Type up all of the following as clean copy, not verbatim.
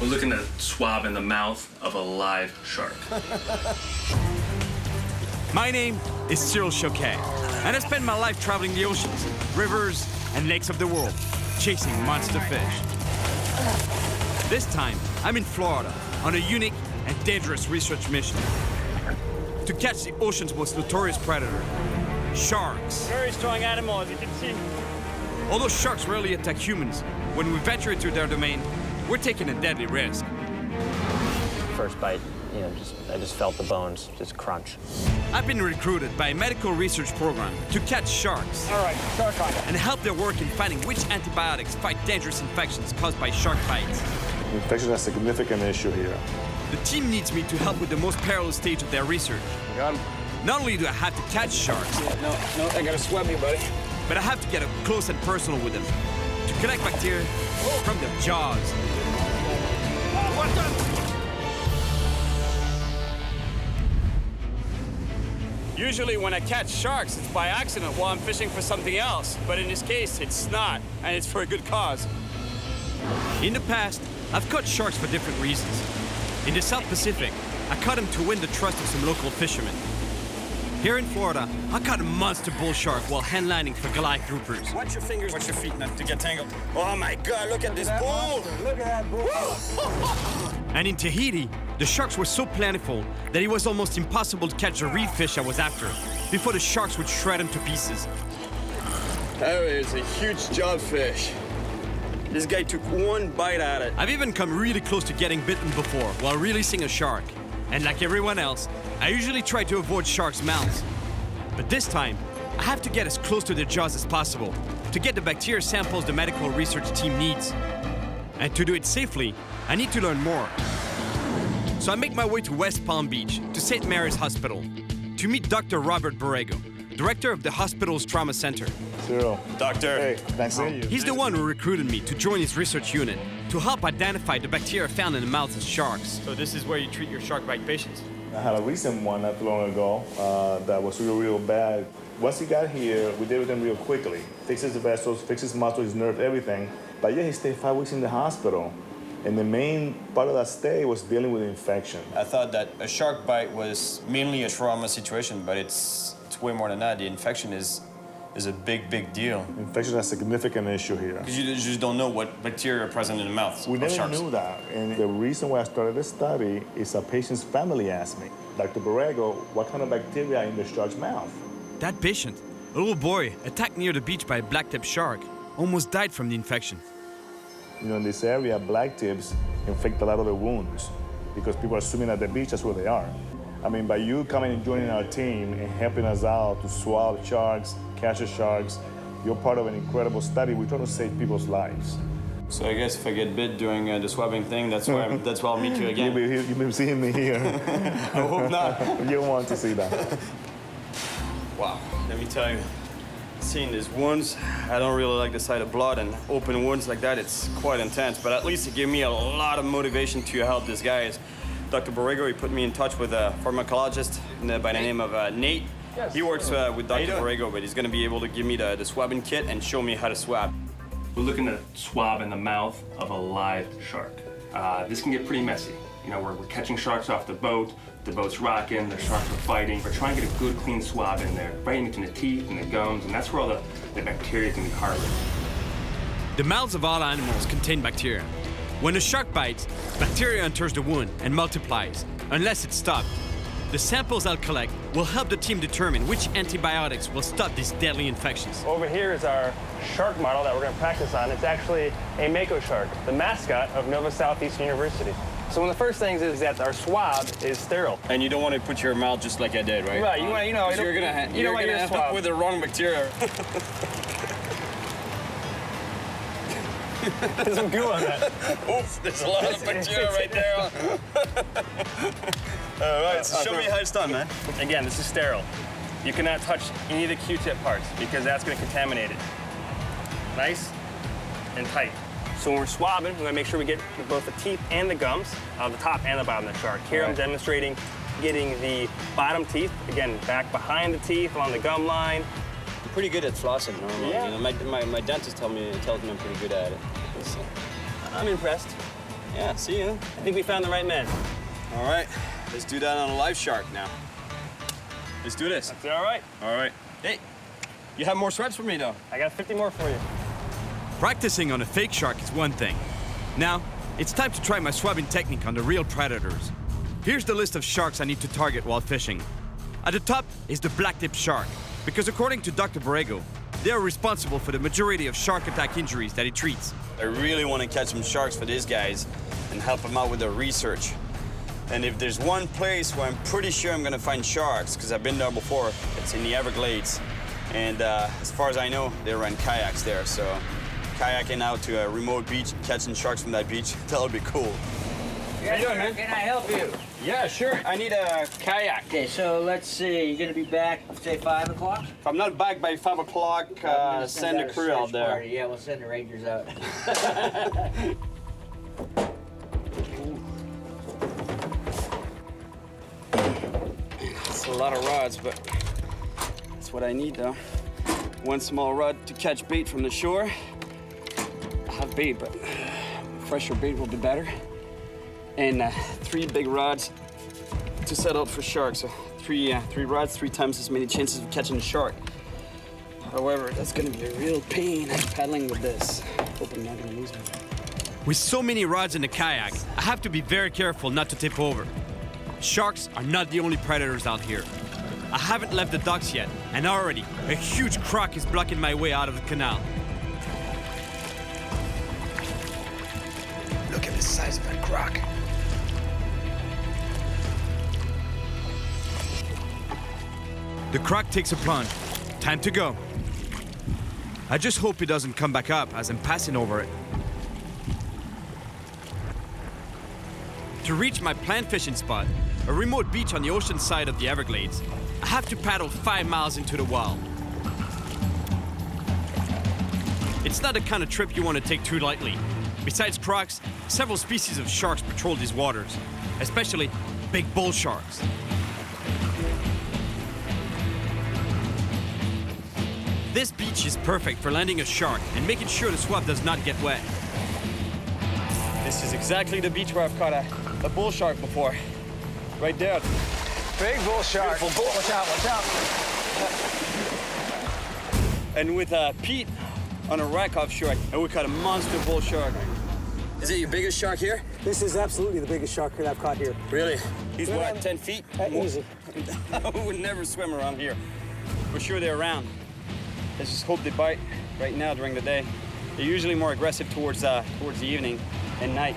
We're looking at a swab in the mouth of a live shark. My name is Cyril Chauquet, and I spend my life traveling the oceans, rivers, and lakes of the world, chasing monster fish. This time, I'm in Florida on a unique and dangerous research mission to catch the ocean's most notorious predator, sharks. Very strong animal, as you can see. Although sharks rarely attack humans, when we venture into their domain, we're taking a deadly risk. First bite, I just felt the bones just crunch. I've been recruited by a medical research program to catch sharks. All right, shark on. And help their work in finding which antibiotics fight dangerous infections caused by shark bites. Infection is a significant issue here. The team needs me to help with the most perilous stage of their research. Got him. Not only do I have to catch sharks, No, I gotta swab you, buddy. but I have to get up close and personal with them to collect bacteria from their jaws. What's up? Usually when I catch sharks, it's by accident while I'm fishing for something else. But in this case, it's not, and it's for a good cause. In the past, I've caught sharks for different reasons. In the South Pacific, I caught them to win the trust of some local fishermen. Here in Florida, I caught a monster bull shark while handlining for Goliath groupers. Watch your fingers, watch your feet not to get tangled. Oh my God, look at this bull! Look at that bull! And in Tahiti, the sharks were so plentiful that it was almost impossible to catch the reef fish I was after before the sharks would shred them to pieces. That is a huge jawfish. This guy took one bite at it. I've even come really close to getting bitten before while releasing a shark. And like everyone else, I usually try to avoid sharks' mouths. But this time, I have to get as close to their jaws as possible to get the bacteria samples the medical research team needs. And to do it safely, I need to learn more. So I make my way to West Palm Beach, to St. Mary's Hospital, to meet Dr. Robert Borrego, director of the hospital's trauma center. Cyril. Doctor. Hey, thanks to you. He's the one who recruited me to join his research unit to help identify the bacteria found in the mouths of sharks. So this is where you treat your shark bite patients? I had a recent one not too long ago that was real bad. Once he got here, we did everything real quickly. Fixed his vessels, fixed his muscles, his nerve, everything. But yeah, he stayed 5 weeks in the hospital. And the main part of that stay was dealing with infection. I thought that a shark bite was mainly a trauma situation, but it's way more than that. The infection is a big deal. Infection is a significant issue here. Because you just don't know what bacteria are present in the mouth We of never sharks. knew that. And the reason why I started this study is a patient's family asked me, Dr. Borrego, what kind of bacteria are in the shark's mouth? That patient, a little boy attacked near the beach by a blacktip shark, almost died from the infection. In this area, blacktips inflict a lot of the wounds because people are swimming at the beach, that's where they are. I mean, by you coming and joining our team and helping us out to swab sharks, catch the sharks, you're part of an incredible study. We're trying to save people's lives. So I guess if I get bit during the swabbing thing, that's why I'll meet you again. You've been seeing me here. I hope not. You don't want to see that. Wow, let me tell you, seeing these wounds, I don't really like the sight of blood, and open wounds like that, it's quite intense, but at least it gave me a lot of motivation to help these guys. Dr. Borrego, he put me in touch with a pharmacologist by the name of Nate. Yes. He works with Dr. Borrego, but he's gonna be able to give me the swabbing kit and show me how to swab. We're looking at a swab in the mouth of a live shark. This can get pretty messy. We're catching sharks off the boat's rocking, the sharks are fighting. We're trying to get a good, clean swab in there, right in between the teeth and the gums, and that's where all the bacteria can be harbored. The mouths of all animals contain bacteria. When a shark bites, bacteria enters the wound and multiplies, unless it's stopped. The samples I'll collect will help the team determine which antibiotics will stop these deadly infections. Over here is our shark model that we're going to practice on. It's actually a mako shark, the mascot of Nova Southeastern University. So one of the first things is that our swab is sterile. And you don't want to put your mouth just like I did, right? Right, you want, You're gonna end up with the wrong bacteria. There's some goo on that. Oof, there's a lot of bacteria right there. All right, so show me how it's done, man. Again, this is sterile. You cannot touch any of the Q-tip parts because that's going to contaminate it. Nice and tight. So when we're swabbing, we're going to make sure we get both the teeth and the gums, the top and the bottom of the shark. Here I'm demonstrating getting the bottom teeth, again, back behind the teeth along the gum line. I'm pretty good at flossing normally. Yeah. My dentist tells me I'm pretty good at it. So. I'm impressed. Yeah, see you. I think we found the right man. All right, let's do that on a live shark now. Let's do this. That's all right. All right. Hey, you have more swabs for me, though. I got 50 more for you. Practicing on a fake shark is one thing. Now, it's time to try my swabbing technique on the real predators. Here's the list of sharks I need to target while fishing. At the top is the blacktip shark, because according to Dr. Borrego, they are responsible for the majority of shark attack injuries that he treats. I really want to catch some sharks for these guys and help them out with their research. And if there's one place where I'm pretty sure I'm gonna find sharks, because I've been there before, it's in the Everglades. And as far as I know, they run kayaks there, so kayaking out to a remote beach, catching sharks from that beach, that would be cool. How you doing, man? Can I help you? Yeah, sure. I need a kayak. Okay, so let's see. You're gonna be back, say 5 o'clock? If I'm not back by 5 o'clock, send a crew out there. Party. Yeah, we'll send the Rangers out. It's a lot of rods, but that's what I need, though. One small rod to catch bait from the shore. I have bait, but fresher bait will be better. And 3 big rods to set out for sharks. So three rods, 3 times as many chances of catching a shark. However, that's gonna be a real pain paddling with this. Hope I'm not gonna lose one. With so many rods in the kayak, I have to be very careful not to tip over. Sharks are not the only predators out here. I haven't left the docks yet, and already a huge croc is blocking my way out of the canal. Look at the size of that croc. The croc takes a plunge. Time to go. I just hope it doesn't come back up as I'm passing over it. To reach my planned fishing spot, a remote beach on the ocean side of the Everglades, I have to paddle 5 miles into the wild. It's not the kind of trip you want to take too lightly. Besides crocs, several species of sharks patrol these waters, especially big bull sharks. This beach is perfect for landing a shark and making sure the swab does not get wet. This is exactly the beach where I've caught a bull shark before. Right there. Big bull shark. Beautiful bull. Watch out, watch out. And with Pete on a rack offshore, and we caught a monster bull shark. Is it your biggest shark here? This is absolutely the biggest shark that I've caught here. Really? He's what, 10 feet? Easy. I would never swim around here. We're sure they're around. Let's just hope they bite right now during the day. They're usually more aggressive towards the evening and night.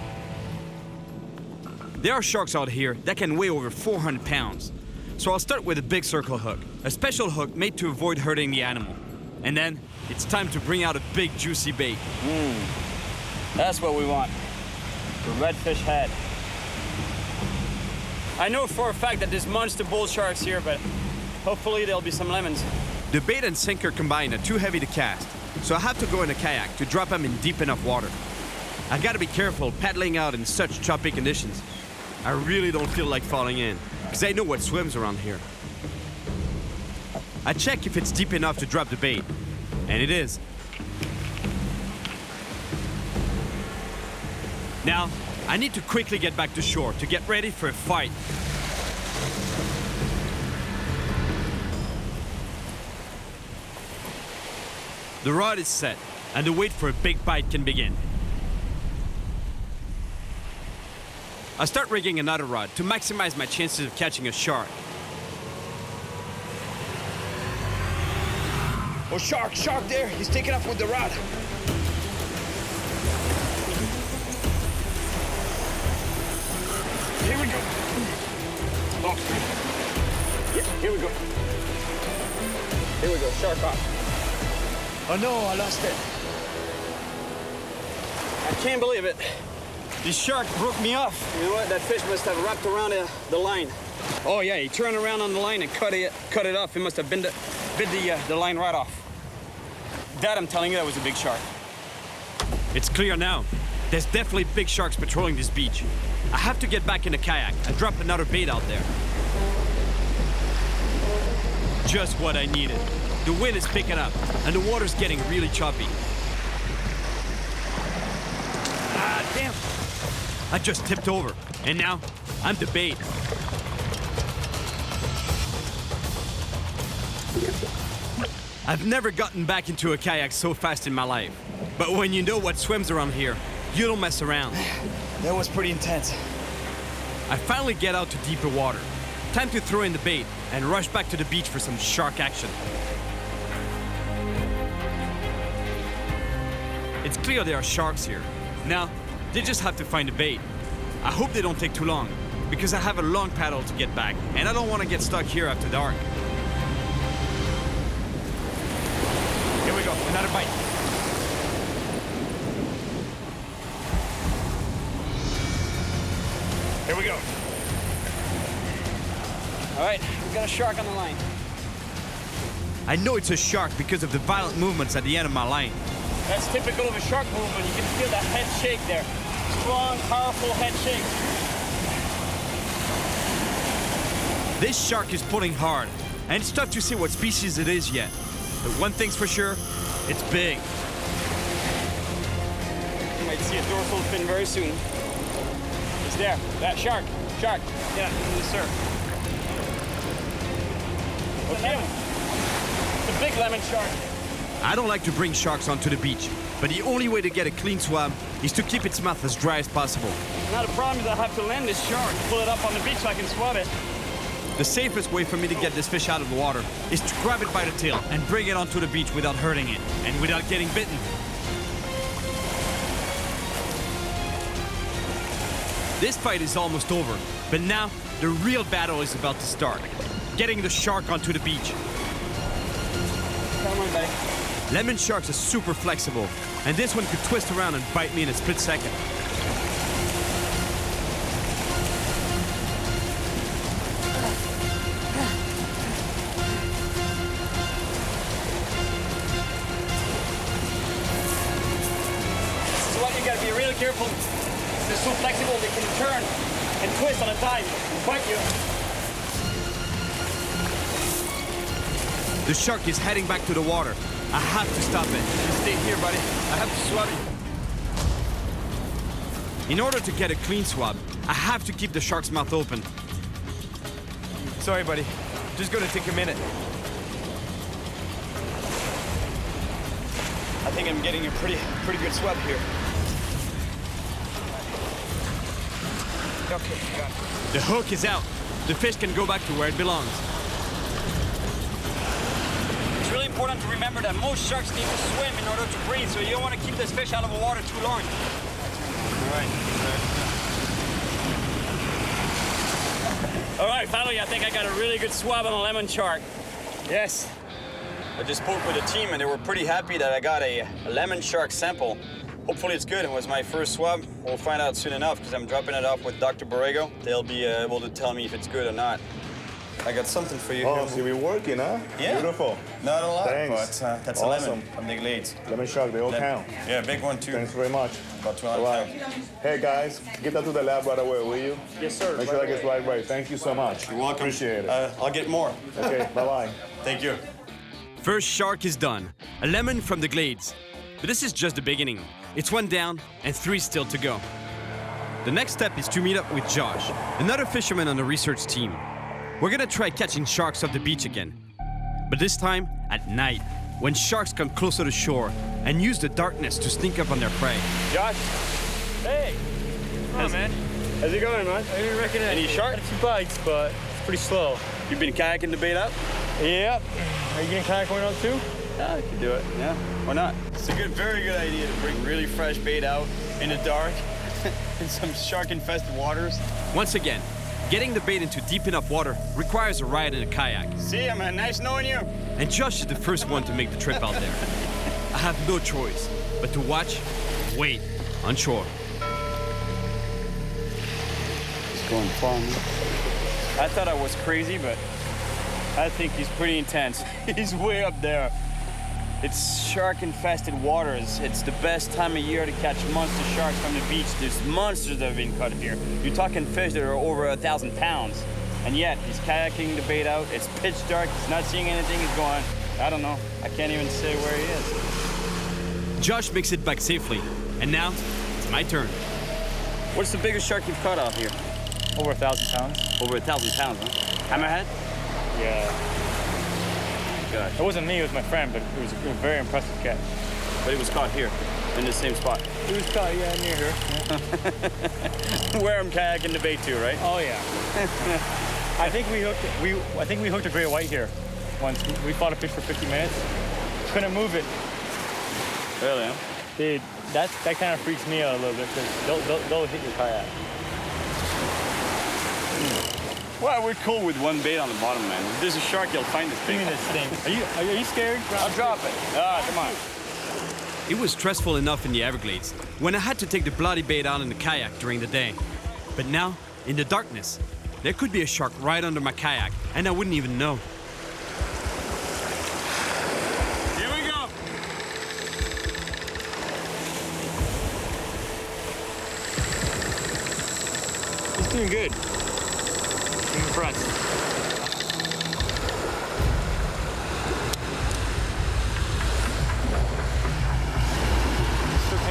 There are sharks out here that can weigh over 400 pounds. So I'll start with a big circle hook, a special hook made to avoid hurting the animal. And then it's time to bring out a big juicy bait. That's what we want. The redfish head. I know for a fact that there's monster bull sharks here, but hopefully there'll be some lemons. The bait and sinker combined are too heavy to cast, so I have to go in a kayak to drop them in deep enough water. I gotta be careful paddling out in such choppy conditions. I really don't feel like falling in, because I know what swims around here. I check if it's deep enough to drop the bait, and it is. Now, I need to quickly get back to shore to get ready for a fight. The rod is set, and the wait for a big bite can begin. I start rigging another rod to maximize my chances of catching a shark. Oh, shark there. He's taking off with the rod. Here we go. Oh. Yeah, here we go. Here we go, shark off. Oh no, I lost it. I can't believe it. The shark broke me off. You know what? That fish must have wrapped around the line. Oh yeah, he turned around on the line and cut it off. It must have bit the line right off. That, I'm telling you, that was a big shark. It's clear now. There's definitely big sharks patrolling this beach. I have to get back in the kayak and drop another bait out there. Just what I needed. The wind is picking up, and the water's getting really choppy. Ah, damn! I just tipped over, and now I'm the bait. I've never gotten back into a kayak so fast in my life. But when you know what swims around here, you don't mess around. That was pretty intense. I finally get out to deeper water. Time to throw in the bait and rush back to the beach for some shark action. It's clear there are sharks here. Now, they just have to find the bait. I hope they don't take too long, because I have a long paddle to get back, and I don't want to get stuck here after dark. Here we go, another bite. Here we go. All right, we got a shark on the line. I know it's a shark because of the violent movements at the end of my line. That's typical of a shark movement. You can feel that head shake there. Strong, powerful head shake. This shark is pulling hard, and it's tough to see what species it is yet. But one thing's for sure, it's big. You might see a dorsal fin very soon. It's there. That shark. Shark. Yeah, yes, sir. Okay. It's a big lemon shark. I don't like to bring sharks onto the beach, but the only way to get a clean swab is to keep its mouth as dry as possible. Now the problem is I have to land this shark, pull it up on the beach so I can swab it. The safest way for me to get this fish out of the water is to grab it by the tail and bring it onto the beach without hurting it and without getting bitten. This fight is almost over, but now the real battle is about to start. Getting the shark onto the beach. Come on, buddy. Lemon sharks are super flexible, and this one could twist around and bite me in a split second. This is what you gotta be really careful. They're so flexible they can turn and twist on a dime and bite you. The shark is heading back to the water. I have to stop it. Stay here, buddy. I have to swab you. In order to get a clean swab, I have to keep the shark's mouth open. Sorry, buddy. Just gonna take a minute. I think I'm getting a pretty good swab here. Okay, got it. The hook is out. The fish can go back to where it belongs. It's really important to remember that most sharks need to swim in order to breathe, so you don't want to keep this fish out of the water too long. All right, finally, I think I got a really good swab on a lemon shark. Yes. I just spoke with the team and they were pretty happy that I got a lemon shark sample. Hopefully it's good. It was my first swab. We'll find out soon enough because I'm dropping it off with Dr. Borrego. They'll be able to tell me if it's good or not. I got something for you. Oh, so you've been working, huh? Yeah. Beautiful. Not a lot, Thanks. but that's Awesome. a lemon from the Glades. Lemon shark, they all count. Yeah, big one too. Thanks very much. About 200 All right. pounds. Hey guys, get that to the lab right away, will you? Yes, sir. Make sure that gets right. Thank you so much. You're welcome. Appreciate it. I'll get more. Okay, bye-bye. Thank you. First shark is done. A lemon from the Glades. But this is just the beginning. It's one down and 3 still to go. The next step is to meet up with Josh, another fisherman on the research team. We're gonna try catching sharks off the beach again. But this time, at night, when sharks come closer to shore and use the darkness to sneak up on their prey. Josh. Hey. Hey, man. How's it going, man? I didn't recognize Any shark? a few bites, but it's pretty slow. You've been kayaking the bait out? Yep. Are you getting kayak going out too? Yeah, I can do it. Yeah. Why not? It's a very good idea to bring really fresh bait out in the dark in some shark-infested waters. Once again, getting the bait into deep enough water requires a ride in a kayak. See ya, man. Nice knowing you. And Josh is the first one to make the trip out there. I have no choice but to watch, wait, on shore. It's going far, man. I thought I was crazy, but I think he's pretty intense. He's way up there. It's shark-infested waters. It's the best time of year to catch monster sharks from the beach. There's monsters that have been caught here. You're talking fish that are over 1,000 pounds. And yet, he's kayaking the bait out. It's pitch dark. He's not seeing anything. He's going, I don't know. I can't even say where he is. Josh makes it back safely. And now, it's my turn. What's the biggest shark you've caught out here? Over 1,000 pounds. Over 1,000 pounds, huh? Hammerhead? Yeah. Gosh. It wasn't me, it was my friend, but it was a very impressive catch. But it was caught here, in the same spot. It was caught, yeah, near here. Yeah. Where I'm kayaking the bait too, right? Oh yeah. I think we hooked a great white here once. We fought a fish for 50 minutes. Couldn't move it. Really, huh? Dude, that kind of freaks me out a little bit because they'll hit your kayak. Well, we're cool with one bait on the bottom, man. If there's a shark, you'll find this bait. Give me this thing. Are you scared? I'll drop it. Come on. It was stressful enough in the Everglades when I had to take the bloody bait out in the kayak during the day. But now, in the darkness, there could be a shark right under my kayak, and I wouldn't even know. Here we go. He's doing good. I'm impressed.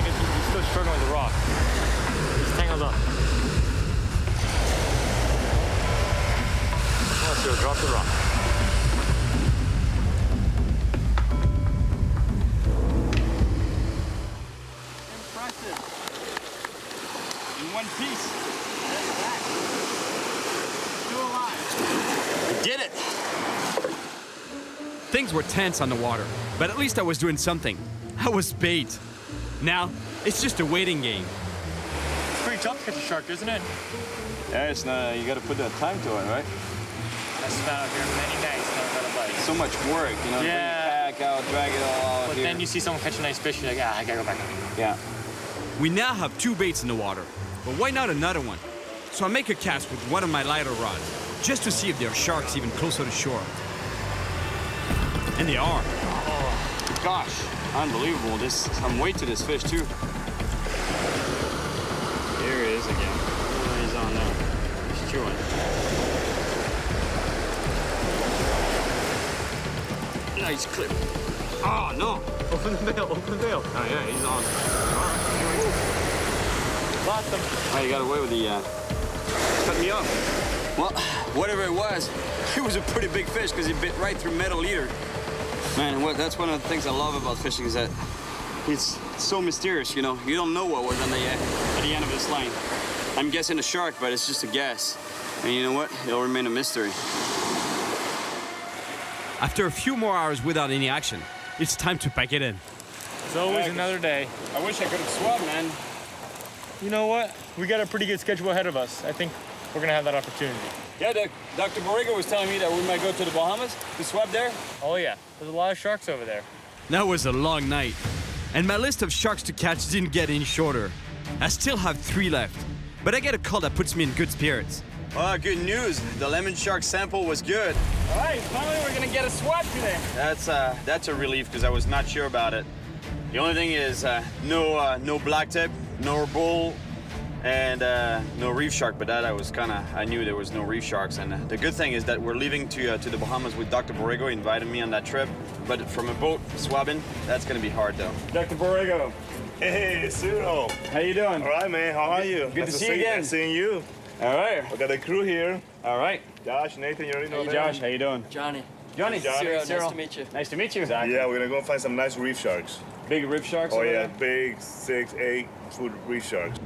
He's still struggling with the rock. He's tangled up. Let's go, drop the rock. Impressive. In one piece. Still alive. We did it. Things were tense on the water, but at least I was doing something. I was bait. Now, it's just a waiting game. It's pretty tough to catch a shark, isn't it? Yeah, it's not, you got to put that time to it, right? I spent out here many nights, never got a bite. So much work, you know, Yeah. bring the kayak out, drag it all out But here. then you see someone catch a nice fish, you're like, I gotta go back. Yeah. We now have 2 baits in the water, but why not another one? So I make a cast with one of my lighter rods, just to see if there are sharks even closer to shore. And they are. Oh, gosh, unbelievable. I'm way to this fish too. Here he is again. Oh, he's on there. He's chewing. Nice clip. Oh, no. Open the veil, open the veil. Oh, yeah, he's on. Lost him. Oh, you got away with the, cut me off. Well, whatever it was a pretty big fish because he bit right through metal leader. Man, that's one of the things I love about fishing is that it's so mysterious, you know. You don't know what was on at the end of this line. I'm guessing a shark, but it's just a guess. And you know what? It'll remain a mystery. After a few more hours without any action, it's time to pack it in. It's always another day. I wish I could have swabbed, man. You know what? We got a pretty good schedule ahead of us. I think we're gonna have that opportunity. Yeah, Dr. Borrego was telling me that we might go to the Bahamas to swab there. Oh yeah, there's a lot of sharks over there. That was a long night, and my list of sharks to catch didn't get any shorter. I still have 3 left, but I get a call that puts me in good spirits. Oh, good news. The lemon shark sample was good. All right, finally we're gonna get a swab today. That's a relief because I was not sure about it. The only thing is no blacktip, no bull, and no reef shark. But that I knew there was no reef sharks. And the good thing is that we're leaving to the Bahamas with Dr. Borrego. He invited me on that trip. But from a boat swabbing, that's gonna be hard though. Dr. Borrego. Hey, Cyril. How you doing? All right, man. How are you? Good to see you again. Nice seeing you. All right. We got the crew here. All right. Josh, Nathan, you already know Hey, them. Josh, how you doing? Johnny. Johnny. Cyril, Cyril. nice to meet you. Nice to meet you. Yeah, we're gonna go find some nice reef sharks. Big reef sharks Oh over yeah, there? big 6, 8 foot reef sharks.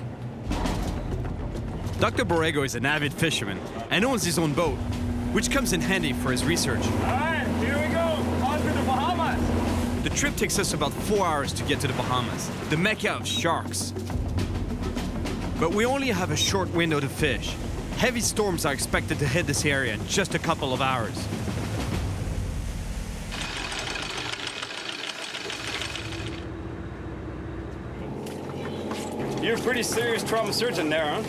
Dr. Borrego is an avid fisherman and owns his own boat, which comes in handy for his research. All right, here we go. On to the Bahamas. The trip takes us about 4 hours to get to the Bahamas, the mecca of sharks. But we only have a short window to fish. Heavy storms are expected to hit this area in just a couple of hours. You're a pretty serious trauma surgeon there, huh?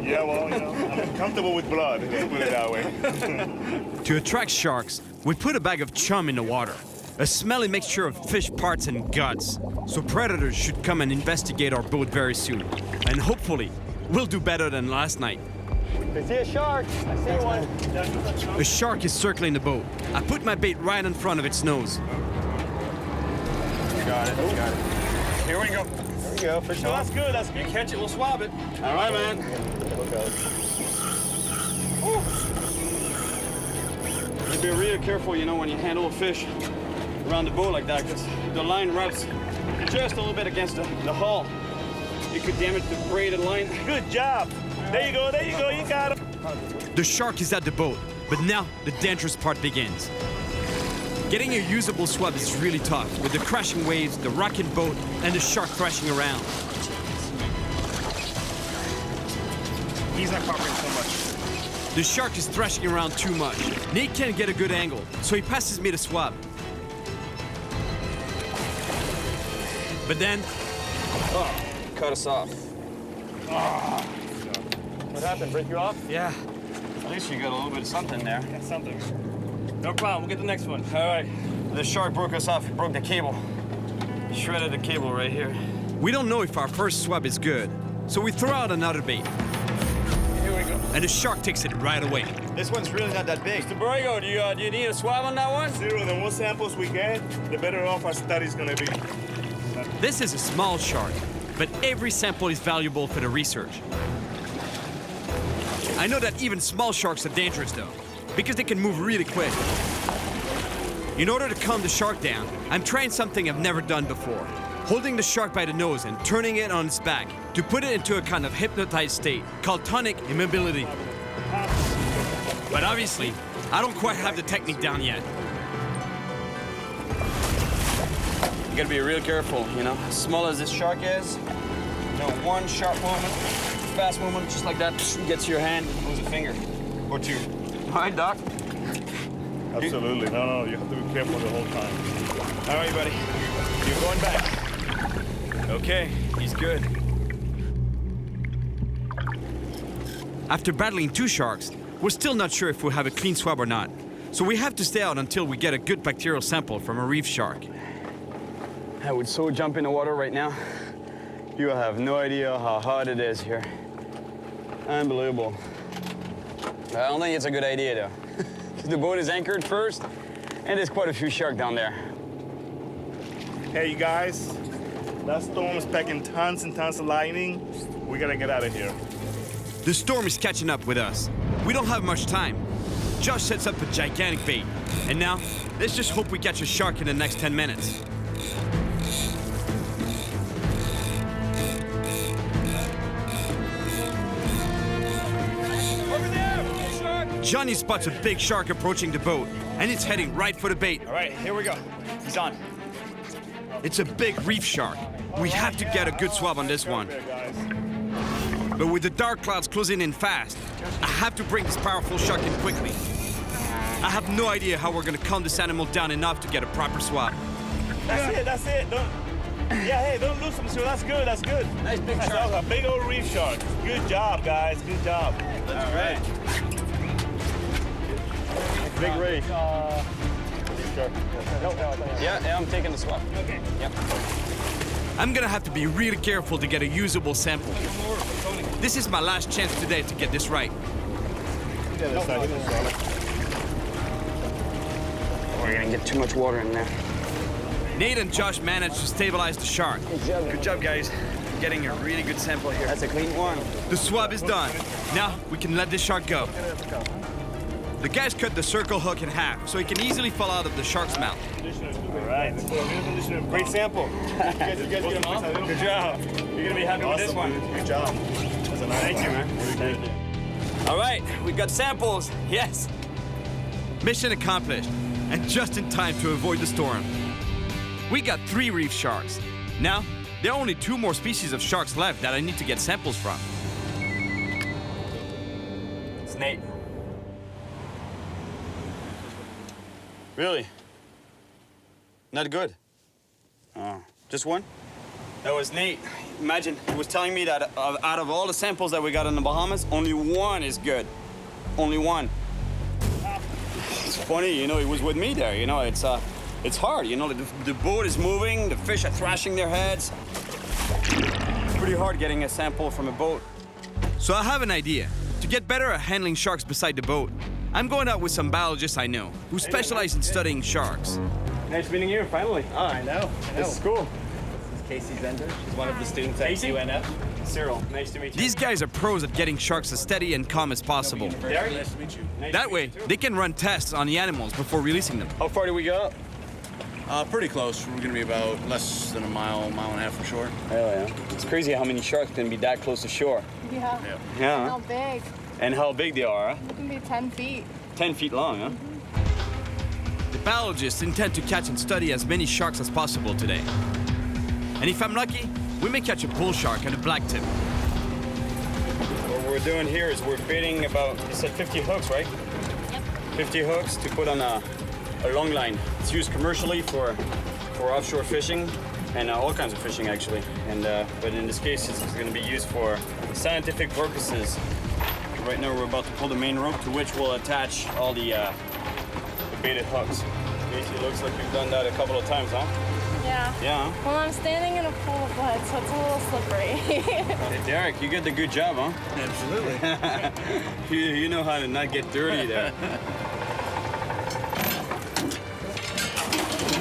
Yeah, well, you know, I'm comfortable with blood, let's put it that way. To attract sharks, we put a bag of chum in the water, a smelly mixture of fish parts and guts. So predators should come and investigate our boat very soon. And hopefully, we'll do better than last night. I see a shark. I see one. A shark is circling the boat. I put my bait right in front of its nose. Got it. Here we go. you go, fish on. That's good, that's good. You catch it, we'll swab it. All right, man. You be real careful, you know, when you handle a fish around the boat like that, because the line wraps just a little bit against the hull. It could damage the braided line. Good job. There you go, you got him. The shark is at the boat, but now the dangerous part begins. Getting a usable swab is really tough, with the crashing waves, the rocking boat, and the shark thrashing around. He's not covering so much. The shark is thrashing around too much. Nate can't get a good angle, so he passes me the swab. But then... Oh, cut us off. What happened? Break you off? Yeah. At least you got a little bit of something there. Yeah, something. No problem, we'll get the next one. All right. The shark broke us off. It broke the cable. Shredded the cable right here. We don't know if our first swab is good, so we throw out another bait. Here we go. And the shark takes it right away. This one's really not that big. Mr. Borrego, do you need a swab on that one? Cyril, the more samples we get, the better off our study's gonna be. This is a small shark, but every sample is valuable for the research. I know that even small sharks are dangerous though, because they can move really quick. In order to calm the shark down, I'm trying something I've never done before. Holding the shark by the nose and turning it on its back to put it into a kind of hypnotized state called tonic immobility. But obviously, I don't quite have the technique down yet. You gotta be real careful, you know. As small as this shark is, you know, one sharp movement, fast movement, just like that, gets your hand, lose a finger or two. All right, Doc? Absolutely. No, you have to be careful the whole time. All right, buddy. You're going back. Okay, he's good. After battling two sharks, we're still not sure if we'll have a clean swab or not. So we have to stay out until we get a good bacterial sample from a reef shark. I would so jump in the water right now. You have no idea how hot it is here. Unbelievable. I don't think it's a good idea though. Because the boat is anchored first, and there's quite a few sharks down there. Hey, you guys, that storm is packing tons and tons of lightning. We gotta get out of here. The storm is catching up with us. We don't have much time. Josh sets up a gigantic bait. And now, let's just hope we catch a shark in the next 10 minutes. Johnny spots a big shark approaching the boat, and it's heading right for the bait. All right, here we go. He's on. It's a big reef shark. We have to get a good swab on this one. But with the dark clouds closing in fast, I have to bring this powerful shark in quickly. I have no idea how we're gonna calm this animal down enough to get a proper swab. That's it. Don't lose them, sir. That's good, Nice big shark. That was a big old reef shark. Good job, guys, good job. That's great. Big ray. Yeah, I'm taking the swab. Okay. Yep. I'm gonna have to be really careful to get a usable sample. This is my last chance today to get this right. We're gonna get too much water in there. Nate and Josh managed to stabilize the shark. Good job, guys. Getting a really good sample here. That's a clean one. The swab is done. Now we can let the shark go. The guys cut the circle hook in half so it can easily fall out of the shark's mouth. All right. Great sample. Good job. You're gonna be happy with this one. Good job. That's a nice Thank you, man. Thank you. All right, we've got samples. Yes. Mission accomplished, and just in time to avoid the storm. We got 3 reef sharks. Now, there are only 2 more species of sharks left that I need to get samples from. It's Nate. Really? Not good? Oh, just one? That was Nate. Imagine, he was telling me that out of all the samples that we got in the Bahamas, only one is good. Only one. It's funny, you know, he was with me there. You know, it's hard. You know, the boat is moving, the fish are thrashing their heads. Pretty hard getting a sample from a boat. So I have an idea. To get better at handling sharks beside the boat, I'm going out with some biologists I know who specialize in studying sharks. Nice meeting you, finally. Oh, I know. This is cool. Casey Bender. She's one of the students at Casey? UNF. Cyril, nice to meet you. These guys are pros at getting sharks as steady and calm as possible. Derek? Nice to meet you. That way, they can run tests on the animals before releasing them. How far do we go? Pretty close. We're gonna be about less than a mile, mile and a half from shore. Hell yeah. It's crazy how many sharks can be that close to shore. Yeah. Yeah. How big? And how big they are, huh? They can be 10 feet. 10 feet long, huh? The biologists intend to catch and study as many sharks as possible today. And if I'm lucky, we may catch a bull shark and a blacktip. What we're doing here is we're baiting about, you said 50 hooks, right? Yep. 50 hooks to put on a long line. It's used commercially for offshore fishing and all kinds of fishing, actually. And but in this case, it's going to be used for scientific purposes. Right now, we're about to pull the main rope to which we'll attach all the baited hooks. It looks like we've done that a couple of times, huh? Yeah. Yeah. Well, I'm standing in a pool of blood, so it's a little slippery. Hey, Derek, you did the good job, huh? Absolutely. you know how to not get dirty there.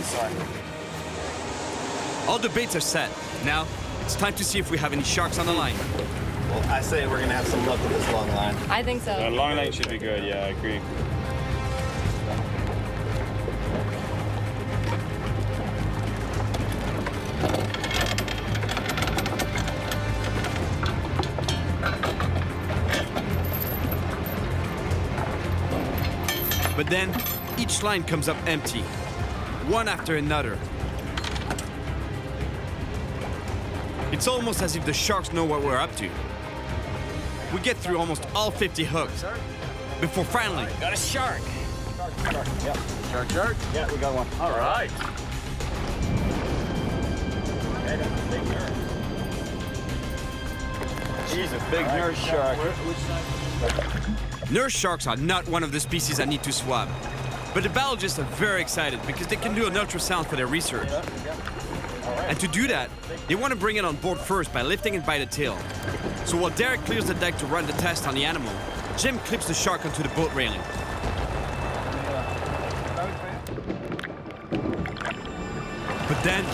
Sorry. All the baits are set. Now, it's time to see if we have any sharks on the line. Well, I say we're gonna have some luck with this long line. I think so. Long line should be good, yeah, I agree. But then, each line comes up empty, one after another. It's almost as if the sharks know what we're up to. We get through almost all 50 hooks, before finally... Got a shark! Shark, yeah. Shark? Yeah, we got one. All right. He's a big nurse shark. Nurse sharks are not one of the species I need to swab. But the biologists are very excited because they can do an ultrasound for their research. And to do that, they want to bring it on board first by lifting it by the tail. So while Derek clears the deck to run the test on the animal, Jim clips the shark onto the boat railing. But then...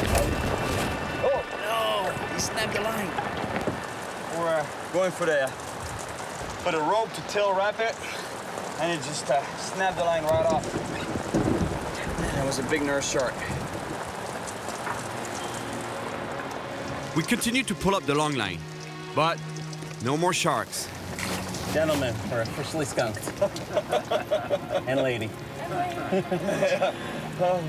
Oh, no! He snapped the line. We're going for the rope to tail wrap it, and it just snapped the line right off. That was a big nurse shark. We continue to pull up the long line, but no more sharks. Gentlemen, we're officially skunked. And lady.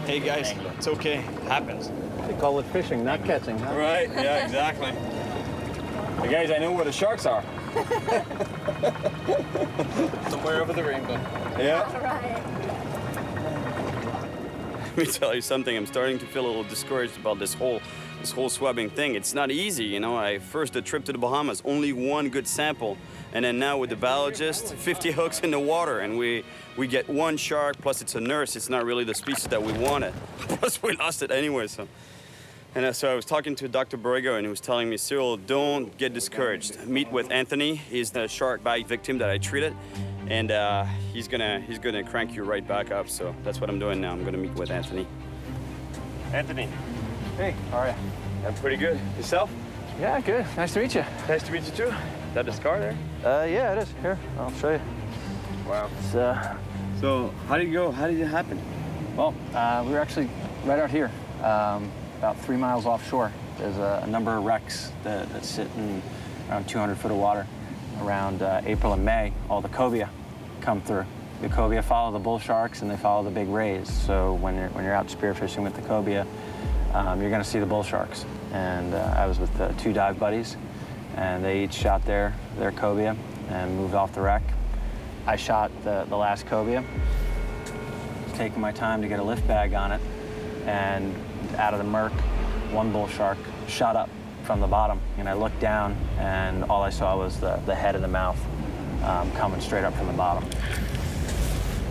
Hey guys, it's okay. Happens. They call it fishing, not catching, huh? Right, yeah, exactly. Hey guys, I know where the sharks are. Somewhere over the rainbow. Yeah. All right. Let me tell you something, I'm starting to feel a little discouraged about this whole swabbing thing. It's not easy, you know. The trip to the Bahamas, only one good sample. And then now with the biologist, 50 hooks in the water, and we get one shark, plus it's a nurse. It's not really the species that we wanted. Plus we lost it anyway, so. And so I was talking to Dr. Borrego, and he was telling me, Cyril, don't get discouraged. Meet with Anthony. He's the shark bite victim that I treated. And he's gonna crank you right back up. So that's what I'm doing now. I'm gonna meet with Anthony. Anthony. Hey, how are you? I'm pretty good. Yourself? Yeah, good. Nice to meet you. Nice to meet you too. Is that the scar there? Yeah, it is. Here, I'll show you. Wow. It's, So how did it go? How did it happen? well, we were actually right out here, about 3 miles offshore. There's a number of wrecks that sit in around 200 foot of water. Around April and May, all the cobia come through. The cobia follow the bull sharks and they follow the big rays. So when you're out spearfishing with the cobia, you're going to see the bull sharks. And I was with 2 dive buddies, and they each shot their cobia and moved off the wreck. I shot the last cobia, taking my time to get a lift bag on it, and out of the murk, one bull shark shot up from the bottom, and I looked down, and all I saw was the head and the mouth coming straight up from the bottom.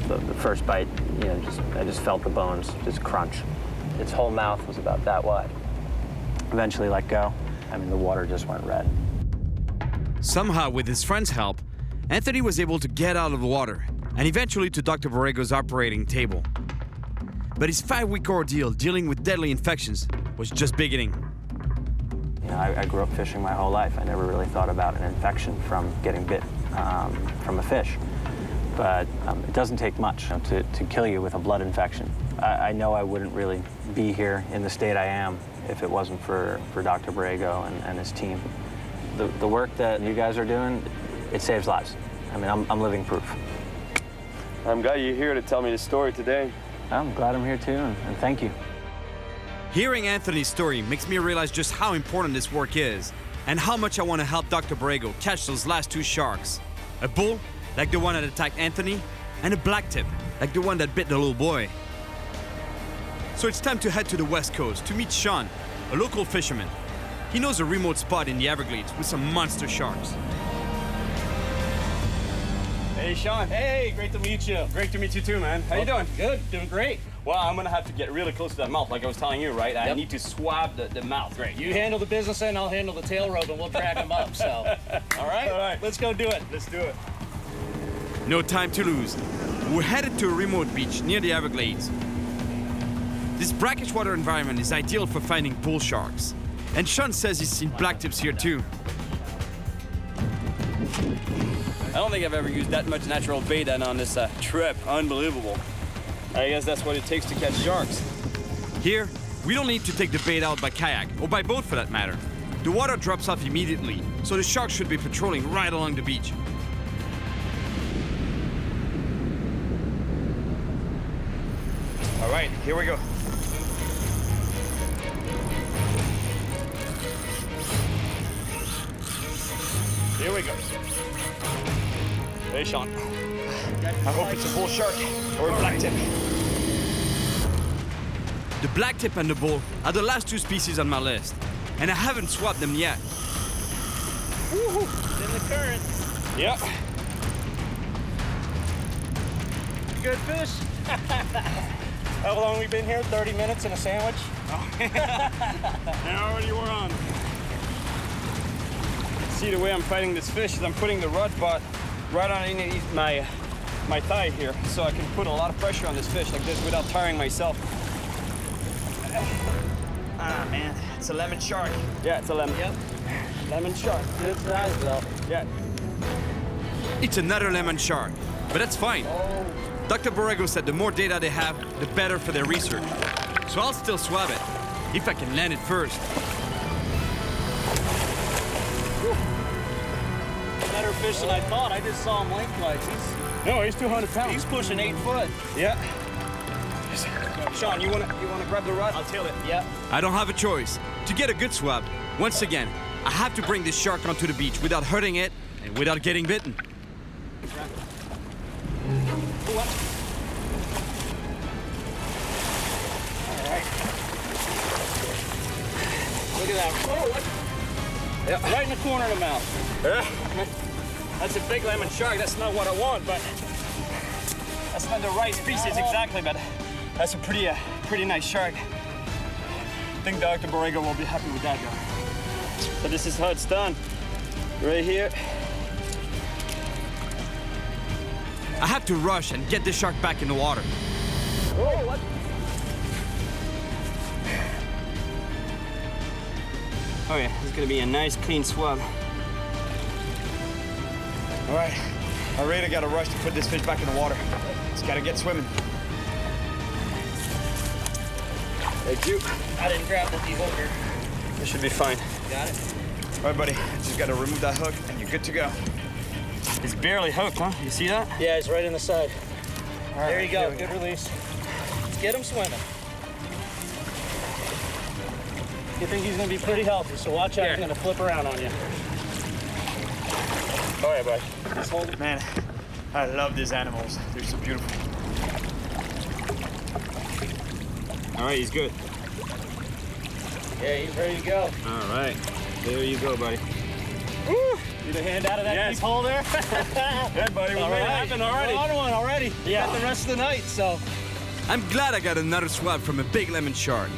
The first bite, you know, I just felt the bones just crunch. Its whole mouth was about that wide. Eventually let go. I mean, the water just went red. Somehow, with his friend's help, Anthony was able to get out of the water and eventually to Dr. Borrego's operating table. But his 5-week ordeal dealing with deadly infections was just beginning. You know, I grew up fishing my whole life. I never really thought about an infection from getting bit from a fish. But it doesn't take much, you know, to kill you with a blood infection. I know I wouldn't really be here in the state I am if it wasn't for Dr. Borrego and his team. The work that you guys are doing, it saves lives. I mean, I'm living proof. I'm glad you're here to tell me the story today. I'm glad I'm here too, and thank you. Hearing Anthony's story makes me realize just how important this work is and how much I want to help Dr. Borrego catch those last 2 sharks. A bull, like the one that attacked Anthony, and a blacktip, like the one that bit the little boy. So it's time to head to the west coast to meet Sean, a local fisherman. He knows a remote spot in the Everglades with some monster sharks. Hey, Sean. Hey, great to meet you. Great to meet you too, man. How you doing? Good, doing great. Well, I'm gonna have to get really close to that mouth, like I was telling you, right? I need to swab the mouth. Great. You handle the business end, I'll handle the tail rope, and we'll drag them up, so. All right? All right. Let's go do it. Let's do it. No time to lose. We're headed to a remote beach near the Everglades. This brackish water environment is ideal for finding bull sharks. And Sean says he's seen blacktips here too. I don't think I've ever used that much natural bait on this trip. Unbelievable. I guess that's what it takes to catch sharks. Here, we don't need to take the bait out by kayak, or by boat for that matter. The water drops off immediately, so the sharks should be patrolling right along the beach. All right, here we go. Here we go. Hey, Sean. I hope it's a bull shark or a blacktip. The blacktip and the bull are the last 2 species on my list, and I haven't swabbed them yet. Woohoo! It's in the current. Yep. Good fish. How long we been here? 30 minutes and a sandwich? And already we're on. See, the way I'm fighting this fish is I'm putting the rod butt right underneath my thigh here, so I can put a lot of pressure on this fish like this without tiring myself. Ah, man, it's a lemon shark. Yeah, it's a lemon. Yep. Lemon shark. Good size, though. Yeah. It's another lemon shark, but that's fine. Dr. Borrego said the more data they have, the better for their research. So I'll still swab it, if I can land it first. Better fish than I thought. I just saw him lengthwise. No, he's 200 pounds. He's pushing 8 foot. Yeah. Sean, you wanna grab the rod? I'll tail it. Yep. I don't have a choice. To get a good swab, once again, I have to bring this shark onto the beach without hurting it and without getting bitten. Look at that. Yeah. Right in the corner of the mouth. Yeah. That's a big lemon shark. That's not what I want, but That's not the right species exactly, but that's a pretty nice shark. I think Dr. Borrego will be happy with that, guy. So this is how it's done. Right here. I have to rush and get the shark back in the water. oh, what? Oh yeah, it's gonna be a nice clean swab. All right, I really gotta rush to put this fish back in the water. It's gotta get swimming. Thank you. I didn't grab the de-hooker. This should be fine. Got it? All right, buddy, just gotta remove that hook and you're good to go. It's barely hooked, huh? You see that? Yeah, he's right in the side. All right, there you go. we Good release. Let's get him swimming. You think he's gonna be pretty healthy, so watch out. He's gonna flip around on you. All right, buddy. Just hold it. Man, I love these animals. They're so beautiful. All right, he's good. Yeah, he's ready to go. All right, there you go, buddy. Woo! Get a hand out of that deep hole there. Good, buddy. We made it happen already. We're on one already. Yeah. Got the rest of the night, so. I'm glad I got another swab from a big lemon shark.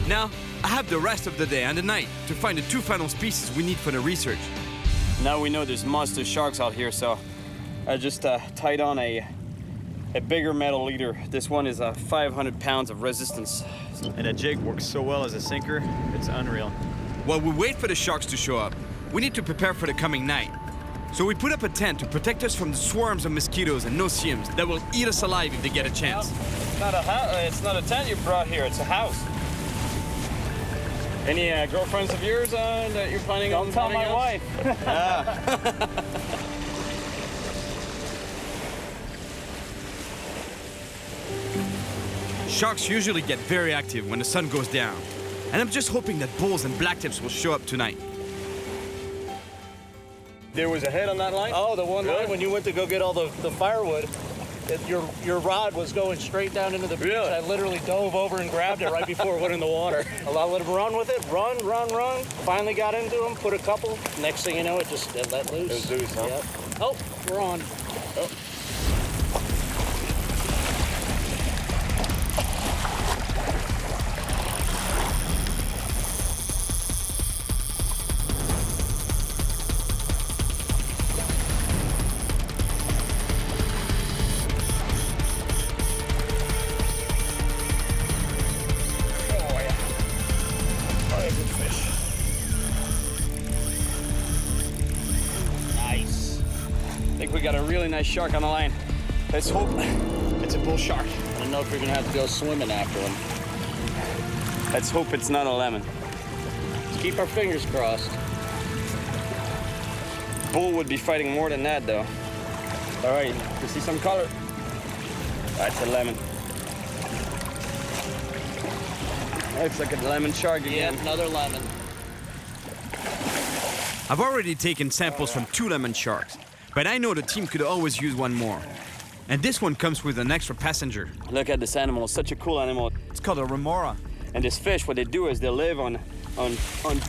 Now, I have the rest of the day and the night to find the 2 final species we need for the research. Now we know there's monster sharks out here, so I just tied on a bigger metal leader. This one is 500 pounds of resistance. And a jig works so well as a sinker, it's unreal. While we wait for the sharks to show up, we need to prepare for the coming night. So we put up a tent to protect us from the swarms of mosquitoes and no-see-ums that will eat us alive if they get a chance. It's not a tent you brought here, it's a house. Any girlfriends of yours that you're planning on? Don't tell my wife. Sharks usually get very active when the sun goes down, and I'm just hoping that bulls and blacktips will show up tonight. There was a head on that line? Oh, the one line when you went to go get all the firewood, your rod was going straight down into the beach. Really? I literally dove over and grabbed it right before it went in the water. I let him run with it, run. Finally got into him, put a couple. Next thing you know, it let loose. It was loose, huh? Yep. Oh, we're on. Oh. We got a really nice shark on the line. Let's hope it's a bull shark. I don't know if we're gonna have to go swimming after him. Let's hope it's not a lemon. Let's keep our fingers crossed. Bull would be fighting more than that, though. All right, you see some color? That's a lemon. Looks like a lemon shark again. Yeah, another lemon. I've already taken samples from 2 lemon sharks, but I know the team could always use one more. And this one comes with an extra passenger. Look at this animal, it's such a cool animal. It's called a remora. And this fish, what they do is they live on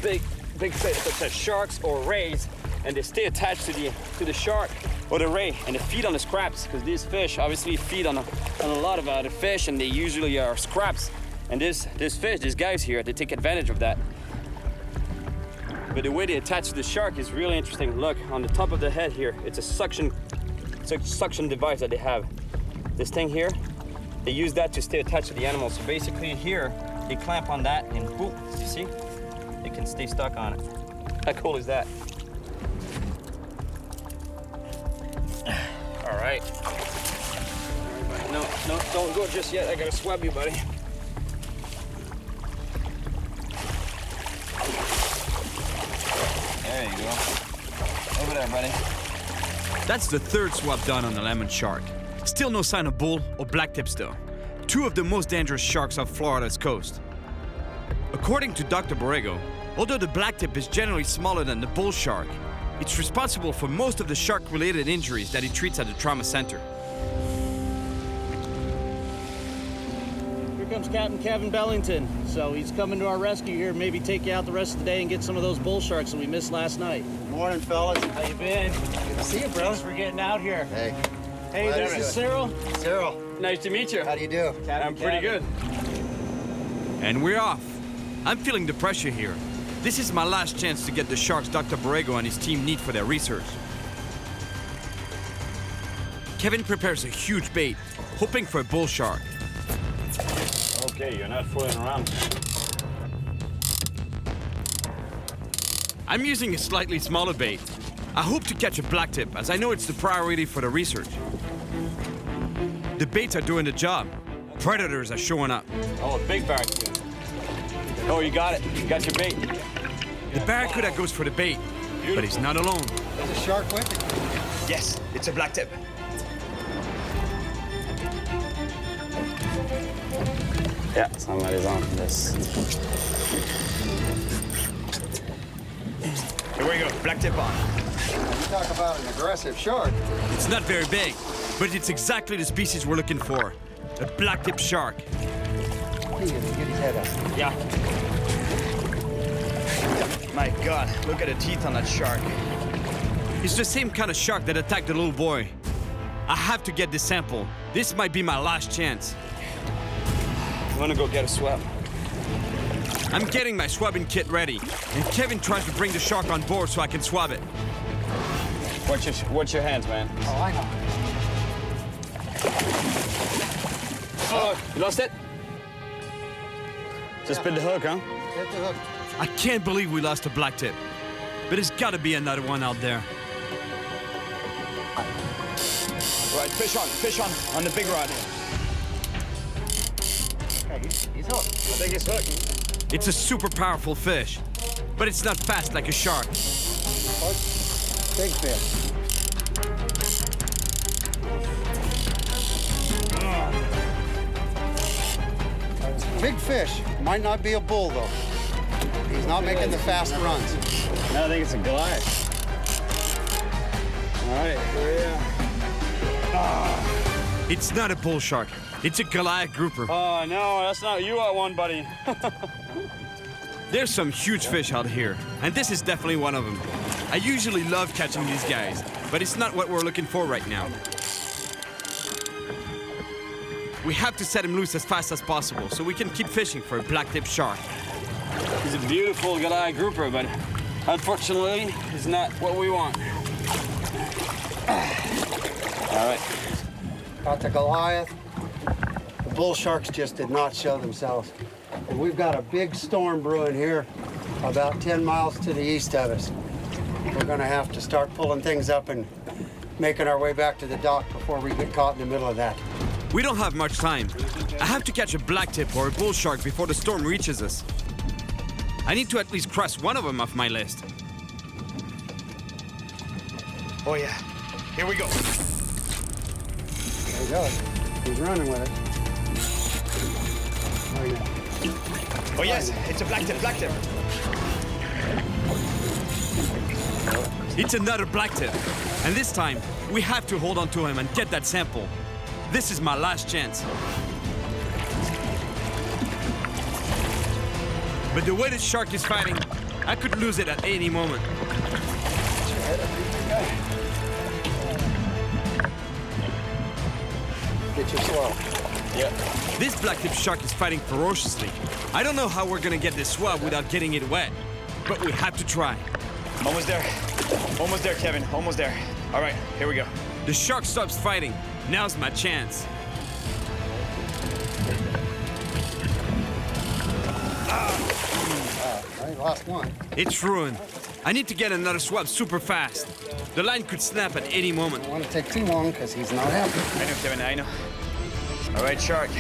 big fish such as sharks or rays, and they stay attached to the shark or the ray, and they feed on the scraps, because these fish obviously feed on a lot of other fish, and they usually are scraps. And this fish, these guys here, they take advantage of that. But the way they attach to the shark is really interesting. Look, on the top of the head here, it's a suction device that they have. This thing here, they use that to stay attached to the animal. So basically here, they clamp on that and boop, you see? They can stay stuck on it. How cool is that? All right. No, don't go just yet. I gotta swab you, buddy. There you go. Over there, buddy. That's the 3rd swab done on the lemon shark. Still no sign of bull or blacktips though. 2 of the most dangerous sharks off Florida's coast. According to Dr. Borrego, although the blacktip is generally smaller than the bull shark, it's responsible for most of the shark-related injuries that he treats at the trauma center. Here comes Captain Kevin Bellington. So he's coming to our rescue here, maybe take you out the rest of the day and get some of those bull sharks that we missed last night. Morning, fellas. How you been? Good to see you, bro. Thanks for getting out here. Hey. Hey, this is Cyril. Cyril. Nice to meet you. How do you do? I'm pretty good. And we're off. I'm feeling the pressure here. This is my last chance to get the sharks Dr. Borrego and his team need for their research. Kevin prepares a huge bait, hoping for a bull shark. Okay, you're not fooling around. I'm using a slightly smaller bait. I hope to catch a blacktip, as I know it's the priority for the research. The baits are doing the job. Predators are showing up. Oh, a big barracuda. Oh, you got it. You got your bait. The barracuda goes for the bait, but he's not alone. There's a shark with it. Yes, it's a blacktip. Yeah, somebody's on this. Here we go, blacktip on. You talk about an aggressive shark. It's not very big, but it's exactly the species we're looking for. A blacktip shark. Get his head up. Yeah. My God, look at the teeth on that shark. It's the same kind of shark that attacked the little boy. I have to get this sample. This might be my last chance. I'm gonna go get a swab. I'm getting my swabbing kit ready, and Kevin tries to bring the shark on board so I can swab it. Watch your hands, man. Oh, I know. Oh, you lost it? Just bit the hook, huh? Hit the hook. I can't believe we lost a blacktip. But there's gotta be another one out there. Right, fish on the big rod. Okay, he's hooked. I think he's hooked. It's a super powerful fish, but it's not fast like a shark. Big fish. Big fish. Might not be a bull, though. He's not making the fast runs. No, I think it's a Goliath. All right, here we are. It's not a bull shark. It's a Goliath grouper. Oh, no, that's not you at one, buddy. There's some huge fish out here, and this is definitely one of them. I usually love catching these guys, but it's not what we're looking for right now. We have to set him loose as fast as possible so we can keep fishing for a blacktip shark. He's a beautiful Goliath grouper, but unfortunately, it's not what we want. All right. Got the Goliath. The bull sharks just did not show themselves. And we've got a big storm brewing here about 10 miles to the east of us. We're gonna have to start pulling things up and making our way back to the dock before we get caught in the middle of that. We don't have much time. I have to catch a blacktip or a bull shark before the storm reaches us. I need to at least cross one of them off my list. Oh yeah, here we go. There he goes. He's running with it. Oh, yeah. Oh yes, it's a blacktip. It's another blacktip. And this time, we have to hold on to him and get that sample. This is my last chance. But the way the shark is fighting, I could lose it at any moment. Get your swab. Yep. This blacktip shark is fighting ferociously. I don't know how we're gonna get this swab without getting it wet, but we have to try. Almost there. Almost there, Kevin. Almost there. All right, here we go. The shark stops fighting. Now's my chance. I lost one. It's ruined. I need to get another swab super fast. The line could snap at any moment. I don't want to take too long because he's not happy. I know, Kevin, I know. All right, shark.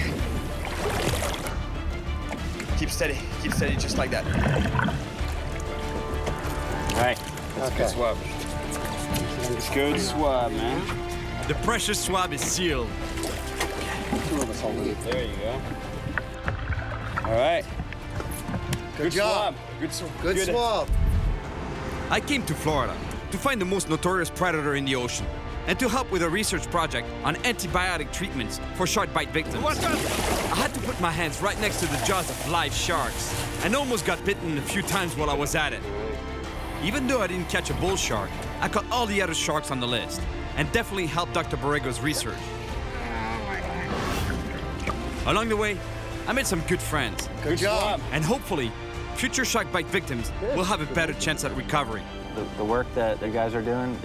Keep steady, just like that. All right, that's Okay. good swab. It's good swab, man. The precious swab is sealed. Two of us will leave. There you go. All right. Good job. Swab. Good swab. I came to Florida to find the most notorious predator in the ocean and to help with a research project on antibiotic treatments for shark bite victims. I had to put my hands right next to the jaws of live sharks and almost got bitten a few times while I was at it. Even though I didn't catch a bull shark, I caught all the other sharks on the list and definitely helped Dr. Borrego's research. Along the way, I made some good friends. Good job. And hopefully, future shark bite victims will have a better chance at recovery. The work that the guys are doing,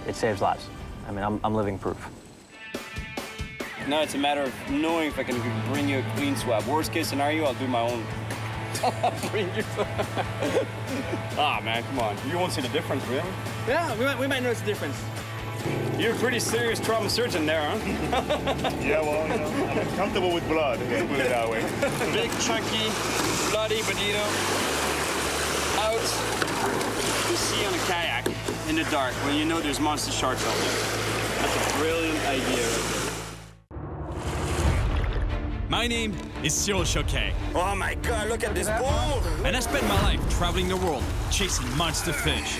it saves lives. I mean, I'm living proof. Now it's a matter of knowing if I can bring you a clean swab. Worst case scenario, I'll do my own. Bring you. Ah, man, come on. You won't see the difference, really? Yeah, we might notice the difference. You're a pretty serious trauma surgeon there, huh? Yeah, well, you know, I'm comfortable with blood, let's put it that way. Big, chunky, bloody bonito. Out to sea on a kayak in the dark when you know there's monster sharks out there. That's a brilliant idea right there. My name is Cyril Chauquet. Oh my God, look at this bull! And I spent my life traveling the world chasing monster fish.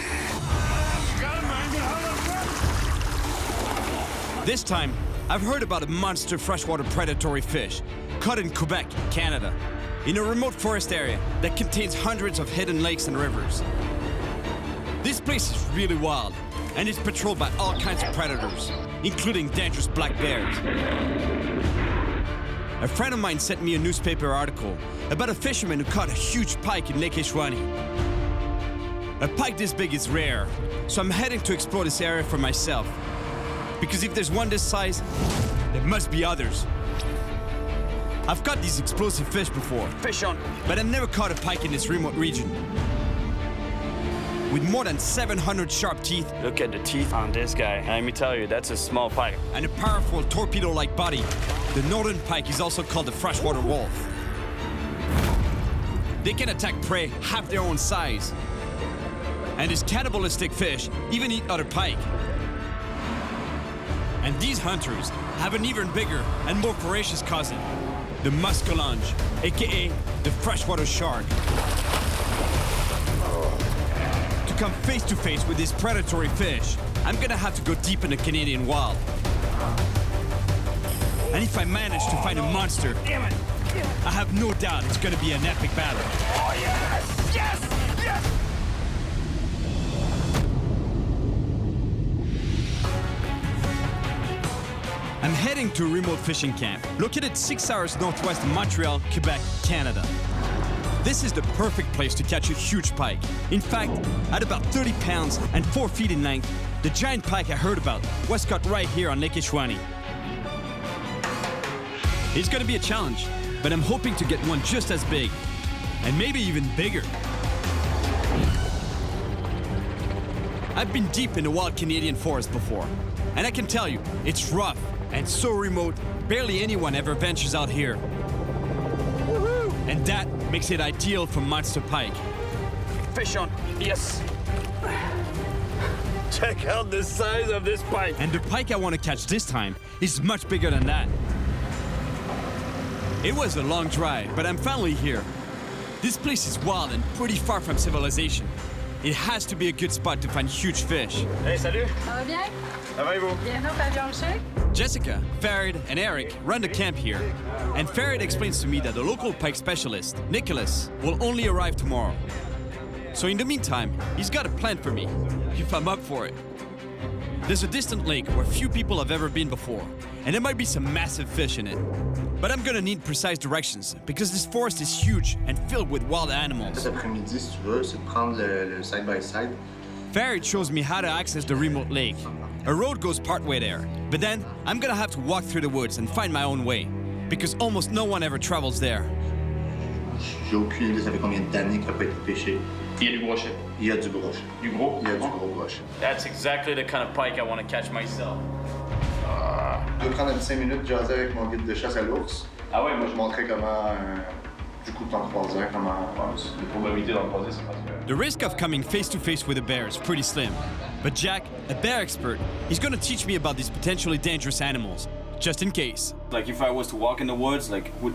This time, I've heard about a monster freshwater predatory fish caught in Quebec, Canada, in a remote forest area that contains hundreds of hidden lakes and rivers. This place is really wild, and it's patrolled by all kinds of predators, including dangerous black bears. A friend of mine sent me a newspaper article about a fisherman who caught a huge pike in Lake Ishwani. A pike this big is rare, so I'm heading to explore this area for myself. Because if there's one this size, there must be others. I've caught these explosive fish before. Fish on. But I've never caught a pike in this remote region. With more than 700 sharp teeth. Look at the teeth on this guy. Let me tell you, that's a small pike. And a powerful torpedo-like body. The northern pike is also called the freshwater wolf. They can attack prey half their own size. And these cannibalistic fish even eat other pike. And these hunters have an even bigger and more ferocious cousin, the muskellunge, aka the freshwater shark. To come face to face with this predatory fish, I'm gonna have to go deep in the Canadian wild. And if I manage to find a monster, damn it, I have no doubt it's gonna be an epic battle. Oh yes! Yes! Yes! I'm heading to a remote fishing camp, located 6 hours northwest of Montreal, Quebec, Canada. This is the perfect place to catch a huge pike. In fact, at about 30 pounds and 4 feet in length, the giant pike I heard about was caught right here on Lake Ishwani. It's gonna be a challenge, but I'm hoping to get one just as big, and maybe even bigger. I've been deep in the wild Canadian forest before, and I can tell you, it's rough and so remote, barely anyone ever ventures out here. Woohoo! And that makes it ideal for monster pike. Fish on, yes. Check out the size of this pike. And the pike I want to catch this time is much bigger than that. It was a long drive, but I'm finally here. This place is wild and pretty far from civilization. It has to be a good spot to find huge fish. Hey, salut! Ça va bien? Ça va et vous? Bienvenue au pavillon Rocher. Jessica, Farid, and Eric run the camp here. And Farid explains to me that the local pike specialist, Nicholas, will only arrive tomorrow. So in the meantime, he's got a plan for me, if I'm up for it. There's a distant lake where few people have ever been before, and there might be some massive fish in it. But I'm gonna need precise directions, because this forest is huge and filled with wild animals. Cet après-midi, si tu veux, c'est de prendre le side-by-side. Farid shows me how to access the remote lake. A road goes partway there, but then I'm gonna have to walk through the woods and find my own way, because almost no one ever travels there. J'ai aucune idée, ça fait combien d'années qu'il n'a pas été pêché. Il y a du brochet. Il y a du brochet. Du gros? Il y a du gros brochet. That's exactly the kind of pike I want to catch myself. Je vais prendre 5 minutes de jaser avec mon guide de chasse à l'ours. Ah ouais, moi Je montrer comment, du coup, t'en croiser, comment... les probabilités d'en croiser, c'est parce que... The risk of coming face to face with a bear is pretty slim. But Jack, a bear expert, is gonna teach me about these potentially dangerous animals, just in case. Like if I was to walk in the woods, like would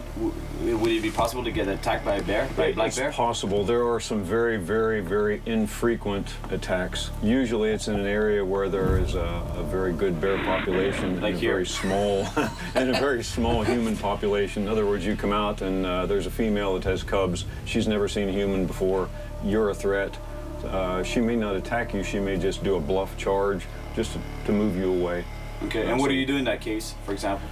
it be possible to get attacked by a bear, by a black bear? It's possible. There are some very, very, very infrequent attacks. Usually it's in an area where there is a very good bear population like and here. very small and a very small human population. In other words, you come out and there's a female that has cubs. She's never seen a human before. You're a threat. She may not attack you. She may just do a bluff charge just to move you away. Okay, and what do you do in that case, for example?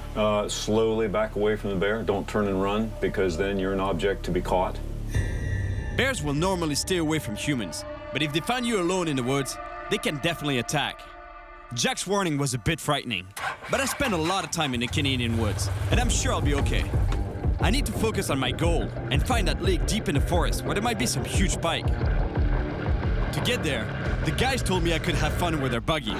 Slowly back away from the bear. Don't turn and run, because then you're an object to be caught. Bears will normally stay away from humans, but if they find you alone in the woods, they can definitely attack. Jack's warning was a bit frightening, but I spent a lot of time in the Canadian woods, and I'm sure I'll be okay. I need to focus on my goal and find that lake deep in the forest where there might be some huge pike. To get there, the guys told me I could have fun with their buggy.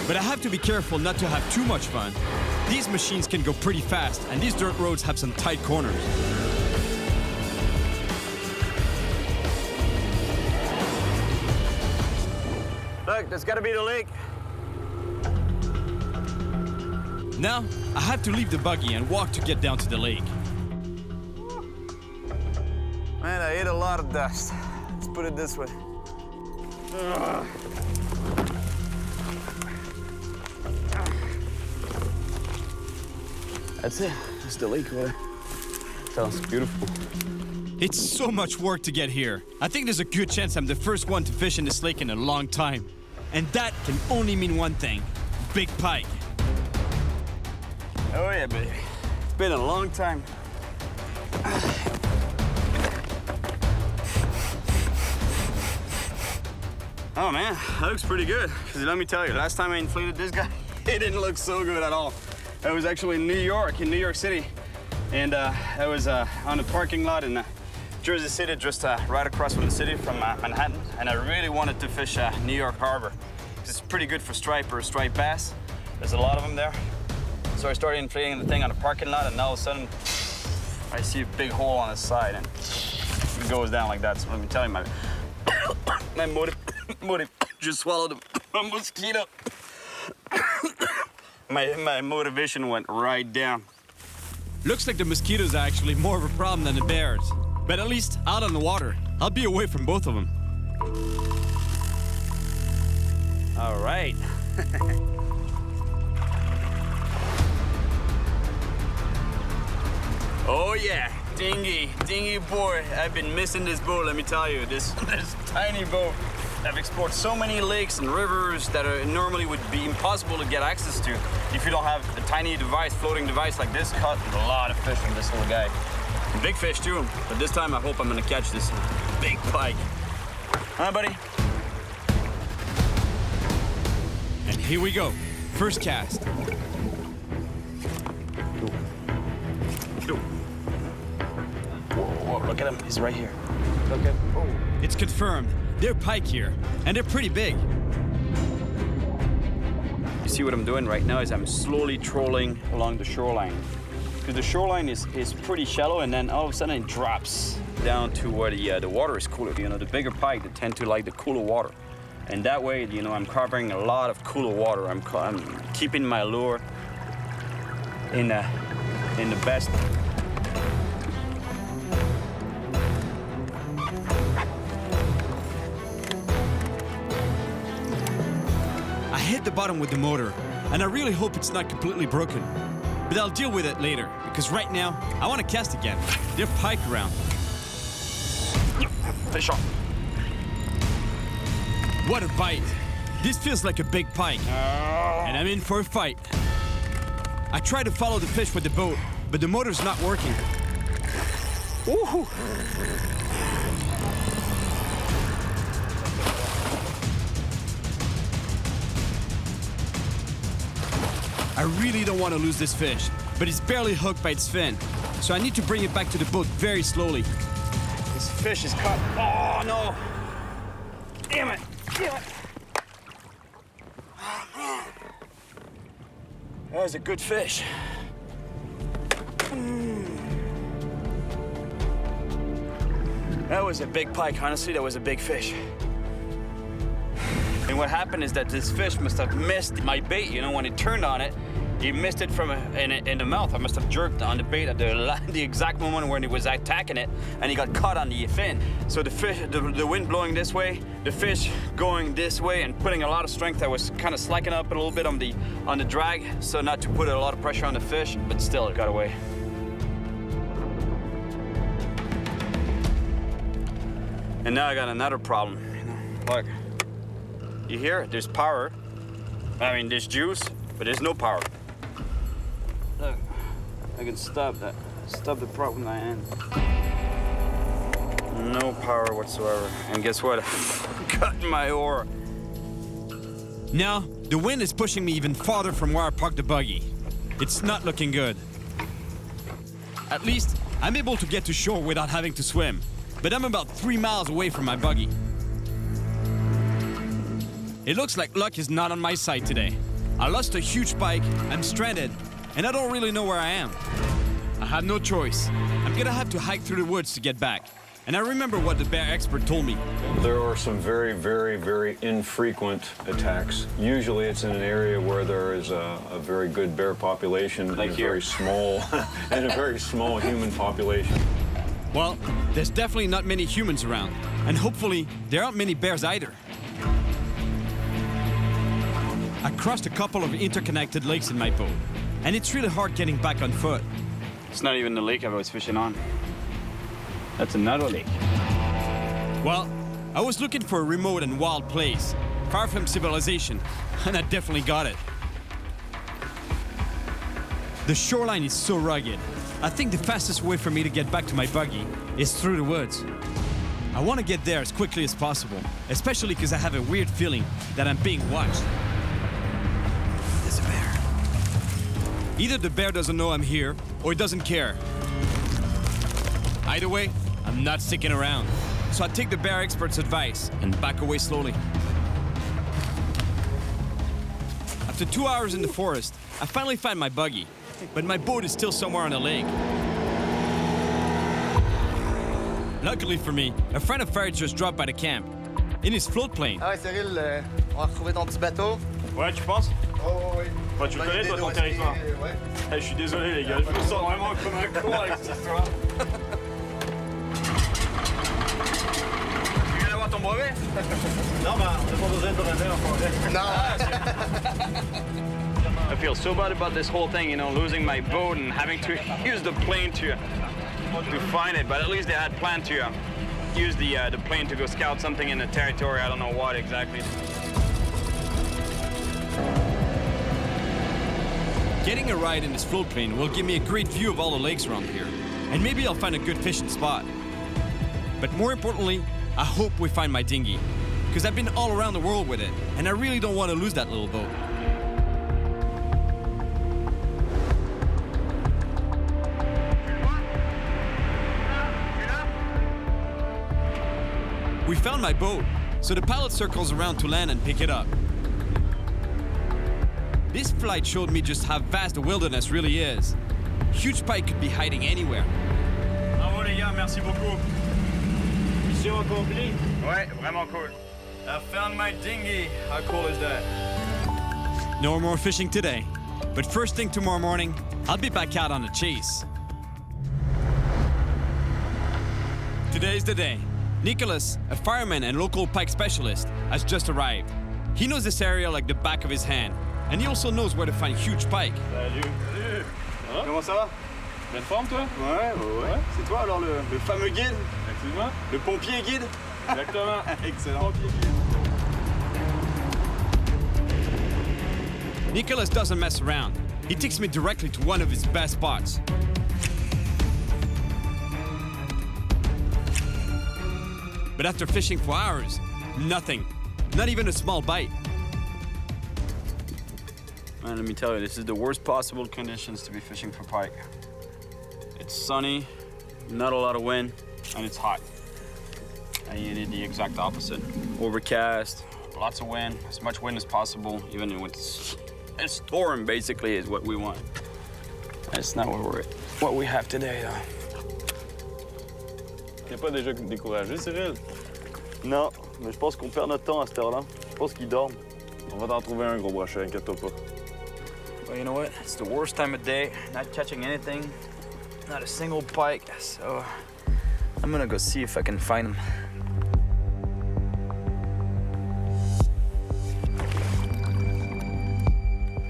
But I have to be careful not to have too much fun. These machines can go pretty fast, and these dirt roads have some tight corners. Look, that's gotta be the lake. Now, I have to leave the buggy and walk to get down to the lake. Man, I ate a lot of dust. Let's put it this way. Ugh. That's it. It's the lake water. Sounds beautiful. It's so much work to get here. I think there's a good chance I'm the first one to fish in this lake in a long time. And that can only mean one thing: big pike. Oh yeah, baby. It's been a long time. Oh man, that looks pretty good. 'Cause let me tell you, last time I inflated this guy, It didn't look so good at all. I was actually in New York City, and I was on a parking lot in Jersey City, just right across from the city, from Manhattan, and I really wanted to fish New York Harbor. It's pretty good for striped bass. There's a lot of them there. So I started inflating the thing on the parking lot, and all of a sudden, I see a big hole on the side, and it goes down like that. So let me tell you, my motive just swallowed a mosquito. my motivation went right down. Looks like the mosquitoes are actually more of a problem than the bears. But at least out on the water, I'll be away from both of them. All right. Oh yeah, dinghy boy. I've been missing this boat, let me tell you. This tiny boat. I've explored so many lakes and rivers that normally would be impossible to get access to if you don't have a tiny device, floating device like this. Caught a lot of fish from this little guy. Big fish too, but this time I hope I'm gonna catch this big pike. Huh, buddy? And here we go. First cast. Whoa, look at him. He's right here. Look at. Oh. It's confirmed. They're pike here, and they're pretty big. You see what I'm doing right now is I'm slowly trolling along the shoreline. Because the shoreline is pretty shallow, and then all of a sudden it drops down to where the water is cooler. You know, the bigger pike, they tend to like the cooler water. And that way, you know, I'm covering a lot of cooler water. I'm keeping my lure in the best. I hit the bottom with the motor, and I really hope it's not completely broken. But I'll deal with it later, because right now, I want to cast again. They're pike around. Fish on. What a bite. This feels like a big pike. And I'm in for a fight. I try to follow the fish with the boat, but the motor's not working. Woohoo! I really don't want to lose this fish, but it's barely hooked by its fin, so I need to bring it back to the boat very slowly. This fish is caught. Oh, no. Damn it. Oh, man. That was a good fish. That was a big pike. Honestly, that was a big fish. And what happened is that this fish must have missed my bait. You know, when it turned on it, he missed it from in the mouth. I must have jerked on the bait at the exact moment when he was attacking it, and he got caught on the fin. So the fish, the wind blowing this way, the fish going this way, and putting a lot of strength. I was kind of slacking up a little bit on the drag, so not to put a lot of pressure on the fish, but still it got away. And now I got another problem. Look, you hear? There's power. I mean, there's juice, but there's no power. Look, I can stop the prop with my hand. No power whatsoever. And guess what? Cut my oar. Now, the wind is pushing me even farther from where I parked the buggy. It's not looking good. At least, I'm able to get to shore without having to swim, but I'm about 3 miles away from my buggy. It looks like luck is not on my side today. I lost a huge pike, I'm stranded, and I don't really know where I am. I have no choice. I'm gonna have to hike through the woods to get back. And I remember what the bear expert told me. There are some very, very, very infrequent attacks. Usually it's in an area where there is a very good bear population like and here. very small and a very small human population. Well, there's definitely not many humans around, and hopefully there aren't many bears either. I crossed a couple of interconnected lakes in my boat, and it's really hard getting back on foot. It's not even the lake I was fishing on. That's another lake. Well, I was looking for a remote and wild place, far from civilization, and I definitely got it. The shoreline is so rugged. I think the fastest way for me to get back to my buggy is through the woods. I want to get there as quickly as possible, especially because I have a weird feeling that I'm being watched. There's a bear. Either the bear doesn't know I'm here, or he doesn't care. Either way, I'm not sticking around. So I take the bear expert's advice and back away slowly. After 2 hours in the forest, I finally find my buggy, but my boat is still somewhere on the lake. Luckily for me, a friend of Ferry just dropped by the camp, in his float plane. Ah ouais, Cyril, on va retrouver ton petit bateau. Ouais, tu penses? Oh, oui. Bah, tu le connais, toi, ton territoire? Ouais. Hey, je suis désolé, les gars, je me sens vraiment comme un con avec cette histoire. Tu viens d'avoir ton brevet? Non, bah, on n'a pas besoin de brevet encore. Non. I feel so bad about this whole thing, you know, losing my boat and having to use the plane to find it. But at least they had planned to use the plane to go scout something in the territory. I don't know what exactly. Getting a ride in this float plane will give me a great view of all the lakes around here, and maybe I'll find a good fishing spot. But more importantly, I hope we find my dinghy, because I've been all around the world with it, and I really don't want to lose that little boat. We found my boat, so the pilot circles around to land and pick it up. This flight showed me just how vast the wilderness really is. Huge pike could be hiding anywhere. Bravo les gars, merci beaucoup. Mission accomplie. Ouais, vraiment cool. I found my dinghy. How cool is that? No more fishing today, but first thing tomorrow morning, I'll be back out on the chase. Today's the day. Nicholas, a fireman and local pike specialist, has just arrived. He knows this area like the back of his hand, and he also knows where to find huge pike. Salut. Salut. Comment ça va? Pleine forme, toi? Ouais, ouais. C'est toi alors le fameux guide? Effectivement. Le pompier guide? Exactement. Excellent. Pompier guide. Nicholas doesn't mess around. He takes me directly to one of his best spots. But after fishing for hours, nothing. Not even a small bite. Man, let me tell you, this is the worst possible conditions to be fishing for pike. It's sunny, not a lot of wind, and it's hot. And you need the exact opposite. Overcast, lots of wind, as much wind as possible, even when it's a storm, basically, is what we want. That's not what we have today, though. T'es pas déjà découragé, Cyril? Non, mais je pense qu'on perd notre temps à cette heure-là. Je pense qu'ils dorment. On va t'en trouver un, gros brochet, inquiète-toi pas. Well, you know what? It's the worst time of day, not catching anything, not a single pike, so I'm gonna go see if I can find him.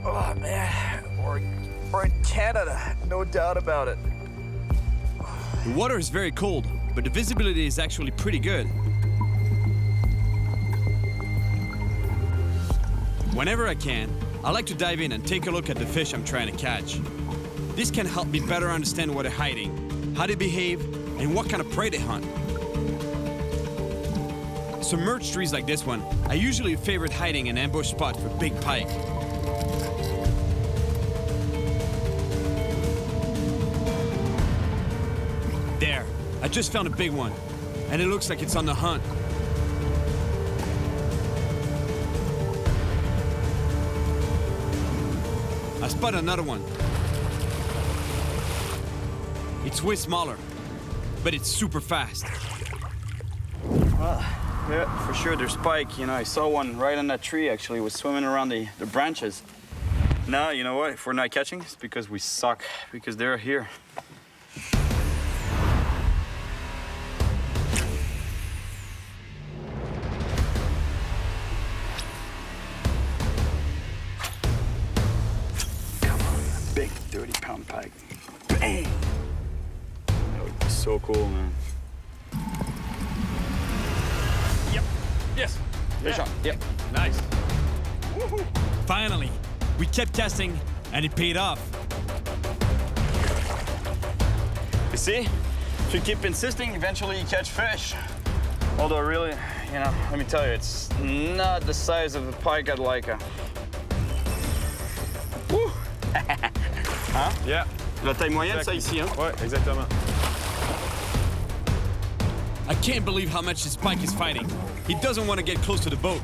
Oh, man, we're in Canada, no doubt about it. The water is very cold, but the visibility is actually pretty good. Whenever I can, I like to dive in and take a look at the fish I'm trying to catch. This can help me better understand where they're hiding, how they behave, and what kind of prey they hunt. Submerged trees like this one are usually a favorite hiding and ambush spot for big pike. There, I just found a big one, and it looks like it's on the hunt. I spot another one. It's way smaller, but it's super fast. Well, yeah, for sure there's pike. You know, I saw one right on that tree, actually. It was swimming around the branches. Now, you know what? If we're not catching, it's because we suck, because they're here. Big 30-pound pike. Bang! That would be so cool, man. Yep. Yes. Fish on. Yep. Nice. Woohoo. Finally, we kept casting, and it paid off. You see? If you keep insisting, eventually you catch fish. Although really, you know, let me tell you, it's not the size of the pike I'd like. Woo! Hein? Yeah. La taille moyenne, ça ici, hein? Ouais, exactement. I can't believe how much this pike is fighting. He doesn't want to get close to the boat.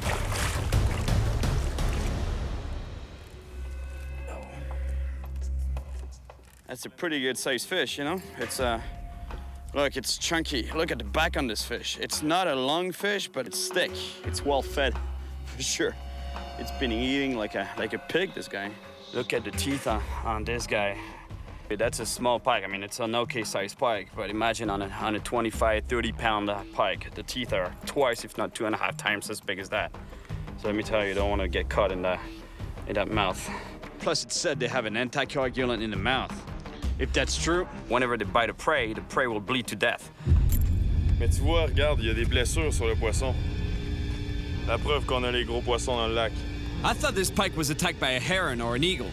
That's a pretty good sized fish, you know? It's look, it's chunky. Look at the back on this fish. It's not a long fish, but it's thick. It's well fed, for sure. It's been eating like a pig, this guy. Look at the teeth on this guy. That's a small pike. I mean, it's an okay sized pike, but imagine on a 25, 30 pound pike, the teeth are twice, if not 2.5 times as big as that. So let me tell you, you don't want to get caught in that mouth. Plus, it's said they have an anticoagulant in the mouth. If that's true, whenever they bite the prey will bleed to death. Mais tu vois, regarde, il y a des blessures sur le poisson. La preuve qu'on a les gros poissons dans le lac. I thought this pike was attacked by a heron or an eagle,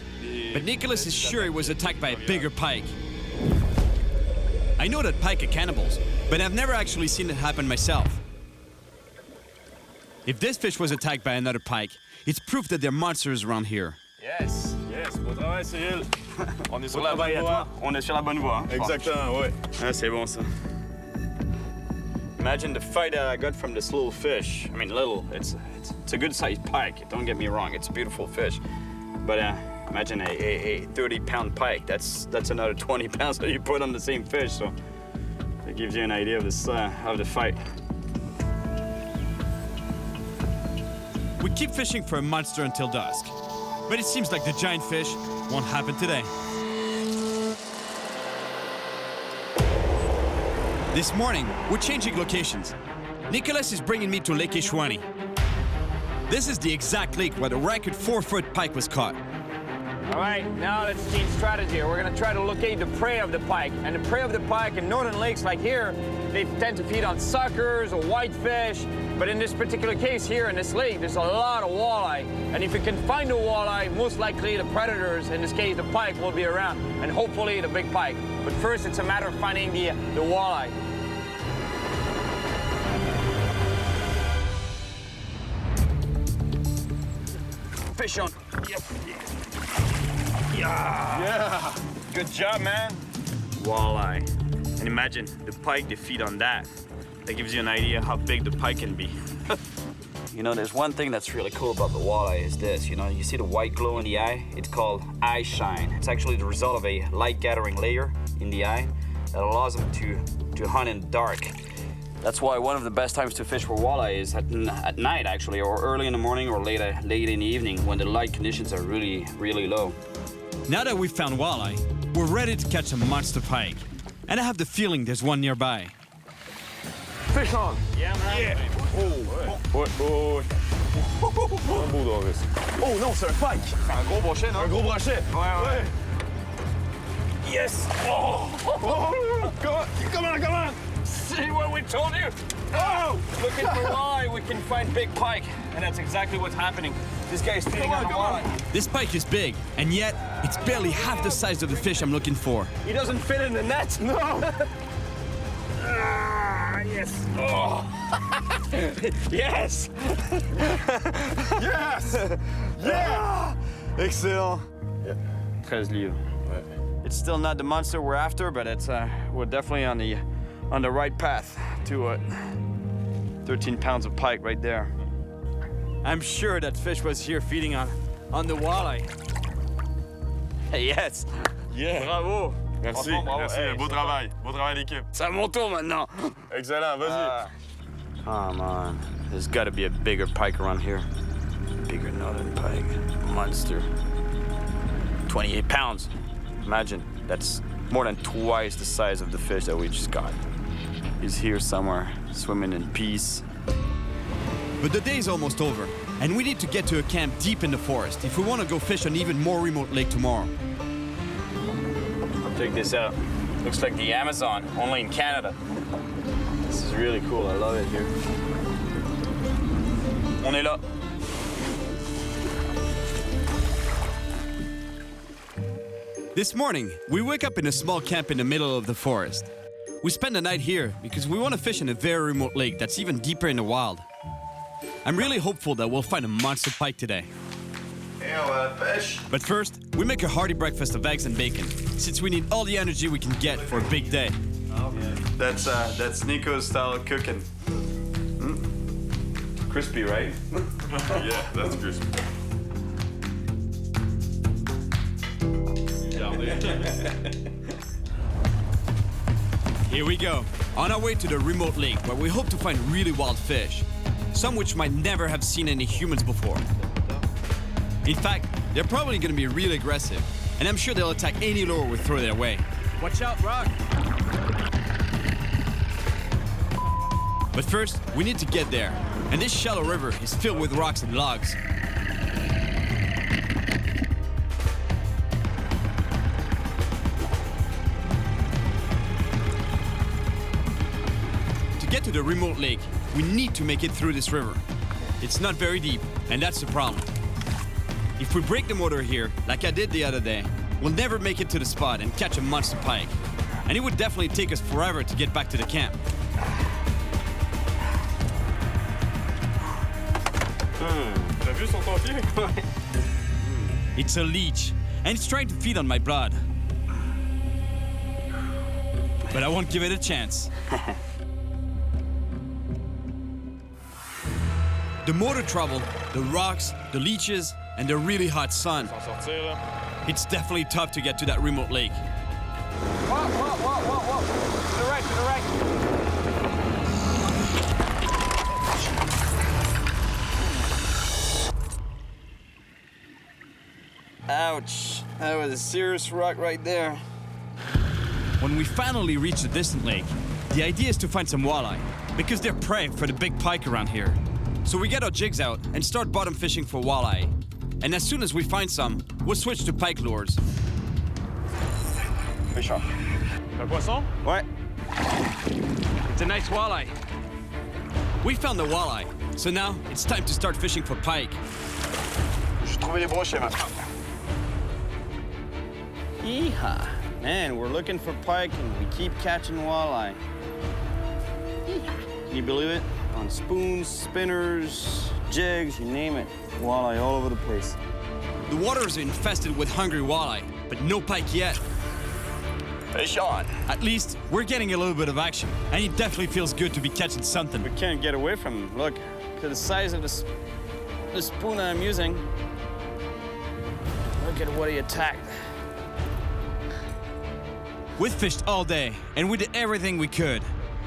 but Nicholas is sure it was attacked by a bigger pike. I know that pike are cannibals, but I've never actually seen it happen myself. If this fish was attacked by another pike, it's proof that there are monsters around here. Yes, bon travail, Cyril. On est sur la bonne voie. On est sur la bonne voie. Hein? Exactement, ouais. Ah, c'est bon, ça. Imagine the fight that I got from this little fish. I mean, little, it's a good-sized pike. Don't get me wrong, it's a beautiful fish. But imagine a 30-pound pike. That's another 20 pounds that you put on the same fish. So it gives you an idea of the fight. We keep fishing for a monster until dusk, but it seems like the giant fish won't happen today. This morning, we're changing locations. Nicholas is bringing me to Lake Ishwani. This is the exact lake where the record 4-foot pike was caught. All right, now let's change strategy. We're gonna try to locate the prey of the pike. And the prey of the pike in northern lakes like here, they tend to feed on suckers or whitefish. But in this particular case here in this lake, there's a lot of walleye. And if you can find a walleye, most likely the predators, in this case the pike, will be around. And hopefully the big pike. But first it's a matter of finding the walleye. Fish on. Yep. Yeah. Good job, man. Walleye. And imagine the pike, they feed on that. That gives you an idea how big the pike can be. You know, there's one thing that's really cool about the walleye is this. You know, you see the white glow in the eye? It's called eye shine. It's actually the result of a light gathering layer in the eye that allows them to hunt in the dark. That's why one of the best times to fish for walleye is at night, actually, or early in the morning or late in the evening when the light conditions are really, really low. Now that we've found walleye, we're ready to catch a monster pike. And I have the feeling there's one nearby. Fish on! Yeah, man. Yeah! Oh! Oh non, c'est un pike! C'est un gros brochet, non? Un gros brochet! Ouais. Yes! Oh! Come on! See what we told you? Oh! Looking for walleye, we can find big pike. And that's exactly what's happening. This guy's feeding on the walleye. This pike is big, and yet it's barely half the size of the fish I'm looking for. He doesn't fit in the net. No! Yes! Oh! Yes! Yes! Yeah! Excellent! 13 livres. It's still not the monster we're after, but it's we're definitely on the right path to it. 13 pounds of pike right there. I'm sure that fish was here feeding on the walleye. Yes! Yeah! Bravo! Merci, merci, Hey, beau travail d'équipe. C'est à mon tour maintenant. Excellent, vas-y. Come on, there's got to be a bigger pike around here. Bigger northern pike, monster. 28 pounds. Imagine, that's more than twice the size of the fish that we just got. He's here somewhere, swimming in peace. But the day's almost over, and we need to get to a camp deep in the forest if we want to go fish an even more remote lake tomorrow. Check this out. Looks like the Amazon, only in Canada. This is really cool. I love it here. On est là. This morning, we wake up in a small camp in the middle of the forest. We spend the night here because we want to fish in a very remote lake that's even deeper in the wild. I'm really hopeful that we'll find a monster pike today. But first, we make a hearty breakfast of eggs and bacon, since we need all the energy we can get for a big day. That's Nico's style of cooking. Crispy, right? Yeah, that's crispy. Here we go, on our way to the remote lake where we hope to find really wild fish, some which might never have seen any humans before. In fact, they're probably going to be really aggressive, and I'm sure they'll attack any lure we throw their way. Watch out, Rock! But first, we need to get there, and this shallow river is filled with rocks and logs. To get to the remote lake, we need to make it through this river. It's not very deep, and that's the problem. If we break the motor here, like I did the other day, we'll never make it to the spot and catch a monster pike. And it would definitely take us forever to get back to the camp. T'as vu sur ton pied? It's a leech, and it's trying to feed on my blood. But I won't give it a chance. The motor trouble, the rocks, the leeches, and the really hot sun. It's definitely tough to get to that remote lake. Whoa. To the right, to the right. Ouch. That was a serious rock right there. When we finally reach the distant lake, the idea is to find some walleye, because they're prey for the big pike around here. So we get our jigs out and start bottom fishing for walleye. And as soon as we find some, we'll switch to pike lures. Fish on. Un poisson? Ouais. It's a nice walleye. We found the walleye, so now it's time to start fishing for pike. J'ai trouvé les brochets maintenant. Yeehaw. Man, we're looking for pike and we keep catching walleye. Can you believe it? On spoons, spinners, jigs, you name it. Walleye all over the place. The waters are infested with hungry walleye, but no pike yet. Fish on. At least, we're getting a little bit of action, and it definitely feels good to be catching something. We can't get away from him. Look, to the size of the spoon I'm using. Look at what he attacked. We've fished all day, and we did everything we could.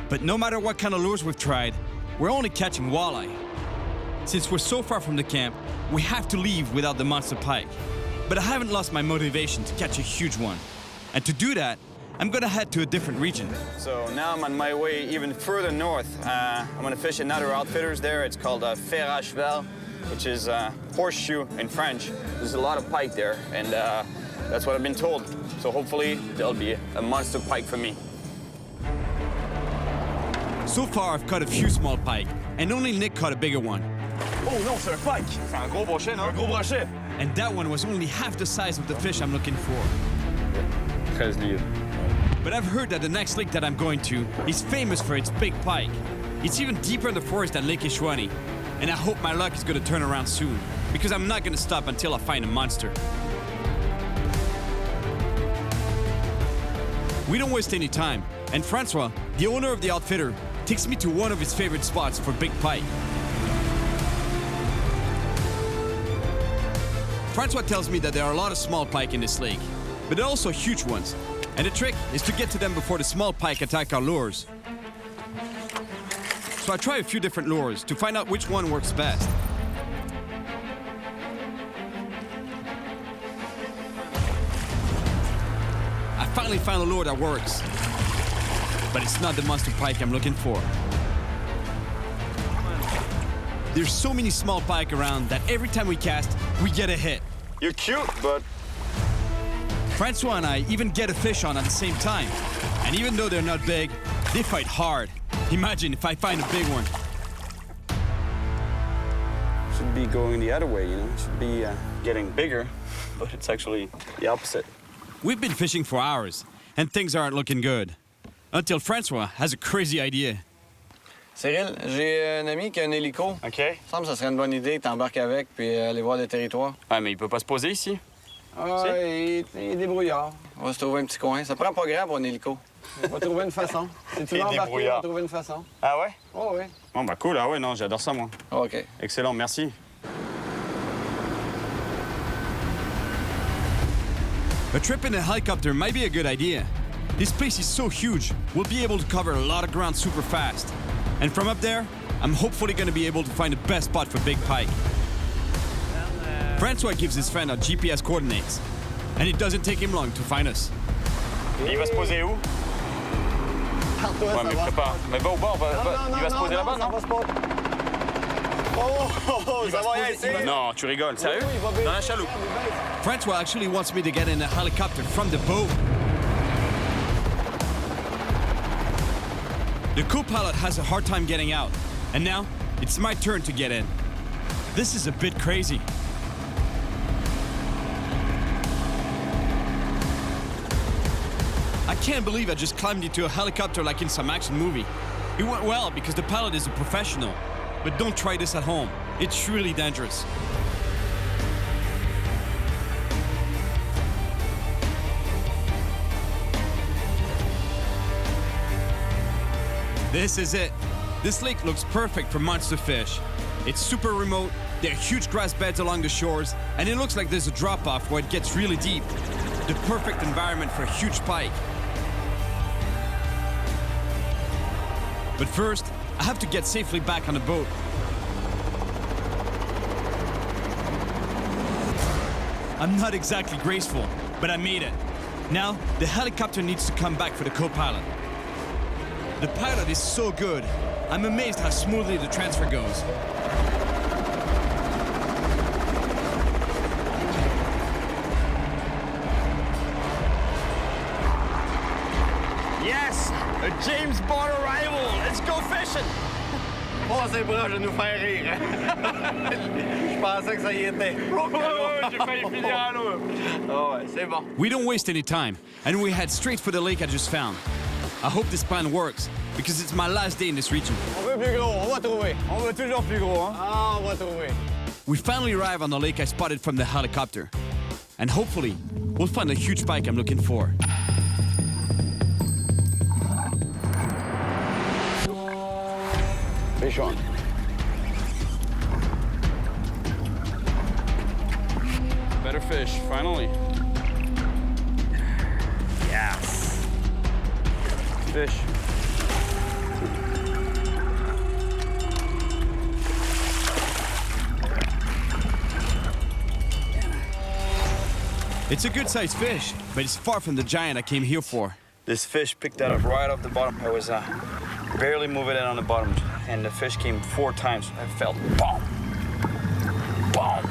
But no matter what kind of lures we've tried, we're only catching walleye. Since we're so far from the camp, we have to leave without the monster pike. But I haven't lost my motivation to catch a huge one. And to do that, I'm gonna head to a different region. So now I'm on my way even further north. I'm gonna fish another outfitters there. It's called ferocious, which is horseshoe in French. There's a lot of pike there, and that's what I've been told. So hopefully there'll be a monster pike for me. So far, I've caught a few small pike, and only Nick caught a bigger one. Oh non, c'est un pike! C'est un gros brochet, non? Un gros brochet! And that one was only half the size of the fish I'm looking for. But I've heard that the next lake that I'm going to is famous for its big pike. It's even deeper in the forest than Lake Ishwani, and I hope my luck is gonna turn around soon, because I'm not gonna stop until I find a monster. We don't waste any time, and Francois, the owner of the outfitter, takes me to one of his favorite spots for big pike. Francois tells me that there are a lot of small pike in this lake, but there are also huge ones, and the trick is to get to them before the small pike attack our lures. So I try a few different lures to find out which one works best. I finally found a lure that works, but it's not the monster pike I'm looking for. There's so many small pike around that every time we cast, we get a hit. You're cute, but... Francois and I even get a fish on at the same time. And even though they're not big, they fight hard. Imagine if I find a big one. Should be going the other way, you know? Should be getting bigger, but it's actually the opposite. We've been fishing for hours, and things aren't looking good. Until Francois has a crazy idea. Cyril, j'ai un ami qui a un hélico. OK. Il me semble que ça serait une bonne idée, t'embarques avec, puis aller voir le territoire. Ah, mais il peut pas se poser ici? Ah, il est débrouillard. On va se trouver un petit coin. Ça prend pas grand pour un hélico. On va trouver une façon. Si tu veux embarquer, on va trouver une façon. Ah ouais? Oh oui. Bon, bah cool. Ah ouais, non, j'adore ça, moi. OK. Excellent, merci. A trip in a helicopter might be a good idea. This place is so huge, we'll be able to cover a lot of ground super fast. And from up there, I'm hopefully going to be able to find the best spot for big pike. Francois gives his friend our GPS coordinates, and it doesn't take him long to find us. Et il va se poser où? Parle-toi, ouais, mais prépare. Mais va au bord, il va se poser là-bas, non? Oh, ça va rien ici. Non, tu rigoles. Sérieux? Dans la chaloupe. Francois actually wants me to get in a helicopter from the boat. The co-pilot has a hard time getting out, and now it's my turn to get in. This is a bit crazy. I can't believe I just climbed into a helicopter like in some action movie. It went well because the pilot is a professional, but don't try this at home. It's really dangerous. This is it. This lake looks perfect for monster fish. It's super remote, there are huge grass beds along the shores, and it looks like there's a drop-off where it gets really deep. The perfect environment for a huge pike. But first, I have to get safely back on the boat. I'm not exactly graceful, but I made it. Now, the helicopter needs to come back for the co-pilot. The pilot is so good. I'm amazed how smoothly the transfer goes. Yes! A James Bond arrival! Let's go fishing! Oh, c'est proche de nous faire rire. Je pensais que ça y était. J'ai failli finir à l'eau. Oh ouais, c'est bon. We don't waste any time, and we head straight for the lake I just found. I hope this plan works, because it's my last day in this region. On veut plus gros, on va trouver. On veut toujours plus gros, hein? Ah, on va trouver. We finally arrive on the lake I spotted from the helicopter. And hopefully, we'll find a huge pike I'm looking for. Fish on. Better fish, finally. Yes. Fish. It's a good-sized fish, but it's far from the giant I came here for. This fish picked that up right off the bottom. I was barely moving it on the bottom, and the fish came 4 times. I felt boom, boom,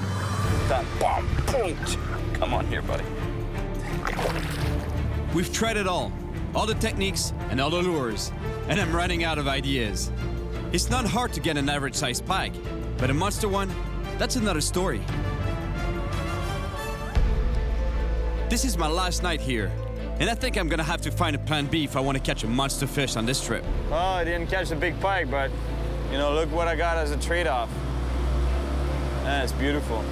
then boom, boom. Come on here, buddy. We've tried it all the techniques and all the lures, and I'm running out of ideas. It's not hard to get an average-sized pike, but a monster one, that's another story. This is my last night here, and I think I'm gonna have to find a plan B if I want to catch a monster fish on this trip. Oh, I didn't catch the big pike, but, you know, look what I got as a trade-off. Yeah, it's beautiful.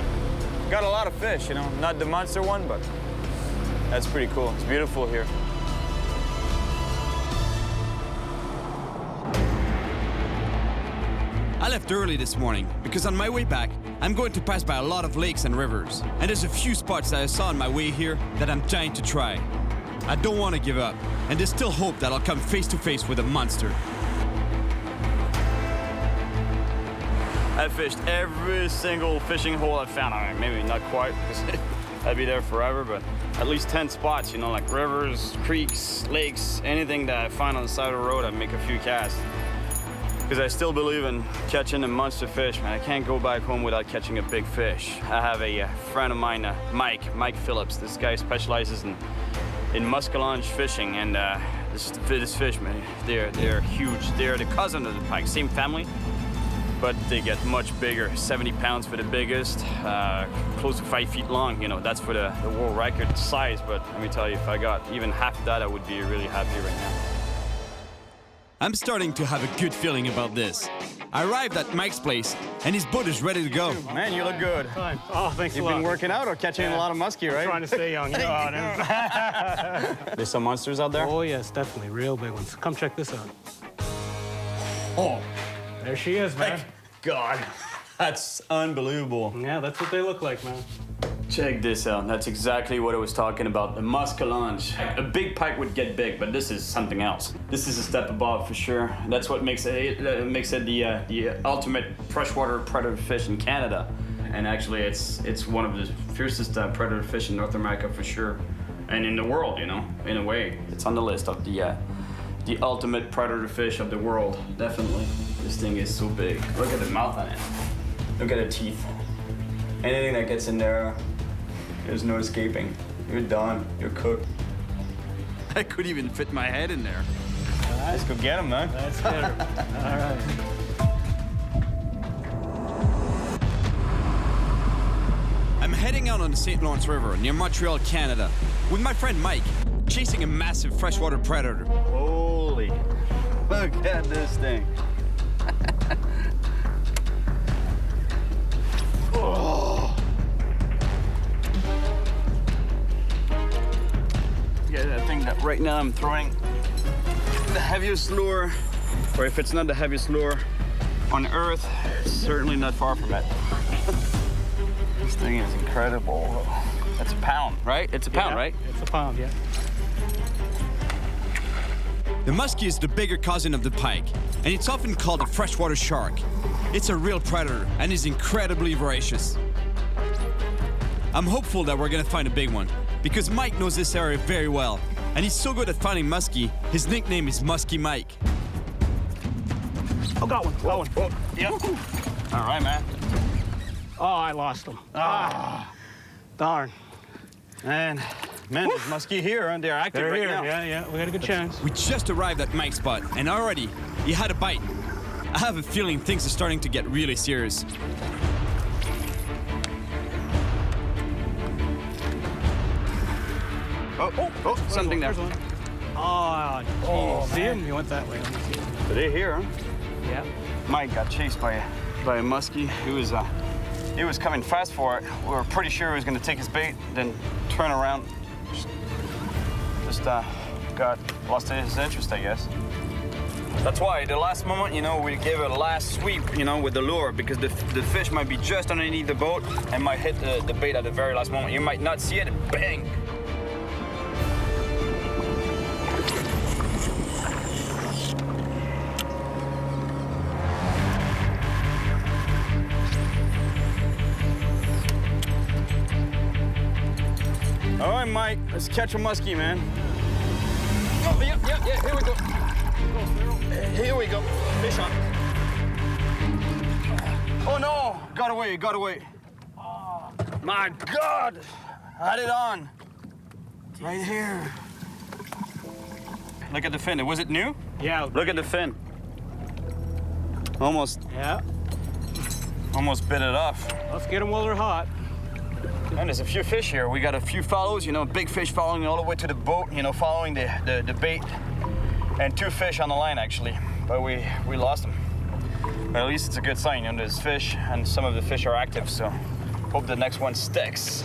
Got a lot of fish, you know, not the monster one, but that's pretty cool. It's beautiful here. I left early this morning because on my way back, I'm going to pass by a lot of lakes and rivers. And there's a few spots that I saw on my way here that I'm dying to try. I don't want to give up, and there's still hope that I'll come face to face with a monster. I fished every single fishing hole I found. I mean, maybe not quite, because I'd be there forever, but at least 10 spots, you know, like rivers, creeks, lakes, anything that I find on the side of the road, I'd make a few casts. Because I still believe in catching a monster fish, man. I can't go back home without catching a big fish. I have a friend of mine, Mike Phillips. This guy specializes in muskellunge fishing, and this fish, man, they're huge. They're the cousin of the pike, same family, but they get much bigger. 70 pounds for the biggest, close to 5 feet long. You know, that's for the world record size. But let me tell you, if I got even half that, I would be really happy right now. I'm starting to have a good feeling about this. I arrived at Mike's place, and his boat is ready to go. Man, you look good. Oh, thanks a lot. You've been working out or catching a lot of muskie, right? I'm trying to stay young. There's some monsters out there? Oh, yes, definitely. Real big ones. Come check this out. Oh. There she is, man. Thank God. That's unbelievable. Yeah, that's what they look like, man. Check this out. That's exactly what I was talking about. The muscalange. A big pike would get big, but this is something else. This is a step above for sure. That's what makes it the ultimate freshwater predator fish in Canada. And actually, it's one of the fiercest predator fish in North America for sure, and in the world, you know, in a way. It's on the list of the ultimate predator fish of the world, definitely. This thing is so big. Look at the mouth on it. Look at the teeth. Anything that gets in there, there's no escaping. You're done. You're cooked. I could even fit my head in there. Let's go get him, man. Let's get her. All right. I'm heading out on the St. Lawrence River near Montreal, Canada, with my friend Mike, chasing a massive freshwater predator. Holy, look at this thing. Oh. Yeah, I think that right now I'm throwing the heaviest lure, or if it's not the heaviest lure on Earth, it's certainly not far from it. This thing is incredible. It's a pound, right? It's a pound, right? It's a pound, yeah. The muskie is the bigger cousin of the pike, and it's often called a freshwater shark. It's a real predator and is incredibly voracious. I'm hopeful that we're gonna find a big one, because Mike knows this area very well, and he's so good at finding muskie, his nickname is Muskie Mike. Oh, got one, got one. Oh, yep. All right, man. Oh, I lost him. Ah, darn. Man, there's muskie here, and they're active right now. Yeah, we got a good chance. We just arrived at Mike's spot, and already he had a bite. I have a feeling things are starting to get really serious. Oh, something there. Oh, geez. See him? He went that way. But they're here, huh? Yeah. Mike got chased by a muskie. He was coming fast for it. We were pretty sure he was going to take his bait, then turn around. Just lost his interest, I guess. That's why the last moment, you know, we gave it a last sweep, you know, with the lure, because the fish might be just underneath the boat and might hit the bait at the very last moment. You might not see it, and bang. All right, Mike, let's catch a muskie, man. Oh, yeah, here we go. Here we go. Fish on. Oh, no. Got away. Oh, my God. Had it on. Right here. Look at the fin. Was it new? Yeah. Look at the fin. Almost. Yeah. Almost bit it off. Let's get them while they're hot. And there's a few fish here. We got a few follows, you know, big fish following all the way to the boat, you know, following the bait. And 2 fish on the line, actually. But we lost them. But at least it's a good sign, you know, there's fish, and some of the fish are active, so hope the next one sticks.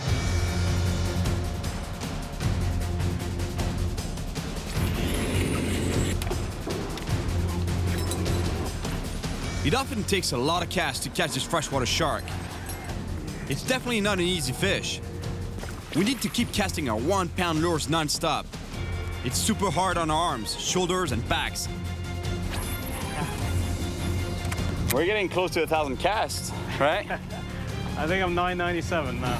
It often takes a lot of casts to catch this freshwater shark. It's definitely not an easy fish. We need to keep casting our 1-pound lures non-stop. It's super hard on our arms, shoulders, and backs. We're getting close to 1,000 casts, right? I think I'm 997 now.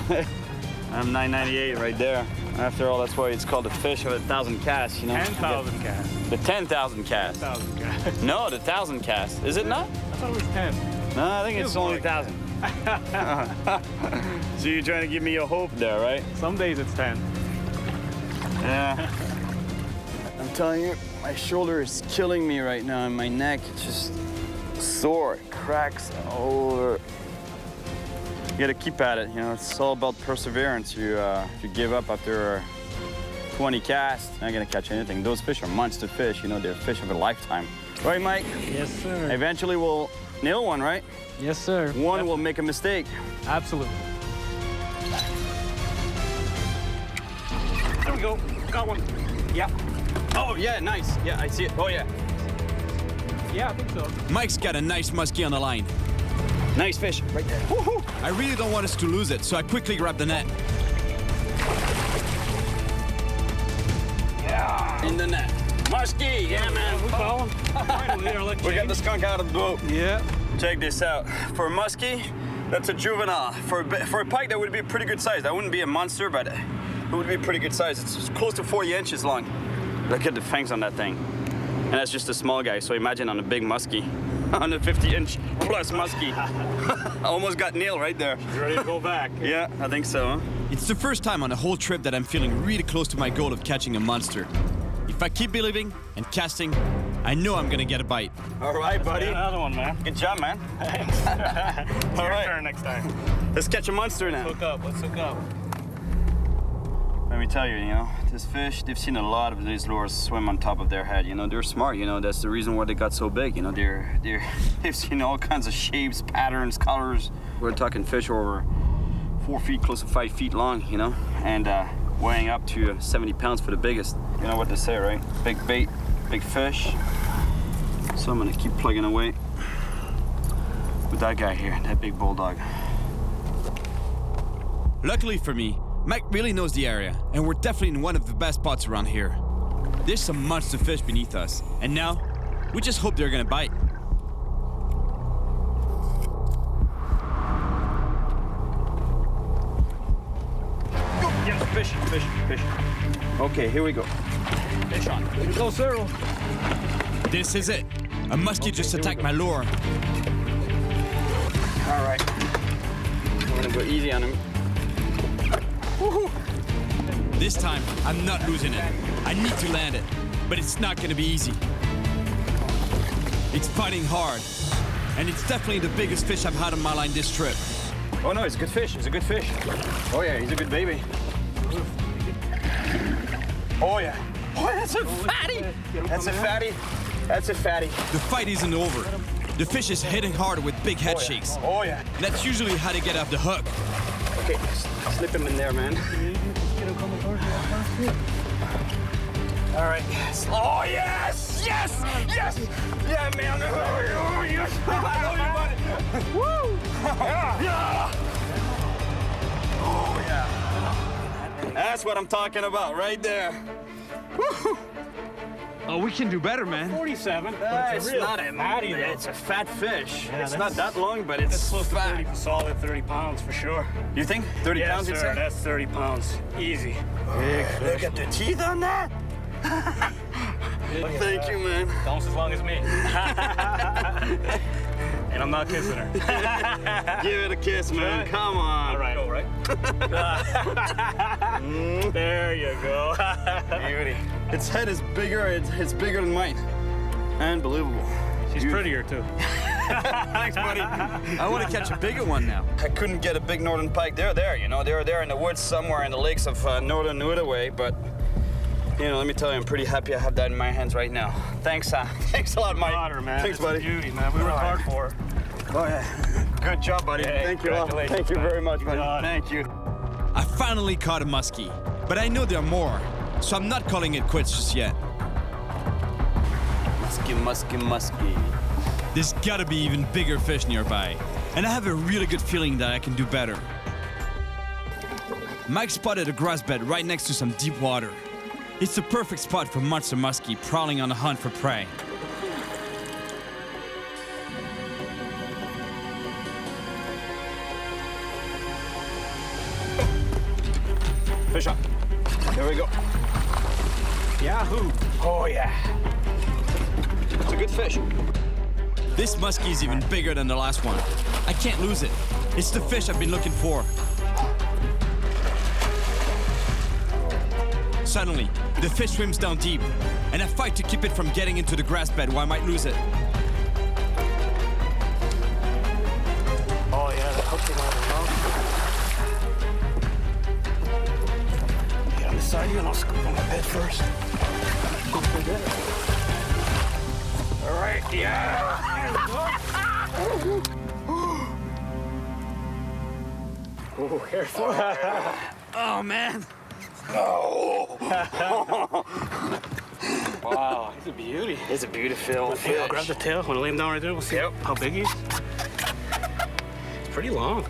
I'm 998 right there. After all, that's why it's called the fish of 1,000 casts, you know? 10,000 casts. The 10,000 casts. 10,000 casts. No, the 1,000 casts. Is it not? I thought it was 10. No, I think it's only 1,000. So you're trying to give me a hope there, right? Some days it's 10. Yeah. I'm telling you, my shoulder is killing me right now, and my neck, it's just sore. It cracks all over. You gotta keep at it, you know, it's all about perseverance. If you give up after 20 casts, you're not gonna catch anything. Those fish are monster fish, you know, they're fish of a lifetime. Right, Mike? Yes, sir. Eventually we'll nail one, right? Yes, sir. One will make a mistake. Absolutely. There we go. Got one. Yeah. Oh, yeah, nice. Yeah, I see it. Oh, yeah. Yeah, I think so. Mike's got a nice muskie on the line. Nice fish, right there. Woohoo! I really don't want us to lose it, so I quickly grab the net. Yeah. In the net. Muskie, yeah, man. We call him. Finally, we got the skunk out of the boat. Yeah. Check this out. For a muskie, that's a juvenile. For a pike, that would be a pretty good size. That wouldn't be a monster, but it would be a pretty good size. It's close to 40 inches long. Look at the fangs on that thing. And that's just a small guy, so imagine on a big muskie. On a 50-inch plus muskie. I almost got nailed right there. You ready to go back? Yeah, I think so, huh? It's the first time on the whole trip that I'm feeling really close to my goal of catching a monster. If I keep believing and casting, I know I'm gonna get a bite. All right, buddy. Another one, man. Good job, man. Thanks. All Your right. turn next time. Let's catch a monster now. Let's hook up. Let's hook up. Let me tell you, this fish, they've seen a lot of these lures swim on top of their head. They're smart. That's the reason why they got so big. They've seen all kinds of shapes, patterns, colors. We're talking fish over 4 feet, close to 5 feet long, and weighing up to 70 pounds for the biggest. You know what they say, right? Big bait, big fish. So I'm gonna keep plugging away with that guy here, that big bulldog. Luckily for me, Mike really knows the area, and we're definitely in one of the best spots around here. There's some monster fish beneath us, and now we just hope they're gonna bite. Yes, fish. Okay, here we go. Fish on. Here we go, Cyril. This is it. A muskie just attacked my lure. All right. I'm gonna go easy on him. Woohoo! This time, I'm not losing it. I need to land it, but it's not gonna be easy. It's fighting hard, and it's definitely the biggest fish I've had on my line this trip. Oh no, it's a good fish. It's a good fish. Oh yeah, he's a good baby. Oh yeah. Oh, that's a fatty. That's a fatty. That's a fatty. The fight isn't over. The fish is hitting hard with big head shakes. Oh yeah. That's usually how they get off the hook. Okay, slip him in there, man. All right. Oh yes, yes, yes. Yeah, man. Oh yes. I love you, buddy. Woo! Yeah. Oh yeah. That's what I'm talking about, right there. Woo! Oh, we can do better, man. 47. It's not a fatty. It's a fat fish. Yeah, it's not that long, but it's close to fat. 30, solid 30 pounds for sure. You think 30 pounds? Yes, sir. That's 30 pounds. Easy. Big fish. Look at the teeth on that. Thank you, man. Almost as long as me. And I'm not kissing her. Give it a kiss, man. Come on. All right. All right. There you go. Beauty. Its head is bigger. It's bigger than mine. Unbelievable. She's prettier too. Thanks, buddy. I want to catch a bigger one now. I couldn't get a big northern pike. They're there, They're there in the woods somewhere in the lakes of northern Outaouais, but let me tell you, I'm pretty happy I have that in my hands right now. Thanks, thanks a lot, Mike. Honor, man. Thanks, buddy. Beauty, man. We worked hard for her. Oh yeah. Good job, buddy. Hey, Thank you. congratulations, Thank you very much, buddy. God. Thank you. I finally caught a muskie, but I know there are more, so I'm not calling it quits just yet. Musky. There's gotta be even bigger fish nearby, and I have a really good feeling that I can do better. Mike spotted a grass bed right next to some deep water. It's the perfect spot for monster muskie prowling on a hunt for prey. Fish up. Here we go. Yahoo! Oh yeah. It's a good fish. This muskie is even bigger than the last one. I can't lose it. It's the fish I've been looking for. Suddenly, the fish swims down deep, and I fight to keep it from getting into the grass bed where I might lose it. Oh yeah, the hook on the mouth. Get on the side of you and I'll scoop on my bed first. All right. Yeah! Oh, careful. Oh, man. Oh. Wow, he's a beauty. He's a beautiful fish. I'll grab the tail. Want to lay him down right there? We'll see how big he is. It's pretty long.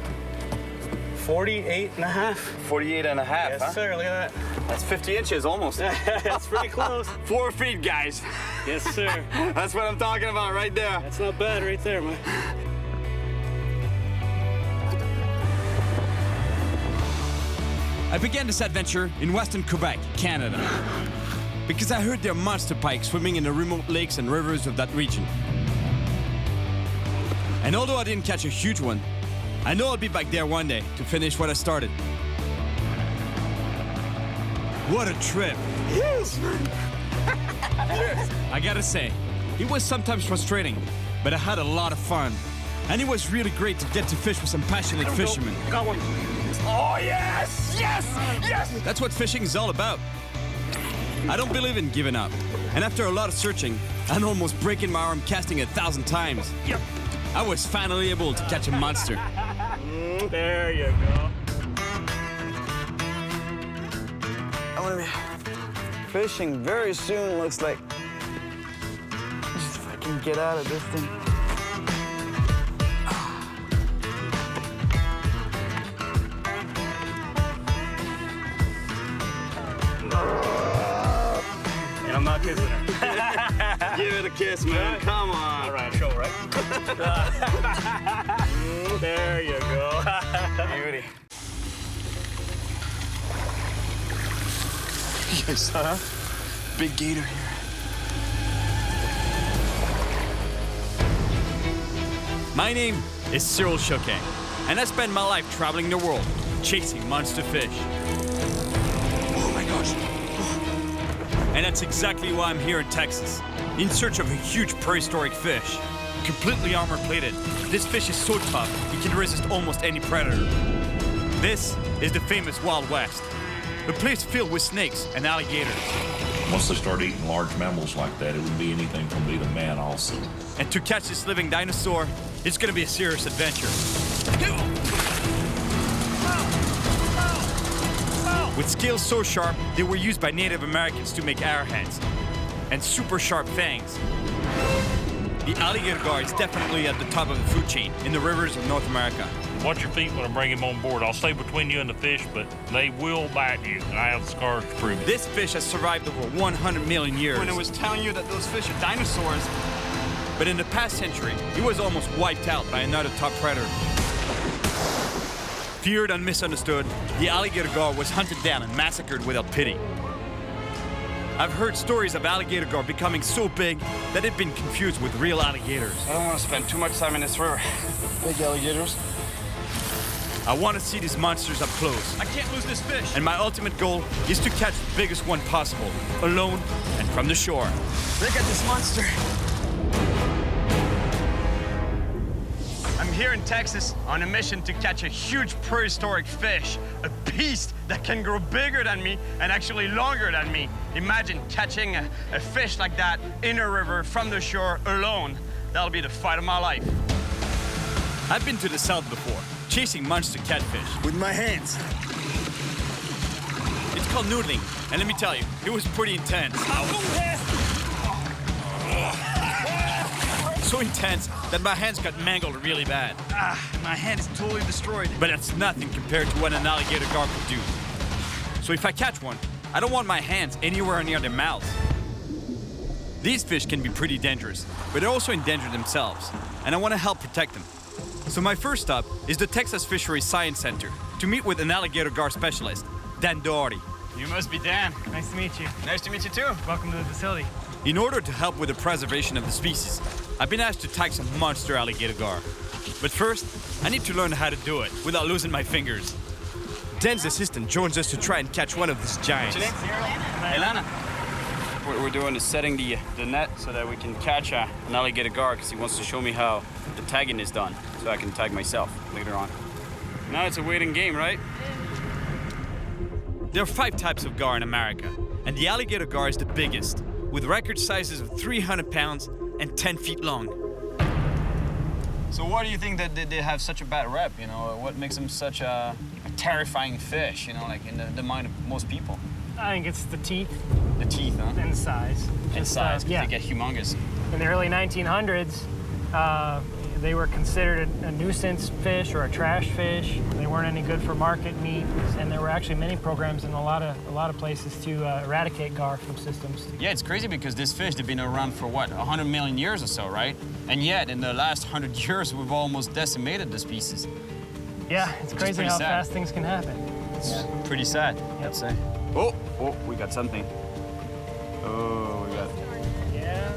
48 and a half. 48 and a half, Yes, huh? sir. Look at that. That's 50 inches almost. That's pretty close. 4 feet, guys. Yes, sir. That's what I'm talking about right there. That's not bad right there, man. I began this adventure in western Quebec, Canada, because I heard there are monster pike swimming in the remote lakes and rivers of that region. And although I didn't catch a huge one, I know I'll be back there one day to finish what I started. What a trip! Yes! I gotta say, it was sometimes frustrating, but I had a lot of fun. And it was really great to get to fish with some passionate fishermen. Got one. Oh, yes! Yes! Yes! That's what fishing is all about. I don't believe in giving up. And after a lot of searching, and almost breaking my arm casting 1,000 times, I was finally able to catch a monster. There you go. I'm gonna be fishing very soon, looks like. Just if I can get out of this thing. And I'm not kissing her. Give it a kiss, man. Come on. All right, show, right? There you go. Beauty. You guys saw that? Big gator here. My name is Cyril Chauquet, and I spend my life traveling the world, chasing monster fish. Oh my gosh. And that's exactly why I'm here in Texas, in search of a huge prehistoric fish. Completely armor-plated, this fish is so tough, it can resist almost any predator. This is the famous Wild West, a place filled with snakes and alligators. Once they start eating large mammals like that, it would be anything from being a man also. And to catch this living dinosaur, it's gonna be a serious adventure. With scales so sharp, they were used by Native Americans to make arrowheads, and super sharp fangs. The alligator gar is definitely at the top of the food chain in the rivers of North America. Watch your feet when I bring him on board. I'll stay between you and the fish, but they will bite you, and I have the scars to prove it. This fish has survived over 100 million years. When I was telling you that those fish are dinosaurs. But in the past century, it was almost wiped out by another top predator. Feared and misunderstood, the alligator gar was hunted down and massacred without pity. I've heard stories of alligator gar becoming so big that they've been confused with real alligators. I don't want to spend too much time in this river. Big alligators. I want to see these monsters up close. I can't lose this fish. And my ultimate goal is to catch the biggest one possible, alone and from the shore. Look at this monster. I'm here in Texas on a mission to catch a huge prehistoric fish, a beast that can grow bigger than me and actually longer than me. Imagine catching a fish like that in a river from the shore alone. That'll be the fight of my life. I've been to the south before, chasing monster catfish. With my hands. It's called noodling, and let me tell you, it was pretty intense. So intense that my hands got mangled really bad. My hand is totally destroyed. But that's nothing compared to what an alligator gar could do. So if I catch one, I don't want my hands anywhere near their mouths. These fish can be pretty dangerous, but they're also endangered themselves, and I want to help protect them. So my first stop is the Texas Fisheries Science Center to meet with an alligator gar specialist, Dan Doherty. You must be Dan. Nice to meet you. Nice to meet you too. Welcome to the facility. In order to help with the preservation of the species, I've been asked to tag some monster alligator gar. But first, I need to learn how to do it without losing my fingers. Dan's assistant joins us to try and catch one of these giants. What's your name? Ilana. What we're doing is setting the net so that we can catch an alligator gar, because he wants to show me how the tagging is done, so I can tag myself later on. Now it's a waiting game, right? There are 5 types of gar in America, and the alligator gar is the biggest, with record sizes of 300 pounds and 10 feet long. So why do you think that they have such a bad rep, you know? What makes them such a terrifying fish, you know, like in the mind of most people? I think it's the teeth. The teeth, huh? And size. And size, because yeah. they get humongous. In the early 1900s, they were considered a nuisance fish or a trash fish. They weren't any good for market meat, and there were actually many programs in a lot of places to eradicate gar from systems. Yeah, it's crazy because this fish, they've been around for what, 100 million years or so, right? And yet, in the last 100 years, we've almost decimated the species. Yeah, it's crazy how fast things can happen. It's pretty sad, I'd say. Oh, we got something. Oh, we got. Yeah.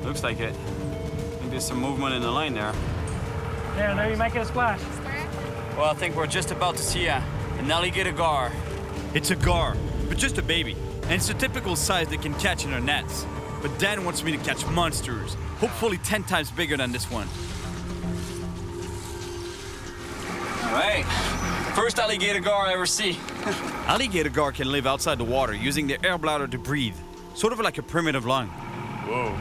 Looks like it. I think there's some movement in the line there. There, you might get a splash. Well, I think we're just about to see an alligator gar. It's a gar, but just a baby. And it's the typical size they can catch in our nets. But Dan wants me to catch monsters, hopefully 10 times bigger than this one. All right, first alligator gar I ever see. Alligator gar can live outside the water using their air bladder to breathe, sort of like a primitive lung. Whoa,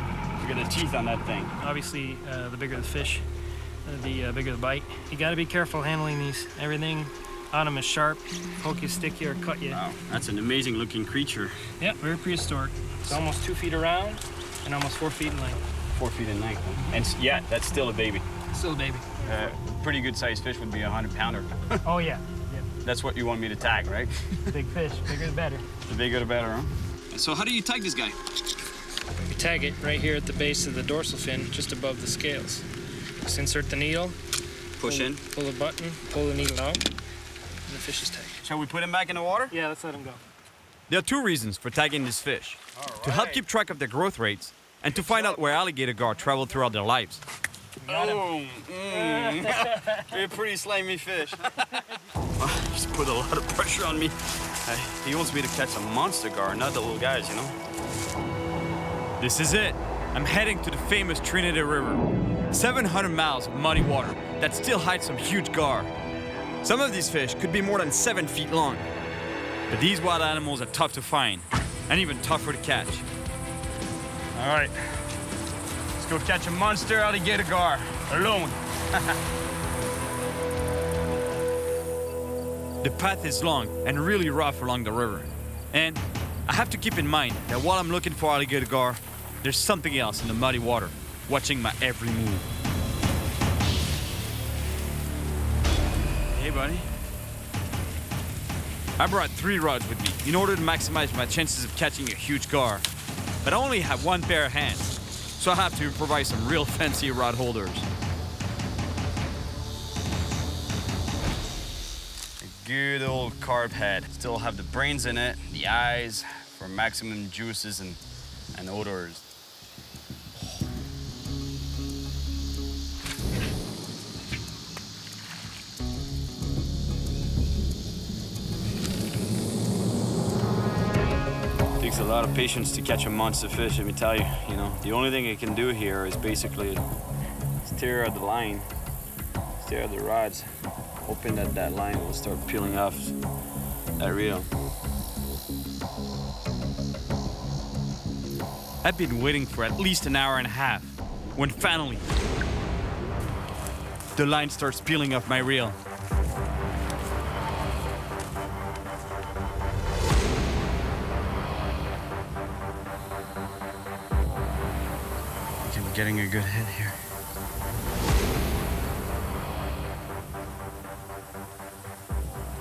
look at the teeth on that thing. Obviously, the bigger the fish, the bigger the bite. You gotta be careful handling these. Everything on them is sharp, poke you, stick you, or cut you. Wow, that's an amazing looking creature. Yeah, very prehistoric. It's almost 2 feet around and almost 4 feet in length. 4 feet in length, huh? And yeah, that's still a baby. Still a baby. Pretty good sized fish would be a 100-pounder. Oh yeah. That's what you want me to tag, right? Big fish, bigger the better. The bigger the better, huh? So how do you tag this guy? We tag it right here at the base of the dorsal fin, just above the scales. Just insert the needle. Push in. Pull the button, pull the needle out, and the fish is tagged. Shall we put him back in the water? Yeah, let's let him go. There are 2 reasons for tagging this fish. To help keep track of their growth rates, and to find out where alligator gar travel throughout their lives. Oh, you're a pretty slimy fish. Just put a lot of pressure on me. He wants me to catch a monster gar, not the little guys, you know? This is it. I'm heading to the famous Trinity River. 700 miles of muddy water that still hides some huge gar. Some of these fish could be more than 7 feet long. But these wild animals are tough to find, and even tougher to catch. All right, let's go catch a monster alligator gar, alone. The path is long and really rough along the river. And I have to keep in mind that while I'm looking for alligator gar, there's something else in the muddy water, watching my every move. Hey, buddy. I brought 3 rods with me in order to maximize my chances of catching a huge gar. But I only have 1 pair of hands, so I have to improvise some real fancy rod holders. A good old carp head. Still have the brains in it, the eyes for maximum juices and odors. Takes a lot of patience to catch a monster fish, let me tell you. You know, the only thing I can do here is basically steer at the line, steer at the rods, hoping that that line will start peeling off that reel. I've been waiting for at least an hour and a half, when finally, the line starts peeling off my reel. I'm getting a good hit here.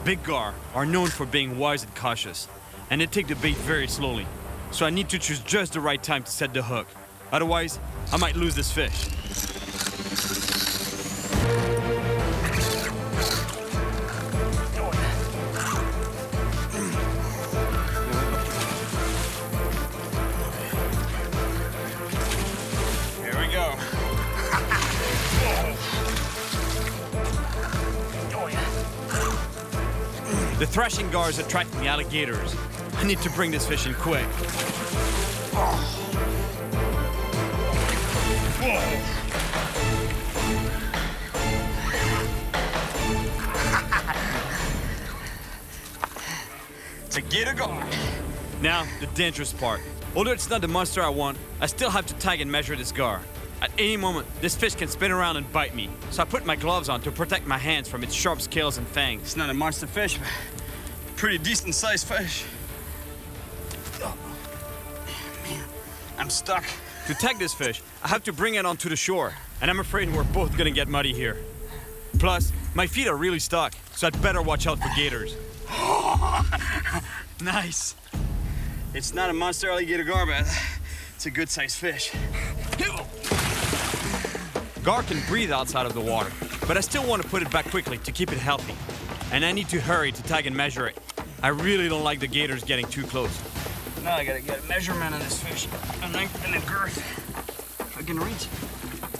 Big gar are known for being wise and cautious, and they take the bait very slowly. So I need to choose just the right time to set the hook. Otherwise, I might lose this fish. Here we go. The thrashing gar is attracting alligators. I need to bring this fish in quick. To get a gar. Now, the dangerous part. Although it's not the monster I want, I still have to tag and measure this gar. At any moment, this fish can spin around and bite me, so I put my gloves on to protect my hands from its sharp scales and fangs. It's not a monster fish, but pretty decent sized fish. Oh, man, I'm stuck. To tag this fish, I have to bring it onto the shore, and I'm afraid we're both gonna get muddy here. Plus, my feet are really stuck, so I'd better watch out for gators. Nice. It's not a monster alligator gar, but it's a good sized fish. Gar can breathe outside of the water, but I still want to put it back quickly to keep it healthy. And I need to hurry to tag and measure it. I really don't like the gators getting too close. Now I gotta get a measurement on this fish. A length and a girth. If I can reach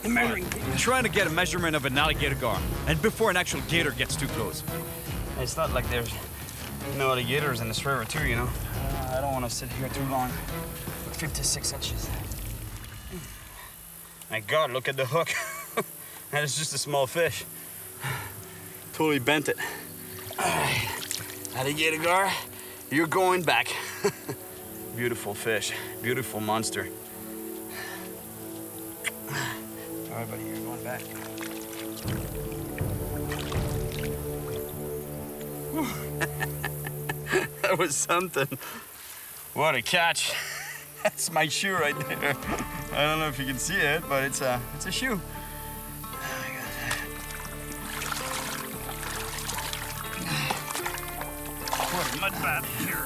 the measuring tape. I'm trying to get a measurement of an alligator gar, and before an actual gator gets too close. It's not like there's no alligators in this river too, you know. I don't want to sit here too long. 56 inches. My God, look at the hook. That is just a small fish. Totally bent it. All right, alligator gar, you're going back. Beautiful fish, beautiful monster. All right, buddy, you're going back. That was something. What a catch. That's my shoe right there. I don't know if you can see it, but it's a shoe. What a mud bath here.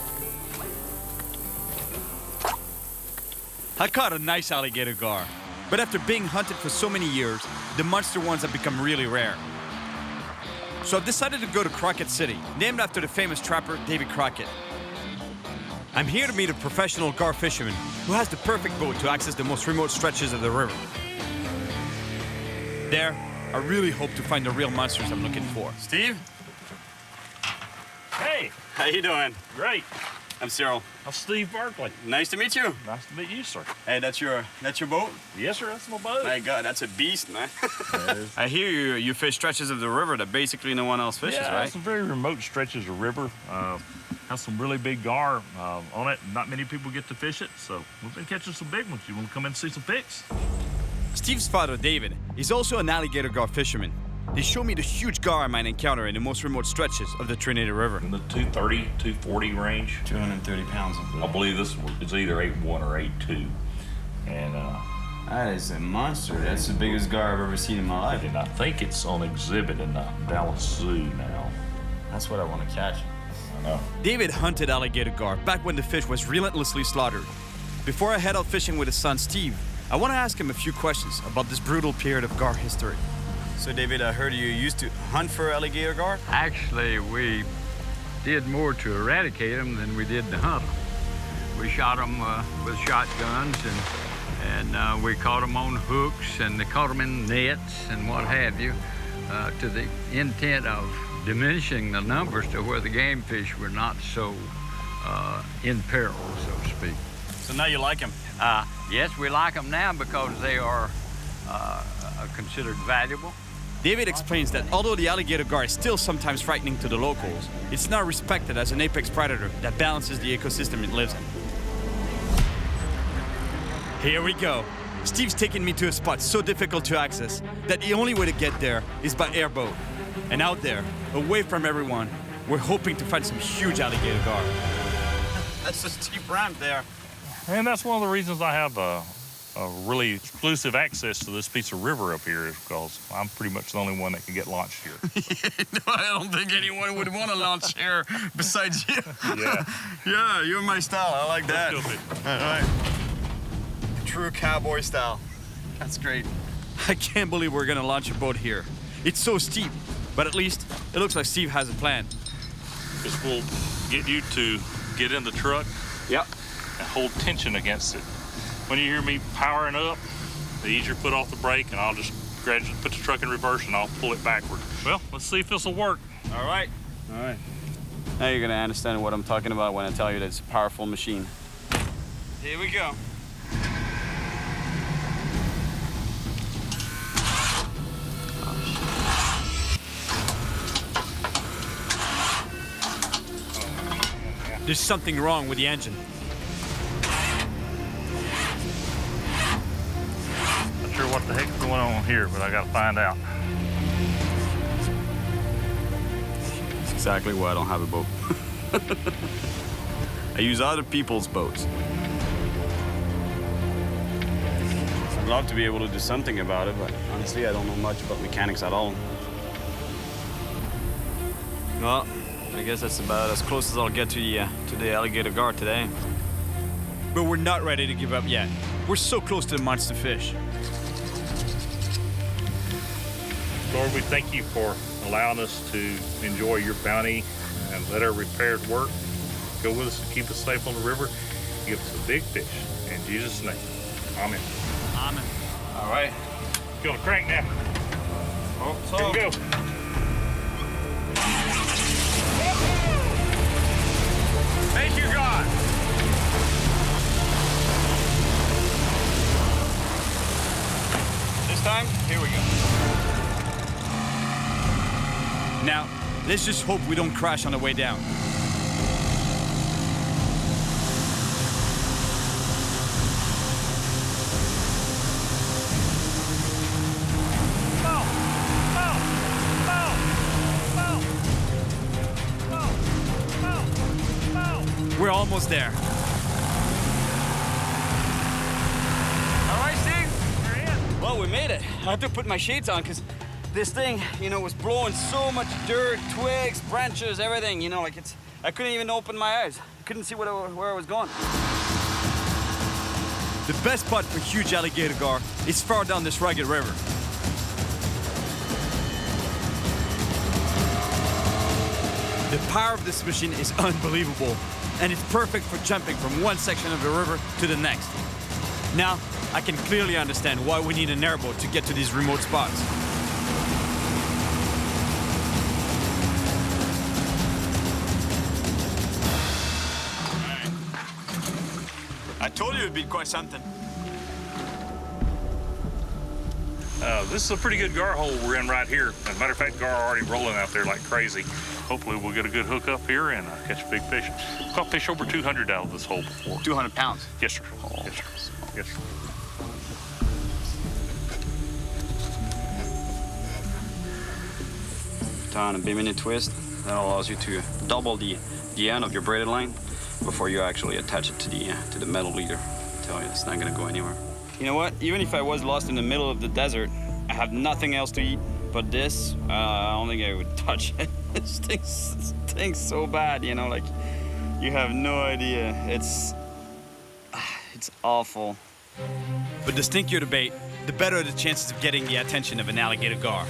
I caught a nice alligator gar, but after being hunted for so many years, the monster ones have become really rare. So I've decided to go to Crockett City, named after the famous trapper Davy Crockett. I'm here to meet a professional gar fisherman who has the perfect boat to access the most remote stretches of the river. There, I really hope to find the real monsters I'm looking for. Steve? Hey. How you doing? Great. I'm Cyril. I'm Steve Berkeley. Nice to meet you. Nice to meet you, sir. Hey, that's your boat? Yes, sir, that's my boat. My God, that's a beast, man. I hear you fish stretches of the river that basically no one else fishes, yeah, right? some very remote stretches of river. Has some really big gar on it. Not many people get to fish it, so we've been catching some big ones. You want to come in and see some pics? Steve's father, David, is also an alligator gar fisherman. They show me the huge gar I might encounter in the most remote stretches of the Trinity River. In the 230, 240 range. 230 pounds. I believe this is either 8.1 or 8.2. And that is a monster. That's the biggest gar I've ever seen in my life. and I think it's on exhibit in the Dallas Zoo now. That's what I want to catch. I know. David hunted alligator gar back when the fish was relentlessly slaughtered. Before I head out fishing with his son Steve, I want to ask him a few questions about this brutal period of gar history. So David, I heard you used to hunt for alligator gar? Actually, we did more to eradicate them than we did to hunt them. We shot them with shotguns, and we caught them on hooks, and they caught them in nets and what have you, to the intent of diminishing the numbers to where the game fish were not so in peril, so to speak. So now you like them? Yes, we like them now because they are considered valuable. David explains that although the alligator gar is still sometimes frightening to the locals, it's now respected as an apex predator that balances the ecosystem it lives in. Here we go. Steve's taking me to a spot so difficult to access that the only way to get there is by airboat. And out there, away from everyone, we're hoping to find some huge alligator gar. That's a steep ramp there. And that's one of the reasons I have a really exclusive access to this piece of river up here, is because I'm pretty much the only one that can get launched here. No, I don't think anyone would want to launch here besides you. Yeah. Yeah, you're my style. I like that. Let's go, baby. All right. True cowboy style. That's great. I can't believe we're gonna launch a boat here. It's so steep, but at least it looks like Steve has a plan. This will get you to get in the truck. Yep. And hold tension against it. When you hear me powering up, the easier put off the brake, and I'll just gradually put the truck in reverse and I'll pull it backward. Well, let's see if this will work. All right. All right. Now you're gonna understand what I'm talking about when I tell you that it's a powerful machine. Here we go. There's something wrong with the engine. here, but I gotta find out. That's exactly why I don't have a boat. I use other people's boats. I'd love to be able to do something about it, but honestly, I don't know much about mechanics at all. Well, I guess that's about as close as I'll get to the alligator gar today. But we're not ready to give up yet. We're so close to the monster fish. Lord, we thank you for allowing us to enjoy your bounty and let our repairs work. Go with us and keep us safe on the river. Give us a big fish. In Jesus' name, amen. Amen. All right. Go to crank now. Oh, here we go. Thank you, God. This time, here we go. Now, let's just hope we don't crash on the way down. We're almost there. All right, Steve. We're in. Well, we made it. I had to put my shades on because this thing, you know, was blowing so much dirt, twigs, branches, everything. You know, like I couldn't even open my eyes. I couldn't see where I was going. The best spot for huge alligator gar is far down this rugged river. The power of this machine is unbelievable, and it's perfect for jumping from one section of the river to the next. Now, I can clearly understand why we need an airboat to get to these remote spots. I told you it'd be quite something. This is a pretty good gar hole we're in right here. As a matter of fact, gar are already rolling out there like crazy. Hopefully we'll get a good hook up here and catch a big fish. Caught fish over 200 out of this hole before. 200 pounds? Yes, sir. Oh. Yes, sir. Yes, sir. Turn a bimini twist. That allows you to double the end of your braided line before you actually attach it to the metal leader. I tell you, it's not gonna go anywhere. You know what? Even if I was lost in the middle of the desert, I have nothing else to eat but this. I don't think I would touch it. It stinks so bad, you know, like you have no idea. It's awful. But the stinkier the bait, the better the chances of getting the attention of an alligator gar.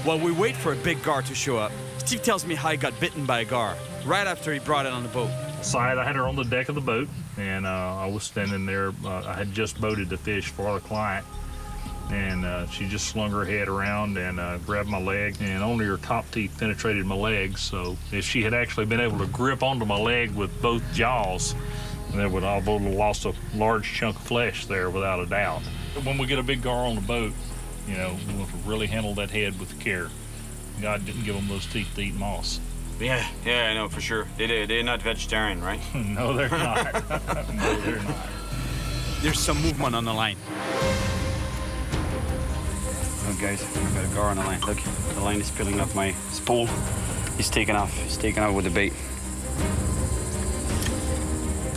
While we wait for a big gar to show up, Steve tells me how he got bitten by a gar right after he brought it on the boat. Side, I had her on the deck of the boat, and I was standing there. I had just boated the fish for the client, and she just slung her head around and grabbed my leg, and only her top teeth penetrated my leg. So if she had actually been able to grip onto my leg with both jaws, then would have lost a large chunk of flesh there without a doubt. When we get a big gar on the boat, you know, we want to really handle that head with care. God didn't give them those teeth to eat moss. Yeah, I know for sure. They're not vegetarian, right? No, they're not. No, they're not. There's some movement on the line. Look, guys, I've got a gar on the line. Look, the line is peeling off my spool. He's taking off. He's taking off with the bait.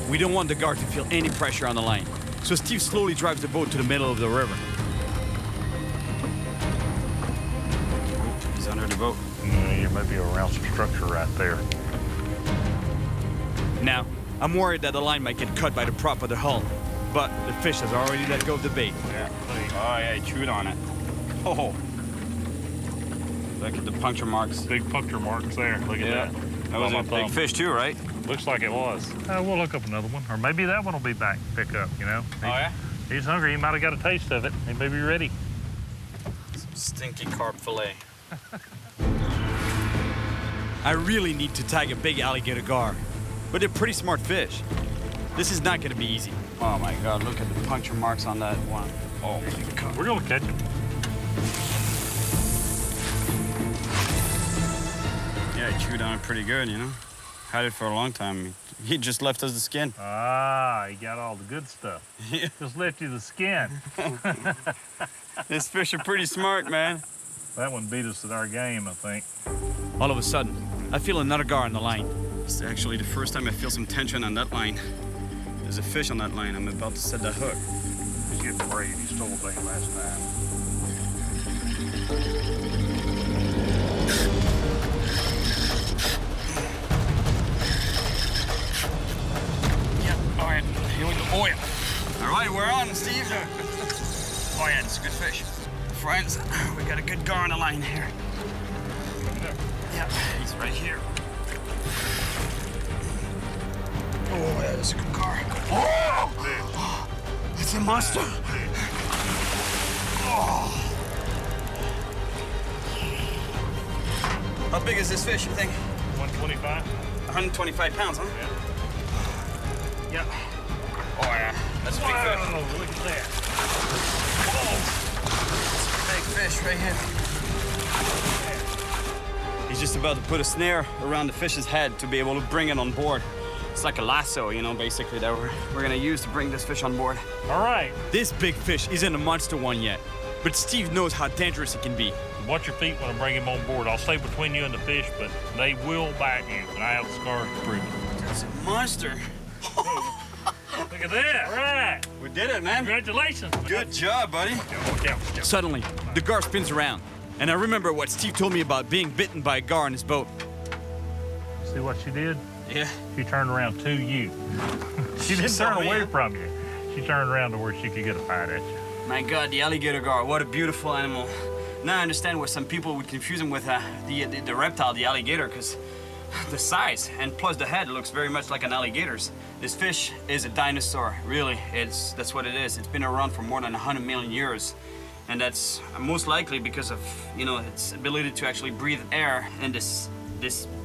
We don't want the gar to feel any pressure on the line, so Steve slowly drives the boat to the middle of the river. He's under the boat. There might be around some structure right there. Now, I'm worried that the line might get cut by the prop of the hull, but the fish has already let go of the bait. Yeah. Oh, yeah, he chewed on it. Oh. Look at the puncture marks. Big puncture marks there. Look at that. That was a big fish too, right? Looks like it was. We'll look up another one, or maybe that one will be back, pick up, you know? Oh, yeah? He's hungry. He might have got a taste of it. He may be ready. Some stinky carp fillet. I really need to tag a big alligator gar, but they're pretty smart fish. This is not going to be easy. Oh my God, look at the puncture marks on that one. Oh my God. We're going to catch him. Yeah, he chewed on it pretty good, you know? Had it for a long time. He just left us the skin. Ah, he got all the good stuff. Just left you the skin. This fish are pretty smart, man. That one beat us at our game, I think. All of a sudden, I feel another gar on the line. It's actually the first time I feel some tension on that line. There's a fish on that line. I'm about to set that hook. He's getting brave. He stole a thing last time. Yeah, all right, here we go. Oh, yeah. All right, we're on, Steve. Oh, yeah, it's a good fish. Friends, we got a good gar on the line here. Yeah, he's right here. Oh, yeah, that's a good gar. Oh! It's a monster. Oh. How big is this fish, you think? 125. 125 pounds, huh? Yeah. Yeah. Oh, yeah. That's a big fish. Oh, look at that. Big fish right here. He's just about to put a snare around the fish's head to be able to bring it on board. It's like a lasso, you know, basically, that we're gonna use to bring this fish on board. All right. This big fish isn't a monster one yet, but Steve knows how dangerous it can be. Watch your feet when I bring him on board. I'll stay between you and the fish, but they will bite you, and I have the scars to prove it. That's a monster. Look at that. All right. We did it, man. Congratulations. Good job, buddy. Suddenly, the gar spins around, and I remember what Steve told me about being bitten by a gar on his boat. See what she did? Yeah. She turned around to you. She didn't turn away from you. She turned around to where she could get a bite at you. My God, the alligator gar, what a beautiful animal. Now I understand why some people would confuse him with the reptile, the alligator, because the size and plus the head looks very much like an alligator's. This fish is a dinosaur, really. That's what it is. It's been around for more than 100 million years. And that's most likely because of, you know, its ability to actually breathe air in this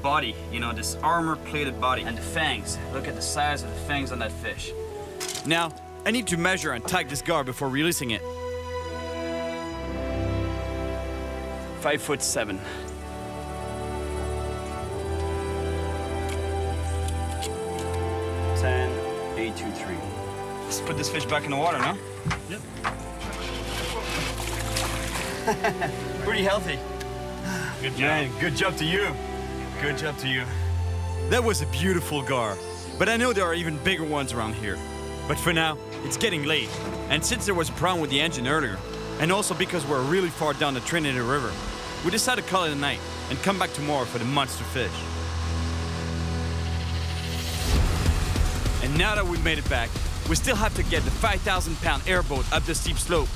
body, you know, this armor-plated body. And the fangs, look at the size of the fangs on that fish. Now, I need to measure and tag this gar before releasing it. 5'7". Ten, 823. Let's put this fish back in the water, no? Yep. Pretty healthy. Good job. Man, good job to you. Good job to you. That was a beautiful gar, but I know there are even bigger ones around here. But for now, it's getting late, and since there was a problem with the engine earlier, and also because we're really far down the Trinity River, we decided to call it a night and come back tomorrow for the monster fish. And now that we've made it back, we still have to get the 5,000-pound airboat up the steep slope.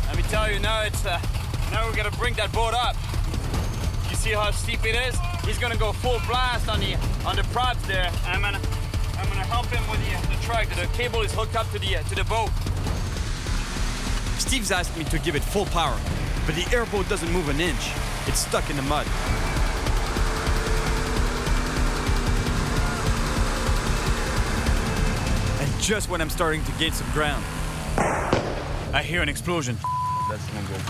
Let me tell you, now now we're gonna bring that boat up. You see how steep it is? He's gonna go full blast on the props there. I'm gonna help him with the truck. The cable is hooked up to the boat. Steve's asked me to give it full power, but the airboat doesn't move an inch. It's stuck in the mud. And just when I'm starting to gain some ground, I hear an explosion. That's no good.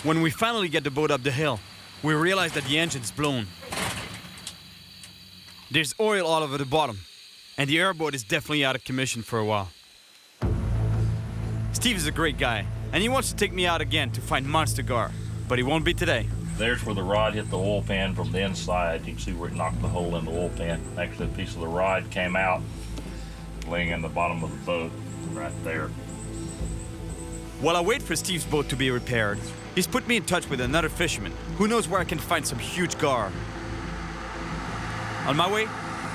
When we finally get the boat up the hill, we realize that the engine's blown. There's oil all over the bottom, and the airboat is definitely out of commission for a while. Steve is a great guy, and he wants to take me out again to find monster gar, but he won't be today. There's where the rod hit the oil pan from the inside. You can see where it knocked the hole in the oil pan. Actually, a piece of the rod came out, laying in the bottom of the boat, right there. While I wait for Steve's boat to be repaired, he's put me in touch with another fisherman who knows where I can find some huge gar. On my way,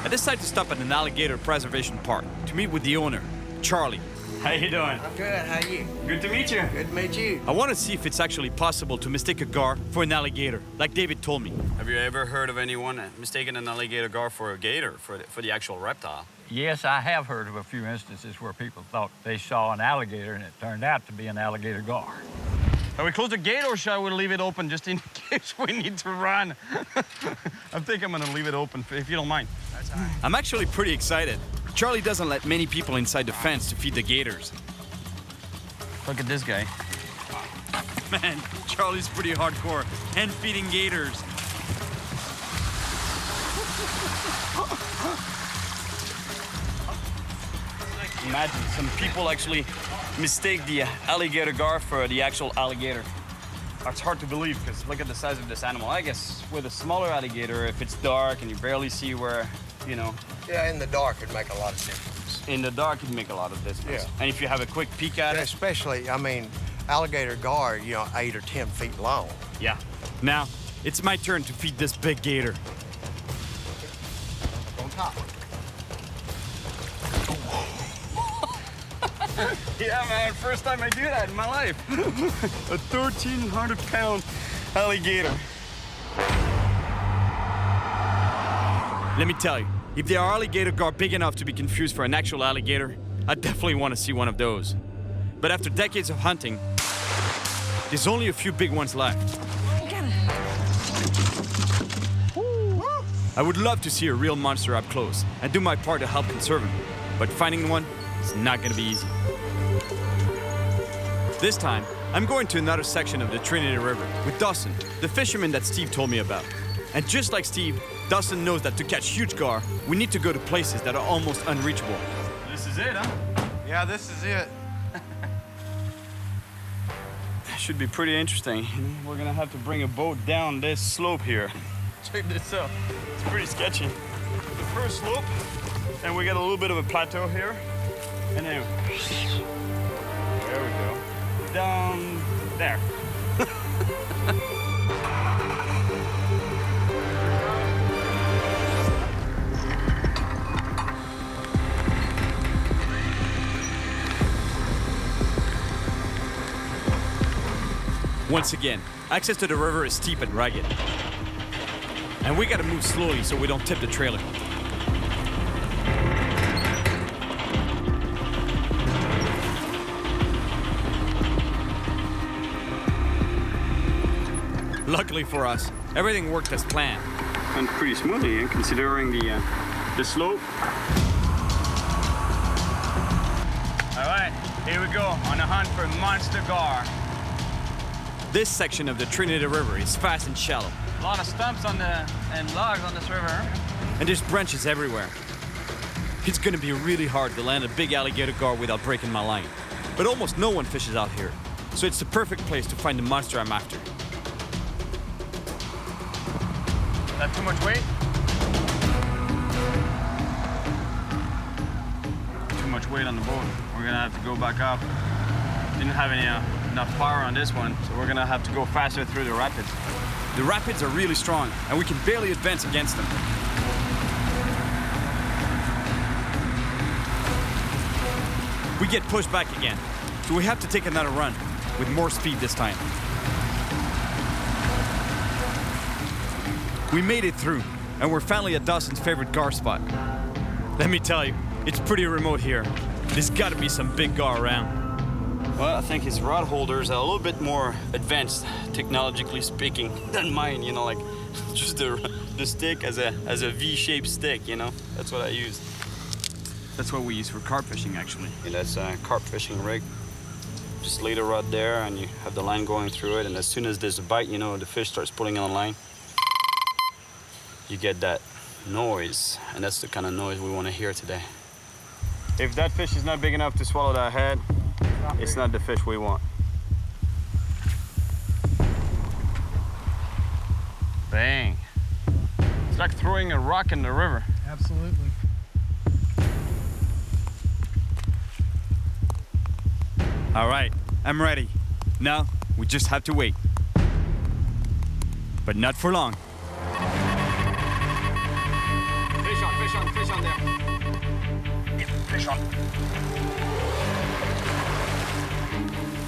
I decide to stop at an alligator preservation park to meet with the owner, Charlie. How you doing? I'm good. How are you? Good to meet you. Good to meet you. I want to see if it's actually possible to mistake a gar for an alligator, like David told me. Have you ever heard of anyone mistaking an alligator gar for a gator, for the actual reptile? Yes, I have heard of a few instances where people thought they saw an alligator and it turned out to be an alligator gar. Are we close to the gate, or shall we leave it open just in case we need to run? I think I'm gonna leave it open if you don't mind. That's all right. I'm actually pretty excited. Charlie doesn't let many people inside the fence to feed the gators. Look at this guy. Man, Charlie's pretty hardcore. And feeding gators. Imagine some people actually mistake the alligator gar for the actual alligator. It's hard to believe because look at the size of this animal. I guess with a smaller alligator, if it's dark and you barely see where, you know. Yeah, in the dark it'd make a lot of difference. In the dark, it'd make a lot of difference. Yeah. And if you have a quick peek at it. Especially, I mean, alligator gar, 8 or 10 feet long. Yeah. Now, it's my turn to feed this big gator. On top. Yeah, man, first time I do that in my life. A 1,300-pound alligator. Let me tell you, if there are alligator gar big enough to be confused for an actual alligator, I definitely want to see one of those. But after decades of hunting, there's only a few big ones left. I would love to see a real monster up close and do my part to help conserve him, but finding one is not going to be easy. This time, I'm going to another section of the Trinity River with Dawson, the fisherman that Steve told me about. And just like Steve, Dawson knows that to catch huge gar, we need to go to places that are almost unreachable. This is it, huh? Yeah, this is it. Should be pretty interesting. We're gonna have to bring a boat down this slope here. Check this out. It's pretty sketchy. The first slope, and we got a little bit of a plateau here. And then, there we go. Down there. Once again, access to the river is steep and rugged. And we gotta move slowly so we don't tip the trailer. Luckily for us, everything worked as planned. Went pretty smoothly, considering the slope. All right, here we go on a hunt for monster gar. This section of the Trinity River is fast and shallow. A lot of stumps and logs on this river. And there's branches everywhere. It's gonna be really hard to land a big alligator gar without breaking my line. But almost no one fishes out here, so it's the perfect place to find the monster I'm after. That too much weight? Too much weight on the boat. We're gonna have to go back up. Didn't have any enough power on this one, so we're gonna have to go faster through the rapids. The rapids are really strong, and we can barely advance against them. We get pushed back again, so we have to take another run, with more speed this time. We made it through, and we're finally at Dawson's favorite gar spot. Let me tell you, it's pretty remote here. There's gotta be some big gar around. Well, I think his rod holders are a little bit more advanced, technologically speaking, than mine, you know, like just the stick as a V-shaped stick, you know? That's what I use. That's what we use for carp fishing, actually. Yeah, that's a carp fishing rig. Just lay the rod there and you have the line going through it, and as soon as there's a bite, you know, the fish starts pulling on the line. You get that noise, and that's the kind of noise we want to hear today. If that fish is not big enough to swallow that head, it's not the fish we want. Bang. It's like throwing a rock in the river. Absolutely. All right, I'm ready. Now, we just have to wait. But not for long. Fish on there. Yeah, fish on.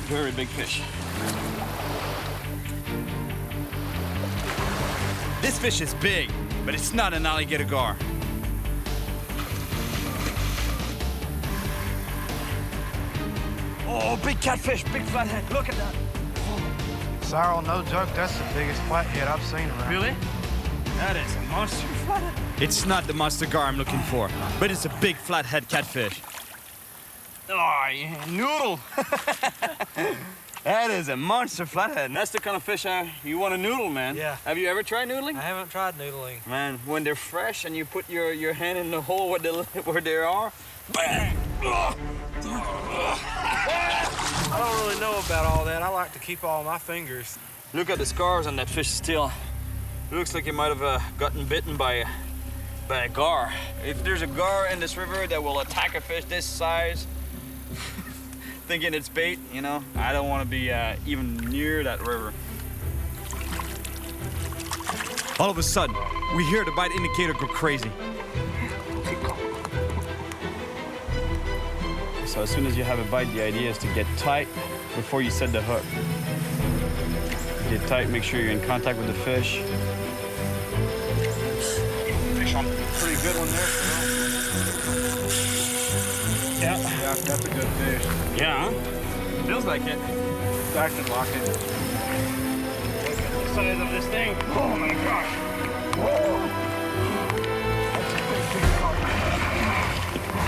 Very big fish. This fish is big, but it's not an alligator gar. Oh, big catfish, big flathead. Look at that. Cyril, no joke, that's the biggest flathead I've seen around. Really? That is a monster flathead. It's not the monster gar I'm looking for, but it's a big flathead catfish. Oh, yeah, noodle. That is a monster flathead. That's the kind of fish you want to noodle, man. Yeah. Have you ever tried noodling? I haven't tried noodling. Man, when they're fresh and you put your hand in the hole where they are, bang! I don't really know about all that. I like to keep all my fingers. Look at the scars on that fish still. It looks like it might have gotten bitten by a gar. If there's a gar in this river that will attack a fish this size, thinking it's bait, you know, I don't want to be even near that river. All of a sudden, we hear the bite indicator go crazy. So as soon as you have a bite, the idea is to get tight before you set the hook. Get tight, make sure you're in contact with the fish. Fish on pretty good one there. Yeah, that's a good fish. Yeah, huh? Feels like it. It's acting like it. Look at the size of this thing. Oh my gosh. Whoa.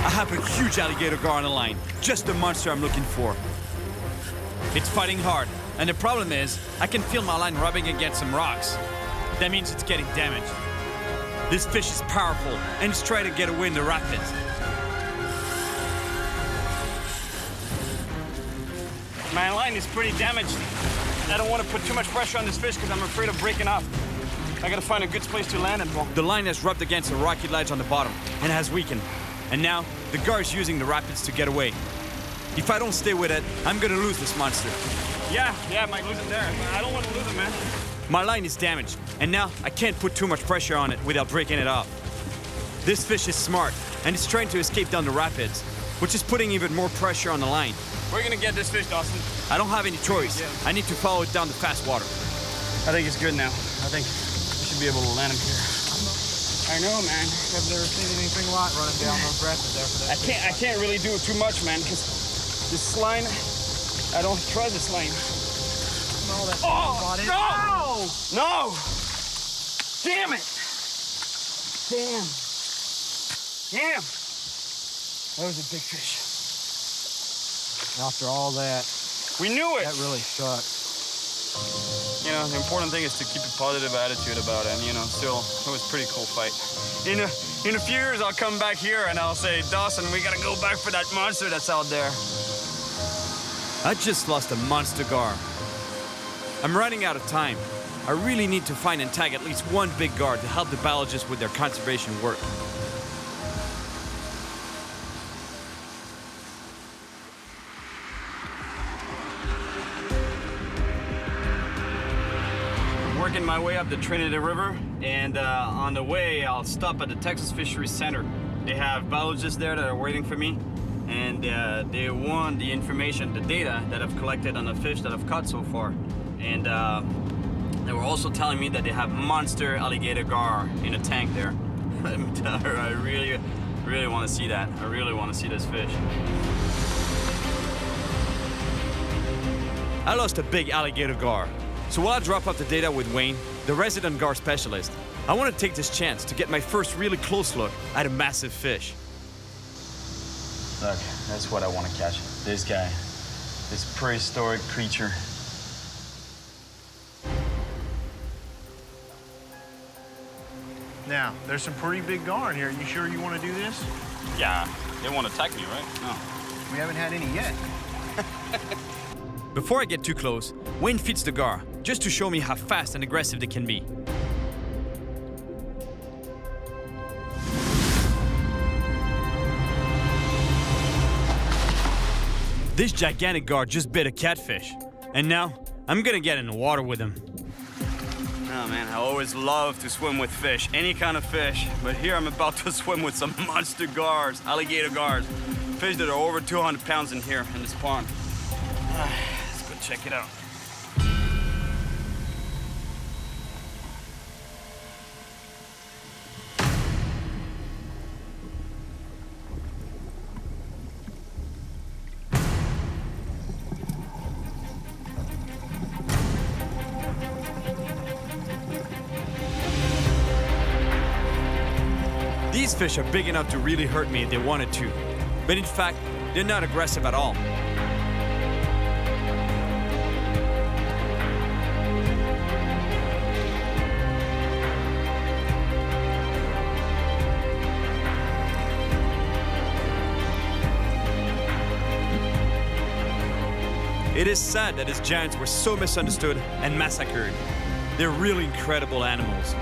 I have a huge alligator gar on the line, just the monster I'm looking for. It's fighting hard, and the problem is, I can feel my line rubbing against some rocks. That means it's getting damaged. This fish is powerful, and it's trying to get away in the rapids. My line is pretty damaged. I don't want to put too much pressure on this fish because I'm afraid of breaking off. I gotta find a good place to land it. The line has rubbed against a rocky ledge on the bottom and has weakened. And now, the gar is using the rapids to get away. If I don't stay with it, I'm gonna lose this monster. Yeah, I might lose it there. I don't want to lose it, man. My line is damaged, and now I can't put too much pressure on it without breaking it off. This fish is smart, and it's trying to escape down the rapids, which is putting even more pressure on the line. We're gonna get this fish, Dawson. I don't have any choice. I need to follow it down the fast water. I think it's good now. I think we should be able to land him here. I know, man. I've never seen anything like running down those rapids after that. I can't really do too much, man, because this line, I don't trust this line. No, that's No! Damn it! Damn. That was a big fish. After all that. We knew it! That really sucks. You know, the important thing is to keep a positive attitude about it. And, you know, still, it was a pretty cool fight. In a few years, I'll come back here and I'll say, Dawson, we gotta go back for that monster that's out there. I just lost a monster gar. I'm running out of time. I really need to find and tag at least one big gar to help the biologists with their conservation work. Working my way up the Trinity River, and on the way, I'll stop at the Texas Fisheries Center. They have biologists there that are waiting for me, and they want the information, the data that I've collected on the fish that I've caught so far. And they were also telling me that they have monster alligator gar in a tank there. Let me tell her, I really want to see that. I really want to see this fish. I lost a big alligator gar. So while I drop off the data with Wayne, the resident gar specialist, I want to take this chance to get my first really close look at a massive fish. Look, that's what I want to catch. This guy. This prehistoric creature. Now, there's some pretty big gar in here. You sure you want to do this? Yeah, they won't attack me, right? No. We haven't had any yet. Before I get too close, Wayne feeds the gar, just to show me how fast and aggressive they can be. This gigantic gar just bit a catfish, and now I'm gonna get in the water with him. Oh man, I always love to swim with fish, any kind of fish, but here I'm about to swim with some monster gars, alligator gars, fish that are over 200 pounds in here in this pond. Let's go check it out. These fish are big enough to really hurt me if they wanted to, but in fact, they're not aggressive at all. It is sad that these giants were so misunderstood and massacred. They're really incredible animals.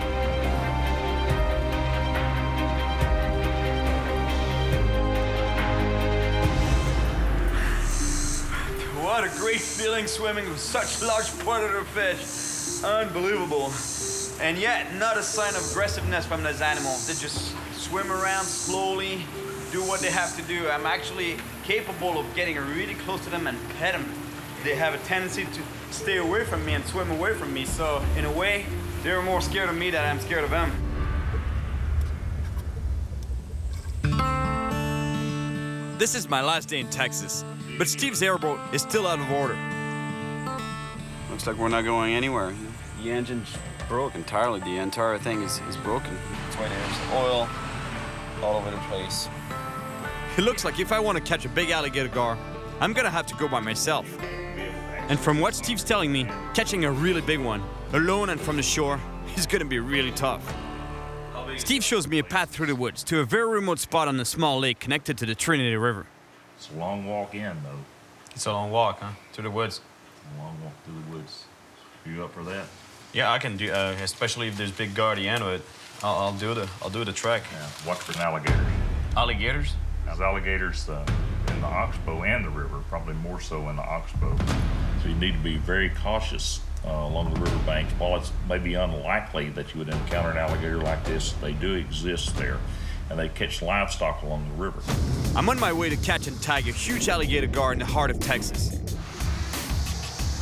What a great feeling swimming with such large predator fish. Unbelievable. And yet, not a sign of aggressiveness from those animals. They just swim around slowly, do what they have to do. I'm actually capable of getting really close to them and pet them. They have a tendency to stay away from me and swim away from me. So in a way, they're more scared of me than I'm scared of them. This is my last day in Texas, but Steve's airboat is still out of order. Looks like we're not going anywhere. The engine's broke entirely. The entire thing is broken. That's why there's oil all over the place. It looks like if I want to catch a big alligator gar, I'm gonna have to go by myself. And from what Steve's telling me, catching a really big one, alone and from the shore, is gonna be really tough. Steve shows me a path through the woods to a very remote spot on a small lake connected to the Trinity River. It's a long walk in, though. It's a long walk, huh? Through the woods. A long walk through the woods. You up for that? Yeah, I can do. Especially if there's big gar at the end of it, I'll do the trek. Yeah. Watch for alligators. Alligators? There's alligators in the oxbow and the river, probably more so in the oxbow. So you need to be very cautious along the river banks. While it's maybe unlikely that you would encounter an alligator like this, they do exist there, and they catch livestock along the river. I'm on my way to catch and tag a huge alligator gar in the heart of Texas.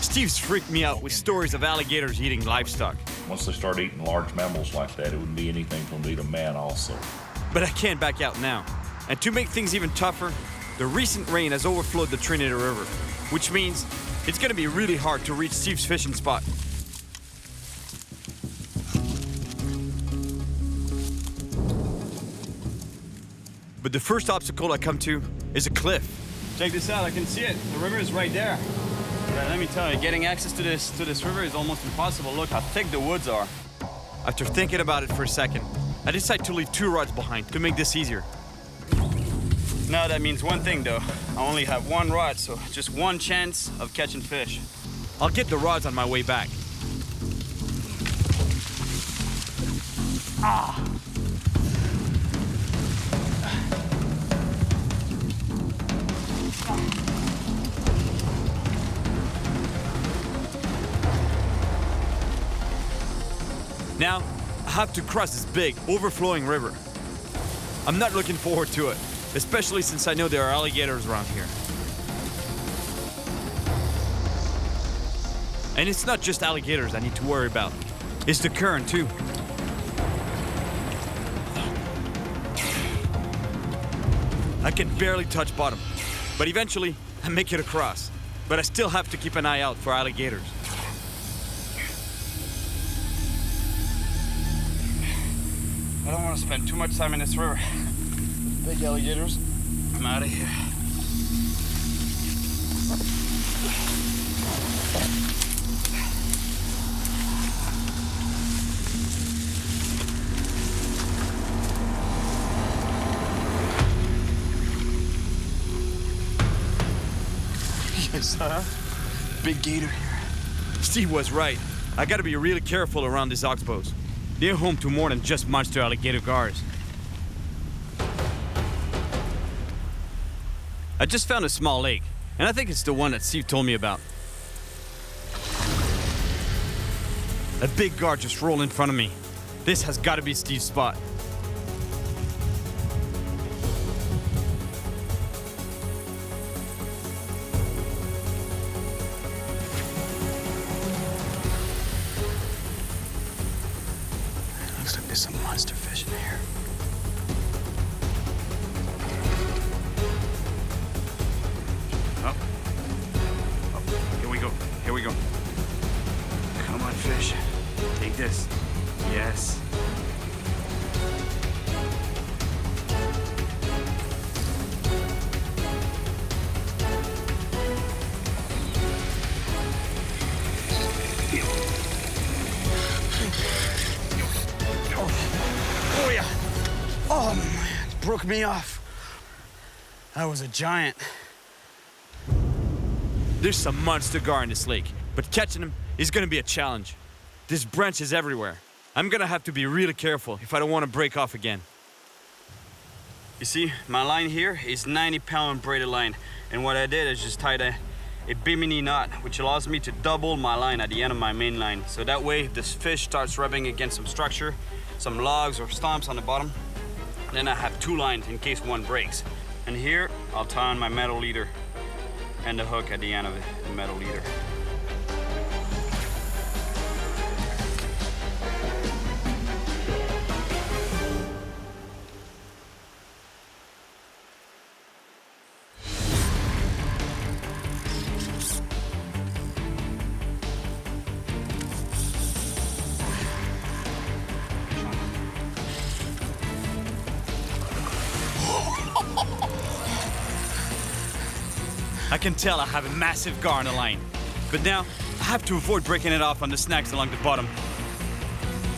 Steve's freaked me out with stories of alligators eating livestock. Once they start eating large mammals like that, it wouldn't be anything from me to man also. But I can't back out now. And to make things even tougher, the recent rain has overflowed the Trinity River, which means it's gonna be really hard to reach Steve's fishing spot. But the first obstacle I come to is a cliff. Check this out, I can see it. The river is right there. But let me tell you, getting access to this river is almost impossible. Look how thick the woods are. After thinking about it for a second, I decide to leave 2 rods behind to make this easier. Now that means one thing though. I only have 1 rod, so just 1 chance of catching fish. I'll get the rods on my way back. Ah! Now, I have to cross this big, overflowing river. I'm not looking forward to it, especially since I know there are alligators around here. And it's not just alligators I need to worry about. It's the current, too. I can barely touch bottom, but eventually I make it across. But I still have to keep an eye out for alligators. I don't want to spend too much time in this river. Big alligators. I'm out of here. Yes, huh? Big gator here. Steve was right. I gotta be really careful around these oxbows. They're home to more than just monster alligator gars. I just found a small lake, and I think it's the one that Steve told me about. A big gar just rolled in front of me. This has got to be Steve's spot. Looks like there's some monster fish in here. Here we go. Come on, fish. Take this. Yes. Oh yeah. Oh man, it broke me off. That was a giant. There's some monster gar in this lake, but catching them is gonna be a challenge. There's branches everywhere. I'm gonna have to be really careful if I don't want to break off again. You see, my line here is 90-pound braided line. And what I did is just tied a bimini knot, which allows me to double my line at the end of my main line. So that way, if this fish starts rubbing against some structure, some logs or stumps on the bottom, then I have two lines in case one breaks. And here, I'll tie on my metal leader and the hook at the end of it, the metal leader. I can tell I have a massive gar on the line, but now I have to avoid breaking it off on the snags along the bottom.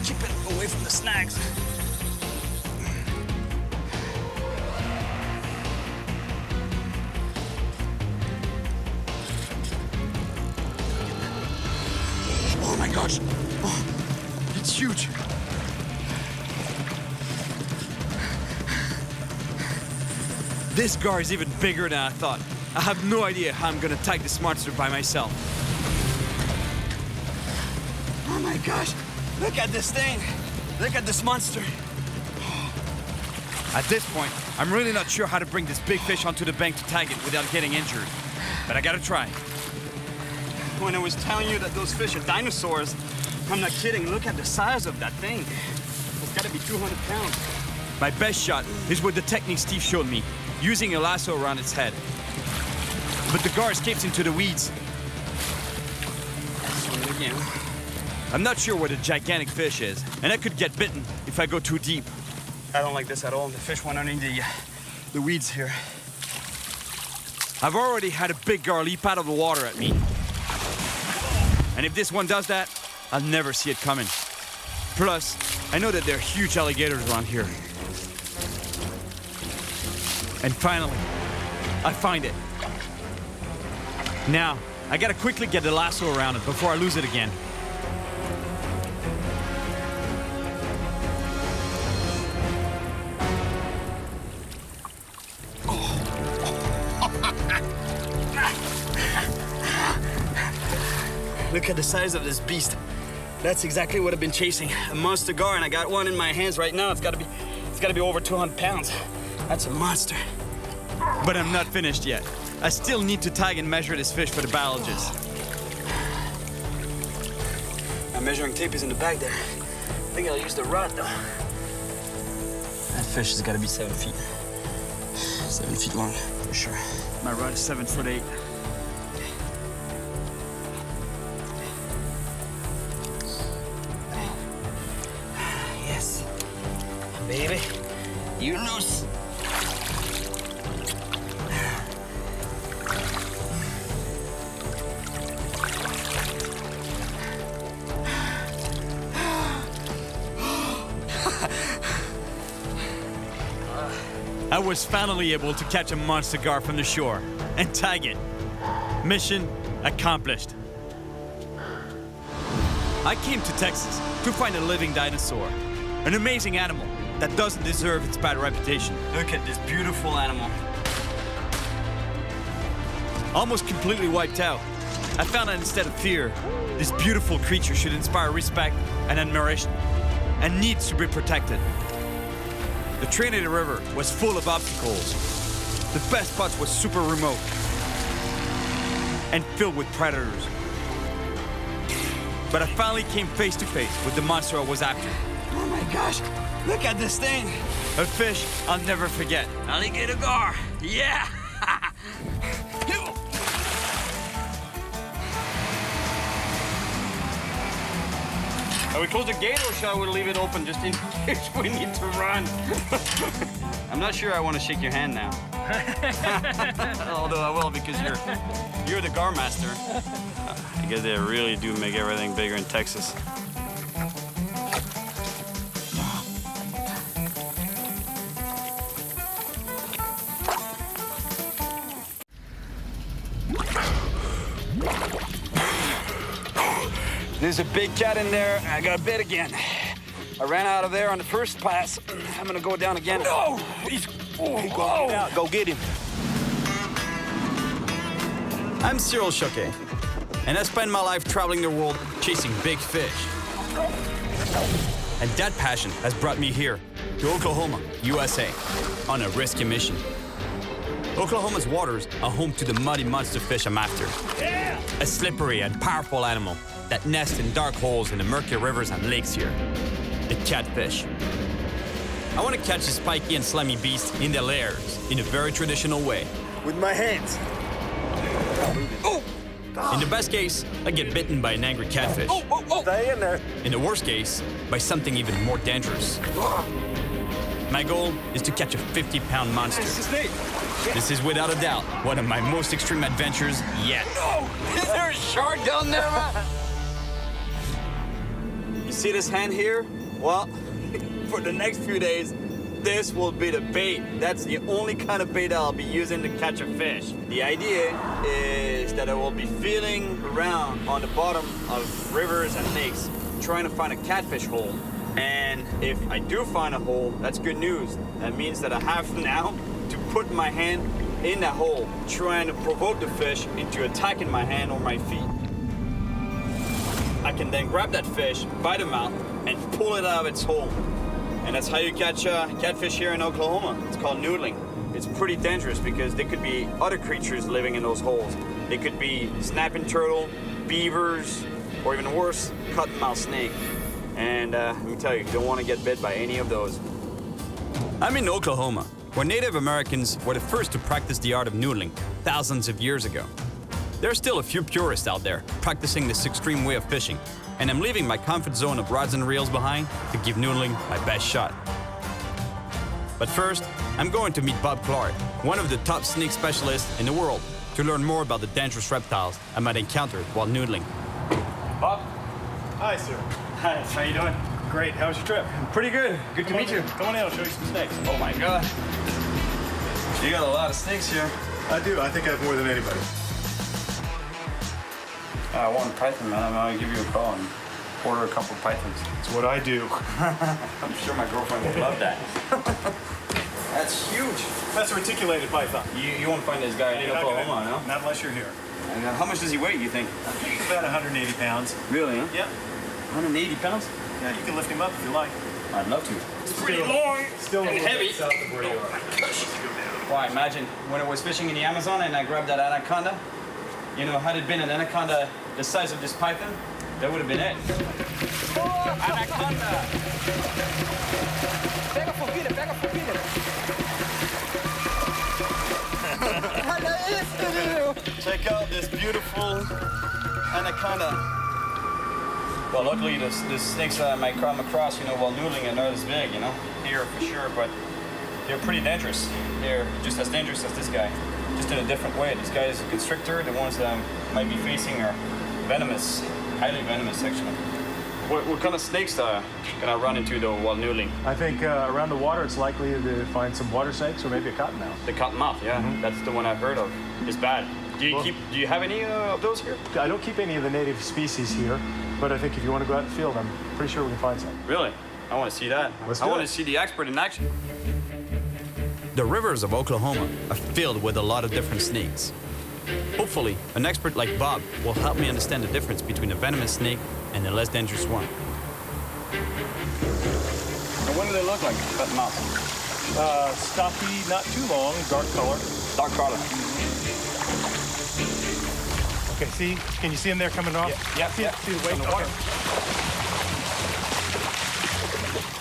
Keep it away from the snags. Oh my gosh, oh, it's huge. This gar is even bigger than I thought. I have no idea how I'm gonna tag this monster by myself. Oh my gosh, look at this thing. Look at this monster. At this point, I'm really not sure how to bring this big fish onto the bank to tag it without getting injured. But I gotta try. When I was telling you that those fish are dinosaurs, I'm not kidding. Look at the size of that thing. It's gotta be 200 pounds. My best shot is with the technique Steve showed me, using a lasso around its head. But the gar escapes into the weeds. Again. I'm not sure what a gigantic fish is, and I could get bitten if I go too deep. I don't like this at all. The fish went underneath the weeds here. I've already had a big gar leap out of the water at me. And if this one does that, I'll never see it coming. Plus, I know that there are huge alligators around here. And finally, I find it. Now, I gotta quickly get the lasso around it before I lose it again. Look at the size of this beast. That's exactly what I've been chasing. A monster gar, and I got one in my hands right now. It's gotta be over 200 pounds. That's a monster. But I'm not finished yet. I still need to tag and measure this fish for the biologists. My measuring tape is in the bag there. I think I'll use the rod though. That fish has gotta be 7 feet. 7 feet long, for sure. My rod is 7'8". Yes. Baby, you loose. I was finally able to catch a monster gar from the shore and tag it. Mission accomplished. I came to Texas to find a living dinosaur, an amazing animal that doesn't deserve its bad reputation. Look at this beautiful animal. Almost completely wiped out, I found that instead of fear, this beautiful creature should inspire respect and admiration, and needs to be protected. The Trinity River was full of obstacles. The best spots were super remote and filled with predators. But I finally came face to face with the monster I was after. Oh my gosh, look at this thing. A fish I'll never forget. Alligator gar, yeah. Are we close the gate or shall we leave it open just in case we need to run? I'm not sure I want to shake your hand now. Although I will because you're the gar master. I guess they really do make everything bigger in Texas. There's a big cat in there. I got bit again. I ran out of there on the first pass. I'm gonna go down again. No! He's go get him. I'm Cyril Chauquet, and I spend my life traveling the world chasing big fish. And that passion has brought me here, to Oklahoma, USA, on a risky mission. Oklahoma's waters are home to the muddy monster fish I'm after. A slippery and powerful animal that nests in dark holes in the murky rivers and lakes here. The catfish. I want to catch the spiky and slimy beast in their lairs in a very traditional way. With my hands. In the best case, I get bitten by an angry catfish. Stay in there. In the worst case, by something even more dangerous. My goal is to catch a 50-pound monster. This is without a doubt one of my most extreme adventures yet. No! Is there a shark down there, man? You see this hand here? Well, for the next few days, this will be the bait. That's the only kind of bait I'll be using to catch a fish. The idea is that I will be feeling around on the bottom of rivers and lakes, trying to find a catfish hole. And if I do find a hole, that's good news. That means that I have now to put my hand in that hole, trying to provoke the fish into attacking my hand or my feet. I can then grab that fish by the mouth and pull it out of its hole. And that's how you catch catfish here in Oklahoma. It's called noodling. It's pretty dangerous because there could be other creatures living in those holes. They could be snapping turtle, beavers, or even worse, cottonmouth snake. And let me tell you don't want to get bit by any of those. I'm in Oklahoma, where Native Americans were the first to practice the art of noodling thousands of years ago. There are still a few purists out there practicing this extreme way of fishing, and I'm leaving my comfort zone of rods and reels behind to give noodling my best shot. But first, I'm going to meet Bob Clark, one of the top snake specialists in the world, to learn more about the dangerous reptiles I might encounter while noodling. Bob? Hi, sir. Hi, how you doing? Great. How was your trip? Pretty good. Good to meet you. Come on in. I'll show you some snakes. Oh my God. You got a lot of snakes here. I do. I think I have more than anybody. I want a python, man. I'll give you a call and order a couple pythons. It's what I do. I'm sure my girlfriend would love that. That's huge. That's a reticulated python. You won't find this guy in Oklahoma, no? Not unless you're here. And how much does he weigh, you think? I think he's about 180 pounds. Really, huh? Yep. 180 pounds? Yeah, you can lift him up if you like. I'd love to. It's pretty long. Still and heavy. South of where you are. Why, imagine when I was fishing in the Amazon and I grabbed that anaconda. You know, had it been an anaconda the size of this python, that would have been it. Oh, anaconda! Pega fogueira, pega fogueira. Check out this beautiful anaconda. Well, luckily the snakes I might come across, you know, while noodling are not as big, you know, here for sure, but they're pretty dangerous. They're just as dangerous as this guy, just in a different way. This guy is a constrictor. The ones that I might be facing are venomous, highly venomous, actually. What kind of snakes can I run into, though, while noodling? I think around the water, it's likely to find some water snakes or maybe a cottonmouth. The cottonmouth, yeah. Mm-hmm. That's the one I've heard of. It's bad. Do you have any of those here? I don't keep any of the native species here, but I think if you want to go out in the field, I'm pretty sure we can find some. Really? I want to see that. I want to see the expert in action. The rivers of Oklahoma are filled with a lot of different snakes. Hopefully, an expert like Bob will help me understand the difference between a venomous snake and a less dangerous one. And what do they look like, cottonmouth? Stocky, not too long, dark color. Dark color. Okay, see? Can you see them there coming off? Yeah. See the weight? Okay.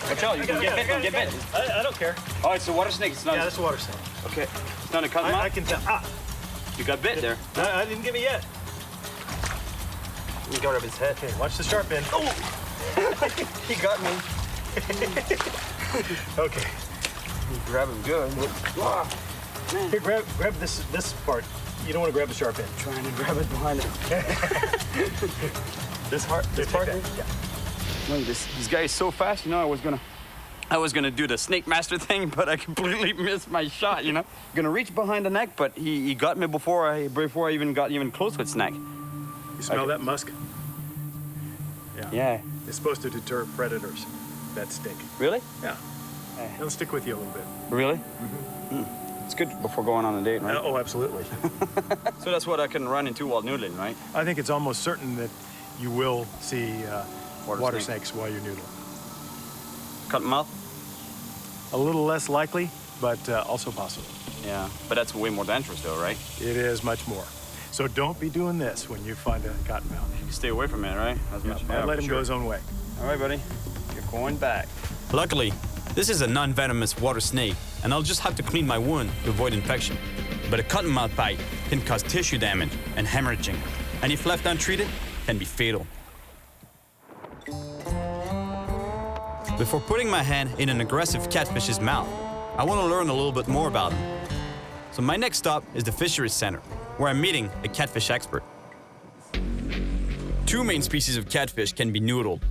Watch out, you can get bit. I don't care. Oh, it's a water snake. It's not. Yeah, that's a water snake. Okay. It's not a cottonmouth? I can tell. Ah! You got bit there. I didn't get me yet. You got up his head. Okay, watch the sharp end. Oh! He got me. Okay. You grab him good. Here, grab this part. You don't want to grab the sharp end. Trying to grab it behind it. This part? Yeah. Look, this guy is so fast. You know, I was gonna do the snake master thing, but I completely missed my shot. You know, gonna reach behind the neck, but he got me before I even got close with snake. You smell that musk? Yeah. It's supposed to deter predators that stink. Really? Yeah. It'll stick with you a little bit. Really? It's good before going on a date, right? Oh, absolutely. So that's what I can run into while noodling, right? I think it's almost certain that you will see water snake. snakes while you noodle. Cut mouth? A little less likely, but also possible. Yeah, but that's way more dangerous though, right? It is much more. So don't be doing this when you find a cottonmouth. Stay away from it, right? As much. I'd let him go his own way. All right, buddy. You're going back. Luckily, this is a non-venomous water snake, and I'll just have to clean my wound to avoid infection. But a cottonmouth bite can cause tissue damage and hemorrhaging, and if left untreated, can be fatal. Before putting my hand in an aggressive catfish's mouth, I want to learn a little bit more about them. So my next stop is the Fisheries Center, where I'm meeting a catfish expert. Two main species of catfish can be noodled,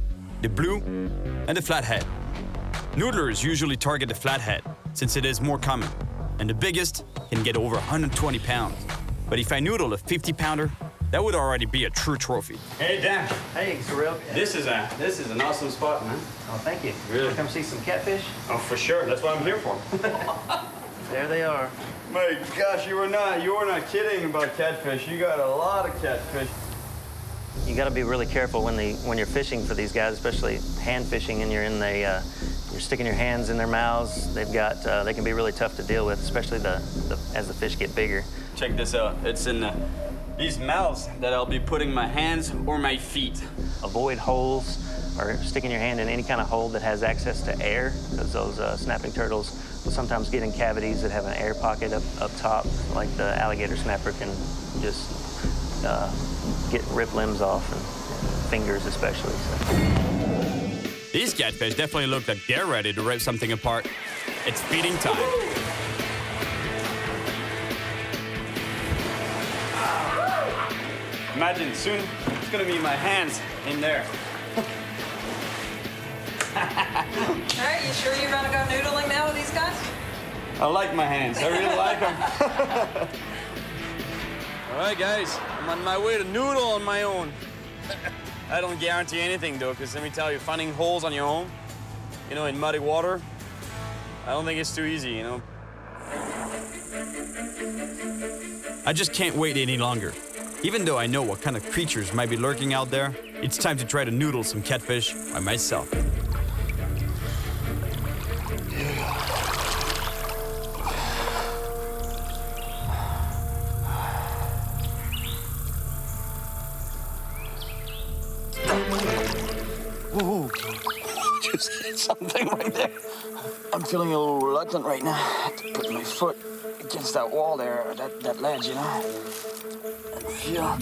the blue and the flathead. Noodlers usually target the flathead, since it is more common, and the biggest can get over 120 pounds. But if I noodle a 50-pounder, that would already be a true trophy. Hey, Dan. Hey, Cyril. This is an awesome spot, man. Oh, thank you. Really? Wanna come see some catfish? Oh, for sure. That's what I'm here for. There they are. My gosh, you were not kidding about catfish. You got a lot of catfish. You got to be really careful when you're fishing for these guys, especially hand fishing, and you're sticking your hands in their mouths. They can be really tough to deal with, especially as the fish get bigger. Check this out. It's in these mouths that I'll be putting my hands or my feet. Avoid holes or sticking your hand in any kind of hole that has access to air, because those snapping turtles will sometimes get in cavities that have an air pocket up top, like the alligator snapper can just rip limbs off, and fingers especially. So. These catfish definitely look like they're ready to rip something apart. It's feeding time. Imagine soon it's gonna be my hands in there. All right, you sure you're gonna go noodling now with these guys? I like my hands. I really like them. All right, guys. I'm on my way to noodle on my own. I don't guarantee anything, though, because let me tell you, finding holes on your own, in muddy water, I don't think it's too easy, I just can't wait any longer. Even though I know what kind of creatures might be lurking out there, it's time to try to noodle some catfish by myself. Whoa, just hit something right there. I'm feeling a little reluctant right now. I have to put my foot against that wall there, that ledge, and feel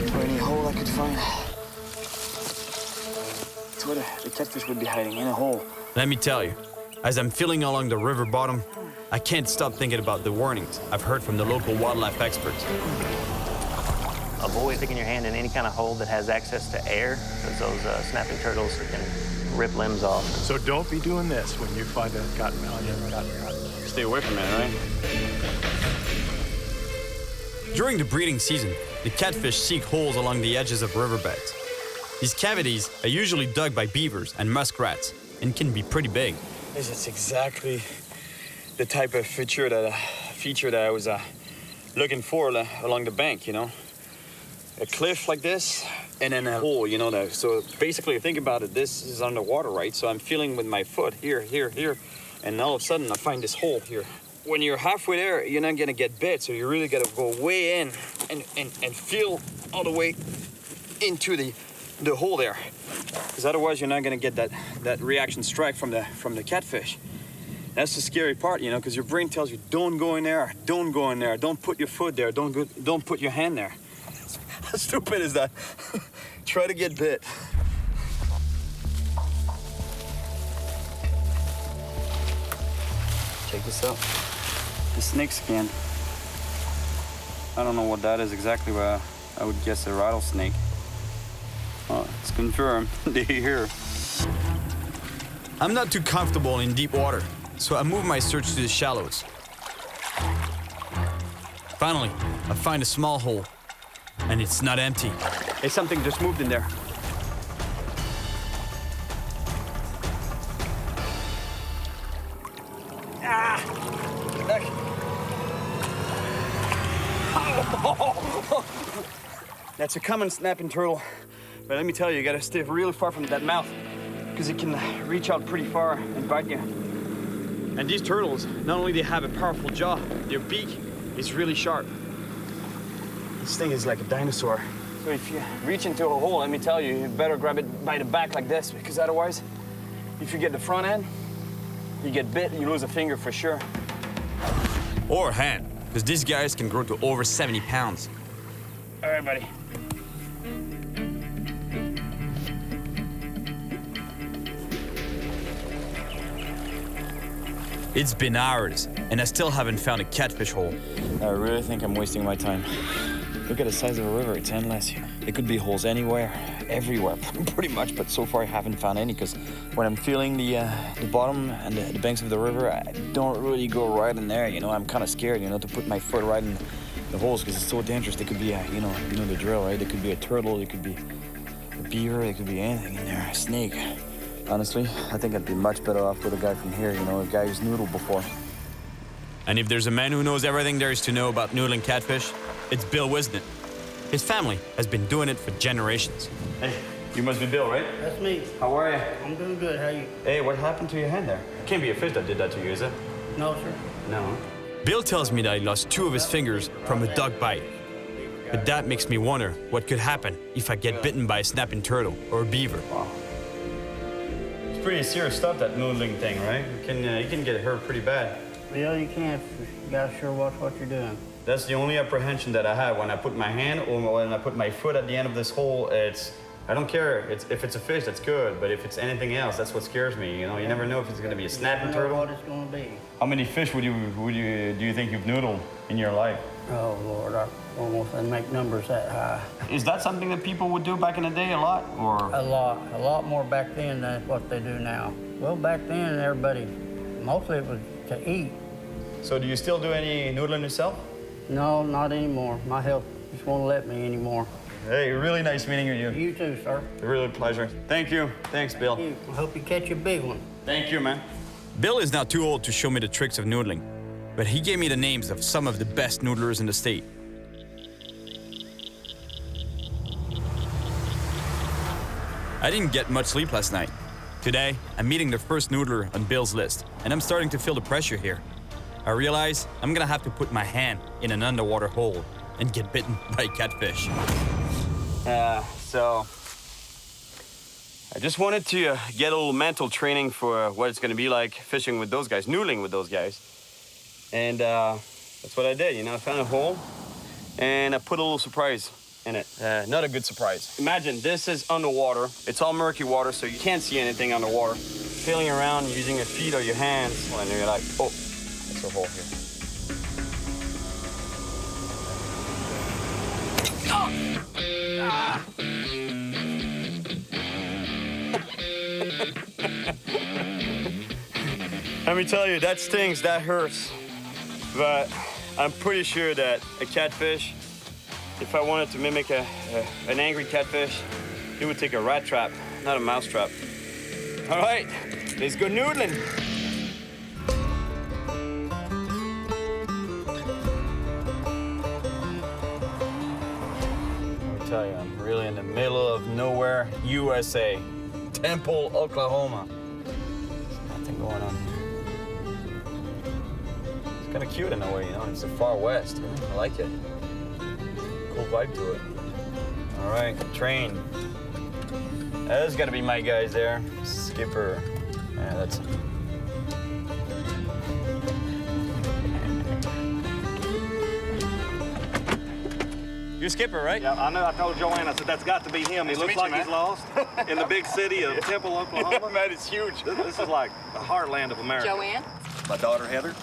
for any hole I could find. That's where the catfish would be hiding, in a hole. Let me tell you, as I'm feeling along the river bottom, I can't stop thinking about the warnings I've heard from the local wildlife experts. Avoid sticking your hand in any kind of hole that has access to air, because those snapping turtles can rip limbs off. So don't be doing this when you find a cottonmouth. Stay away from it, right? During the breeding season, the catfish seek holes along the edges of riverbeds. These cavities are usually dug by beavers and muskrats and can be pretty big. It's exactly the type of feature that I was looking for along the bank, A cliff like this, and then a hole, So basically, think about it, this is underwater, right? So I'm feeling with my foot here, and all of a sudden I find this hole here. When you're halfway there, you're not gonna get bit, so you really gotta go way in and feel all the way into the hole there. Because otherwise you're not gonna get that reaction strike from the catfish. That's the scary part, because your brain tells you, don't go in there, don't go in there, don't put your foot there, don't put your hand there. How stupid is that? Try to get bit. Check this out. The snake skin. I don't know what that is exactly, but I would guess a rattlesnake. Oh, it's confirmed. They're here. I'm not too comfortable in deep water, so I move my search to the shallows. Finally, I find a small hole, and it's not empty. Hey, something just moved in there. That's a common snapping turtle. But let me tell you, you gotta stay really far from that mouth because it can reach out pretty far and bite you. And these turtles, not only they have a powerful jaw, their beak is really sharp. This thing is like a dinosaur. So if you reach into a hole, let me tell you, you better grab it by the back like this, because otherwise, if you get the front end, you get bit, you lose a finger for sure. Or a hand, because these guys can grow to over 70 pounds. All right, buddy. It's been hours, and I still haven't found a catfish hole. I really think I'm wasting my time. Look at the size of the river, it's endless. There could be holes anywhere, everywhere, pretty much, but so far I haven't found any, because when I'm feeling the bottom and the banks of the river, I don't really go right in there, you know. I'm kind of scared, you know, to put my foot right in the holes, because it's so dangerous. There could be you know the drill, right? There could be a turtle, there could be a beaver, there could be anything in there, a snake. Honestly, I think I'd be much better off with a guy from here, you know, a guy who's noodled before. And if there's a man who knows everything there is to know about noodling catfish, it's Bill Wisden. His family has been doing it for generations. Hey, you must be Bill, right? That's me. How are you? I'm doing good. How are you? Hey, what happened to your hand there? Can't be a fish that did that to you, is it? No, sir. No. Bill tells me that he lost 2 of his fingers from a duck bite. But that makes me wonder what could happen if I get bitten by a snapping turtle or a beaver. Wow. It's pretty serious stuff, that noodling thing, right? You can get hurt pretty bad. Yeah, you can. You gotta sure watch what you're doing. That's the only apprehension that I have when I put my hand or when I put my foot at the end of this hole. I don't care. If it's a fish, that's good. But if it's anything else, that's what scares me. You know, you never know if it's going to be a snapping turtle. What it's going to be. How many fish do you think you've noodled in your life? Oh Lord, I almost didn't make numbers that high. Is that something that people would do back in the day a lot, or? A lot more back then than what they do now. Well, back then everybody, mostly it was to eat. So do you still do any noodling yourself? No, not anymore. My health just won't let me anymore. Hey, really nice meeting you. You too, sir. Really a pleasure. Thank you. Thanks, Bill. Thank you. I hope you catch a big one. Thank you, man. Bill is now too old to show me the tricks of noodling, but he gave me the names of some of the best noodlers in the state. I didn't get much sleep last night. Today, I'm meeting the first noodler on Bill's list, and I'm starting to feel the pressure here. I realize I'm gonna have to put my hand in an underwater hole and get bitten by a catfish. So I just wanted to get a little mental training for what it's gonna be like fishing with those guys, noodling with those guys. And that's what I did, you know, I found a hole and I put a little surprise in it. Not a good surprise. Imagine this is underwater. It's all murky water, so you can't see anything underwater. Feeling around using your feet or your hands, and you're like, oh, there's a hole here. Ah! Let me tell you, that stings, that hurts. But I'm pretty sure that a catfish, if I wanted to mimic an angry catfish, it would take a rat trap, not a mouse trap. All right, let's go noodling. Let me tell you, I'm really in the middle of nowhere, USA. Temple, Oklahoma. There's nothing going on here. It's kind of cute in a way, you know? It's the far west. I like it. Cool vibe to it. All right, train. There's got to be my guys there. Skipper. Yeah, that's. You're Skipper, right? Yeah, I know. I told Joanne, I said, that's got to be him. He looks like he's lost in the big city of Temple, Oklahoma. Man, it's huge. This is like the heartland of America. Joanne? My daughter, Heather.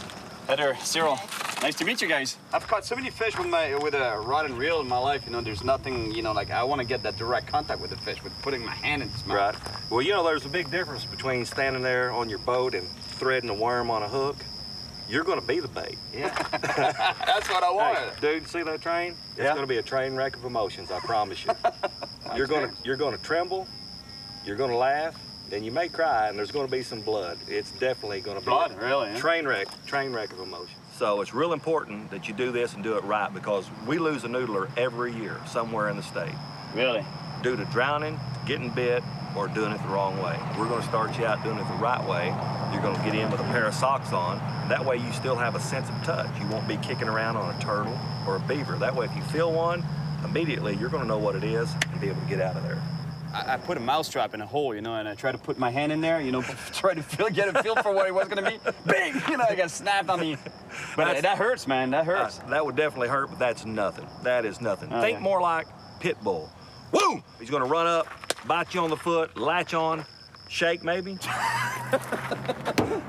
Heather, Cyril. Nice to meet you guys. I've caught so many fish with a rod and reel in my life. You know, there's nothing, you know, like I want to get that direct contact with the fish with putting my hand in its mouth. Right. Well, you know, there's a big difference between standing there on your boat and threading a worm on a hook. You're going to be the bait. Yeah. That's what I wanted. Hey, dude, see that train? It's going to be a train wreck of emotions, I promise you. You're going to tremble, you're going to laugh, and you may cry, and there's going to be some blood. It's definitely going to be blood, really? Train wreck of emotions. So it's real important that you do this and do it right, because we lose a noodler every year somewhere in the state. Really? Due to drowning, getting bit, or doing it the wrong way. We're gonna start you out doing it the right way. You're gonna get in with a pair of socks on. That way you still have a sense of touch. You won't be kicking around on a turtle or a beaver. That way if you feel one, immediately you're gonna know what it is and be able to get out of there. I put a mousetrap in a hole, you know, and I tried to put my hand in there, you know, try to get a feel for what it was gonna be. Bing! You know, I got snapped on me. But that hurts, man, that hurts. That would definitely hurt, but that's nothing. That is nothing. Think more like pit bull. Woo! He's gonna run up, bite you on the foot, latch on, shake maybe.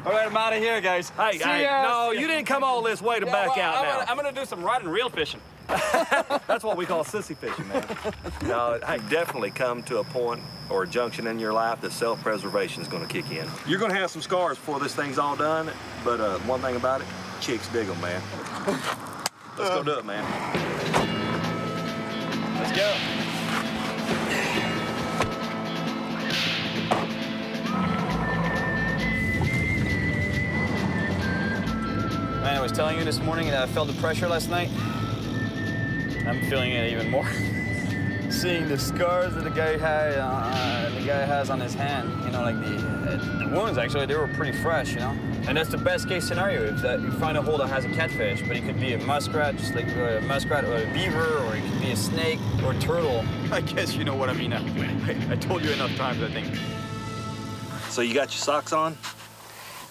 All right, I'm out of here, guys. Hey, no, you didn't come all this way to back out now. I'm gonna do some rod and reel fishing. That's what we call sissy fishing, man. No, hey, definitely come to a point or a junction in your life that self-preservation is gonna kick in. You're gonna have some scars before this thing's all done, but one thing about it, chicks dig them, man. Let's go do it, man. Let's go. Man, I was telling you this morning that I felt the pressure last night. I'm feeling it even more. Seeing the scars that the guy has on his hand, you know, like the wounds, actually, they were pretty fresh, you know? And that's the best case scenario, if that you find a hole that has a catfish, but it could be a muskrat, just like a muskrat or a beaver, or it could be a snake or a turtle. I guess you know what I mean. I told you enough times, I think. So you got your socks on?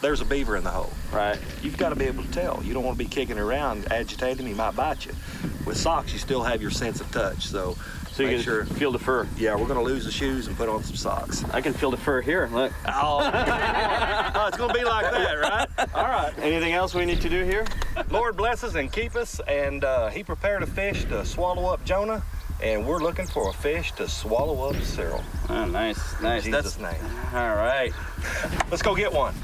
There's a beaver in the hole. Right. You've got to be able to tell. You don't want to be kicking around, agitating him, he might bite you. With socks, you still have your sense of touch, so you make can sure. feel the fur. Yeah, we're going to lose the shoes and put on some socks. I can feel the fur here, look. Oh, it's going to be like that, right? All right. Anything else we need to do here? Lord bless us and keep us, and he prepared a fish to swallow up Jonah, and we're looking for a fish to swallow up Cyril. Oh, nice, nice. In Jesus' name. All right. Let's go get one.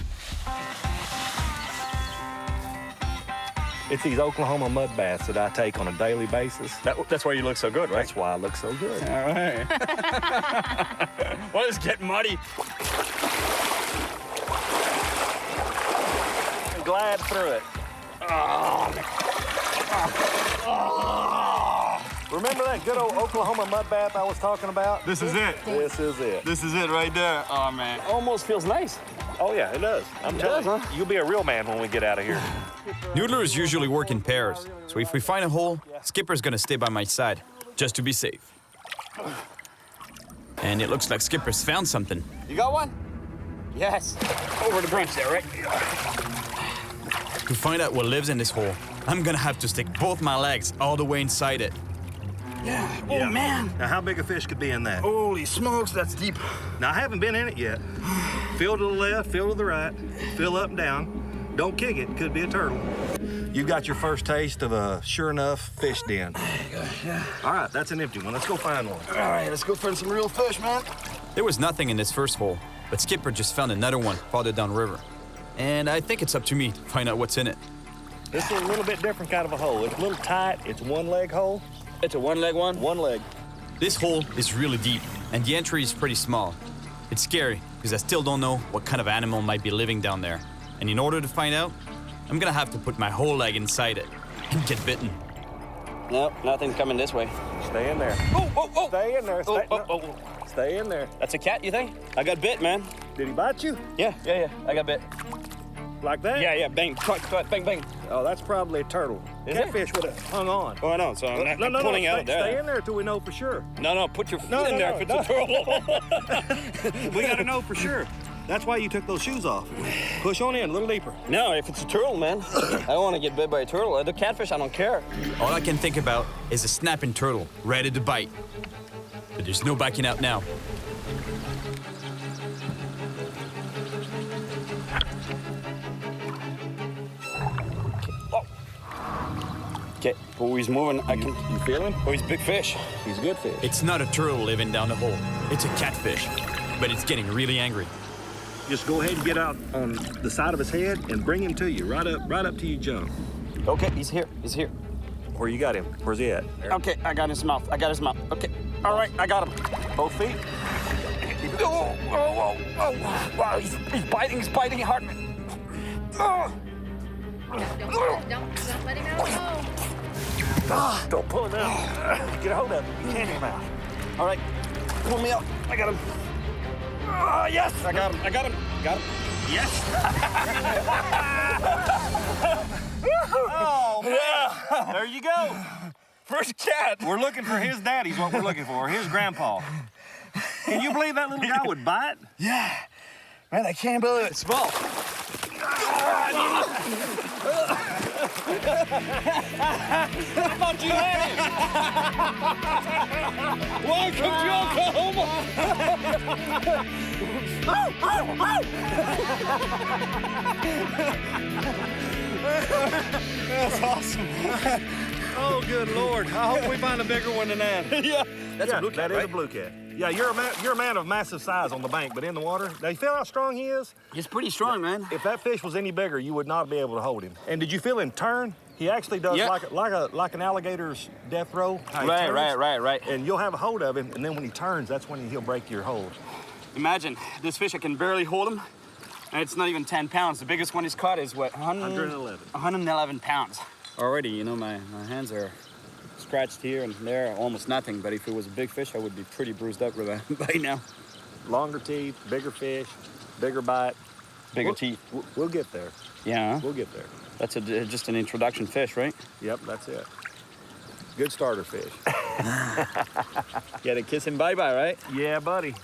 It's these Oklahoma mud baths that I take on a daily basis. That's why you look so good, right? That's why I look so good. All right. Well, it's getting muddy. I'm glad through it. Remember that good old Oklahoma mud bath I was talking about? This is it. This is it. This is it right there. Oh, man. Almost feels nice. Oh, yeah, it does. I'm telling you, you'll be a real man when we get out of here. Noodlers usually work in pairs, so if we find a hole, Skipper's gonna stay by my side, just to be safe. And it looks like Skipper's found something. You got one? Yes. Over the branch there, right? To find out what lives in this hole, I'm gonna have to stick both my legs all the way inside it. Yeah. Oh, man. Now, how big a fish could be in that? Holy smokes, that's deep. Now, I haven't been in it yet. Feel to the left, feel to the right, feel up and down. Don't kick it, could be a turtle. You've got your first taste of a sure enough fish den. Yeah. All right, that's an empty one. Let's go find one. All right, let's go find some real fish, man. There was nothing in this first hole, but Skipper just found another one farther downriver. And I think it's up to me to find out what's in it. This is a little bit different kind of a hole. It's a little tight. It's one leg hole. It's a one leg one? One leg. This hole is really deep, and the entry is pretty small. It's scary, because I still don't know what kind of animal might be living down there. And in order to find out, I'm gonna have to put my whole leg inside it and get bitten. Nope, nothing coming this way. Stay in there. Oh. Stay in there. Stay in there. That's a cat, you think? I got bit, man. Did he bite you? Yeah. I got bit. Like that? Yeah, bang, bang, bang. Oh, that's probably a turtle. Catfish would have hung on. Oh, I know, so I'm not pulling out there. Stay in there till we know for sure. No, put your feet in there if it's a turtle. We gotta know for sure. That's why you took those shoes off. Push on in a little deeper. No, if it's a turtle, man, I don't want to get bit by a turtle. The catfish, I don't care. All I can think about is a snapping turtle ready to bite. But there's no backing out now. Okay, oh, he's moving. You feel him? Oh, he's a big fish. He's a good fish. It's not a turtle living down the hole. It's a catfish, but it's getting really angry. Just go ahead and get out on the side of his head and bring him to you, right up to you, John. Okay, he's here. Where you got him? Where's he at? There. Okay, I got his mouth. Okay, all right, I got him. Both feet? Oh, wow, he's biting hard. Oh. Don't let him out. Don't pull him out. Get a hold of him. You can't him out. All right, pull me out. I got him. Oh, yes! I got him. Got him. Yes! Oh, man. Yeah. There you go. First cat. We're looking for his daddy's what we're looking for, his grandpa. Can you believe that little guy would bite? Yeah. Man, I can't believe it. Small. I thought you had it. Welcome to Oklahoma. That's awesome. Oh, good Lord. I hope we find a bigger one than that. Yeah. That's a blue cat, that is right? a blue cat. Yeah, you're a man of massive size on the bank, but in the water, now you feel how strong he is? He's pretty strong, man. If that fish was any bigger, you would not be able to hold him. And did you feel him turn? He actually does like an alligator's death row. Right. And you'll have a hold of him, and then when he turns, that's when he'll break your hold. Imagine, this fish, I can barely hold him, and it's not even 10 pounds. The biggest one he's caught is what, 111 pounds. Already, you know, my hands are scratched here and there, almost nothing, but if it was a big fish, I would be pretty bruised up by now. Longer teeth, bigger fish, bigger bite. Bigger teeth. We'll get there. Yeah? We'll get there. That's just an introduction fish, right? Yep, that's it. Good starter fish. You had to kiss him bye-bye, right? Yeah, buddy.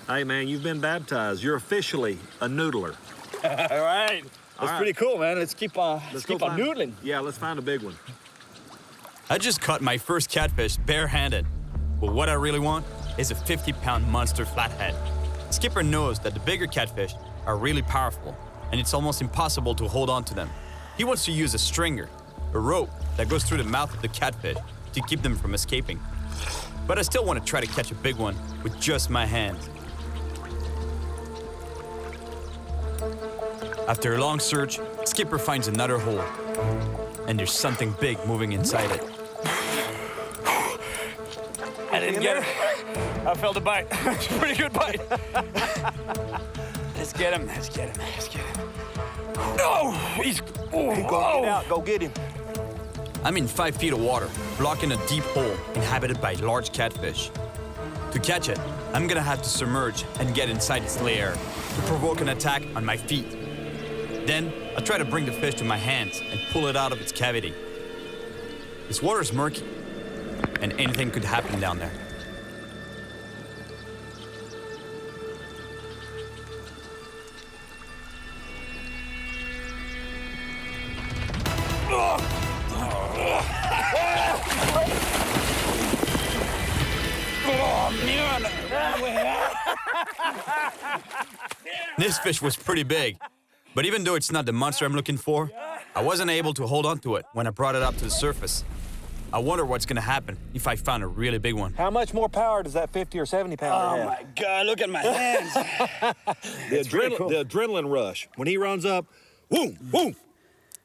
Hey, man, you've been baptized. You're officially a noodler. All right. That's pretty cool, man. Let's keep on noodling. Yeah, let's find a big one. I just caught my first catfish barehanded. But what I really want is a 50-pound monster flathead. Skipper knows that the bigger catfish are really powerful, and it's almost impossible to hold on to them. He wants to use a stringer, a rope that goes through the mouth of the catfish to keep them from escaping. But I still want to try to catch a big one with just my hands. After a long search, Skipper finds another hole, and there's something big moving inside it. I didn't get it. I felt a bite. It's a pretty good bite. Let's get him. No! He's... Oh, Get out. Go get him. I'm in 5 feet of water, blocking a deep hole inhabited by large catfish. To catch it, I'm gonna have to submerge and get inside its lair to provoke an attack on my feet. Then, I'll try to bring the fish to my hands and pull it out of its cavity. This water is murky, and anything could happen down there. This fish was pretty big, but even though it's not the monster I'm looking for, I wasn't able to hold on to it when I brought it up to the surface. I wonder what's gonna happen if I found a really big one. How much more power does that 50 or 70 pounder have? Oh my God, look at my hands. The adrenaline rush. When he runs up, boom, boom.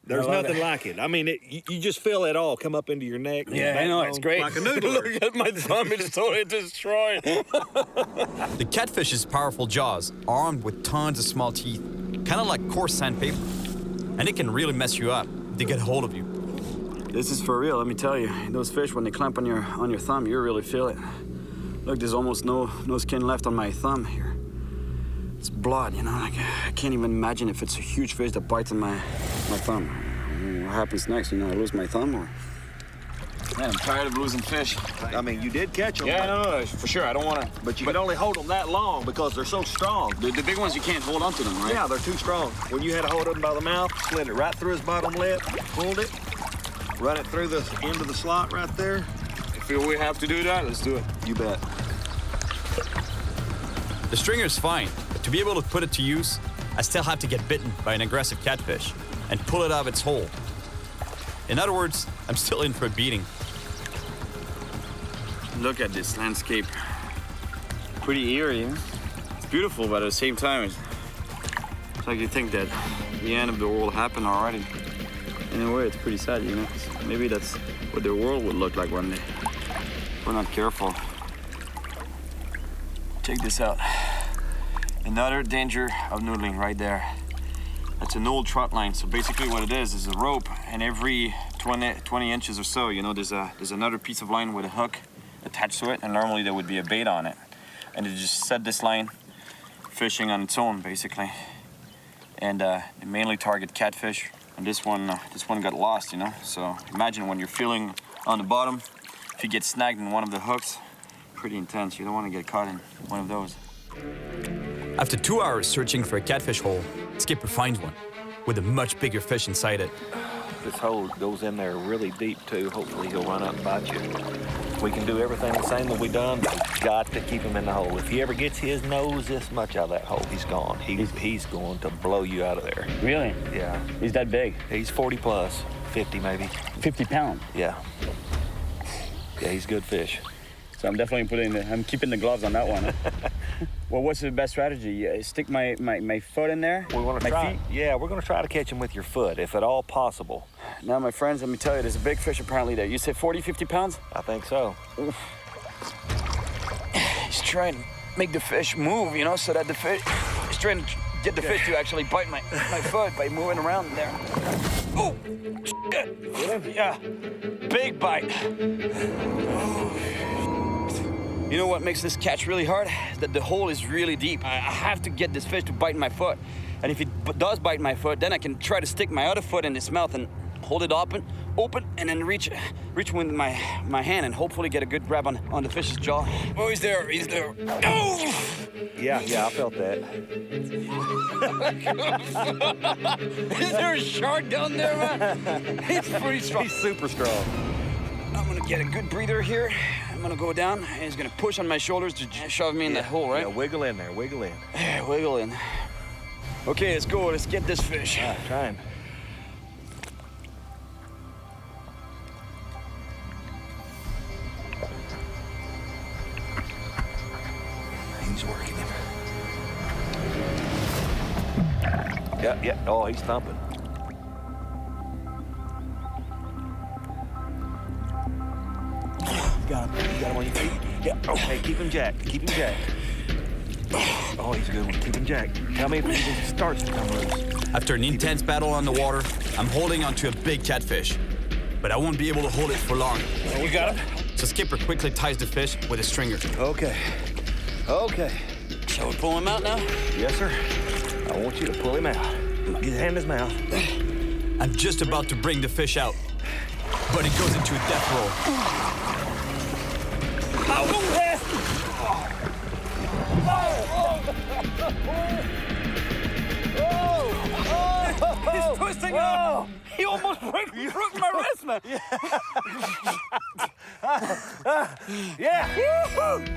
There's nothing like it. I mean, you just feel it all come up into your neck. Yeah, I know, it's great. Like a noodle. Look at my thumb, it's totally destroyed. The catfish's powerful jaws are armed with tons of small teeth, kind of like coarse sandpaper. And it can really mess you up if they get hold of you. This is for real, let me tell you. Those fish, when they clamp on your thumb, you really feel it. Look, there's almost no skin left on my thumb here. It's blood, you know, like I can't even imagine if it's a huge fish that bites on my thumb. What happens next? You know, I lose my thumb or... Man, I'm tired of losing fish. I mean, you did catch them. Yeah, no, for sure. I don't want to... But you can only hold them that long because they're so strong. The big ones, you can't hold on to them, right? Yeah, they're too strong. When you had to hold them by the mouth, slid it right through his bottom lip, pulled it, run it through the end of the slot right there. If we have to do that, let's do it. You bet. The stringer's fine, but to be able to put it to use, I still have to get bitten by an aggressive catfish and pull it out of its hole. In other words, I'm still in for a beating. Look at this landscape. Pretty eerie, huh? It's beautiful, but at the same time, it's like you think that the end of the world happened already. In a way, it's pretty sad, you know? 'Cause maybe that's what the world would look like one day. If we're not careful. Check this out. Another danger of noodling right there. That's an old trot line. So basically what it is a rope, and every 20 inches or so, you know, there's another piece of line with a hook attached to it, and normally there would be a bait on it. And you just set this line fishing on its own, basically. And they mainly target catfish. And this one got lost, you know? So imagine when you're feeling on the bottom, if you get snagged in one of the hooks, pretty intense. You don't want to get caught in one of those. After 2 hours searching for a catfish hole, Skipper finds one with a much bigger fish inside it. This hole goes in there really deep too. Hopefully he'll run out and bite you. We can do everything the same that we done, but we've got to keep him in the hole. If he ever gets his nose this much out of that hole, he's gone. He's going to blow you out of there. Really? Yeah. He's that big? He's 40 plus, 50 maybe. 50 pounds? Yeah. Yeah, he's good fish. So I'm definitely I'm keeping the gloves on that one. Well, what's the best strategy? Stick my foot in there? We want to try. Feet? Yeah, we're going to try to catch him with your foot, if at all possible. Now, my friends, let me tell you, there's a big fish apparently there. You said 40, 50 pounds? I think so. Oof. He's trying to make the fish move, you know, so that the fish... He's trying to get the fish to actually bite my foot by moving around there. Oh! Shit. Yeah. Big bite. You know what makes this catch really hard? That the hole is really deep. I have to get this fish to bite my foot. And if it does bite my foot, then I can try to stick my other foot in its mouth and hold it open, and then reach with my hand and hopefully get a good grab on the fish's jaw. Oh, he's there. Oh! Yeah, I felt that. Is there a shark down there, man? He's pretty strong. He's super strong. I'm gonna get a good breather here. I'm gonna go down, and he's gonna push on my shoulders to shove me in that hole, right? Yeah, wiggle in there, wiggle in. Wiggle in. Okay, let's go. Let's get this fish. Try him. He's working him. Yeah. Oh, he's thumping. Got him. You got him on your feet? Yeah. Okay, keep him jacked. Oh, he's a good one. Keep him jacked. Tell me if he starts to come loose. After an intense battle on the water, I'm holding onto a big catfish. But I won't be able to hold it for long. You got him? So Skipper quickly ties the fish with a stringer. Okay. Shall we pull him out now? Yes, sir. I want you to pull him out. Get his hand in his mouth. I'm just about to bring the fish out, but it goes into a death roll. He's twisting out. He almost broke my wrist, man. Yeah.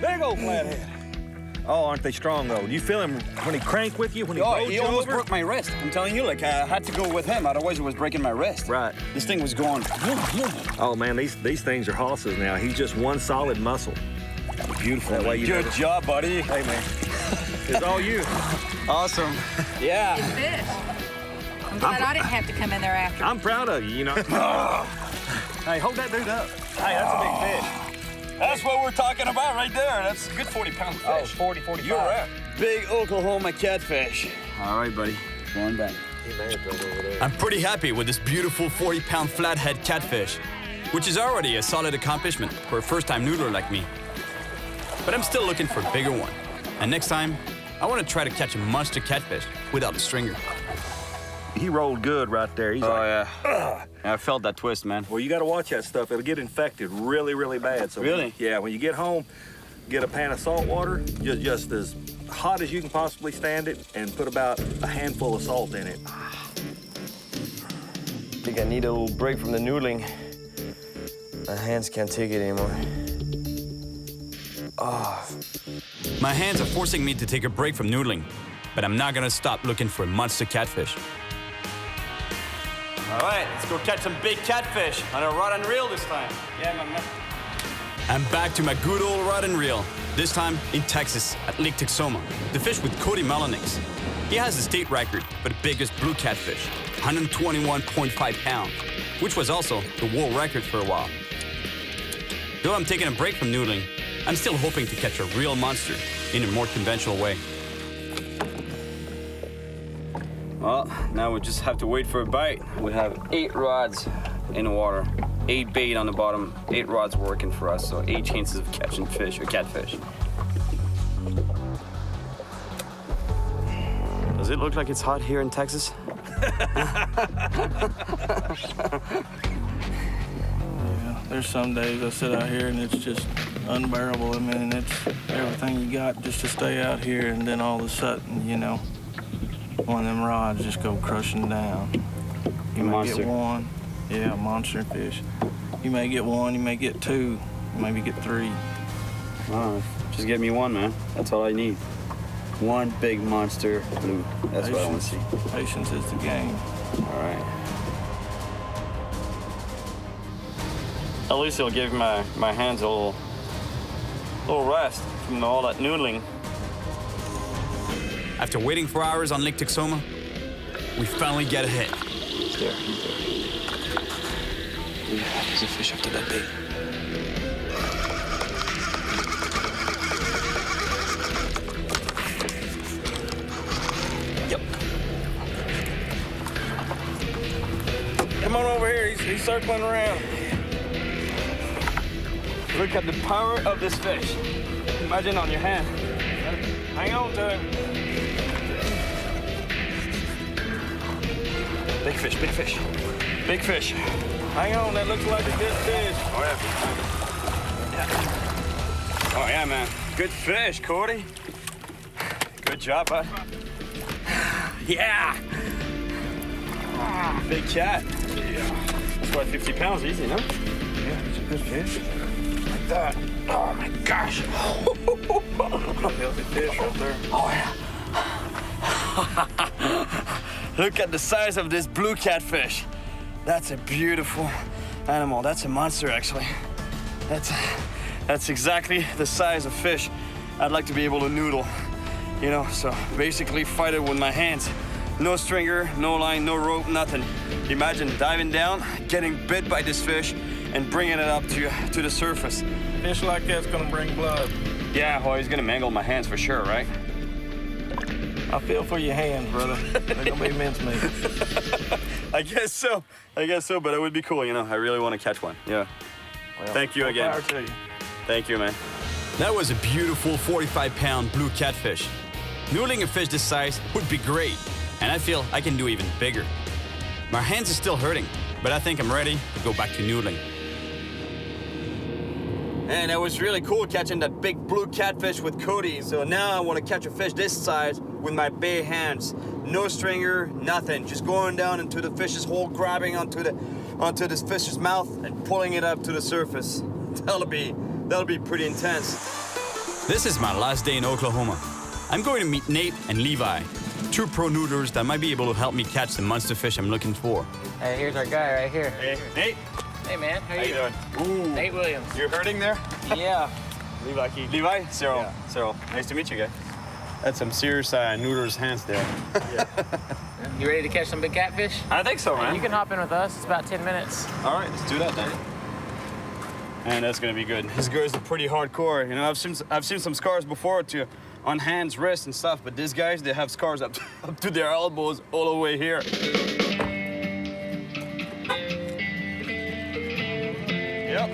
Big old flathead. Oh, aren't they strong, though? Do you feel him when he cranked with you, when he rolled he you almost over? broke my wrist. I'm telling you, like, I had to go with him. Otherwise, it was breaking my wrist. Right. This thing was going... Oh, man, these things are hosses now. He's just one solid muscle. Beautiful. That way you Good job, buddy. Hey, man. It's all you. Awesome. Yeah. Good fish. I'm glad I didn't have to come in there after. I'm proud of you, you know. Hey, hold that dude up. Hey, that's a big fish. That's what we're talking about right there. That's a good 40-pound fish. Oh, 40, 45. You're right. Big Oklahoma catfish. All right, buddy. Going back. I'm pretty happy with this beautiful 40-pound flathead catfish, which is already a solid accomplishment for a first-time noodler like me. But I'm still looking for a bigger one. And next time, I want to try to catch a monster catfish without a stringer. He rolled good right there. He's yeah. I felt that twist, man. Well, you got to watch that stuff. It'll get infected really, really bad. So really? When you get home, get a pan of salt water, just as hot as you can possibly stand it, and put about a handful of salt in it. I think I need a little break from the noodling. My hands can't take it anymore. My hands are forcing me to take a break from noodling, but I'm not gonna stop looking for a monster catfish. All right, let's go catch some big catfish on a rod and reel this time. Yeah, my man. I'm back to my good old rod and reel, this time in Texas at Lake Texoma, to fish with Cody Melanix. He has the state record for the biggest blue catfish, 121.5 pounds, which was also the world record for a while. Though I'm taking a break from noodling, I'm still hoping to catch a real monster in a more conventional way. Well, now we just have to wait for a bite. We have 8 rods in the water, 8 bait on the bottom, 8 rods working for us, so 8 chances of catching fish or catfish. Does it look like it's hot here in Texas? Yeah, there's some days I sit out here and it's just unbearable. I mean, it's everything you got just to stay out here, and then all of a sudden, you know, one of them rods just go crushing down. You may get one, yeah, monster fish. You may get one, you may get 2, you maybe get 3. Just get me one, man. That's all I need. One big monster blue. That's what I want to see. Patience is the game. All right. At least it'll give my hands a little rest from all that noodling. After waiting for hours on Lake Texoma, we finally get a hit. He's there. Yeah, there's a fish after that bait. Come on over here, he's circling around. Look at the power of this fish. Imagine on your hand. Hang on to him. Big fish, big fish. Big fish. Hang on, that looks like a good fish. Oh, yeah. Oh, yeah, man. Good fish, Cody. Good job, bud. Yeah. Big cat. Yeah. That's about 50 pounds easy, no? Yeah, it's a good fish. Like that. Oh, my gosh. Healthy fish right there. Oh, yeah. Look at the size of this blue catfish. That's a beautiful animal. That's a monster, actually. That's exactly the size of fish I'd like to be able to noodle. You know, so basically fight it with my hands. No stringer, no line, no rope, nothing. Imagine diving down, getting bit by this fish, and bringing it up to the surface. Fish like that's gonna bring blood. Yeah, well, he's gonna mangle my hands for sure, right? I feel for your hands, brother. They're gonna be mincemeat. I guess so, but it would be cool, you know. I really want to catch one, yeah. Well, thank you again. Power to you. Thank you, man. That was a beautiful 45-pound blue catfish. Noodling a fish this size would be great, and I feel I can do even bigger. My hands are still hurting, but I think I'm ready to go back to noodling. And it was really cool catching that big blue catfish with Cody. So now I want to catch a fish this size with my bare hands. No stringer, nothing. Just going down into the fish's hole, grabbing onto this fish's mouth and pulling it up to the surface. That'll be pretty intense. This is my last day in Oklahoma. I'm going to meet Nate and Levi, 2 pro noodlers that might be able to help me catch the monster fish I'm looking for. Hey, here's our guy right here. Hey, Nate. Hey, man. How you doing? Ooh. Nate Williams. You're hurting there? Yeah. Levi Key. Levi? Cyril. Yeah. Cyril. Nice to meet you, guys. That's some serious noodler's hands there. Yeah. You ready to catch some big catfish? I think so, man. You can hop in with us. It's about 10 minutes. All right, let's do that then. And that's gonna be good. This guy's pretty hardcore. You know, I've seen some scars before on hands, wrists, and stuff, but these guys, they have scars up to their elbows all the way here. Yep.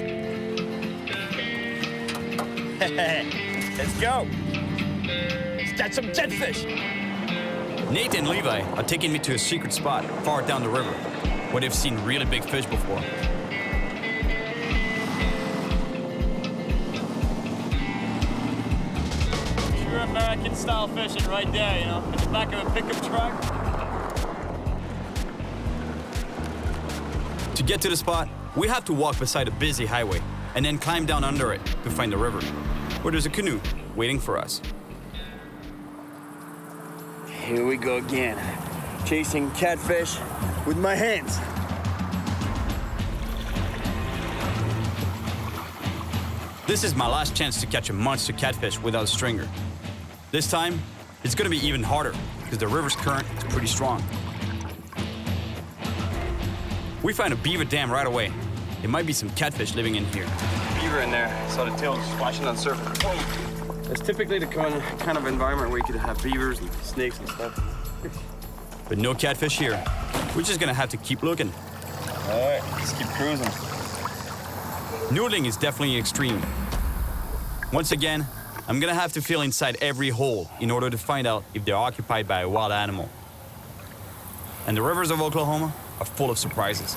Let's go. Let's catch some catfish. Nate and Levi are taking me to a secret spot far down the river, where they've seen really big fish before. True American style fishing right there, you know, at the back of a pickup truck. To get to the spot, we have to walk beside a busy highway and then climb down under it to find the river, where there's a canoe waiting for us. Here we go again, chasing catfish with my hands. This is my last chance to catch a monster catfish without a stringer. This time, it's gonna be even harder because the river's current is pretty strong. We find a beaver dam right away. There might be some catfish living in here. Beaver in there, saw the tail splashing on the surface. It's typically the kind of environment where you could have beavers and snakes and stuff. but no catfish here. We're just gonna have to keep looking. All right, let's keep cruising. Noodling is definitely extreme. Once again, I'm gonna have to feel inside every hole in order to find out if they're occupied by a wild animal. And the rivers of Oklahoma are full of surprises.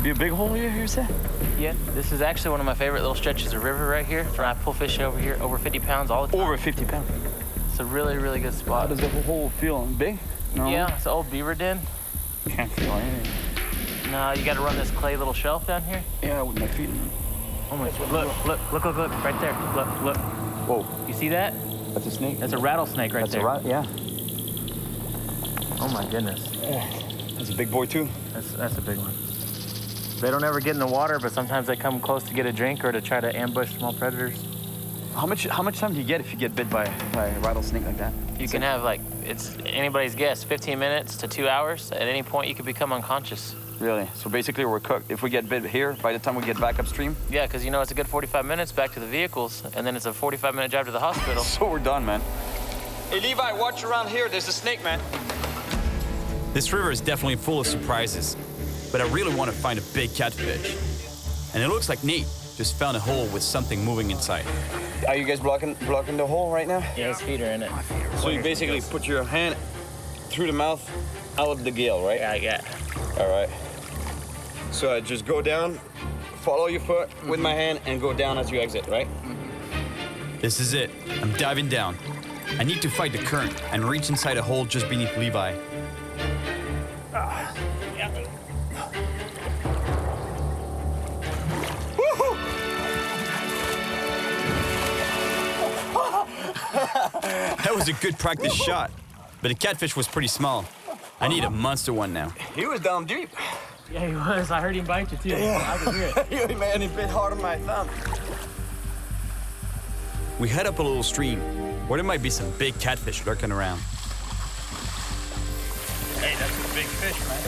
Be a big hole here, you said? Yeah, this is actually one of my favorite little stretches of river right here. I pull fish over here, over 50 pounds all the time. Over 50 pounds? It's a really, really good spot. How does the hole feel? Big? No? Yeah, it's an old beaver den. Can't feel anything. No, you gotta run this clay little shelf down here. Yeah, with my feet. Oh my, look, right there. Look. Whoa. You see that? That's a snake? That's a rattlesnake right there. Yeah. Oh my goodness. That's a big boy too. That's a big one. They don't ever get in the water, but sometimes they come close to get a drink or to try to ambush small predators. How much time do you get if you get bit by a rattlesnake like that? You can have it's anybody's guess, 15 minutes to 2 hours. At any point, you could become unconscious. Really? So basically, we're cooked. If we get bit here, by the time we get back upstream? Yeah, because it's a good 45 minutes back to the vehicles, and then it's a 45-minute drive to the hospital. So we're done, man. Hey, Levi, watch around here. There's a snake, man. This river is definitely full of surprises, but I really want to find a big catfish. And it looks like Nate just found a hole with something moving inside. Are you guys blocking the hole right now? Yeah, his feet are in it. So you basically put your hand through the mouth, out of the gill, right? Yeah. All right. So I just go down, follow your foot with my hand, and go down as you exit, right? This is it. I'm diving down. I need to fight the current and reach inside a hole just beneath Levi. That was a good practice shot, but the catfish was pretty small. I need a monster one now. He was down deep. Yeah, he was. I heard him bite you, too. Yeah. I could hear it. Yeah, man, he bit hard on my thumb. We head up a little stream where there might be some big catfish lurking around. Hey, that's a big fish, man.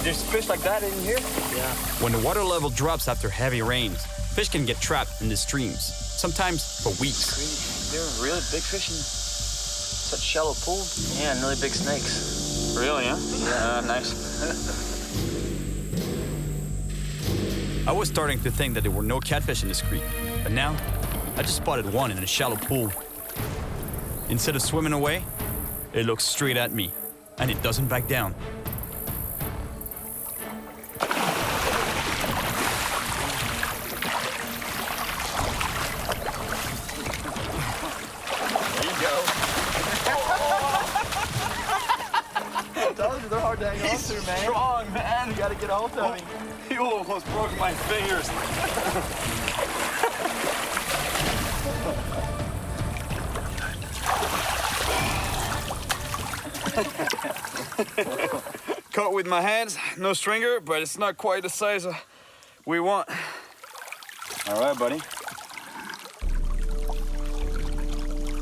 There's fish like that in here? Yeah. When the water level drops after heavy rains, fish can get trapped in the streams, sometimes for weeks. There are really big fish in such shallow pools? Yeah, and really big snakes. Really, huh? Yeah, nice. I was starting to think that there were no catfish in this creek, but now I just spotted one in a shallow pool. Instead of swimming away, it looks straight at me, and it doesn't back down. They're hard to hang on to, man. He's strong, man. You gotta get a hold of him. He almost broke my fingers. Caught with my hands, no stringer, but it's not quite the size we want. All right, buddy.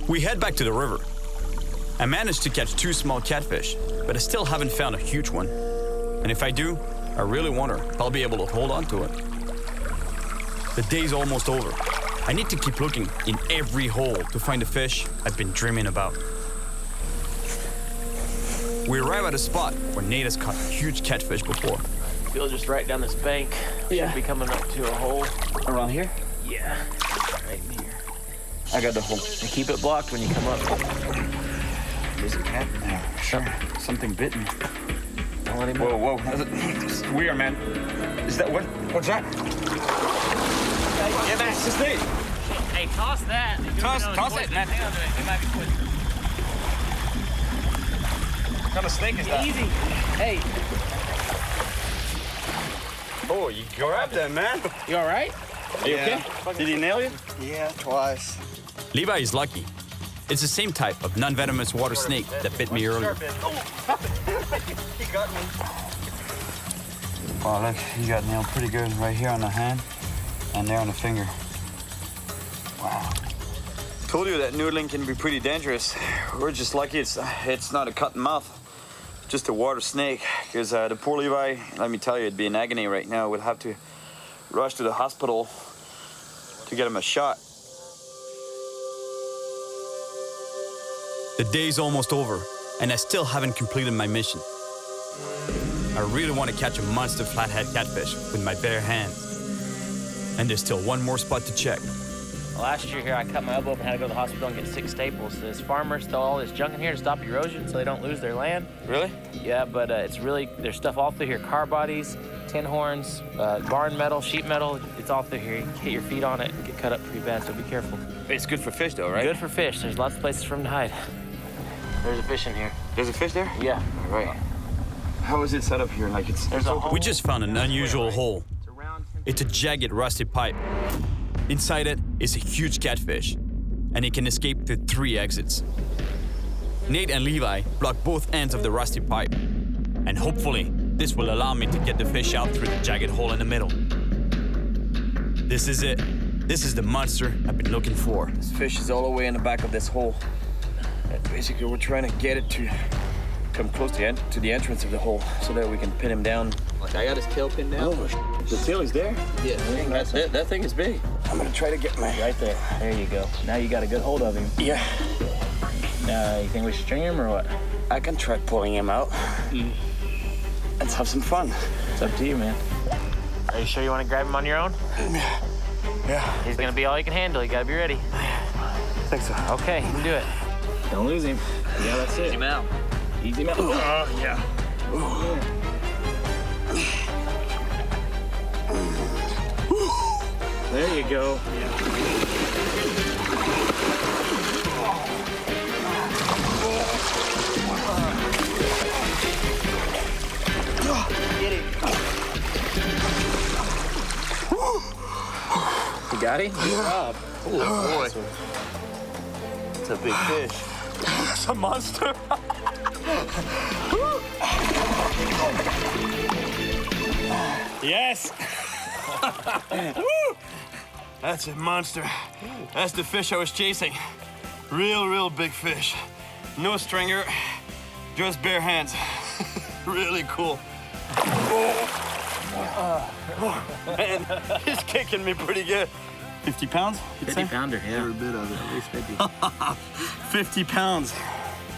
We head back to the river. I managed to catch 2 small catfish, but I still haven't found a huge one. And if I do, I really wonder if I'll be able to hold on to it. The day's almost over. I need to keep looking in every hole to find the fish I've been dreaming about. We arrive at a spot where Nate has caught huge catfish before. Feel just right down this bank. Yeah. Should be coming up to a hole. Around here? Yeah. Right here. I got the hole. And keep it blocked when you come up. There's a cat in there. Sure. Something bitten. Don't let him Whoa, out. whoa. That's weird, man. Is that what? What's that? Yeah, man, it's a snake. Hey, toss that. Toss it, man. It might be twisted. What kind of snake is that? Easy. Hey. Oh, you grabbed that, man. You all right? Are you okay? Did he nail you? Yeah, twice. Levi is lucky. It's the same type of non-venomous water snake that bit me earlier. He got me. Oh, look, he got nailed pretty good right here on the hand and there on the finger. Wow. Told you that noodling can be pretty dangerous. We're just lucky it's not a cut mouth, just a water snake. Because the poor Levi, let me tell you, it'd be in agony right now. We'd have to rush to the hospital to get him a shot. The day's almost over, and I still haven't completed my mission. I really want to catch a monster flathead catfish with my bare hands. And there's still one more spot to check. Last year here, I cut my elbow open and had to go to the hospital and get 6 staples. There's farmers throw all this junk in here to stop erosion so they don't lose their land. Really? Yeah, but it's really, there's stuff all through here. Car bodies, tin horns, barn metal, sheet metal. It's all through here. You can hit your feet on it and get cut up pretty bad, so be careful. It's good for fish though, right? Good for fish. There's lots of places for them to hide. There's a fish in here. There's a fish there? Yeah. All right. How is it set up here? Like it's... We just found an unusual hole. It's a jagged, rusty pipe. Inside it is a huge catfish, and it can escape through 3 exits. Nate and Levi block both ends of the rusty pipe, and hopefully this will allow me to get the fish out through the jagged hole in the middle. This is it. This is the monster I've been looking for. This fish is all the way in the back of this hole. And basically, we're trying to get it to come close to the entrance of the hole so that we can pin him down. Like I got his tail pinned down. Oh, the tail is there? Yeah, that thing is big. I'm gonna try to get my... Right there. There you go. Now you got a good hold of him. Yeah. Now, you think we should string him or what? I can try pulling him out. Let's have some fun. It's up to you, man. Are you sure you want to grab him on your own? Yeah. He's gonna be all you can handle. You gotta be ready. I think so. Okay, you can do it. Don't lose him. Yeah, that's it. Easy him out. Easy him out. Oh, yeah. There you go. Get it. You got him? Good job. Oh, boy. It's a big fish. It's a monster. Yes! Woo! That's a monster. That's the fish I was chasing. Real big fish. No stringer, just bare hands. Really cool. Man, he's kicking me pretty good. 50 pounds? 50 pounder, yeah. Every bit of it. At least 50. 50 pounds.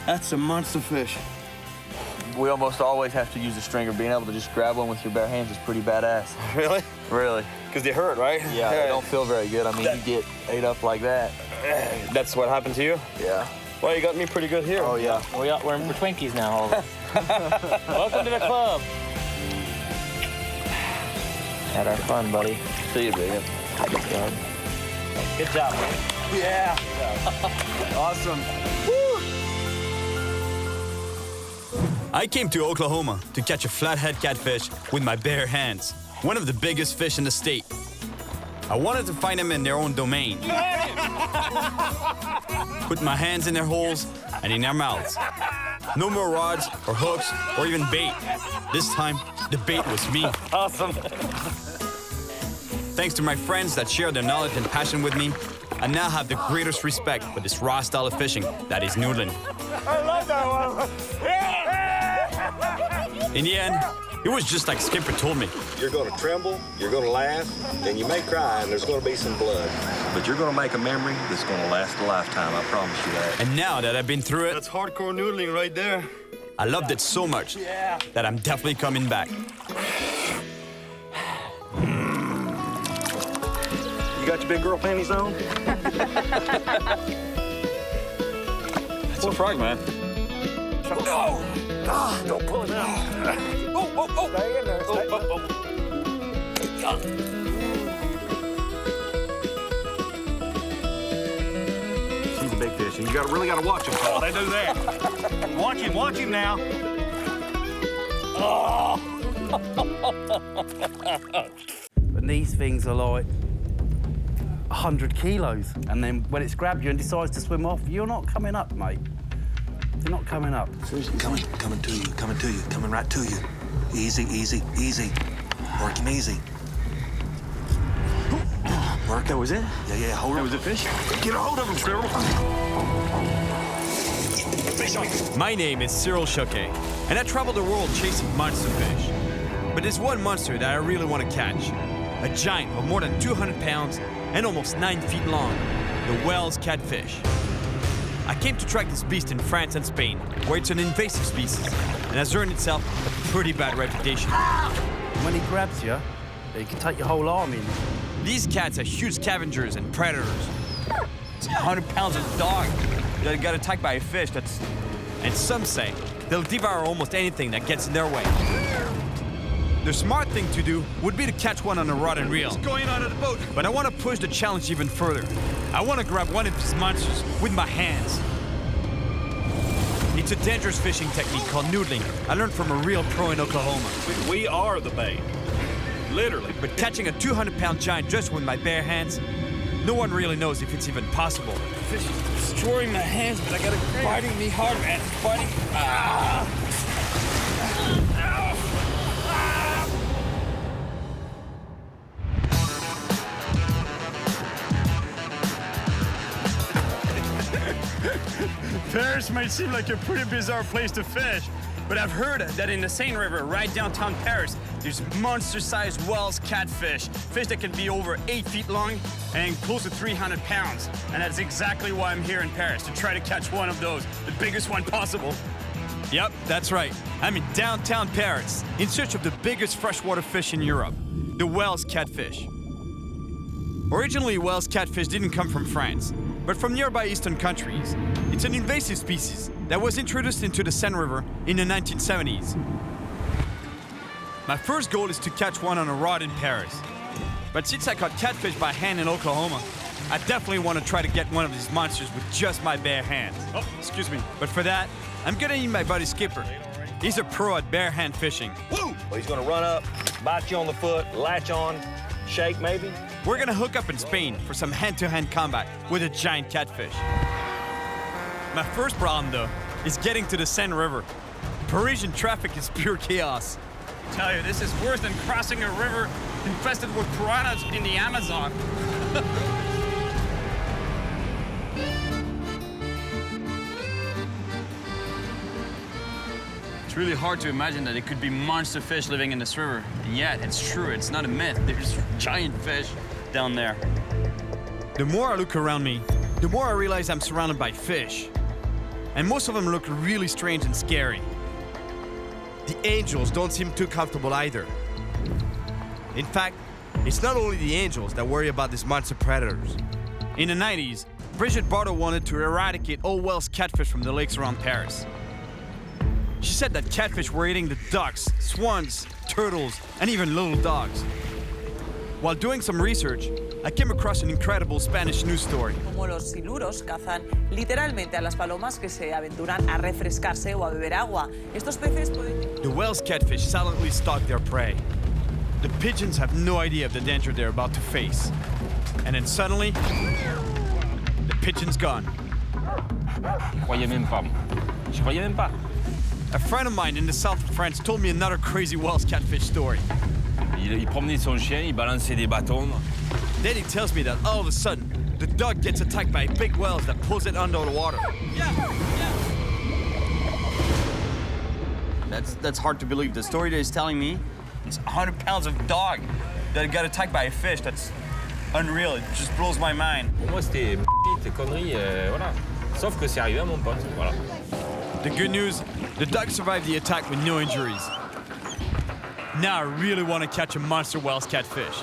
That's a monster fish. We almost always have to use a stringer. Being able to just grab one with your bare hands is pretty badass. Really? Really. Because they hurt, right? Yeah, they don't feel very good. I mean, you get ate up like that. That's what happened to you? Yeah. Well, you got me pretty good here. Oh, yeah. We're Twinkies now, all of us. Welcome to the club. Had our fun, buddy. See you, Big. Good job, man. Yeah. Awesome. I came to Oklahoma to catch a flathead catfish with my bare hands, one of the biggest fish in the state. I wanted to find them in their own domain. Put my hands in their holes and in their mouths. No more rods or hooks or even bait. This time, the bait was me. Awesome. Thanks to my friends that share their knowledge and passion with me, I now have the greatest respect for this raw style of fishing that is noodling. I love that one. In the end, it was just like Skipper told me. You're going to tremble, you're going to laugh, and you may cry, and there's going to be some blood. But you're going to make a memory that's going to last a lifetime, I promise you that. And now that I've been through it, That's hardcore noodling right there. I loved it so much that I'm definitely coming back. You got your big girl panties on? It's a frog, man. No! Don't pull it out. Oh. Stay in there. She's a big fish, and you really got to watch him. Oh, they do that. Watch him now. Oh. And these things are like 100 kilos. And then when it's grabbed you and decides to swim off, you're not coming up, mate. You're not coming up. Coming to you, coming right to you. Easy. Work him easy. Work, that was it? Yeah, hold him. That was a fish? Get a hold of him, Cyril. My name is Cyril Chauquet, and I travel the world chasing monster fish. But there's one monster that I really want to catch. A giant of more than 200 pounds and almost 9 feet long, the Wells catfish. I came to track this beast in France and Spain, where it's an invasive species and has earned itself a pretty bad reputation. When he grabs you, he can take your whole arm in. These cats are huge scavengers and predators. It's 100 pounds of dog that got attacked by a fish that's... And some say they'll devour almost anything that gets in their way. The smart thing to do would be to catch one on a rod and reel. What's going on in the boat? But I want to push the challenge even further. I want to grab one of these monsters with my hands. It's a dangerous fishing technique called noodling. I learned from a real pro in Oklahoma. We are the bait. Literally. But catching a 200-pound giant just with my bare hands, no one really knows if it's even possible. The fish is destroying my hands, but I got it biting me hard, man. It's biting. Ah! Paris might seem like a pretty bizarre place to fish, but I've heard that in the Seine River, right downtown Paris, there's monster-sized whales catfish, fish that can be over 8 feet long and close to 300 pounds. And that's exactly why I'm here in Paris, to try to catch one of those, the biggest one possible. Yep, that's right. I'm in downtown Paris, in search of the biggest freshwater fish in Europe, the whales catfish. Originally, whales catfish didn't come from France, but from nearby eastern countries. It's an invasive species that was introduced into the Seine River in the 1970s. My first goal is to catch one on a rod in Paris. But since I caught catfish by hand in Oklahoma, I definitely want to try to get one of these monsters with just my bare hands. Oh, excuse me. But for that, I'm gonna need my buddy Skipper. He's a pro at bare hand fishing. Woo! Well, he's gonna run up, bite you on the foot, latch on, shake maybe. We're gonna hook up in Spain for some hand-to-hand combat with a giant catfish. My first problem, though, is getting to the Seine River. Parisian traffic is pure chaos. I tell you, this is worse than crossing a river infested with piranhas in the Amazon. It's really hard to imagine that it could be monster fish living in this river. And yet, it's true, it's not a myth. There's giant fish down there. The more I look around me, the more I realize I'm surrounded by fish. And most of them look really strange and scary. The angels don't seem too comfortable either. In fact, it's not only the angels that worry about these monster predators. In the 90s, Brigitte Bardot wanted to eradicate all whales catfish from the lakes around Paris. She said that catfish were eating the ducks, swans, turtles, and even little dogs. While doing some research, I came across an incredible Spanish news story. Como los siluros cazan literalmente a las palomas que se aventuran a refrescarse o a beber agua. Estos peces pueden... The whales catfish silently stalk their prey. The pigeons have no idea of the danger they're about to face. And then suddenly, the pigeon's gone. Je croyais même pas. A friend of mine in the south of France told me another crazy whales catfish story. Il promenait son chien, il balançait des bâtons. Then he tells me that all of a sudden, the dog gets attacked by big whales that pulls it under the water. That's hard to believe. The story that he's telling me, it's 100 pounds of dog that got attacked by a fish. That's unreal. It just blows my mind. Pour moi, c'était conneries, voilà. Sauf que c'est arrivé à mon pote, voilà. The good news, the dog survived the attack with no injuries. Now I really want to catch a monster whales catfish.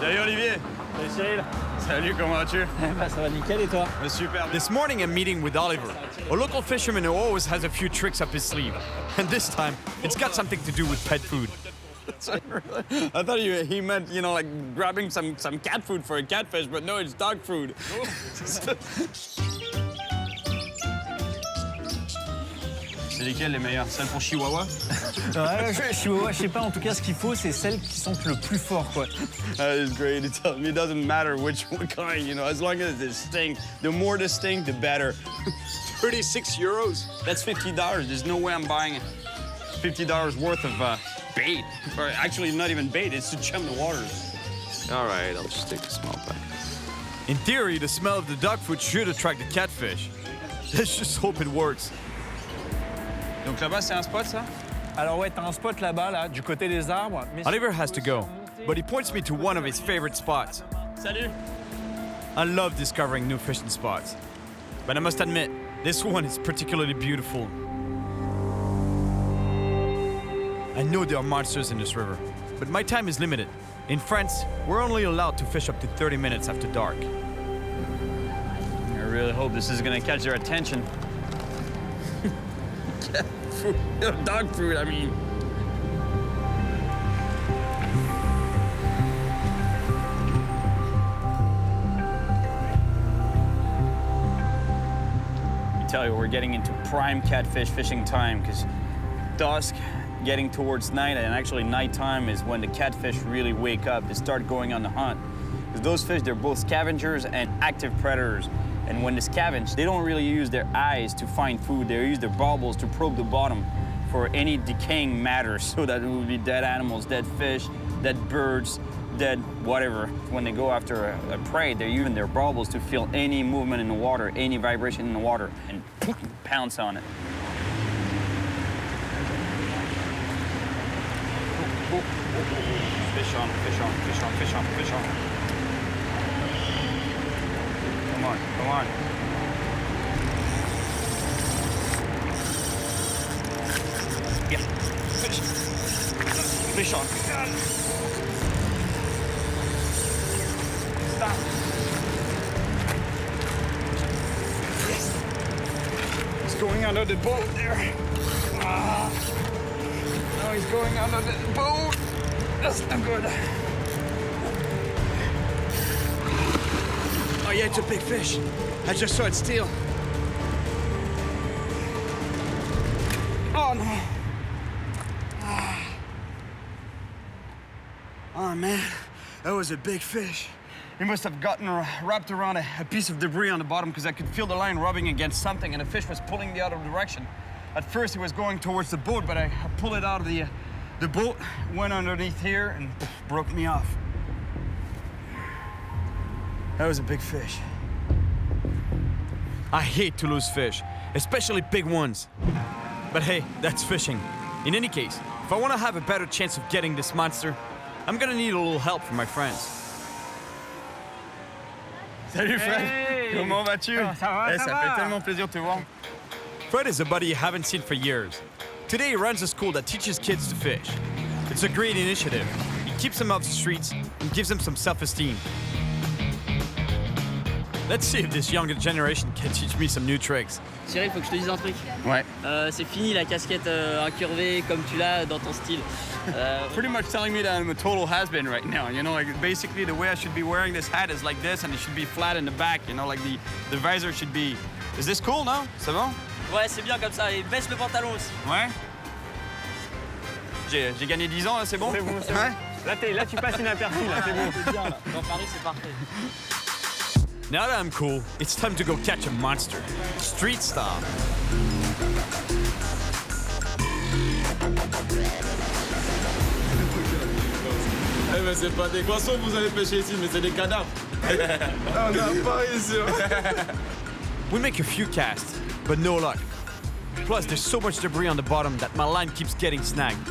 Salut Olivier. Salut Cyril. Salut, comment vas-tu? Ça va nickel et toi? Super. This morning I'm meeting with Oliver, a local fisherman who always has a few tricks up his sleeve. And this time, it's got something to do with pet food. I thought he meant, you know, like grabbing some cat food for a catfish, but no, it's dog food. C'est lesquelles les meilleures? Celles pour Chihuahua? Ouais, Chihuahua, je sais pas, en tout cas, ce qu'il faut, c'est celles qui sentent le plus fort, quoi. That is great. It doesn't matter which kind, you know, as long as it stinks. The more they stink, the better. 36 euros? That's $50. There's no way I'm buying $50 worth of bait. Or actually, not even bait, it's to chum the waters. All right, I'll just take a small pack. In theory, the smell of the dog food should attract the catfish. Let's just hope it works. Donc là-bas, c'est un spot, ça? Alors ouais, t'as un spot là-bas, là, du côté des arbres. Oliver has to go, but he points me to one of his favorite spots. Salut! I love discovering new fishing spots. But I must admit, This one is particularly beautiful. I know there are monsters in this river, but my time is limited. In France, we're only allowed to fish up to 30 minutes after dark. I really hope this is gonna catch their attention. Dog food, I mean. I tell you, we're getting into prime catfish fishing time because dusk, getting towards night, and actually nighttime is when the catfish really wake up. They start going on the hunt. Because those fish, they're both scavengers and active predators. And when they scavenge, they don't really use their eyes to find food. They use their baubles to probe the bottom for any decaying matter. So that it would be dead animals, dead fish, dead birds, dead whatever. When they go after a prey, they're using their baubles to feel any movement in the water, any vibration in the water, and pounce on it. Fish on, fish on, fish on, fish on, fish on. Come on, come on. Yeah, fish. Fish on. Stop. Yes. He's going under the boat there. Ah. Oh, he's going under the boat. That's not good. Oh yeah, it's a big fish. I just saw it steal. Oh no. Oh man, that was a big fish. He must have gotten wrapped around a piece of debris on the bottom because I could feel the line rubbing against something and the fish was pulling the other direction. At first he was going towards the boat, but I pulled it out of the boat, went underneath here and broke me off. That was a big fish. I hate to lose fish, especially big ones. But hey, that's fishing. In any case, if I want to have a better chance of getting this monster, I'm gonna need a little help from my friends. Salut Fred! Hey! Comment vas-tu? Ça va, Hey, ça ça va. fait tellement plaisir de te voir. Fred is a buddy you haven't seen for years. Today he runs a school that teaches kids to fish. It's a great initiative. It keeps them off the streets and gives them some self-esteem. Let's see if this younger generation can teach me some new tricks. Cyril, faut que je te dise un truc. Ouais. C'est fini la casquette incurvée comme tu l'as dans ton style. Pretty much telling me that I'm a total has-been right now. You know, like basically the way I should be wearing this hat is like this, and it should be flat in the back. You know, like the visor should be. Is this cool? No? C'est bon? Ouais, c'est bien comme ça. Et baisse le pantalon aussi. Ouais. J'ai gagné 10 ans là, c'est bon? C'est bon, c'est Ouais. bon. Là, tu passes inaperçu, là, c'est bon. C'est bien là. Dans Paris, c'est parfait. Now that I'm cool, it's time to go catch a monster. Street style. Eh ben c'est pas des poissons que vous allez pêcher ici, mais c'est des cadavres. On n'a pas ici. We make a few casts, but no luck. Plus, there's so much debris on the bottom that my line keeps getting snagged.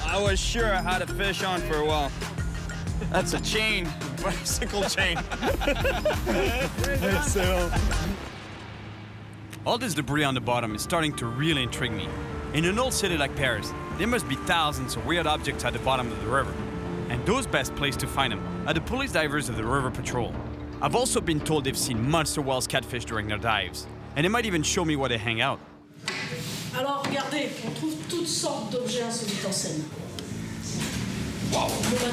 I was sure I had a fish on for a while. That's a chain, bicycle chain. All this debris on the bottom is starting to really intrigue me. In an old city like Paris, there must be thousands of weird objects at the bottom of the river. And those best placed to find them are the police divers of the River Patrol. I've also been told they've seen monster whales catfish during their dives. And they might even show me where they hang out. Alors regardez, on trouve toutes sortes d'objets insolites en scène. Wow. Une bombe à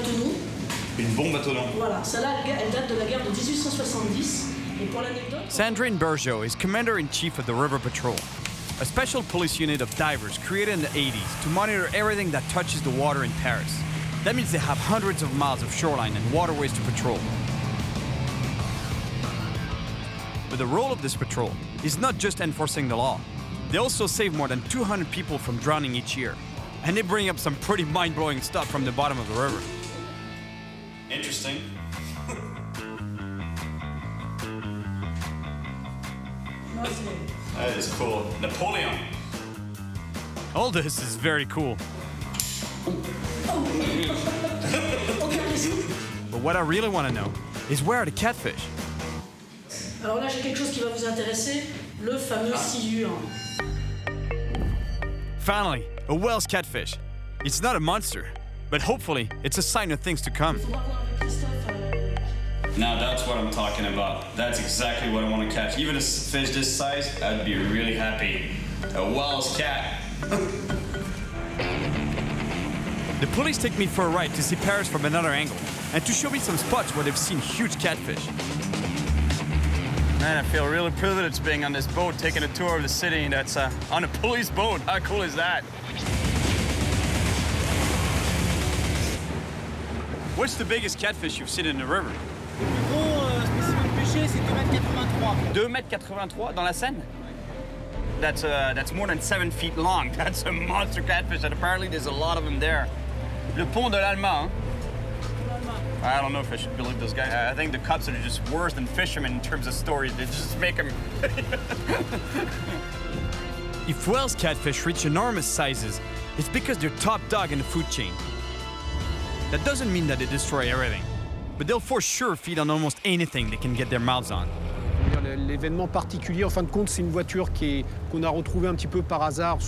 Une bombe à tonneau. Voilà, celle-là, elle date de la guerre de 1870. Et pour l'anecdote... Sandrine Bergeau is Commander-in-Chief of the River Patrol, a special police unit of divers created in the 80s to monitor everything that touches the water in Paris. That means they have hundreds of miles of shoreline and waterways to patrol. But the role of this patrol is not just enforcing the law. They also save more than 200 people from drowning each year. And they bring up some pretty mind-blowing stuff from the bottom of the river. Interesting. That is cool. Napoleon. All this is very cool. But what I really want to know is where are the catfish? Alors là, j'ai quelque chose qui va vous intéresser, le fameux silure. Finally, a whale's catfish. It's not a monster, but hopefully it's a sign of things to come. Now that's what I'm talking about. That's exactly what I want to catch. Even a fish this size, I'd be really happy. A whale's cat. The police take me for a ride to see Paris from another angle and to show me some spots where they've seen huge catfish. Man, I feel really privileged being on this boat, taking a tour of the city that's on a police boat. How cool is that? What's the biggest catfish you've seen in the river? Le gros spécimen de pêcher, c'est 2,83 m. 2,83 m dans la Seine? That's more than 7 feet long. That's a monster catfish, and apparently there's a lot of them there. Le pont de l'Allemand. I don't know if I should believe those guys. I think the cops are just worse than fishermen in terms of stories. They just make them. If whales catfish reach enormous sizes, it's because they're top dog in the food chain. That doesn't mean that they destroy everything, but they'll for sure feed on almost anything they can get their mouths on. L'événement particulier, en fin de compte, c'est une voiture qu'on a retrouvée un petit peu par hasard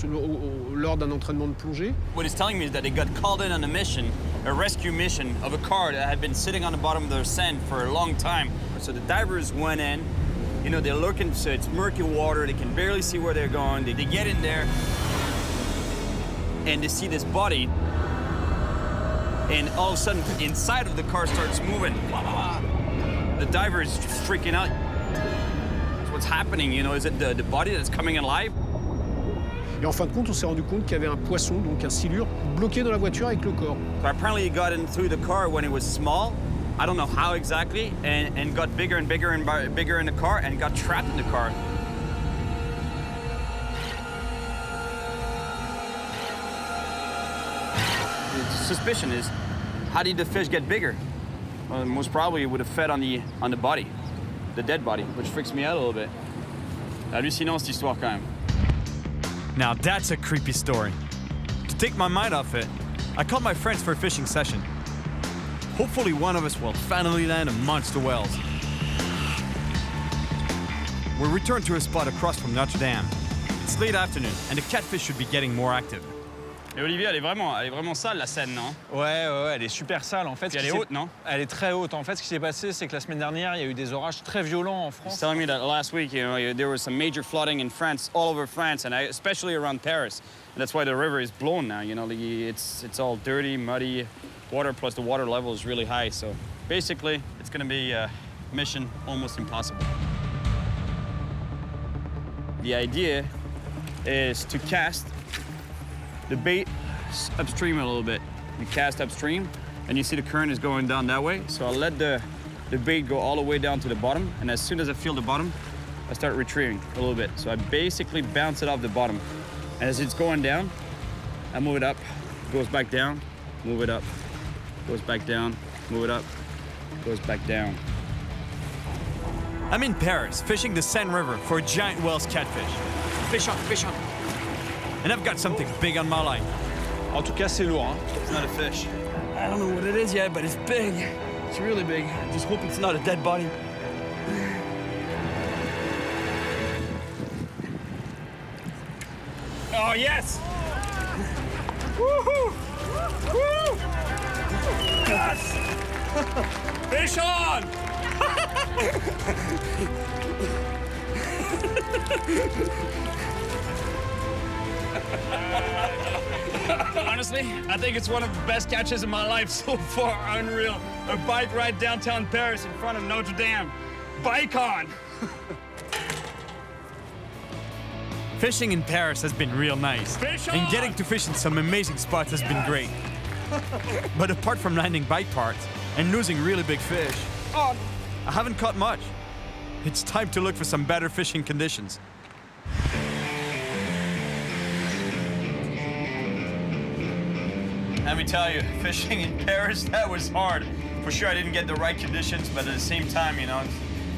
lors d'un entraînement de plongée. What he's telling me is that they got called in on a mission, a rescue mission of a car that had been sitting on the bottom of the Seine for a long time. So the divers went in, you know, they're looking, so it's murky water, they can barely see where they're going. They get in there, and they see this body, and all of a sudden, inside of the car starts moving. The diver is freaking out. What's happening, you know, is it the body that's coming alive? Et en fin de compte, on s'est rendu compte qu'il y avait un poisson, donc un silure, bloqué dans la voiture avec le corps. So apparently he got in through the car when it was small. I don't know how exactly, and got bigger and bigger and bigger in the car and got trapped in the car. The suspicion is, how did the fish get bigger? Well, most probably it would have fed on the body, the dead body, which freaks me out a little bit. Hallucinant cette histoire quand même. Now that's a creepy story. To take my mind off it, I called my friends for a fishing session. Hopefully one of us will finally land a monster whales. We returned to a spot across from Notre Dame. It's late afternoon and the catfish should be getting more active. Et Olivier, elle est vraiment sale la Seine, non? Ouais, elle est super sale en fait. Puis elle est haute, non? Elle est très haute. En fait, ce qui s'est passé, c'est que la semaine dernière, il y a eu des orages très violents en France. He's telling me that last week, you know, there was some major flooding in France, all over France, and especially around Paris. And that's why the river is blown now. You know, it's all dirty, muddy water. Plus the water level is really high. So basically, it's going to be a mission almost impossible. The idea is to cast the bait upstream a little bit. You cast upstream, and you see the current is going down that way. So I'll let the bait go all the way down to the bottom, and as soon as I feel the bottom, I start retrieving a little bit. So I basically bounce it off the bottom. And as it's going down, I move it up, goes back down, move it up, goes back down, move it up, goes back down. I'm in Paris, fishing the Seine River for a giant whale's catfish. Fish on, fish on. And I've got something big on my line. En tout cas, c'est lourd, hein? It's not a fish. I don't know what it is yet, but it's big. It's really big. I just hope it's not a dead body. Oh, yes! Woohoo! Woo! Yes! Fish on! Honestly, I think it's one of the best catches of my life so far. Unreal. A bike ride downtown Paris in front of Notre Dame. Bike on! Fishing in Paris has been real nice. Fish on! And getting to fish in some amazing spots has been great. But apart from landing bite parts and losing really big fish, I haven't caught much. It's time to look for some better fishing conditions. Let me tell you, fishing in Paris, that was hard. For sure, I didn't get the right conditions, but at the same time, you know,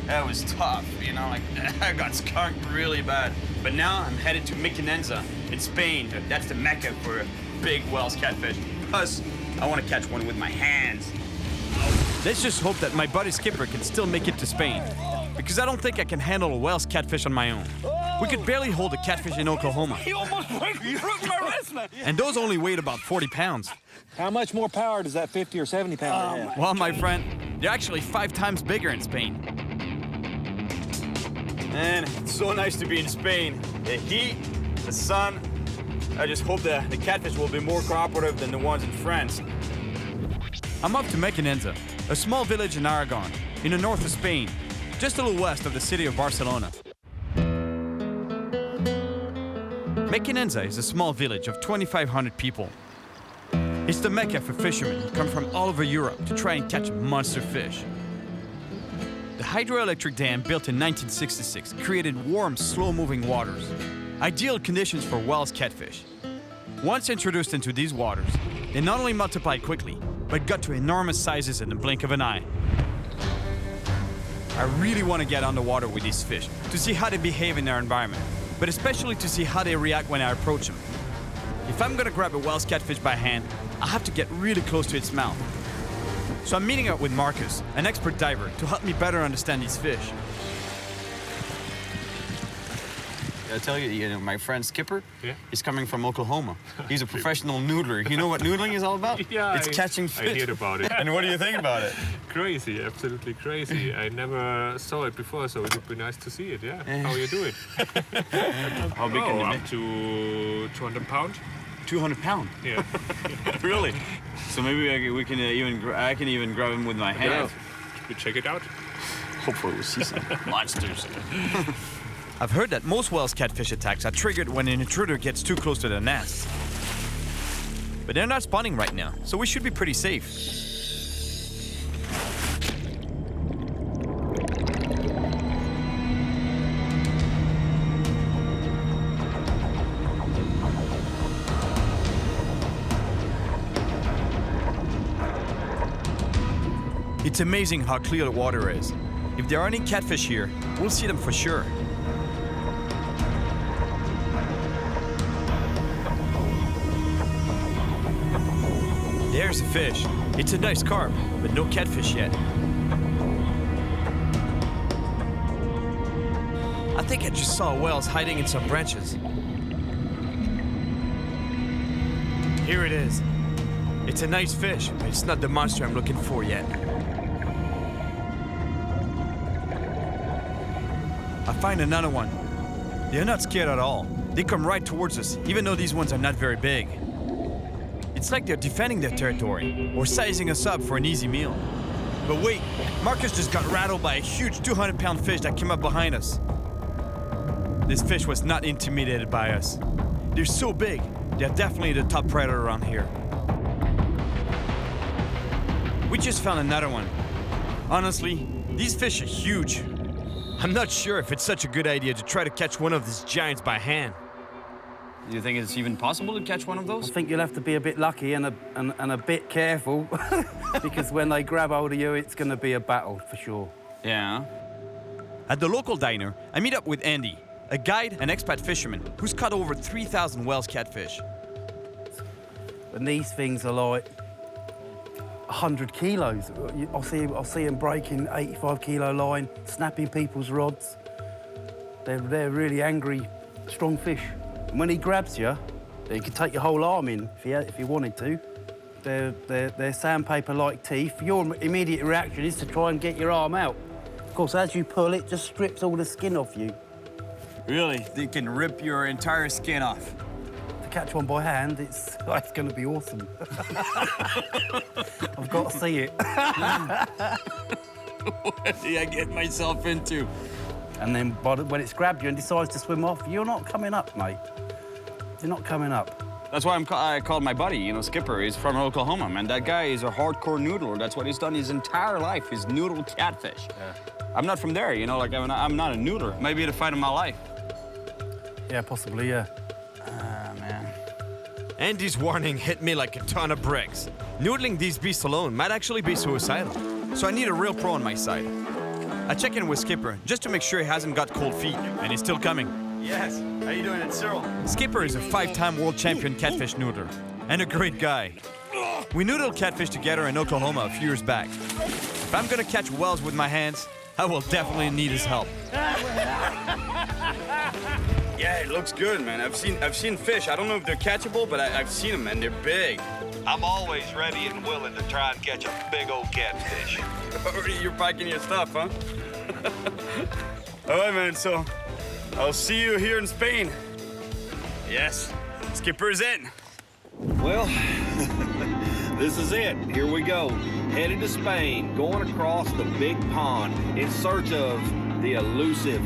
that was tough. You know, like, I got skunked really bad. But now I'm headed to Mequinenza in Spain. That's the mecca for big whales catfish. Plus, I want to catch one with my hands. Let's just hope that my buddy Skipper can still make it to Spain. because I don't think I can handle a Wells catfish on my own. We could barely hold a catfish in Oklahoma. You almost broke my wrist, man. And those only weighed about 40 pounds. How much more power does that 50 or 70 pounder have? Well, my friend, they're actually 5 times bigger in Spain. Man, it's so nice to be in Spain. The heat, the sun. I just hope the catfish will be more cooperative than the ones in France. I'm off to Mequinenza, a small village in Aragon, in the north of Spain, just a little west of the city of Barcelona. Mequinenza is a small village of 2,500 people. It's the mecca for fishermen who come from all over Europe to try and catch monster fish. The hydroelectric dam built in 1966 created warm, slow-moving waters, ideal conditions for Wells catfish. Once introduced into these waters, they not only multiplied quickly, but got to enormous sizes in the blink of an eye. I really want to get on the water with these fish to see how they behave in their environment, but especially to see how they react when I approach them. If I'm gonna grab a Wells catfish by hand, I have to get really close to its mouth. So I'm meeting up with Marcus, an expert diver, to help me better understand these fish. I tell you, my friend Skipper, he's coming from Oklahoma. He's a professional noodler. You know what noodling is all about? Yeah, it's catching fish. I heard about it. And what do you think about it? Crazy, absolutely crazy. I never saw it before, so it would be nice to see it. Yeah, how you do it? How big can you up make? To 200 pounds. 200 pounds? Yeah. Really? So maybe I can even grab him with my hand. We check it out. Hopefully we'll see some monsters. I've heard that most Wells catfish attacks are triggered when an intruder gets too close to their nest. But they're not spawning right now, so we should be pretty safe. It's amazing how clear the water is. If there are any catfish here, we'll see them for sure. There's a fish. It's a nice carp, but no catfish yet. I think I just saw Wells hiding in some branches. Here it is. It's a nice fish, but it's not the monster I'm looking for yet. I find another one. They're not scared at all. They come right towards us, even though these ones are not very big. It's like they're defending their territory, or sizing us up for an easy meal. But wait, Marcus just got rattled by a huge 200-pound fish that came up behind us. This fish was not intimidated by us. They're so big, they're definitely the top predator around here. We just found another one. Honestly, these fish are huge. I'm not sure if it's such a good idea to try to catch one of these giants by hand. Do you think it's even possible to catch one of those? I think you'll have to be a bit lucky and a bit careful because when they grab hold of you, it's going to be a battle for sure. Yeah. At the local diner, I meet up with Andy, a guide and expat fisherman who's caught over 3,000 Wells catfish. And these things are like 100 kilos. I'll see them breaking 85-kilo line, snapping people's rods. They're really angry, strong fish. And when he grabs you, he could take your whole arm in if he wanted to. They're sandpaper-like teeth. Your immediate reaction is to try and get your arm out. Of course, as you pull, it just strips all the skin off you. Really? They can rip your entire skin off. To catch one by hand, it's going to be awesome. I've got to see it. What did I get myself into? And then when it's grabbed you and decides to swim off, you're not coming up, mate. You're not coming up. That's why I called my buddy, Skipper. He's from Oklahoma, man. That guy is a hardcore noodler. That's what he's done his entire life, is noodle catfish. Yeah. I'm not from there, I'm not a noodler. Maybe the fight of my life. Yeah, possibly, yeah. Man. Andy's warning hit me like a ton of bricks. Noodling these beasts alone might actually be suicidal, so I need a real pro on my side. I check in with Skipper just to make sure he hasn't got cold feet, and he's still coming. Yes. How you doing, Cyril? Skipper is a 5-time world champion catfish noodler, and a great guy. We noodled catfish together in Oklahoma a few years back. If I'm gonna catch Wells with my hands, I will definitely need his help. Yeah, it looks good, man. I've seen fish. I don't know if they're catchable, but I've seen them, and they're big. I'm always ready and willing to try and catch a big old catfish. You're packing your stuff, huh? All right, man, so I'll see you here in Spain. Yes, skipper's in. Well, this is it. Here we go. Headed to Spain, going across the big pond in search of the elusive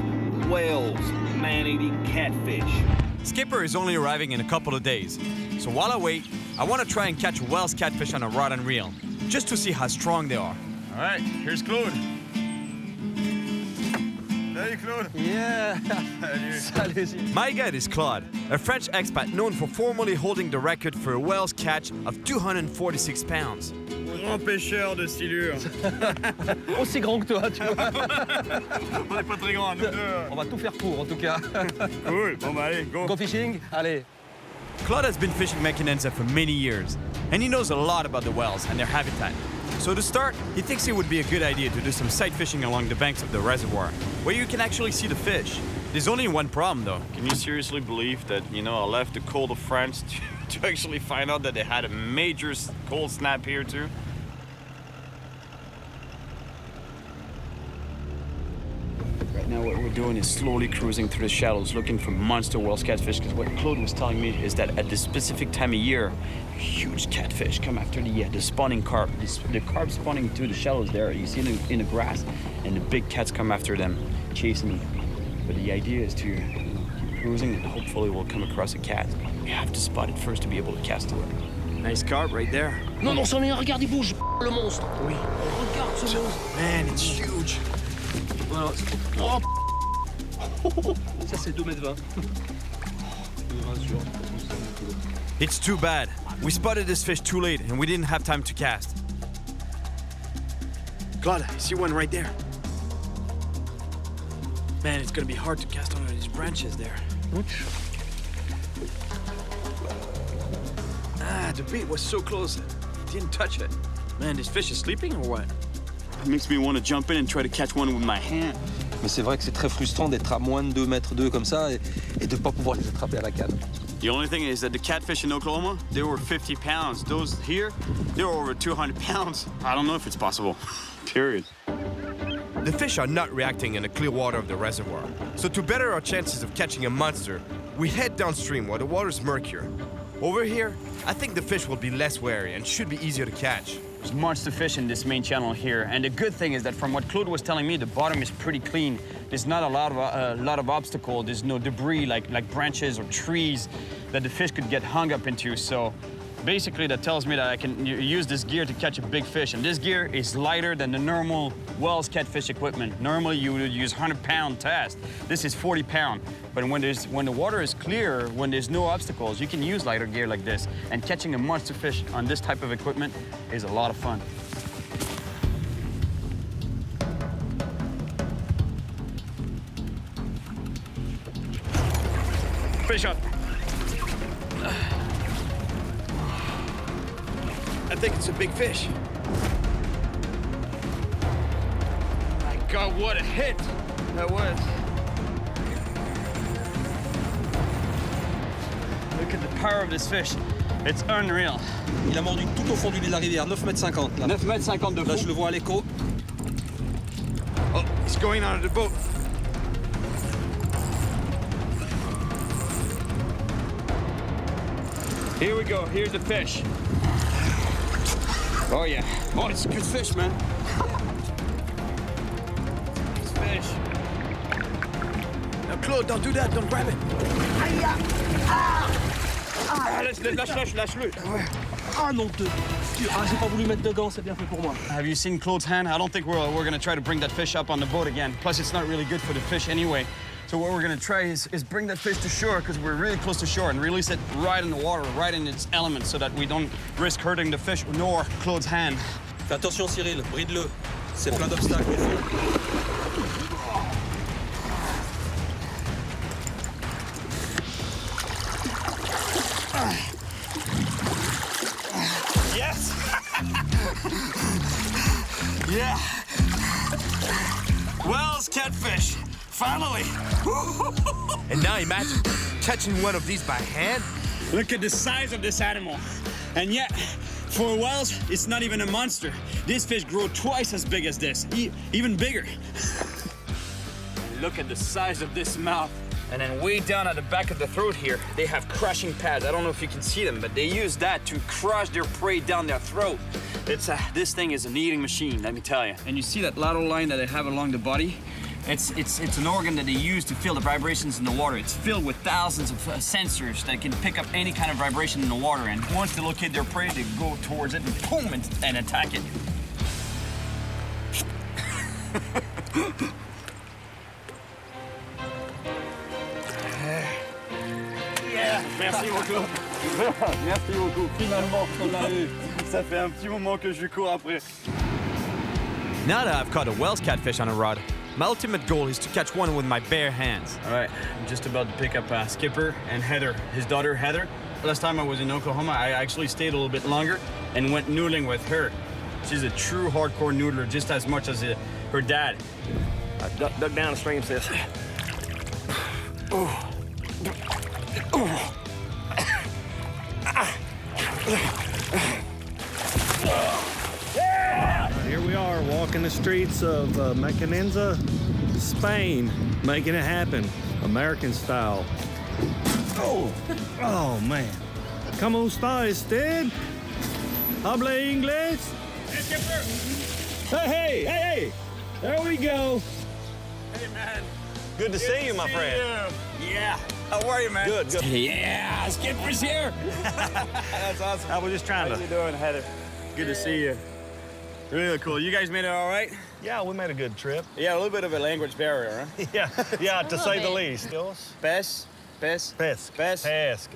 whales, man-eating catfish. Skipper is only arriving in a couple of days. So while I wait, I want to try and catch Wales catfish on a rod and reel, just to see how strong they are. All right, here's Claude. Salut, Claude. Yeah. Salut. My guide is Claude, a French expat known for formerly holding the record for a whale's catch of 246 pounds. Grand pêcheur de silure. Aussi grand que toi, tu vois. On n'est pas très grand, nous deux. On va tout faire pour, en tout cas. Cool. Bon, bah, allez, go. Go fishing? Allez. Claude has been fishing Mequinenza for many years, and he knows a lot about the whales and their habitat. So to start, he thinks it would be a good idea to do some sight fishing along the banks of the reservoir, where you can actually see the fish. There's only one problem, though. Can you seriously believe that, I left the cold of France to actually find out that they had a major cold snap here, too? Right now, what we're doing is slowly cruising through the shallows, looking for monster Wales catfish, because what Claude was telling me is that at this specific time of year, huge catfish come after the spawning carp. The carp spawning through the shallows there, you see them in the grass, and the big cats come after them, chasing them. But the idea is to keep cruising, and hopefully we'll come across a cat. We have to spot it first to be able to cast to it. Nice carp right there. Non, non, c'en est un, regarde, il bouge, le monstre. Oui. Regarde ce monstre. Man, it's huge. Voilà. Oh, ça, c'est 2,20 m. It's too bad. We spotted this fish too late, and we didn't have time to cast. Claude, I see one right there. Man, it's gonna be hard to cast on these branches there. Ouch. Ah, the bait was so close. Didn't touch it. Man, this fish is sleeping or what? It makes me want to jump in and try to catch one with my hand. Mais c'est vrai que c'est très frustrant d'être à moins de 2 mètres d'eux comme ça et de ne pas pouvoir les attraper à la canne. The only thing is that the catfish in Oklahoma, they were 50 pounds. Those here, they were over 200 pounds. I don't know if it's possible. Period. The fish are not reacting in the clear water of the reservoir. So to better our chances of catching a monster, we head downstream where the water is murkier. Over here, I think the fish will be less wary and should be easier to catch. There's monster fish in this main channel here, and the good thing is that from what Claude was telling me, the bottom is pretty clean. There's not a lot of obstacle. There's no debris like branches or trees that the fish could get hung up into. So basically that tells me that I can use this gear to catch a big fish, and this gear is lighter than the normal Wales catfish equipment. Normally you would use 100-pound test. This is 40-pound. But when the water is clear, when there's no obstacles, you can use lighter gear like this. And catching a monster fish on this type of equipment is a lot of fun. Fish up. I think it's a big fish. My God, what a hit that was. Look at the power of this fish. It's unreal. Il a mordu tout au fond de la rivière, 9,50 m là. 9,50 m de fond. Là, je le vois à l'écho. Oh, he's going out of the boat. Here we go. Here's the fish. Oh, yeah. Oh, it's a good fish, man. It's fish. Now, Claude, don't do that. Don't grab it. Lâche-le. Ah non, j'ai pas voulu mettre de gants, c'est bien fait pour moi. Have you seen Claude's hand? I don't think we're going to try to bring that fish up on the boat again. Plus, it's not really good for the fish anyway. So what we're going to try is bring that fish to shore, because we're really close to shore, and release it right in the water, right in its element, so that we don't risk hurting the fish nor Claude's hand. Fais attention, Cyril, bride-le. C'est plein d'obstacles au fond. Yes! Yeah! catfish. Finally. And now imagine catching one of these by hand. Look at the size of this animal. And yet, for whales, it's not even a monster. These fish grow twice as big as this, even bigger. Look at the size of this mouth. And then way down at the back of the throat here, they have crushing pads. I don't know if you can see them, but they use that to crush their prey down their throat. This thing is an eating machine, let me tell you. And you see that lateral line that they have along the body? It's an organ that they use to feel the vibrations in the water. It's filled with thousands of sensors that can pick up any kind of vibration in the water. And once they locate their prey, they go towards it and boom, and attack it. Yeah, merci beaucoup. Merci beaucoup. Finalement, on l'a eu. Ça fait un petit moment que je cours après. Now that I've caught a Wells catfish on a rod, my ultimate goal is to catch one with my bare hands. All right, I'm just about to pick up Skipper and Heather, his daughter Heather. Last time I was in Oklahoma, I actually stayed a little bit longer and went noodling with her. She's a true hardcore noodler, just as much as her dad. Duck down the stream, sis. Here we are walking the streets of Mequinenza, Spain, making it happen, American style. Oh man. ¿Cómo está usted? ¿Habla inglés? Hey! There we go. Hey, man. Good to see you, my friend. Yeah. How are you, man? Good. Yeah, Skipper's here. That's awesome. I was just trying How to. you doing, Heather? Good to see you. Really cool. You guys made it all right? Yeah, we made a good trip. Yeah, a little bit of a language barrier, huh? Yeah, to say the least. Pes.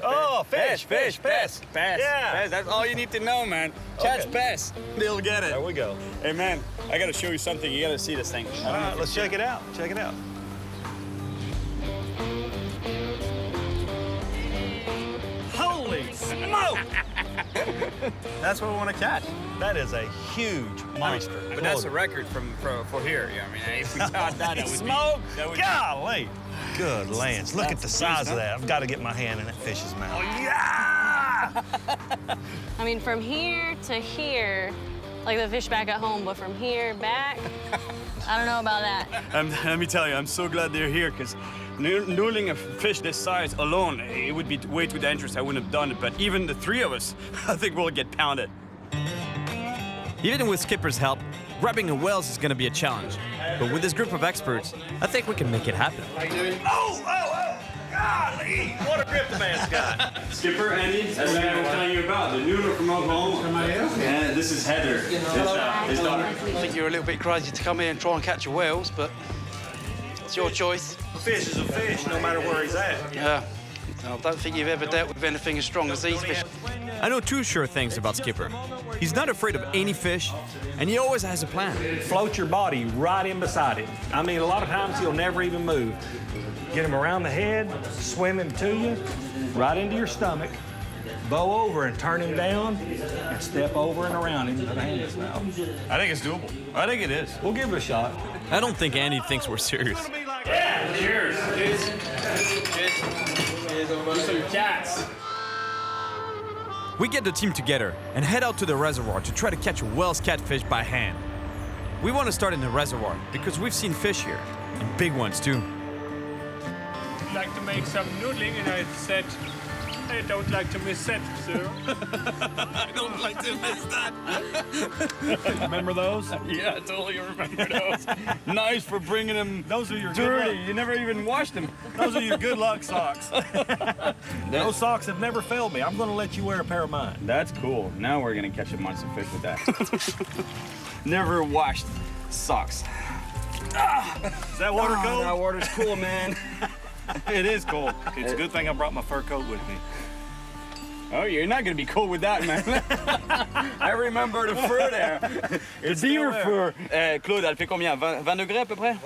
Oh, fish. Pes. Yeah. Pes. That's all you need to know, man. Catch pes. They'll get it. There we go. Hey, man, I got to show you something. You got to see this thing. All right, let's check it out. Holy smoke! That's what we want to catch. That is a huge monster. But that's a record for here. Yeah, I mean, if we caught that, it would smoke. be... Golly! Good lands. Look at the size of that. I've got to get my hand in that fish's mouth. Oh, yeah! I mean, from here to here, like the fish back at home, but from here back, I don't know about that. Let me tell you, I'm so glad they're here, because noodling a fish this size alone, it would be way too dangerous. I wouldn't have done it, but even the three of us, I think we'll get pounded. Even with Skipper's help, grabbing a Wells is gonna be a challenge. But with this group of experts, I think we can make it happen. Oh! Golly! What a grip the man's got. Skipper, Andy, that's what I was telling you about, the noodler from Oklahoma. Yeah, this is Heather, his daughter. I think you're a little bit crazy to come here and try and catch a Wells, but it's your choice. A fish is a fish, no matter where he's at. Yeah. I don't think you've ever dealt with anything as strong as these fish. I know two sure things about Skipper. He's not afraid of any fish, and he always has a plan. Float your body right in beside it. I mean, a lot of times he'll never even move. Get him around the head, swim him to you, right into your stomach, bow over and turn him down, and step over and around him and put a hand in his mouth. I think it's doable. I think it is. We'll give it a shot. I don't think Andy thinks we're serious. Yeah, cheers. Cheers. Some cats. We get the team together and head out to the reservoir to try to catch a Wells catfish by hand. We want to start in the reservoir because we've seen fish here, and big ones too. I'd like to make some noodling, and I said, I don't like to miss that, sir. I don't like to miss that. Remember those? Yeah, I totally remember those. Nice for bringing them. Those are your dirty. good luck. You never even washed them. Those are your good luck socks. Those socks have never failed me. I'm going to let you wear a pair of mine. That's cool. Now we're going to catch a monster fish with that. Never washed socks. Is that water cold? That water's cool, man. It is cold. It's a good thing I brought my fur coat with me. Oh, you're not going to be cool with that, man. I remember the fur there. It's deer fur. Claude, elle fait combien? 20 degrés à peu près?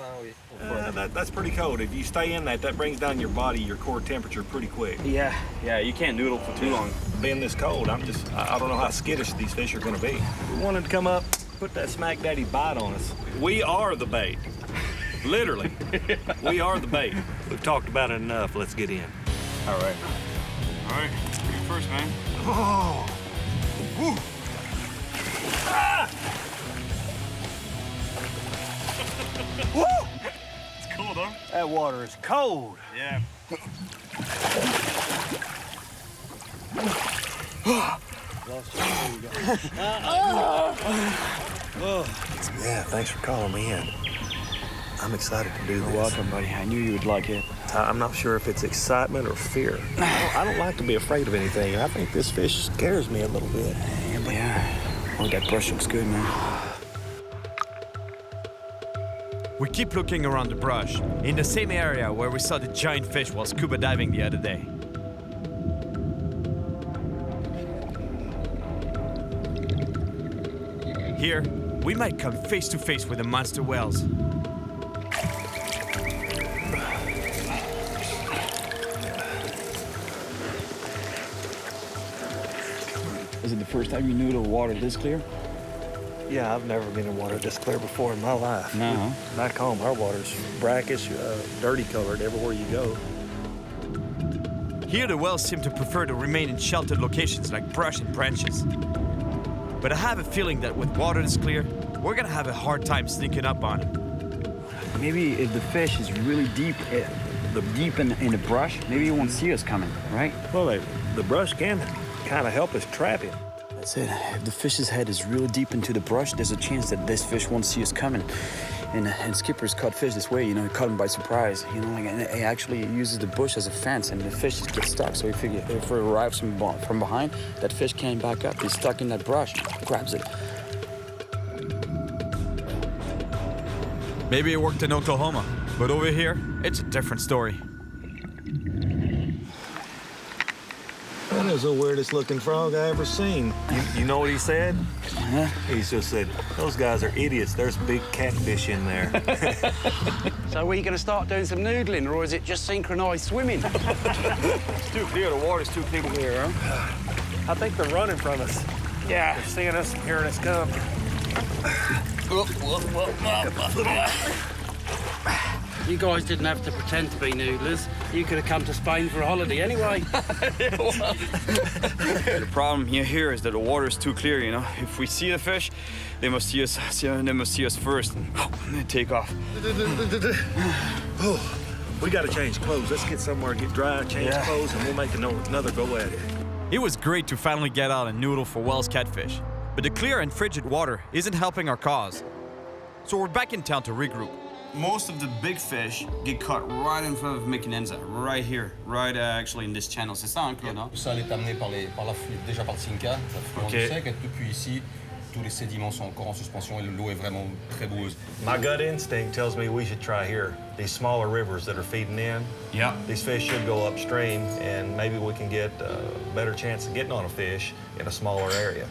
That's pretty cold. If you stay in that brings down your body, your core temperature pretty quick. Yeah, you can't noodle for too long. Being this cold, I don't know how skittish these fish are going to be. We wanted to come up, put that smack daddy bite on us. We are the bait. Literally. We are the bait. We've talked about it enough. Let's get in. All right. All right. You first, man. Oh. Woo. Ah. Woo. It's cool, though. That water is cold. Yeah. Yeah, thanks for calling me in. I'm excited to do this. You're welcome, buddy. I knew you would like it. I'm not sure if it's excitement or fear. I don't like to be afraid of anything. I think this fish scares me a little bit. Yeah. Oh, that brush looks good, man. We keep looking around the brush, in the same area where we saw the giant fish while scuba diving the other day. Here, we might come face to face with the monster whales. Is it the first time you knew the water this clear? Yeah, I've never been in water this clear before in my life. No. Back home, our water's brackish, dirty colored everywhere you go. Here, the whales seem to prefer to remain in sheltered locations like brush and branches. But I have a feeling that with water this clear, we're gonna have a hard time sneaking up on it. Maybe if the fish is really deep in the brush, maybe he won't see us coming, right? Well, the brush can kind of help us trap him. That's it. If the fish's head is really deep into the brush, there's a chance that this fish won't see us coming. And skippers caught fish this way, caught them by surprise, and he actually uses the bush as a fence, and the fish just gets stuck. So if it arrives from behind, that fish can't back up. He's stuck in that brush, grabs it. Maybe it worked in Oklahoma, but over here, it's a different story. That is the weirdest looking frog I ever seen. You know what he said? Huh? He just said, those guys are idiots. There's big catfish in there. So are you going to start doing some noodling, or is it just synchronized swimming? It's too clear. The water's too clear, huh? I think they're running from us. Yeah. They're seeing us and hearing us come. You guys didn't have to pretend to be noodlers. You could have come to Spain for a holiday anyway. The problem here is that the water is too clear, If we see the fish, they must see us first and then take off. We got to change clothes. Let's get somewhere, get dry, change clothes, and we'll make another go at it. It was great to finally get out and noodle for Wels catfish, but the clear and frigid water isn't helping our cause. So we're back in town to regroup. Most of the big fish get caught right in front of Mequinenza, right here, actually in this channel. C'est ça, hein, Claude? Ça est amené par l'afflux, déjà par le Cinca, l'affluent du sec, et depuis ici, tous les sédiments sont encore en suspension et l'eau est vraiment très boueuse. My gut instinct tells me we should try here. These smaller rivers that are feeding in. Yeah. These fish should go upstream, and maybe we can get a better chance of getting on a fish in a smaller area.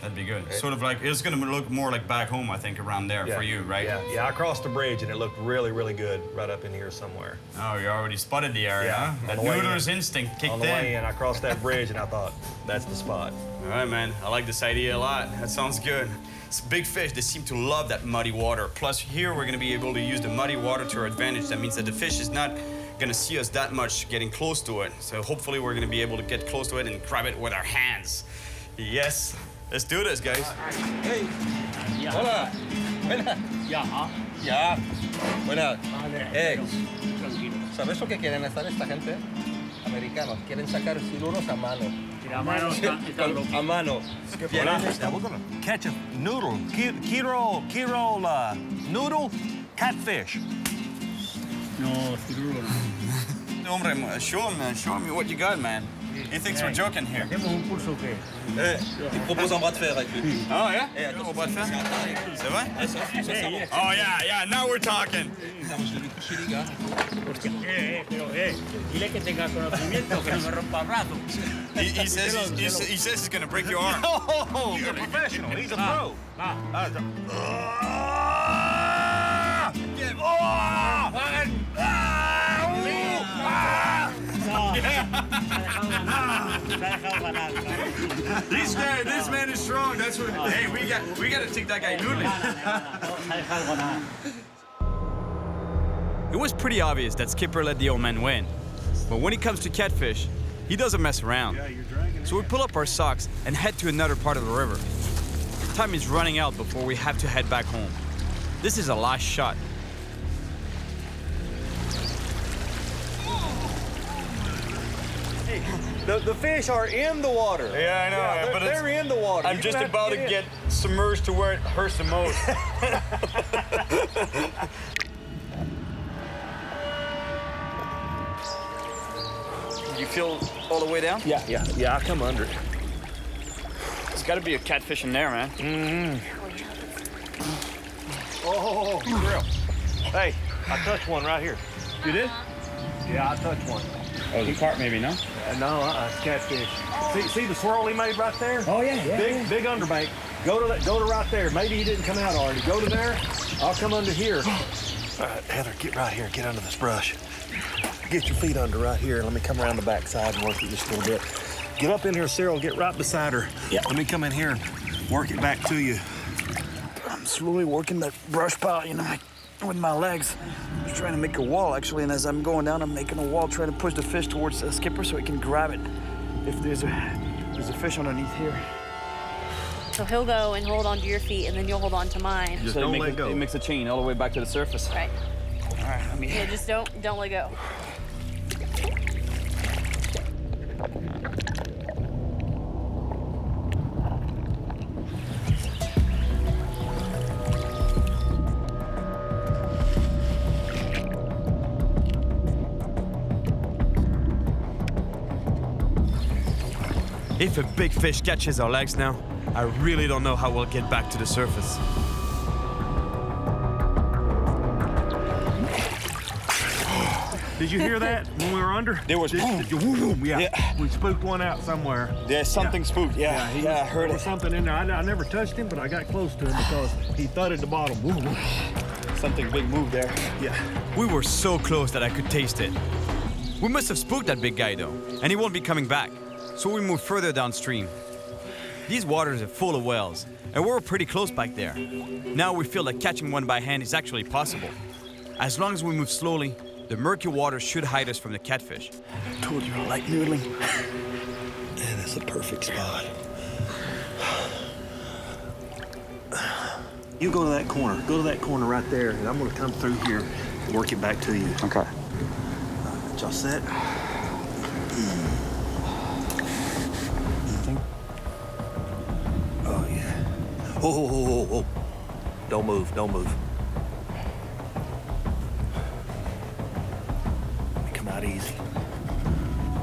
That'd be good. Sort of like, it's gonna look more like back home, I think, around there for you, right? Yeah, I crossed the bridge and it looked really, really good right up in here somewhere. Oh, you already spotted the area, huh? That noodler's instinct kicked in. On the way in, I crossed that bridge and I thought, that's the spot. All right, man, I like this idea a lot. That sounds good. It's big fish, they seem to love that muddy water. Plus here, we're gonna be able to use the muddy water to our advantage. That means that the fish is not gonna see us that much getting close to it. So hopefully we're gonna be able to get close to it and grab it with our hands. Yes. Let's do this, guys. Hey. Hola. Buenas. Ya. Buenas. Hey. ¿Sabes lo que quieren hacer esta gente? Americanos. Quieren sacar siluros a mano. A mano. A mano. We're gonna catch a noodle. Kiro, noodle, catfish. No, siluro no. Hombre, show him what you got, man. He thinks we're joking here. Il propose un bras de fer avec lui. Oh, yeah? Un bras de fer? C'est vrai? Oh, yeah, now we're talking. Dile que tenga conocimiento, que no me rompa el brazo. He says he's gonna break your arm. No, you're a professional. He's a pro. This man is strong. That's what. Hey, we got to take that guy noodling. It was pretty obvious that Skipper let the old man win. But when it comes to catfish, he doesn't mess around. So we pull up our socks and head to another part of the river. Time is running out before we have to head back home. This is a last shot. Hey, the fish are in the water. Yeah, I know. Yeah, but they're in the water. I'm just about to get submerged to where it hurts the most. You feel all the way down? Yeah, I'll come under it. There's got to be a catfish in there, man. Mm-hmm. Oh, Cyril. Hey, I touched one right here. You did? Yeah, I touched one. Oh, the carp maybe, no? No, it's catfish. See the swirl he made right there? Oh, yeah. Big underbank. Go to right there. Maybe he didn't come out already. Go to there. I'll come under here. All right, Heather, get right here. Get under this brush. Get your feet under right here. Let me come around the back side and work it just a little bit. Get up in here, Cyril. Get right beside her. Yeah. Let me come in here and work it back to you. I'm slowly working that brush pile, you know, with my legs. I'm just trying to make a wall, actually, and as I'm going down, I'm making a wall, trying to push the fish towards the Skipper so he can grab it. If there's a fish underneath here. So he'll go and hold on to your feet, and then you'll hold on to mine. Just don't let go. It makes a chain all the way back to the surface. Right. All right, let me... Yeah, just don't let go. If a big fish catches our legs now, I really don't know how we'll get back to the surface. Did you hear that when we were under? There was boom. Yeah. We spooked one out somewhere. There's something spooked. Yeah, I heard there was something in there. I never touched him, but I got close to him because he thudded the bottom. Something big moved there. Yeah. We were so close that I could taste it. We must have spooked that big guy though, and he won't be coming back. So we moved further downstream. These waters are full of whales, and we're pretty close back there. Now we feel that catching one by hand is actually possible. As long as we move slowly, the murky water should hide us from the catfish. I told you I like noodling. Man, that's a perfect spot. You go to that corner. Go to that corner right there, and I'm going to come through here and work it back to you. Okay. Y'all set? Anything? Oh, yeah. Oh. Don't move. Come out easy.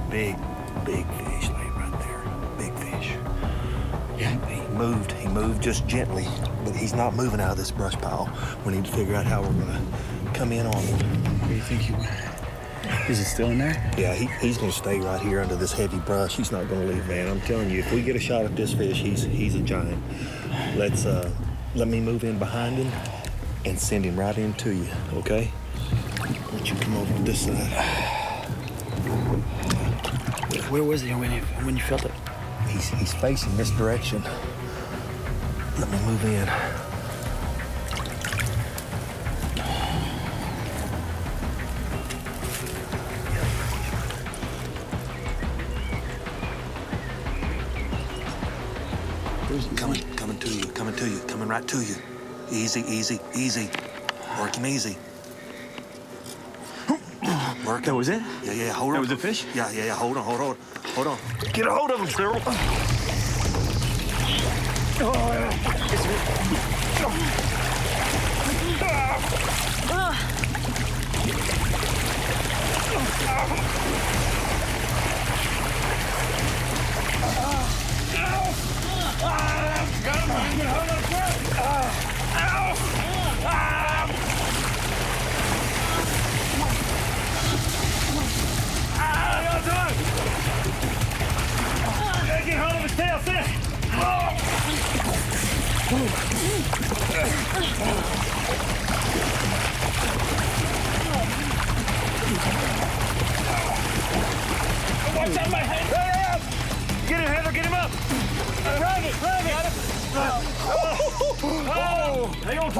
Big fish laying right there. Big fish. Yeah. He moved just gently, but he's not moving out of this brush pile. We need to figure out how we're gonna come in on him. What do you think is it still in there? Yeah, he's gonna stay right here under this heavy brush. He's not gonna leave, man. I'm telling you, if we get a shot at this fish, he's a giant. Let me move in behind him and send him right into you, okay? Let you come over to this side. Where was he when you felt it? He's facing this direction. Let me move in. Coming right to you. Easy. Work him easy. Work. That was it? Yeah, hold on. That was a fish? Yeah, hold on. Get a hold of him, Cyril. Get hold of his tail, sis! Watch out, my head! Get him, Heather, get him up! Drag it! Oh! Hang on to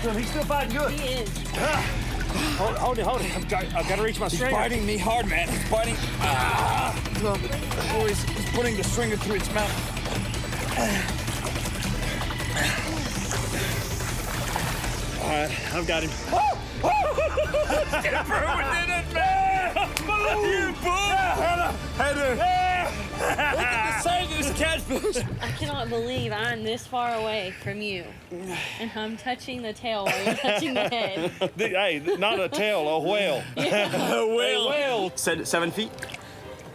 him! He's still fighting good. He is. Hold it. I've got to reach my stringer. He's biting me hard, man. He's biting. Oh, he's putting the stringer through its mouth. All right, I've got him. Skipper, we did it, man! You boom! Heather! Look at the size of this catfish! I cannot believe I'm this far away from you. And I'm touching the tail while you're touching the head. Hey, not a tail, a whale. Yeah. A whale. 7 feet?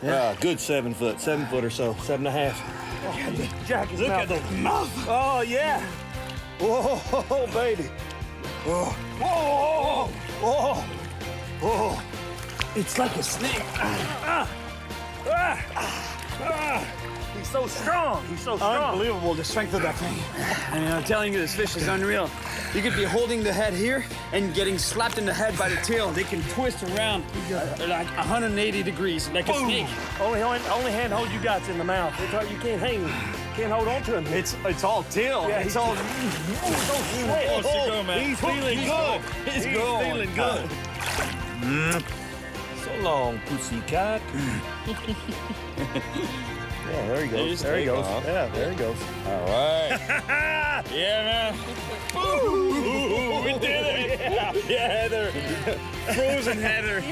Yeah, good 7 foot. 7 foot or so. 7.5. Jack, look at the mouth. Oh, yeah. Whoa, baby. Oh. Whoa. Oh. Oh. It's like a snake. He's so strong. He's so strong. Unbelievable, the strength of that thing. I mean, I'm telling you, this fish is unreal. You could be holding the head here and getting slapped in the head by the tail. They can twist around like 180 degrees, like a snake. Only handhold you got's in the mouth. You can't hang. Can't hold on to him. It's all tail. Yeah, it's all. He's feeling good. He's feeling good. So long, pussycat. Yeah, there he goes. There he goes. Yeah, there he goes. All right. Yeah, man. Ooh, we did it. Yeah, Heather. Frozen Heather.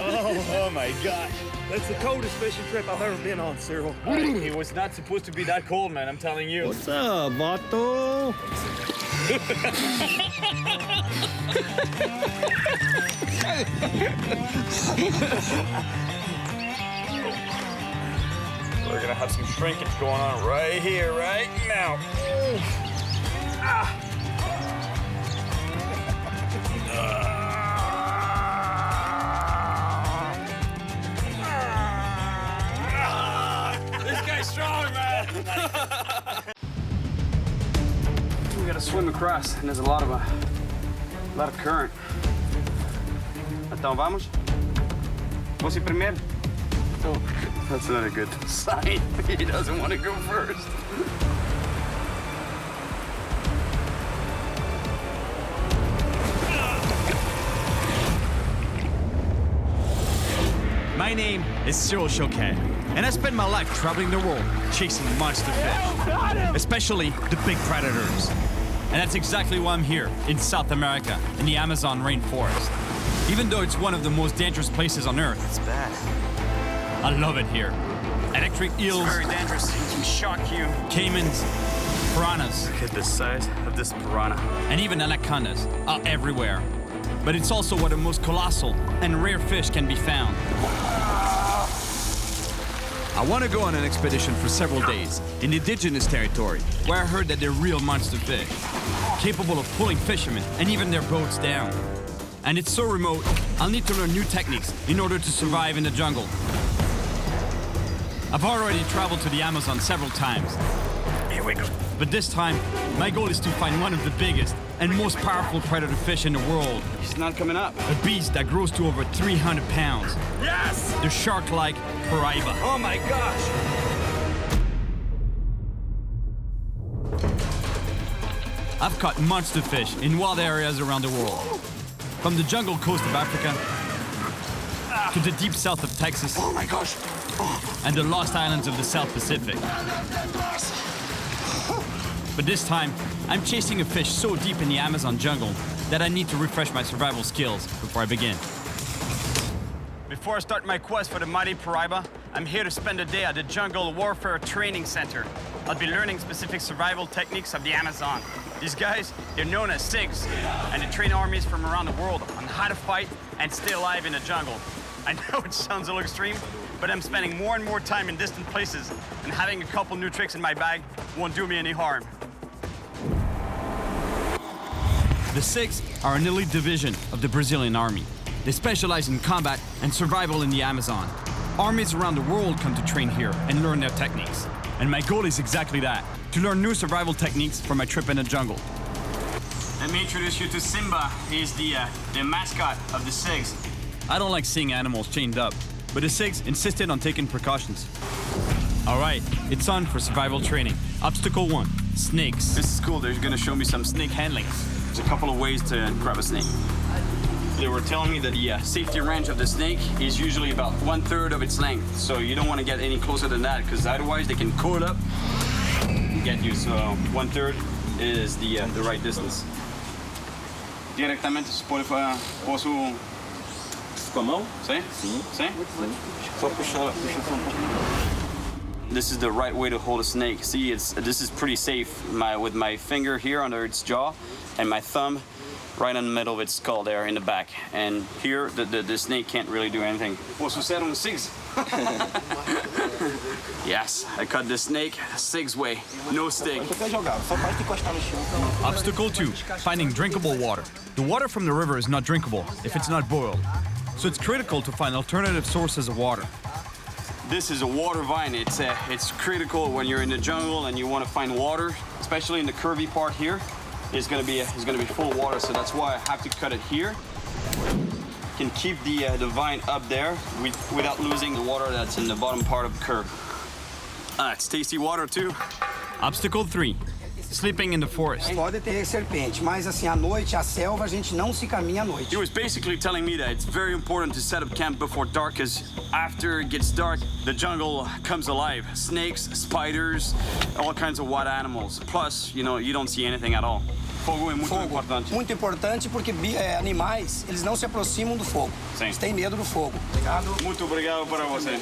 Oh my gosh. That's the coldest fishing trip I've ever been on, Cyril. It was not supposed to be that cold, man. I'm telling you. What's up, vato? We're gonna have some shrinkage going on right here, right now. This guy's strong, man. We gotta swim across, and there's a lot of current. Então vamos? Você primeiro? Oh, that's not a good sign. He doesn't want to go first. My name is Cyril Chauquet, and I spend my life traveling the world chasing monster fish, especially the big predators. And that's exactly why I'm here in South America, in the Amazon rainforest. Even though it's one of the most dangerous places on Earth. It's bad. I love it here. Electric eels. It's very dangerous. It can shock you. Caimans, piranhas. Look at the size of this piranha. And even anacondas are everywhere. But it's also where the most colossal and rare fish can be found. I want to go on an expedition for several days in indigenous territory where I heard that they're real monster fish, capable of pulling fishermen and even their boats down. And it's so remote, I'll need to learn new techniques in order to survive in the jungle. I've already traveled to the Amazon several times. Here we go. But this time, my goal is to find one of the biggest and most powerful predator fish in the world. He's not coming up. A beast that grows to over 300 pounds. Yes! The shark-like piraiba. Oh my gosh! I've caught monster fish in wild areas around the world. From the jungle coast of Africa to the deep south of Texas. Oh my gosh! And the lost islands of the South Pacific. But this time, I'm chasing a fish so deep in the Amazon jungle that I need to refresh my survival skills before I begin. Before I start my quest for the mighty piraiba, I'm here to spend a day at the Jungle Warfare Training Center. I'll be learning specific survival techniques of the Amazon. These guys, they're known as SIGs, and they train armies from around the world on how to fight and stay alive in the jungle. I know it sounds a little extreme, but I'm spending more and more time in distant places, and having a couple new tricks in my bag won't do me any harm. The SIGs are an elite division of the Brazilian army. They specialize in combat and survival in the Amazon. Armies around the world come to train here and learn their techniques. And my goal is exactly that, to learn new survival techniques for my trip in the jungle. Let me introduce you to Simba. He's the mascot of the SIGs. I don't like seeing animals chained up, but the SIGs insisted on taking precautions. All right, it's on for survival training. Obstacle 1, snakes. This is cool. They're gonna show me some snake handling. There's a couple of ways to grab a snake. They were telling me that the safety range of the snake is usually about 1/3 of its length. So you don't want to get any closer than that because otherwise they can coil up and get you. So 1/3 is the right distance. Diretamente posso com a mão? Sim? Sim? Só puxar. This is the right way to hold a snake. See, this is pretty safe. With my finger here under its jaw and my thumb right in the middle of its skull there in the back. And here, the snake can't really do anything. Posso ser SIGs? Yes, I cut the snake SIGs way, no sting. Obstacle 2, finding drinkable water. The water from the river is not drinkable if it's not boiled. So it's critical to find alternative sources of water. This is a water vine. It's critical when you're in the jungle and you want to find water, especially in the curvy part here. It's gonna be full of water, so that's why I have to cut it here. Can keep the vine up there without losing the water that's in the bottom part of the curve. It's tasty water too. Obstacle 3, sleeping in the forest. Pode ter serpente, mas assim, à noite, a selva, a gente não se caminha à noite. He was basically telling me that it's very important to set up camp before dark, because after it gets dark, the jungle comes alive. Snakes, spiders, all kinds of wild animals. Plus, you don't see anything at all. Fogo é muito importante. Muito importante porque animais, eles não se aproximam do fogo. Sim. Eles têm medo do fogo. Obrigado. Muito obrigado para você.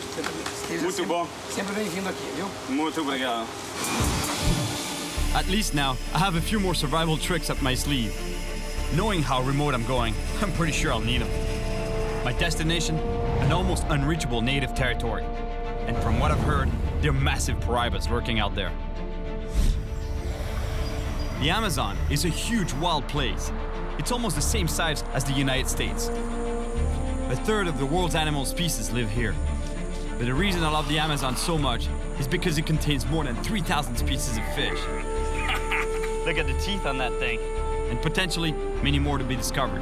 Muito bom. Sempre bem-vindo aqui, viu? Muito obrigado. At least now, I have a few more survival tricks up my sleeve. Knowing how remote I'm going, I'm pretty sure I'll need them. My destination, an almost unreachable native territory. And from what I've heard, there are massive paraibas lurking out there. The Amazon is a huge wild place. It's almost the same size as the United States. 1/3 of the world's animal species live here. But the reason I love the Amazon so much is because it contains more than 3,000 species of fish. Look at the teeth on that thing. And potentially many more to be discovered.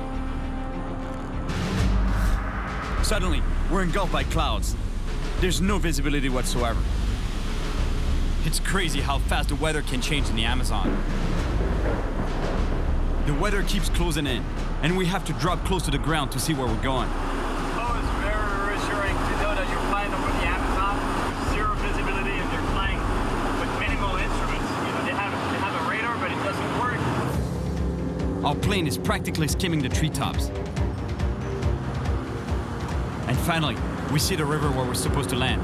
Suddenly, we're engulfed by clouds. There's no visibility whatsoever. It's crazy how fast the weather can change in the Amazon. The weather keeps closing in, and we have to drop close to the ground to see where we're going. Oh, it's very reassuring to know that you're flying over the Amazon with zero visibility and you're flying with minimal instruments. They have a radar, but it doesn't work. Our plane is practically skimming the treetops. And finally, we see the river where we're supposed to land.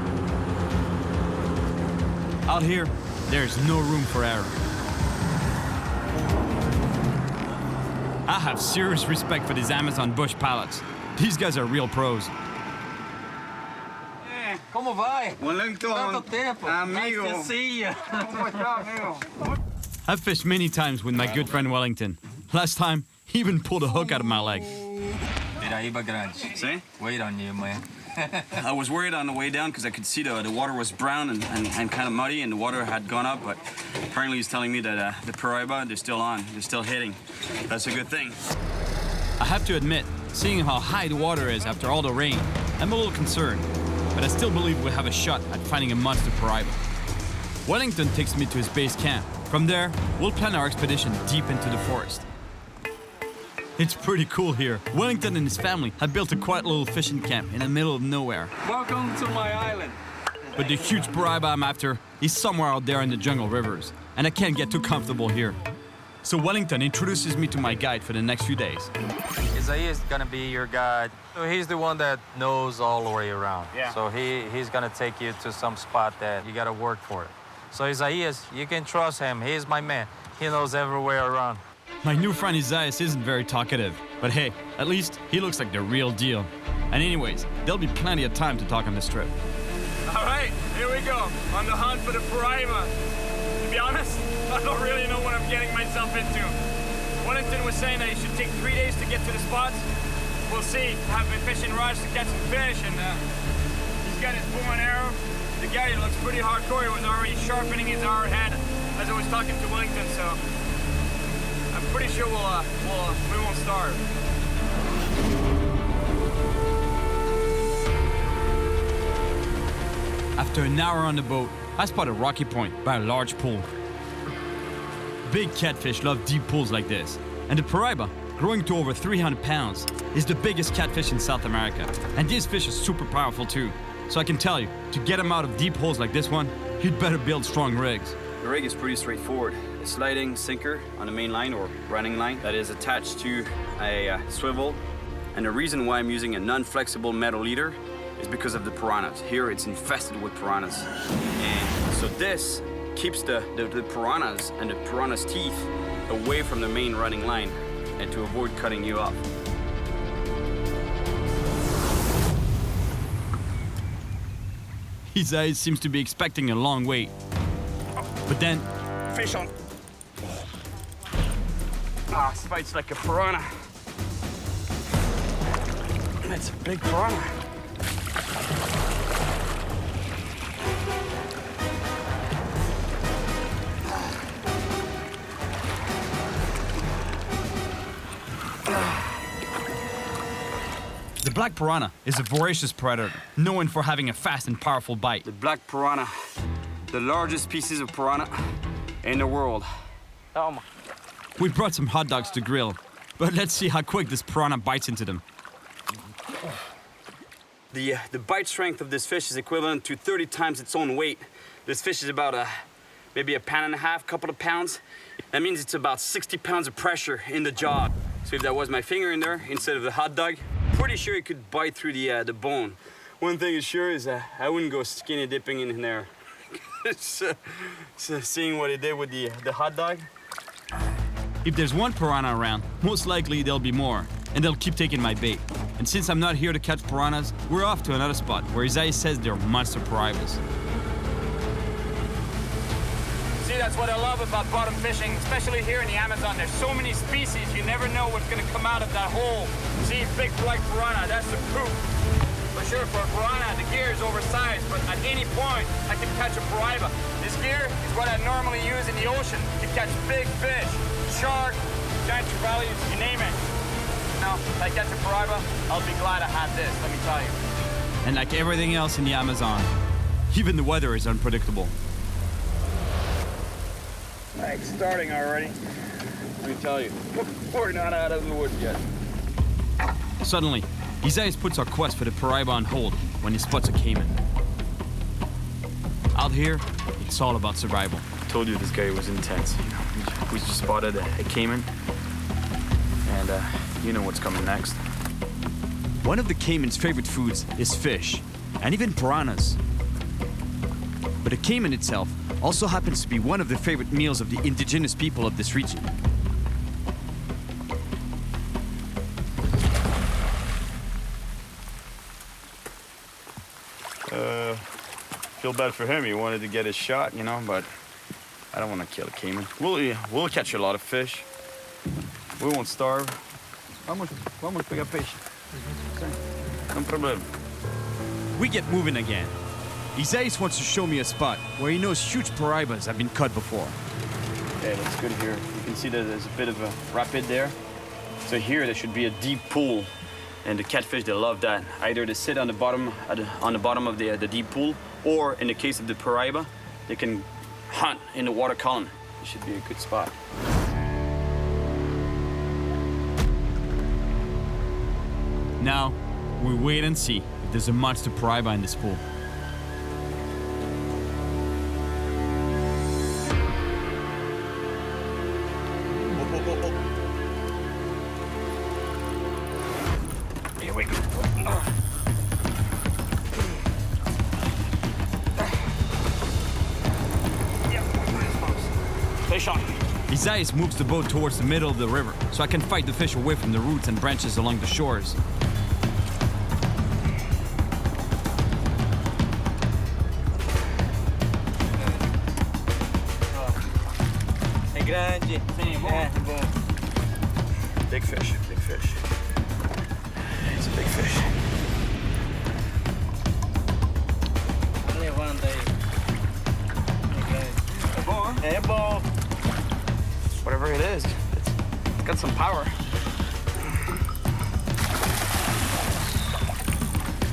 Out here, there's no room for error. I have serious respect for these Amazon bush pilots. These guys are real pros. Como vai? Tanto tempo. Amigo. Nice to see you. Como está, amigo? I've fished many times with my good friend Wellington. Last time, he even pulled a hook out of my leg. Paraíba grande. See? Wait on you, man. I was worried on the way down because I could see the water was brown and kind of muddy and the water had gone up, but apparently he's telling me that the Paraiba, they're still on, they're still hitting. That's a good thing. I have to admit, seeing how high the water is after all the rain, I'm a little concerned, but I still believe we have a shot at finding a monster Paraiba. Wellington takes me to his base camp. From there, we'll plan our expedition deep into the forest. It's pretty cool here. Wellington and his family have built a quiet little fishing camp in the middle of nowhere. Welcome to my island. But the huge Paraiba I'm after is somewhere out there in the jungle rivers, and I can't get too comfortable here. So Wellington introduces me to my guide for the next few days. Isaiah is gonna be your guide. So he's the one that knows all the way around. Yeah. So he's gonna take you to some spot that you gotta work for it. So Isaiah, you can trust him. He's my man. He knows everywhere around. My new friend Isaias isn't very talkative, but hey, at least he looks like the real deal. And anyways, there'll be plenty of time to talk on this trip. All right, here we go, on the hunt for the Paraiba. To be honest, I don't really know what I'm getting myself into. Wellington was saying that it should take 3 days to get to the spots. We'll see. I've been fishing rods to catch some fish, and he's got his bow and arrow. The guy looks pretty hardcore. He was already sharpening his arrowhead as I was talking to Wellington, so I'm pretty sure we won't starve. After an hour on the boat, I spot a rocky point by a large pool. Big catfish love deep pools like this, and the Paraiba, growing to over 300 pounds, is the biggest catfish in South America. And this fish is super powerful too. So I can tell you, to get him out of deep holes like this one, you'd better build strong rigs. The rig is pretty straightforward. A sliding sinker on the main line or running line that is attached to a swivel. And the reason why I'm using a non-flexible metal leader is because of the piranhas. Here it's infested with piranhas. And so this keeps the piranhas and the piranhas' teeth away from the main running line and to avoid cutting you off. His eyes seems to be expecting a long wait. But then... Fish on! Ah, this fights like a piranha. That's a big piranha. The black piranha is a voracious predator, known for having a fast and powerful bite. The black piranha, the largest species of piranha in the world. Oh my. We brought some hot dogs to grill, but let's see how quick this piranha bites into them. The bite strength of this fish is equivalent to 30 times its own weight. This fish is about maybe a pound and a half, couple of pounds. That means it's about 60 pounds of pressure in the jaw. So if that was my finger in there instead of the hot dog, pretty sure it could bite through the bone. One thing is sure is I wouldn't go skinny dipping in there. Seeing what it did with the hot dog. If there's one piranha around, most likely there'll be more, and they'll keep taking my bait. And since I'm not here to catch piranhas, we're off to another spot where Isaiah says they're monster piribas. See, that's what I love about bottom fishing, especially here in the Amazon. There's so many species, you never know what's gonna come out of that hole. See, big black piranha, that's the proof. For sure, for a piranha, the gear is oversized, but at any point, I can catch a pariba. This gear is what I normally use in the ocean to catch big fish, shark, giant trevallies, you name it. Now, if I catch a pariba, I'll be glad I have this, let me tell you. And like everything else in the Amazon, even the weather is unpredictable. It's starting already. Let me tell you, we're not out of the woods yet. Suddenly, Isaiah puts our quest for the pariba on hold when he spots a caiman. Out here, it's all about survival. I told you this guy was intense. We just spotted a caiman, and you know what's coming next. One of the caiman's favorite foods is fish, and even piranhas. But the caiman itself also happens to be one of the favorite meals of the indigenous people of this region. Feel bad for him. He wanted to get his shot, you know, but I don't want to kill a caiman. We'll catch a lot of fish. We won't starve. Vamos pegar peixe. No problem. We get moving again. Isaiah wants to show me a spot where he knows huge paribas have been caught before. Okay, that's good here. You can see that there's a bit of a rapid there. So here there should be a deep pool, and the catfish, they love that. Either they sit on the bottom of the deep pool, or in the case of the pariba, they can hunt in the water column. It should be a good spot. Now, we wait and see if there's a monster pariba in this pool. Here we go. Fish on. Isaiah moves the boat towards the middle of the river so I can fight the fish away from the roots and branches along the shores. É grande. Sim, bom. Big fish, big fish. It's a big fish. Levanta aí. É bom, hein? É bom. Whatever it is, it's got some power.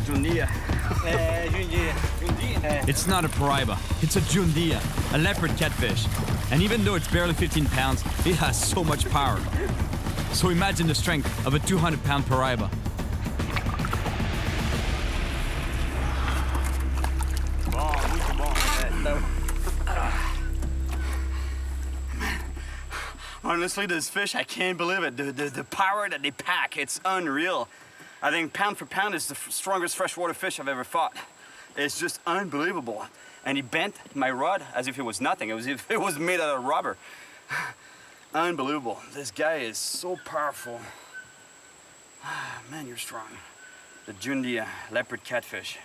Jundia. Jundia. It's not a pariba, it's a jundia, a leopard catfish. And even though it's barely 15 pounds, it has so much power. So imagine the strength of a 200-pound paraiba. Honestly, this fish, I can't believe it. The power that they pack, it's unreal. I think pound for pound is the strongest freshwater fish I've ever fought. It's just unbelievable. And he bent my rod as if it was nothing, as if it was made out of rubber. Unbelievable. This guy is so powerful. Man, you're strong. The Jundia leopard catfish.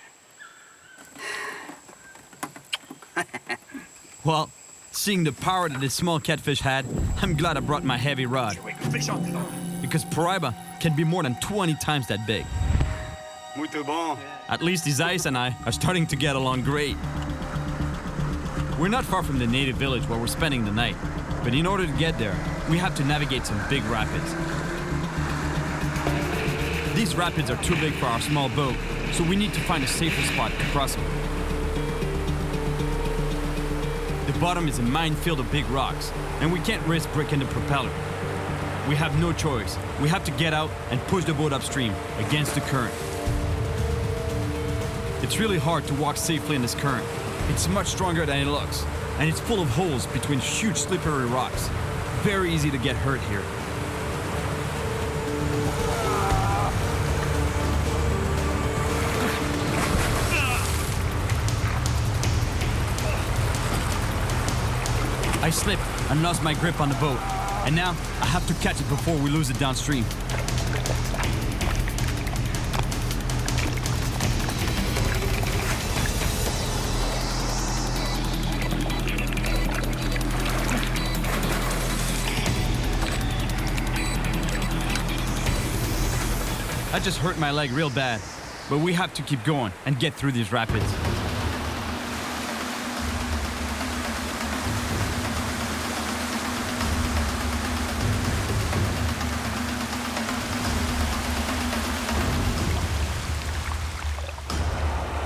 Well, seeing the power that this small catfish had, I'm glad I brought my heavy rod. Because paraiba can be more than 20 times that big. Muito bon. At least Isaias and I are starting to get along great. We're not far from the native village where we're spending the night, but in order to get there, we have to navigate some big rapids. These rapids are too big for our small boat, so we need to find a safer spot to cross them. The bottom is a minefield of big rocks, and we can't risk breaking the propeller. We have no choice. We have to get out and push the boat upstream against the current. It's really hard to walk safely in this current. It's much stronger than it looks, and it's full of holes between huge slippery rocks. Very easy to get hurt here. I slipped and lost my grip on the boat, and now I have to catch it before we lose it downstream. I just hurt my leg real bad, but we have to keep going and get through these rapids.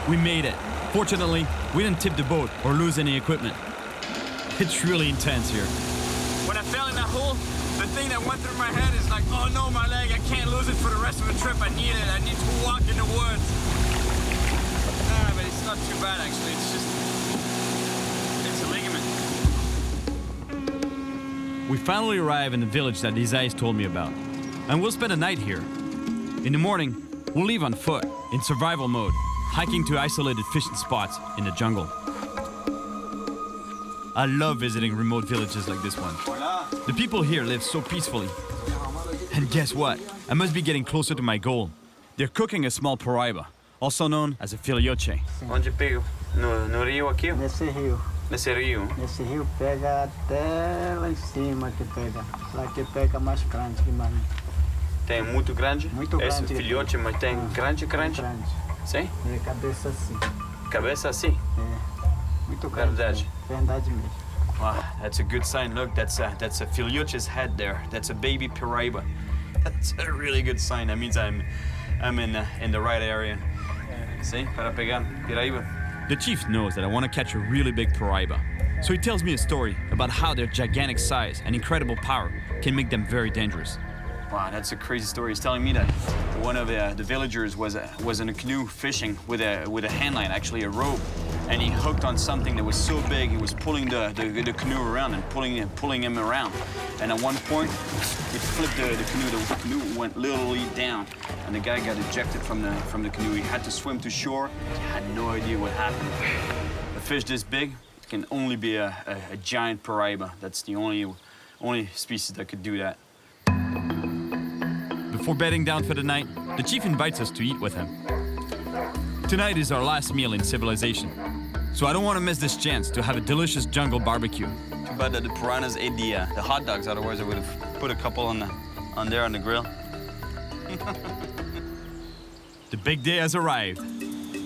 We made it. Fortunately, we didn't tip the boat or lose any equipment. It's really intense here. When I fell in that hole, the thing that went through my head is like, oh no, my leg, I can't lose it for the rest of the trip. I need it. I need to walk in the woods. But it's not too bad, actually. It's a ligament. We finally arrive in the village that Isaias told me about, and we'll spend a night here. In the morning, we'll leave on foot, in survival mode, hiking to isolated fishing spots in the jungle. I love visiting remote villages like this one. The people here live so peacefully. And guess what? I must be getting closer to my goal. They're cooking a small paraiba, also known as a ferocious. Onde pega? No rio aqui? Nesse rio. Nesse rio? Nesse rio pega até lá em cima que pega. Lá que pega mais grande que mais. Tem muito grande? Muito grande. Esse filhote, mas tem grande? Grande. Sim? É cabeça assim. Cabeça assim? É. Muito grande. Verdade. Verdade mesmo. Wow, that's a good sign. Look, that's a filhote's head there. That's a baby paraiba. That's a really good sign. That means I'm in the right area. See, para pegar paraiba. The chief knows that I want to catch a really big paraiba, so he tells me a story about how their gigantic size and incredible power can make them very dangerous. Wow, that's a crazy story. He's telling me that one of the villagers was in a canoe fishing with a hand line, actually a rope, and he hooked on something that was so big he was pulling the canoe around and pulling him around. And at one point, it flipped the canoe. The canoe went literally down, and the guy got ejected from the canoe. He had to swim to shore. He had no idea what happened. A fish this big can only be a giant paraiba. That's the only species that could do that. Before bedding down for the night, the chief invites us to eat with him. Tonight is our last meal in civilization, so I don't want to miss this chance to have a delicious jungle barbecue. Too bad that the piranhas ate the hot dogs, otherwise I would have put a couple on the grill. The big day has arrived.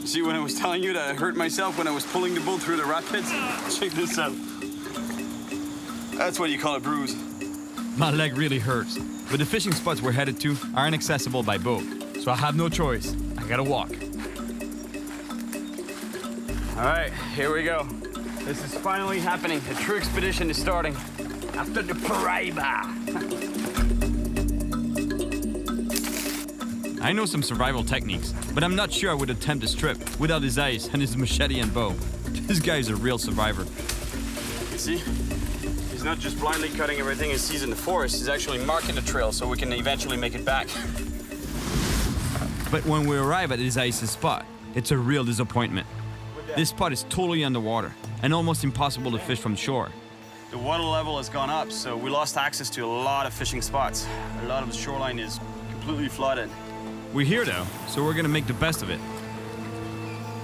See, when I was telling you that I hurt myself when I was pulling the boat through the rapids? Check this out. That's what you call a bruise. My leg really hurts, but the fishing spots we're headed to are inaccessible by boat, so I have no choice. I gotta walk. All right, here we go. This is finally happening. The true expedition is starting. After the paraiba. I know some survival techniques, but I'm not sure I would attempt this trip without his ice and his machete and bow. This guy is a real survivor. See? He's not just blindly cutting everything he sees in the forest, he's actually marking the trail so we can eventually make it back. But when we arrive at his ice's spot, it's a real disappointment. This spot is totally underwater and almost impossible to fish from shore. The water level has gone up, so we lost access to a lot of fishing spots. A lot of the shoreline is completely flooded. We're here though, so we're gonna make the best of it.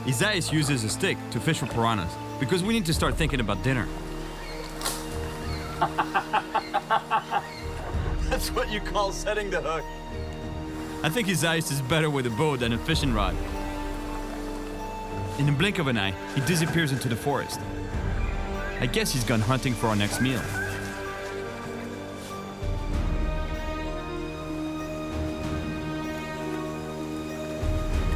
Isaias uses a stick to fish for piranhas because we need to start thinking about dinner. That's what you call setting the hook. I think Isaias is better with a bow than a fishing rod. In the blink of an eye, he disappears into the forest. I guess he's gone hunting for our next meal.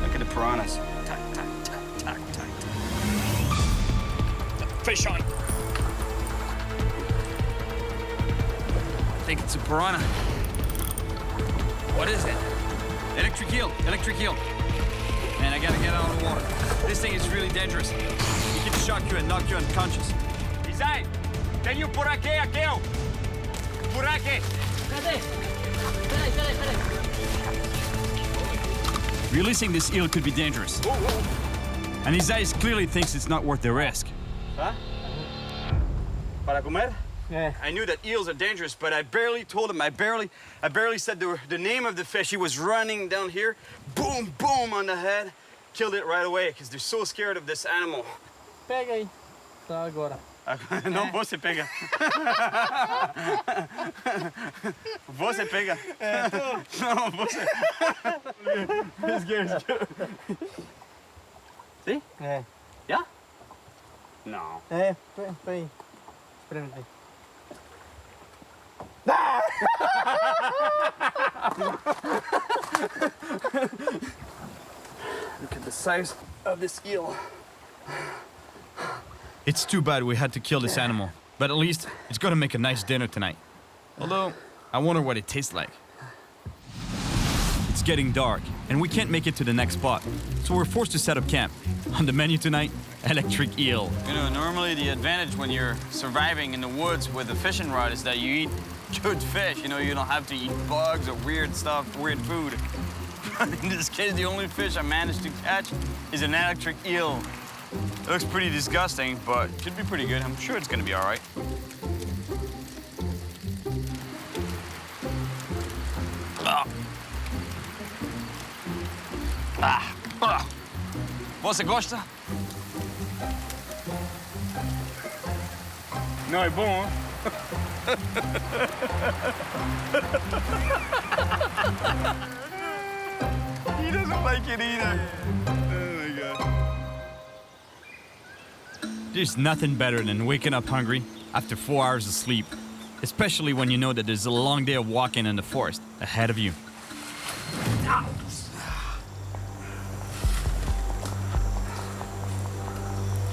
Look at the piranhas. Tack, tack, tack, tack, tack, tack. Fish on. I think it's a piranha. What is it? Electric eel, electric eel. Man, I gotta get out of the water. This thing is really dangerous. It can shock you and knock you unconscious. Isai, can you por aquí, aquel? Por aquí. Releasing this eel could be dangerous. And Isaias clearly thinks it's not worth the risk. Huh? Para comer? Yeah. I knew that eels are dangerous, but I barely told him. I barely said the name of the fish. He was running down here, boom, boom on the head, killed it right away because they're so scared of this animal. Pega aí. Só agora. Não, você pega. Você pega. Não, você. It's good, it's good. See? É. Yeah? No. É, peraí. Experimenta. Look at the size of this eel. It's too bad we had to kill this animal, but at least it's gonna make a nice dinner tonight. Although, I wonder what it tastes like. It's getting dark, and we can't make it to the next spot, so we're forced to set up camp. On the menu tonight, electric eel. You know, normally the advantage when you're surviving in the woods with a fishing rod is that you eat good fish. You know, you don't have to eat bugs or weird stuff, weird food. In this case, the only fish I managed to catch is an electric eel. It looks pretty disgusting, but it should be pretty good. I'm sure it's gonna be all right. Você gosta? Não é bom, He doesn't like it either. Oh my God. There's nothing better than waking up hungry after 4 hours of sleep, especially when you know that there's a long day of walking in the forest ahead of you.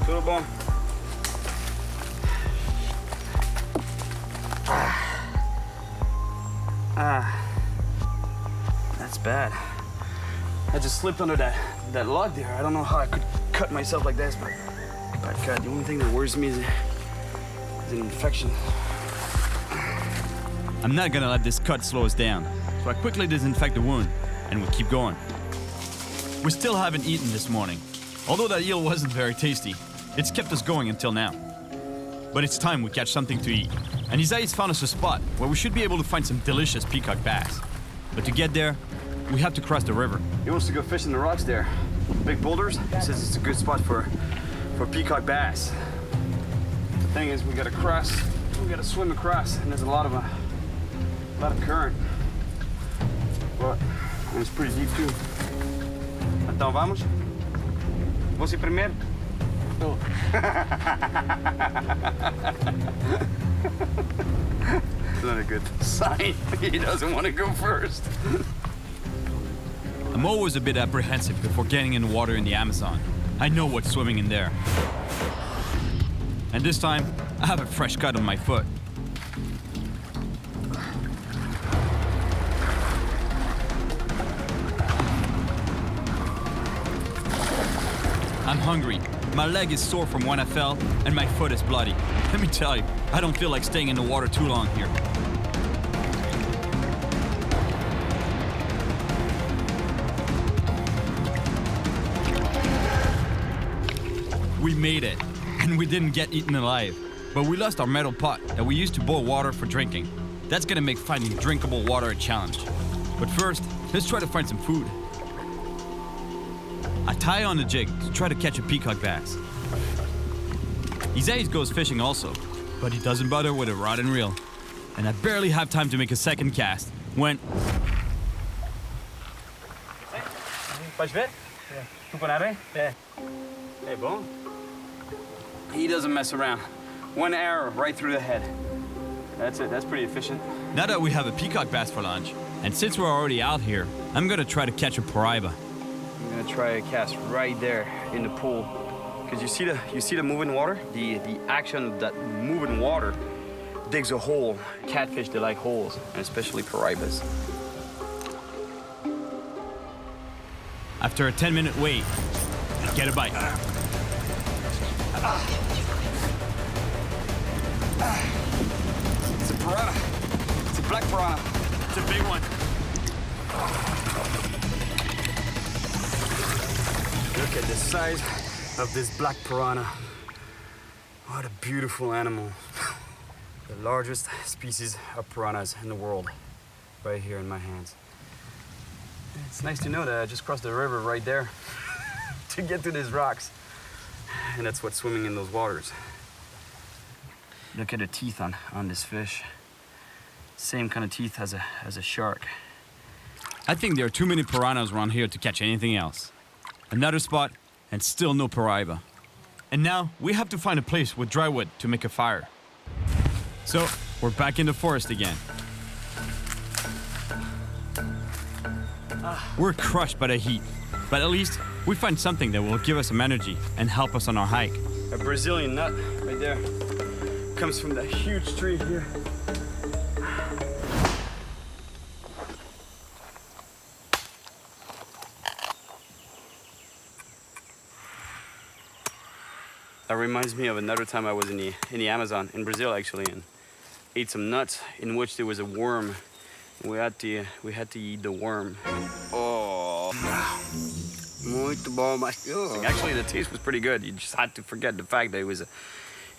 Tudo bom? That's bad. I just slipped under that log there. I don't know how I could cut myself like this, but God, the only thing that worries me is an infection. I'm not gonna let this cut slow us down, so I quickly disinfect the wound, and we keep going. We still haven't eaten this morning. Although that eel wasn't very tasty, it's kept us going until now. But it's time we catch something to eat. And Isaias found us a spot where we should be able to find some delicious peacock bass. But to get there, we have to cross the river. He wants to go fish in the rocks there. Big boulders. He says it's a good spot for peacock bass. The thing is, we gotta swim across, and there's a lot of current. But it's pretty deep too. Então vamos? Você primeiro? Oh. It's not a good sign. He doesn't want to go first. I'm always a bit apprehensive before getting in the water in the Amazon. I know what's swimming in there. And this time, I have a fresh cut on my foot. I'm hungry. My leg is sore from when I fell, and my foot is bloody. Let me tell you, I don't feel like staying in the water too long here. We made it, and we didn't get eaten alive. But we lost our metal pot that we used to boil water for drinking. That's gonna make finding drinkable water a challenge. But first, let's try to find some food. I tie on the jig to try to catch a peacock bass. Isaias goes fishing also, but he doesn't bother with a rod and reel. And I barely have time to make a second cast when... Pode ver? Tu parar? É. Hey, bom. He doesn't mess around. One arrow right through the head. That's it. That's pretty efficient. Now that we have a peacock bass for lunch, and since we're already out here, I'm gonna try to catch a paraiba. I'm gonna try a cast right there in the pool. Because you see the moving water? The action of that moving water digs a hole. Catfish, they like holes, and especially paraibas. After a 10-minute wait, I get a bite. It's a piranha. It's a black piranha. It's a big one. Look at the size of this black piranha. What a beautiful animal. The largest species of piranhas in the world, right here in my hands. It's nice to know that I just crossed the river right there to get to these rocks. And that's what's swimming in those waters. Look at the teeth on this fish. Same kind of teeth as a shark. I think there are too many piranhas around here to catch anything else. Another spot, and still no paraiba. And now, we have to find a place with dry wood to make a fire. So, we're back in the forest again. We're crushed by the heat, but at least we find something that will give us some energy and help us on our hike. A Brazilian nut right there. Comes from that huge tree here. That reminds me of another time I was in the Amazon, in Brazil actually, and ate some nuts in which there was a worm. We had to eat the worm. Oh, muito bom, mas actually the taste was pretty good. You just had to forget the fact that it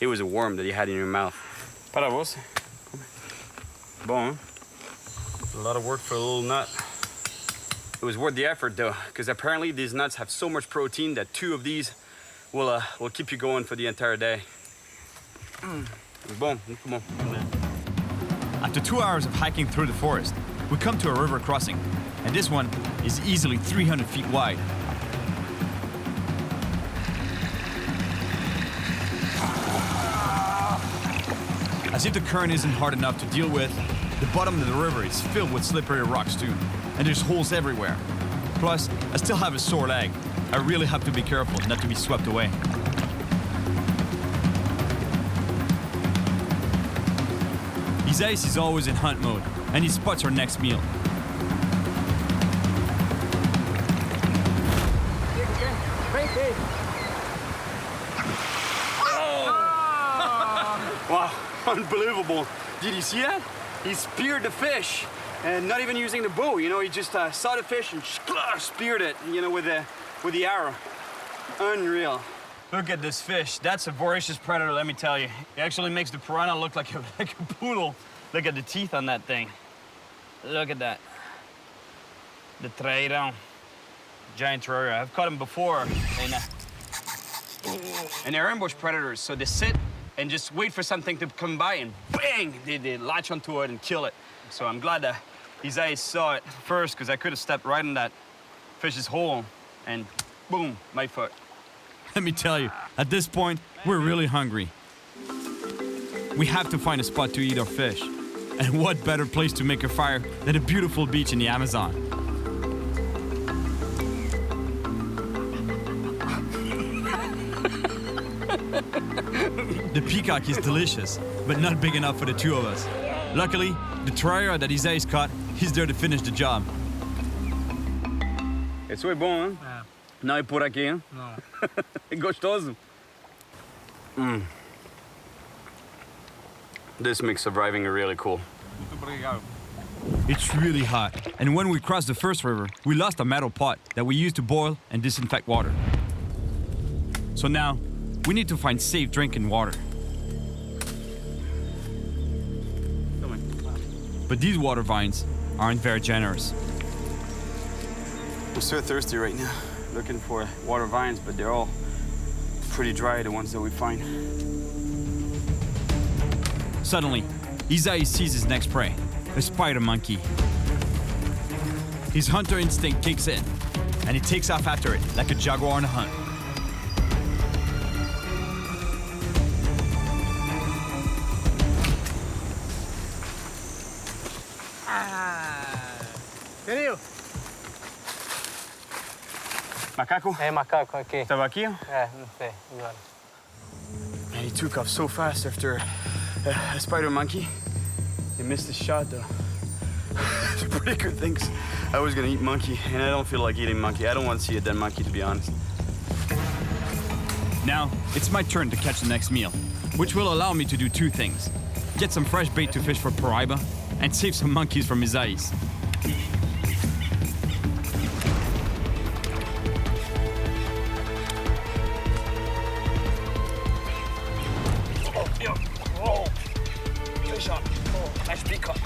was a worm that you had in your mouth. Para vos. Bom. A lot of work for a little nut. It was worth the effort though, because apparently these nuts have so much protein that 2 of these will keep you going for the entire day. Bom, muito bom. After 2 hours of hiking through the forest, we come to a river crossing, and this one is easily 300 feet wide. As if the current isn't hard enough to deal with, the bottom of the river is filled with slippery rocks too, and there's holes everywhere. Plus, I still have a sore leg. I really have to be careful not to be swept away. Isaias is always in hunt mode, and he spots our next meal. Wow, unbelievable. Did you see that? He speared the fish, and not even using the bow, you know, he just saw the fish and speared it, you know, with the arrow. Unreal. Look at this fish. That's a voracious predator, let me tell you. It actually makes the piranha look like a poodle. Look at the teeth on that thing. Look at that. The trairão. Giant trairão. I've caught them before. And they're ambush predators, so they sit and just wait for something to come by and bang! They latch onto it and kill it. So I'm glad that Isaias saw it first, because I could have stepped right in that fish's hole and boom, my foot. Let me tell you, at this point, we're really hungry. We have to find a spot to eat our fish. And what better place to make a fire than a beautiful beach in the Amazon? The peacock is delicious, but not big enough for the 2 of us. Luckily, the trairão that Isaias caught, he's there to finish the job. It's way bon, hein? Não é por aqui, hein? Não. É gostoso. This makes surviving really cool. It's really hot, and when we crossed the first river, we lost a metal pot that we used to boil and disinfect water. So now, we need to find safe drinking water. But these water vines aren't very generous. I'm so thirsty right now, looking for water vines, but they're all pretty dry, the ones that we find. Suddenly, Isai sees his next prey, a spider monkey. His hunter instinct kicks in, and he takes off after it like a jaguar on a hunt. Cyril! Macaco? É, macaco aqui. Tava aqui? É, não sei, agora. Man, he took off so fast after a spider monkey. He missed his shot, though. It's a pretty good thing, 'cause I was gonna eat monkey, and I don't feel like eating monkey. I don't want to see a dead monkey, to be honest. Now, it's my turn to catch the next meal, which will allow me to do two things. Get some fresh bait to fish for Paraiba, and save some monkeys from Isais. Oh, fish on. Oh, nice big cut.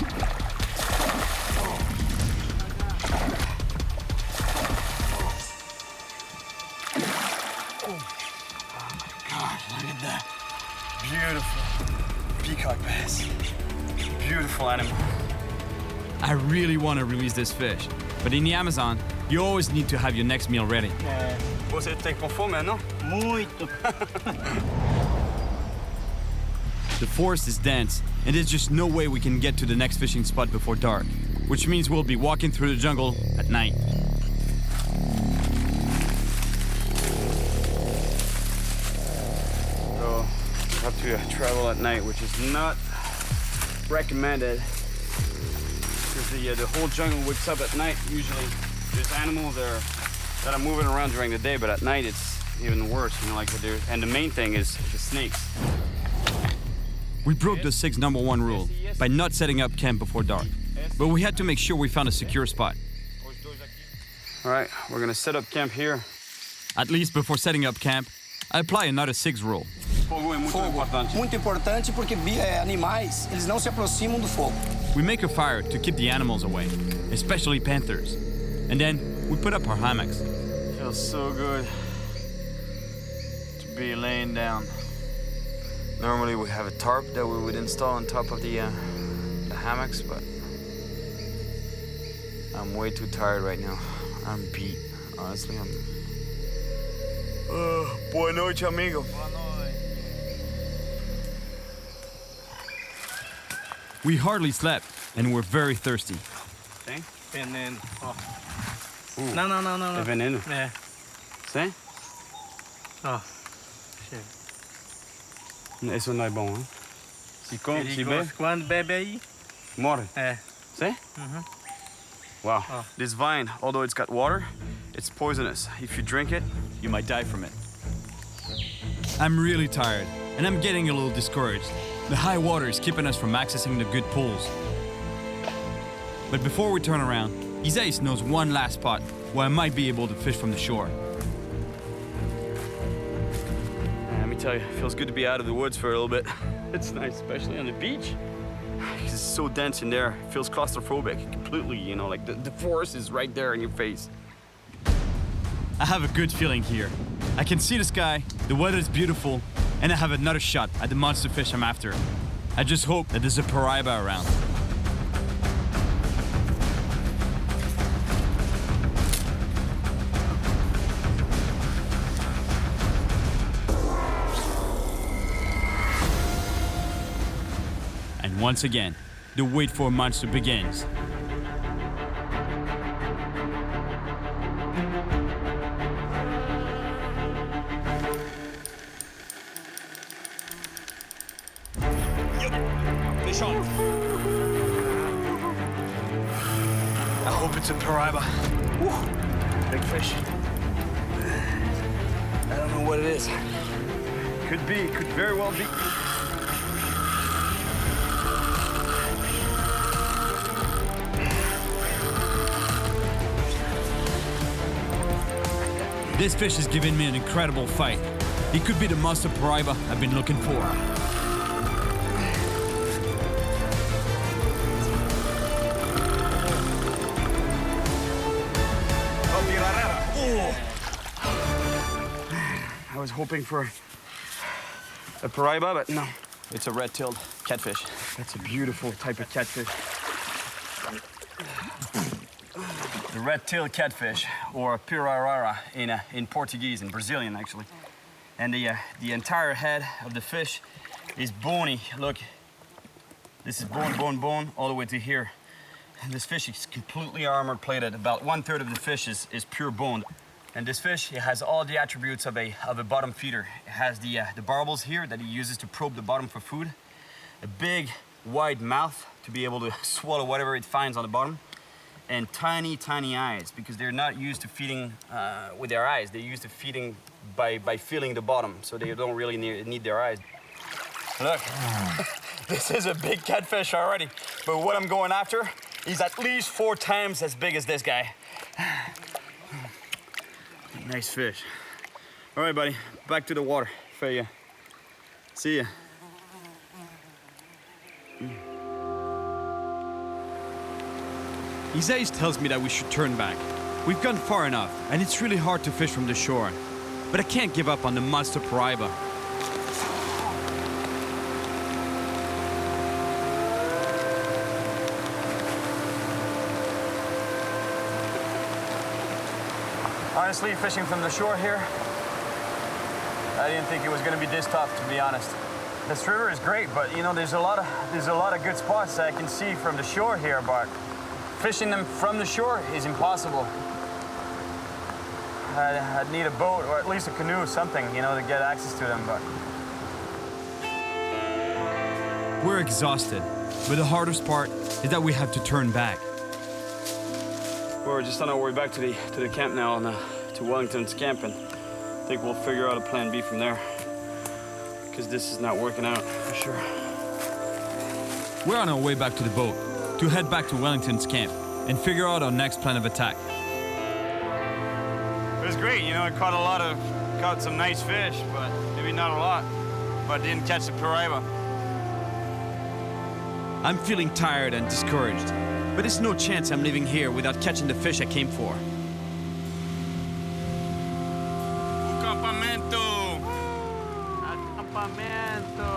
Look at that. Beautiful peacock bass. Beautiful animal. I really want to release this fish, but in the Amazon, you always need to have your next meal ready. Você tem com fome, não? Muito. The forest is dense, and there's just no way we can get to the next fishing spot before dark, which means we'll be walking through the jungle at night. So, we have to travel at night, which is not recommended, because the whole jungle wakes up at night usually. There's animals there that are moving around during the day, but at night it's even worse, you know, like and the main thing is the snakes. We broke the 6 number 1 rule by not setting up camp before dark, but we had to make sure we found a secure spot. All right, we're gonna set up camp here. At least before setting up camp, I apply another 6 rule. Fogo é muito Fogo. importante. Muito importante porque animais, eles não se aproximam do fogo. We make a fire to keep the animals away, especially panthers. And then we put up our hammocks. Feels so good to be laying down. Normally we have a tarp that we would install on top of the hammocks, but I'm way too tired right now. I'm beat. Honestly, I'm... Boa noite, amigo. We hardly slept, and we're very thirsty. Tem? Veneno. Ó. Não. Não. É veneno? É. Sim? Ó. Chega. Isso não é bom, hein? Se come, se bebe, Quando bebe aí, morre. é. See? Wow. Oh. This vine, although it's got water, it's poisonous. If you drink it, You might die from it. I'm really tired, and I'm getting a little discouraged. The high water is keeping us from accessing the good pools. But before we turn around, Isais knows one last spot where I might be able to fish from the shore. let me tell you, it feels good to be out of the woods for a little bit. It's nice, especially on the beach. Because it's so dense in there, it feels claustrophobic completely, you know, like the forest is right there in your face. I have a good feeling here. I can see the sky, the weather is beautiful, and I have another shot at the monster fish I'm after. I just hope that there's a Paraiba around. And once again, the wait for a monster begins. Fish on. I hope it's a Paraiba. Woo. Big fish. don't know what it is. Could be, could very well be. This fish has given me an incredible fight. He could be the monster paraiba I've been looking for. I was hoping for a paraiba, but no. It's a red-tailed catfish. That's a beautiful type of catfish. The red-tailed catfish, or pirarara in Portuguese, in Brazilian actually. And the entire head of the fish is bony. Look, this is bone, all the way to here. And this fish is completely armor-plated. About 1/3 of the fish is pure bone. And this fish, it has all the attributes of a bottom feeder. It has the barbels here that he uses to probe the bottom for food. A big, wide mouth to be able to swallow whatever it finds on the bottom. And tiny, tiny eyes, because they're not used to feeding with their eyes. They're used to feeding by feeling the bottom, so they don't really need their eyes. Look, this is a big catfish already, but what I'm going after is at least 4 times as big as this guy. Nice fish. All right, buddy, back to the water for you. See ya. Isaias tells me that we should turn back. We've gone far enough, and it's really hard to fish from the shore. But I can't give up on the monster paraiba. Honestly, fishing from the shore here, I didn't think it was going to be this tough, to be honest. This river is great, but you know, there's a lot of good spots that I can see from the shore here, but fishing them from the shore is impossible. I'd need a boat or at least a canoe, something, you know, to get access to them, but. We're exhausted, but the hardest part is that we have to turn back. We're just on our way back to the camp now, to Wellington's camp, and I think we'll figure out a plan B from there, because this is not working out for sure. We're on our way back to the boat to head back to Wellington's camp and figure out our next plan of attack. It was great, you know, I caught some nice fish, but maybe not a lot, but didn't catch the paraiba. I'm feeling tired and discouraged, but there's no chance I'm leaving here without catching the fish I came for. Acampamento! Acampamento!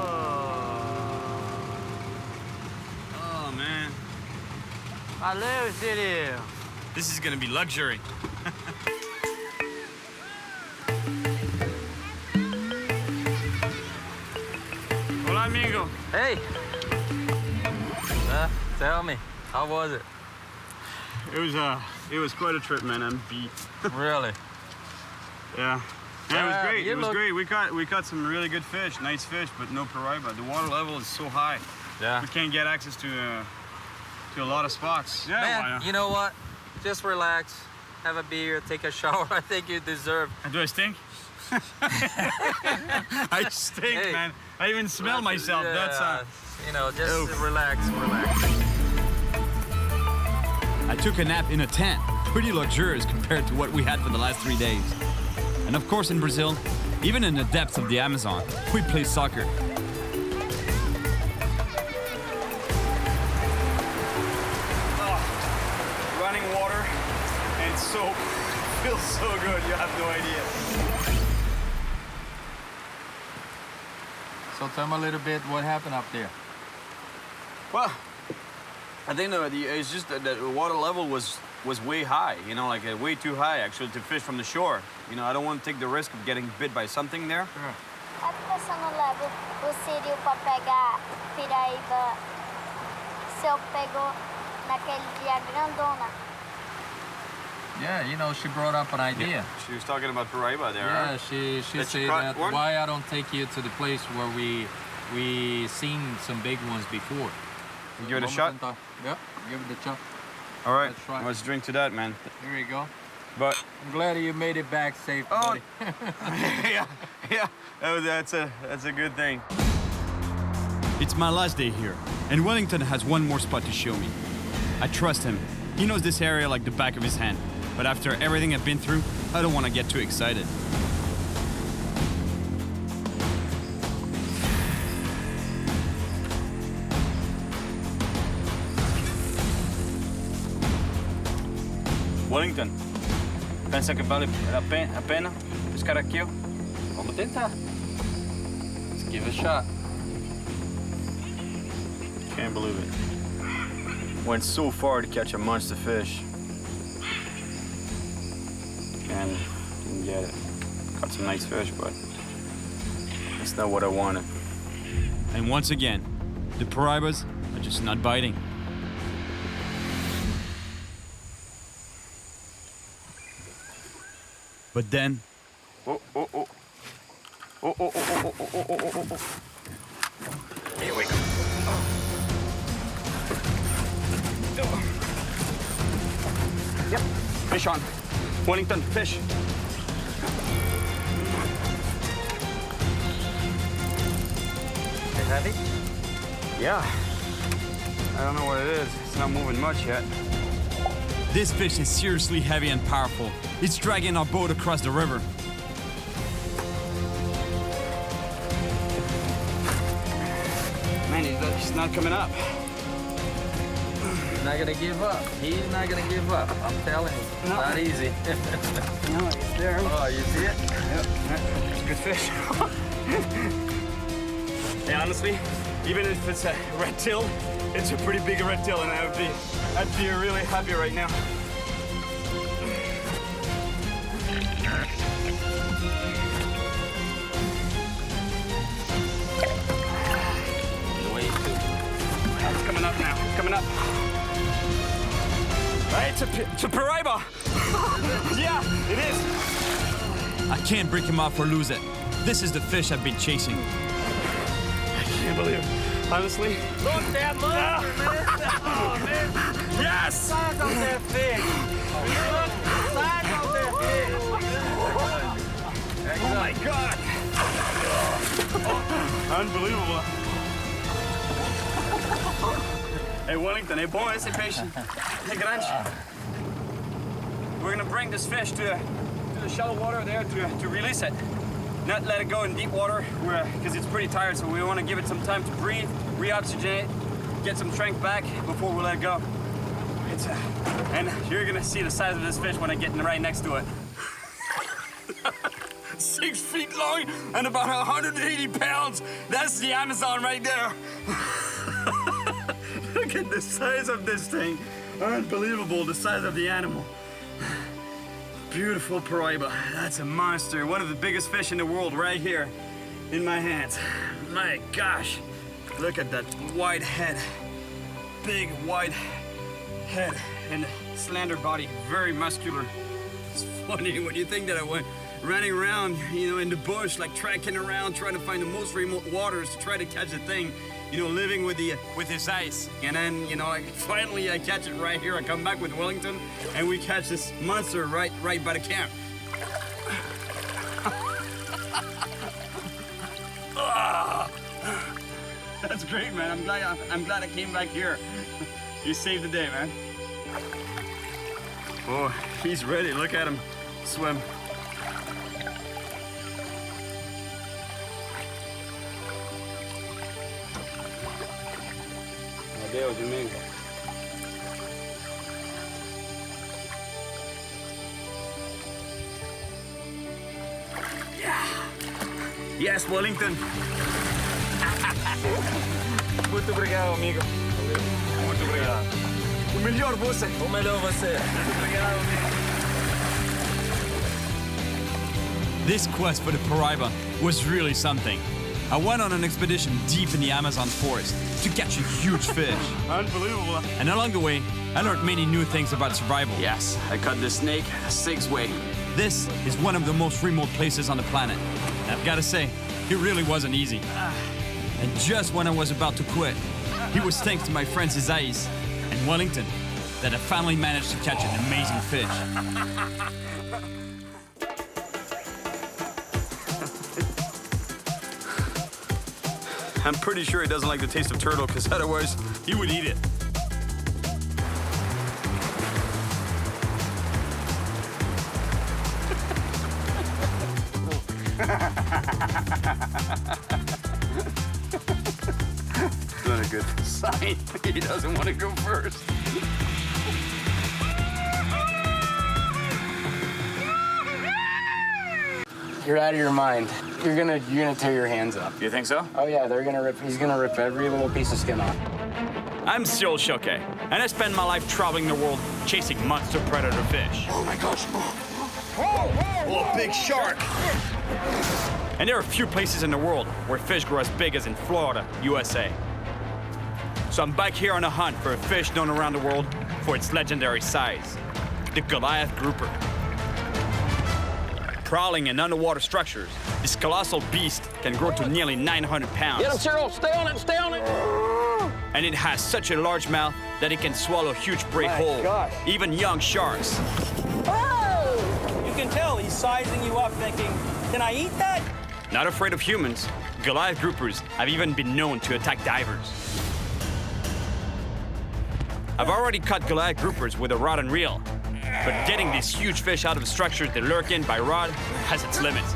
Oh, man. Valeu, Cyril! This is gonna be luxury. Hola, amigo. Hey! Tell me, how was it? It was quite a trip, man. I'm beat. Really? Yeah. Yeah, it was great. It was great. We caught some really good fish, nice fish, but no paraiba. The water level is so high. Yeah. We can't get access to a lot of spots. Yeah. Man, you know what? Just relax, have a beer, take a shower. I think you deserve. Do I stink? I stink, hey, man. I even smell myself. Yeah, That's you know, just relax. I took a nap in a tent, pretty luxurious compared to what we had for the last 3 days. And of course in Brazil, even in the depths of the Amazon, we play soccer. Running water and soap feels so good, you have no idea. So tell me a little bit what happened up there. Well, I think it's just that the water level was way high, you know, like way too high actually to fish from the shore. You know, I don't want to take the risk of getting bit by something there. Sure. É porque você não leva o Cyril para pegar piraíba. Seu pegou naquele dia grandona. Yeah, you know, she brought up an idea. Yeah. She was talking about paraiba there. Yeah, she said that why I don't take you to the place where we seen some big ones before. Give it a shot? Yeah, give it a shot. All right, let's drink to that, man. Here we go. But I'm glad you made it back safe, buddy. yeah. That's a good thing. It's my last day here, and Wellington has one more spot to show me. I trust him. He knows this area like the back of his hand. But after everything I've been through, I don't want to get too excited. Wellington, pensa que vale a pena pescar aqui? Vamos tentar. Let's give it a shot. Can't believe it. Went so far to catch a monster fish. And didn't get it. Caught some nice fish, but that's not what I wanted. And once again, the paraibas are just not biting. But then... Oh. Here we go. Yep, fish on. Wellington, fish. Is it heavy? Yeah. I don't know what it is. It's not moving much yet. This fish is seriously heavy and powerful. It's dragging our boat across the river. Man, he's not coming up. He's not gonna give up. He's not gonna give up. I'm telling you, it's not easy. No, he's there. Oh, you see it? Yep, it's a good fish. Hey, honestly, even if it's a red tail, it's a pretty big red tail, and I'd be really happy right now. It's coming up now. It's coming up. Right, it's a paraiba. Yeah, it is. I can't break him off or lose it. This is the fish I've been chasing. I can't believe it. Honestly. Look that monster, man. Oh, man. Yes! Size of that fish. Look the size of that fish. Oh, my God. Unbelievable. Hey, Wellington, hey, boys, hey, patient. Hey, grande. We're gonna bring this fish to the shallow water there to release it. Not let it go in deep water, because it's pretty tired, so we want to give it some time to breathe, reoxygenate, get some strength back before we let it go. And you're gonna see the size of this fish when I get right next to it. 6 feet long and about 180 pounds. That's the Amazon right there. Look at the size of this thing. Unbelievable, the size of the animal. Beautiful paraiba. That's a monster. One of the biggest fish in the world right here in my hands. My gosh. Look at that wide head. Big, wide head and slender body. Very muscular. It's funny when you think that I went running around, in the bush, like trekking around, trying to find the most remote waters to try to catch a thing, living with his ice. And then, finally I catch it right here. I come back with Wellington, and we catch this monster right by the camp. That's great, man. I'm glad I came back here. You saved the day, man. Oh, he's ready. Look at him swim. Adeus, amigo. Yeah. Yes, Wellington. Muito obrigado, amigo. Muito obrigado. O melhor você. O melhor você. Muito obrigado, amigo. This quest for the paraiba was really something. I went on an expedition deep in the Amazon forest to catch a huge fish. Unbelievable. And along the way, I learned many new things about survival. Yes, I caught the snake 6 way. This is one of the most remote places on the planet. And I've got to say, it really wasn't easy. And just when I was about to quit, it was thanks to my friends Isais and Wellington that I finally managed to catch an amazing fish. I'm pretty sure he doesn't like the taste of turtle, because otherwise he would eat it. It's not a good sign. He doesn't want to go first. You're out of your mind. You're gonna tear your hands up. You think so? Oh yeah, he's gonna rip every little piece of skin off. I'm Cyril Chauquet, and I spend my life traveling the world chasing monster predator fish. Oh my gosh. Oh, big shark! And there are few places in the world where fish grow as big as in Florida, USA. So I'm back here on a hunt for a fish known around the world for its legendary size, the Goliath grouper. Prowling in underwater structures, this colossal beast can grow to nearly 900 pounds. Get him, Cyril! Stay on it! Stay on it! And it has such a large mouth that it can swallow huge prey whole, even young sharks. Oh! You can tell he's sizing you up thinking, can I eat that? Not afraid of humans, Goliath groupers have even been known to attack divers. I've already caught Goliath groupers with a rod and reel, but getting these huge fish out of the structures they lurk in by rod has its limits.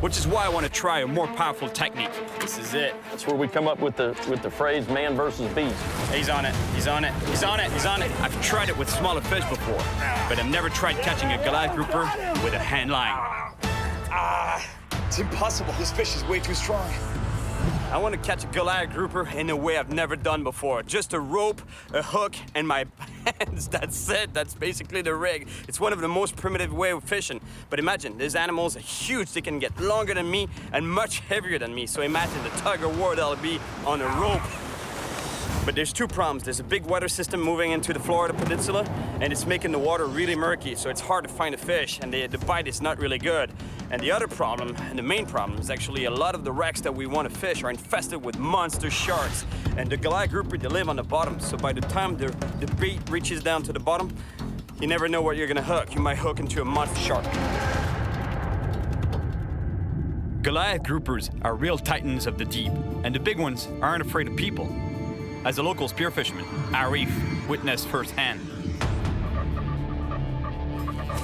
Which is why I want to try a more powerful technique. This is it. That's where we come up with the phrase man versus beast. He's on it. He's on it. He's on it. He's on it. I've tried it with smaller fish before, but I've never tried catching a Goliath grouper with a hand line. It's impossible. This fish is way too strong. I want to catch a Goliath grouper in a way I've never done before. Just a rope, a hook, and my hands. That's it. That's basically the rig. It's one of the most primitive way of fishing. But imagine, these animals are huge. They can get longer than me and much heavier than me. So imagine the tug of war that'll be on a rope. But there's two problems. There's a big weather system moving into the Florida Peninsula, and it's making the water really murky, so it's hard to find a fish, and the bite is not really good. And the other problem, and the main problem, is actually a lot of the wrecks that we want to fish are infested with monster sharks. And the Goliath grouper, they live on the bottom, so by the time the bait reaches down to the bottom, you never know what you're gonna hook. You might hook into a monster shark. Goliath groupers are real titans of the deep, and the big ones aren't afraid of people. As a local spearfisherman, Reef witnessed firsthand.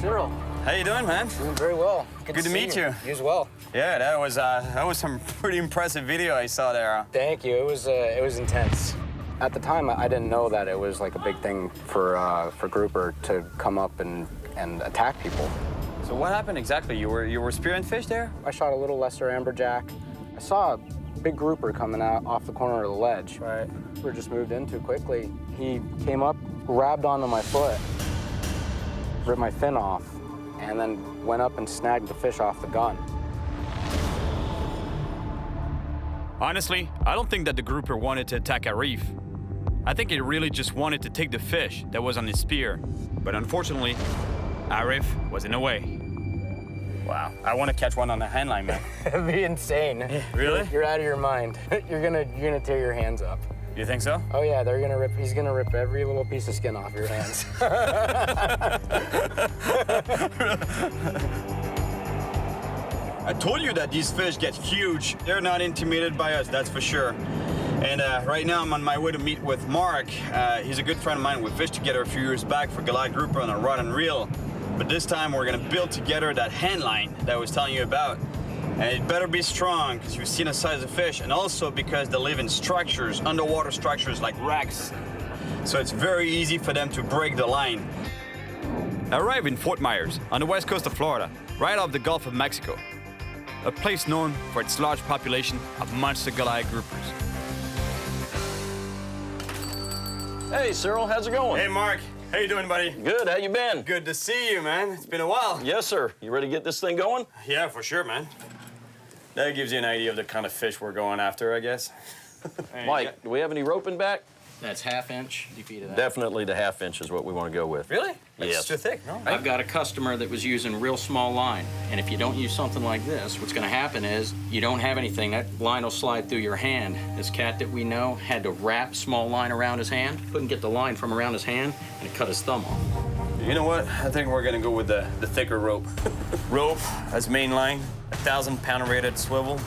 Cyril. How you doing, man? Doing very well. Good to meet you. You as well. Yeah, that was some pretty impressive video I saw there. Thank you. It was intense. At the time, I didn't know that it was like a big thing for grouper to come up and attack people. So what happened exactly? You were spearing fish there? I shot a little lesser amberjack. I saw a big grouper coming out off the corner of the ledge. Right. We were just moved in too quickly. He came up, grabbed onto my foot, ripped my fin off, and then went up and snagged the fish off the gun. Honestly, I don't think that the grouper wanted to attack Reef. I think he really just wanted to take the fish that was on his spear. But unfortunately, Reef was in the way. Wow, I want to catch one on the hand line, man. It'd be insane. Really? You're out of your mind. You're gonna tear your hands up. You think so? Oh yeah, he's gonna rip every little piece of skin off your hands. I told you that these fish get huge. They're not intimidated by us, that's for sure. And right now I'm on my way to meet with Mark. He's a good friend of mine. We fished together a few years back for Goliath grouper on a rod and reel. But this time we're gonna build together that hand line that I was telling you about. And it better be strong, because you've seen the size of fish, and also because they live in structures, underwater structures like wrecks. So it's very easy for them to break the line. I arrived in Fort Myers, on the west coast of Florida, right off the Gulf of Mexico. A place known for its large population of monster Goliath groupers. Hey, Cyril, how's it going? Hey, Mark. How you doing, buddy? Good, how you been? Good to see you, man. It's been a while. Yes, sir. You ready to get this thing going? Yeah, for sure, man. That gives you an idea of the kind of fish we're going after, I guess. Mike, do we have any roping back? That's half-inch. Feet of that. Definitely the half-inch is what we want to go with. Really? Yes. It's too thick, no? I've got a customer that was using real small line, and if you don't use something like this, what's gonna happen is you don't have anything, that line will slide through your hand. This cat that we know had to wrap small line around his hand, couldn't get the line from around his hand, and it cut his thumb off. You know what? I think we're gonna go with the thicker rope. Rope as main line, 1,000-pound rated swivel,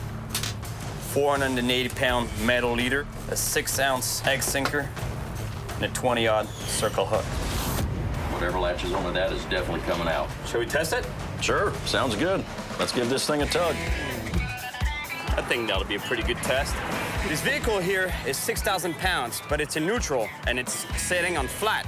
480-pound metal leader, a 6-ounce egg sinker, and a 20-odd circle hook. Whatever latches onto that is definitely coming out. Shall we test it? Sure, sounds good. Let's give this thing a tug. I think that'll be a pretty good test. This vehicle here is 6,000 pounds, but it's in neutral, and it's sitting on flat.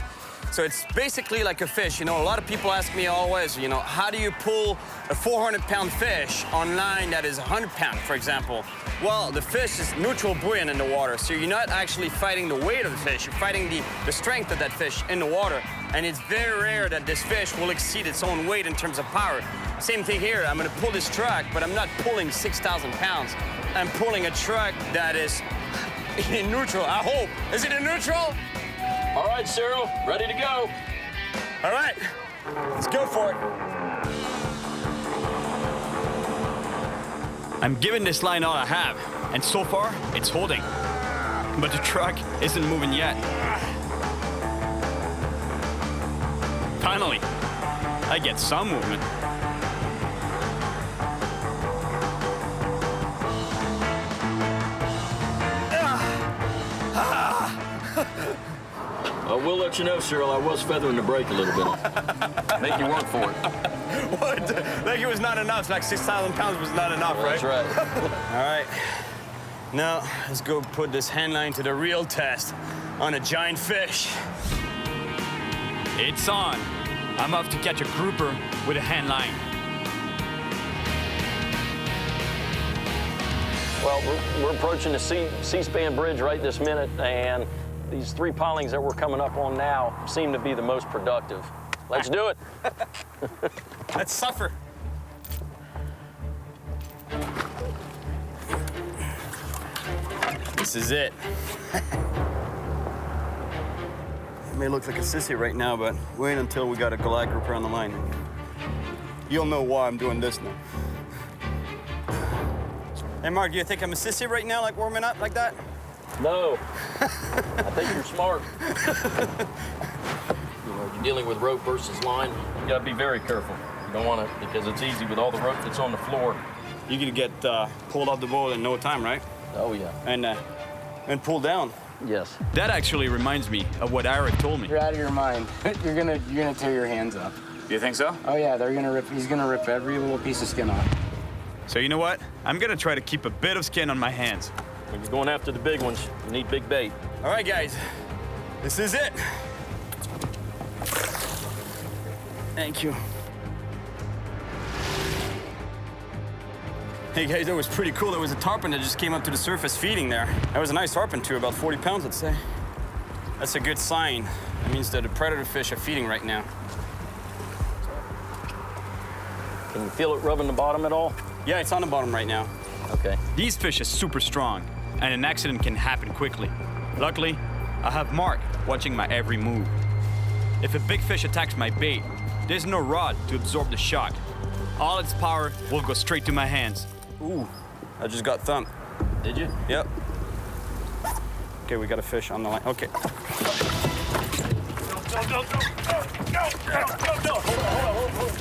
So it's basically like a fish. You know, a lot of people ask me always, you know, how do you pull a 400-pound fish on line that is 100-pound, for example? Well, the fish is neutral buoyant in the water, so you're not actually fighting the weight of the fish, you're fighting the strength of that fish in the water. And it's very rare that this fish will exceed its own weight in terms of power. Same thing here, I'm gonna pull this truck, but I'm not pulling 6,000 pounds. I'm pulling a truck that is in neutral, I hope. Is it in neutral? All right, Cyril, ready to go. All right, let's go for it. I'm giving this line all I have, and so far, it's holding. But the truck isn't moving yet. Finally, I get some movement. We'll let you know, Cyril, I was feathering the brake a little bit. Make you work for it. What? Like it was not enough, like 6,000 pounds was not enough, right? That's right. All right, now let's go put this hand line to the real test on a giant fish. It's on. I'm off to catch a grouper with a hand line. Well, we're approaching the C-span bridge right this minute, and these 3 pilings that we're coming up on now seem to be the most productive. Let's do it. Let's suffer. This is it. It may look like a sissy right now, but wait until we got a Goliath grouper on the line. You'll know why I'm doing this now. Hey, Mark, do you think I'm a sissy right now, like warming up like that? No. I think you're smart. You know, you're dealing with rope versus line. You gotta be very careful. You don't want to, because it's easy with all the rope that's on the floor. You could get pulled off the boat in no time, right? Oh, yeah. And pulled down. Yes. That actually reminds me of what Eric told me. You're out of your mind. You're gonna tear your hands up. You think so? Oh yeah, he's gonna rip every little piece of skin off. So you know what? I'm gonna try to keep a bit of skin on my hands. When you're going after the big ones, you need big bait. All right, guys, this is it. Thank you. Hey guys, that was pretty cool. There was a tarpon that just came up to the surface feeding there. That was a nice tarpon too, about 40 pounds, I'd say. That's a good sign. That means that the predator fish are feeding right now. Can you feel it rubbing the bottom at all? Yeah, it's on the bottom right now. Okay. These fish are super strong, and an accident can happen quickly. Luckily, I have Mark watching my every move. If a big fish attacks my bait, there's no rod to absorb the shock. All its power will go straight to my hands. Ooh, I just got thumped. Did you? Yep. Okay, we got a fish on the line. Okay. Go. Hold on.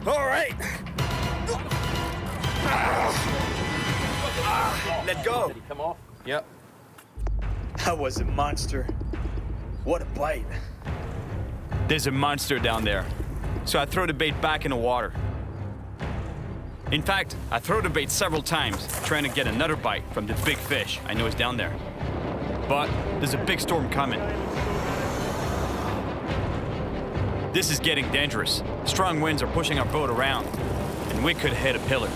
All right. Let go. Did he come off? Yep. That was a monster. What a bite. There's a monster down there, so I throw the bait back in the water. In fact, I throw the bait several times, trying to get another bite from the big fish I know is down there. But there's a big storm coming. This is getting dangerous. Strong winds are pushing our boat around, and we could hit a pillar.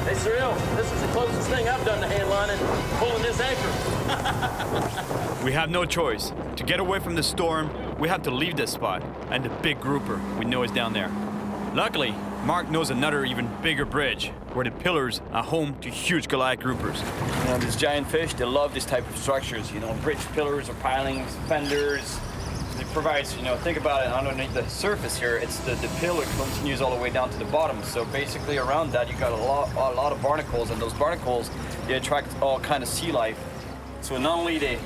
Hey, Cyril, this is the closest thing I've done to hand lining, pulling this anchor. We have no choice. To get away from the storm, we have to leave this spot and the big grouper we know is down there. Luckily, Mark knows another even bigger bridge where the pillars are home to huge Goliath groupers. You know, these giant fish, they love this type of structures, you know, bridge pillars or pilings, fenders. It provides, you know, think about it, underneath the surface here, it's the pillar continues all the way down to the bottom. So basically around that, you got a lot of barnacles, and those barnacles, they attract all kind of sea life. So not only they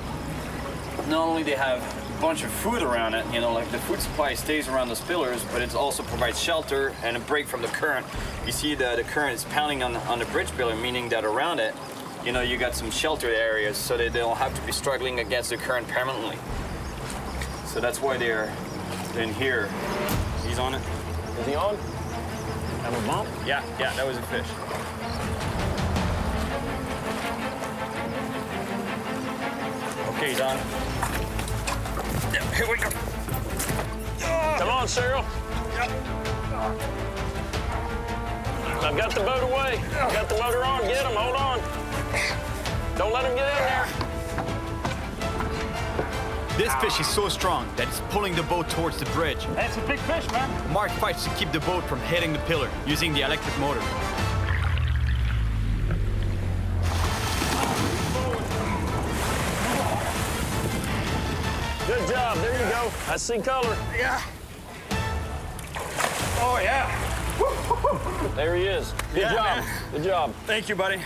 have a bunch of food around it, you know, like the food supply stays around those pillars, but it also provides shelter and a break from the current. You see the current is pounding on the bridge pillar, meaning that around it, you know, you got some sheltered areas so that they don't have to be struggling against the current permanently. So that's why they're in here. He's on it. Is he on? Have a bump? Yeah, that was a fish. Okay, he's on. Yeah, here we go. Come on, Cyril. Yep. I've got the boat away. Got the motor on. Get him. Hold on. Don't let him get in there. This fish is so strong that it's pulling the boat towards the bridge. That's a big fish, man. Mark fights to keep the boat from hitting the pillar using the electric motor. Good job. There you go. I see color. Yeah. Oh, yeah. There he is. Good job. Man. Good job. Thank you, buddy.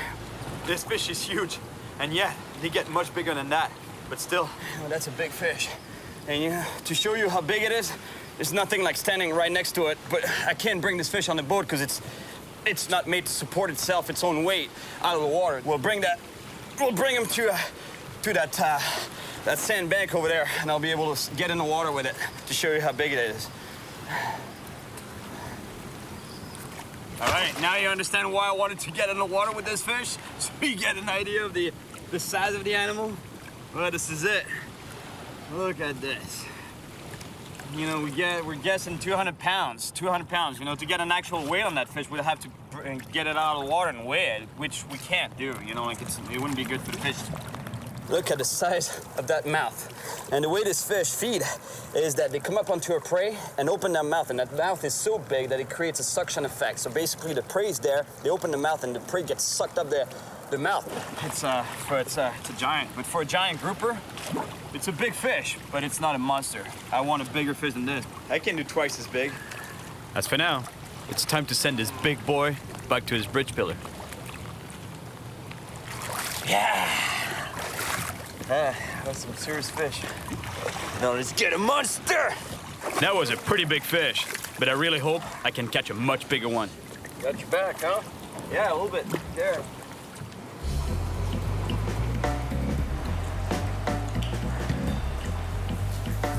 This fish is huge. And yeah, they get much bigger than that. But still. Well, that's a big fish. And yeah, to show you how big it is, there's nothing like standing right next to it. But I can't bring this fish on the boat because it's not made to support itself, its own weight out of the water. We'll bring him to that sand bank over there, and I'll be able to get in the water with it to show you how big it is. All right, now you understand why I wanted to get in the water with this fish? So you get an idea of the size of the animal? Well, this is it. Look at this. You know, we're guessing 200 pounds. 200 pounds. You know, to get an actual weight on that fish, we'd have to get it out of the water and weigh it, which we can't do. You know, like it wouldn't be good for the fish. Look at the size of that mouth. And the way this fish feed is that they come up onto a prey and open their mouth, and that mouth is so big that it creates a suction effect. So basically the prey is there, they open the mouth, and the prey gets sucked up the mouth. It's a giant, but for a giant grouper, it's a big fish, but it's not a monster. I want a bigger fish than this. I can do twice as big. As for now, it's time to send this big boy back to his bridge pillar. Yeah. That's some serious fish. Now let's get a monster! That was a pretty big fish, but I really hope I can catch a much bigger one. Got your back, huh? Yeah, a little bit. There.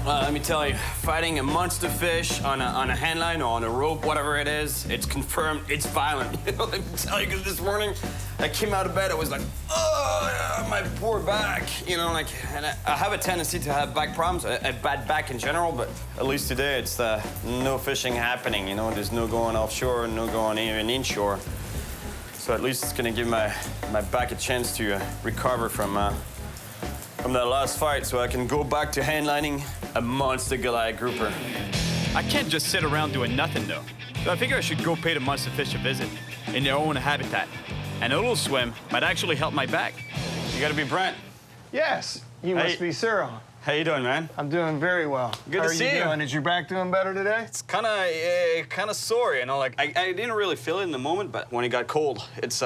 Let me tell you, fighting a monster fish on a hand line or on a rope, whatever it is, it's confirmed it's violent. You know, let me tell you, because this morning I came out of bed, I was like, oh, my poor back. You know, like, and I have a tendency to have back problems, a bad back in general, but at least today it's no fishing happening. You know, there's no going offshore, no going even inshore. So at least it's gonna give my back a chance to recover from that last fight, so I can go back to handlining a monster Goliath grouper. I can't just sit around doing nothing, though. So I figure I should go pay the monster fish a visit in their own habitat. And a little swim might actually help my back. You gotta be Brent. Yes, you must be Cyril. How you doing, man? I'm doing very well. Good to see you. How are you doing? Is your back doing better today? It's kind of sore, you know. Like I didn't really feel it in the moment, but when it got cold, it's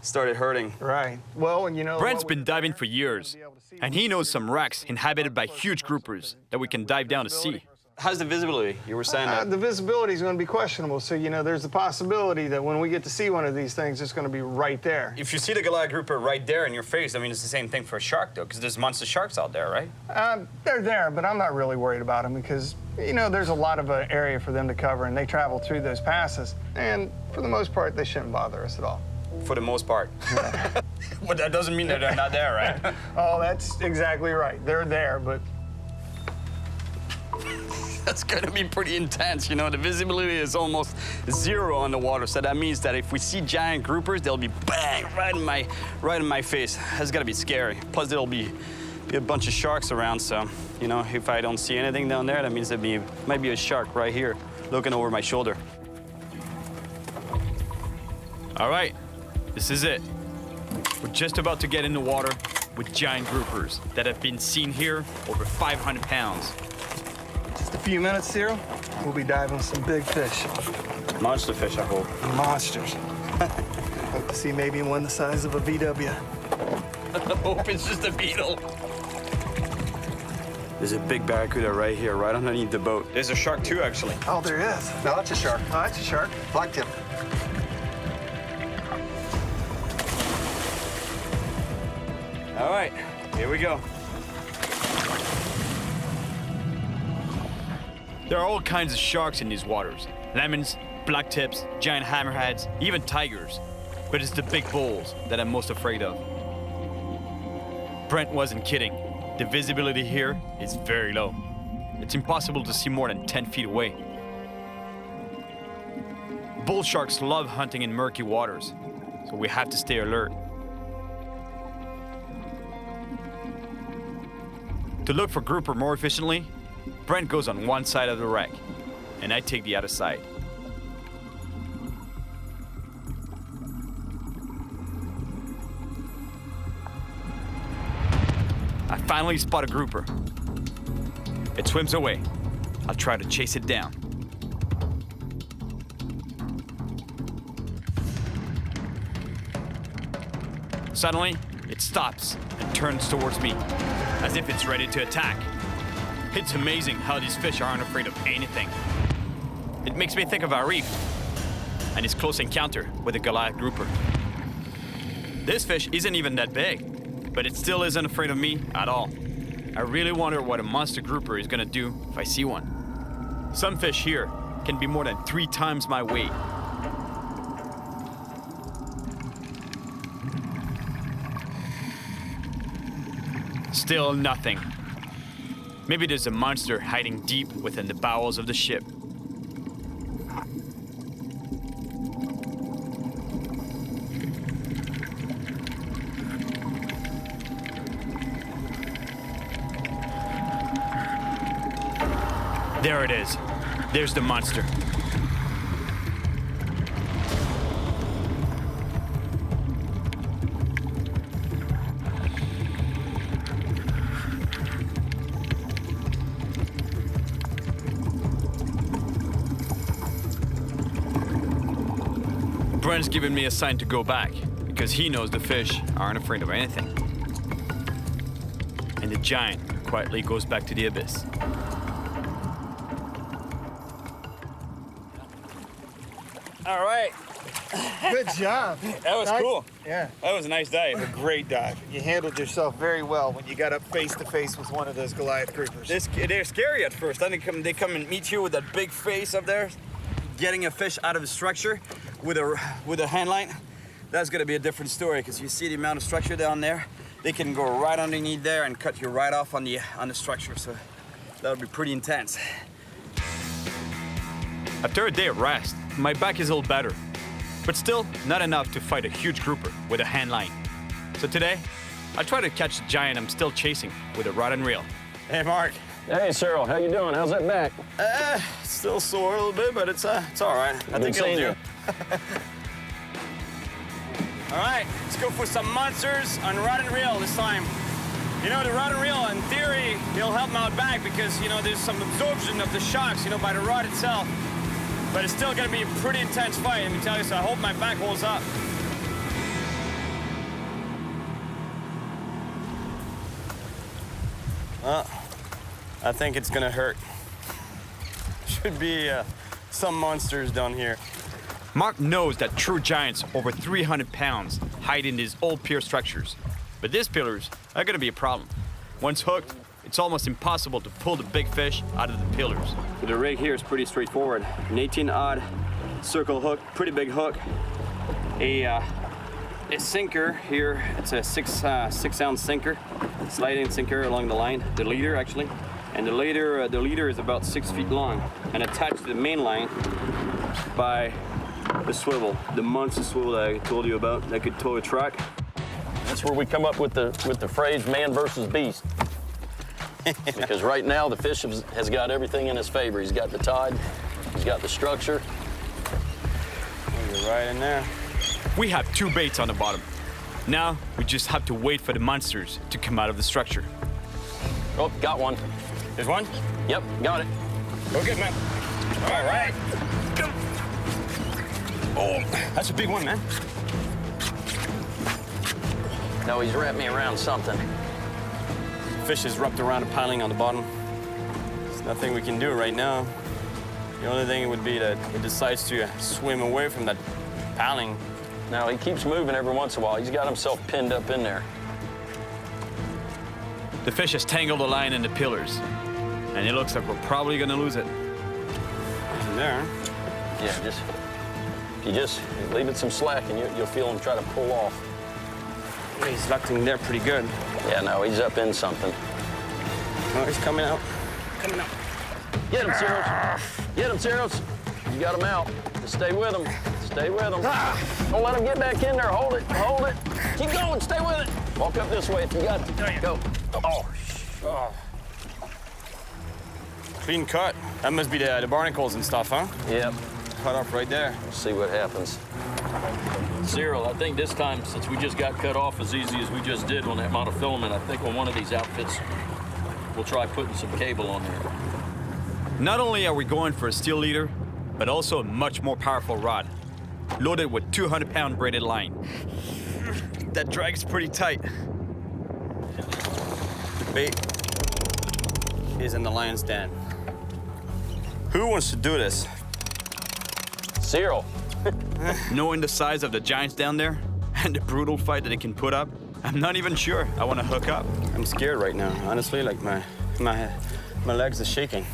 started hurting. Right. Well, and you know, Brent's been diving for years, and he knows some wrecks inhabited by huge groupers that we can dive down to see. How's the visibility? You were saying that. The visibility is going to be questionable, so, you know, there's a possibility that when we get to see one of these things, it's going to be right there. If you see the Goliath grouper right there in your face, I mean, it's the same thing for a shark, though, because there's monster sharks out there, right? They're there, but I'm not really worried about them because, you know, there's a lot of area for them to cover, and they travel through those passes, and for the most part, they shouldn't bother us at all. For the most part. Well, that doesn't mean that they're not there, right? Oh, that's exactly right. They're there, but... That's gonna be pretty intense, you know. The visibility is almost zero on the water, so that means that if we see giant groupers, they'll be bang right in my face. That's gotta be scary. Plus, they'll be be a bunch of sharks around, so, you know, if I don't see anything down there, that means there might be a shark right here looking over my shoulder. All right, this is it. We're just about to get in the water with giant groupers that have been seen here over 500 pounds. Just a few minutes, Cyril. We'll be diving some big fish. Monster fish, I hope. Monsters. Hope to see maybe one the size of a VW. I hope it's just a beetle. There's a big barracuda right here, right underneath the boat. There's a shark too, actually. Oh, there is. No, that's a shark. Oh, that's a shark. Blacktip. All right, here we go. There are all kinds of sharks in these waters. Lemons, blacktips, giant hammerheads, even tigers. But it's the big bulls that I'm most afraid of. Brent wasn't kidding. The visibility here is very low. It's impossible to see more than 10 feet away. Bull sharks love hunting in murky waters, so we have to stay alert. To look for grouper more efficiently, Brent goes on one side of the wreck, and I take the other side. I finally spot a grouper. It swims away. I'll try to chase it down. Suddenly, it stops and turns towards me, as if it's ready to attack. It's amazing how these fish aren't afraid of anything. It makes me think of our Reef and his close encounter with a Goliath grouper. This fish isn't even that big, but it still isn't afraid of me at all. I really wonder what a monster grouper is gonna do if I see one. Some fish here can be more than 3 times my weight. Still nothing. Maybe there's a monster hiding deep within the bowels of the ship. There it is. There's the monster. Brent's given me a sign to go back because he knows the fish aren't afraid of anything. And the giant quietly goes back to the abyss. All right. Good job. That was cool. Yeah. That was a nice dive. A great dive. You handled yourself very well when you got up face to face with one of those Goliath groupers. They're scary at first. Then they come and meet you with that big face up there, getting a fish out of the structure with a hand line. That's gonna be a different story because you see the amount of structure down there. They can go right underneath there and cut you right off on the structure. So that would be pretty intense. After a day of rest, my back is a little better, but still not enough to fight a huge grouper with a hand line. So today, I'll try to catch the giant I'm still chasing with a rod and reel. Hey, Mark. Hey, Cyril, how you doing? How's that back? Still sore a little bit, but it's all right. I think it'll do. All right, let's go for some monsters on rod and reel this time. You know, the rod and reel, in theory, it'll help them out back because, you know, there's some absorption of the shocks, you know, by the rod itself. But it's still gonna be a pretty intense fight, let me tell you, so I hope my back holds up. I think it's gonna hurt. Should be some monsters down here. Mark knows that true giants over 300 pounds hide in these old pier structures. But these pillars are gonna be a problem. Once hooked, it's almost impossible to pull the big fish out of the pillars. The rig here is pretty straightforward. An 18-odd circle hook, pretty big hook. A sinker here, it's a 6-ounce sinker, sliding sinker along the line, the leader actually. And the leader is about 6 feet long and attached to the main line by the swivel, the monster swivel that I told you about that could tow a truck. That's where we come up with the phrase "man versus beast." Because right now the fish has got everything in his favor. He's got the tide, he's got the structure. You're right in there. We have 2 baits on the bottom. Now we just have to wait for the monsters to come out of the structure. Oh, got one. There's one? Yep, got it. Go get, man. All right. Oh, that's a big one, man. No, he's wrapped me around something. Fish is wrapped around a piling on the bottom. There's nothing we can do right now. The only thing would be that it decides to swim away from that piling. Now, he keeps moving every once in a while. He's got himself pinned up in there. The fish has tangled the line in the pillars, and it looks like we're probably gonna lose it. It's in there. Yeah, if you just leave it some slack and you'll feel him try to pull off. He's locked in there pretty good. Yeah, no, he's up in something. Oh, he's coming out. Coming out. Get him, Cyril. Get him, Cyril. You got him out. Just stay with him. Stay with him. Don't let him get back in there. Hold it. Hold it. Keep going. Stay with it. Walk up this way if you got to. Go. Oh. Clean cut. That must be the barnacles and stuff, huh? Yep. Cut off right there. We'll see what happens. Cyril, I think this time, since we just got cut off as easy as we just did on that monofilament, I think on one of these outfits, we'll try putting some cable on there. Not only are we going for a steel leader, but also a much more powerful rod, loaded with 200-pound braided line. That drag's pretty tight. The bait is in the lion's den. Who wants to do this? Cyril. Knowing the size of the giants down there and the brutal fight that they can put up, I'm not even sure I want to hook up. I'm scared right now. Honestly, like my legs are shaking.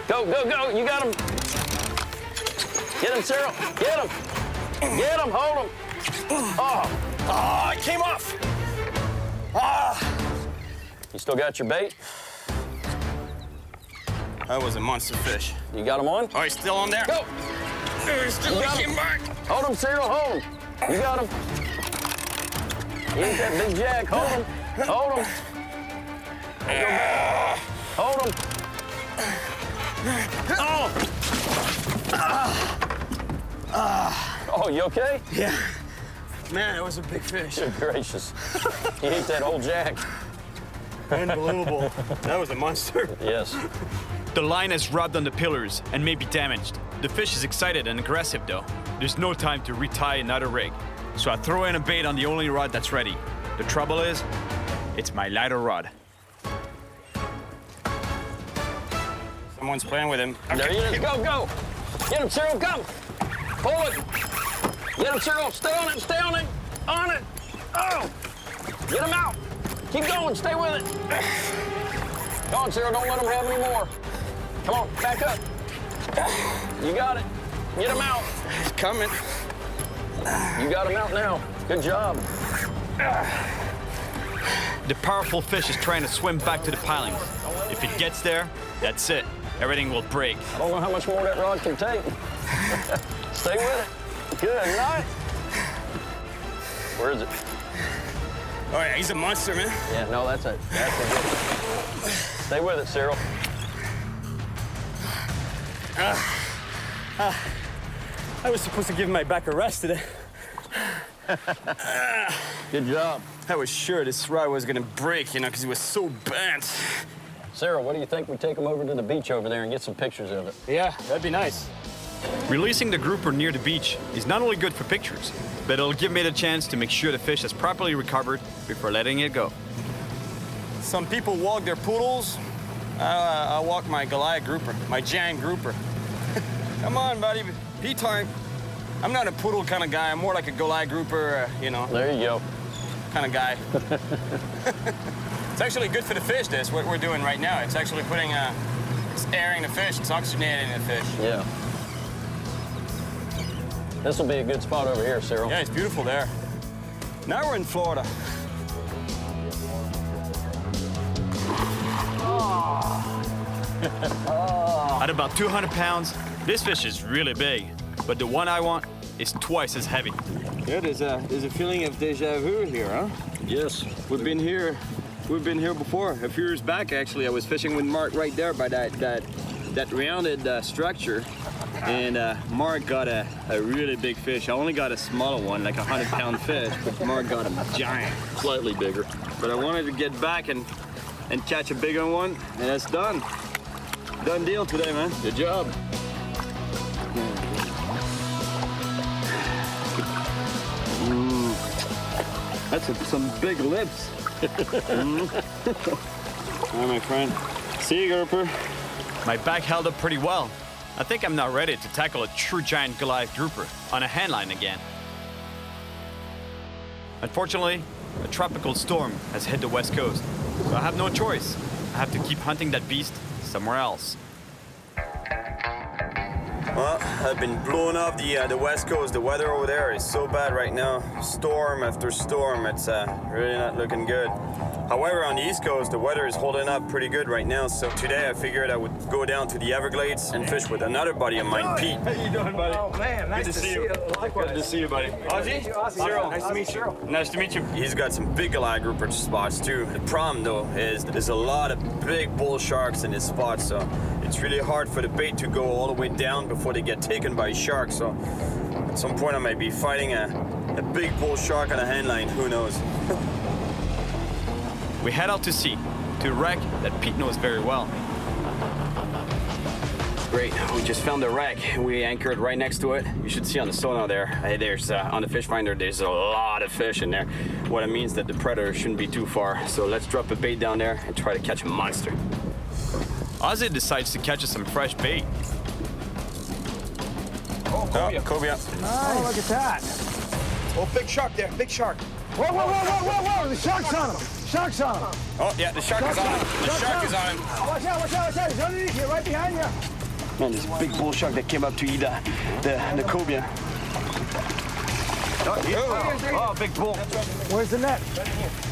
Go, go, go. You got him. Get him, Cyril. Get him. Get him. Hold him. Oh, it came off. You still got your bait? That was a monster fish. You got him on? Oh, he's still on there. Go. Still came back. Hold him, Cyril. Hold him. You got him. He ain't that big jack. Hold him. Hold him. Hold him. Oh, you okay? Yeah. Man, it was a big fish. Good gracious. He ate that whole jack. Unbelievable. That was a monster. Yes. The line is rubbed on the pillars and may be damaged. The fish is excited and aggressive though. There's no time to retie another rig. So I throw in a bait on the only rod that's ready. The trouble is, it's my lighter rod. Someone's playing with him. There he is. Go, go. Get him, Cyril. Come. Pull it. Get him, Cyril. Stay on it. Stay on it. On it. Oh. Get him out. Keep going. Stay with it. Go on, Cyril. Don't let him have any more. Come on. Back up. You got it. Get him out. He's coming. You got him out now. Good job. The powerful fish is trying to swim back to the pilings. If it gets there, that's it. Everything will break. I don't know how much more that rod can take. Stay with it. Good night. Where is it? Oh yeah, he's a monster, man. Yeah, no, that's a good. Stay with it, Cyril. I was supposed to give my back a rest today. Good job. I was sure this rod was gonna break, you know, because it was so bent. Cyril, what do you think we take him over to the beach over there and get some pictures of it? Yeah, that'd be nice. Releasing the grouper near the beach is not only good for pictures, but it'll give me the chance to make sure the fish has properly recovered before letting it go. Some people walk their poodles. I walk my Goliath grouper, my giant grouper. Come on, buddy, pee time. I'm not a poodle kind of guy. I'm more like a Goliath grouper, you know. There you go. Kind of guy. It's actually good for the fish, this, what we're doing right now. It's actually putting, it's airing the fish, it's oxygenating the fish. Yeah. This will be a good spot over here, Cyril. Yeah, it's beautiful there. Now we're in Florida. At about 200 pounds, this fish is really big. but the one I want is twice as heavy. Yeah, there's a feeling of deja vu here, huh? Yes, we've been here before. A few years back, actually, I was fishing with Mark right there by that rounded structure, and Mark got a really big fish. I only got a smaller one, like a 100-pound fish, but Mark got a giant, slightly bigger. But I wanted to get back and catch a bigger one, and that's done. Done deal today, man. Good job. That's some big lips. All right, my friend. See you, grouper. My bag held up pretty well. I think I'm now ready to tackle a true giant Goliath grouper on a handline again. Unfortunately, a tropical storm has hit the west coast, so I have no choice. I have to keep hunting that beast somewhere else. Well, I've been blowing off the west coast. The weather over there is so bad right now. Storm after storm. It's really not looking good. However, on the East Coast, the weather is holding up pretty good right now. So today I figured I would go down to the Everglades and fish with another buddy of mine, Pete. How you doing, buddy? Oh, man, nice to see you. Likewise. Good to see you, buddy. Ozzy? Cyril. Nice to meet you. Nice to meet you. He's got some big Goliath grouper spots too. The problem though is there's a lot of big bull sharks in his spots, so it's really hard for the bait to go all the way down before they get taken by sharks. So at some point I might be fighting a big bull shark on a handline. Who knows? We head out to sea, to a wreck that Pete knows very well. Great, we just found the wreck. We anchored right next to it. You should see on the sonar there. There's on the fish finder, there's a lot of fish in there. What it means that the predator shouldn't be too far. So let's drop a bait down there and try to catch a monster. Ozzy decides to catch us some fresh bait. Oh, cobia. Cobia. Nice. Oh, look at that. Oh, big shark there, big shark. Whoa, whoa, whoa, whoa, whoa, whoa, the shark's on him. Shark's on him. Oh, yeah, the shark is on him. The shark is on him. Watch out, watch out, watch out. He's underneath you, right behind you. Man, this big bull shark that came up to eat the cobia. Oh, big bull. Where's the net?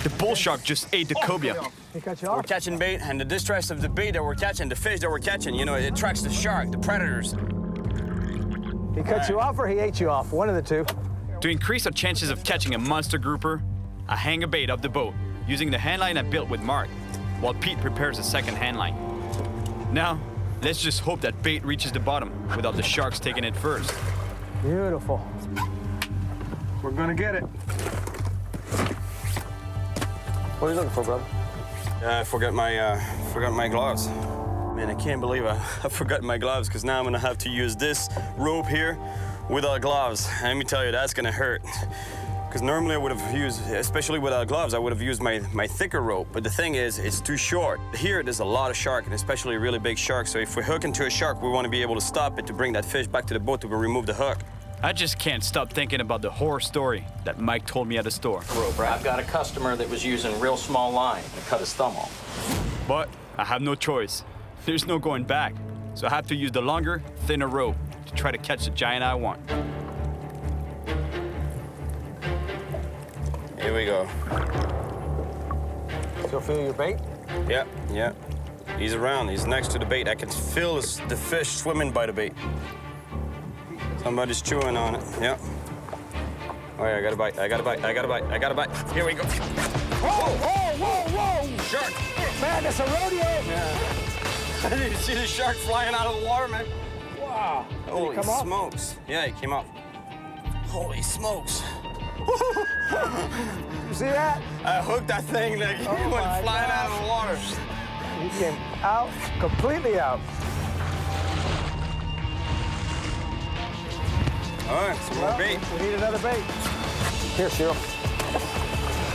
The bull shark just ate the cobia. He cut you off? We're catching bait, and the distress of the bait that we're catching, the fish that we're catching, you know, it attracts the shark, the predators. He cut you off or he ate you off? One of the two. To increase our chances of catching a monster grouper, I hang a bait up the boat using the handline I built with Mark, while Pete prepares a second handline. Now, let's just hope that bait reaches the bottom without the sharks taking it first. Beautiful. We're gonna get it. What are you looking for, brother? I forgot my gloves. Man, I can't believe I forgot my gloves, because now I'm gonna have to use this rope here without gloves. Let me tell you, that's gonna hurt. Because normally I would have used, especially without gloves, I would have used my thicker rope. But the thing is, it's too short. Here, there's a lot of shark, and especially a really big shark. So if we hook into a shark, we want to be able to stop it to bring that fish back to the boat to remove the hook. I just can't stop thinking about the horror story that Mike told me at the store. I've got a customer that was using real small line to cut his thumb off. But I have no choice. There's no going back. So I have to use the longer, thinner rope to try to catch the giant I want. Here we go. Still feel your bait? Yeah, yeah. He's around. He's next to the bait. I can feel the fish swimming by the bait. Somebody's chewing on it. Yeah. All right, I got a bite. I got a bite. I got a bite. I got a bite. Here we go. Whoa, whoa, whoa, whoa! Shark! Man, that's a rodeo! Yeah. I didn't see the shark flying out of the water, man. Wow. Holy smokes. Yeah, he came up. Holy smokes. You see that? I hooked that thing like he went flying out of the water. He came out, completely out. All right, some more bait. We need another bait. Here, Cyril.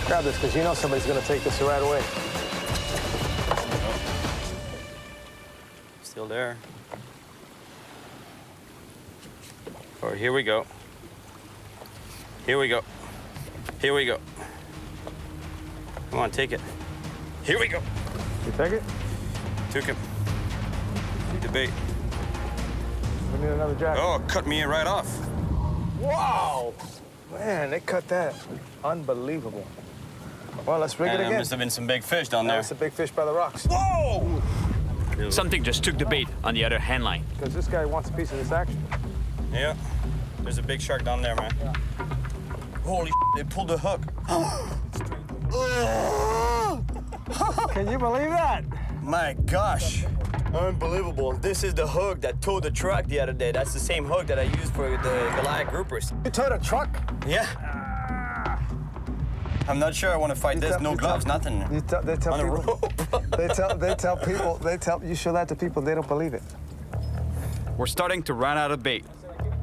Grab this, because you know somebody's going to take this right away. Still there. All right, here we go. Here we go. Here we go. Come on, take it. Here we go. You take it? Took him. Need the bait. We need another jack. Oh, it cut me right off. Wow! Man, they cut that. Unbelievable. Well, let's rig it again. There must have been some big fish down there. That's a big fish by the rocks. Whoa! Something just took the bait on the other handline. Because this guy wants a piece of this action. Yeah. There's a big shark down there, man. Yeah. Holy shit, they pulled the hook. Can you believe that? My gosh. Unbelievable. This is the hook that towed the truck the other day. That's the same hook that I used for the Goliath groupers. You towed a truck? Yeah. I'm not sure I want to fight this. No gloves, nothing. They tell on a people, rope. they tell people, you show that to people, they don't believe it. We're starting to run out of bait,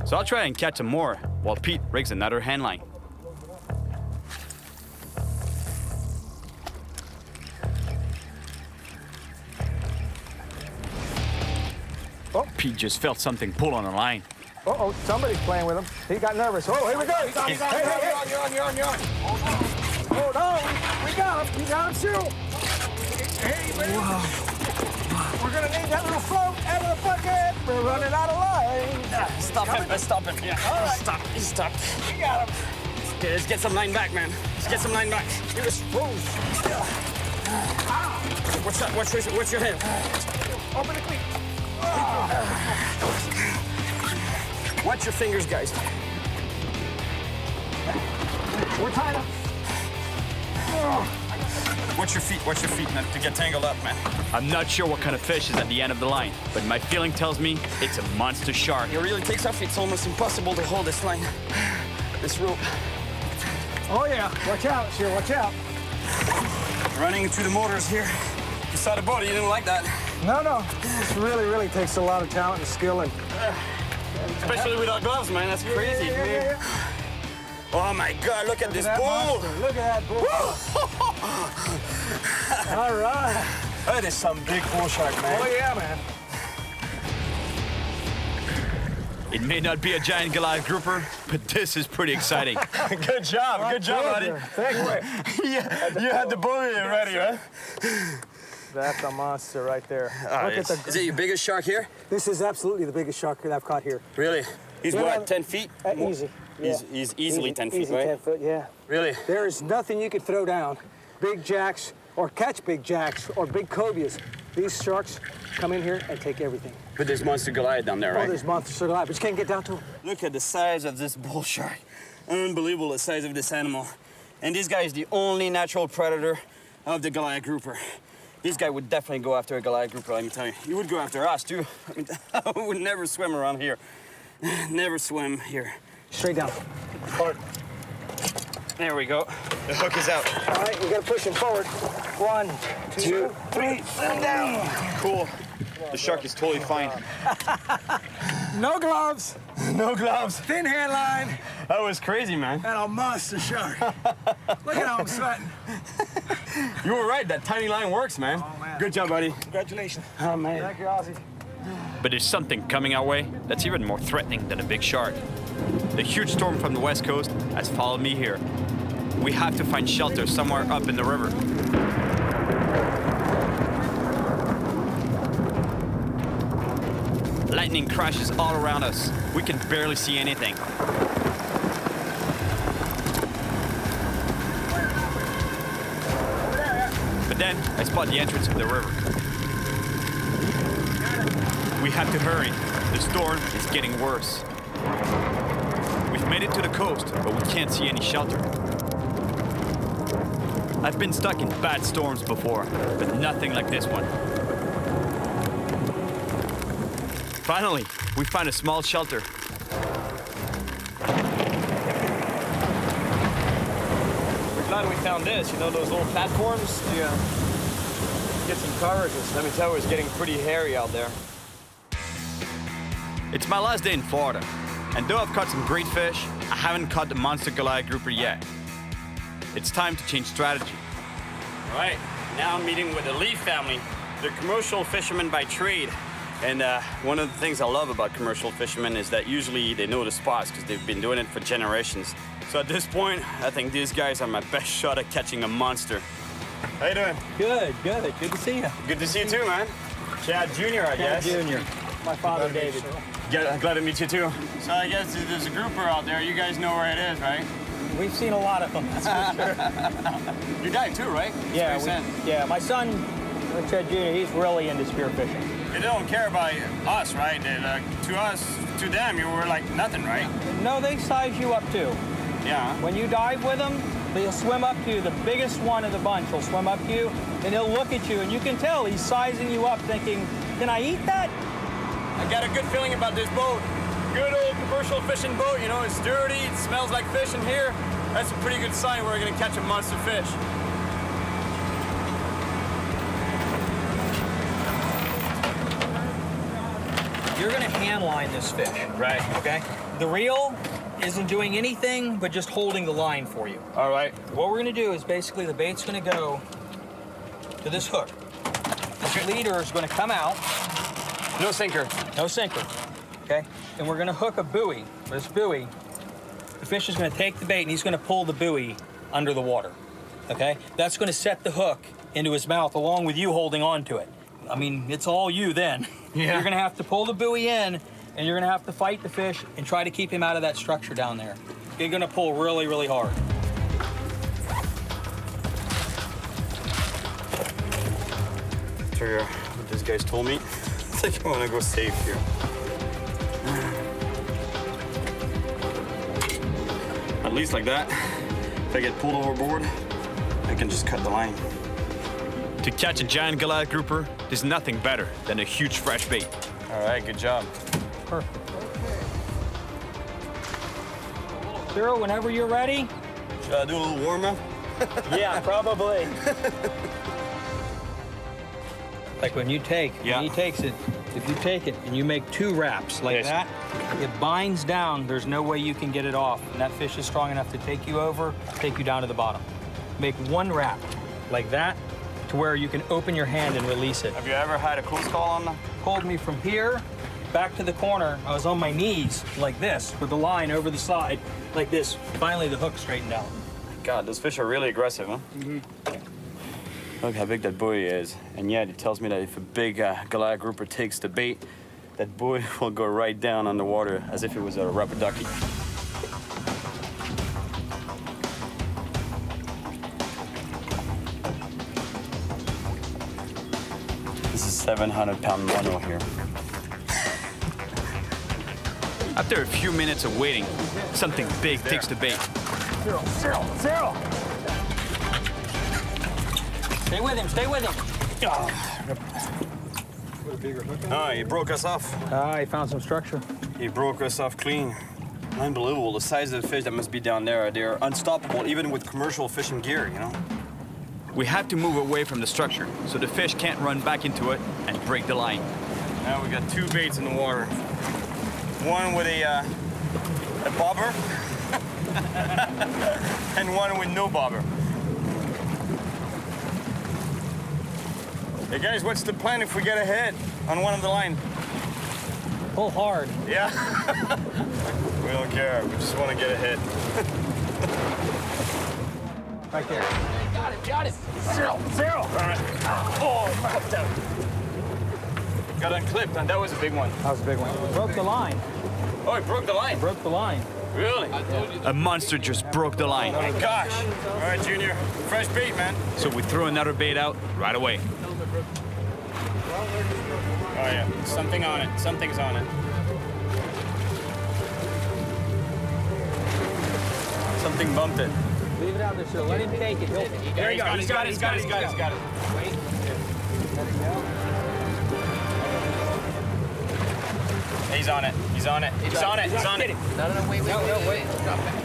so I'll try and catch some more while Pete rigs another hand line. Oh. Pete just felt something pull on a line. Uh-oh, somebody's playing with him. He got nervous. Oh, here we go. He's on. You're on. Hold on. We got him. You got him, Cyril. Hey, man. We're going to need that little float out of the bucket. We're running out of line. Stop him. Stop him. Yeah. All right. Stop. He's stopped. We got him. Okay, let's get some line back, man. Let's get some line back. He was froze. What's your head? Open the cleat. Watch your fingers, guys. We're tied up. Watch your feet, man, to get tangled up, man. I'm not sure what kind of fish is at the end of the line, but my feeling tells me it's a monster shark. It really takes off. It's almost impossible to hold this line, this rope. Oh, yeah. Watch out, Cyril. Watch out. Running through the motors here. You saw the body, you didn't like that. No. This really takes a lot of talent and skill. And especially without gloves, man. That's crazy. Yeah. Oh, my God. Look at this bull. Look at that bull. All right. That is some big bull shark, man. Oh, yeah, man. It may not be a giant Goliath grouper, but this is pretty exciting. Good job, buddy. Thank you. You had the buoy ready, right? That's a monster right there. Is it your biggest shark here? This is absolutely the biggest shark that I've caught here. Really? He's what, 10 feet? Easy. Yeah. He's easily 10 feet, easy, right? 10 foot, yeah. Really? There is nothing you could throw down. Big jacks, or catch big jacks, or big cobias. These sharks come in here and take everything. But there's monster Goliath down there, right? Oh, there's monster Goliath, but you can't get down to him. Look at the size of this bull shark. Unbelievable, the size of this animal. And this guy is the only natural predator of the Goliath grouper. This guy would definitely go after a Goliath grouper, let me tell you. He would go after us, too. I mean, I would never swim around here. Never swim here. Straight down. Hard. There we go. The hook is out. All right, we gotta push him forward. 1, 2, 3, and down. Cool. The shark is totally fine. No gloves. No gloves. Thin hairline. That was crazy, man. And a monster shark. Look at how I'm sweating. You were right. That tiny line works, man. Oh, man. Good job, buddy. Congratulations. Oh, man. Thank you, Ozzy. But there's something coming our way that's even more threatening than a big shark. The huge storm from the west coast has followed me here. We have to find shelter somewhere up in the river. Lightning crashes all around us. We can barely see anything. But then I spot the entrance of the river. We have to hurry. The storm is getting worse. We've made it to the coast, but we can't see any shelter. I've been stuck in bad storms before, but nothing like this one. Finally, we find a small shelter. We're glad we found this. You know those little platforms? Yeah. Get some coverage. Let me tell you, it's getting pretty hairy out there. It's my last day in Florida, and though I've caught some great fish, I haven't caught the monster Goliath grouper yet. It's time to change strategy. All right, now I'm meeting with the Reef family. They're commercial fishermen by trade. And one of the things I love about commercial fishermen is that usually they know the spots because they've been doing it for generations. So at this point, I think these guys are my best shot at catching a monster. How you doing? Good. Good to see you. Good to see you too, man. Chad Jr., I guess. Chad Jr. My father, David. Glad to meet you too. So I guess there's a grouper out there. You guys know where it is, right? We've seen a lot of them, that's for sure. You dive too, right? Yeah, my son, Chad Jr., he's really into spearfishing. They don't care about us, right? To us, to them, you were like nothing, right? No, they size you up too. Yeah. When you dive with them, they'll swim up to you. The biggest one of the bunch will swim up to you, and he'll look at you, and you can tell he's sizing you up, thinking, can I eat that? I got a good feeling about this boat. Good old commercial fishing boat, you know, it's dirty, it smells like fish in here. That's a pretty good sign we're gonna catch a monster fish. You're gonna hand line this fish. Right. Okay? The reel isn't doing anything but just holding the line for you. All right. What we're gonna do is basically the bait's gonna go to this hook. This leader is gonna come out. No sinker. No sinker, okay? And we're gonna hook a buoy. This buoy, the fish is gonna take the bait and he's gonna pull the buoy under the water, okay? That's gonna set the hook into his mouth along with you holding on to it. I mean, it's all you then. Yeah. You're gonna have to pull the buoy in and you're gonna have to fight the fish and try to keep him out of that structure down there. You're gonna pull really, really hard. After what these guys told me, I think I want to go safe here. At least like that, if I get pulled overboard, I can just cut the line. To catch a giant Goliath grouper, there's nothing better than a huge fresh bait. All right, good job. Perfect. Cyril, whenever you're ready. Should I do a little warm-up? Yeah, probably. Like when he takes it, if you take it and you make 2 wraps like that, it binds down, there's no way you can get it off. And that fish is strong enough to take you over, take you down to the bottom. Make 1 wrap like that to where you can open your hand and release it. Have you ever had a close call on them? Pulled me from here back to the corner. I was on my knees like this with the line over the side like this. Finally, the hook straightened out. God, those fish are really aggressive, huh? Mm-hmm. Look how big that buoy is. And yet it tells me that if a big Goliath grouper takes the bait, that buoy will go right down underwater as if it was a rubber ducky. This is 700-pound mono here. After a few minutes of waiting, something big takes the bait. Cyril, Cyril, Cyril! Stay with him, stay with him. Oh, he broke us off. He found some structure. He broke us off clean. Unbelievable, the size of the fish that must be down there. They're unstoppable, even with commercial fishing gear, you know? We have to move away from the structure so the fish can't run back into it and break the line. Now we got 2 baits in the water. One with a bobber and one with no bobber. Hey guys, what's the plan if we get ahead on one of the line? Pull hard. Yeah. We don't care. We just want to get ahead. Right there. Got it. Cyril. All right. Oh, clipped out. Got unclipped, and that was a big one. That was a big one. Broke the line. Oh, it broke the line? Broke the line. Really? A monster just broke the line. Oh my gosh. All right, Junior. Fresh bait, man. So we threw another bait out right away. Oh yeah, something on it. Something's on it. Something bumped it. Leave it out there, Cyril. Let him take it. There you go. He's got it. Wait. Let it go. He's on it. He's on it. He's on it. He's on it. No, wait. Drop back.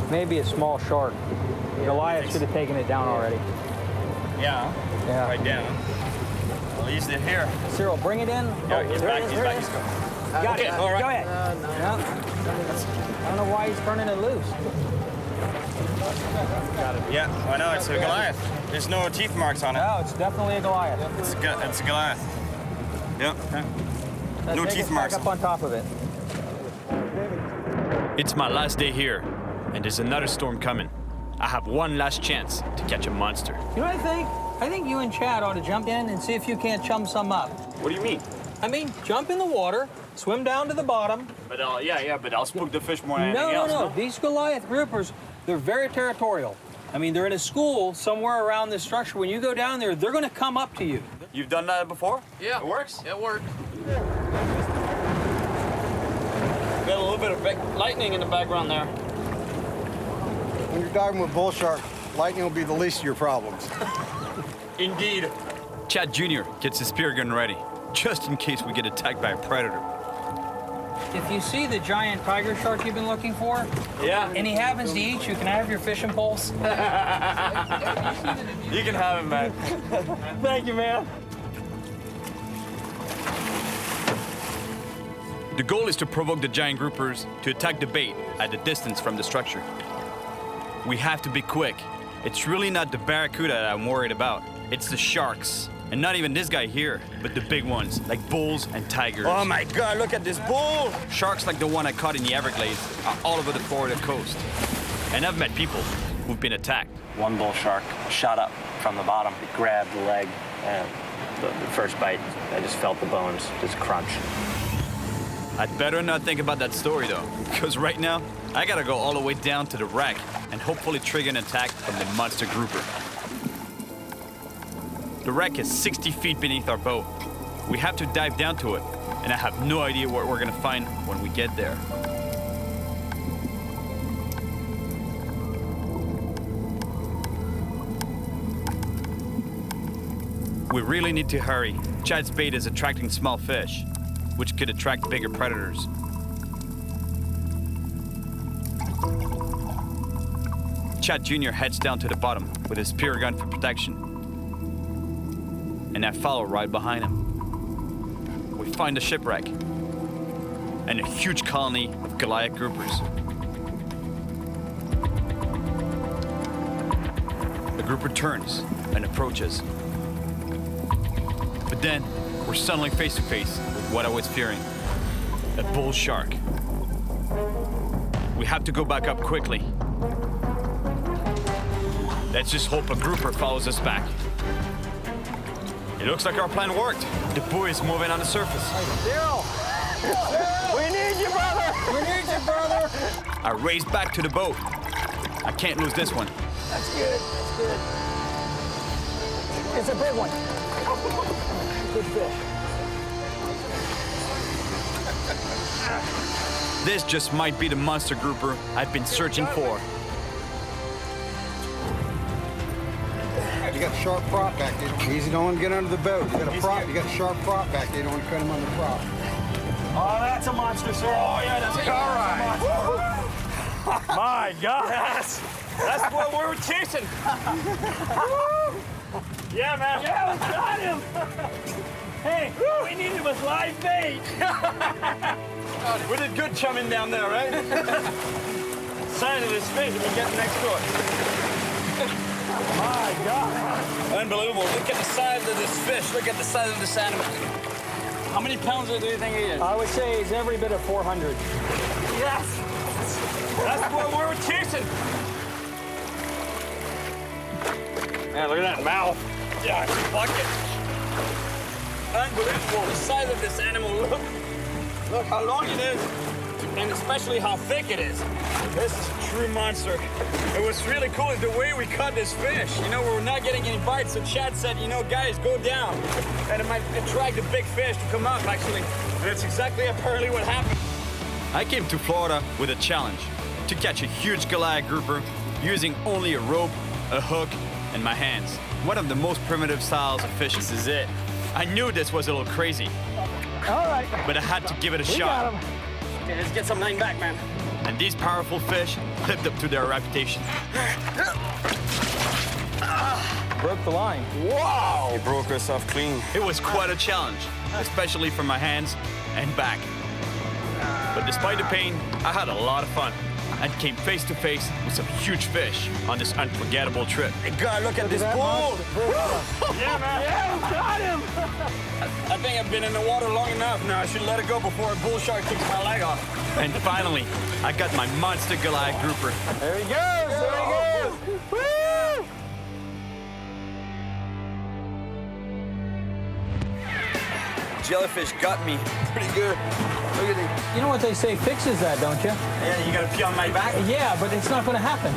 Maybe a small shark. Goliath should have taken it down already. Yeah. Right down. At least they're here. Cyril, bring it in. Yeah, he's back. He's back. He's going. Got it. All right. Go ahead. No. I don't know why he's turning it loose. Got it. Yeah, I know. It's a Goliath. There's no teeth marks on it. No, it's definitely a Goliath. It's a Goliath. Yep. Now no take teeth us marks. Back up on top of it. It's my last day here, and there's another storm coming. I have one last chance to catch a monster. You know what I think? I think you and Chad ought to jump in and see if you can't chum some up. What do you mean? I mean, jump in the water, swim down to the bottom. But but I'll spook the fish more than anything else. No. These Goliath groupers, they're very territorial. I mean, they're in a school somewhere around this structure. When you go down there, they're going to come up to you. You've done that before? Yeah. It works? It worked. Got a little bit of lightning in the background there. When you're diving with bull shark, lightning will be the least of your problems. Indeed. Chad Jr. gets his spear gun ready, just in case we get attacked by a predator. If you see the giant tiger shark you've been looking for, and he happens to eat you, can I have your fishing poles? You can have him, man. Thank you, man. The goal is to provoke the giant groupers to attack the bait at a distance from the structure. We have to be quick. It's really not the barracuda that I'm worried about. It's the sharks. And not even this guy here, but the big ones, like bulls and tigers. Oh my God, look at this bull! Sharks like the one I caught in the Everglades are all over the Florida coast. And I've met people who've been attacked. One bull shark shot up from the bottom. It grabbed the leg, and the first bite, I just felt the bones just crunch. I'd better not think about that story though, because right now, I gotta go all the way down to the wreck and hopefully trigger an attack from the monster grouper. The wreck is 60 feet beneath our boat. We have to dive down to it, and I have no idea what we're gonna find when we get there. We really need to hurry. Chad's bait is attracting small fish, which could attract bigger predators. Chad Jr. heads down to the bottom with his spear gun for protection. And I follow right behind him. We find a shipwreck and a huge colony of Goliath groupers. The grouper turns and approaches. But then, we're suddenly face to face with what I was fearing, a bull shark. We have to go back up quickly. Let's just hope a grouper follows us back. It looks like our plan worked. The buoy is moving on the surface. Cyril! We need you, brother! We need you, brother! I race back to the boat. I can't lose this one. That's good. That's good. It's a big one. Good fish. This just might be the monster grouper I've been searching for. You got a sharp prop back there. Easy, don't want to get under the boat. You got a prop. You got a sharp prop back there. You don't want to cut him on the prop. Oh, that's a monster, sir. Oh, yeah, that's a monster. My God. That's what we were chasing. Yeah, man. Yeah, we got him. Hey, what we needed was live bait. We did good chumming down there, right? Side of this fish, we get next door. My God. Unbelievable. Look at the size of this fish. Look at the size of this animal. How many pounds do you think he is? I would say he's every bit of 400. Yes. That's what we were chasing. Man, look at that mouth. Yeah, bucket. Unbelievable. The size of this animal. Look how long it is. And especially how thick it is. This is a true monster. It was really cool is the way we caught this fish. You know, we were not getting any bites, so Chad said, you know, guys, go down. And it might attract the big fish to come up, actually. And it's exactly apparently what happened. I came to Florida with a challenge, to catch a huge Goliath grouper using only a rope, a hook, and my hands. One of the most primitive styles of fishing. This is it. I knew this was a little crazy. All right. But I had to give it a shot. Got him. Okay, let's get some line back, man. And these powerful fish lived up to their reputation. Broke the line. Wow! He broke us off clean. It was quite a challenge, especially for my hands and back. But despite the pain, I had a lot of fun and came face to face with some huge fish on this unforgettable trip. Hey, God, look at this bull! Yeah, man. Yeah, we got him. I think I've been in the water long enough now. I should let it go before a bull shark takes my leg off. And finally, I got my monster Goliath grouper. There he goes! There he goes! Woo! jellyfish got me pretty good. Look at it. You know what they say fixes that, don't you? Yeah, you gotta pee on my back? Yeah, but it's not gonna happen.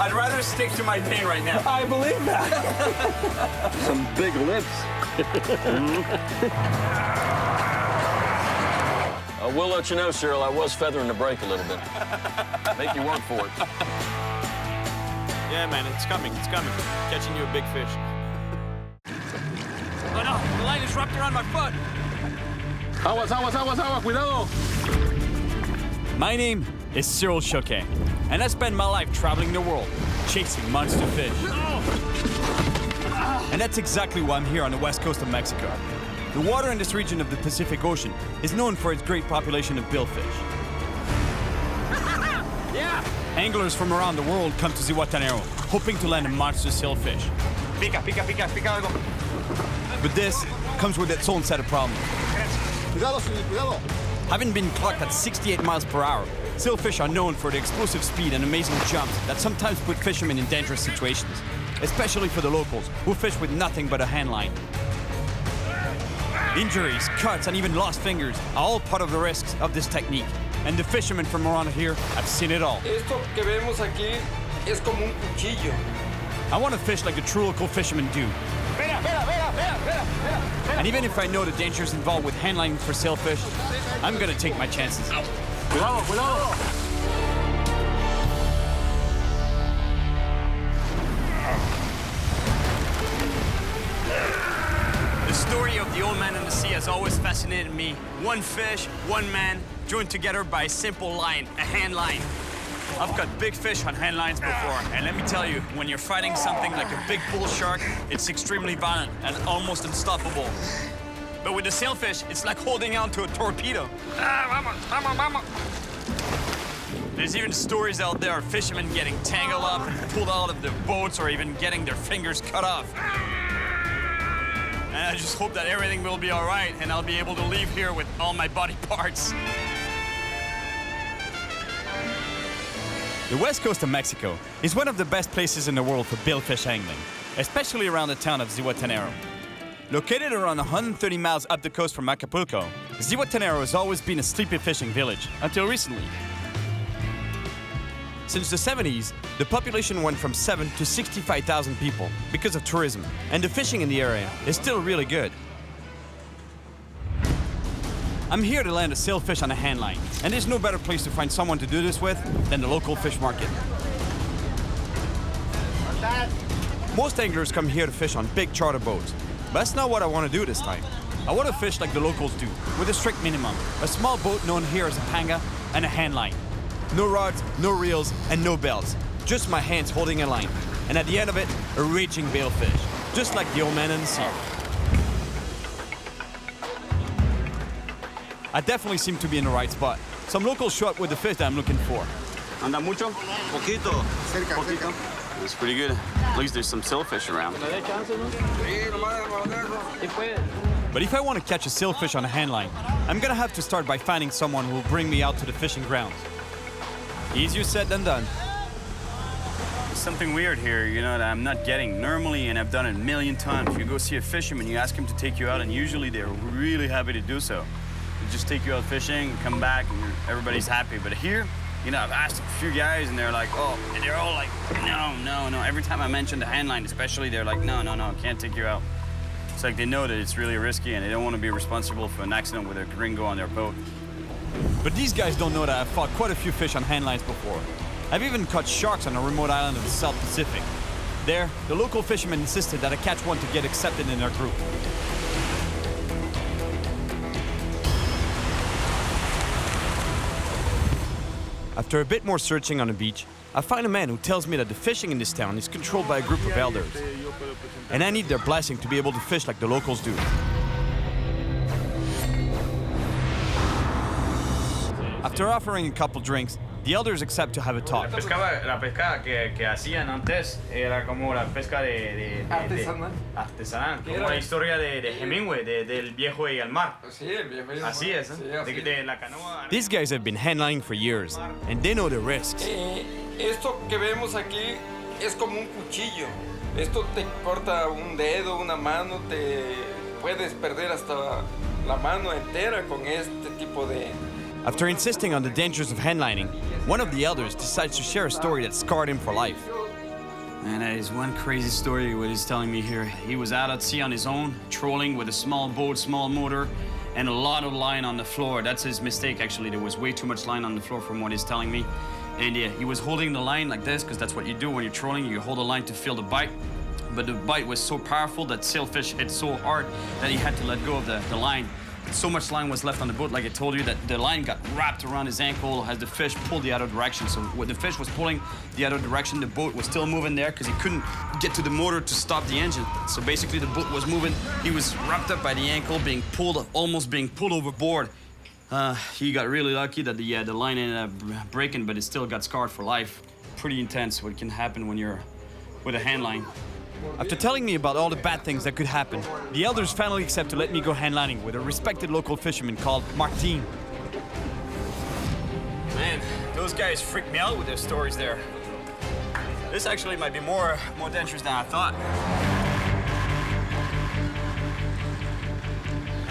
I'd rather stick to my pain right now. I believe that. Some big lips. I will let you know, Cyril, I was feathering the brake a little bit. Make you work for it. Yeah, man, it's coming, it's coming. Catching you a big fish. Oh no, the line is wrapped around my foot. Aguas, aguas, aguas, aguas, cuidado. My name is Cyril Chauquet, and I spend my life traveling the world, chasing monster fish. And that's exactly why I'm here on the west coast of Mexico. The water in this region of the Pacific Ocean is known for its great population of billfish. Yeah. Anglers from around the world come to Zihuatanejo, hoping to land a monster sailfish. Pica, pica, pica, pica algo. But this comes with its own set of problems. Cuidado, cuidado. Having been clocked at 68 miles per hour, sailfish are known for their explosive speed and amazing jumps that sometimes put fishermen in dangerous situations, especially for the locals, who fish with nothing but a hand line. Injuries, cuts, and even lost fingers are all part of the risks of this technique, and the fishermen from around here have seen it all. Esto que vemos aquí es como un cuchillo. I want to fish like the true local fishermen do. And even if I know the dangers involved with handlining for sailfish, I'm gonna take my chances. Cuidado, cuidado. The story of the old man in the sea has always fascinated me. One fish, one man, joined together by a simple line, a hand line. I've caught big fish on hand lines before, and let me tell you, when you're fighting something like a big bull shark, it's extremely violent and almost unstoppable. But with the sailfish, it's like holding on to a torpedo. There's even stories out there of fishermen getting tangled up, pulled out of their boats, or even getting their fingers cut off. And I just hope that everything will be all right, and I'll be able to leave here with all my body parts. The west coast of Mexico is one of the best places in the world for billfish angling, especially around the town of Zihuatanejo. Located around 130 miles up the coast from Acapulco, Zihuatanejo has always been a sleepy fishing village until recently. Since the 70s, the population went from 7 to 65,000 people because of tourism, and the fishing in the area is still really good. I'm here to land a sailfish on a hand line, and there's no better place to find someone to do this with than the local fish market. Most anglers come here to fish on big charter boats, but that's not what I want to do this time. I want to fish like the locals do, with a strict minimum, a small boat known here as a panga and a hand line. No rods, no reels, and no belts, just my hands holding a line, and at the end of it, a raging billfish, just like the old man in the sea. I definitely seem to be in the right spot. Some locals show up with the fish that I'm looking for. Anda mucho? Poquito. Cerca, poquito. It's pretty good. At least there's some sailfish around. But if I want to catch a sailfish on a hand line, I'm gonna have to start by finding someone who will bring me out to the fishing grounds. Easier said than done. There's something weird here, you know, that I'm not getting. Normally, and I've done it a million times, you go see a fisherman, you ask him to take you out, and usually they're really happy to do so. They just take you out fishing, come back, and everybody's happy. But here, you know, I've asked a few guys, and they're like, oh, and they're all like, no. Every time I mention the hand line, especially, they're like, no, can't take you out. It's like they know that it's really risky, and they don't want to be responsible for an accident with a gringo on their boat. But these guys don't know that I've fought quite a few fish on hand lines before. I've even caught sharks on a remote island of the South Pacific. There, the local fishermen insisted that I catch one to get accepted in their group. After a bit more searching on the beach, I find a man who tells me that the fishing in this town is controlled by a group of elders, and I need their blessing to be able to fish like the locals do. After offering a couple drinks, the elders accept to have a talk. La pesca que hacían antes era como la pesca artesanal, como la historia de Hemingway, del viejo y el mar. Así es, de la canoa. These guys have been handlining for years, and they know the risks. Esto que vemos aquí es como un cuchillo. Esto te corta un dedo, una mano, te puedes perder hasta la mano entera con este tipo de... After insisting on the dangers of handlining, one of the elders decides to share a story that scarred him for life. And that is one crazy story what he's telling me here. He was out at sea on his own, trolling with a small boat, small motor, and a lot of line on the floor. That's his mistake, actually. There was way too much line on the floor from what he's telling me. And yeah, he was holding the line like this, because that's what you do when you're trolling. You hold the line to feel the bite. But the bite was so powerful that sailfish hit so hard that he had to let go of the line. So much line was left on the boat, like I told you, that the line got wrapped around his ankle as the fish pulled the other direction. So when the fish was pulling the other direction, the boat was still moving there because he couldn't get to the motor to stop the engine. So basically the boat was moving. He was wrapped up by the ankle, being pulled, almost being pulled overboard. He got really lucky that the line ended up breaking, but it still got scarred for life. Pretty intense what can happen when you're with a hand line. After telling me about all the bad things that could happen, the elders finally accept to let me go handlining with a respected local fisherman called Martin. Man, those guys freaked me out with their stories there. This actually might be more dangerous than I thought.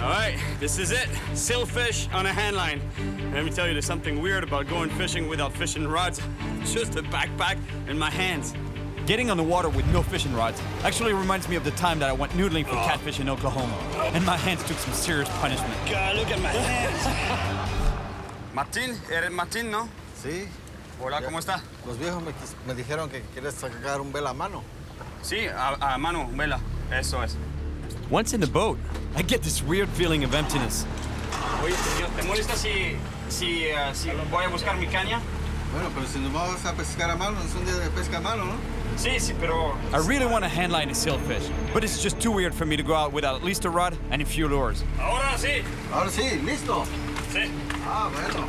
All right, this is it. Sailfish on a handline. Let me tell you, there's something weird about going fishing without fishing rods. Just a backpack and my hands. Getting on the water with no fishing rods actually reminds me of the time that I went noodling for catfish in Oklahoma, and my hands took some serious punishment. God, look at my hands. Martín, eres Martín, ¿no? Sí. Hola, ¿cómo está? Los viejos me dijeron que quieres sacar un vela a mano. Sí, a mano, vela. Eso es. Once in the boat, I get this weird feeling of emptiness. Oye, ¿te molesta si voy a buscar mi caña? Bueno, pero si nos vamos a pescar a mano, es un día de pesca a mano, ¿no? Sí, pero... I really want to handline a sailfish, but it's just too weird for me to go out without at least a rod and a few lures. Ahora sí. Ahora sí, listo. Sí. Ah, bueno.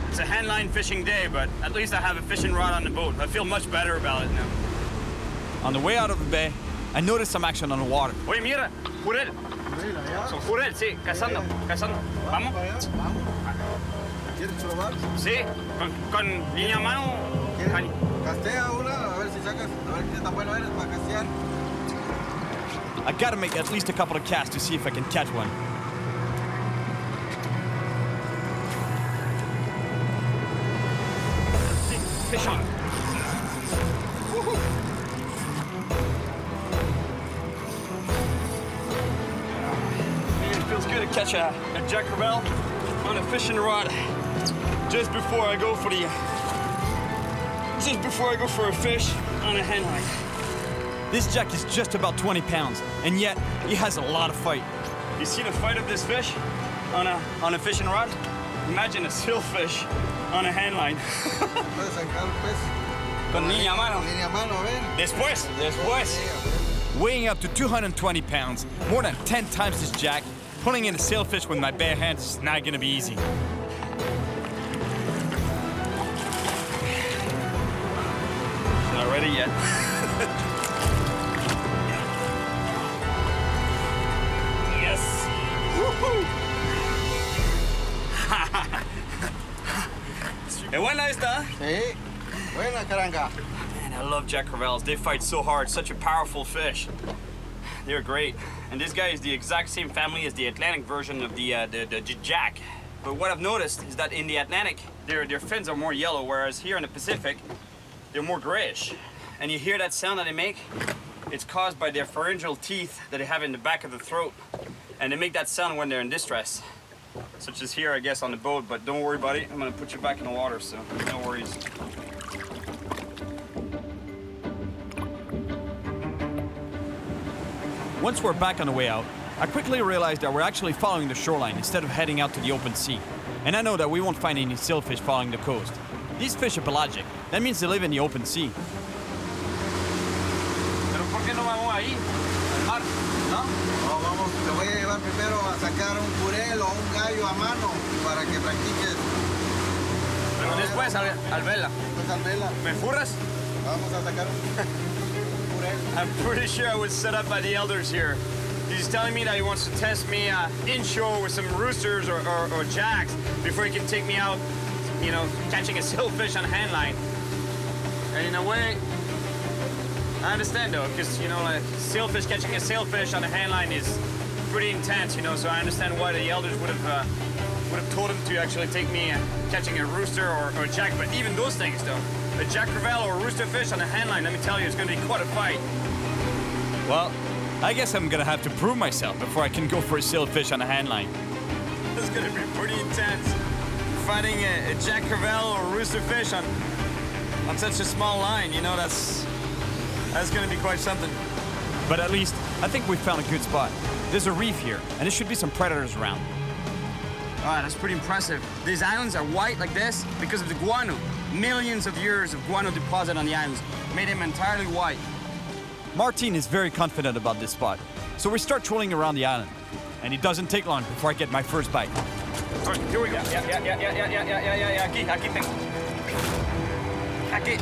It's a handline fishing day, but at least I have a fishing rod on the boat. I feel much better about it now. On the way out of the bay, I noticed some action on the water. Oye, mira, Jurel. Son Jurel, sí, cazando. ¿Vamos? ¿Quieres probar? Sí, con línea a mano. Castea una, a ver si sacas, a ver qué tan bueno eres para castear. I gotta make at least a couple of casts to see if I can catch one. Fish on. It feels good to catch a jack crevalle on a fishing rod just before I go for a fish on a hand line. This jack is just about 20 pounds, and yet he has a lot of fight. You see the fight of this fish on a fishing rod? Imagine a sailfish on a hand line. Puedes sacar pues. Con línea a mano. Línea a mano, a ver. Después. Weighing up to 220 pounds, more than 10 times this jack, pulling in a sailfish with my bare hands is not gonna be easy. Not ready yet. Yes. Woohoo! ¿Es buena esta? Sí. Buena caranga. Man, I love jack crevalles. They fight so hard. Such a powerful fish. They're great. And this guy is the exact same family as the Atlantic version of the jack. But what I've noticed is that in the Atlantic, their fins are more yellow, whereas here in the Pacific, they're more grayish. And you hear that sound that they make? It's caused by their pharyngeal teeth that they have in the back of the throat. And they make that sound when they're in distress. Such as here, I guess, on the boat, but don't worry, buddy. I'm gonna put you back in the water, so no worries. Once we're back on the way out, I quickly realized that we're actually following the shoreline instead of heading out to the open sea. And I know that we won't find any sailfish following the coast. These fish are pelagic. That means they live in the open sea. Pero ¿por qué no vamos ahí? Al mar, ¿no? No, vamos, te voy a llevar primero a sacar un jurel o un gallo a mano para que practiques. Pero después al vela. Después al vela. ¿Me furras? Vamos a sacar un jurel. I'm pretty sure I was set up by the elders here. He's telling me that he wants to test me inshore with some roosters or jacks before he can take me out you know, catching a sailfish on a hand line. And in a way, I understand though, because, you know, like sailfish, catching a sailfish on a hand line is pretty intense, you know, so I understand why the elders would have told him to actually take me catching a rooster or a jack, but even those things though, a jack crevalle or a rooster fish on a hand line, let me tell you, it's going to be quite a fight. Well, I guess I'm gonna have to prove myself before I can go for a sailfish on a hand line. It's going to be pretty intense. Fighting a jack crevalle or a rooster fish on such a small line, you know, that's going to be quite something. But at least, I think we found a good spot. There's a reef here, and there should be some predators around. All right, that's pretty impressive. These islands are white like this because of the guano. Millions of years of guano deposit on the islands made them entirely white. Martin is very confident about this spot, so we start trolling around the island. And it doesn't take long before I get my first bite. All right, here we go. Yeah. Aquí tengo. Aquí.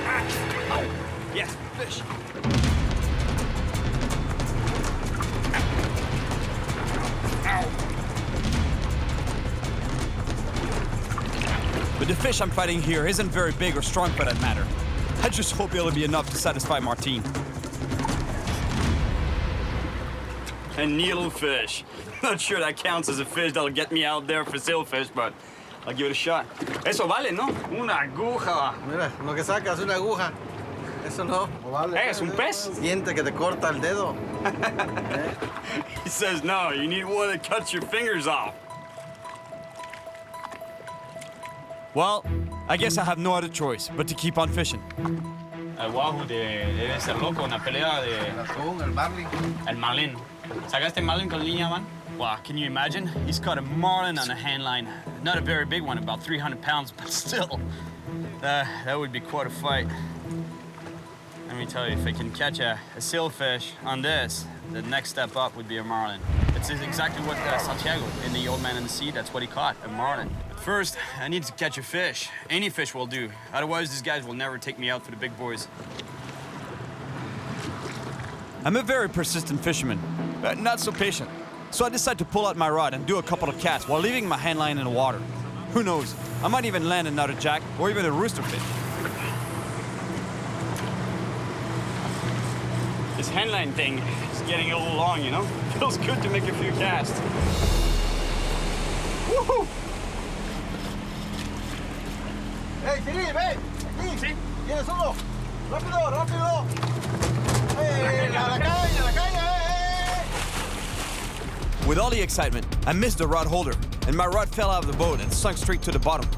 Ah. Yes, fish. But the fish I'm fighting here isn't very big or strong for that matter. I just hope it'll be enough to satisfy Martin. A needlefish. Not sure that counts as a fish that'll get me out there for sailfish, but I'll give it a shot. Eso vale, ¿no? Una aguja. Mira, lo que saca es una aguja. Eso no vale. Hey, es un pez. Siente que te corta el dedo. He says no, you need one that cuts your fingers off. Well, I guess I have no other choice but to keep on fishing. El wahoo debe ser loco, una pelea de... El atún, el marlin. El marlin. ¿Sacaste marlin con línea, man? Wow, can you imagine? He's caught a marlin on a hand line. Not a very big one, about 300 pounds, but still. That would be quite a fight. Let me tell you, if I can catch a sailfish on this, the next step up would be a marlin. It's exactly what Santiago, in The Old Man and the Sea, that's what he caught, a marlin. But first, I need to catch a fish. Any fish will do. Otherwise, these guys will never take me out for the big boys. I'm a very persistent fisherman, but not so patient. So I decide to pull out my rod and do a couple of casts while leaving my hand line in the water. Who knows, I might even land another jack or even a rooster fish. This handline thing is getting a little long, you know? Feels good to make a few casts. Woohoo! Hey, Cyril, ven! Aquí. ¿Sí? ¿Tienes uno? ¡Rápido, rápido! ¡Hey, a la caña, With all the excitement, I missed the rod holder, and my rod fell out of the boat and sunk straight to the bottom.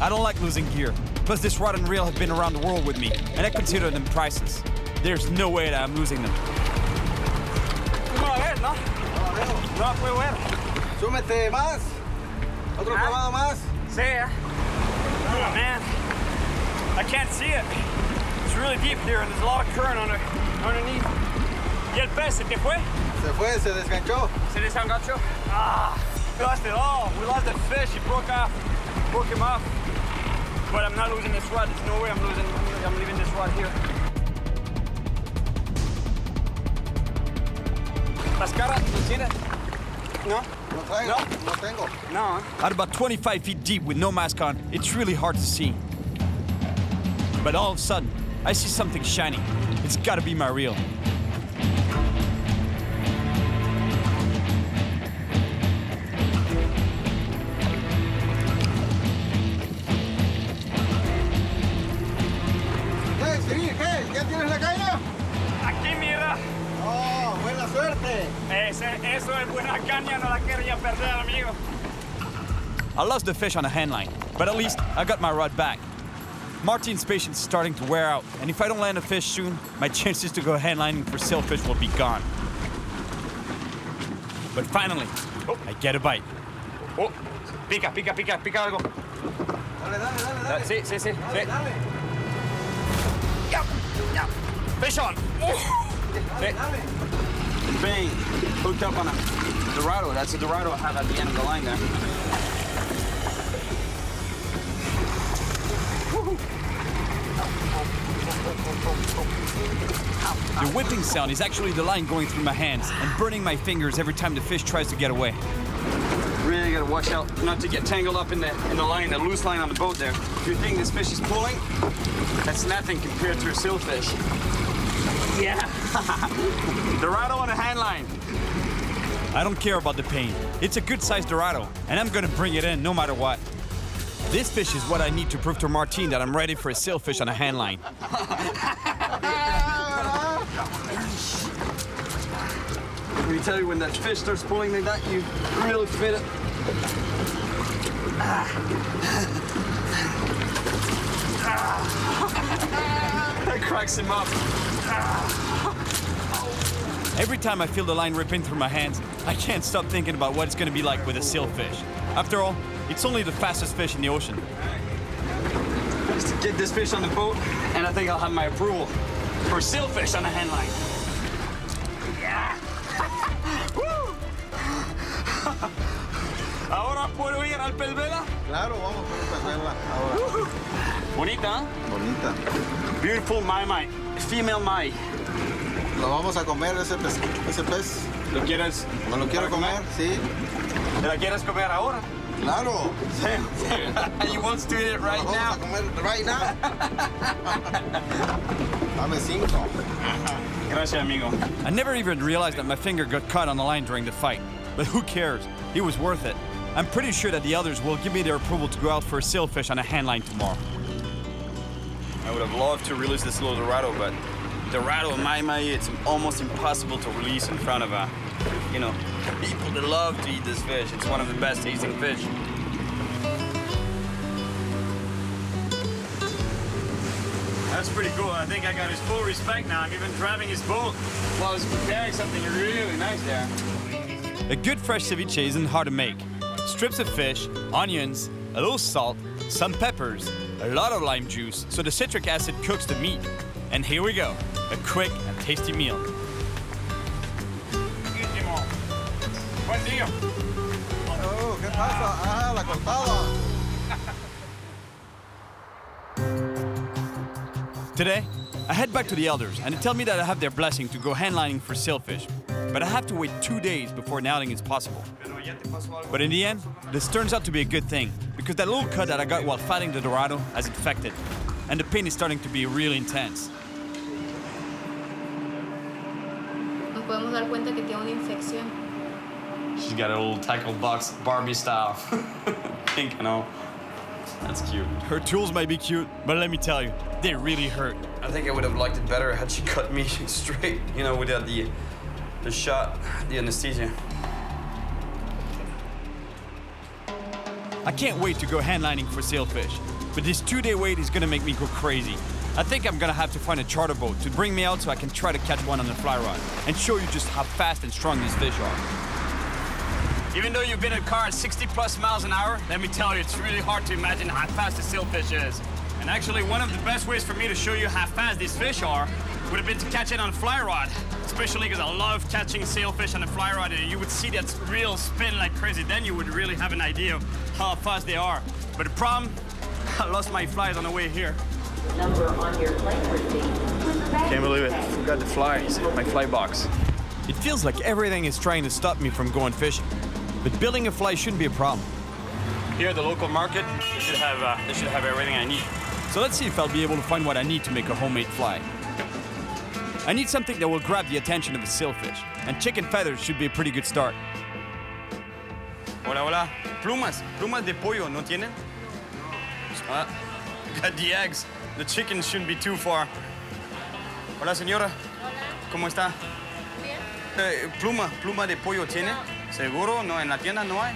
I don't like losing gear, plus this rod and reel have been around the world with me, and I consider them priceless. There's no way that I'm losing them. No la ves, ¿no? No la puedo ver. Súmete más. Otro clavado más. Sí, oh, man. I can't see it. It's really deep here, and there's a lot of current underneath. ¿Y el pez se te fue? Se fue, se desganchó. Se desenganchó? Ah, we lost it all. We lost the fish. He broke him off. But I'm not losing this rod. There's no way I'm leaving this rod here. ¿Mascara? ¿No tiene? No? No traigo. No tengo. No. At about 25 feet deep with no mask on, it's really hard to see. But all of a sudden, I see something shiny. It's gotta be my reel. Hey, Cyril, ¿qué? ¿Ya tienes la caña? Aquí, mira. Oh, buena suerte. Eso es buena caña, no la quería perder, amigo. I lost the fish on a hand line, but at least I got my rod back. Martin's patience is starting to wear out, and if I don't land a fish soon, my chances to go handlining for sailfish will be gone. But finally, I get a bite. Oh, pica algo. Dale. Sí. Dale. Yeah. Fish on. Dale. Bang. Hooked up on a Dorado. That's a Dorado I have at the end of the line there. The whipping sound is actually the line going through my hands and burning my fingers every time the fish tries to get away. Really gotta gotta watch out not to get tangled up in the line, the loose line on the boat there. If you think this fish is pulling, that's nothing compared to a sailfish. Yeah. Dorado on a hand line. I don't care about the pain. It's a good-sized Dorado, and I'm gonna bring it in no matter what. This fish is what I need to prove to Martine that I'm ready for a sailfish on a hand line. Let me tell you, when that fish starts pulling like that, you really feel it. That cracks him up. Every time I feel the line ripping through my hands, I can't stop thinking about what it's gonna be like with a sailfish. After all, it's only the fastest fish in the ocean. Just to get this fish on the boat, and I think I'll have my approval for sailfish on a hand line. Yeah. Woo. Ahora puedo ir al pez vela? Claro, vamos por el pez vela ahora. Bonita, ¿eh? Bonita. Beautiful mai, female mai. Lo vamos a comer ese pez. ¿Lo quieres? ¿No lo quiero comer? Sí. ¿Te la quieres comer ahora? Claro. He wants to eat it right now. Vamos a comer right now. Dame 5. Gracias, amigo. I never even realized that my finger got caught on the line during the fight. But who cares? It was worth it. I'm pretty sure that the others will give me their approval to go out for a sailfish on a hand line tomorrow. I would have loved to release this little Dorado, but Dorado mai, it's almost impossible to release in front of people that love to eat this fish. It's one of the best tasting fish. That's pretty cool. I think I got his full respect now. I'm even driving his boat while I was preparing something really nice there. A good fresh ceviche isn't hard to make. Strips of fish, onions, a little salt, some peppers, a lot of lime juice, so the citric acid cooks the meat. And here we go, a quick and tasty meal. Buen día. Oh, ¿qué pasa? Ah, la cortada. Today, I head back to the elders and they tell me that I have their blessing to go handlining for sailfish. But I have to wait 2 days before an outing is possible. But in the end, this turns out to be a good thing because that little cut that I got while fighting the Dorado has infected. And the pain is starting to be really intense. Nos podemos dar cuenta que tiene una infección. She's got a little tackle box, Barbie style. Pink and all. That's cute. Her tools might be cute, but let me tell you, they really hurt. I think I would have liked it better had she cut me straight, without the shot, the anesthesia. I can't wait to go handlining for sailfish, but this 2-day wait is gonna make me go crazy. I think I'm gonna have to find a charter boat to bring me out so I can try to catch one on the fly rod and show you just how fast and strong these fish are. Even though you've been in a car at 60+ miles an hour, let me tell you, it's really hard to imagine how fast a sailfish is. And actually, one of the best ways for me to show you how fast these fish are would have been to catch it on a fly rod, especially because I love catching sailfish on a fly rod, and you would see that reel spin like crazy. Then you would really have an idea of how fast they are. But the problem, I lost my flies on the way here. Number on your plane receipt. Can't believe it. I forgot the flies, my fly box. It feels like everything is trying to stop me from going fishing. But building a fly shouldn't be a problem. Here at the local market, they should have everything I need. So let's see if I'll be able to find what I need to make a homemade fly. I need something that will grab the attention of a sailfish, and chicken feathers should be a pretty good start. Hola, hola. Plumas de pollo, ¿no tienen? Got the eggs. The chickens shouldn't be too far. Hola, señora. ¿Cómo está? Bien. Pluma de pollo tiene? ¿Seguro? No, en la tienda no hay.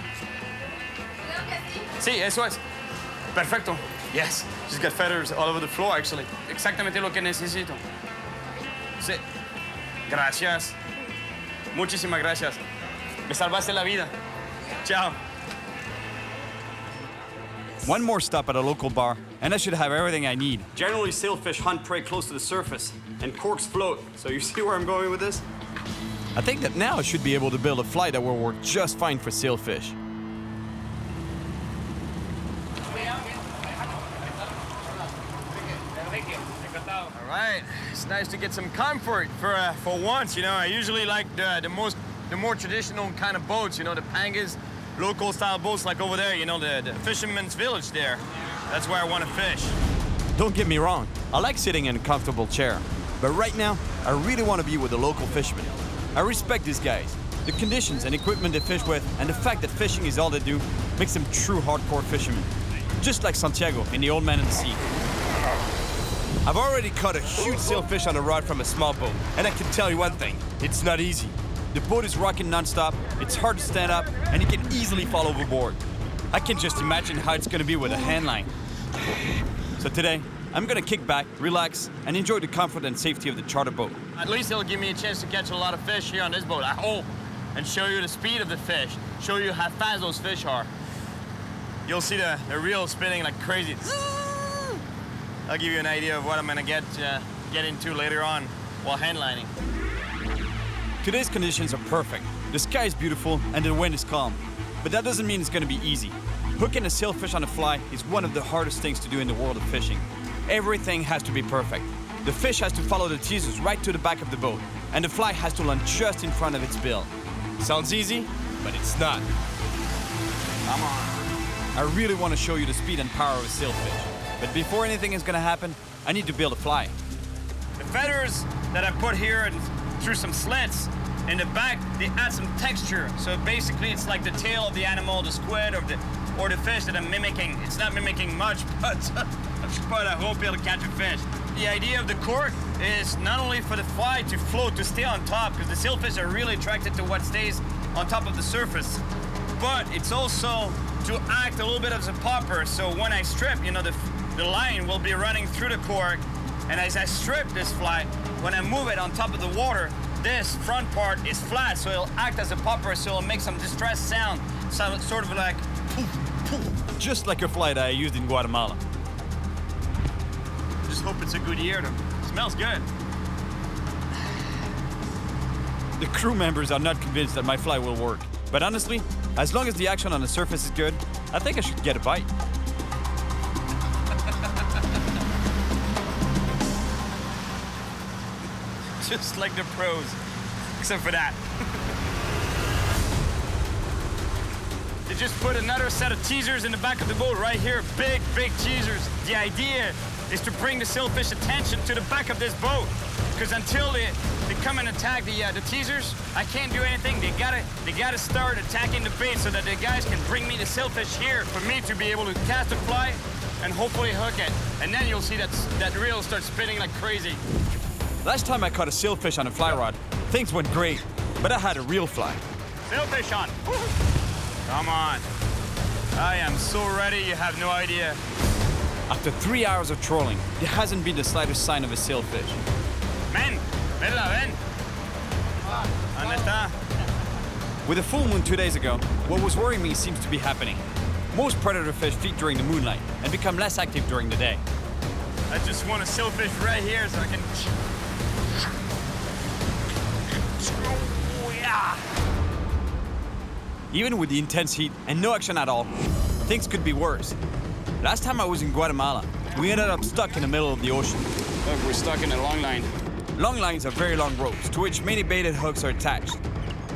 Sí, eso es. Perfecto. Yes. She's got feathers all over the floor, actually. Exactamente lo que necesito. Sí. Gracias. Muchísimas gracias. Me salvaste la vida. Ciao. One more stop at a local bar, and I should have everything I need. Generally, sailfish hunt prey close to the surface, and corks float. So you see where I'm going with this? I think that now I should be able to build a fly that will work just fine for sailfish. All right, it's nice to get some comfort for once. I usually like the more traditional kind of boats. The pangas, local style boats like over there, you know, the fisherman's village there. That's where I want to fish. Don't get me wrong, I like sitting in a comfortable chair. But right now, I really want to be with the local fishermen. I respect these guys. The conditions and equipment they fish with, and the fact that fishing is all they do, makes them true hardcore fishermen. Just like Santiago in The Old Man in the Sea. I've already caught a huge sailfish on a rod from a small boat, and I can tell you one thing, it's not easy. The boat is rocking non-stop, it's hard to stand up, and you can easily fall overboard. I can just imagine how it's gonna be with a hand line. So today, I'm gonna kick back, relax, and enjoy the comfort and safety of the charter boat. At least it'll give me a chance to catch a lot of fish here on this boat, I hope. And show you the speed of the fish, show you how fast those fish are. You'll see the reel spinning like crazy. I'll give you an idea of what I'm gonna get into later on while handlining. Today's conditions are perfect. The sky is beautiful and the wind is calm. But that doesn't mean it's gonna be easy. Hooking a sailfish on a fly is one of the hardest things to do in the world of fishing. Everything has to be perfect. The fish has to follow the teasers right to the back of the boat, and the fly has to land just in front of its bill. Sounds easy, but it's not. Come on. I really want to show you the speed and power of a sailfish. But before anything is gonna happen, I need to build a fly. The feathers that I put here and through some slits in the back, they add some texture. So basically it's like the tail of the animal, the squid or the fish that I'm mimicking. It's not mimicking much, but I hope it'll catch a fish. The idea of the cork is not only for the fly to float, to stay on top, because the sailfish are really attracted to what stays on top of the surface, but it's also to act a little bit as a popper. So when I strip, you know, the line will be running through the cork, and as I strip this fly, when I move it on top of the water, this front part is flat, so it'll act as a popper, so it'll make some distress sound, so sort of like poof, poof. Just like a fly that I used in Guatemala. Just hope it's a good year. It smells good. The crew members are not convinced that my fly will work. But honestly, as long as the action on the surface is good, I think I should get a bite. Just like the pros, except for that. They just put another set of teasers in the back of the boat right here. Big, big teasers. The idea is to bring the sailfish attention to the back of this boat. Because until they come and attack the teasers, I can't do anything. They gotta start attacking the bait so that the guys can bring me the sailfish here for me to be able to cast a fly and hopefully hook it. And then you'll see that reel start spinning like crazy. Last time I caught a sailfish on a fly rod, things went great, but I had a real fly. Sailfish on. Come on. I am so ready, you have no idea. After 3 hours of trolling, there hasn't been the slightest sign of a sailfish. Men, ven. ¿Dónde está? With a full moon 2 days ago, what was worrying me seems to be happening. Most predator fish feed during the moonlight and become less active during the day. I just want a sailfish right here so I can... Oh, yeah. Even with the intense heat and no action at all, things could be worse. Last time I was in Guatemala, we ended up stuck in the middle of the ocean. Look, we're stuck in a long line. Long lines are very long ropes to which many baited hooks are attached.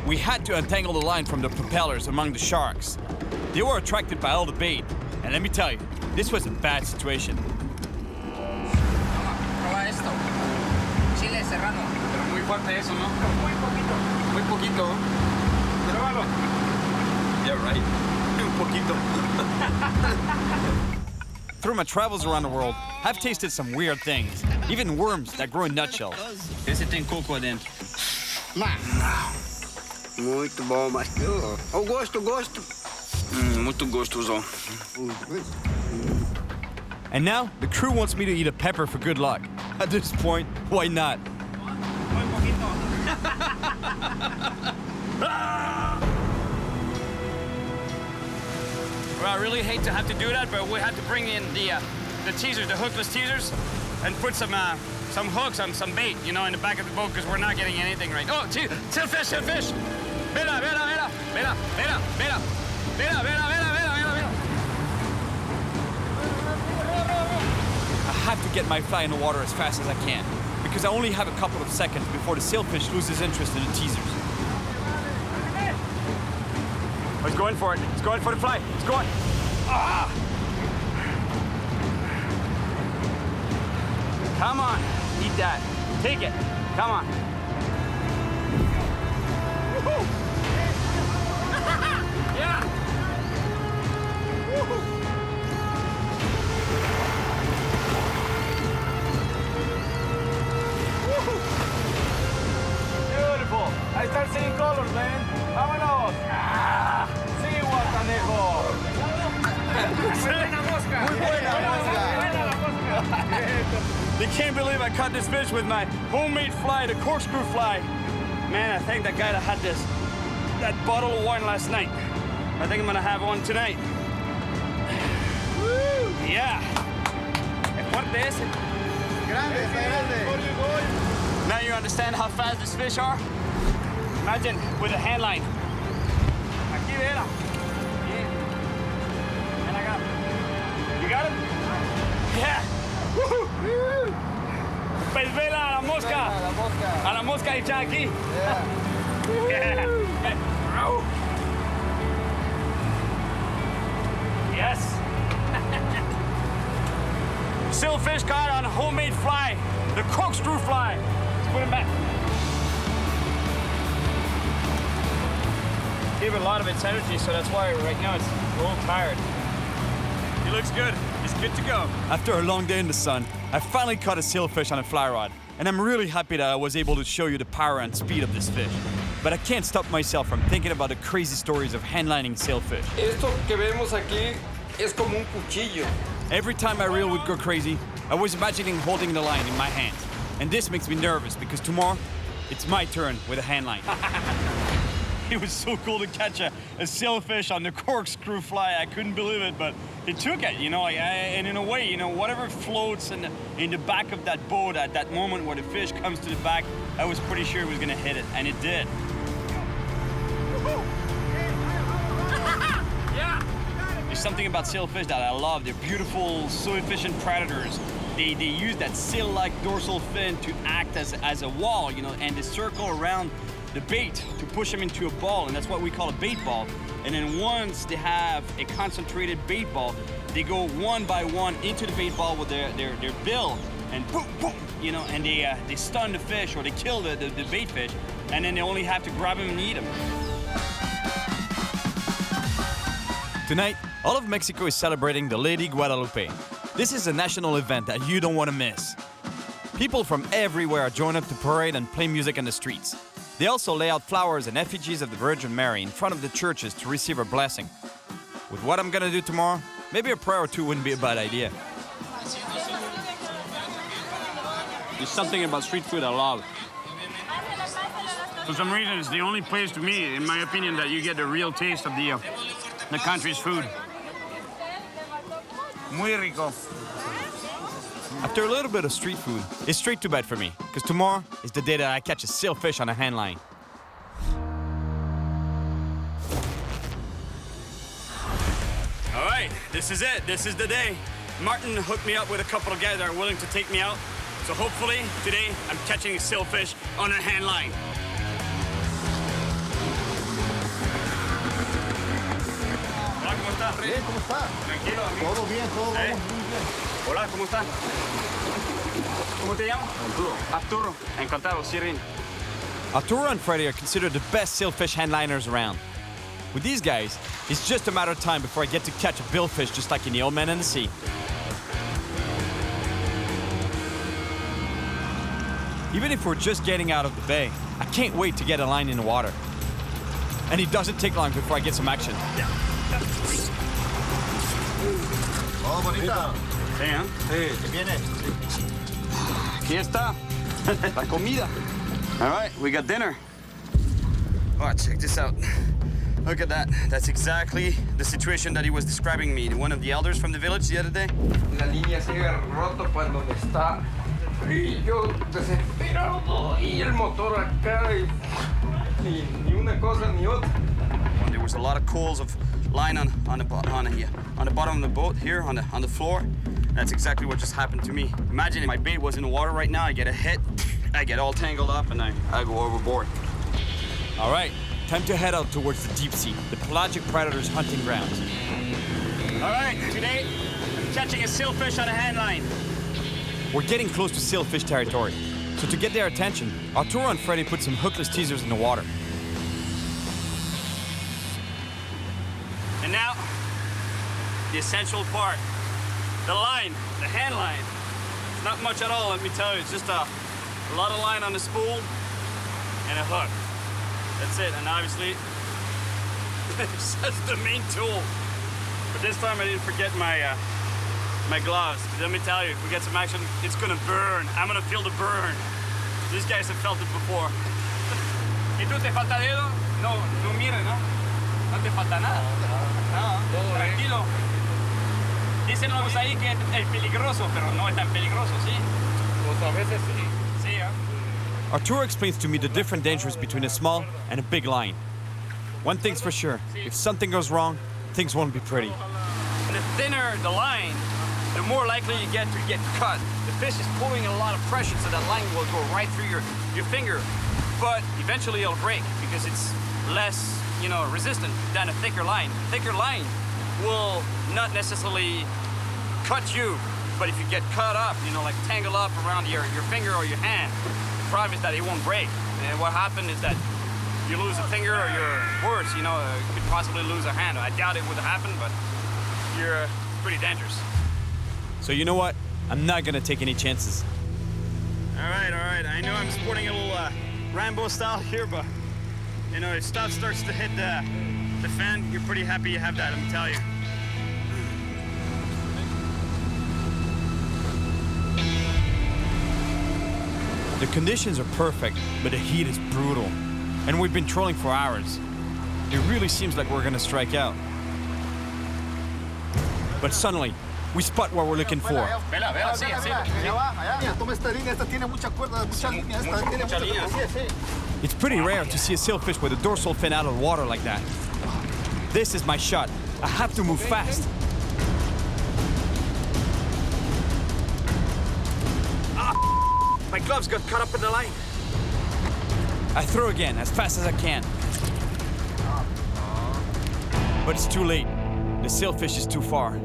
We had to untangle the line from the propellers among the sharks. They were attracted by all the bait, and let me tell you, this was a bad situation. Prueba esto. Chile serrano. Pero muy fuerte eso, ¿no? Muy poquito. Muy poquito. Pruébalo. Yeah, right. Un poquito. Through my travels around the world, I've tasted some weird things, even worms that grow in nutshells. Esse tem coco dentro. Muito bom, mas... Oh, gosto. Muito gostoso. And now, the crew wants me to eat a pepper for good luck. At this point, why not? Well, I really hate to have to do that, but we had to bring in the teasers, the hookless teasers, and put some hooks on some bait, you know, in the back of the boat because we're not getting anything right. Oh, sailfish! Mira. I have to get my fly in the water as fast as I can, because I only have a couple of seconds before the sailfish loses interest in the teasers. Oh, he's going for it. He's going for the fly. He's going. Ah! Come on. Eat that. Take it. Come on. Woohoo! Yeah! Woohoo! Beautiful. I start seeing colors, man. Vámonos. Ah, sí, guatanejo. Muy buena mosca. They can't believe I caught this fish with my homemade fly, the corkscrew fly. Man, I thank that guy that had that bottle of wine last night. I think I'm gonna have one tonight. Woo! Yeah. Es fuerte ese. Grande, grande. Now you understand how fast these fish are? Imagine with a hand line. Aquí, vela. Yeah. And I got him. You got him? Yeah. Woohoo! Pez vela a la mosca. A la mosca hecha aquí. Yeah. Yes. Silverfish caught on a homemade fly, the corkscrew fly. Let's put him back. Gave it a lot of its energy, so that's why right now it's a little tired. He looks good. He's good to go. After a long day in the sun, I finally caught a sailfish on a fly rod, and I'm really happy that I was able to show you the power and speed of this fish. But I can't stop myself from thinking about the crazy stories of handlining sailfish. Esto que vemos aquí es como un cuchillo. Every time my reel would go crazy, I was imagining holding the line in my hands. And this makes me nervous because tomorrow, it's my turn with a hand line. It was so cool to catch a sailfish on the corkscrew fly. I couldn't believe it, but it took it, you know. And in a way, you know, whatever floats in the back of that boat at that moment where the fish comes to the back, I was pretty sure it was gonna hit it, and it did. There's something about sailfish that I love. They're beautiful, so efficient predators. They use that sail-like dorsal fin to act as a wall, you know, and they circle around the bait to push them into a ball, and that's what we call a bait ball. And then once they have a concentrated bait ball, they go one by one into the bait ball with their bill, and boom, boom, you know, and they stun the fish or they kill the bait fish, and then they only have to grab them and eat them. Tonight, all of Mexico is celebrating the Lady Guadalupe. This is a national event that you don't want to miss. People from everywhere join up to parade and play music in the streets. They also lay out flowers and effigies of the Virgin Mary in front of the churches to receive her blessing. With what I'm gonna do tomorrow, maybe a prayer or two wouldn't be a bad idea. There's something about street food I love. For some reason, it's the only place to me, in my opinion, that you get the real taste of the country's food. Muy rico. After a little bit of street food, it's straight to bed for me, because tomorrow is the day that I catch a sailfish on a hand line. All right, this is it. This is the day. Martin hooked me up with a couple of guys that are willing to take me out. So hopefully, today, I'm catching a sailfish on a hand line. Hola, ¿cómo estás? Bien, ¿cómo estás? Tranquilo, amigo. Todo bien, todo vamos muy bien. Hola, ¿cómo estás? ¿Cómo te llamas? Arturo. Arturo. Encantado, Cyril. Arturo and Freddy are considered the best sailfish handliners around. With these guys, it's just a matter of time before I get to catch a billfish just like in the Old Man and the Sea. Even if we're just getting out of the bay, I can't wait to get a line in the water. And it doesn't take long before I get some action. Oh, bonita. Sí, ¿eh? Sí, ¿qué viene? Aquí está. La comida. All right, we got dinner. Oh, check this out. Look at that. That's exactly the situation that he was describing me. One of the elders from the village the other day. La línea sigue roto cuando está. Y yo desesperado. Y el motor acá. Y ni una cosa ni otra. There was a lot of coils of line on the bottom of the boat here on the floor. That's exactly what just happened to me. Imagine if my bait was in the water right now. I get a hit, I get all tangled up, and I go overboard. All right, time to head out towards the deep sea, the pelagic predators' hunting grounds. All right, today I'm catching a sailfish on a hand line. We're getting close to sailfish territory, so to get their attention, Arturo and Freddy put some hookless teasers in the water. And now, the essential part, the line, the hand line. It's not much at all, let me tell you. It's just a lot of line on the spool and a hook. That's it, and obviously, that's the main tool. But this time I didn't forget my my gloves. Let me tell you, if we get some action, it's gonna burn. I'm gonna feel the burn. These guys have felt it before. ¿Y tú te falta dedo? No, no mira, ¿no? No te falta nada. No, tranquilo. Dicen los ahí que es peligroso, pero no es tan peligroso, ¿sí? Pues a veces sí. Sí, ¿eh? Arturo explains to me the different dangers between a small and a big line. One thing's for sure, if something goes wrong, things won't be pretty. And the thinner the line, the more likely you get to get cut. The fish is pulling a lot of pressure, so that line will go right through your finger. But eventually it'll break because it's less, resistant than a thicker line. A thicker line will not necessarily cut you, but if you get cut up, like tangle up around your finger or your hand, the problem is that it won't break. And what happened is that you lose a finger or worse, you could possibly lose a hand. I doubt it would happen, but you're pretty dangerous. So you know what? I'm not gonna take any chances. All right. I know I'm sporting a little Rambo style here, but if stuff starts to hit the fan, you're pretty happy you have that, let me tell you. The conditions are perfect, but the heat is brutal. And we've been trolling for hours. It really seems like we're gonna strike out. But suddenly, we spot what we're looking for. It's pretty rare to see a sailfish with a dorsal fin out of the water like that. This is my shot. I have to move fast. My gloves got caught up in the line. I throw again as fast as I can. But it's too late. The sailfish is too far.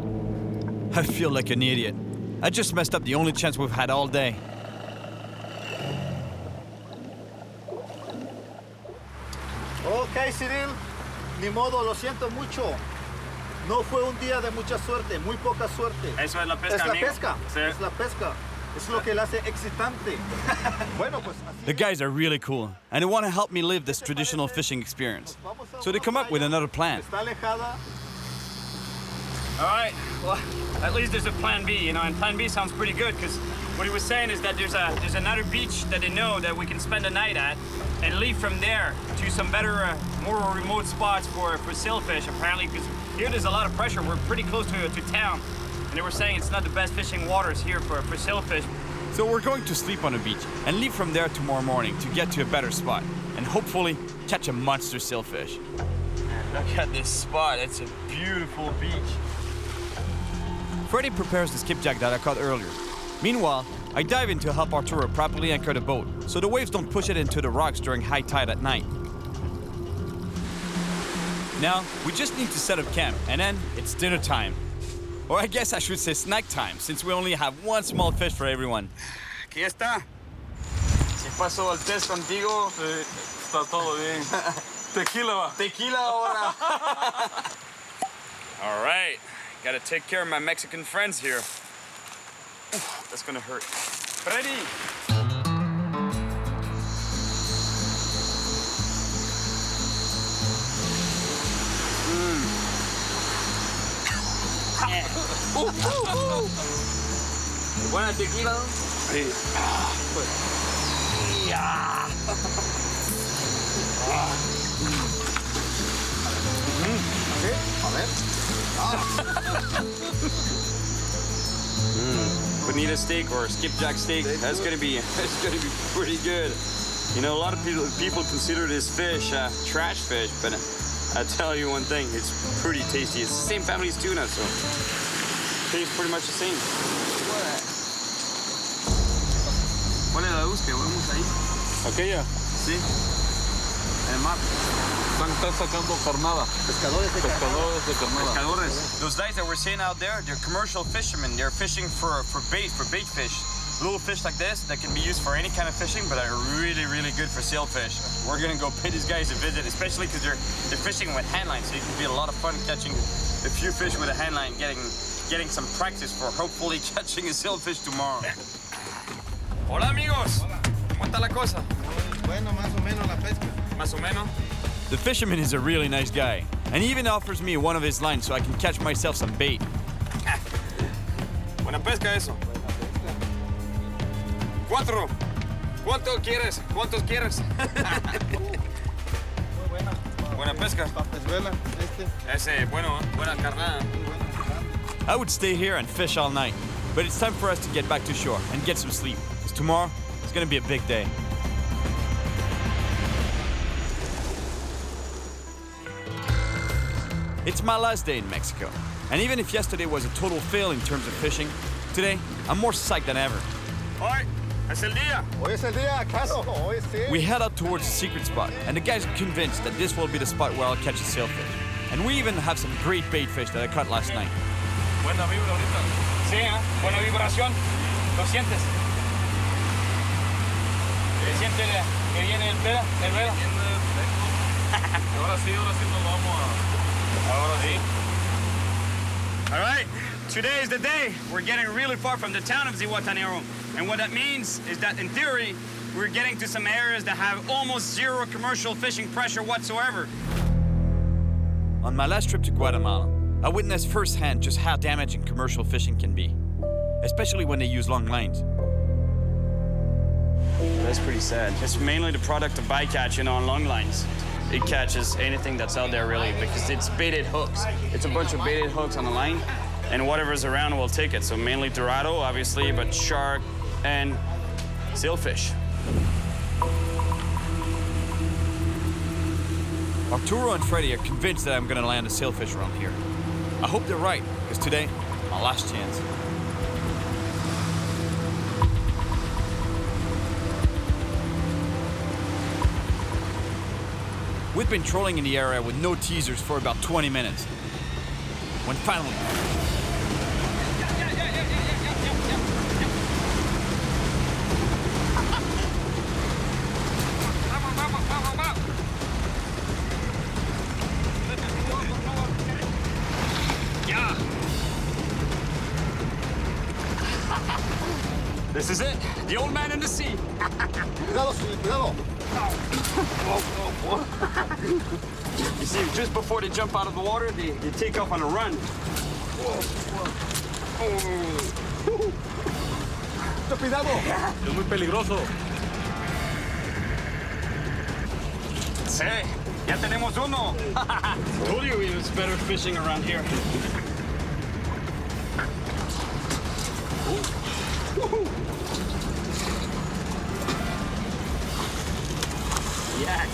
I feel like an idiot. I just messed up the only chance we've had all day. Ok, Cyril. Ni modo, lo siento mucho. No fue un día de mucha suerte, muy poca suerte. Eso es la pesca, Es la amigo. pesca. Sí. Es la pesca. Es lo que la hace excitante. Bueno, pues así. The guys are really cool, and they want to help me live this traditional fishing experience. So they come up with another plan. Está alejada. All right, well, at least there's a plan B, and plan B sounds pretty good, because what he was saying is that there's another beach that they know that we can spend the night at, and leave from there to some better, more remote spots for sailfish, apparently, because here there's a lot of pressure. We're pretty close to town, and they were saying it's not the best fishing waters here for sailfish. So we're going to sleep on the beach and leave from there tomorrow morning to get to a better spot, and hopefully catch a monster sailfish. Look at this spot, it's a beautiful beach. Freddy prepares the skipjack that I caught earlier. Meanwhile, I dive in to help Arturo properly anchor the boat, so the waves don't push it into the rocks during high tide at night. Now, we just need to set up camp, and then it's dinner time. Or I guess I should say snack time, since we only have one small fish for everyone. Aquí está. Si paso el test contigo, está todo bien. Tequila. Tequila ahora. All right. Gotta take care of my Mexican friends here. Oof, that's gonna hurt. Freddy! Buena tequila. Sí. A ver. Bonita steak or skipjack steak. That's gonna be pretty good. A lot of people consider this fish trash fish, but I tell you one thing, it's pretty tasty. It's the same family as tuna, so tastes pretty much the same. ¿Cuál es la luz que vemos ahí? Aquella. Sí. el mar. Están sacando carnada. Pescadores de carnada. Pescadores. Those guys that we're seeing out there, they're commercial fishermen. They're fishing for bait fish. Little fish like this that can be used for any kind of fishing, but are really, really good for sailfish. We're gonna go pay these guys a visit, especially because they're fishing with hand lines, so it can be a lot of fun catching a few fish with a hand line, getting some practice for hopefully catching a sailfish tomorrow. Hola amigos, ¿cómo está la cosa? Bueno, más o menos la pesca. Más o menos. The fisherman is a really nice guy, and he even offers me one of his lines so I can catch myself some bait. Buena pesca eso. Cuatro. ¿Cuántos quieres? ¿Cuántos quieres? Buena pesca. Papezuela, Ese, bueno, buena carnada. I would stay here and fish all night, but it's time for us to get back to shore and get some sleep, because tomorrow is going to be a big day. It's my last day in Mexico, and even if yesterday was a total fail in terms of fishing, today I'm more psyched than ever. Hoy es el día. Hoy es el día, ¿acaso? Hoy sí. We head out towards the secret spot, and the guys are convinced that this will be the spot where I'll catch a sailfish. And we even have some great bait fish that I caught last night. Buena vibra ahorita. Sí, buena vibración. ¿Lo sientes? ¿Siente que viene el vela? Ahora sí nos vamos a... Ahora sí. All right, today is the day. We're getting really far from the town of Zihuatanejo. And what that means is that, in theory, we're getting to some areas that have almost zero commercial fishing pressure whatsoever. On my last trip to Guatemala, I witnessed firsthand just how damaging commercial fishing can be, especially when they use long lines. That's pretty sad. It's mainly the product of bycatching on long lines. It catches anything that's out there, really, because it's baited hooks. It's a bunch of baited hooks on the line, and whatever's around will take it. So mainly dorado, obviously, but shark and sailfish. Arturo and Freddie are convinced that I'm going to land a sailfish around here. I hope they're right, because today, my last chance. We've been trolling in the area with no teasers for about 20 minutes. When finally... This is it, the old man in the sea. Cuidado, cuidado. You see, just before they jump out of the water, they take off on a run. Cuidado. Es muy peligroso. Sí, ya tenemos uno. Told you it was better fishing around here. Yes.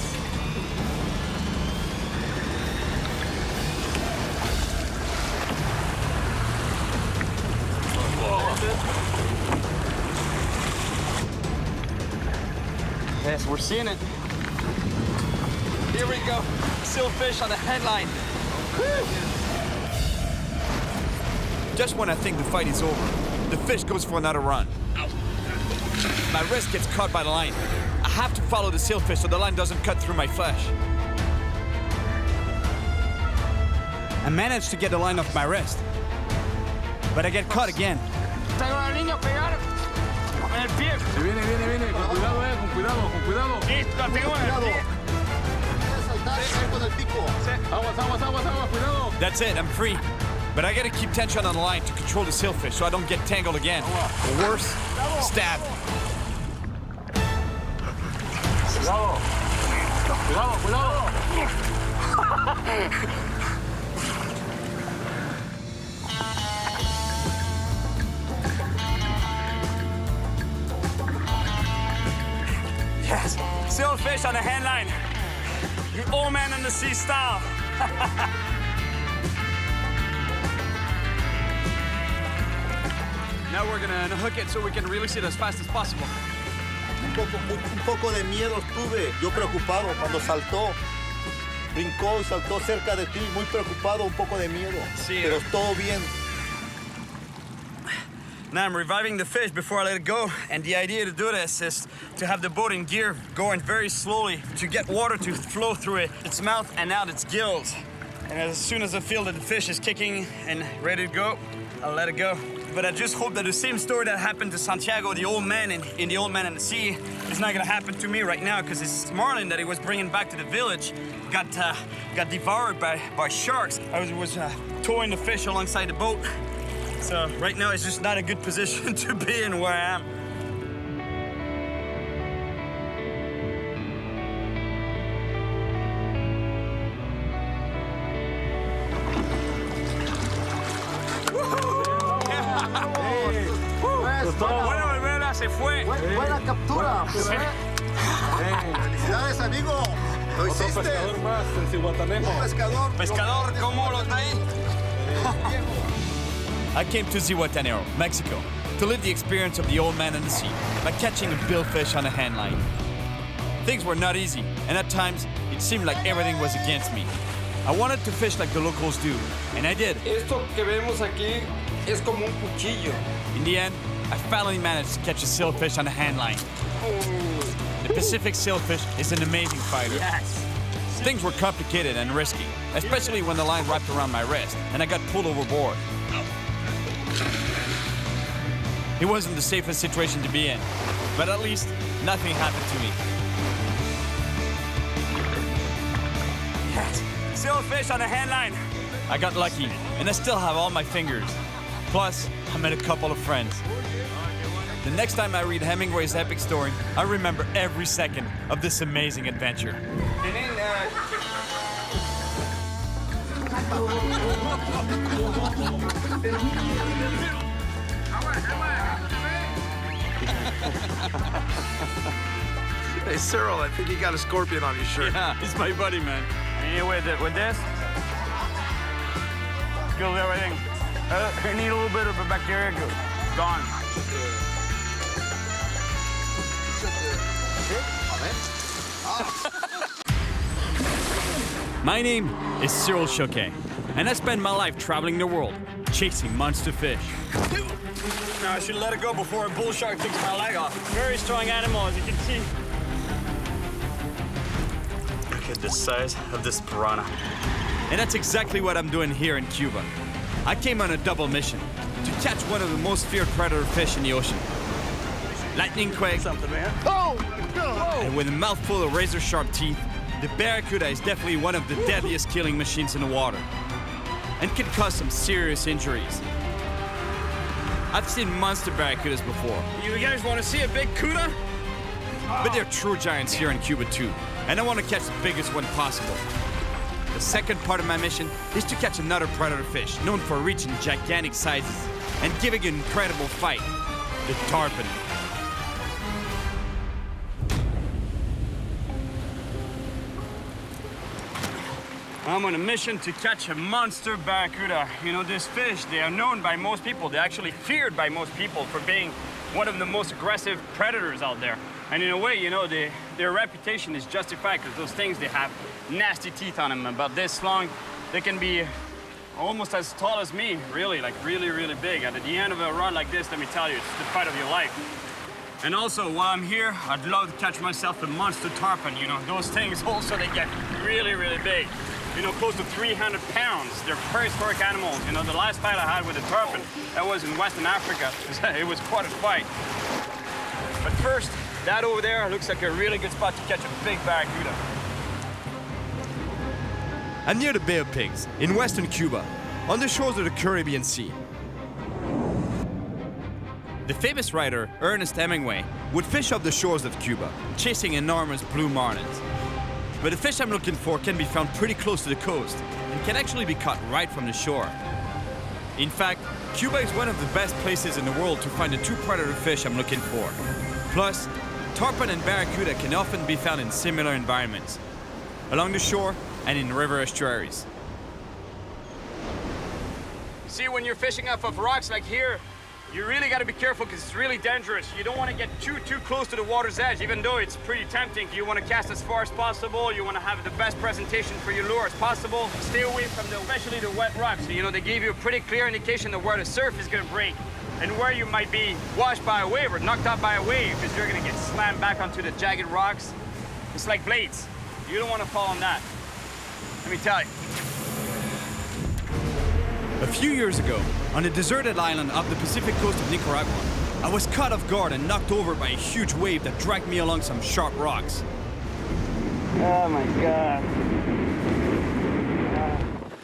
Yes, we're seeing it. Here we go. Sailfish on the headline. Just when I think the fight is over, the fish goes for another run. My wrist gets caught by the line. I have to follow the sailfish so the line doesn't cut through my flesh. I managed to get the line off my wrist, but I get caught again. Traigo a la niña a pegar en el pie. Viene. Con cuidado. Listo, la pegó en el pie. Con el pico. Aguas, cuidado. That's it, I'm free. But I gotta keep tension on the line to control the sailfish so I don't get tangled again. Or worse, stabbed. Cuidado. Yes, sailfish on the hand line. The old man in the sea style. Now we're gonna unhook it so we can release it as fast as possible. Un poco de miedo tuve, yo preocupado cuando saltó. Brincó y saltó cerca de ti, muy preocupado, un poco de miedo. Sí. Pero todo bien. Now I'm reviving the fish before I let it go, and the idea to do this is to have the boat in gear going very slowly to get water to flow through its mouth and out its gills. And as soon as I feel that the fish is kicking and ready to go, I'll let it go. But I just hope that the same story that happened to Santiago, the old man in The Old Man and the Sea, is not gonna happen to me right now, because this marlin that he was bringing back to the village got devoured by sharks. I was towing the fish alongside the boat. So right now it's just not a good position to be in where I am. Bueno, se fue. Buena captura. Felicidades, amigo. Lo hiciste. Pescador más en Zihuatanejo. Pescador, ¿cómo los ve? I came to Zihuatanejo, Mexico, to live the experience of the old man and the sea by catching a billfish on a hand line. Things were not easy, and at times it seemed like everything was against me. I wanted to fish like the locals do, and I did. Esto que vemos aquí es como un cuchillo. In the end, I finally managed to catch a sailfish on a hand line. The Pacific sailfish is an amazing fighter. Yes. Things were complicated and risky, especially when the line wrapped around my wrist and I got pulled overboard. It wasn't the safest situation to be in, but at least nothing happened to me. Yes. Sailfish on a hand line. I got lucky, and I still have all my fingers. Plus, I met a couple of friends. The next time I read Hemingway's epic story, I remember every second of this amazing adventure. Hey, Cyril, I think you got a scorpion on your shirt. Yeah, he's my buddy, man. And with this, kills everything. You need a little bit of a bacteria, gone. My name is Cyril Chauquet, and I spend my life traveling the world, chasing monster fish. Now I should let it go before a bull shark takes my leg off. Very strong animal, as you can see. Look at the size of this piranha. And that's exactly what I'm doing here in Cuba. I came on a double mission to catch one of the most feared predator fish in the ocean. Lightning quake. Something, man. Oh! And with a mouthful of razor-sharp teeth, the barracuda is definitely one of the deadliest killing machines in the water and can cause some serious injuries. I've seen monster barracudas before. You guys want to see a big cuda? But they're true giants here in Cuba too, and I want to catch the biggest one possible. The second part of my mission is to catch another predator fish known for reaching gigantic sizes and giving an incredible fight, the tarpon. I'm on a mission to catch a monster barracuda. You know, this fish, they are known by most people. They're actually feared by most people for being one of the most aggressive predators out there. And in a way, you know, their reputation is justified because those things, they have nasty teeth on them, about this long. They can be almost as tall as me, really, like really, really big. And at the end of a run like this, let me tell you, it's the fight of your life. And also, while I'm here, I'd love to catch myself a monster tarpon. You know, those things also, they get really, really big. You know, close to 300 pounds. They're prehistoric animals. You know, the last fight I had with a tarpon, that was in Western Africa. It was quite a fight. But first, that over there looks like a really good spot to catch a big barracuda. I'm near the Bay of Pigs, in western Cuba, on the shores of the Caribbean Sea. The famous writer, Ernest Hemingway, would fish off the shores of Cuba, chasing enormous blue marlins. But the fish I'm looking for can be found pretty close to the coast and can actually be caught right from the shore. In fact, Cuba is one of the best places in the world to find the two predator fish I'm looking for. Plus, tarpon and barracuda can often be found in similar environments, along the shore and in river estuaries. See, when you're fishing off of rocks like here, You really got to be careful because it's really dangerous. You don't want to get too close to the water's edge, even though it's pretty tempting. You want to cast as far as possible. You want to have the best presentation for your lure as possible. Stay away from especially the wet rocks. You know, they give you a pretty clear indication of where the surf is going to break and where you might be washed by a wave or knocked out by a wave because you're going to get slammed back onto the jagged rocks. It's like blades. You don't want to fall on that. Let me tell you. A few years ago, on a deserted island off the Pacific coast of Nicaragua, I was caught off guard and knocked over by a huge wave that dragged me along some sharp rocks. Oh my God.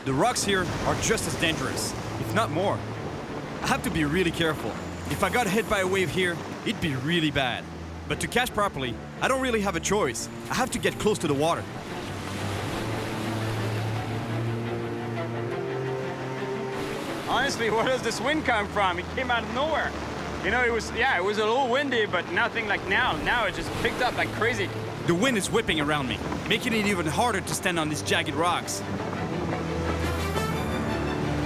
The rocks here are just as dangerous, if not more. I have to be really careful. If I got hit by a wave here, it'd be really bad. But to catch properly, I don't really have a choice. I have to get close to the water. Honestly, where does this wind come from? It came out of nowhere. You know, it was a little windy, but nothing like now. Now it just picked up like crazy. The wind is whipping around me, making it even harder to stand on these jagged rocks.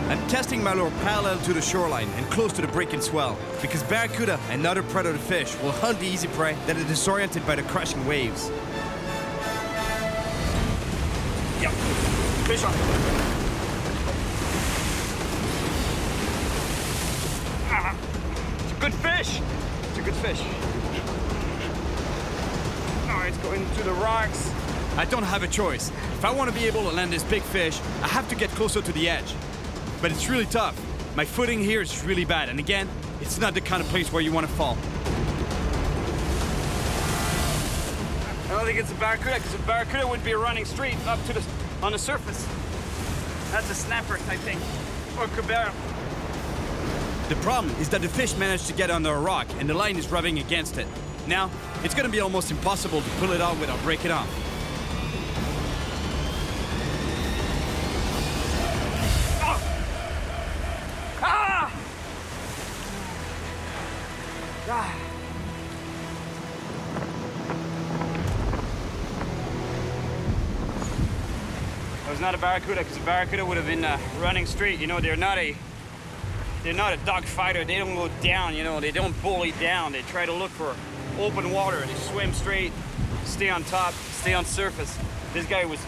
I'm casting my lure parallel to the shoreline and close to the breaking swell, because barracuda and other predator fish will hunt the easy prey that are disoriented by the crashing waves. Yep, fish on. It's a good fish. It's a good fish. Oh, it's going to the rocks. I don't have a choice. If I want to be able to land this big fish, I have to get closer to the edge. But it's really tough. My footing here is really bad, and again, it's not the kind of place where you want to fall. I don't think it's a barracuda, because a barracuda would be running straight up to on the surface. That's a snapper, I think, or cabera. The problem is that the fish managed to get under a rock and the line is rubbing against it. Now, it's going to be almost impossible to pull it out without breaking off. Oh. Ah! Ah! It was not a barracuda, because a barracuda would have been running straight. You know, they're not a dog fighter. They don't go down, you know, they don't bully down. They try to look for open water. They swim straight, stay on top, stay on surface. This guy was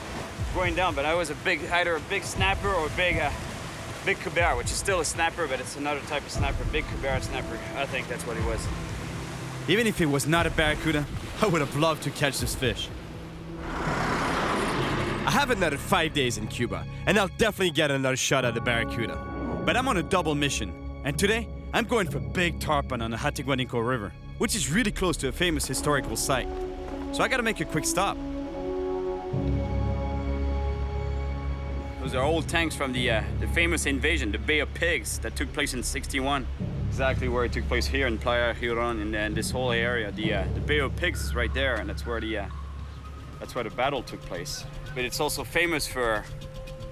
going down, but I was either a big snapper or a big cabera, which is still a snapper, but it's another type of snapper, big cabera snapper. I think that's what he was. Even if it was not a barracuda, I would have loved to catch this fish. I have another 5 days in Cuba, and I'll definitely get another shot at the barracuda. But I'm on a double mission, and today I'm going for big tarpon on the Hatiguanico River, which is really close to a famous historical site. So I gotta make a quick stop. Those are old tanks from the famous invasion, the Bay of Pigs, that took place in '61. Exactly where it took place here in Playa Giron and this whole area. The Bay of Pigs is right there, and that's where the battle took place. But it's also famous for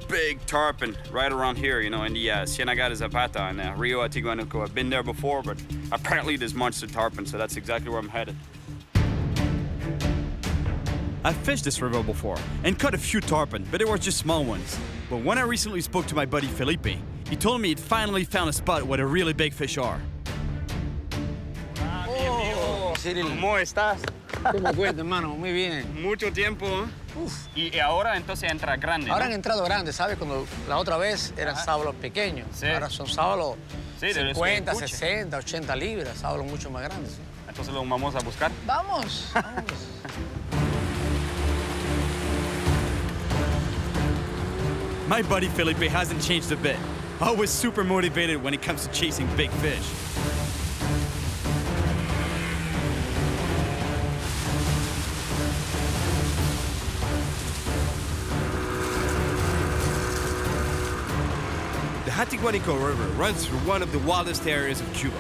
big tarpon right around here, you know, in the Ciénaga de Zapata and Rio Atiguanuco. I've been there before, but apparently there's monster tarpon, so that's exactly where I'm headed. I've fished this river before and caught a few tarpon, but they were just small ones. But when I recently spoke to my buddy Felipe, he told me he'd finally found a spot where the really big fish are. Oh, Cyril. ¿Cómo estás? ¿Cómo cuenta, hermano? Muy bien. Mucho tiempo, ¿eh? Uf. Y ahora entonces entra grande, Ahora ¿no? han entrado grandes, ¿sabes? Cuando la otra vez eran sábalos pequeños. Sí. Ahora son sábalos Sí, de los 50, que escuche. 60, 80 libras, sábalos mucho más grandes. ¿Sí? Entonces lo vamos a buscar. Vamos, vamos. My buddy Felipe hasn't changed a bit. Always super motivated when it comes to chasing big fish. The Hatiguanico River runs through one of the wildest areas of Cuba.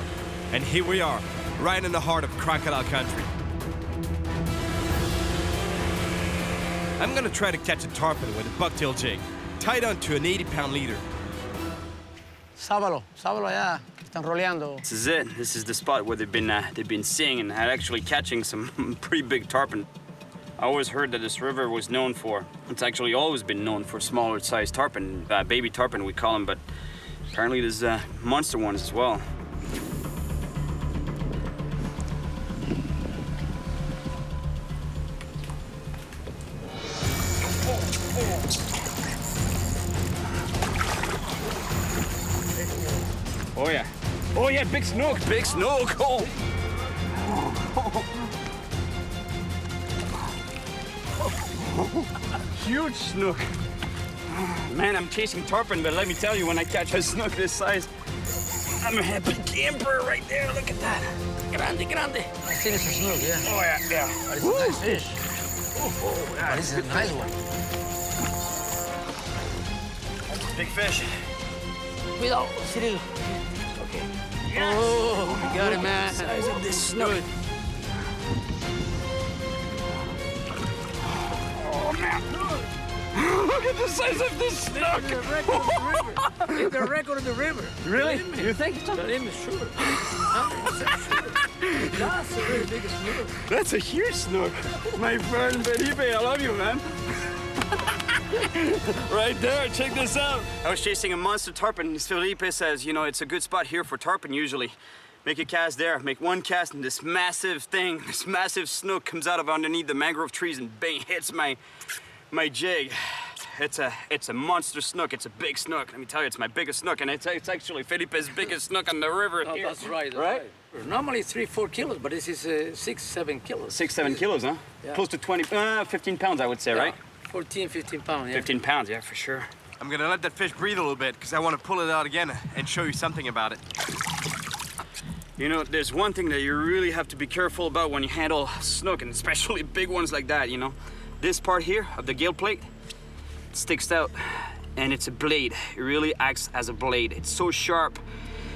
And here we are, right in the heart of crocodile country. I'm gonna try to catch a tarpon with a bucktail jig, tied onto an 80-pound leader. Sábalo allá, están roleando. This is it. This is the spot where they've been seeing and actually catching some pretty big tarpon. I always heard that this river was known for, it's actually always been known for smaller sized tarpon, baby tarpon we call them, but apparently there's monster ones as well. Yeah, big snook. Big snook. Oh. Huge snook. Man, I'm chasing tarpon, but let me tell you, when I catch a snook this size, I'm a happy camper right there. Look at that. Grande, grande. I think it's a snook, yeah. Oh, yeah, yeah. But it's a nice fish. Oh, yeah, this is a nice one. That's a big fish. Cuidado, Cyril. Okay. Yes. Oh, you got it, man. The size of this snook. Oh, man. Look at the size of this snook. It's the record of the river. It's the record of the river. Really? You think so? Believe me, sure. 100% sure. That's a really big snook. That's a huge snook. My friend Felipe, I love you, man. Right there, check this out. I was chasing a monster tarpon. Felipe says, you know, it's a good spot here for tarpon usually. Make a cast there, make one cast, and this massive thing, this massive snook comes out of underneath the mangrove trees and bang, hits my jig. It's a monster snook. It's a big snook. Let me tell you, it's my biggest snook, and it's actually Felipe's biggest snook on the river here. That's right. That's right. Normally 3-4 kilos, but this is 6-7 kilos. 6-7 kilos, huh? Yeah. Close to 15 pounds, I would say, right? 14-15 pounds, yeah. 15 pounds, yeah, for sure. I'm gonna let that fish breathe a little bit because I want to pull it out again and show you something about it. You know, there's one thing that you really have to be careful about when you handle snook, and especially big ones like that, you know. This part here of the gill plate sticks out, and it's a blade. It really acts as a blade. It's so sharp,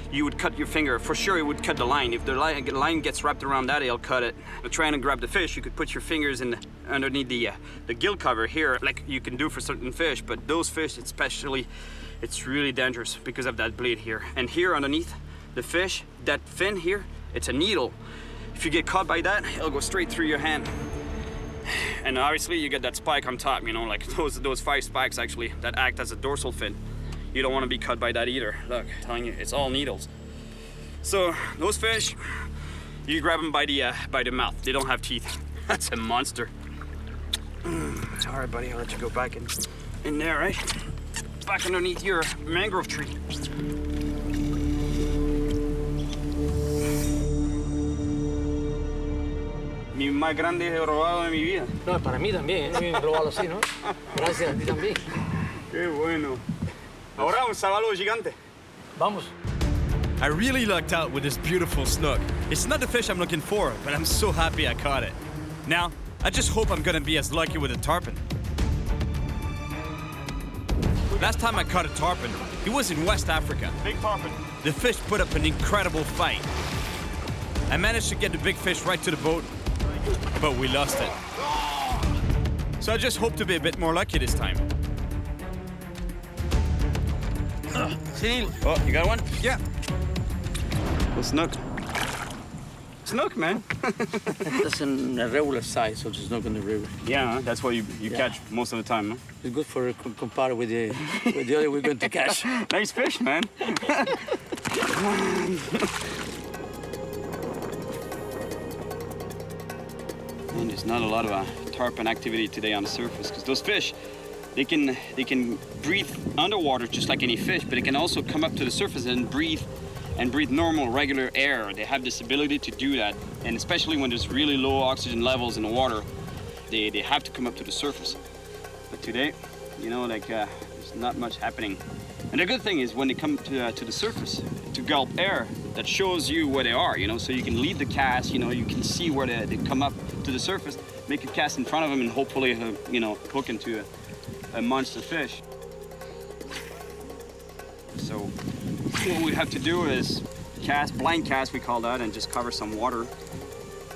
you would cut your finger. For sure, it would cut the line. If the line gets wrapped around that, it'll cut it. But trying to grab the fish, you could put your fingers in underneath the gill cover here, like you can do for certain fish. But those fish, especially, it's really dangerous because of that blade here. And here underneath the fish, that fin here, it's a needle. If you get caught by that, it'll go straight through your hand. And obviously you get that spike on top, you know, like those 5 spikes actually that act as a dorsal fin. You don't want to be cut by that either. Look, I'm telling you, it's all needles. So those fish, you grab them by the mouth. They don't have teeth. That's a monster. All right, buddy, I'll let you go back in there, right? Back underneath your mangrove tree. Mi más grande robado de mi vida. No, para mí también, ¿eh? Robado así, ¿no? Gracias a ti también. Qué bueno. Ahora un sabalo gigante. Vamos. I really lucked out with this beautiful snook. It's not the fish I'm looking for, but I'm so happy I caught it. Now, I just hope I'm gonna be as lucky with a tarpon. Last time I caught a tarpon, it was in West Africa. Big tarpon. The fish put up an incredible fight. I managed to get the big fish right to the boat, but we lost it. So I just hope to be a bit more lucky this time. Cyril. Oh, you got one? Yeah. A snook. Snook, man. That's a regular size of the snook in the river. Yeah, that's what you catch most of the time, huh? It's good for compare with the other we're going to catch. Nice fish, man. And there's not a lot of tarpon activity today on the surface because those fish, they can breathe underwater just like any fish, but they can also come up to the surface and breathe normal, regular air. They have this ability to do that, and especially when there's really low oxygen levels in the water, they have to come up to the surface. But today, you know, like there's not much happening. And the good thing is when they come to the surface to gulp air, that shows you where they are, you know, so you can lead the cast, you know, you can see where they come up to the surface, make a cast in front of them, and hopefully, you know, hook into a monster fish. So what we have to do is cast, blind cast we call that, and just cover some water.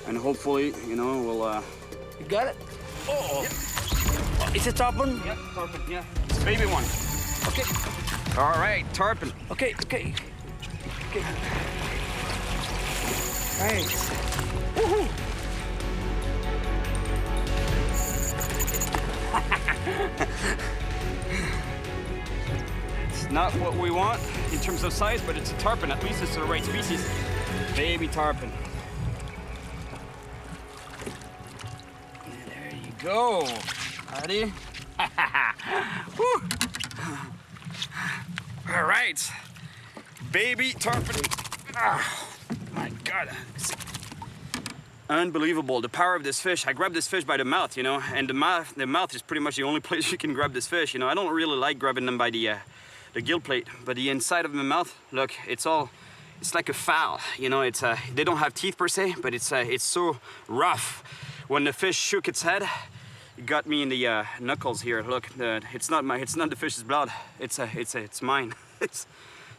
And hopefully, you know, we'll... You got it? Oh! Yep. It's a tarpon? Yeah, tarpon, yeah. It's a baby one. Okay. All right, tarpon. Okay. Right. Woohoo! It's not what we want in terms of size, but it's a tarpon. At least it's the right species. Baby tarpon. There you go. Ready? Woo. All right. Baby tarpon. My God. Unbelievable, the power of this fish. I grabbed this fish by the mouth, you know, and the mouth is pretty much the only place you can grab this fish. You know, I don't really like grabbing them by the gill plate, but the inside of the mouth, look, it's like a fowl. You know, they don't have teeth per se, but it's so rough. When the fish shook its head, it got me in the knuckles here. Look, it's not the fish's blood. It's mine.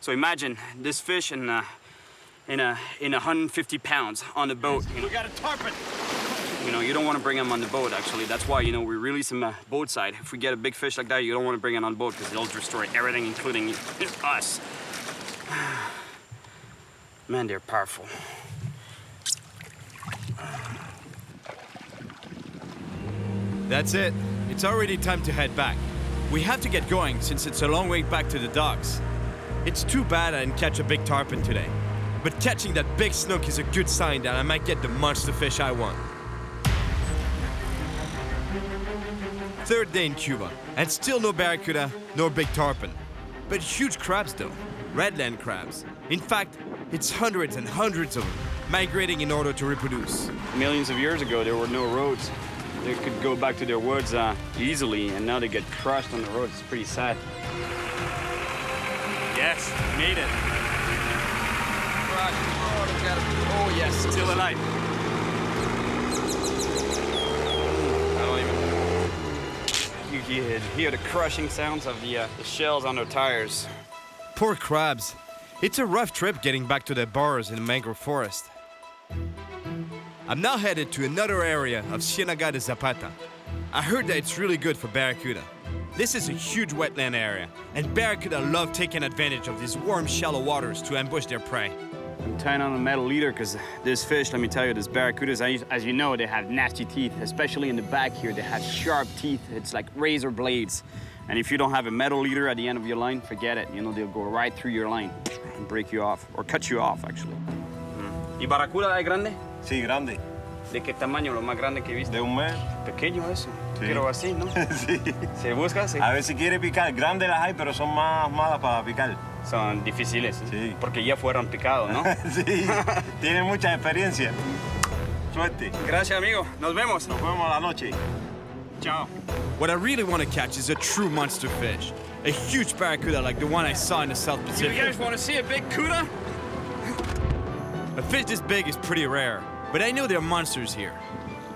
So imagine this fish in 150 pounds on the boat. You know, we got a tarpon. You know, you don't want to bring them on the boat, actually. That's why, you know, we release them boat side. If we get a big fish like that, you don't want to bring it on boat because they'll destroy everything, including us. Man, they're powerful. That's it. It's already time to head back. We have to get going since it's a long way back to the docks. It's too bad I didn't catch a big tarpon today. But catching that big snook is a good sign that I might get the monster fish I want. Third day in Cuba, and still no barracuda, nor big tarpon. But huge crabs though, redland crabs. In fact, it's hundreds and hundreds of them, migrating in order to reproduce. Millions of years ago, there were no roads. They could go back to their woods easily, and now they get crushed on the road. It's pretty sad. Yes, made it. Oh yes, still alive. I don't even... You hear the crushing sounds of the shells on their tires. Poor crabs. It's a rough trip getting back to their burrows in the mangrove forest. I'm now headed to another area of Ciénaga de Zapata. I heard that it's really good for barracuda. This is a huge wetland area, and barracuda love taking advantage of these warm, shallow waters to ambush their prey. I'm tying on a metal leader because this fish, let me tell you, this barracudas, as you know, they have nasty teeth, especially in the back here. They have sharp teeth. It's like razor blades. And if you don't have a metal leader at the end of your line, forget it. You know, they'll go right through your line and break you off, or cut you off, actually. ¿Y barracuda es grande? Sí, grande. ¿De qué tamaño lo más grande que viste? De un mes. Pequeño eso. Sí. Pero así, ¿no? Sí. ¿Se busca? Sí. A ver si quiere picar. Grandes las hay, pero son más malas para picar. Son difíciles. Sí. Porque ya fueron picados, ¿no? Sí. Tienen mucha experiencia. Suerte. Gracias, amigo. Nos vemos. Nos vemos a la noche. Ciao. What I really want to catch is a true monster fish. A huge barracuda like the one I saw in the South Pacific. You guys want to see a big cuda? A fish this big is pretty rare, but I know there are monsters here.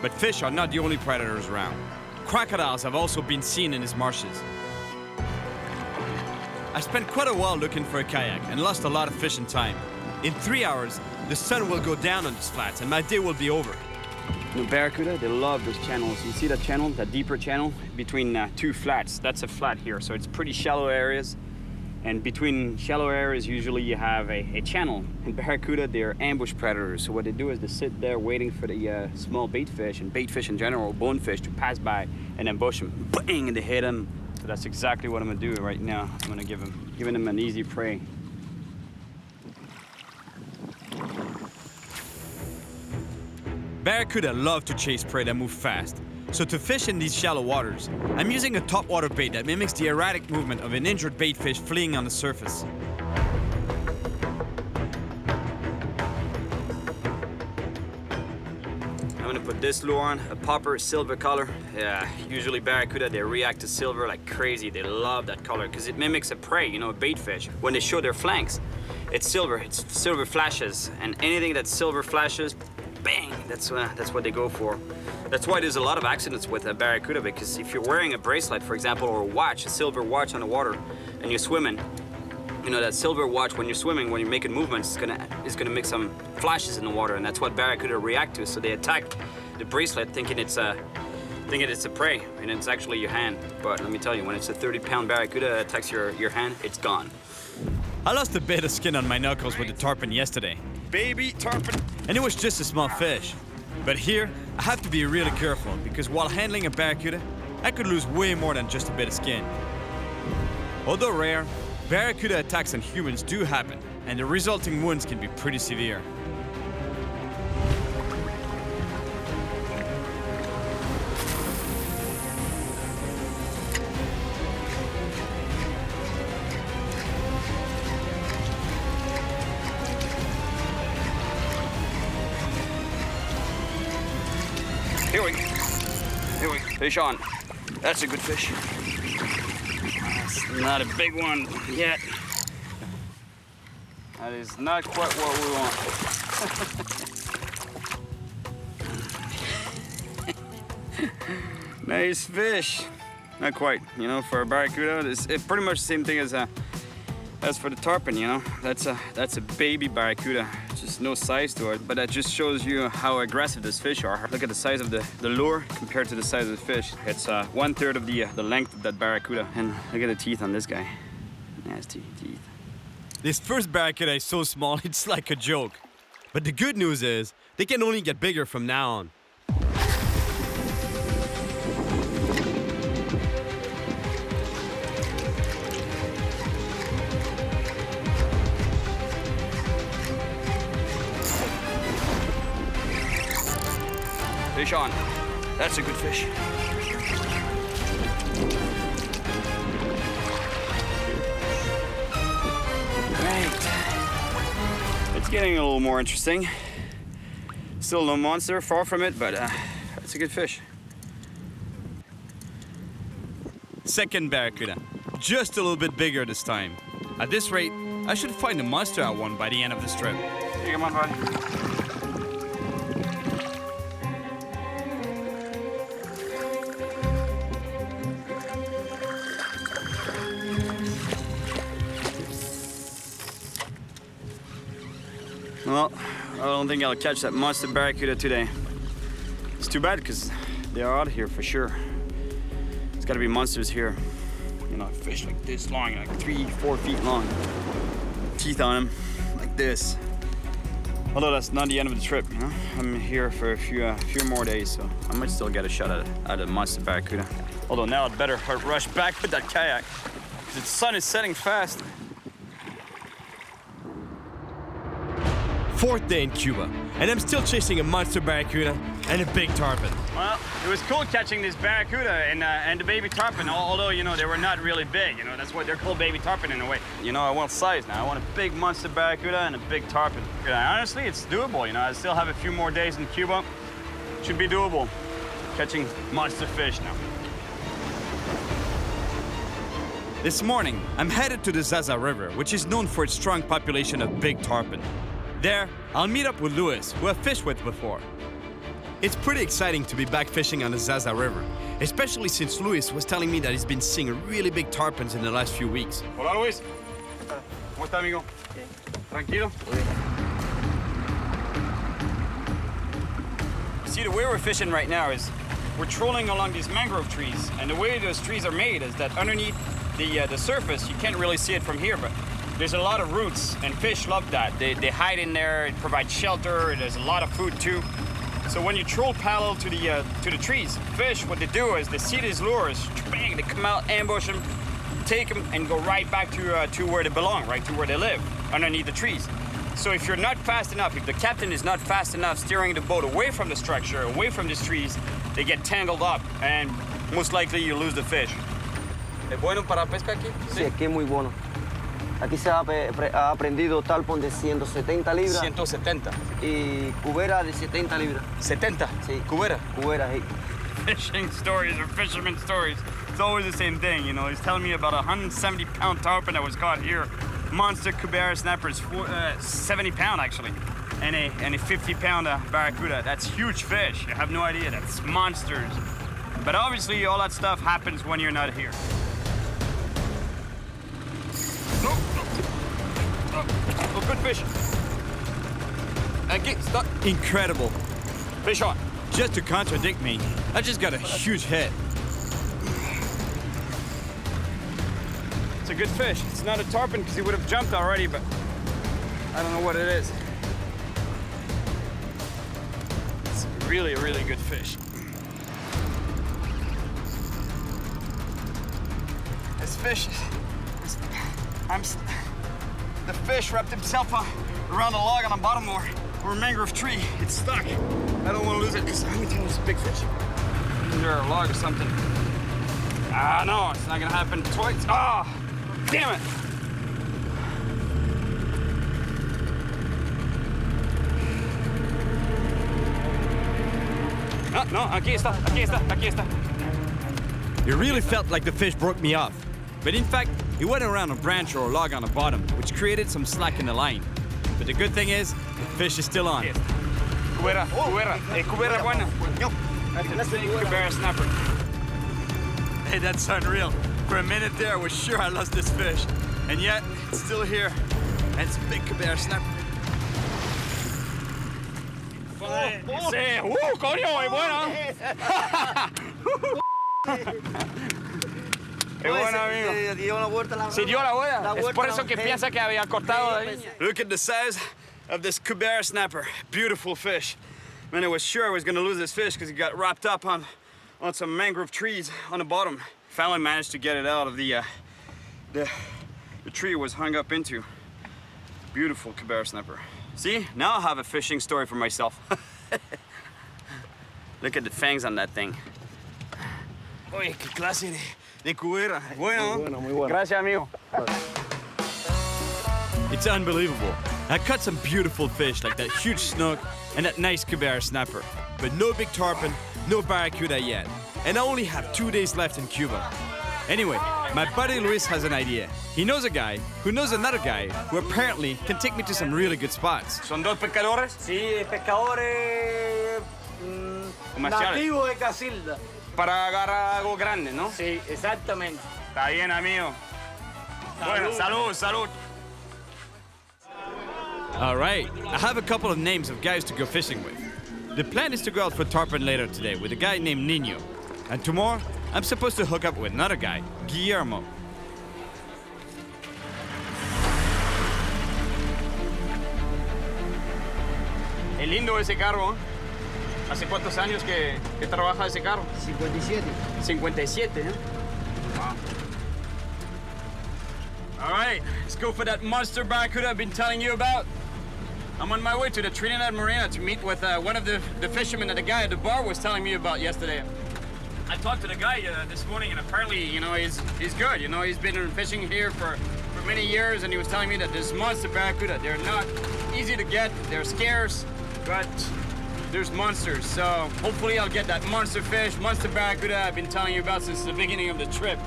But fish are not the only predators around. Crocodiles have also been seen in these marshes. I spent quite a while looking for a kayak and lost a lot of fishing time. In 3 hours, the sun will go down on these flats and my day will be over. The barracuda, they love those channels. You see that channel, that deeper channel between two flats? That's a flat here, so it's pretty shallow areas. And between shallow areas, usually you have a channel. In barracuda, they're ambush predators. So what they do is they sit there waiting for the small bait fish, and bait fish in general, bonefish, to pass by and ambush them. Bang, and they hit them. So that's exactly what I'm gonna do right now. I'm gonna giving them an easy prey. Barracuda love to chase prey that move fast. So to fish in these shallow waters, I'm using a topwater bait that mimics the erratic movement of an injured bait fish fleeing on the surface. I'm gonna put this lure on, a popper silver color. Yeah, usually barracuda, they react to silver like crazy. They love that color because it mimics a prey, you know, a bait fish. When they show their flanks, it's silver flashes, and anything that silver flashes, bang, that's what they go for. That's why there's a lot of accidents with a barracuda, because if you're wearing a bracelet, for example, or a watch, a silver watch on the water, and you're swimming, you know, that silver watch, when you're swimming, when you're making movements, it's gonna make some flashes in the water, and that's what barracuda react to. So they attack the bracelet thinking it's a prey, and it's actually your hand. But let me tell you, when it's a 30-pound barracuda that attacks your hand, it's gone. I lost a bit of skin on my knuckles with the tarpon yesterday. Baby tarpon. And it was just a small fish. But here, I have to be really careful because while handling a barracuda, I could lose way more than just a bit of skin. Although rare, barracuda attacks on humans do happen, and the resulting wounds can be pretty severe. Here we go. Fish on. That's a good fish. That's not a big one yet. That is not quite what we want. Nice fish. Not quite, you know, for a barracuda. It's pretty much the same thing as for the tarpon, you know. That's a baby barracuda. Just no size to it, but that just shows you how aggressive these fish are. Look at the size of the lure compared to the size of the fish. It's 1/3 of the length of that barracuda. And look at the teeth on this guy. Nasty teeth. This first barracuda is so small, it's like a joke. But the good news is, they can only get bigger from now on. Fish on. That's a good fish. Right. It's getting a little more interesting. Still no monster, far from it, but it's a good fish. Second barracuda. Just a little bit bigger this time. At this rate, I should find a monster at one by the end of this trip. Hey, come on, buddy. Well, I don't think I'll catch that monster barracuda today. It's too bad because they are out here for sure. There's got to be monsters here. You know, fish like this long, like 3-4 feet long. Teeth on them, like this. Although that's not the end of the trip, you know. I'm here for a few more days, so I might still get a shot at a monster barracuda. Although now I'd better rush back with that kayak because the sun is setting fast. Fourth day in Cuba, and I'm still chasing a monster barracuda and a big tarpon. Well, it was cool catching this barracuda and the baby tarpon, although, you know, they were not really big. You know, that's why they're called baby tarpon in a way. You know, I want size now. I want a big monster barracuda and a big tarpon. Honestly, it's doable, you know. I still have a few more days in Cuba. Should be doable. Catching monster fish now. This morning, I'm headed to the Zaza River, which is known for its strong population of big tarpon. There, I'll meet up with Louis, who I've fished with before. It's pretty exciting to be back fishing on the Zaza River, especially since Louis was telling me that he's been seeing really big tarpons in the last few weeks. Hola, Luis. ¿Cómo está, amigo? Tranquilo? See, the way we're fishing right now is we're trolling along these mangrove trees, and the way those trees are made is that underneath the surface, you can't really see it from here, but there's a lot of roots, and fish love that. They hide in there, it provides shelter, there's a lot of food too. So when you troll parallel to the trees, fish, what they do is they see these lures, bang, they come out, ambush them, take them, and go right back to where they belong, right to where they live, underneath the trees. So if you're not fast enough, if the captain is not fast enough steering the boat away from the structure, away from these trees, they get tangled up, and most likely you lose the fish. ¿Es bueno para pesca aquí? Sí, aquí es muy bueno. Aquí se ha aprendido tarpon de 170 libras. 170. Y cubera de 70 libras. 70? Sí. Cubera? Cubera, sí. Fishing stories or fisherman stories. It's always the same thing, you know. He's telling me about a 170-pound tarpon that was caught here. Monster cubera snapper is 70-pound actually. And a 50-pound barracuda. That's huge fish. You have no idea. That's monsters. But obviously all that stuff happens when you're not here. Oh, good fish. Stop. Incredible. Fish on. Just to contradict me, I just got a huge hit. It's a good fish. It's not a tarpon because he would have jumped already, but I don't know what it is. It's a really, really good fish. This fish the fish wrapped himself around a log on the bottom or a mangrove tree. It's stuck. I don't want to lose it because I'm going to tell you it's a big fish. Under a log or something. Ah, no, it's not going to happen twice. Ah, damn it. No, aquí está. It really felt like the fish broke me off. But in fact, it went around a branch or a log on the bottom, which created some slack in the line. But the good thing is, the fish is still on. Cubera buena. That's the Cubera snapper. Hey, that's unreal. For a minute there, I was sure I lost this fish. And yet, it's still here. And it's a big Cubera snapper. Sí, coño, es bueno. Es bueno, amigo. Se dio la vuelta. Es por eso que piensa que había cortado la línea. Look at the size of this Cubera snapper. Beautiful fish. Man, I was sure I was gonna lose this fish because he got wrapped up on some mangrove trees on the bottom. Finally managed to get it out of the tree it was hung up into. Beautiful Cubera snapper. See, now I have a fishing story for myself. Look at the fangs on that thing. Oye, qué clase de cubera. Bueno. Muy bueno. Gracias, amigo. It's unbelievable. I caught some beautiful fish like that huge snook and that nice Cubera snapper. But no big tarpon, no barracuda yet. And I only have 2 days left in Cuba. Anyway, my buddy Luis has an idea. He knows a guy who knows another guy who apparently can take me to some really good spots. ¿Son dos pescadores? Sí, pescadores nativos de Casilda. Para agarrar algo grande, ¿no? Sí, exactamente. Está bien, amigo. Bueno, salud. All right, I have a couple of names of guys to go fishing with. The plan is to go out for tarpon later today with a guy named Nino. And tomorrow, I'm supposed to hook up with another guy, Guillermo. Es lindo ese carro. ¿Hace cuántos años que trabaja ese carro? 57. 57, ¿eh? Wow. All right, let's go for that monster barracuda I've been telling you about. I'm on my way to the Trinidad Marina to meet with one of the fishermen that the guy at the bar was telling me about yesterday. I talked to the guy this morning, and apparently, he's good. He's been fishing here for many years, and he was telling me that this monster barracuda, they're not easy to get, they're scarce, but there's monsters. So hopefully I'll get that monster fish, monster barracuda I've been telling you about since the beginning of the trip.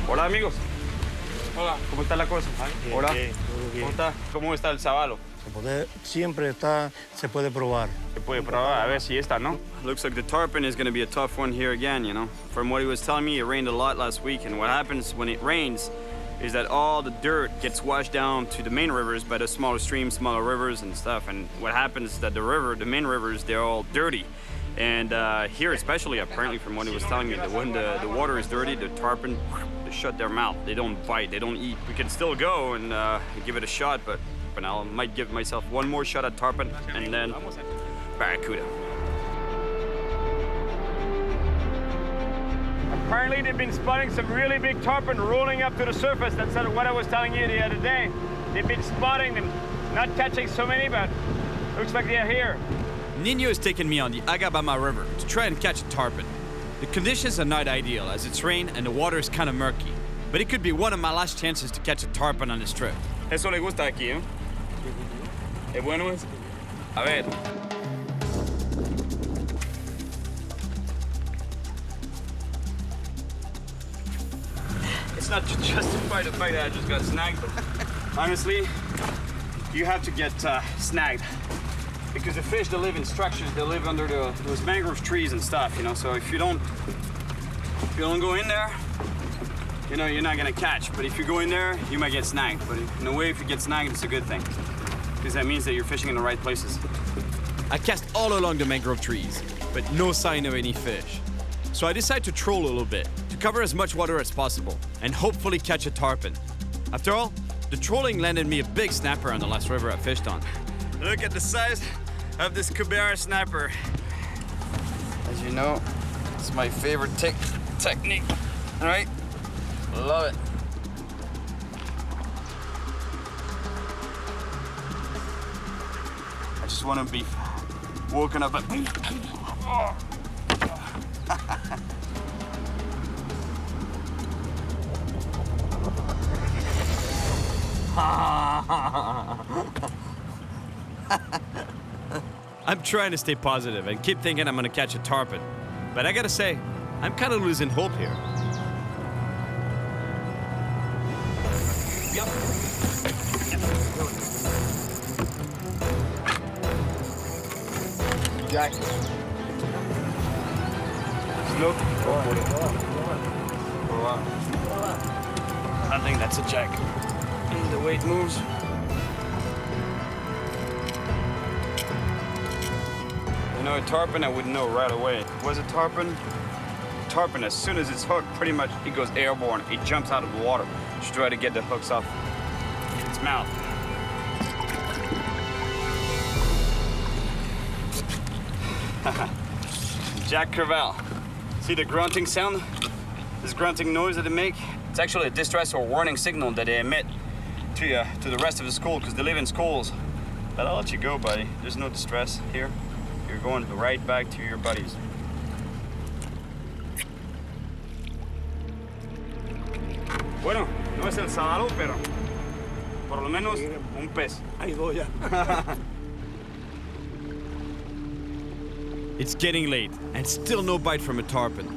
Hola, amigos. Hola, ¿cómo está la cosa? Hola. ¿Cómo está el sabalo? Siempre se puede probar. Se puede probar, a ver si está, ¿no? Looks like the tarpon is going to be a tough one here again, From what he was telling me, it rained a lot last week, and what happens when it rains is that all the dirt gets washed down to the main rivers by the smaller streams, smaller rivers and stuff. And what happens is that the main rivers, they're all dirty. And here especially, apparently from what he was telling me, that when the water is dirty, the tarpon, they shut their mouth. They don't bite, they don't eat. We can still go and give it a shot, but for now I might give myself one more shot at tarpon and then barracuda. Apparently they've been spotting some really big tarpon rolling up to the surface. That's what I was telling you the other day. They've been spotting them, not catching so many, but looks like they're here. Nino has taken me on the Agabama River to try and catch a tarpon. The conditions are not ideal as it's rain and the water is kind of murky, but it could be one of my last chances to catch a tarpon on this trip. Eso le gusta aquí, ¿eh? ¿Es bueno eso? A ver. It's not to justify the fact that I just got snagged, but honestly, you have to get snagged. Because the fish, they live in structures, they live under those mangrove trees and stuff, So if you don't go in there, you're not gonna catch. But if you go in there, you might get snagged. But in a way, if you get snagged, it's a good thing. Because that means that you're fishing in the right places. I cast all along the mangrove trees, but no sign of any fish. So I decided to troll a little bit, to cover as much water as possible, and hopefully catch a tarpon. After all, the trolling landed me a big snapper on the last river I fished on. Look at the size of this Cubera snapper. As you know, it's my favorite technique, right? Love it. I just want to be woken up. I'm trying to stay positive and keep thinking I'm gonna catch a tarpon. But I gotta say, I'm kind of losing hope here. Jack. Slow. I think that's a jack. And the way it moves. You know, a tarpon, I would know right away. If it was a tarpon, as soon as it's hooked, pretty much it goes airborne. It jumps out of the water to try to get the hooks off its mouth. Jack Crevalle. See the grunting sound? This grunting noise that they make? It's actually a distress or warning signal that they emit to the rest of the school, because they live in schools. But I'll let you go, buddy. There's no distress here. You're going right back to your buddies. Bueno, no es el sábado, pero por lo menos un pez. Ahí voy ya. It's getting late, and still no bite from a tarpon.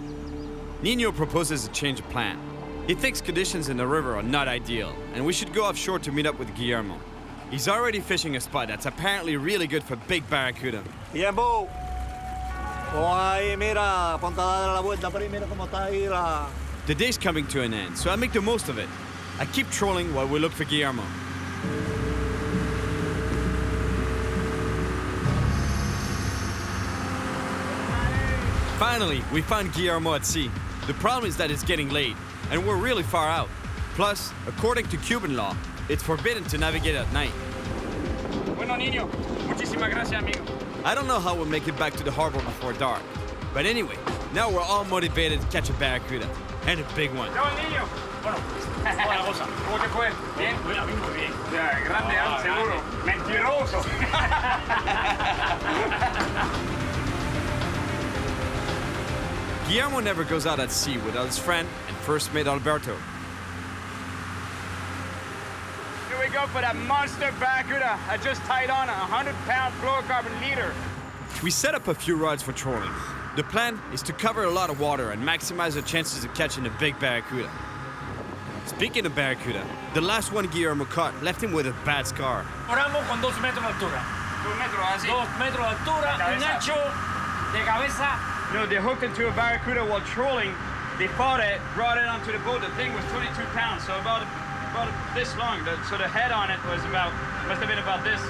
Nino proposes a change of plan. He thinks conditions in the river are not ideal, and we should go offshore to meet up with Guillermo. He's already fishing a spot that's apparently really good for big barracuda. Tiempo. Oh, ahí, mira, ponte a dar la vuelta por ahí, mira cómo está ahí la... The day's coming to an end, so I make the most of it. I keep trolling while we look for Guillermo. Finally, we found Guillermo at sea. The problem is that it's getting late, and we're really far out. Plus, according to Cuban law, it's forbidden to navigate at night. Bueno, niño. Muchísimas gracias, amigo. I don't know how we'll make it back to the harbor before dark. But anyway, now we're all motivated to catch a barracuda. And a big one. ¡Chao, niño! Bueno, una cosa. ¿Cómo te fue? ¿Bien? Muy bien. Ya, grande, seguro. Mentiroso. Guillermo never goes out at sea without his friend and first mate Alberto. Here we go for that monster barracuda. I just tied on a 100-pound fluorocarbon leader. We set up a few rods for trolling. The plan is to cover a lot of water and maximize our chances of catching a big barracuda. Speaking of barracuda, the last one Guillermo caught left him with a bad scar. Oramos con 2 metros de altura. 2 metros, así. 2 metros de altura, un ancho de cabeza. You know, they hooked into a barracuda while trolling. They fought it, brought it onto the boat. The thing was 22 pounds, so about this long. So the head on it was must have been about this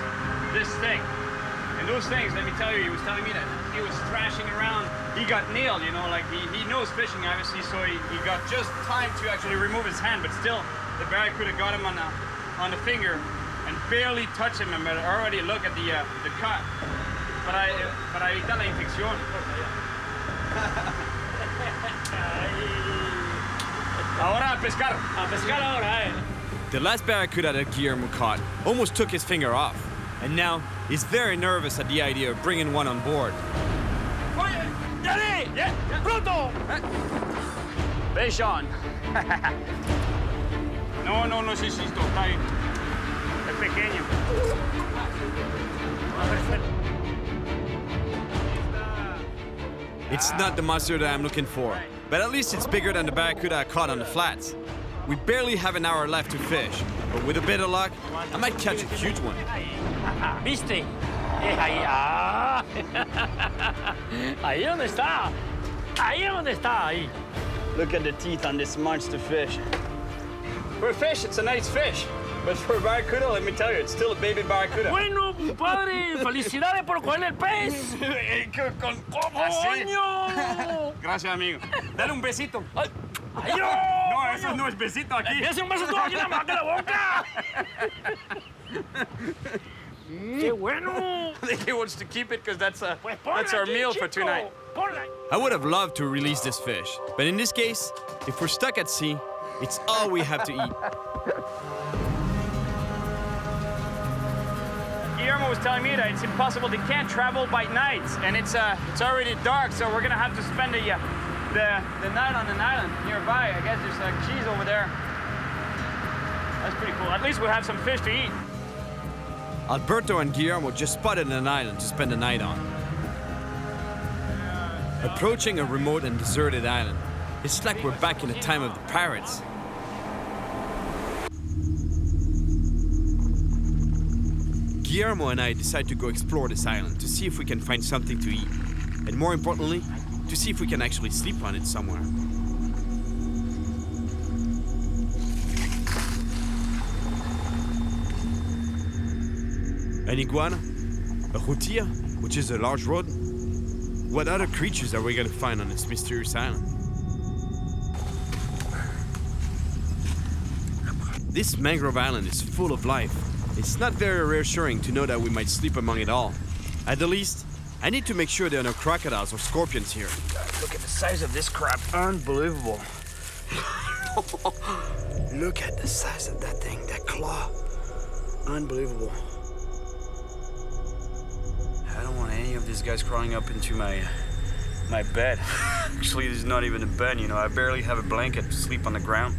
thick. And those things, let me tell you, he was telling me that he was thrashing around. He got nailed, you know, like he knows fishing, obviously, so he got just time to actually remove his hand, but still, the barracuda got him on the finger and barely touched him, but already look at the cut. Para evitar la infección. Ahora a pescar. A pescar ahora, The last barracuda that Guillermo caught almost took his finger off. And now, he's very nervous at the idea of bringing one on board. Oye, Dale! Yeah, pronto! Fish on. No, necesito, está ahí. Es pequeño. It's not the monster that I'm looking for, but at least it's bigger than the barracuda I caught on the flats. We barely have an hour left to fish, but with a bit of luck, I might catch a huge one. ¿Viste? Es ahí. Ah. Ahí donde está. Ahí donde está. Ahí. Look at the teeth on this monster fish. For a fish, it's a nice fish. But for a barracuda, let me tell you, it's still a baby barracuda. Bueno, padre, felicidades por coger el pez. ¡Coño! Gracias, amigo. Dale un besito. Ay, no, eso no es besito aquí. ¡Es un beso tú aquí en la boca! ¡Qué bueno! He wants to keep it because that's our meal for tonight. I would have loved to release this fish, but in this case, if we're stuck at sea, it's all we have to eat. Guillermo was telling me that it's impossible. They can't travel by night, and it's already dark, so we're gonna have to spend the night on an island nearby. I guess there's cheese over there. That's pretty cool. At least we'll have some fish to eat. Alberto and Guillermo just spotted an island to spend the night on. Approaching a remote and deserted island, it's like we're back in the time of the pirates. Guillermo and I decide to go explore this island to see if we can find something to eat. And more importantly, to see if we can actually sleep on it somewhere. An iguana? A jutilla, which is a large rodent? What other creatures are we gonna find on this mysterious island? This mangrove island is full of life. It's not very reassuring to know that we might sleep among it all. At the least, I need to make sure there are no crocodiles or scorpions here. Look at the size of this crab. Unbelievable. Look at the size of that thing, that claw. Unbelievable. I don't want any of these guys crawling up into my bed. Actually, this is not even a bed, you know. I barely have a blanket to sleep on the ground.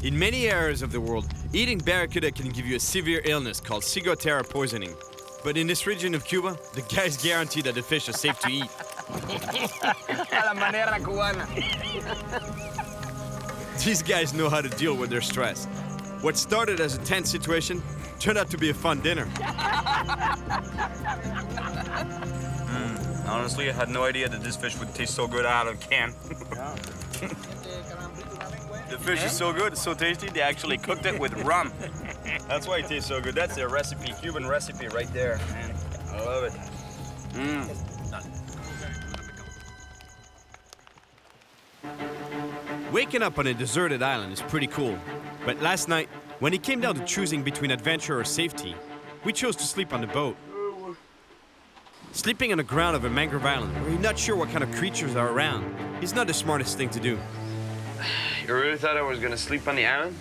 In many areas of the world, eating barracuda can give you a severe illness called ciguatera poisoning. But in this region of Cuba, the guys guarantee that the fish are safe to eat. A la manera cubana. These guys know how to deal with their stress. What started as a tense situation turned out to be a fun dinner. Honestly, I had no idea that this fish would taste so good out of a can. The fish is so good, it's so tasty, they actually cooked it with rum. That's why it tastes so good. That's their recipe, Cuban recipe right there, man. I love it. Waking up on a deserted island is pretty cool. But last night, when it came down to choosing between adventure or safety, we chose to sleep on the boat. Sleeping on the ground of a mangrove island where you're not sure what kind of creatures are around is not the smartest thing to do. You really thought I was gonna sleep on the island?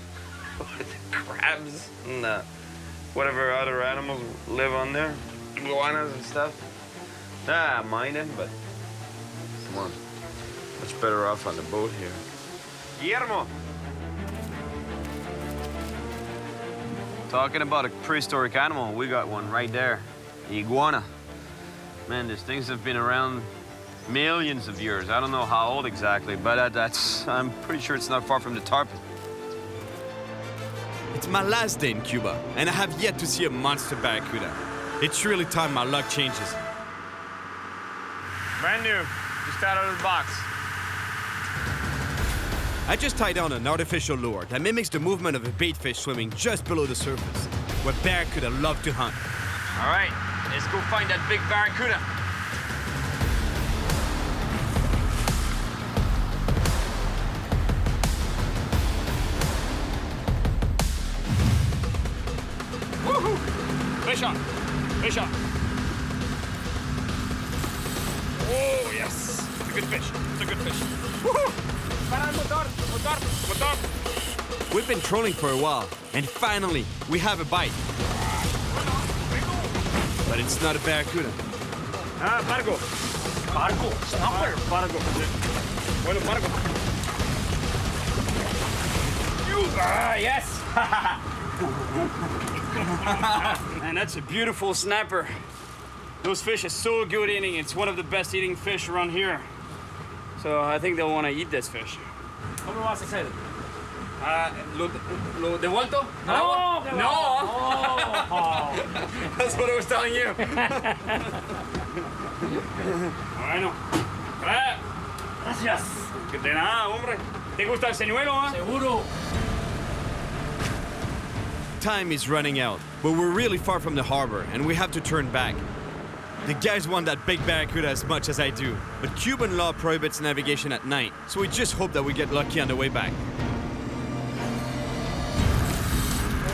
With the crabs and the whatever other animals live on there? Iguanas and stuff? Ah, mind them, but come on. Much better off on the boat here. Guillermo! Talking about a prehistoric animal, we got one right there. The iguana. Man, these things have been around millions of years. I don't know how old exactly, but I'm pretty sure it's not far from the tarpon. It's my last day in Cuba, and I have yet to see a monster barracuda. It's really time my luck changes. Brand new, just out of the box. I just tied down an artificial lure that mimics the movement of a bait fish swimming just below the surface, where barracuda love to hunt. All right, let's go find that big barracuda. Woohoo! Fish on, fish on. Oh, yes, it's a good fish, it's a good fish. Woohoo! Para el motor, motor, motor. We've been trolling for a while, and finally, we have a bite. But it's not a barracuda. Ah, barco. Barco, snapper. Barco. Bueno, barco. Yes. Man, that's a beautiful snapper. Those fish are so good eating. It's one of the best eating fish around here. So I think they'll want to eat this fish. ¿Cómo vas a hacer? ¿Lo devuelto? No, No. That's what I was telling you. Bueno. Gracias. Que de nada, hombre. ¿Te gusta el señuelo, eh? Seguro. Time is running out, but we're really far from the harbor, and we have to turn back. The guys want that big barracuda as much as I do, but Cuban law prohibits navigation at night, so we just hope that we get lucky on the way back.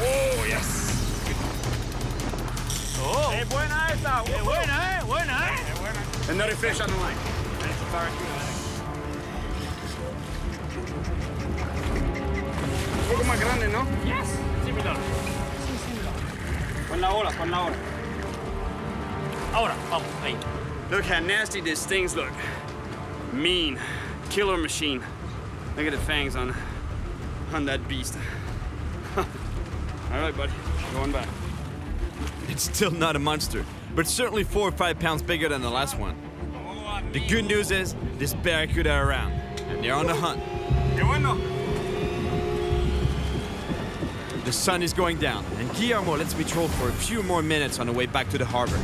Oh, yes. Oh. Es buena esta. Es buena, buena, Es buena. Another fish on the line. It's a barracuda. Un poco más grande, ¿no? Yes. Similar. Con la ola, con la ola. Ahora, vamos, ahí. Look how nasty these things look. Mean. Killer machine. Look at the fangs on it. on that beast. All right, buddy, going back. It's still not a monster, but certainly 4 or 5 pounds bigger than the last one. The good news is, there's barracuda around, and they're on the hunt. The sun is going down, and Guillermo lets me troll for a few more minutes on the way back to the harbor.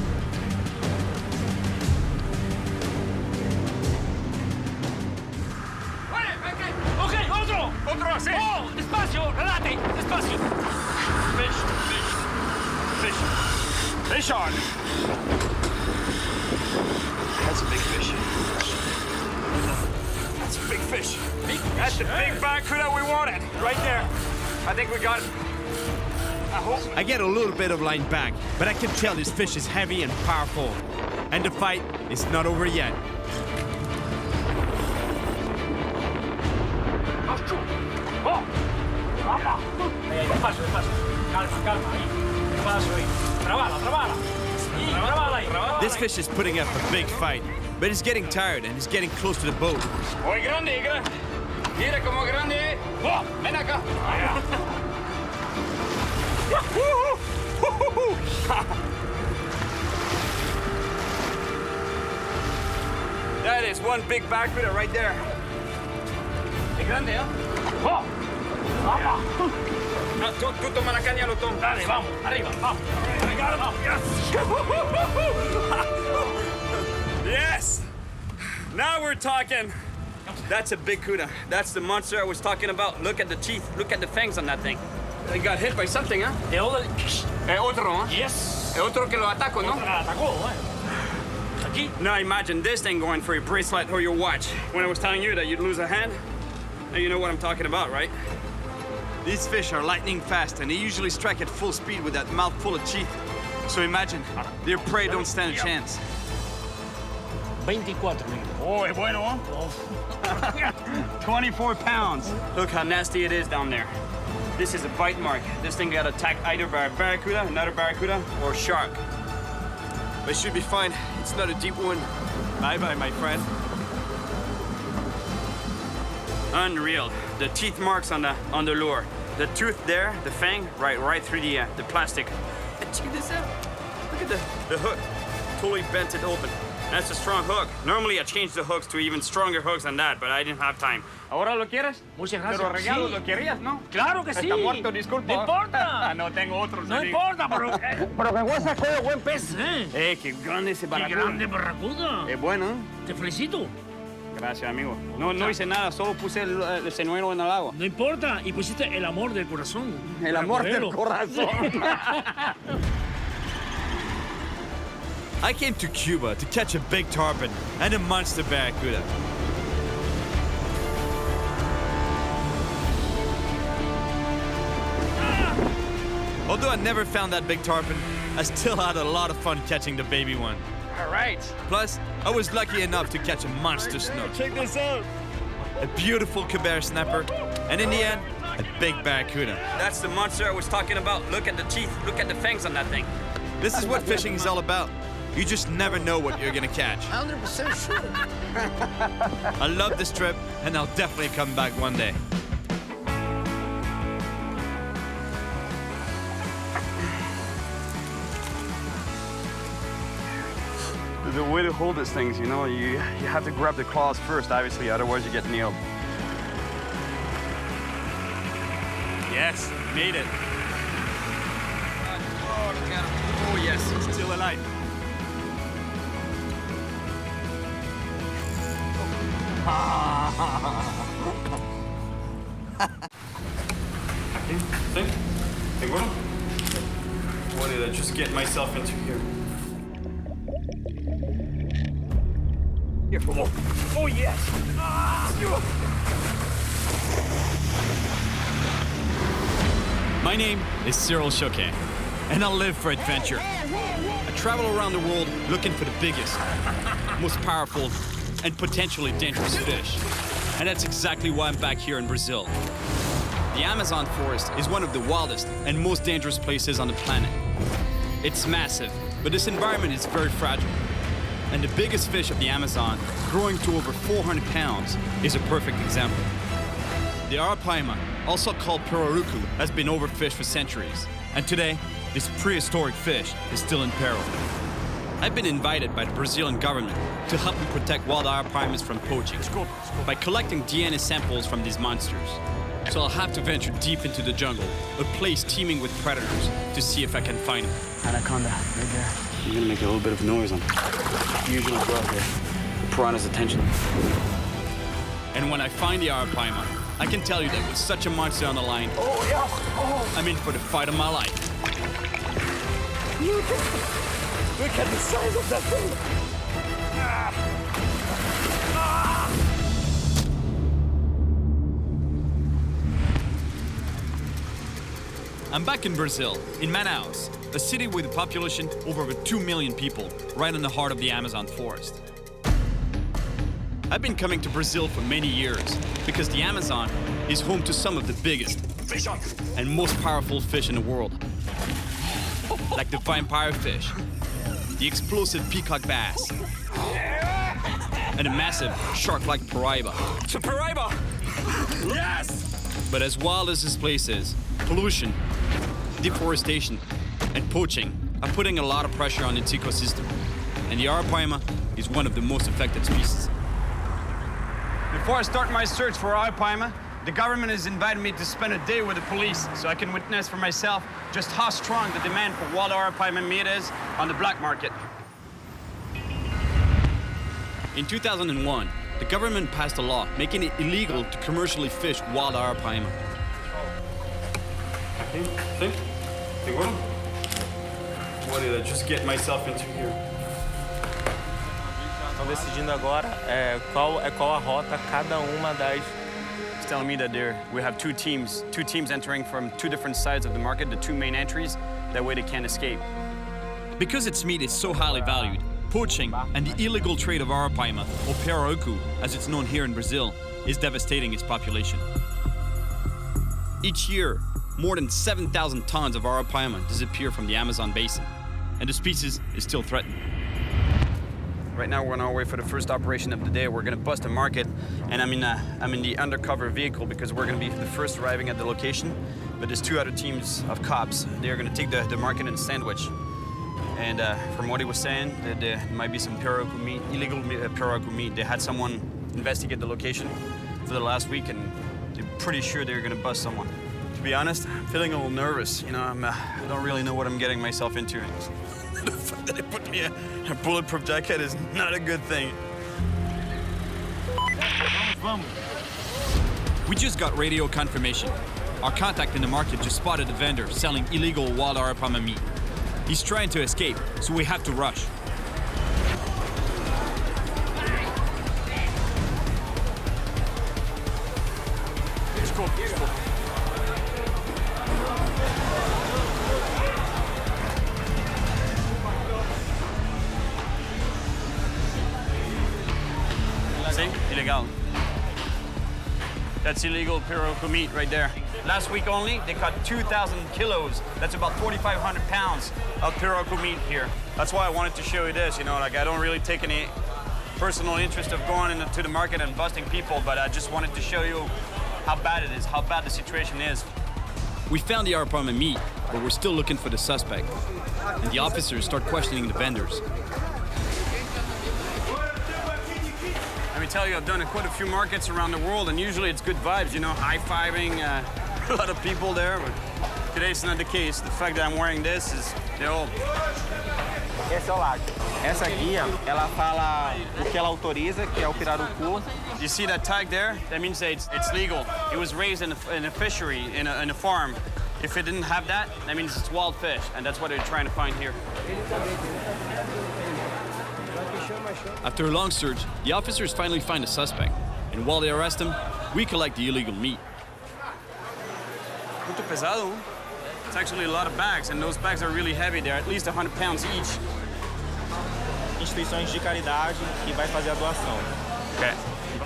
Ok, otro. Otro, sí. Oh, despacio, relate, despacio. Fish, fish, fish. Fish on. That's a big fish. That's a big fish. That's the big barracuda we wanted. Right there. I think we got it. I hope. I get a little bit of line back, but I can tell this fish is heavy and powerful. And the fight is not over yet. Oh. Despacio, despacio. Calma, calma, ahí. Despacio ahí. Trabala, trabala. Trabala ahí. This fish is putting up a big fight, but he's getting tired and he's getting close to the boat. Muy grande, grande. Mira como grande. Oh, ven acá. That is one big barracuda right there. Es grande, ¿eh? Oh. Tú toma la caña, Lotón. Dale, vamos, arriba, vamos. Arriba, Yes! Now we're talking. That's a big cuda. That's the monster I was talking about. Look at the teeth. Look at the fangs on that thing. They got hit by something, huh? Otro, huh? Yes. Otro que lo atacó, ¿no? Atacó, Aquí. Now imagine this thing going for your bracelet or your watch. When I was telling you that you'd lose a hand, now you know what I'm talking about, right? These fish are lightning fast, and they usually strike at full speed with that mouth full of teeth. So imagine, their prey don't stand a chance. 24. Oh, es bueno, huh? 24 pounds. Look how nasty it is down there. This is a bite mark. This thing got attacked either by a barracuda, another barracuda, or a shark. But it should be fine. It's not a deep one. Bye-bye, my friend. Unreal. The teeth marks on the lure. The tooth there, the fang, right through the plastic. Check this out. Look at the hook. Totally bent it open. That's a strong hook. Normally I change the hooks to even stronger hooks than that, but I didn't have time. ¿Ahora lo quieres? Muchas gracias. Pero regalo Sí. lo querías, ¿no? Claro que sí. Está muerto, disculpa. No importa. No tengo otro. No importa, pero que voy a sacar de buen pez, Qué grande ese barracuda. Qué grande barracuda. Es bueno. Te felicito. Gracias, amigo. No hice nada, solo puse el señuelo en el agua. No importa, y pusiste el amor del corazón. El amor del corazón. I came to Cuba to catch a big tarpon and a monster barracuda. Although I never found that big tarpon, I still had a lot of fun catching the baby one. All right. Plus, I was lucky enough to catch a monster snook. Check this out. A beautiful caber snapper, and in the end, a big barracuda. That's the monster I was talking about. Look at the teeth. Look at the fangs on that thing. This is what fishing is all about. You just never know what you're gonna catch. 100% sure. I love this trip, and I'll definitely come back one day. The way to hold these things, you know, you have to grab the claws first, obviously, otherwise you get nailed. Yes, made it. Oh, look at him. Oh, yes, he's still alive. What did I just get myself into here? Here, oh yes! My name is Cyril Chauquet, and I live for adventure. I travel around the world looking for the biggest, most powerful, and potentially dangerous fish. And that's exactly why I'm back here in Brazil. The Amazon forest is one of the wildest and most dangerous places on the planet. It's massive, but this environment is very fragile. And the biggest fish of the Amazon, growing to over 400 pounds, is a perfect example. The arapaima also called pirarucu, has been overfished for centuries. And today, this prehistoric fish is still in peril. I've been invited by the Brazilian government to help them protect wild arapimas from poaching by collecting DNA samples from these monsters. So I'll have to venture deep into the jungle, a place teeming with predators, to see if I can find them. Anaconda, right there. I'm gonna make a little bit of noise on usually go out there. The piranha's attention. And when I find the arapaima, I can tell you that with such a monster on the line, I'm in for the fight of my life. Look at the size of that thing! I'm back in Brazil, in Manaus, a city with a population of over 2 million people, right in the heart of the Amazon forest. I've been coming to Brazil for many years because the Amazon is home to some of the biggest and most powerful fish in the world. Like the vampire fish, the explosive peacock bass, and a massive shark-like paraiba. It's a paraiba! Yes! But as wild as this place is, pollution, deforestation, and poaching are putting a lot of pressure on its ecosystem. And the arapaima is one of the most affected species. Before I start my search for arapaima, the government has invited me to spend a day with the police so I can witness for myself just how strong the demand for wild arapaima meat is on the black market. In 2001, the government passed a law making it illegal to commercially fish wild arapaima. What did I just get myself into here? Estão decidindo agora qual a rota cada uma das. It's telling me that we have two teams entering from two different sides of the market, the two main entries. That way they can't escape. Because its meat is so highly valued, poaching and the illegal trade of arapaima, or pirarucu, as it's known here in Brazil, is devastating its population. Each year, more than 7,000 tons of arapaima disappear from the Amazon basin, and the species is still threatened. Right now we're on our way for the first operation of the day. We're gonna bust a market, and I'm in the undercover vehicle because we're gonna be the first arriving at the location. But there's two other teams of cops. They're gonna take the market and sandwich. And from what he was saying, that there might be some pirarucu meat, illegal pirarucu meat. They had someone investigate the location for the last week, and they're pretty sure they're gonna bust someone. To be honest, I'm feeling a little nervous. You know, I don't really know what I'm getting myself into. The fact that they put me in a bulletproof jacket is not a good thing. We just got radio confirmation. Our contact in the market just spotted a vendor selling illegal wild arapaima meat. He's trying to escape, so we have to rush. Illegal. That's illegal pirarucu meat right there. Last week only, they caught 2,000 kilos. That's about 4,500 pounds of pirarucu meat here. That's why I wanted to show you this. You know, like I don't really take any personal interest of going into the market and busting people, but I just wanted to show you how bad it is, how bad the situation is. We found the arapaima meat, but we're still looking for the suspect. And the officers start questioning the vendors. Let me tell you, I've done quite a few markets around the world, and usually it's good vibes, you know, high-fiving, a lot of people there, but today it's not the case. The fact that I'm wearing this is, Esse é o lago. Essa guia, ela fala o que ela autoriza, que é o pirarucu. You see that tag there? That means that it's legal. It was raised in a fishery, in a farm. If it didn't have that, that means it's wild fish, and that's what they're trying to find here. After a long search, the officers finally find a suspect, and while they arrest him, we collect the illegal meat. Muito pesado. It's actually a lot of bags, and those bags are really heavy. They're at least 100 pounds each. Instituições de caridade que vai fazer a doação. Okay.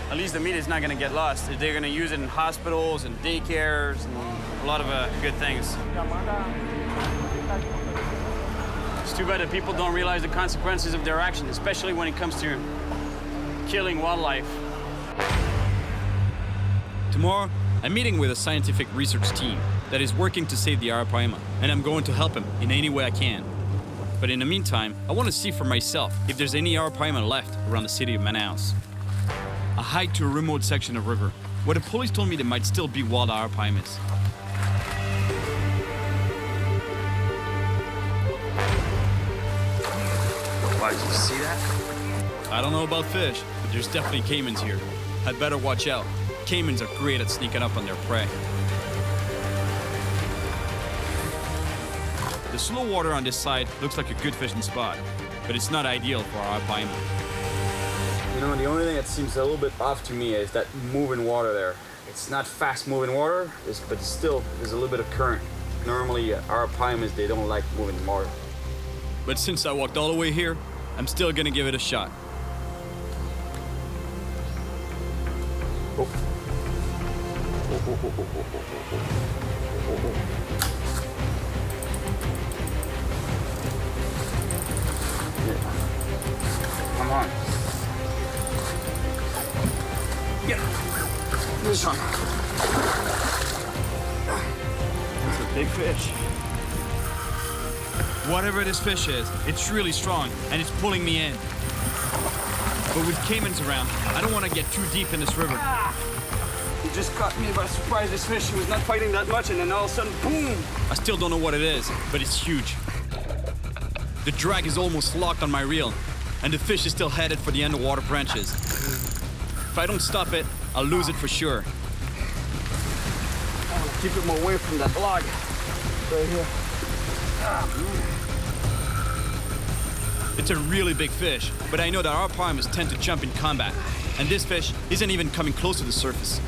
At least the meat is not going to get lost. They're going to use it in hospitals and daycares and a lot of good things. It's too bad that people don't realize the consequences of their actions, especially when it comes to killing wildlife. Tomorrow, I'm meeting with a scientific research team that is working to save the arapaima, and I'm going to help him in any way I can. But in the meantime, I want to see for myself if there's any arapaima left around the city of Manaus. I hiked to a remote section of river, where the police told me there might still be wild arapaimas. Why, did you see that? I don't know about fish, but there's definitely caimans here. I'd better watch out. Caimans are great at sneaking up on their prey. The slow water on this side looks like a good fishing spot, but it's not ideal for arapaima. You know, the only thing that seems a little bit off to me is that moving water there. It's not fast moving water, but still, there's a little bit of current. Normally, arapaimas, they don't like moving water. But since I walked all the way here, I'm still gonna give it a shot. Come on. Get this one. It's a big fish. Whatever this fish is, it's really strong, and it's pulling me in. But with caimans around, I don't want to get too deep in this river. He just caught me by surprise. This fish was not fighting that much, and then all of a sudden, boom! I still don't know what it is, but it's huge. The drag is almost locked on my reel, and the fish is still headed for the underwater branches. If I don't stop it, I'll lose it for sure. I want to keep him away from that log. Right here. It's a really big fish, but I know that arapaimas tend to jump in combat, and this fish isn't even coming close to the surface.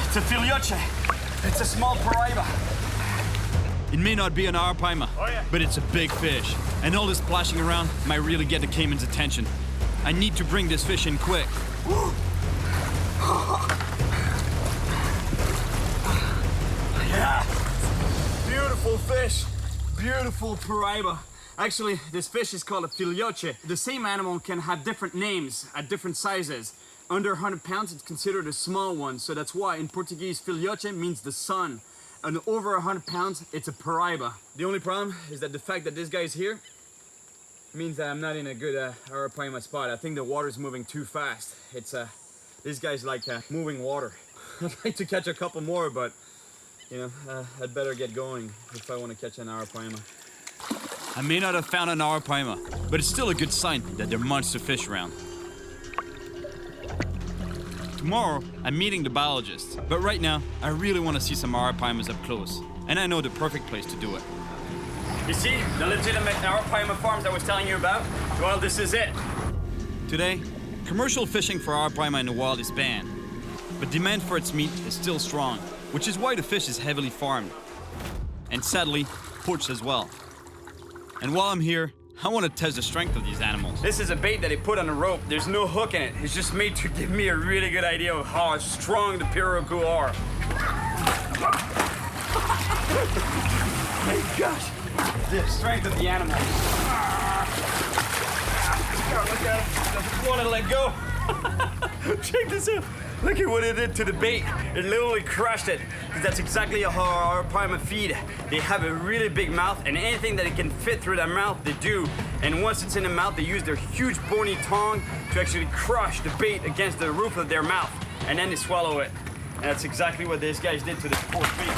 It's a ferocious. It's a small paraiba. It may not be an arapaima, but it's a big fish, and all this splashing around might really get the caiman's attention. I need to bring this fish in quick. Yeah, beautiful fish, beautiful paraiba. Actually, this fish is called a filhote. The same animal can have different names at different sizes. Under 100 pounds, it's considered a small one, so that's why in Portuguese, filhote means the son. And over 100 pounds, it's a paraiba. The only problem is that the fact that this guy's here means that I'm not in a good arapaima spot. I think the water's moving too fast. This guy's like moving water. I'd like to catch a couple more, but you know, I'd better get going if I want to catch an arapaima. I may not have found an arapaima, but it's still a good sign that there are monster fish around. Tomorrow, I'm meeting the biologist, but right now, I really want to see some arapaimas up close, and I know the perfect place to do it. You see, the legitimate arapaima farms I was telling you about? Well, this is it. Today, commercial fishing for arapaima in the wild is banned, but demand for its meat is still strong, which is why the fish is heavily farmed, and sadly, poached as well. And while I'm here, I want to test the strength of these animals. This is a bait that they put on a rope. There's no hook in it. It's just made to give me a really good idea of how strong the pirarucu are. My gosh, the strength of the animal. Look at it. Doesn't want to let go. Check this out. Look at what it did to the bait. It literally crushed it. That's exactly how our arapaima feed. They have a really big mouth, and anything that it can fit through their mouth, they do. And once it's in the mouth, they use their huge bony tongue to actually crush the bait against the roof of their mouth, and then they swallow it. And that's exactly what these guys did to this poor bait.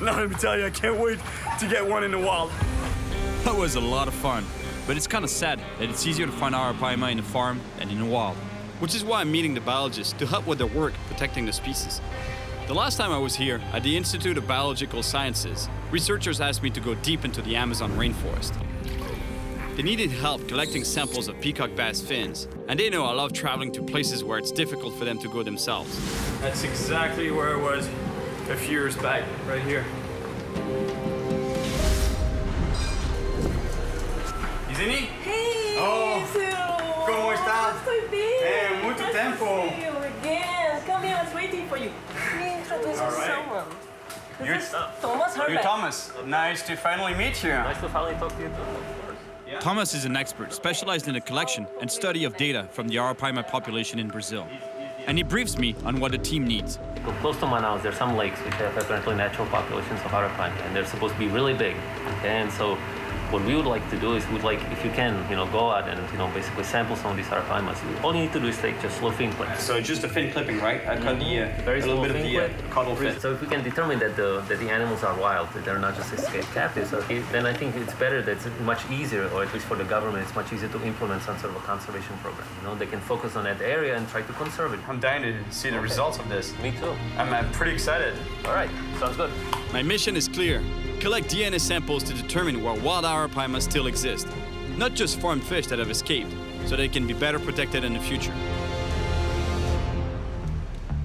Now let me tell you, I can't wait to get one in the wild. That was a lot of fun, but it's kind of sad that it's easier to find arapaima in the farm than in the wild, which is why I'm meeting the biologists to help with their work protecting the species. The last time I was here at the Institute of Biological Sciences, researchers asked me to go deep into the Amazon rainforest. They needed help collecting samples of peacock bass fins, and they know I love traveling to places where it's difficult for them to go themselves. That's exactly where it was a few years back, right here. Isn't he? Hey, oh, ¿cómo estás? Estoy bien. Mucho tiempo. Again. Come here, I was waiting for you. this is someone. You're Thomas Herbert. You're Thomas. Nice to finally meet you. Nice to finally talk to you too, of course. Thomas is an expert specialized in the collection and study of data from the Arapaima population in Brazil. And he briefs me on what the team needs. So close to Manaus, there's some lakes which have apparently natural populations of Arapaima, and they're supposed to be really big. Okay, and so what we would like to do is we'd like, if you can, go out and, basically sample some of these Arapaimas. All you need to do is take just slow fin clips. So just a fin clipping, right? I cut very a little bit of the caudal fin. So if we can determine that the animals are wild, that they're not just escaped captives, okay, then I think it's better that it's much easier, or at least for the government, it's much easier to implement some sort of a conservation program. They can focus on that area and try to conserve it. I'm dying to see the results of this. Me too. I'm pretty excited. All right, sounds good. My mission is clear. Collect DNA samples to determine where wild Arapaimas still exist. Not just farmed fish that have escaped, so they can be better protected in the future.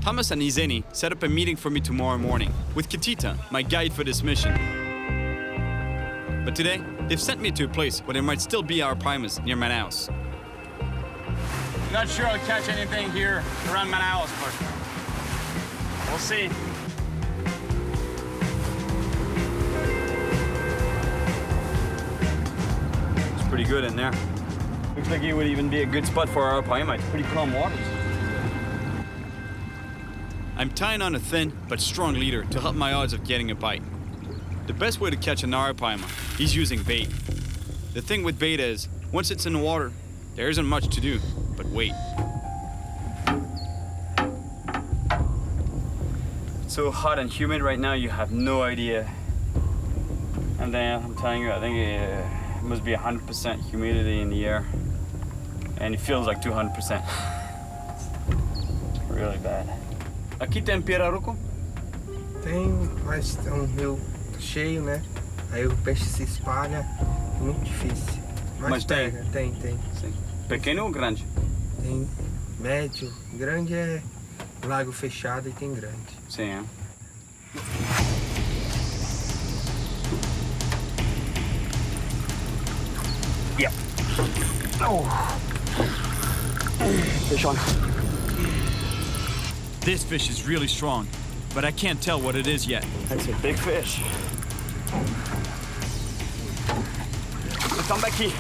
Thomas and Izeni set up a meeting for me tomorrow morning with Kitita, my guide for this mission. But today, they've sent me to a place where there might still be Arapaimas near Manaus. Not sure I'll catch anything here around Manaus, but we'll see. Pretty good in there. Looks like it would even be a good spot for our Arapaima. It's pretty calm waters. I'm tying on a thin but strong leader to help my odds of getting a bite. The best way to catch an Arapaima is using bait. The thing with bait is, once it's in the water, there isn't much to do but wait. It's so hot and humid right now, you have no idea. And then I'm telling you, I think it must be 100% humidity in the air. And it feels like 200%. It's really bad. Aqui tem pirarucu? Tem, mas é um rio cheio, né? Aí o peixe se espalha, muito difícil. Mas pega, tem. Sim. Pequeno ou grande? Tem médio, grande é lago fechado e tem grande. Sim, é. Yeah. Oh. Fish on. This fish is really strong, but I can't tell what it is yet. That's a big fish. Come back here.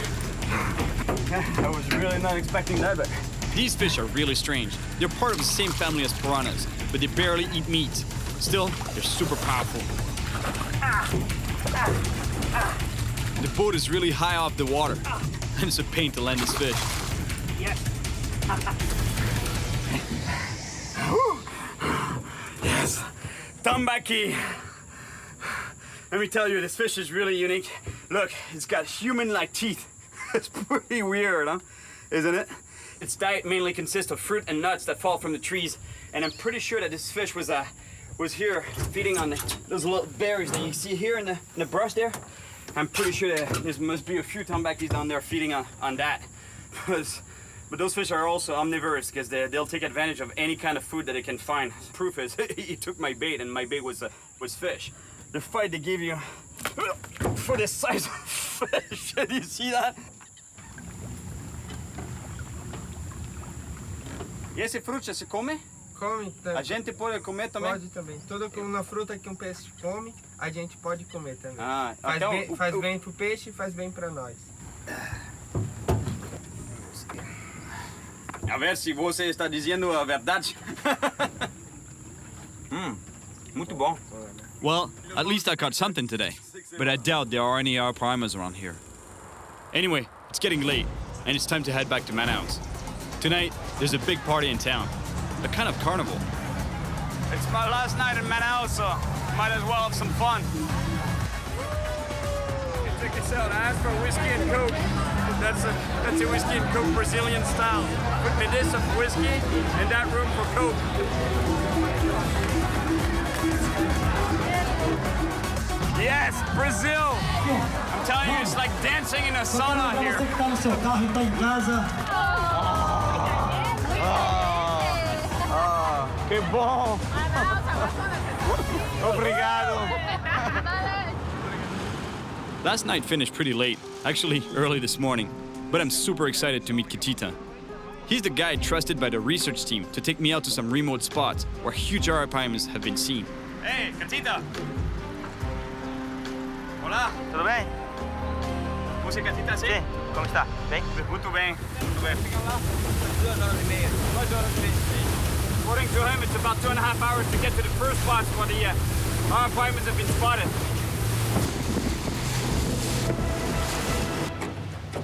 I was really not expecting that, but... These fish are really strange. They're part of the same family as piranhas, but they barely eat meat. Still, they're super powerful. The boat is really high off the water, and it's a pain to land this fish. Yes. Yes. Tambaki. Let me tell you, this fish is really unique. Look, it's got human-like teeth. It's pretty weird, huh? Isn't it? Its diet mainly consists of fruit and nuts that fall from the trees, and I'm pretty sure that this fish was here feeding on those little berries that you see here in the brush there. I'm pretty sure that there must be a few tambakis down there feeding on that. But those fish are also omnivorous because they'll take advantage of any kind of food that they can find. Proof is, he took my bait, and my bait was fish. The fight they give you for this size of fish. Do you see that? E esse fruta se come? Come também. A gente pode comer também? Pode também. Toda uma fruta que um peixe come, a gente pode comer também. Ah, faz então, bem, faz bem pro peixe e faz bem pra nós. A ver se você está dizendo a verdade. Muito bom. Well, at least I caught something today, but I doubt there are any Arapaimas around here. Anyway, it's getting late, and it's time to head back to Manaus. Tonight, there's a big party in town, a kind of carnival. It's my last night in Manaus, so might as well have some fun. Check this out. I asked for whiskey and Coke. That's a whiskey and Coke Brazilian style. Put me this of whiskey and that room for Coke. Yes, Brazil! I'm telling you, it's like dancing in a sauna here. Que bom! Obrigado! Last night finished pretty late, actually early this morning, but I'm super excited to meet Kitita. He's the guide trusted by the research team to take me out to some remote spots where huge arapaima have been seen. Hey, Catita! Olá! Tudo bem? Você é Catita, sim? Como está? Bem? Muito bem. Muito bem. Fica lá 2 horas e meia. 2 horas e meia. According to him, it's about 2.5 hours to get to the first spots where the arapaimas have been spotted.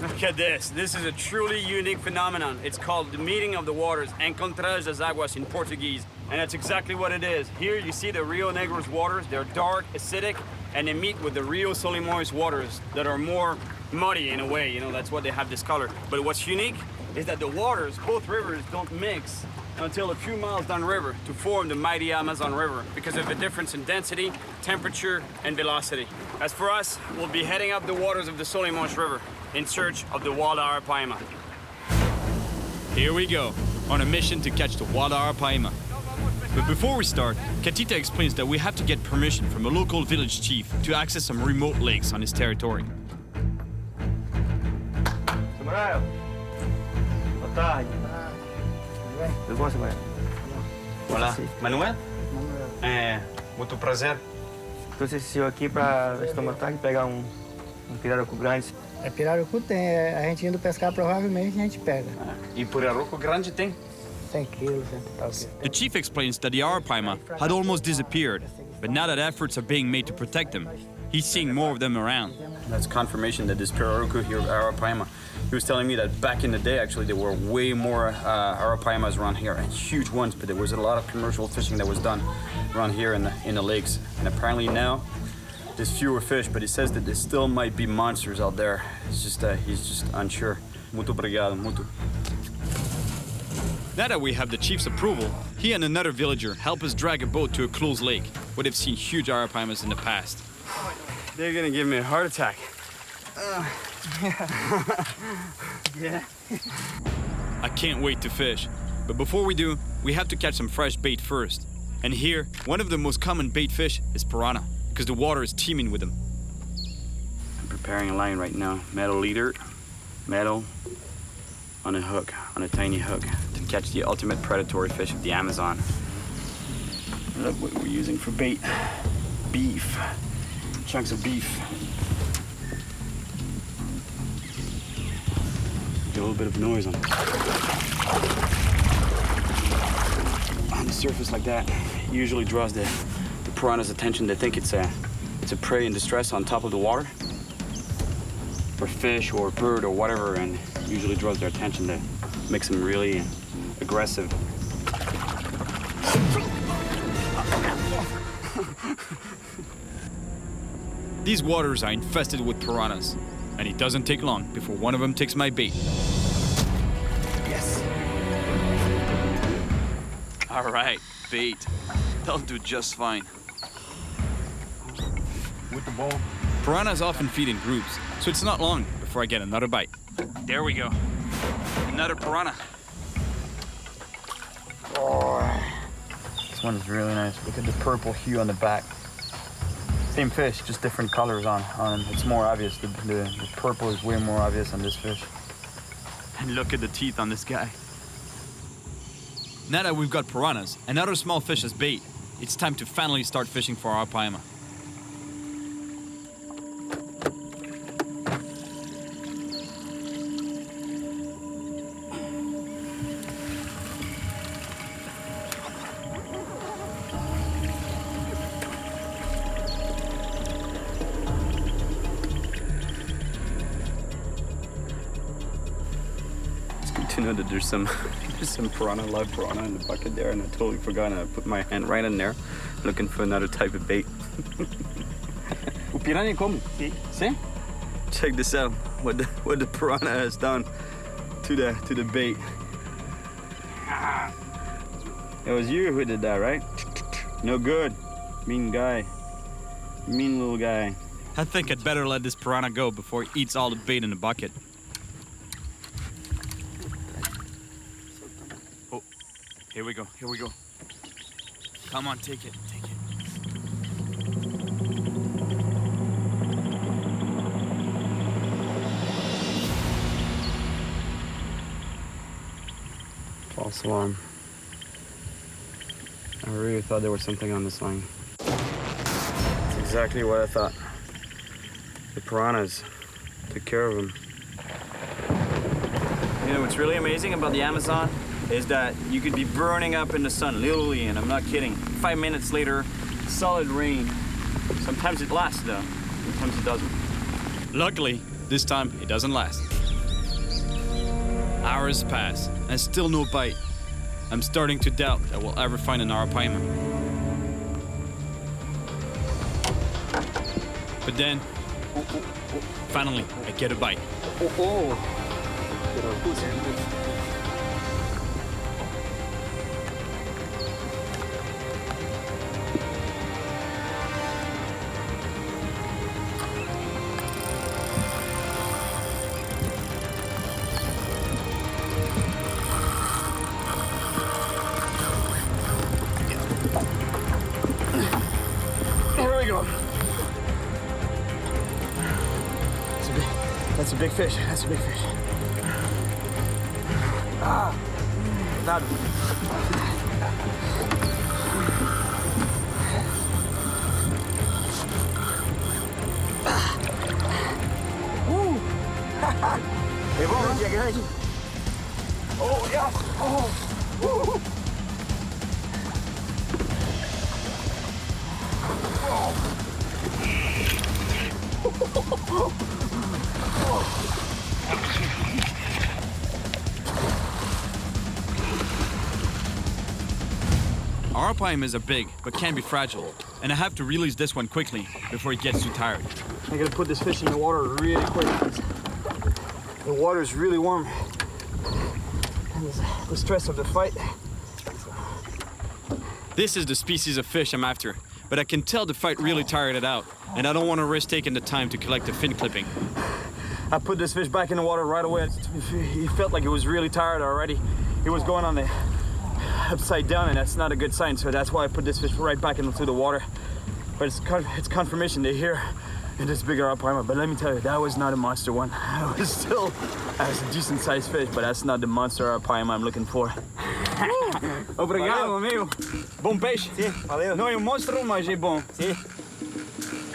Look at this. This is a truly unique phenomenon. It's called the meeting of the waters, encontrar das águas in Portuguese. And that's exactly what it is. Here you see the Rio Negro's waters. They're dark, acidic, and they meet with the Rio Solimões waters that are more muddy in a way. You know, that's why they have this color. But what's unique is that the waters, both rivers, don't mix until a few miles downriver to form the mighty Amazon River because of the difference in density, temperature, and velocity. As for us, we'll be heading up the waters of the Solimões River in search of the wild arapaima. Here we go, on a mission to catch the wild arapaima. But before we start, Catita explains that we have to get permission from a local village chief to access some remote lakes on his territory. Samuel, boa tarde. Tudo bom, Samuel? Olá, Manuel? Muito prazer. Trouxe esse senhor aqui para estomatar e pegar um pirarucu grande. Pirarucu tem, a gente indo pescar provavelmente a gente pega. E pirarucu grande tem? 100 kilos, 100 e tal quilos. The chief explains that the arapaima had almost disappeared, but now that efforts are being made to protect them, he's seeing more of them around. That's confirmation that this pirarucu here, arapaima, he was telling me that back in the day, actually, there were way more arapaimas around here, and huge ones, but there was a lot of commercial fishing that was done around here in the lakes. And apparently now, there's fewer fish, but he says that there still might be monsters out there. It's just, he's just unsure. Muito obrigado, muito. Now that we have the chief's approval, he and another villager help us drag a boat to a closed lake where they've seen huge arapaimas in the past. They're gonna give me a heart attack. Yeah. I can't wait to fish, but before we do, we have to catch some fresh bait first. And here, one of the most common bait fish is piranha, because the water is teeming with them. I'm preparing a line right now. Metal leader, metal on a hook, on a tiny hook, to catch the ultimate predatory fish of the Amazon. Look what we're using for bait. Beef. Chunks of beef. Get a little bit of noise on the surface like that. Usually draws the piranha's attention. They think it's a prey in distress on top of the water, or fish or bird or whatever, and usually draws their attention that makes them really aggressive. These waters are infested with piranhas, and it doesn't take long before one of them takes my bait. Yes. All right, bait. They'll do just fine. With the ball. Piranhas often feed in groups, so it's not long before I get another bite. There we go. Another piranha. Oh, this one is really nice. Look at the purple hue on the back. Same fish, just different colors on them. It's more obvious. The purple is way more obvious on this fish. And look at the teeth on this guy. Now that we've got piranhas and other small fish as bait, it's time to finally start fishing for arapaima. To know that there's some piranha, live piranha in the bucket there, and I totally forgot, and I put my hand right in there looking for another type of bait. O piranha come? See? Check this out, what the piranha has done to the bait. It was you who did that, right? No good. Mean guy. Mean little guy. I think I'd better let this piranha go before he eats all the bait in the bucket. Here we go, here we go. Come on, take it, take it. False alarm. I really thought there was something on this line. That's exactly what I thought. The piranhas took care of him. You know what's really amazing about the Amazon is that you could be burning up in the sun, literally, and I'm not kidding. 5 minutes later, solid rain. Sometimes it lasts though, sometimes it doesn't. Luckily, this time it doesn't last. Hours pass, and still no bite. I'm starting to doubt that we'll ever find an arapaima. But then, finally, I get a bite. That's a big fish. That's a big fish. Ah, not. Hey, bon, grande. Oh, yeah. Oh. Woo. Arapaimas are big, but can be fragile, and I have to release this one quickly before it gets too tired. I gotta put this fish in the water really quick. The water is really warm. And the stress of the fight. This is the species of fish I'm after, but I can tell the fight really tired it out, and I don't want to risk taking the time to collect the fin clipping. I put this fish back in the water right away. He felt like he was really tired already. He was going on the upside down, and that's not a good sign, so that's why I put this fish right back into the water. But it's confirmation they're here in this bigger arapaima. But let me tell you, that was not a monster one. It was still a decent sized fish, but that's not the monster arapaima I'm looking for. Obrigado, amigo. Bom peixe. Sim, valeu. Não é um monstro, mas é bom. Sim.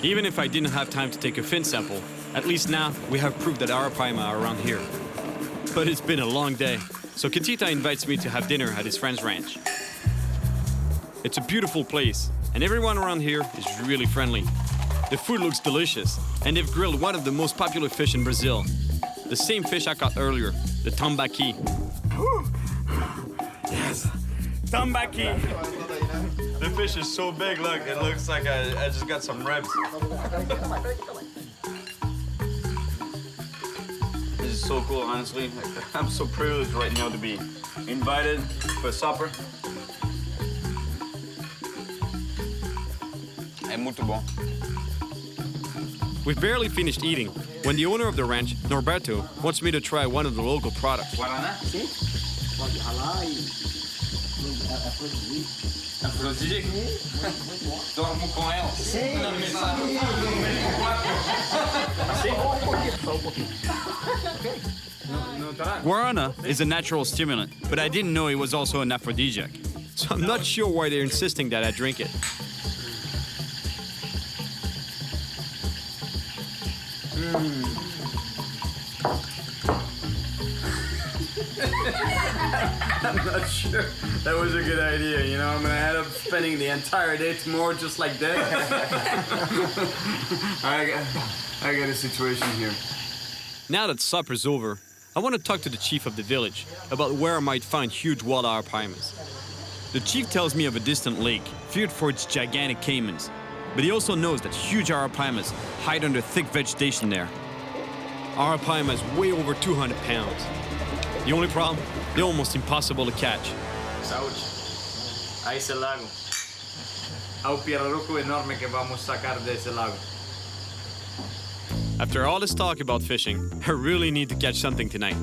Even if I didn't have time to take a fin sample, at least now we have proof that arapaima are around here. But it's been a long day, so Katita invites me to have dinner at his friend's ranch. It's a beautiful place, and everyone around here is really friendly. The food looks delicious, and they've grilled one of the most popular fish in Brazil. The same fish I caught earlier, the tambaqui. Yes, tambaqui. The fish is so big, look, it looks like I just got some ribs. This is so cool, honestly. I'm so privileged right now to be invited for supper. É muito bom. We've barely finished eating when the owner of the ranch, Norberto, wants me to try one of the local products. Guaraná? Sim. Pode ralar e Afrodisíaco? Dormo com ela? Sim. Guarana is a natural stimulant, but I didn't know it was also an aphrodisiac. So I'm not sure why they're insisting that I drink it. I'm not sure that was a good idea, you know? I'm gonna end up spending the entire day tomorrow just like that. I got a situation here. Now that supper's over, I want to talk to the chief of the village about where I might find huge wild arapaimas. The chief tells me of a distant lake, feared for its gigantic caimans, but he also knows that huge arapaimas hide under thick vegetation there. Arapaima is way over 200 pounds. The only problem, they're almost impossible to catch. Saúde. A esse lago. Ao pirarucu enorme que vamos sacar desse lago. After all this talk about fishing, I really need to catch something tonight.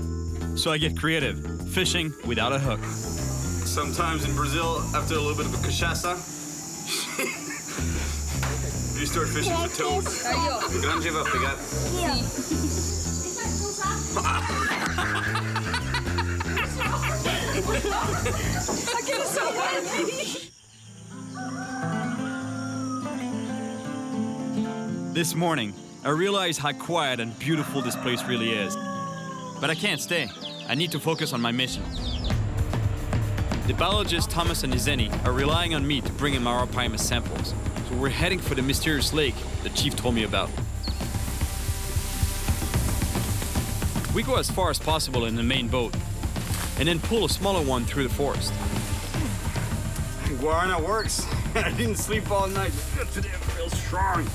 So I get creative, fishing without a hook. Sometimes in Brazil, after a little bit of a cachaça, you start fishing for toads. Grande vai pegar. I get so wet. This morning, I realized how quiet and beautiful this place really is. But I can't stay. I need to focus on my mission. The biologists Thomas and Izeni are relying on me to bring in Arapaima samples. So we're heading for the mysterious lake the chief told me about. We go as far as possible in the main boat, and then pull a smaller one through the forest. Guarana works. I didn't sleep all night. Today I'm real strong.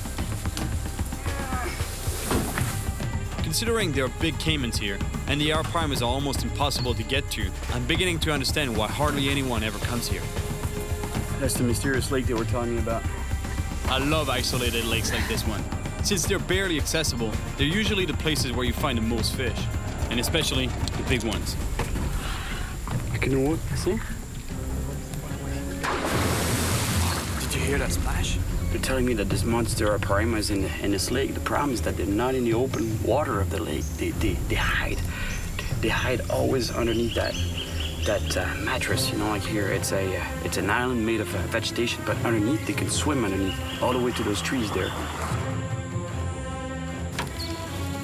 Considering there are big caimans here, and the Arapaimas are almost impossible to get to, I'm beginning to understand why hardly anyone ever comes here. That's the mysterious lake they were telling me about. I love isolated lakes like this one. Since they're barely accessible, they're usually the places where you find the most fish, and especially the big ones. Did you hear that splash? They're telling me that this monster Arapaima is in this lake. The problem is that they're not in the open water of the lake. They hide. They hide always underneath that mattress. You know, like here, it's an island made of vegetation, but underneath they can swim underneath, all the way to those trees there.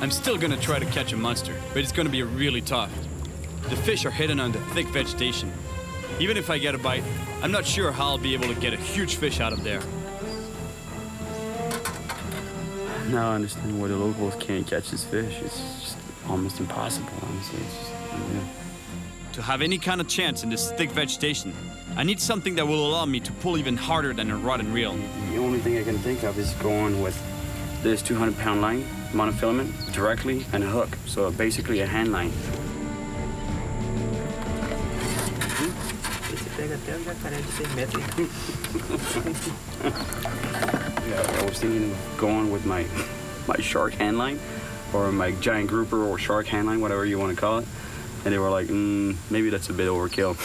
I'm still gonna try to catch a monster, but it's gonna be really tough. The fish are hidden under thick vegetation. Even if I get a bite, I'm not sure how I'll be able to get a huge fish out of there. Now I understand why the locals can't catch this fish. It's just almost impossible, honestly. It's just unreal. To have any kind of chance in this thick vegetation, I need something that will allow me to pull even harder than a rod and reel. The only thing I can think of is going with this 200-pound line, monofilament, directly, and a hook. So basically a hand line. Yeah, I was thinking of going with my shark hand line, or my giant grouper or shark hand line, whatever you want to call it. And they were like, maybe that's a bit overkill.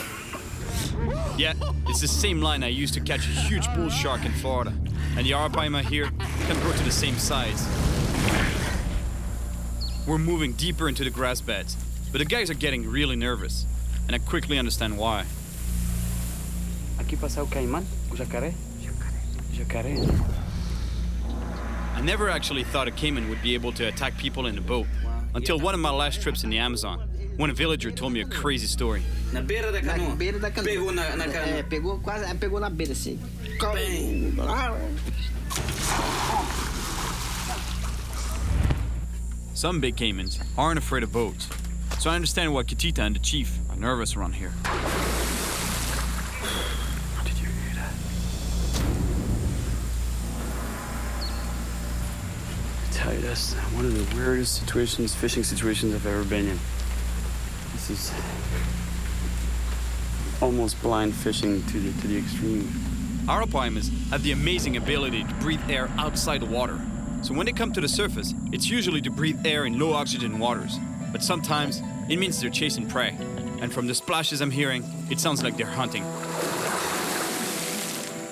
Yeah, it's the same line I used to catch a huge bull shark in Florida. And the Arapaima here can grow to the same size. We're moving deeper into the grass beds, but the guys are getting really nervous. And I quickly understand why. Aquí pasa o caimán, o jacaré. Jacaré. I never actually thought a caiman would be able to attack people in a boat, until one of my last trips in the Amazon, when a villager told me a crazy story. Na beira da canoa. Beira da canoa. Pegou na canoa. Pegou na beira, assim. Some big caimans aren't afraid of boats, so I understand why Kitita and the chief are nervous around here. Did you hear that? I tell you, that's one of the weirdest fishing situations I've ever been in. This is almost blind fishing to the extreme. Arapaimas have the amazing ability to breathe air outside the water. So when they come to the surface, it's usually to breathe air in low oxygen waters. But sometimes, it means they're chasing prey. And from the splashes I'm hearing, it sounds like they're hunting.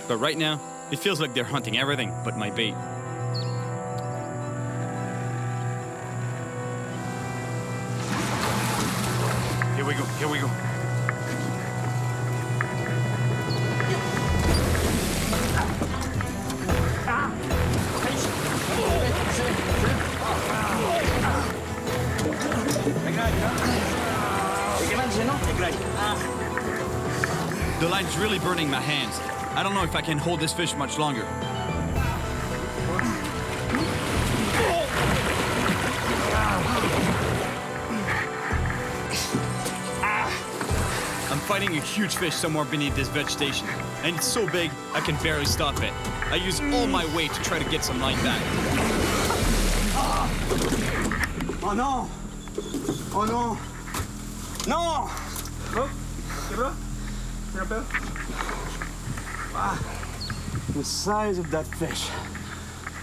But right now, it feels like they're hunting everything but my bait. Here we go, here we go. The line's really burning my hands. I don't know if I can hold this fish much longer. I'm fighting a huge fish somewhere beneath this vegetation, and it's so big I can barely stop it. I use all my weight to try to get some line back. Oh no! Oh no! No! Wow. The size of that fish.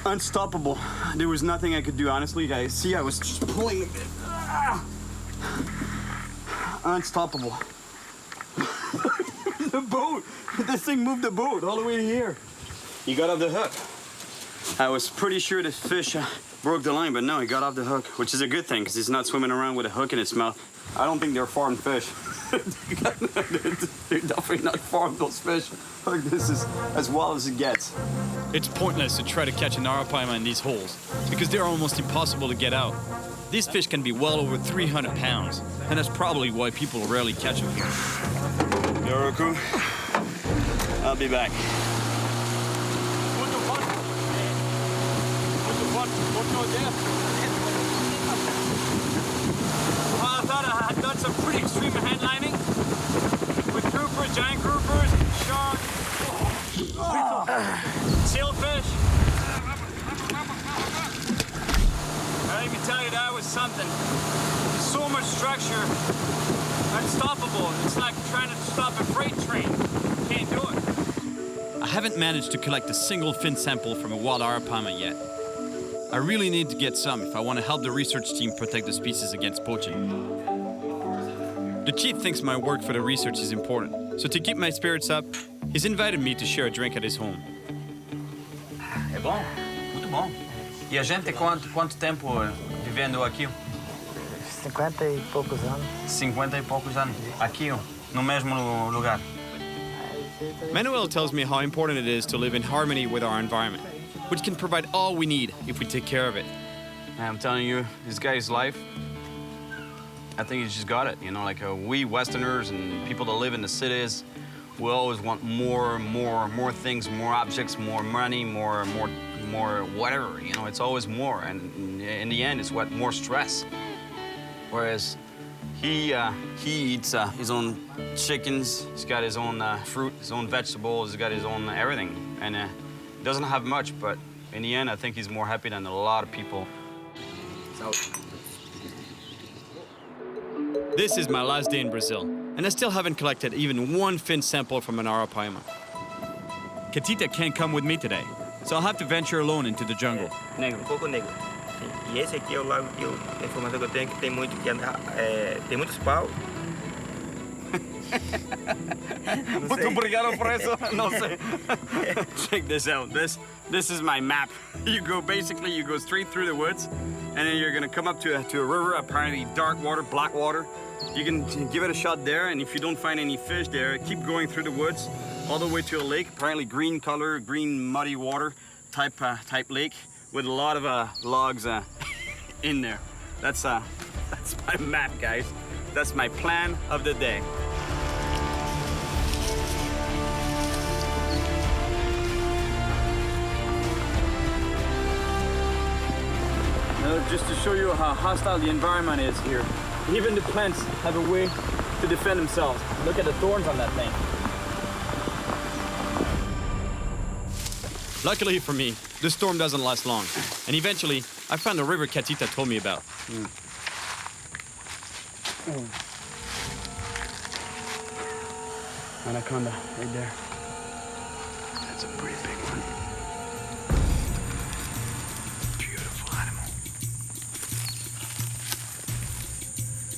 Unstoppable. There was nothing I could do, honestly. I was just pulling a bit. Unstoppable. The boat. This thing moved the boat all the way here. He got off the hook. I was pretty sure this fish broke the line, but no, he got off the hook, which is a good thing because he's not swimming around with a hook in his mouth. I don't think they're farmed fish. They're definitely not farmed, those fish. Look, this is as wild as it gets. It's pointless to try to catch an arapaima in these holes because they're almost impossible to get out. These fish can be well over 300 pounds, and that's probably why people rarely catch them here. Yoroku, I'll be back. Well, I thought I had done some pretty extreme headlining with groupers, giant groupers, sharks, sailfish. Let me tell you, that was something. So much structure, unstoppable. It's like trying to stop a freight train. You can't do it. I haven't managed to collect a single fin sample from a wild arapaima yet. I really need to get some if I want to help the research team protect the species against poaching. The chief thinks my work for the research is important, so to keep my spirits up, he's invited me to share a drink at his home. É bom, muito bom. E a gente quanto tempo vivendo aqui? 50 e poucos anos. 50 e poucos anos. Aqui, no mesmo lugar. Manuel tells me how important it is to live in harmony with our environment, which can provide all we need if we take care of it. I'm telling you, this guy's life, I think he's just got it. You know, like we Westerners and people that live in the cities, we always want more things, more objects, more money, more whatever. You know, it's always more, and in the end, it's what more stress. Whereas he eats his own chickens, he's got his own fruit, his own vegetables, he's got his own everything, and he doesn't have much, but in the end, I think he's more happy than a lot of people. This is my last day in Brazil, and I still haven't collected even one fin sample from an arapaima. Catita can't come with me today, so I'll have to venture alone into the jungle. Negro, pouco negro. E esse aqui é o lago que a informação que eu tenho que tem muito tem muitos paus. Muito obrigado por eso. No sé. Check this out. This is my map. You go straight through the woods, and then you're gonna come up to a river, apparently dark water, black water. You can give it a shot there, and if you don't find any fish there, keep going through the woods all the way to a lake, apparently green color, green muddy water type lake with a lot of logs in there. That's my map, guys. That's my plan of the day. Just to show you how hostile the environment is here. Even the plants have a way to defend themselves. Look at the thorns on that thing. Luckily for me, the storm doesn't last long, and eventually I found the river Catita told me about. Anaconda, right there. That's a pretty big one. Beautiful animal.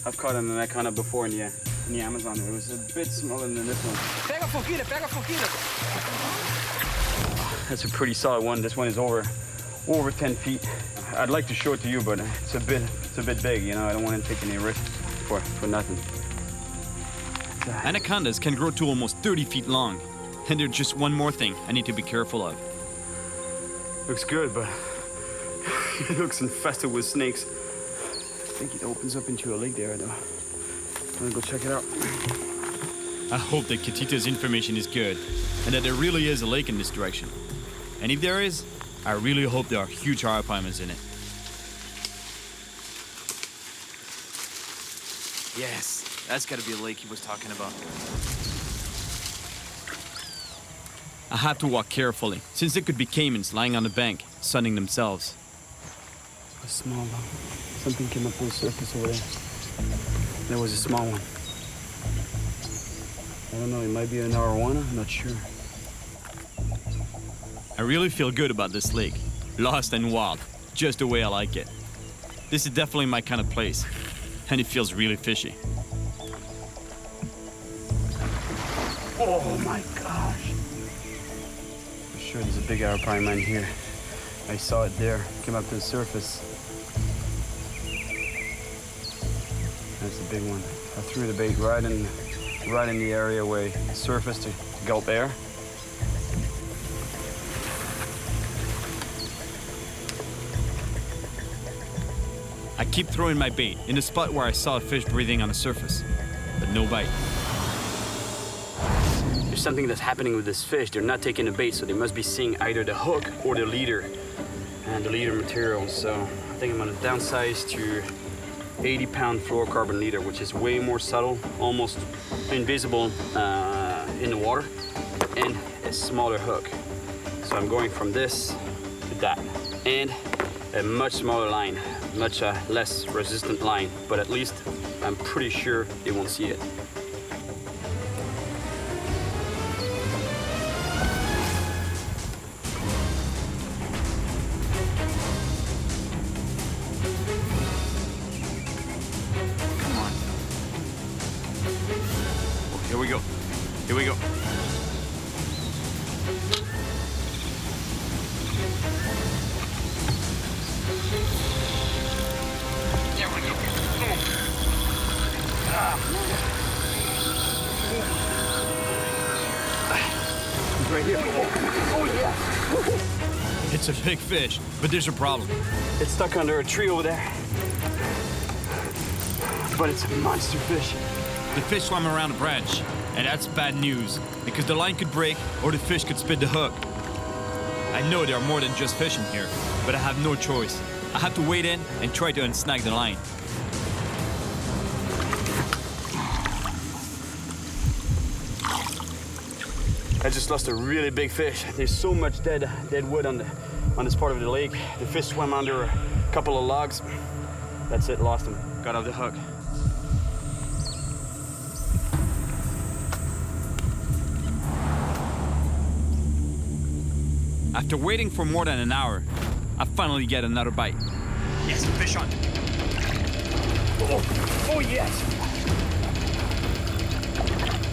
I've caught an anaconda before in the Amazon. It was a bit smaller than this one. Pega foquilha. That's a pretty solid one. This one is over 10 feet. I'd like to show it to you, but it's a bit big. You know, I don't want to take any risk for nothing. Anacondas can grow to almost 30 feet long, and there's just one more thing I need to be careful of. Looks good, but it looks infested with snakes. I think it opens up into a lake there, though. I'm gonna go check it out. I hope that Catita's information is good, and that there really is a lake in this direction. And if there is, I really hope there are huge arapaimas in it. Yes, that's gotta be a lake he was talking about. I have to walk carefully, since there could be caimans lying on the bank, sunning themselves. A small one. Something came up on the surface over there. There was a small one. I don't know, it might be an arowana, I'm not sure. I really feel good about this lake. Lost and wild, just the way I like it. This is definitely my kind of place, and it feels really fishy. Oh my gosh. For sure there's a big arapaima in here. I saw it there, came up to the surface. That's a big one. I threw the bait right in the area where it surfaced to gulp air. I keep throwing my bait in the spot where I saw a fish breathing on the surface, but no bite. There's something that's happening with this fish. They're not taking the bait, so they must be seeing either the hook or the leader and the leader material. So I think I'm gonna downsize to 80-pound fluorocarbon leader, which is way more subtle, almost invisible in the water, and a smaller hook. So I'm going from this to that, and a much smaller line, much less resistant line, but at least I'm pretty sure they won't see it. Come on. Oh, here we go. Here we go. Right here. Oh yeah. It's a big fish, but there's a problem. It's stuck under a tree over there. But it's a monster fish. The fish swam around a branch, and that's bad news, because the line could break or the fish could spit the hook. I know there are more than just fish in here, but I have no choice. I have to wade in and try to unsnag the line. I just lost a really big fish. There's so much dead wood on this part of the lake. The fish swam under a couple of logs. That's it, lost him. Got off the hook. After waiting for more than an hour, I finally get another bite. Yes, fish on. Oh yes!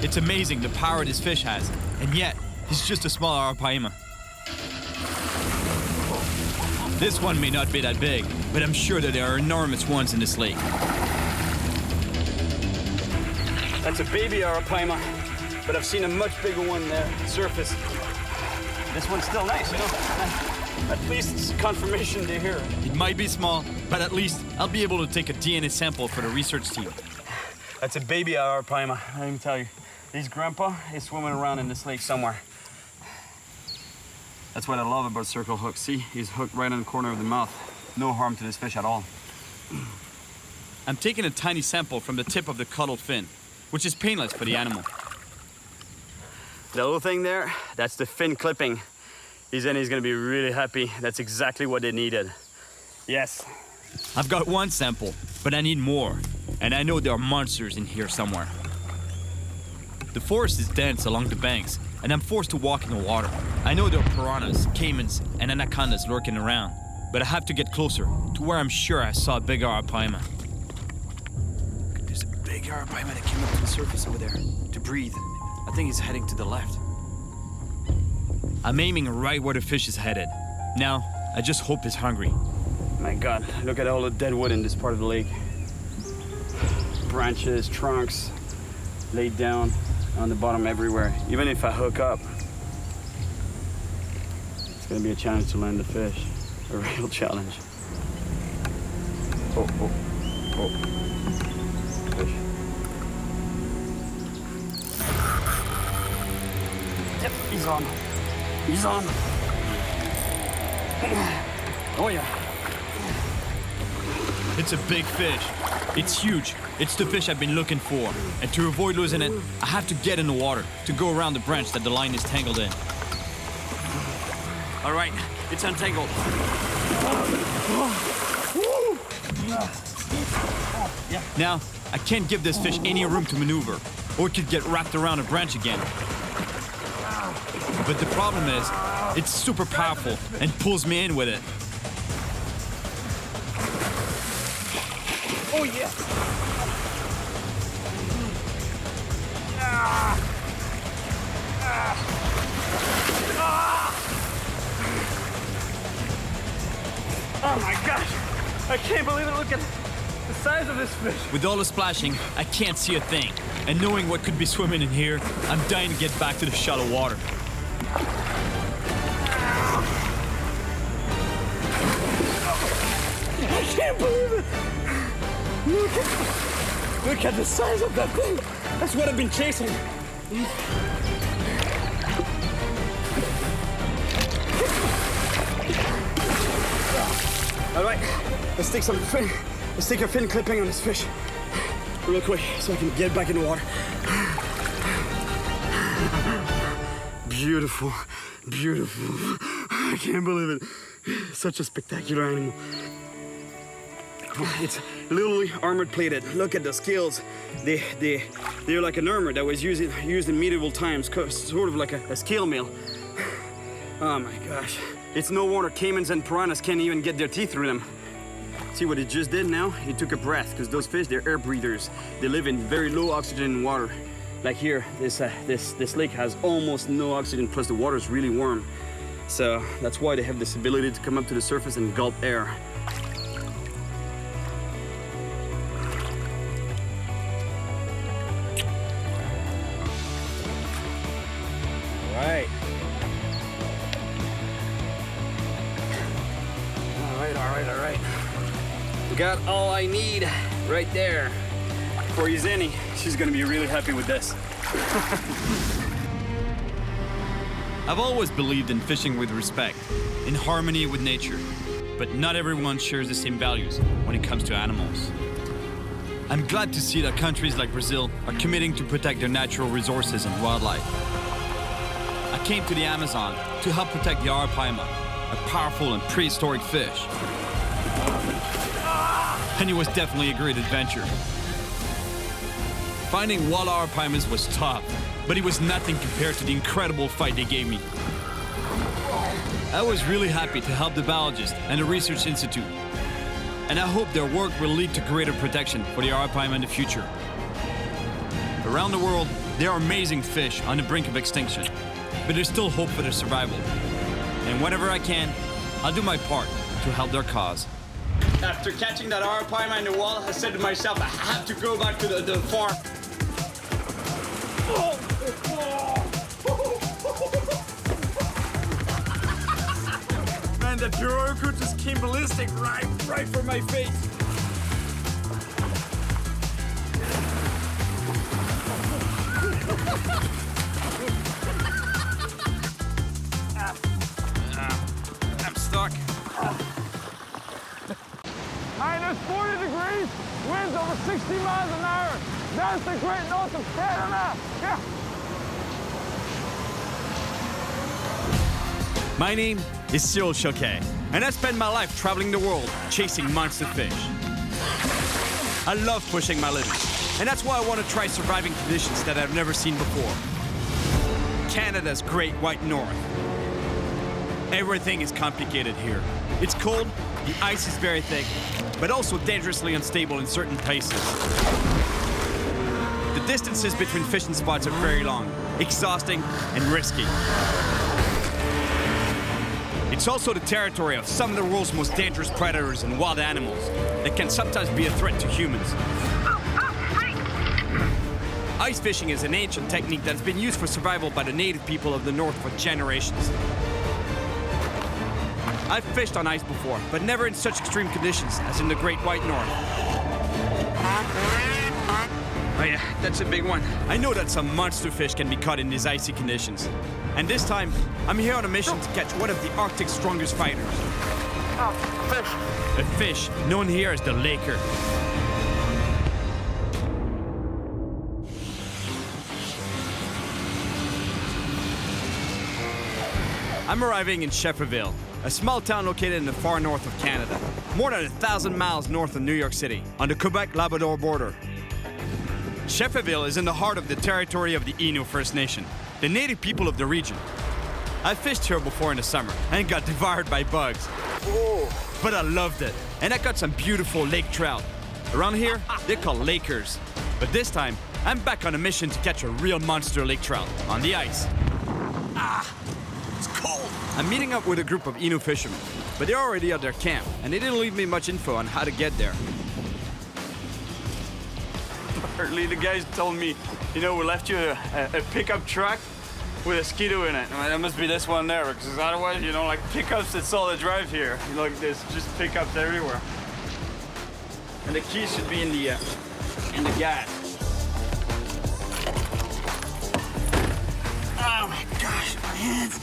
It's amazing the power this fish has, and yet he's just a small arapaima. This one may not be that big, but I'm sure that there are enormous ones in this lake. That's a baby arapaima, but I've seen a much bigger one there surface. This one's still nice, you know? At least it's confirmation to hear. It might be small, but at least I'll be able to take a DNA sample for the research team. That's a baby arapaima, let me tell you. His grandpa is swimming around in this lake somewhere. That's what I love about circle hooks. See, he's hooked right in the corner of the mouth. No harm to this fish at all. I'm taking a tiny sample from the tip of the caudal fin, which is painless for the animal. The little thing there, that's the fin clipping. He's gonna be really happy. That's exactly what they needed. Yes. I've got one sample, but I need more. And I know there are monsters in here somewhere. The forest is dense along the banks, and I'm forced to walk in the water. I know there are piranhas, caimans, and anacondas lurking around, but I have to get closer to where I'm sure I saw a big arapaima. There's a big arapaima that came up to the surface over there to breathe. I think he's heading to the left. I'm aiming right where the fish is headed. Now, I just hope he's hungry. My God, look at all the dead wood in this part of the lake. Branches, trunks, laid down on the bottom everywhere. Even if I hook up, it's gonna be a challenge to land the fish. A real challenge. Oh, oh, oh. Fish. Yep, he's on. He's on. Oh yeah. It's a big fish. It's huge. It's the fish I've been looking for. And to avoid losing it, I have to get in the water to go around the branch that the line is tangled in. All right, it's untangled. Now, I can't give this fish any room to maneuver, or it could get wrapped around a branch again. But the problem is, it's super powerful and pulls me in with it. Oh yeah. Oh my gosh! I can't believe it. Look at the size of this fish. With all the splashing, I can't see a thing. And knowing what could be swimming in here, I'm dying to get back to the shallow water. I can't believe it! Look at the size of that thing! That's what I've been chasing. All right, let's take a fin clipping on this fish real quick so I can get back in the water. Beautiful, beautiful. I can't believe it. Such a spectacular animal. It's literally armored plated. Look at the scales. They're like an armor that was used in medieval times, sort of like a scale mail. Oh my gosh. It's no wonder caimans and piranhas can't even get their teeth through them. See what it just did now? It took a breath, because those fish, they're air breathers. They live in very low oxygen water. Like here, this lake has almost no oxygen, plus the water is really warm. So that's why they have this ability to come up to the surface and gulp air. All right. Got all I need right there. For Yuzeni, she's gonna be really happy with this. I've always believed in fishing with respect, in harmony with nature, but not everyone shares the same values when it comes to animals. I'm glad to see that countries like Brazil are committing to protect their natural resources and wildlife. I came to the Amazon to help protect the arapaima, a powerful and prehistoric fish. And it was definitely a great adventure. Finding wild arapaimas was tough, but it was nothing compared to the incredible fight they gave me. I was really happy to help the biologists and the research institute, and I hope their work will lead to greater protection for the arapaima in the future. Around the world, there are amazing fish on the brink of extinction, but there's still hope for their survival. And whenever I can, I'll do my part to help their cause. After catching that arapaima in the wall, I said to myself, I have to go back to the farm. Man, that barracuda just came ballistic right for my face. I'm stuck. Minus 40 degrees, winds over 60 miles an hour. That's the great north of Canada. Yeah. My name is Cyril Chauquet, and I spend my life traveling the world chasing monster fish. I love pushing my limits, and that's why I want to try surviving conditions that I've never seen before. Canada's Great White North. Everything is complicated here. It's cold, the ice is very thick, but also dangerously unstable in certain places. The distances between fishing spots are very long, exhausting, and risky. It's also the territory of some of the world's most dangerous predators and wild animals that can sometimes be a threat to humans. Ice fishing is an ancient technique that's been used for survival by the native people of the North for generations. I've fished on ice before, but never in such extreme conditions as in the Great White North. Oh yeah, that's a big one. I know that some monster fish can be caught in these icy conditions. And this time, I'm here on a mission to catch one of the Arctic's strongest fighters. A fish known here as the laker. I'm arriving in Shefferville, a small town located in the far north of Canada, more than 1,000 miles north of New York City, on the Quebec-Labrador border. Shefferville is in the heart of the territory of the Innu First Nation, the native people of the region. I fished here before in the summer and got devoured by bugs. But I loved it, and I caught some beautiful lake trout. Around here, they're called lakers. But this time, I'm back on a mission to catch a real monster lake trout on the ice. It's cold. I'm meeting up with a group of Innu fishermen. but they're already at their camp, and they didn't leave me much info on how to get there. Apparently the guys told me, you know, we left you a pickup truck with a skidoo in it. I mean, that must be this one there, because otherwise, you know, like pickups, that's all they drive here. You know, like there's just pickups everywhere. And the key should be in the gas. Oh my gosh, my hands.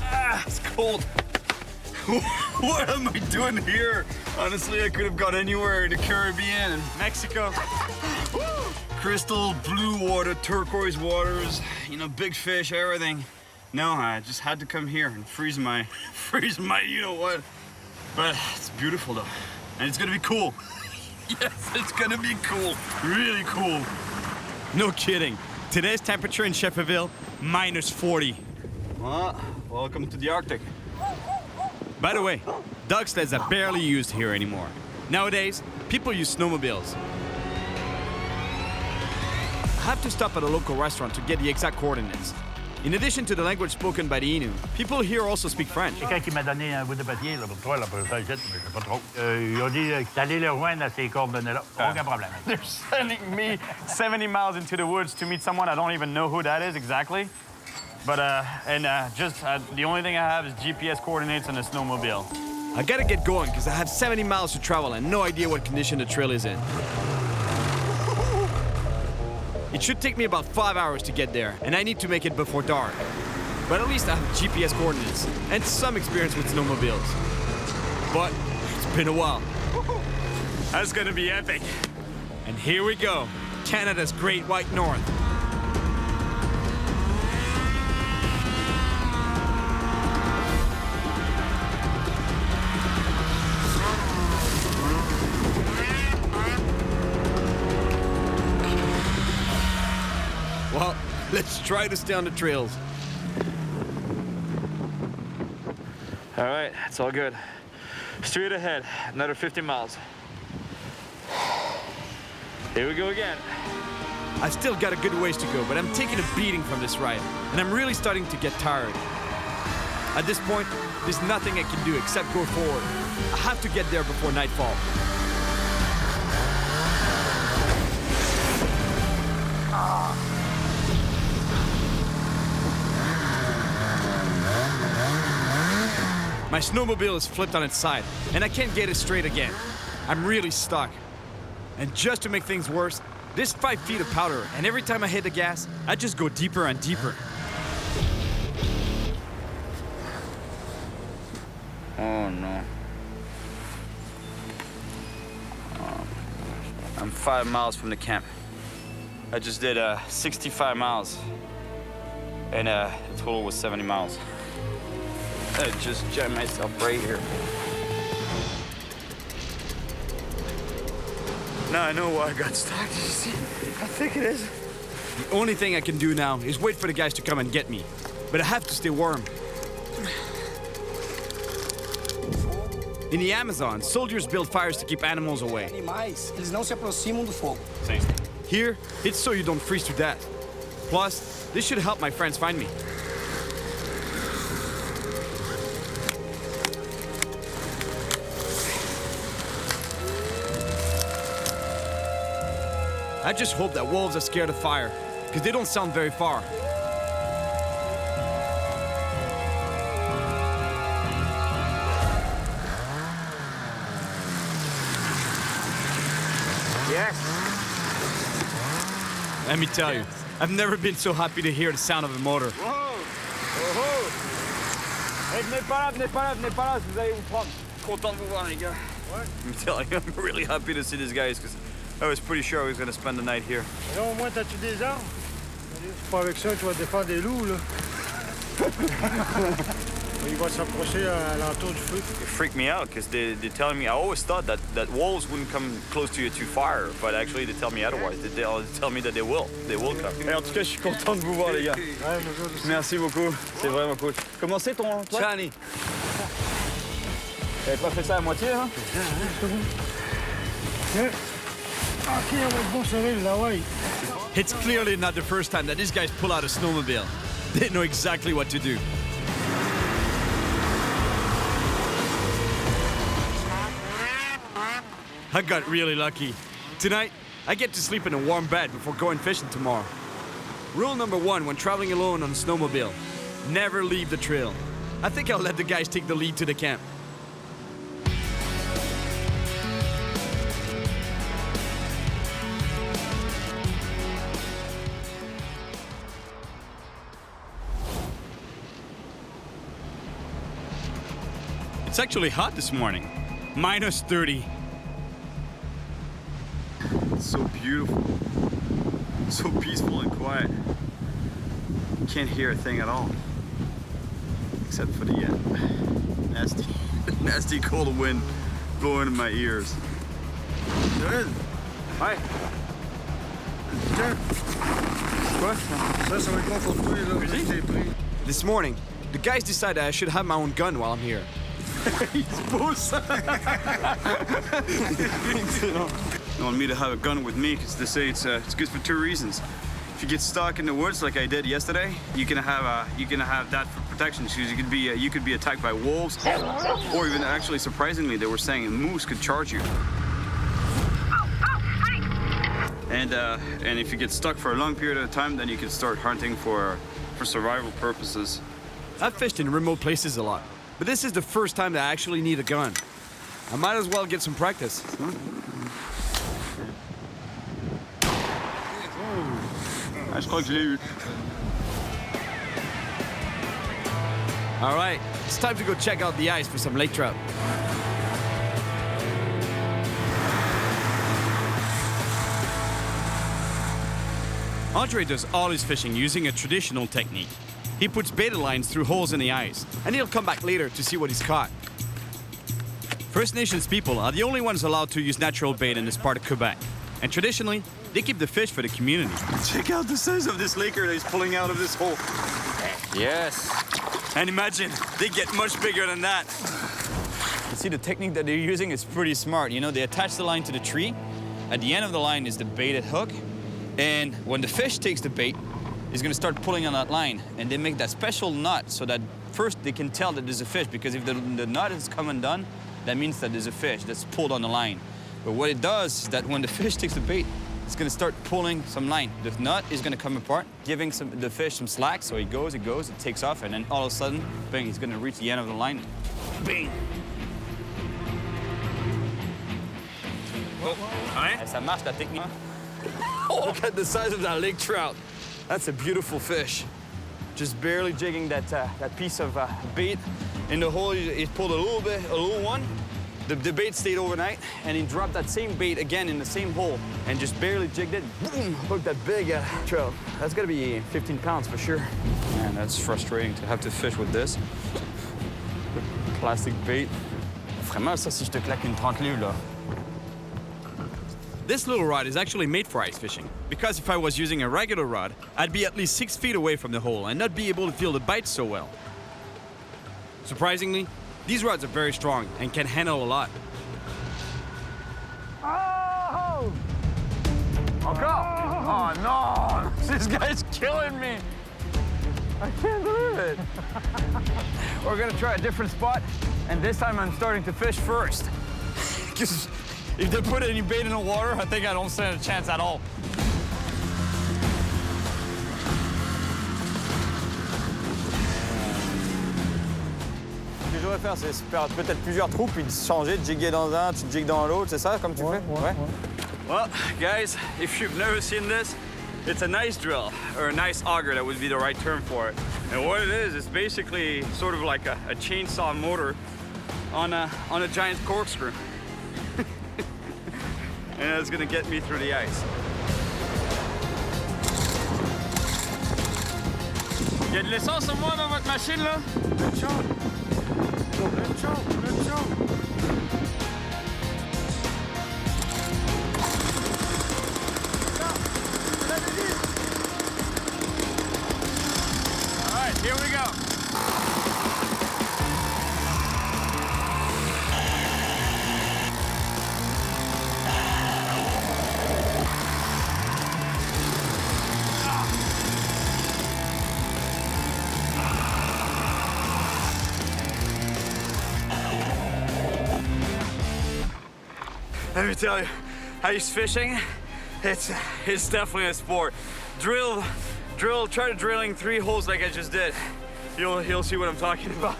Ah, it's cold. What am I doing here? Honestly, I could have gone anywhere in the Caribbean and Mexico. Crystal blue water, turquoise waters, you know, big fish, everything. No, I just had to come here and freeze my you know what. But it's beautiful though, and it's gonna be cool. Yes, it's gonna be cool, really cool. No kidding. Today's temperature in Shefferville, -40. Well, welcome to the Arctic. By the way, dog sleds are barely used here anymore. Nowadays, people use snowmobiles. I have to stop at a local restaurant to get the exact coordinates. In addition to the language spoken by the Innu, people here also speak French. Quelqu'un qui m'a donné un bout de papier là, pour toi, là, pour ça, je sais pas trop. Ils ont dit d'aller le joindre à ces coordonnées-là. Aucun problème. They're sending me 70 miles into the woods to meet someone I don't even know who that is exactly. But, the only thing I have is GPS coordinates and a snowmobile. I gotta get going because I have 70 miles to travel and no idea what condition the trail is in. It should take me about 5 hours to get there, and I need to make it before dark. But at least I have GPS coordinates and some experience with snowmobiles. But it's been a while. That's gonna be epic. And here we go, Canada's Great White North. Well, let's try to stay on the trails. All right, it's all good. Straight ahead, another 50 miles. Here we go again. I've still got a good ways to go, but I'm taking a beating from this ride, and I'm really starting to get tired. At this point, there's nothing I can do except go forward. I have to get there before nightfall. My snowmobile is flipped on its side, and I can't get it straight again. I'm really stuck. And just to make things worse, there's 5 feet of powder, and every time I hit the gas, I just go deeper and deeper. Oh no. I'm 5 miles from the camp. I just did 65 miles, and the total was 70 miles. I just jammed myself right here. Now I know why I got stuck. You see how thick it is? The only thing I can do now is wait for the guys to come and get me. But I have to stay warm. In the Amazon, soldiers build fires to keep animals away. Animais, eles não se aproximam do fogo. Here, it's so you don't freeze to death. Plus, this should help my friends find me. I just hope that wolves are scared of fire, because they don't sound very far. Yes. Let me tell you, I've never been so happy to hear the sound of a motor. Wow! Oh! Hey, venez pas là, vous allez vous prendre. Content de vous voir, les gars. Ouais. I'm telling you, I'm really happy to see these guys, because I was pretty sure I was going to spend the night here. Et là, au moins, t'as-tu des armes? C'est pas avec ça que tu vas défendre des loups, là. Il va s'approcher à l'entour du feu. It freaked me out because they're telling me, I always thought that wolves wouldn't come close to you to fire, but actually they tell me otherwise. They tell me that they will come. Et en tout cas, je suis content de vous voir, les gars. Ouais, merci beaucoup, c'est vraiment cool. Comment c'est ton toi? Chani. T'avais pas fait ça à moitié, hein? It's clearly not the first time that these guys pull out a snowmobile. They know exactly what to do. I got really lucky. Tonight, I get to sleep in a warm bed before going fishing tomorrow. Rule number 1 when traveling alone on a snowmobile: never leave the trail. I think I'll let the guys take the lead to the camp. It's actually hot this morning. Minus 30. It's so beautiful. So peaceful and quiet. You can't hear a thing at all. Except for the nasty cold wind blowing in my ears. Cyril. Hi. Tiens. Quoi? Ça va être bon pour toi, là. Je t'ai pris. This morning, the guys decided I should have my own gun while I'm here. He's boss. They want me to have a gun with me because they say it's good for 2 reasons. If you get stuck in the woods like I did yesterday, you can have that for protection. Because you could be attacked by wolves, or even actually surprisingly, they were saying a moose could charge you. And if you get stuck for a long period of time, then you can start hunting for survival purposes. I've fished in remote places a lot, but this is the first time that I actually need a gun. I might as well get some practice. Je crois que je l'ai eu. All right, it's time to go check out the ice for some lake trout. Andre does all his fishing using a traditional technique. He puts beta lines through holes in the ice, and he'll come back later to see what he's caught. First Nations people are the only ones allowed to use natural bait in this part of Quebec. And traditionally, they keep the fish for the community. Check out the size of this laker that he's pulling out of this hole. Yes. And imagine, they get much bigger than that. You see, the technique that they're using is pretty smart. You know, they attach the line to the tree. At the end of the line is the baited hook. And when the fish takes the bait, he's gonna start pulling on that line. And they make that special knot so that first they can tell that there's a fish, because if the knot is come undone, that means that there's a fish that's pulled on the line. But what it does is that when the fish takes the bait, it's gonna start pulling some line. The knot is gonna come apart, giving the fish some slack, so it goes, it takes off, and then all of a sudden, bang, he's gonna reach the end of the line. Bang! Oh, right. Ça marche, la technique. Oh, look at the size of that lake trout. That's a beautiful fish. Just barely jigging that piece of bait in the hole. He pulled a little one. The bait stayed overnight, and he dropped that same bait again in the same hole and just barely jigged it. Boom! Hooked that big trout. That's gotta be 15 pounds for sure. Man, that's frustrating to have to fish with this. Plastic bait. Vraiment, ça, si je te claque une 30 livres, là. This little rod is actually made for ice fishing, because if I was using a regular rod, I'd be at least 6 feet away from the hole and not be able to feel the bite so well. Surprisingly, these rods are very strong and can handle a lot. Oh! Encore! Oh no! This guy's killing me! I can't believe it! We're gonna try a different spot, and this time I'm starting to fish first. Because if they put any bait in the water, I think I don't stand a chance at all. Ce que je devrais faire, c'est faire peut-être plusieurs trous, puis changer, de jigger dans un, tu jigues dans l'autre, c'est ça, comme tu fais? Ouais. Well, guys, if you've never seen this, it's a nice drill, or a nice auger, that would be the right term for it. And what it is, it's basically sort of like a chainsaw motor on a giant corkscrew. And it's gonna get me through the ice. Il y a de l'essence au moins dans votre machine là? Let's go. All right, here we go. Let me tell you, ice fishing, it's definitely a sport. Try to drilling 3 holes like I just did. You'll see what I'm talking about.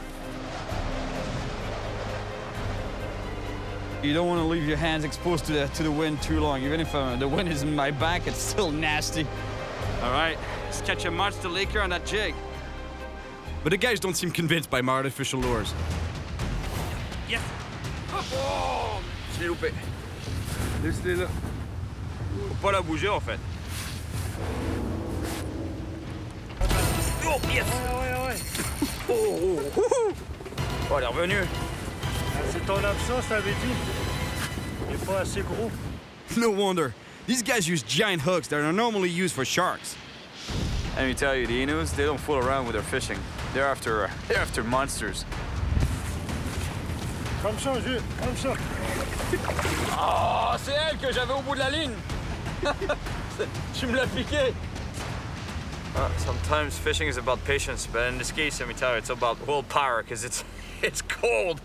You don't want to leave your hands exposed to the wind too long. Even if the wind is in my back, it's still nasty. All right, let's catch a monster laker on that jig. But the guys don't seem convinced by my artificial lures. Yes! Oh! Je l'ai loupé. Laisse-les là. Faut pas la bouger en fait. Oh, yes! Ouais. Oh, elle est revenue. C'est ton absence, t'avais dit. Il est pas assez gros. No wonder. These guys use giant hooks that are normally used for sharks. Let me tell you, the Inuits, they don't fool around with their fishing. They're after monsters. Comme ça, Jules, comme ça. Oh, c'est elle que j'avais au bout de la ligne. Tu me l'as piqué. Sometimes fishing is about patience, but in this case, let me tell you, it's about willpower, because it's cold.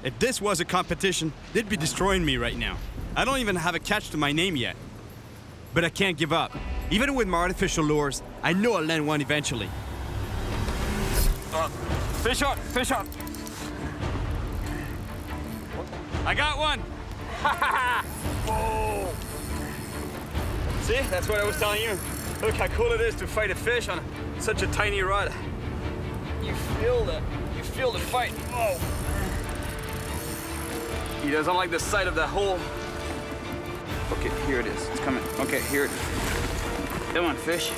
If this was a competition, they'd be destroying me right now. I don't even have a catch to my name yet. But I can't give up. Even with my artificial lures, I know I'll land one eventually. Fish on, fish on. I got one. Oh. See, that's what I was telling you. Look how cool it is to fight a fish on such a tiny rod. You feel the fight. Oh. He doesn't like the sight of that hole. Okay, here it is. It's coming. Okay, here it is. Come on, fish.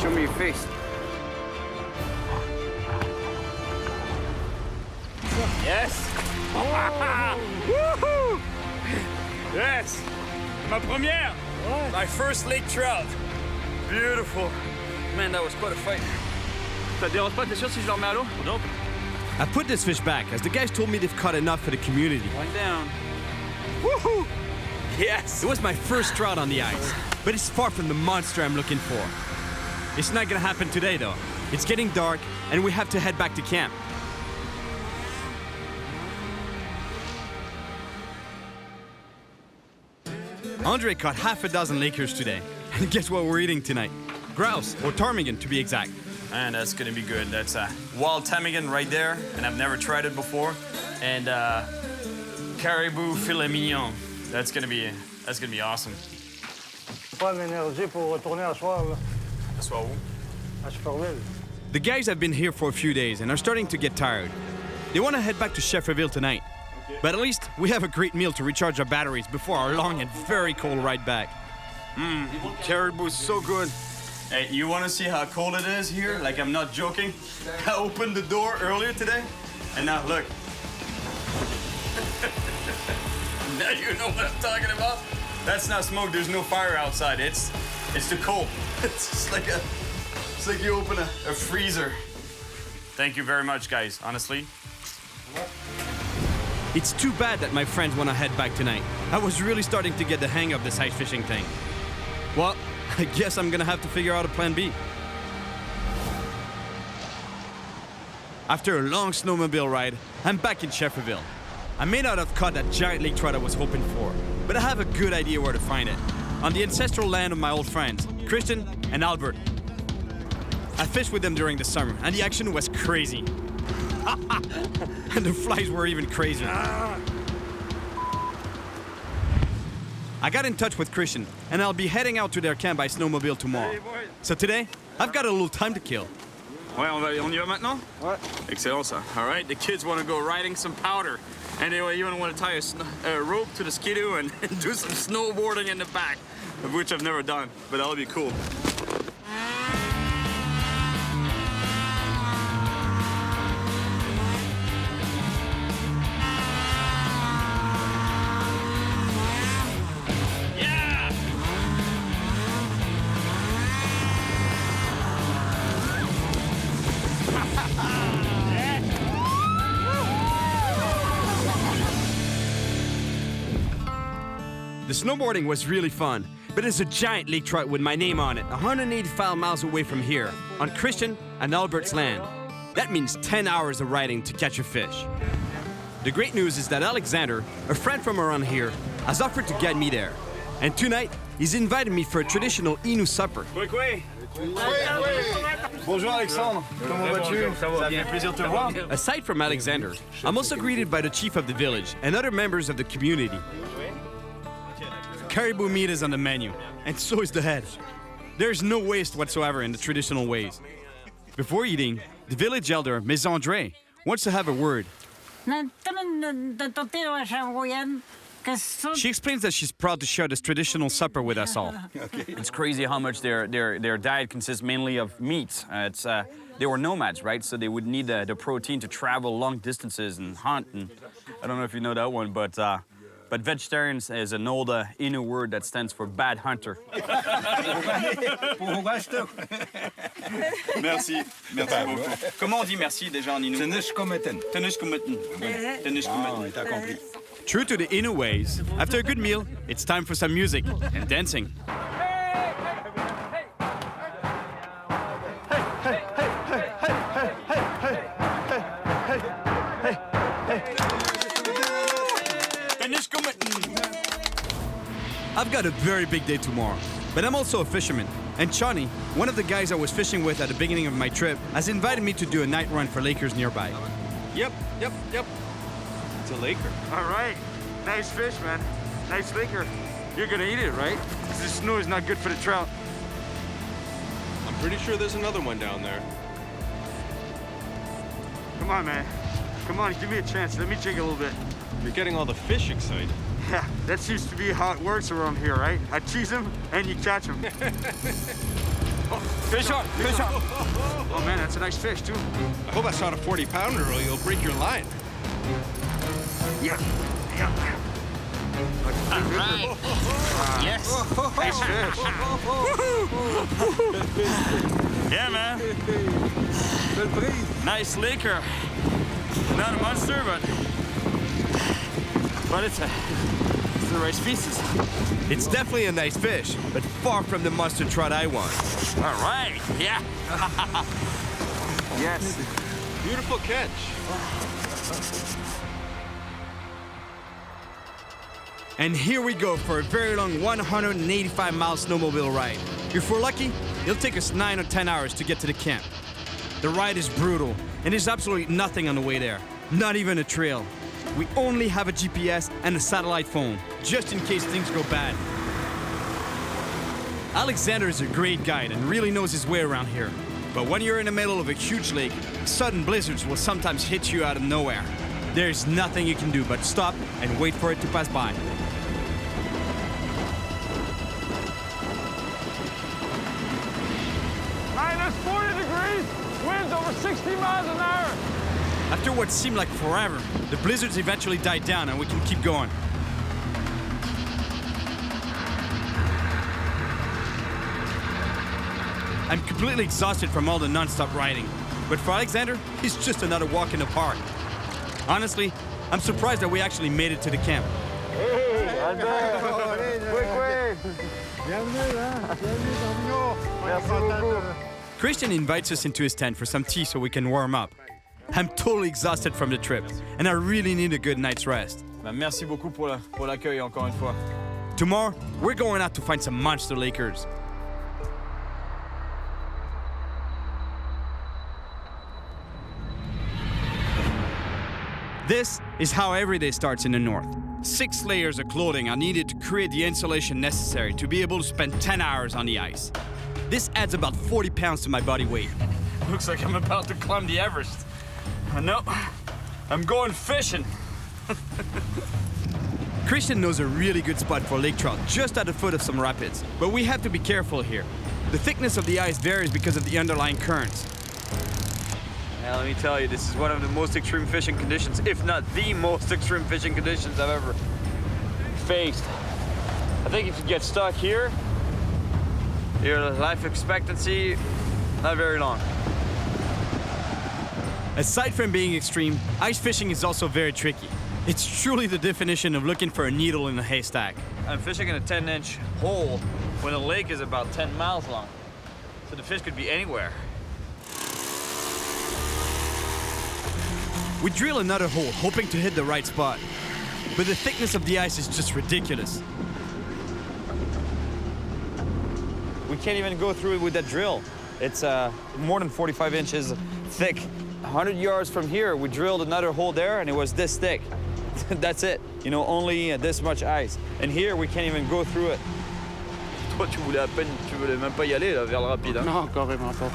Show me your face. Yes! Woohoo! Yes! Ma première! My first lake trout. Beautiful. Man, that was quite a fight. Ça te dérange pas, t'es sûr si je le remets à l'eau? Nope. I put this fish back as the guys told me they've caught enough for the community. One down. Woohoo! Yes! It was my first trout on the ice, but it's far from the monster I'm looking for. It's not gonna happen today though. It's getting dark and we have to head back to camp. Andre caught half a dozen lakers today. And guess what we're eating tonight? Grouse, or ptarmigan to be exact. Man, that's gonna be good. That's a wild ptarmigan right there, and I've never tried it before. And caribou filet mignon. That's gonna be awesome. Pas l'énergie pour retourner à soir, là. À soir où? À Superville. The guys have been here for a few days and are starting to get tired. They want to head back to Shefferville tonight. But at least we have a great meal to recharge our batteries before our long and very cold ride back. Caribou is so good. Hey, you want to see how cold it is here? Like, I'm not joking. I opened the door earlier today, and now look. Now you know what I'm talking about. That's not smoke. There's no fire outside. It's too cold. It's like you open a freezer. Thank you very much, guys. Honestly. It's too bad that my friends want to head back tonight. I was really starting to get the hang of this ice fishing thing. Well, I guess I'm gonna have to figure out a plan B. After a long snowmobile ride, I'm back in Shefferville. I may not have caught that giant lake trout I was hoping for, but I have a good idea where to find it. On the ancestral land of my old friends, Christian and Albert. I fished with them during the summer, and the action was crazy. And the flies were even crazier. I got in touch with Christian, and I'll be heading out to their camp by snowmobile tomorrow. So today, I've got a little time to kill. Ouais, on y va maintenant? Ouais. Excellent, ça. All right, the kids want to go riding some powder. And they even want to tie a rope to the skidoo and do some snowboarding in the back, of which I've never done, but that'll be cool. The snowboarding was really fun, but it's a giant lake trout with my name on it, 185 miles away from here, on Christian and Albert's land. That means 10 hours of riding to catch a fish. The great news is that Alexander, a friend from around here, has offered to get me there. And tonight, he's invited me for a traditional Innu supper. Bonjour Alexandre, comment vas-tu? Ça fait plaisir de te voir. Aside from Alexander, I'm also greeted by the chief of the village and other members of the community. Caribou meat is on the menu, and so is the head. There's no waste whatsoever in the traditional ways. Before eating, the village elder, Ms. André, wants to have a word. She explains that she's proud to share this traditional supper with us all. It's crazy how much their diet consists mainly of meat. They were nomads, right? So they would need the protein to travel long distances and hunt. And I don't know if you know that one, but vegetarian is an old Innu word that stands for bad hunter. Merci beaucoup. Comment on dit merci déjà en Innu? Tenuskometen. Tenuskometen. T'as compris. True to the Innu ways, after a good meal, it's time for some music and dancing. I've got a very big day tomorrow, but I'm also a fisherman. And Chani, one of the guys I was fishing with at the beginning of my trip, has invited me to do a night run for Lakers nearby. Yep. It's a Laker. All right. Nice fish, man. Nice Laker. You're gonna eat it, right? Because the snow is not good for the trout. I'm pretty sure there's another one down there. Come on, man. Come on, give me a chance. Let me check a little bit. You're getting all the fish excited. Yeah, that seems to be how it works around here, right? I tease them and you catch them. Fish on! Oh man, that's a nice fish too. I hope I shot a 40-pounder or you'll break your line. Yeah. All right. Yes. Nice fish. Yeah, man. Nice Laker. Not a monster, but it's the right species. It's definitely a nice fish, but far from the monster trout I want. All right. Yeah. Yes. Beautiful catch. And here we go for a very long 185-mile snowmobile ride. If we're lucky, it'll take us 9 or 10 hours to get to the camp. The ride is brutal, and there's absolutely nothing on the way there. Not even a trail. We only have a GPS and a satellite phone, just in case things go bad. Alexander is a great guide and really knows his way around here. But when you're in the middle of a huge lake, sudden blizzards will sometimes hit you out of nowhere. There's nothing you can do but stop and wait for it to pass by. Minus 40 degrees, winds over 60 miles an hour. After what seemed like forever, the blizzards eventually died down and we can keep going. I'm completely exhausted from all the non-stop riding, but for Alexander, it's just another walk in the park. Honestly, I'm surprised that we actually made it to the camp. Hey, Albert! Quick. Merci beaucoup. Christian invites us into his tent for some tea so we can warm up. I'm totally exhausted from the trip, and I really need a good night's rest. Merci beaucoup pour l'accueil encore une fois. Tomorrow, we're going out to find some monster Lakers. This is how every day starts in the north. 6 layers of clothing are needed to create the insulation necessary to be able to spend 10 hours on the ice. This adds about 40 pounds to my body weight. Looks like I'm about to climb the Everest. No, I'm going fishing. Christian knows a really good spot for lake trout just at the foot of some rapids, but we have to be careful here. The thickness of the ice varies because of the underlying currents. Now, let me tell you, this is one of the most extreme fishing conditions, if not the most extreme fishing conditions I've ever faced. I think if you get stuck here, your life expectancy, not very long. Aside from being extreme, ice fishing is also very tricky. It's truly the definition of looking for a needle in a haystack. I'm fishing in a 10-inch hole when the lake is about 10 miles long. So the fish could be anywhere. We drill another hole, hoping to hit the right spot. but the thickness of the ice is just ridiculous. We can't even go through it with that drill. It's more than 45 inches thick. 100 yards from here, we drilled another hole there, and it was this thick. That's it. You know, only this much ice. And here, we can't even go through it. Toi, tu voulais même pas y aller là, vers le rapide, hein? Non, carrément pas.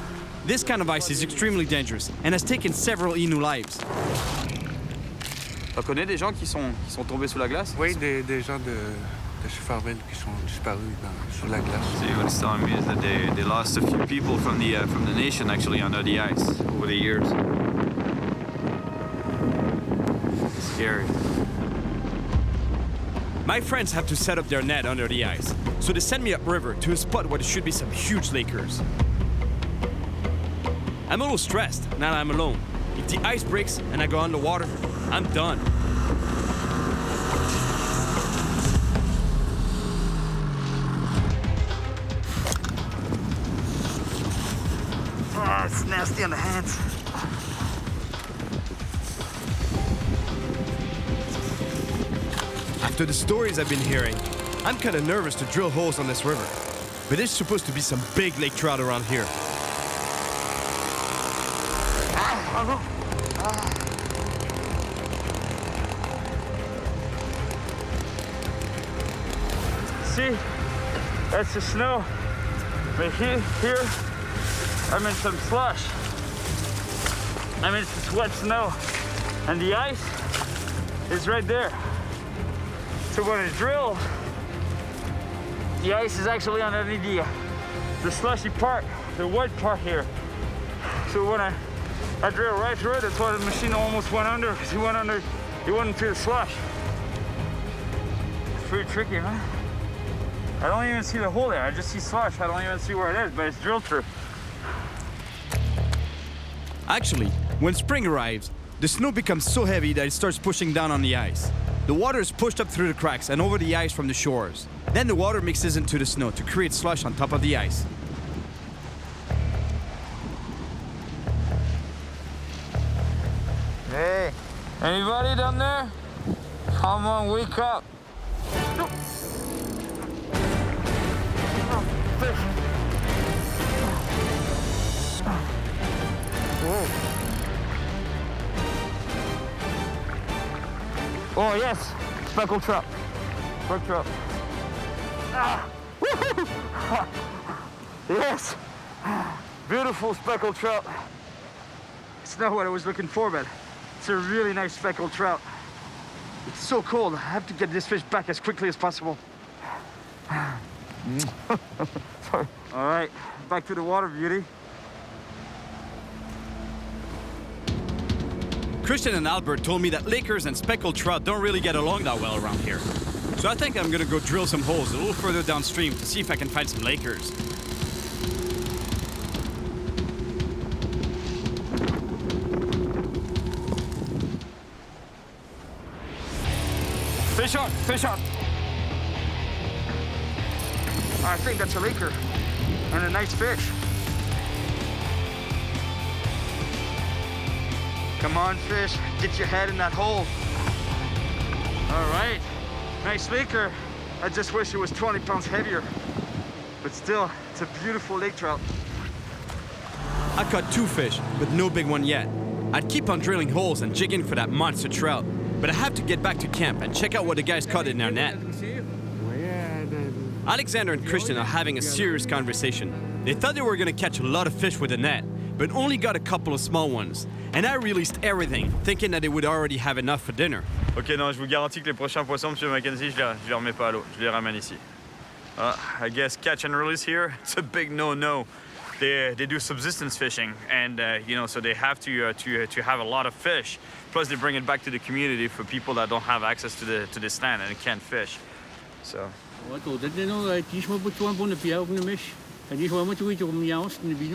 This kind of ice is extremely dangerous and has taken several Innu lives. Tu connais des gens qui sont tombés sous la glace? Oui, des gens de Farville qui sont disparus sous la glace. See, what he's telling me is that they lost a few people from the nation actually under the ice over the years. It's scary. My friends have to set up their net under the ice, so they send me upriver to a spot where there should be some huge Lakers. I'm a little stressed now that I'm alone. If the ice breaks and I go underwater, I'm done. Oh, it's nasty on the hands. After the stories I've been hearing, I'm kind of nervous to drill holes on this river. But there's supposed to be some big lake trout around here. See, that's the snow. But here, I'm in some slush. I'm in some wet snow. And the ice is right there. So when I drill, the ice is actually underneath the slushy part, the wet part here. So when I drill right through it, that's why the machine almost went under, because he went into the slush. It's pretty tricky, huh? I don't even see the hole there, I just see slush. I don't even see where it is, but it's drilled through. Actually, when spring arrives, the snow becomes so heavy that it starts pushing down on the ice. The water is pushed up through the cracks and over the ice from the shores. Then the water mixes into the snow to create slush on top of the ice. Hey, anybody down there? Come on, wake up. Oh yes, speckled trout. Brook trout. Ah. Yes, beautiful speckled trout. It's not what I was looking for, but it's a really nice speckled trout. It's so cold. I have to get this fish back as quickly as possible. Sorry. All right, back to the water, beauty. Christian and Albert told me that Lakers and speckled trout don't really get along that well around here. So I think I'm gonna go drill some holes a little further downstream to see if I can find some Lakers. Fish on, fish on. I think that's a Laker and a nice fish. Come on, fish, get your head in that hole. All right, nice Laker. I just wish it was 20 pounds heavier. But still, it's a beautiful lake trout. I caught 2 fish, but no big one yet. I'd keep on drilling holes and jigging for that monster trout. But I have to get back to camp and check out what the guys caught in their net. Alexander and Christian are having a serious conversation. They thought they were gonna catch a lot of fish with the net, but only got a couple of small ones. And I released everything, thinking that they would already have enough for dinner. Ok, non, je vous garantis que les prochains poissons, Monsieur Mackenzie, je les remets pas à l'eau. Je les ramène ici. I guess catch and release here, it's a big no-no. They do subsistence fishing, and you know, so they have to have a lot of fish. Plus, they bring it back to the community for people that don't have access to the stand and can't fish. So.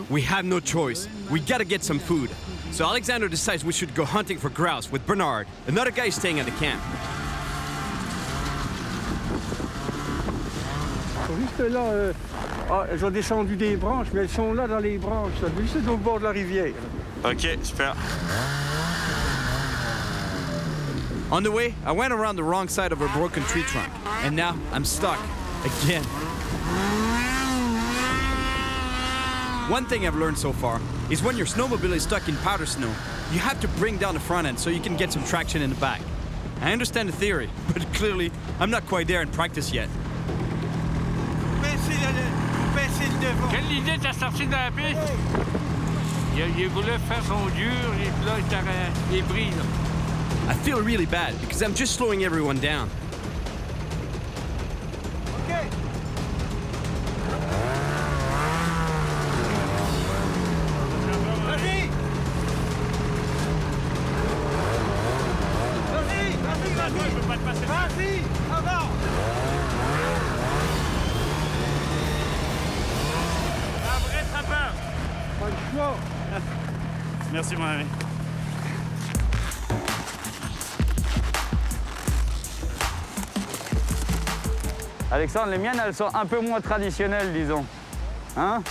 We have no choice. We gotta get some food. So Alexander decides we should go hunting for grouse with Bernard, another guy staying at the camp. Juste là, elles ont descendu des branches, mais elles sont là dans les branches, juste au bord de la rivière. Ok, super. On the way, I went around the wrong side of a broken tree trunk, and now I'm stuck again. One thing I've learned so far is when your snowmobile is stuck in powder snow, you have to bring down the front end so you can get some traction in the back. I understand the theory, but clearly I'm not quite there in practice yet. Quelle idée t'as sorti de la piste? Il voulait faire son dur, et puis là, il est pris, là. I feel really bad because I'm just slowing everyone down. Okay. Vas-y! Vas-y! Vas-y! Vas-y! Je peux pas te passer. Vas-y! Avant! Un vrai trappeur! Pas le choix. Merci, mon ami. Alexandre, les miennes, elles sont un peu moins traditionnelles, disons. Hein?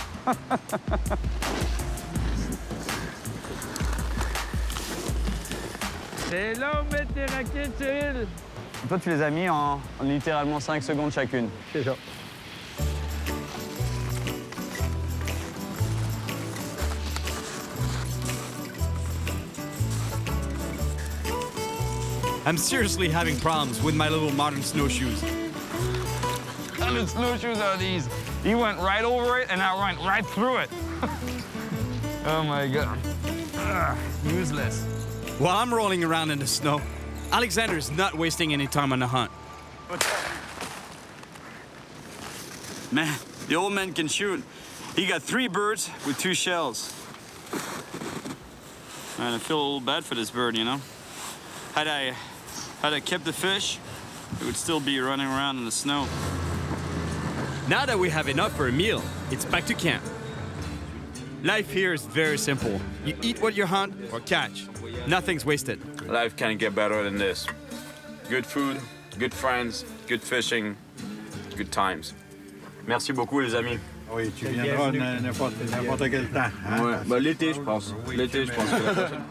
C'est là où mettre tes raquettes, Cyril. Toi, tu les as mis en littéralement 5 secondes chacune. C'est ça. I'm seriously having problems with my little modern snowshoes. What kind of snowshoes are these? He went right over it and I went right through it. Oh my God. Useless. While I'm rolling around in the snow, Alexander is not wasting any time on the hunt. Man, the old man can shoot. He got 3 birds with 2 shells. Man, I feel a little bad for this bird, you know? Had I kept the fish, it would still be running around in the snow. Now that we have enough for a meal, it's back to camp. Life here is very simple. You eat what you hunt or catch. Nothing's wasted. Life can't get better than this. Good food, good friends, good fishing, good times. Merci beaucoup, les amis. Oui, tu viendras n'importe quel temps. Hein? Ouais, bah, l'été, je pense. L'été, je pense que la prochaine.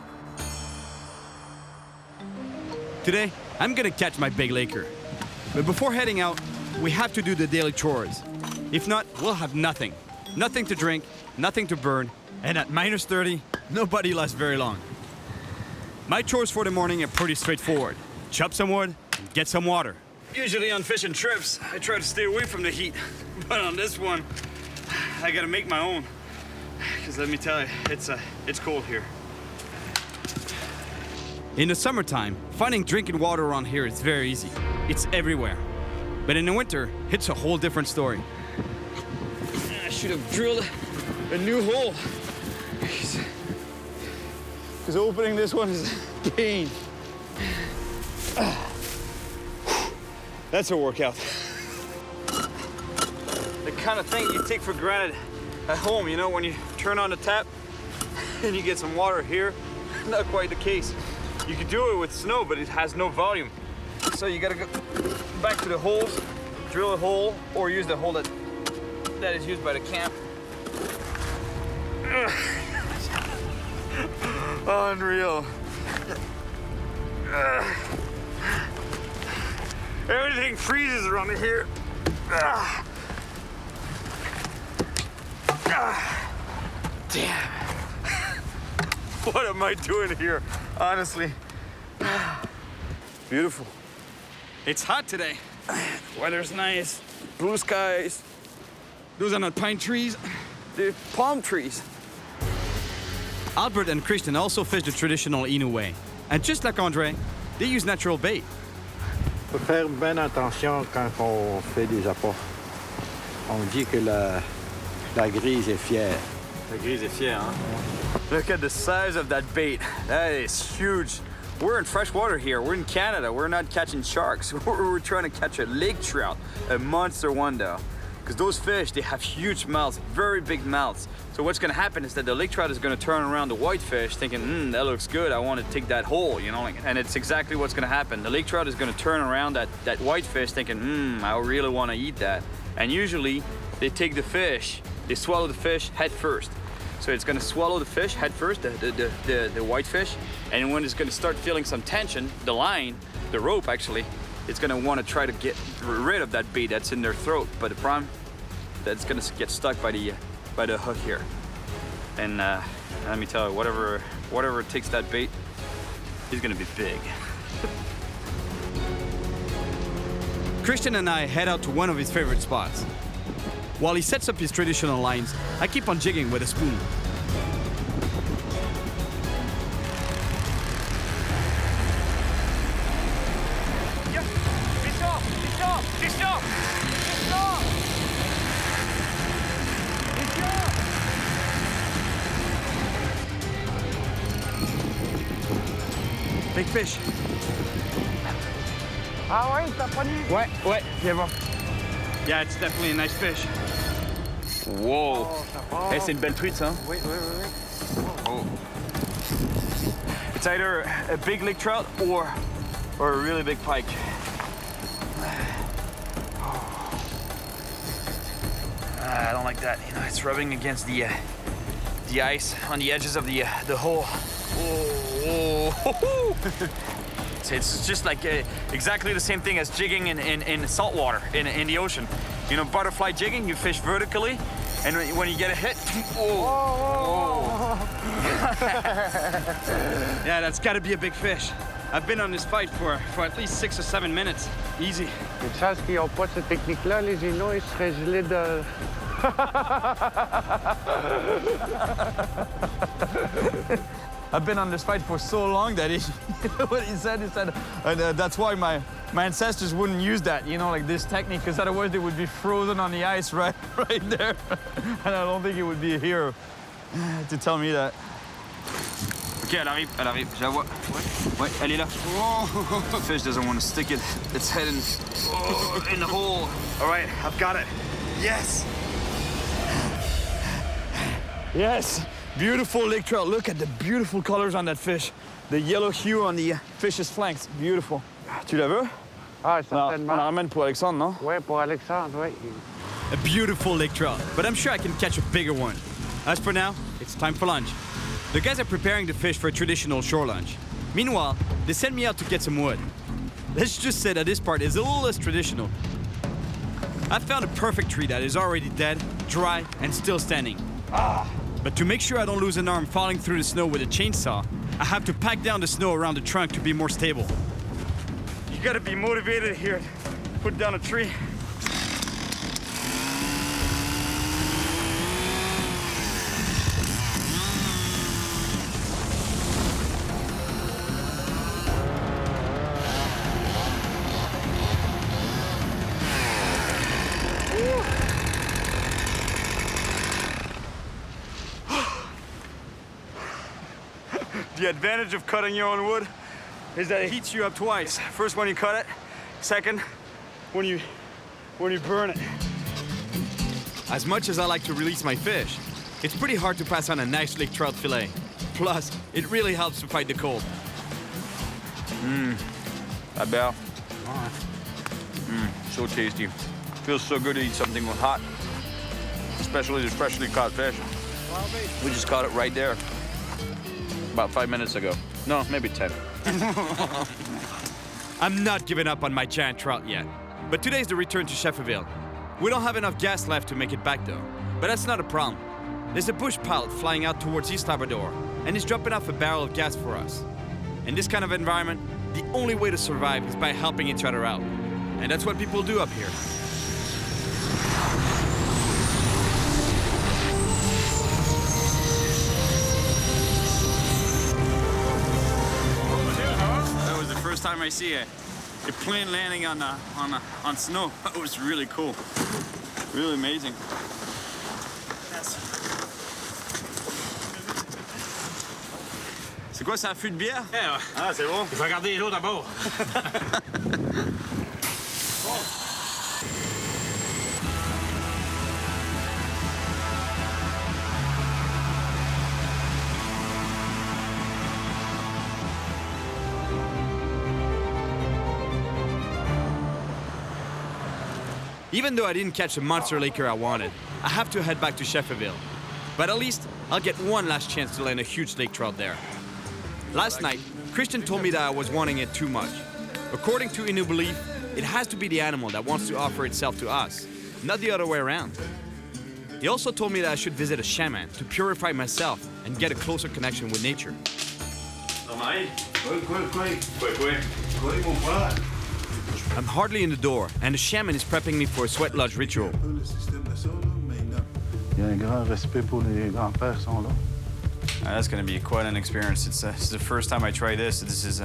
Today, I'm gonna catch my big laker. But before heading out, we have to do the daily chores. If not, we'll have nothing. Nothing to drink, nothing to burn, and at minus 30, nobody lasts very long. My chores for the morning are pretty straightforward. Chop some wood, and get some water. Usually on fishing trips, I try to stay away from the heat. But on this one, I gotta make my own. Because let me tell you, it's cold here. In the summertime, finding drinking water around here is very easy. It's everywhere. But in the winter, it's a whole different story. I should have drilled a new hole. Because opening this one is a pain. That's a workout. The kind of thing you take for granted at home, you know, when you turn on the tap and you get some water here. Not quite the case. You could do it with snow, but it has no volume. So you gotta go back to the holes, drill a hole, or use the hole that is used by the camp. Unreal. Everything freezes around here. Damn. What am I doing here? Honestly. Beautiful. It's hot today. Weather's nice. Blue skies. Those are not pine trees. They're palm trees. Albert and Christian also fish the traditional Inuit way. And just like André, they use natural bait. Faut faire bien attention quand on fait des apports. On dit que la grise est fière. La grise est fière, huh? Look at the size of that bait. That is huge. We're in freshwater here. We're in Canada. We're not catching sharks. We're trying to catch a lake trout, a monster one though. Because those fish, they have huge mouths, very big mouths. So what's gonna happen is that the lake trout is gonna turn around the whitefish thinking, that looks good, I wanna take that whole, you know? And it's exactly what's gonna happen. The lake trout is gonna turn around that whitefish thinking, I really wanna eat that. And usually, they take the fish, they swallow the fish head first. So it's gonna swallow the fish head first, the white fish, and when it's gonna start feeling some tension, the line, the rope actually, it's gonna want to try to get rid of that bait that's in their throat. But the problem, that's gonna get stuck by the hook here. And let me tell you, whatever takes that bait, he's gonna be big. Christian and I head out to one of his favorite spots. While he sets up his traditional lines, I keep on jigging with a spoon. Big fish. Ah ouais, t'as pogné? Ouais, viens voir. Yeah, it's definitely a nice fish. Wow. Hey, c'est une belle truite, ça. Oui. Oh. It's either a big lake trout or a really big pike. I don't like that. You know, it's rubbing against the ice on the edges of the hole. Oh. It's just like exactly the same thing as jigging in salt water, in the ocean. You know, butterfly jigging, you fish vertically, and when you get a hit, Yeah, that's gotta be a big fish. I've been on this fight for at least 6 or 7 minutes. Easy. Une chance qu'ils n'ont pas cette technique-là, les Inuits, ils seraient gelés de... I've been on this fight for so long that what he said, that's why my ancestors wouldn't use that, you know, like this technique, because otherwise they would be frozen on the ice right there. And I don't think he would be here to tell me that. Okay, elle arrive, je la vois. Ouais, elle est là. The fish doesn't want to stick its head in the hole. All right, I've got it. Yes! Yes, beautiful lake trout. Look at the beautiful colors on that fish. The yellow hue on the fish's flanks, beautiful. Tu la veux? Ah, certainement. On la ramène pour Alexandre, non? Oui, pour Alexandre, oui. A beautiful lake trout, but I'm sure I can catch a bigger one. As for now, it's time for lunch. The guys are preparing the fish for a traditional shore lunch. Meanwhile, they sent me out to get some wood. Let's just say that this part is a little less traditional. I found a perfect tree that is already dead, dry, and still standing. But to make sure I don't lose an arm falling through the snow with a chainsaw, I have to pack down the snow around the trunk to be more stable. You gotta be motivated here. Put down a tree. The advantage of cutting your own wood is that it heats you up twice. First when you cut it, second when you burn it. As much as I like to release my fish, it's pretty hard to pass on a nice lake trout fillet. Plus, it really helps to fight the cold. La belle. So tasty. Feels so good to eat something hot, especially the freshly caught fish. We just caught it right there. About 5 minutes ago. No, maybe 10. I'm not giving up on my giant trout yet. But today's the return to Shefferville. We don't have enough gas left to make it back though. But that's not a problem. There's a bush pilot flying out towards East Labrador, and he's dropping off a barrel of gas for us. In this kind of environment, the only way to survive is by helping each other out. And that's what people do up here. First time I see a plane landing on snow. That was really cool. Really amazing. C'est quoi, c'est un fût de bière? Yeah. Ah, c'est bon. Je vais regarder les autres d'abord. Even though I didn't catch the monster laker I wanted, I have to head back to Shefferville. But at least I'll get one last chance to land a huge lake trout there. Last night, Christian told me that I was wanting it too much. According to Innu belief, it has to be the animal that wants to offer itself to us, not the other way around. He also told me that I should visit a shaman to purify myself and get a closer connection with nature. I'm hardly in the door, and the shaman is prepping me for a sweat lodge ritual. That's going to be quite an experience. It's the first time I try this. This is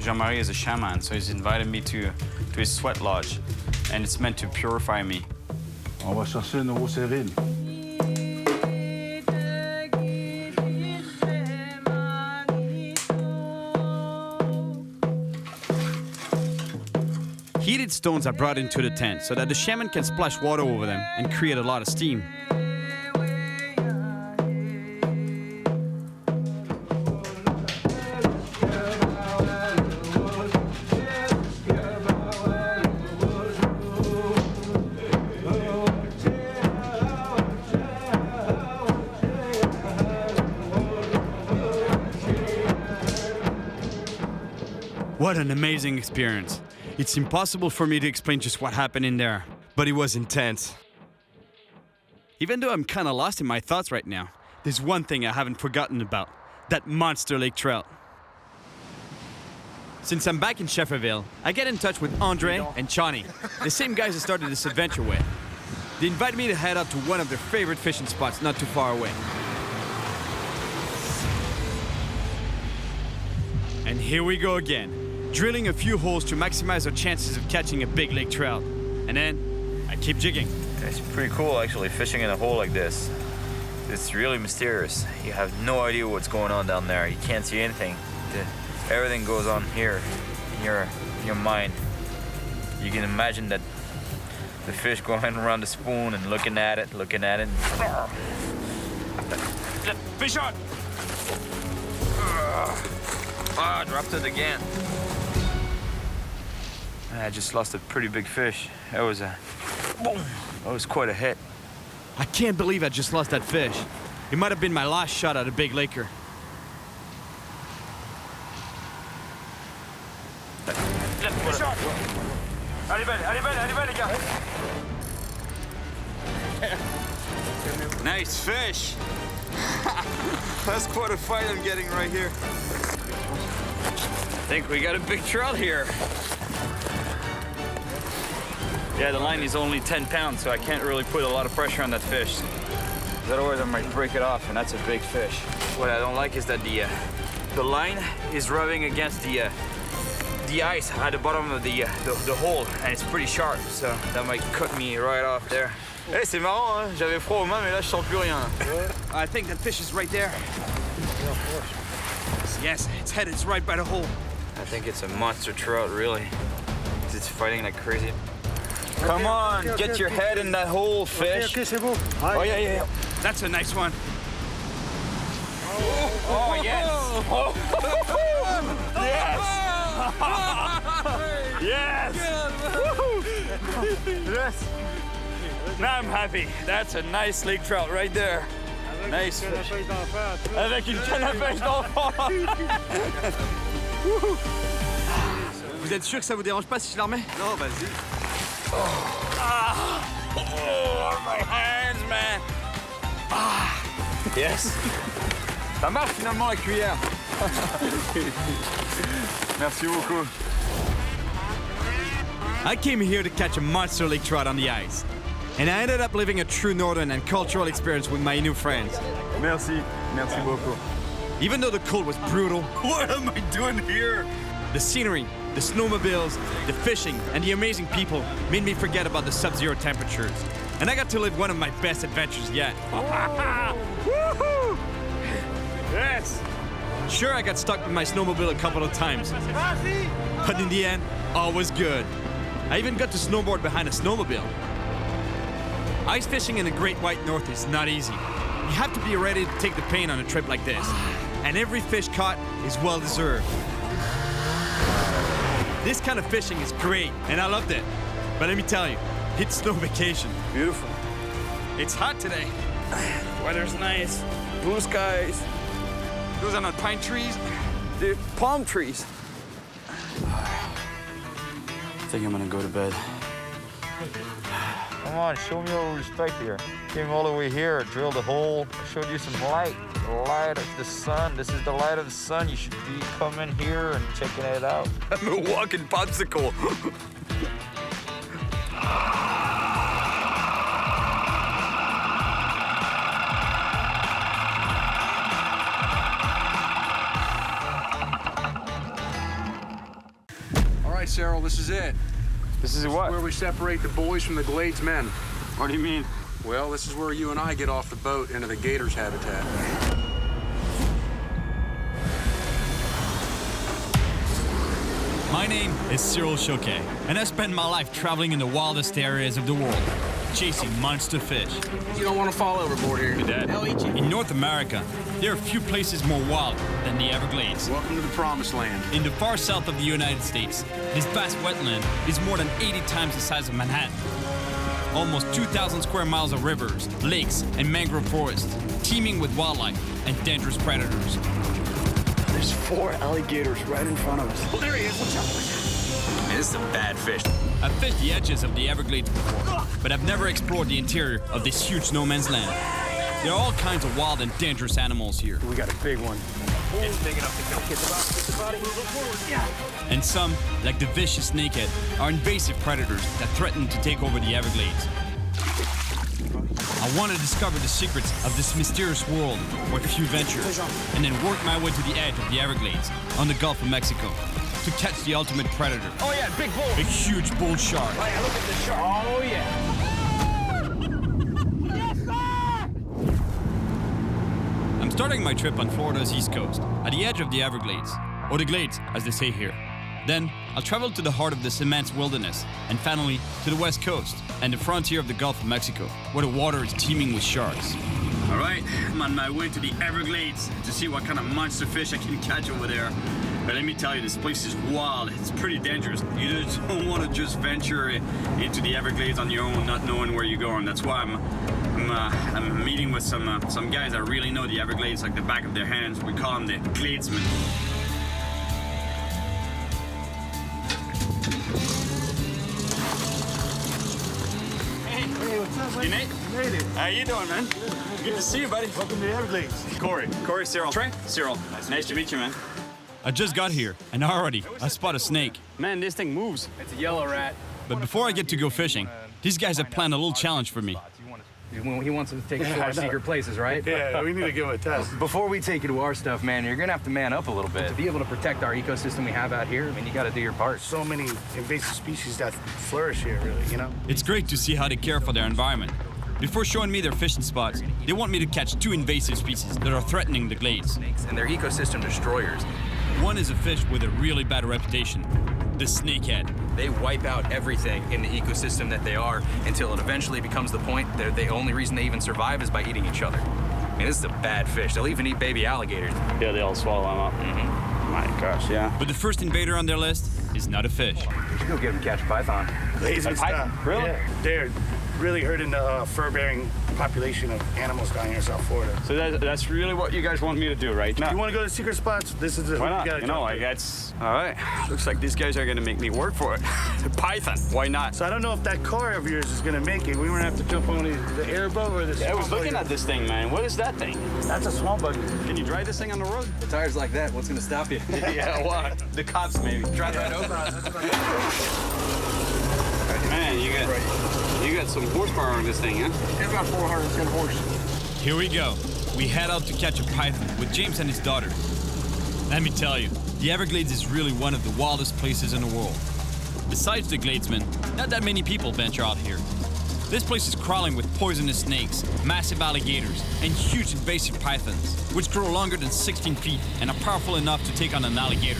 Jean-Marie is a shaman, so he's invited me to his sweat lodge, and it's meant to purify me. On va chercher un nouveau Cyril. Heated stones are brought into the tent so that the shaman can splash water over them and create a lot of steam. What an amazing experience. It's impossible for me to explain just what happened in there, but it was intense. Even though I'm kind of lost in my thoughts right now, there's one thing I haven't forgotten about, that monster lake trout. Since I'm back in Shefferville, I get in touch with Andre and Chani, the same guys I started this adventure with. They invited me to head out to one of their favorite fishing spots not too far away. And here we go again. Drilling a few holes to maximize our chances of catching a big lake trout. And then, I keep jigging. It's pretty cool actually, fishing in a hole like this. It's really mysterious. You have no idea what's going on down there. You can't see anything. Everything goes on here, in your mind. You can imagine that the fish going around the spoon and looking at it. Fish on! Ah, dropped it again. I just lost a pretty big fish. That was quite a hit. I can't believe I just lost that fish. It might have been my last shot at a big laker. Fish on! Allez belle, les gars! Nice fish. That's quite a fight I'm getting right here. I think we got a big trout here. Yeah, the line is only 10 pounds, so I can't really put a lot of pressure on that fish. Otherwise, I might break it off, and that's a big fish. What I don't like is that the line is rubbing against the ice at the bottom of the hole, and it's pretty sharp, so that might cut me right off there. Hey, c'est marrant, hein? J'avais froid aux mains, mais là, je sens plus rien. I think that fish is right there. Yes, its head is right by the hole. I think it's a monster trout, really. It's fighting like crazy. Come on, get your head in that hole, fish. Oh, yeah. That's a nice one. Oh, yes. Oh. Yes. Yes. Yes. Now I'm happy. That's a nice lake trout right there. Nice fish. Avec une canne à pêche d'enfant. Vous êtes sûr que ça vous dérange pas si je la remets? Non, vas-y. Oh, my hands, man. Ah. Yes. Ça marche finalement la cuillère. Merci beaucoup. I came here to catch a monster lake trout on the ice. And I ended up living a true northern and cultural experience with my new friends. Merci beaucoup. Even though the cold was brutal, What am I doing here? the scenery, the snowmobiles, the fishing, and the amazing people made me forget about the sub-zero temperatures. And I got to live one of my best adventures yet. Woohoo! Yes! Sure, I got stuck with my snowmobile a couple of times, but in the end, all was good. I even got to snowboard behind a snowmobile. Ice fishing in the Great White North is not easy. You have to be ready to take the pain on a trip like this. And every fish caught is well deserved. This kind of fishing is great, and I loved it. But let me tell you, it's no vacation. Beautiful. It's hot today. Weather's nice. Blue skies. Those are not pine trees. They're palm trees. I think I'm gonna go to bed. Come on, show me a little respect here. Came all the way here, drilled a hole, showed you some light. The light of the sun. This is the light of the sun. You should be coming here and checking it out. I'm a walking popsicle. All right, Cyril, this is it. This is what? Where we separate the boys from the Glades men. What do you mean? Well, this is where you and I get off the boat into the gators' habitat. My name is Cyril Chauquet, and I spend my life traveling in the wildest areas of the world, chasing monster fish. You don't want to fall overboard here. They'll eat you. In North America, there are few places more wild than the Everglades. Welcome to the promised land. In the far south of the United States, this vast wetland is more than 80 times the size of Manhattan. Almost 2,000 square miles of rivers, lakes, and mangrove forests, teeming with wildlife and dangerous predators. There's 4 alligators right in front of us. Oh, there he is. Watch out. This is some bad fish. I've fished the edges of the Everglades before, but I've never explored the interior of this huge no man's land. There are all kinds of wild and dangerous animals here. We got a big one. It's big enough to kill. And some, like the vicious snakehead, are invasive predators that threaten to take over the Everglades. I want to discover the secrets of this mysterious world where few venture, and then work my way to the edge of the Everglades on the Gulf of Mexico to catch the ultimate predator. Oh yeah, big bull. A huge bull shark. Oh yeah, look at this shark. Oh yeah. I'm starting my trip on Florida's east coast, at the edge of the Everglades, or the Glades, as they say here. Then, I'll travel to the heart of this immense wilderness, and finally, to the west coast, and the frontier of the Gulf of Mexico, where the water is teeming with sharks. All right, I'm on my way to the Everglades to see what kind of monster fish I can catch over there. But let me tell you, this place is wild. It's pretty dangerous. You just don't want to just venture into the Everglades on your own, not knowing where you're going. That's why I'm meeting with some guys that really know the Everglades like the back of their hands. We call them the Gladesmen. Hey, what's up, buddy? Hey, Nate. Made it. How you doing, man? Good to see you, buddy. Welcome to the Everglades. Corey, Cyril. Trey? Cyril. Nice to meet you, man. I just got here, and already I spot a snake. Man, this thing moves. It's a yellow rat. But before I get to go fishing, these guys have planned a little challenge for me. He wants us to take us to our secret places, right? Yeah, we need to give him a test. Before we take you to our stuff, man, you're gonna have to man up a little bit. To be able to protect our ecosystem we have out here, I mean, you gotta do your part. So many invasive species that flourish here, really, you know? It's great to see how they care for their environment. Before showing me their fishing spots, they want me to catch 2 invasive species that are threatening the Glades. And they're ecosystem destroyers. One is a fish with a really bad reputation, the snakehead. They wipe out everything in the ecosystem that they are until it eventually becomes the point that the only reason they even survive is by eating each other. I mean, this is a bad fish. They'll even eat baby alligators. Yeah, they all swallow them up. Mm-hmm. My gosh, yeah. But the first invader on their list is not a fish. We should go get him catch a python. Lazy stuff. Really? Yeah. They're really hurting the fur-bearing population of animals down here in South Florida. So that's really what you guys want me to do, right? If you want to go to secret spots, this is the Why not? you gotta You know, jump like in. that's all right. Looks like these guys are gonna make me work for it. The python, why not? So I don't know if that car of yours is gonna make it. We gonna have to jump on the airboat or the Yeah, I was swamp looking buggy. at this thing, man. What is that thing? That's a swamp buggy. Can you drive this thing on the road? The tires like that, what's gonna stop you? Yeah, what? The cops maybe. Drive right over. Man, you got some horsepower on this thing, huh? It's about 410 horse. Here we go. We head out to catch a python with James and his daughter. Let me tell you, the Everglades is really one of the wildest places in the world. Besides the Gladesmen, not that many people venture out here. This place is crawling with poisonous snakes, massive alligators, and huge invasive pythons, which grow longer than 16 feet and are powerful enough to take on an alligator.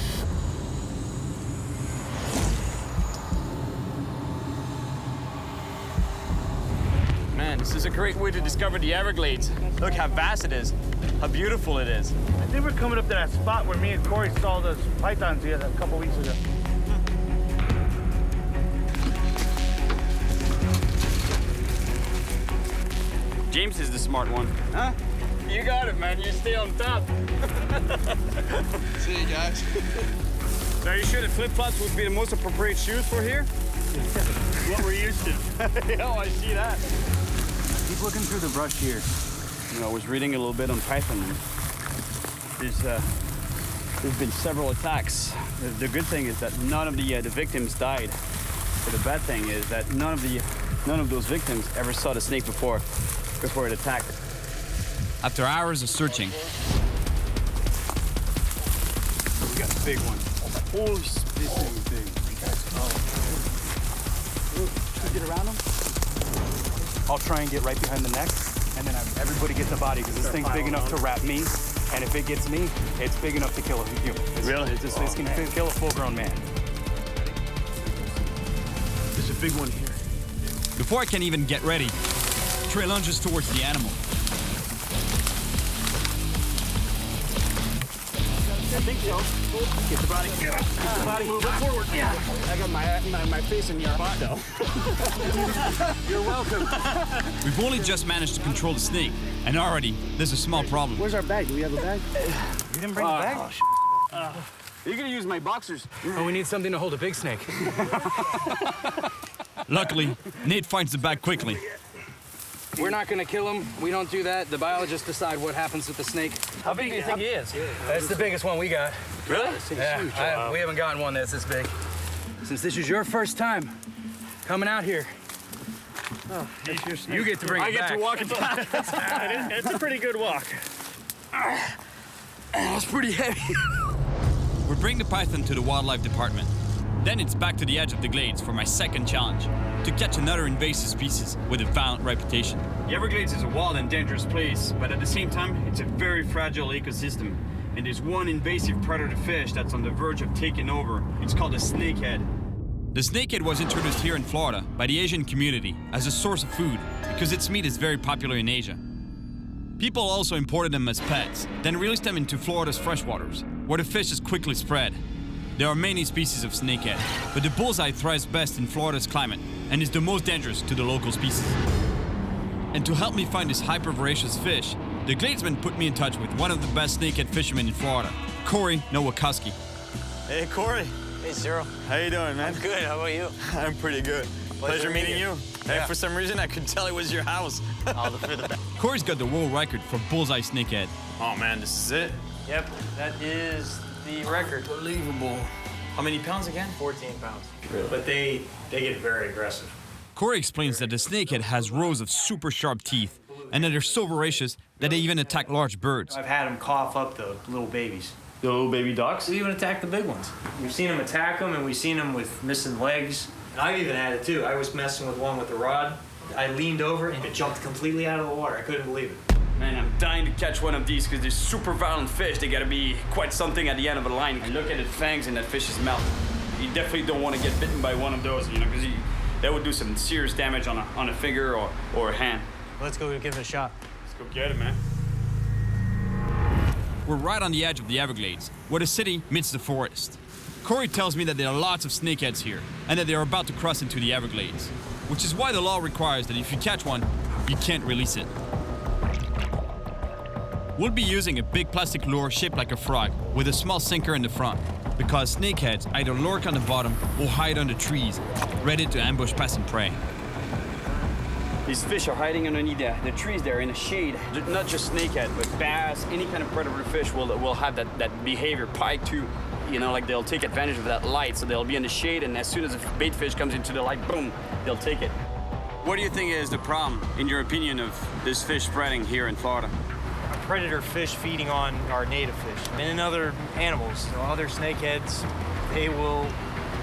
Man, this is a great way to discover the Everglades. Look how vast it is, how beautiful it is. I think we're coming up to that spot where me and Corey saw those pythons a couple weeks ago. James is the smart one. Huh? You got it, man. You stay on top. See you guys. Are you sure the flip-flops would be the most appropriate shoes for here? What we're used to. Oh, I see that. Keep looking through the brush here. You know, I was reading a little bit on python. There's been several attacks. The good thing is that none of the victims died. But the bad thing is that none of those victims ever saw the snake before it attacked. After hours of searching, We got a big one. Holy this thing is big. Can you get around him? I'll try and get right behind the neck, and then everybody gets the body, because this thing's big enough to wrap me, and if it gets me, it's big enough to kill a human. Really? This can kill a full-grown man. there's a big one here. Before I can even get ready, Trey lunges towards the animal. I think so. Get the body. Get the body. Move it forward. Yeah. I got my face in your spot, though. You're welcome. We've only just managed to control the snake, and already there's a small problem. Where's our bag? Do we have a bag? You didn't bring the bag? You're gonna use my boxers. Oh, we need something to hold a big snake. Luckily, Nate finds the bag quickly. We're not gonna kill him. We don't do that. The biologists decide what happens with the snake. How big do you think he is? That's the biggest one we got. Really? Yeah, we haven't gotten one that's this big. Since this is your first time coming out here, you get to bring it back. I get to walk it back. It's a pretty good walk. That's pretty heavy. We bring the python to the wildlife department. Then it's back to the edge of the glades for my second challenge, to catch another invasive species with a violent reputation. The Everglades is a wild and dangerous place, but at the same time, it's a very fragile ecosystem. And there's one invasive predator fish that's on the verge of taking over. It's called the snakehead. The snakehead was introduced here in Florida by the Asian community as a source of food because its meat is very popular in Asia. People also imported them as pets, then released them into Florida's freshwaters, where the fish is quickly spread. There are many species of snakehead, but the bullseye thrives best in Florida's climate and is the most dangerous to the local species. And to help me find this hyper-voracious fish, the Gladesman put me in touch with one of the best snakehead fishermen in Florida, Corey Nowakowski. Hey, Corey. Hey, Cyril. How you doing, man? I'm good. How about you? I'm pretty good. Pleasure meeting you. Hey, Yeah. for some reason, I could tell it was your house. All for the best. Corey's got the world record for bullseye snakehead. Oh, man, this is it? Yep, that is the record. Unbelievable. How many pounds again? 14 pounds. Really? But they get very aggressive. Corey explains that the snakehead has rows of super sharp teeth and that they're so voracious that they even attack large birds. I've had them cough up the little babies. The little baby ducks? We even attack the big ones. We've seen them attack them, and we've seen them with missing legs. And I've even had it too. I was messing with one with the rod. I leaned over and it jumped completely out of the water. I couldn't believe it. Man, I'm dying to catch one of these because they're super violent fish. They gotta be quite something at the end of the line. And look at the fangs in that fish's mouth. You definitely don't want to get bitten by one of those, you know, because that would do some serious damage on a finger or a hand. Let's go give it a shot. Let's go get it, man. We're right on the edge of the Everglades, where the city meets the forest. Corey tells me that there are lots of snakeheads here, and that they are about to cross into the Everglades, which is why the law requires that if you catch one, you can't release it. We'll be using a big plastic lure shaped like a frog, with a small sinker in the front, because snakeheads either lurk on the bottom or hide under trees, ready to ambush passing prey. These fish are hiding underneath the trees there in the shade. Not just snakehead, but bass, any kind of predator fish will have that behavior. Pike too, you know, like they'll take advantage of that light, so they'll be in the shade, and as soon as a bait fish comes into the light, boom, they'll take it. What do you think is the problem, in your opinion, of this fish spreading here in Florida? Predator fish feeding on our native fish and other animals. You know, other snakeheads, they will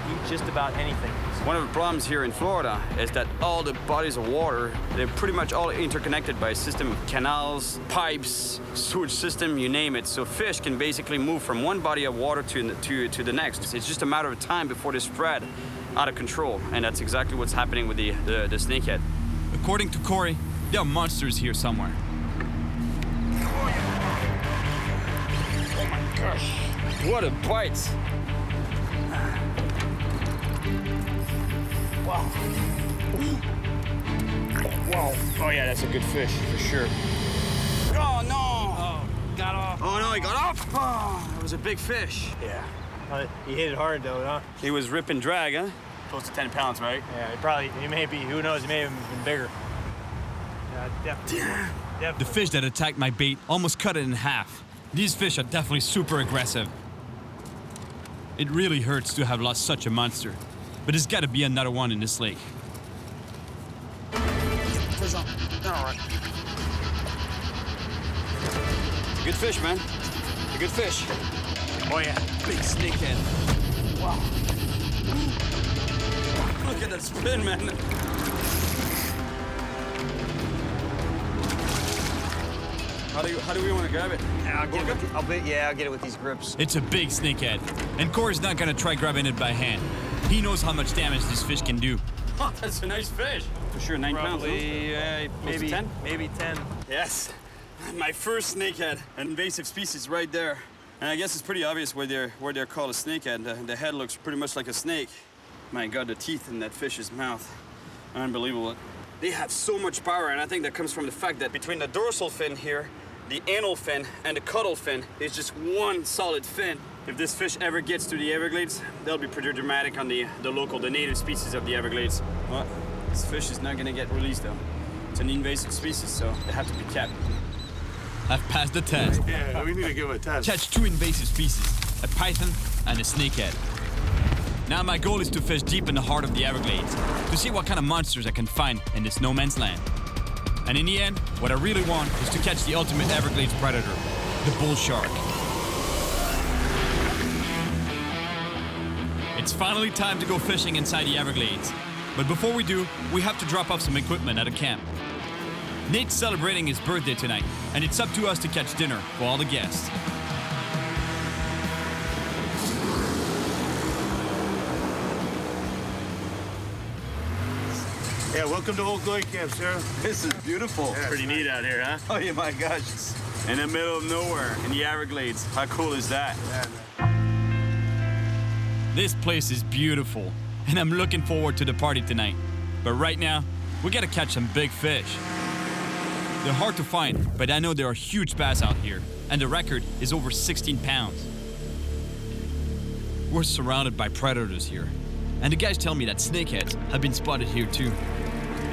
eat just about anything. One of the problems here in Florida is that all the bodies of water, they're pretty much all interconnected by a system of canals, pipes, sewage system, you name it. So fish can basically move from one body of water to the next. It's just a matter of time before they spread out of control, and that's exactly what's happening with the snakehead. According to Corey, there are monsters here somewhere. Oh my gosh, what a bite! Wow. Wow. Oh yeah, that's a good fish for sure. Oh no! got off. Oh no, he got off! Oh, that was a big fish. Yeah. He hit it hard though, huh? He was rip and drag, huh? Close to 10 pounds, right? Yeah, he may be, who knows, he may have been bigger. Yeah, definitely. The fish that attacked my bait almost cut it in half. These fish are definitely super aggressive. It really hurts to have lost such a monster, but there's gotta be another one in this lake. Fish on. All right. Good fish, man. A good fish. Oh yeah, big snakehead. Wow. Look at that spin, man. How do we want to grab it? I'll get it with these grips. It's a big snakehead, and Corey's not gonna try grabbing it by hand. He knows how much damage this fish can do. Oh, that's a nice fish. For sure, 9 pounds. Maybe 10. Maybe 10. Yes, my first snakehead, an invasive species right there. And I guess it's pretty obvious where they're called a snakehead. The head looks pretty much like a snake. My God, the teeth in that fish's mouth, unbelievable. They have so much power, and I think that comes from the fact that between the dorsal fin here, the anal fin, and the caudal fin, is just one solid fin. If this fish ever gets to the Everglades, that'll be pretty dramatic on the native species of the Everglades. Well, this fish is not gonna get released though. It's an invasive species, so they have to be kept. I've passed the test. Yeah, we need to give it a test. Catch 2 invasive species, a python and a snakehead. Now my goal is to fish deep in the heart of the Everglades to see what kind of monsters I can find in this no man's land. And in the end, what I really want is to catch the ultimate Everglades predator, the bull shark. It's finally time to go fishing inside the Everglades. But before we do, we have to drop off some equipment at a camp. Nate's celebrating his birthday tonight, and it's up to us to catch dinner for all the guests. Yeah, welcome to Old Glory Camp, Sarah. This is beautiful. Yeah, Pretty neat out here, huh? Oh yeah, my gosh. It's in the middle of nowhere, in the Everglades. How cool is that? Yeah, This place is beautiful, and I'm looking forward to the party tonight. But right now, we gotta catch some big fish. They're hard to find, but I know there are huge bass out here, and the record is over 16 pounds. We're surrounded by predators here, and the guys tell me that snakeheads have been spotted here too.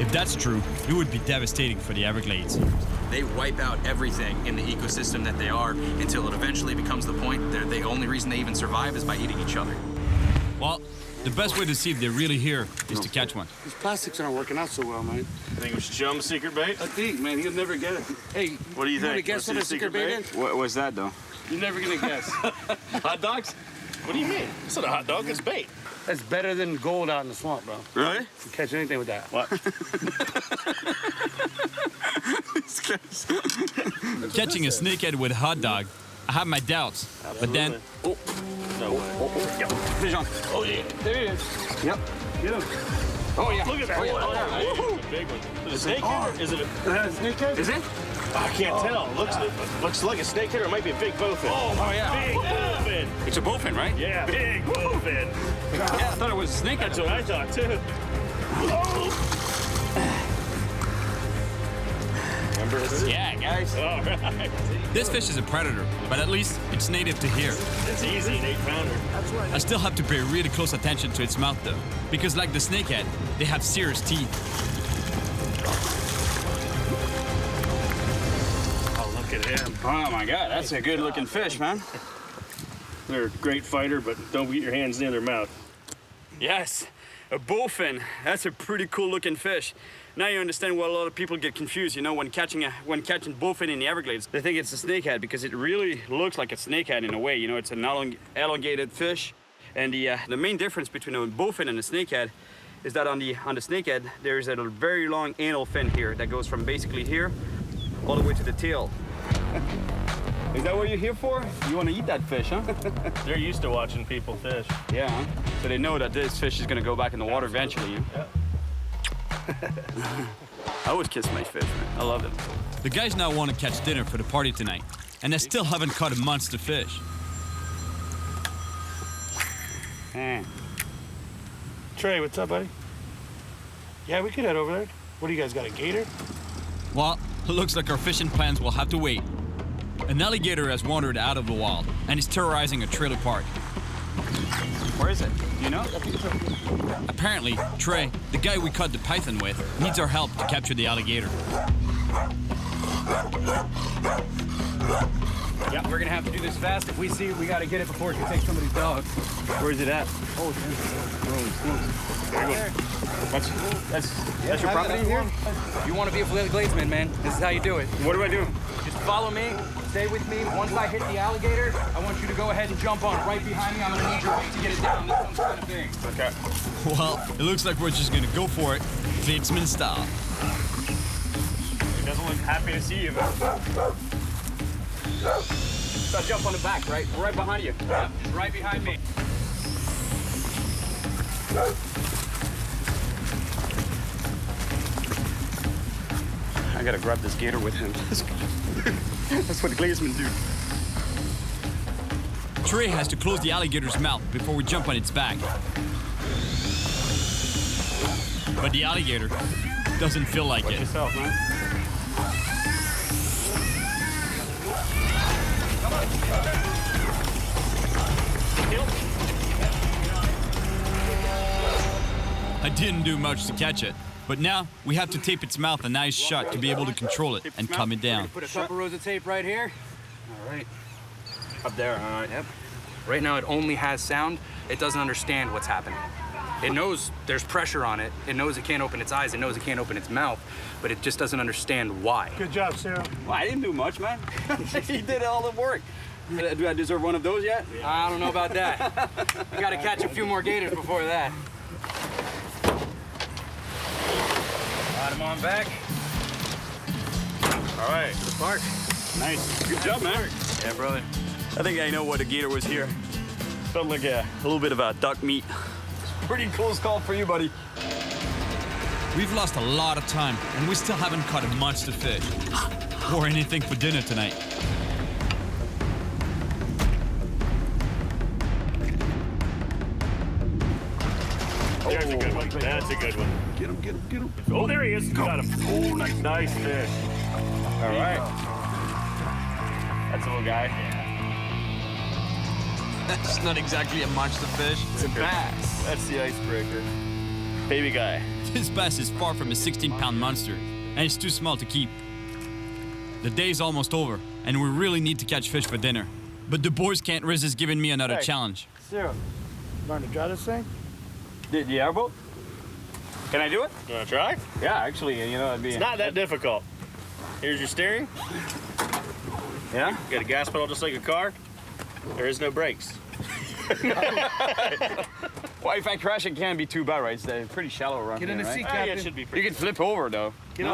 If that's true, it would be devastating for the Everglades. They wipe out everything in the ecosystem that they are until it eventually becomes the point that the only reason they even survive is by eating each other. Well, the best way to see if they're really here is to catch one. These plastics aren't working out so well, man. I think we should show him a secret bait. I think, man, he'll never get it. Hey, What do you think? wanna guess what a secret bait is? What's that, though? You're never gonna guess. Hot dogs? What do you mean? It's not a hot dog, it's bait. That's better than gold out in the swamp, bro. Really? You can catch anything with that. What? Catching a snakehead with a hot dog, I have my doubts, but then... Oh, no way. Yep. Fish on. Oh, yeah. There he is. Yep. Get him. Oh, yeah. Look at that. Oh, yeah. Oh, yeah. It's a big one. Is it a snakehead or is it a... Snakehead? Is it? I can't tell. Looks like a snakehead or it might be a big bowfin. Oh, yeah. Big bowfin. It's a bowfin, right? Yeah, big bowfin. Yeah, I thought it was a snakehead. That's what I thought, too. Remember this? Yeah, guys. All right. This fish is a predator, but at least it's native to here. It's easy, an 8-pounder. I still have to pay really close attention to its mouth though, because like the snakehead, they have serious teeth. Oh, look at him. Oh my God, that's a good looking fish, man. They're a great fighter, but don't get your hands near their mouth. Yes, a bowfin. That's a pretty cool looking fish. Now you understand why a lot of people get confused, you know, when catching bowfin in the Everglades. They think it's a snakehead because it really looks like a snakehead in a way. You know, it's an elongated fish. And the main difference between a bowfin and a snakehead is that on the snakehead, there's a very long anal fin here that goes from basically here all the way to the tail. Is that what you're here for? You want to eat that fish, huh? They're used to watching people fish. Yeah, huh? So they know that this fish is going to go back in the water eventually. You know? Yeah. I would kiss my fish, man. I love them. The guys now want to catch dinner for the party tonight, and I still haven't caught a monster fish. Trey, what's up, buddy? Yeah, we could head over there. What do you guys got, a gator? Well, it looks like our fishing plans will have to wait. An alligator has wandered out of the wild and is terrorizing a trailer park. Where is it? Do you know? Apparently, Trey, the guy we caught the python with, needs our help to capture the alligator. Yep, we're gonna have to do this fast. If we see it, we gotta get it before it can take somebody's dog. Where is it at? Oh, There you go. That's your property here? You want to be a Gladesman, man. This is how you do it. What do I do? Just follow me, stay with me. Once I hit the alligator, I want you to go ahead and jump on it. Right behind me, I'm gonna need your weight to get it down. This one's kind of big. Okay. Well, it looks like we're just gonna go for it, Gladesman style. He doesn't look happy to see you, but... So jump on the back, right? We're right behind you. Yep, right behind me. I gotta grab this gator with him. That's what Gladesmen do. Trey has to close the alligator's mouth before we jump on its back. But the alligator doesn't feel like Watch it. yourself, man. I didn't do much to catch it, but now we have to tape its mouth a nice shut to be able to control it and calm it down. Put a couple rows of tape right here. All right. Up there, all right. Yep. Right now it only has sound. It doesn't understand what's happening. It knows there's pressure on it. It knows it can't open its eyes. It knows it can't open its mouth, but it just doesn't understand why. Good job, Cyril. Well, I didn't do much, man. He did all the work. Do I deserve one of those yet? I don't know about that. You gotta catch a few more gators before that. Got him on back. All right, the park. Nice. Good job, man. Yeah, brother. I think I know what the gator was here. Felt like a little bit of a duck meat. Pretty close call for you, buddy. We've lost a lot of time, and we still haven't caught a monster fish or anything for dinner tonight. There's a good one. That's a good one. Get him, get him, get him. Oh, there he is. Got him. Oh, nice fish. All right. That's a little guy. That's not exactly a monster fish. It's a bass. That's the icebreaker. Baby guy. This bass is far from a 16-pound monster, and it's too small to keep. The day's almost over, and we really need to catch fish for dinner. But the boys can't resist giving me another challenge. Cyril, learn to drive this thing? The airboat? Can I do it? You want to try? Yeah, actually, you know, it'd be... It's not that difficult. Here's your steering. Yeah? You got a gas pedal just like a car. There is no brakes. Well, if I crash, it can't be too bad, right? It's pretty shallow around Get here, in the right? seat, Yeah, Captain. it should be pretty. You can flip over, though. You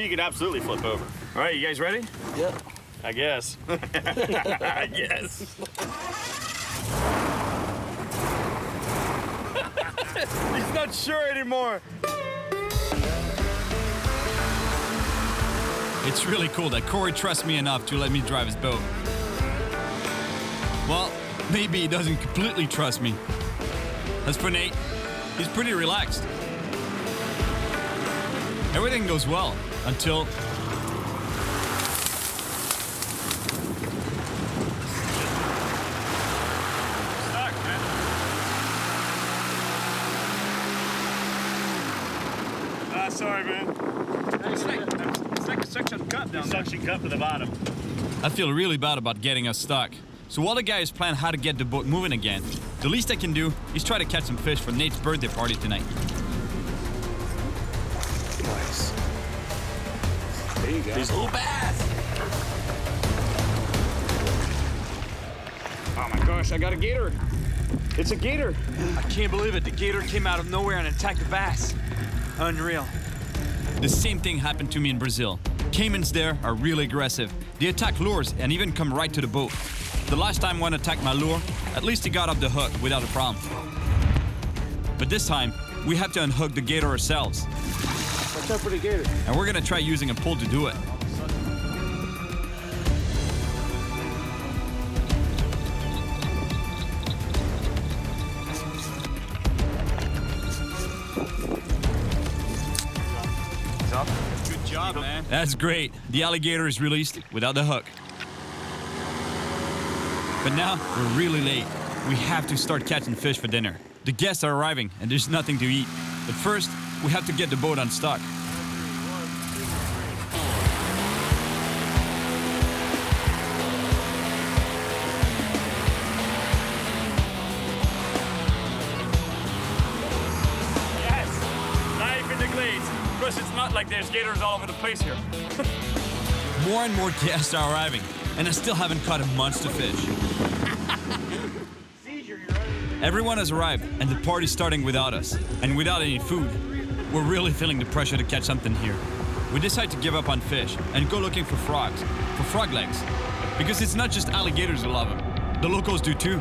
can absolutely flip over. All right, you guys ready? Yep. I guess. I guess. He's not sure anymore. It's really cool that Corey trusts me enough to let me drive his boat. Well, maybe he doesn't completely trust me. As for Nate, he's pretty relaxed. Everything goes well until... Sorry, man. It's like a suction cup down there. Suction cup to the bottom. I feel really bad about getting us stuck. So while the guys plan how to get the boat moving again, the least I can do is try to catch some fish for Nate's birthday party tonight. Nice. There you go. These little bass. Oh my gosh, I got a gator. It's a gator. I can't believe it. The gator came out of nowhere and attacked the bass. Unreal. The same thing happened to me in Brazil. Caimans there are really aggressive. They attack lures and even come right to the boat. The last time one attacked my lure, at least he got off the hook without a problem. But this time, we have to unhook the gator ourselves. What's up with the gator? And we're gonna try using a pole to do it. Good job, man. That's great. The alligator is released without the hook. But now we're really late. We have to start catching fish for dinner. The guests are arriving and there's nothing to eat. But first, we have to get the boat unstuck. Plus, it's not like there's gators all over the place here. More and more guests are arriving, and I still haven't caught a monster fish. Everyone has arrived, and the party's starting without us, and without any food. We're really feeling the pressure to catch something here. We decide to give up on fish and go looking for frogs, for frog legs. Because it's not just alligators who love them. The locals do too.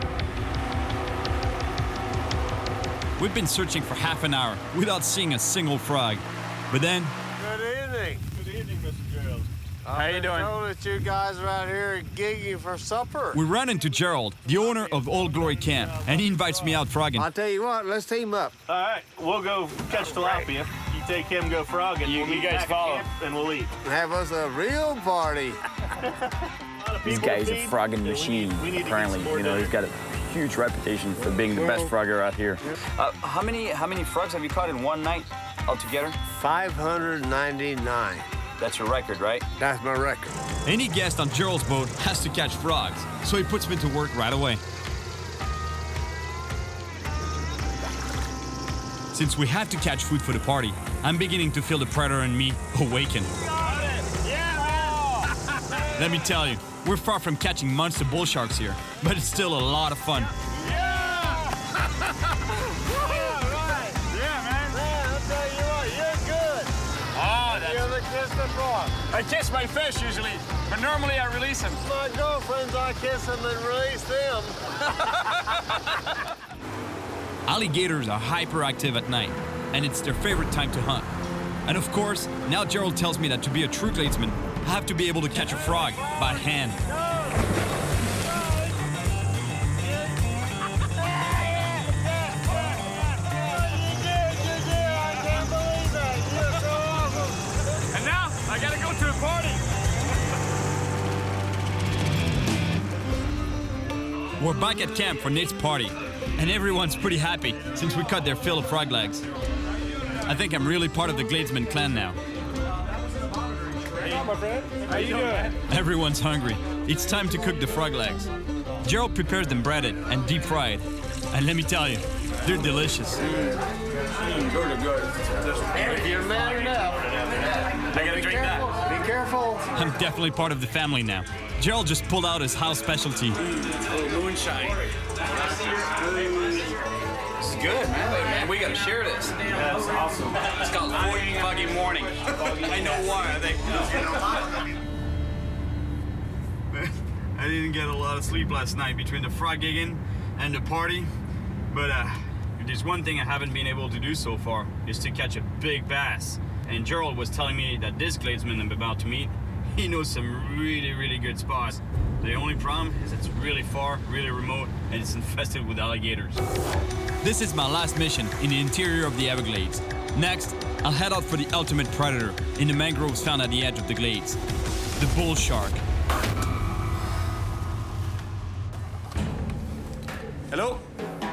We've been searching for half an hour without seeing a single frog. But then... Good evening. Good evening, Mr. Gerald. How you doing? I know that you guys are out here gigging for supper. We run into Gerald, the owner of Old Glory Camp, and he invites me out frogging. I'll tell you what, let's team up. All right, we'll go catch tilapia. You take him, go frogging. You guys follow. And we'll eat. Have us a real party. This guy is a frogging machine, apparently. You know, he's got a huge reputation for being the best frogger out here. How many frogs have you caught in one night altogether? 599. That's your record, right? That's my record. Any guest on Gerald's boat has to catch frogs, so he puts me to work right away. Since we have to catch food for the party, I'm beginning to feel the predator in me awaken. Let me tell you, we're far from catching monster bull sharks here, but it's still a lot of fun. I kiss my fish usually, but normally I release them. My girlfriends, I kiss them and release them. Alligators are hyperactive at night, and it's their favorite time to hunt. And of course, now Gerald tells me that to be a true gladesman, I have to be able to catch a frog by hand. I gotta go to a party. We're back at camp for Nate's party, and everyone's pretty happy since we cut their fill of frog legs. I think I'm really part of the Gladesman clan now. Hey, my friend. How you doing? Everyone's hungry. It's time to cook the frog legs. Gerald prepares them breaded and deep fried, and let me tell you, they're delicious. If you're mad enough, I gotta drink that. Be careful. I'm definitely part of the family now. Gerald just pulled out his house specialty. Moonshine. This is good, man. We gotta share this. Yeah, that's awesome. It's called Foggy Morning. I know why. I didn't get a lot of sleep last night between the frog gigging and the party, but if there's one thing I haven't been able to do so far is to catch a big bass. And Gerald was telling me that this gladesman I'm about to meet, he knows some really, really good spots. The only problem is it's really far, really remote, and it's infested with alligators. This is my last mission in the interior of the Everglades. Next, I'll head out for the ultimate predator in the mangroves found at the edge of the glades, the bull shark. Hello?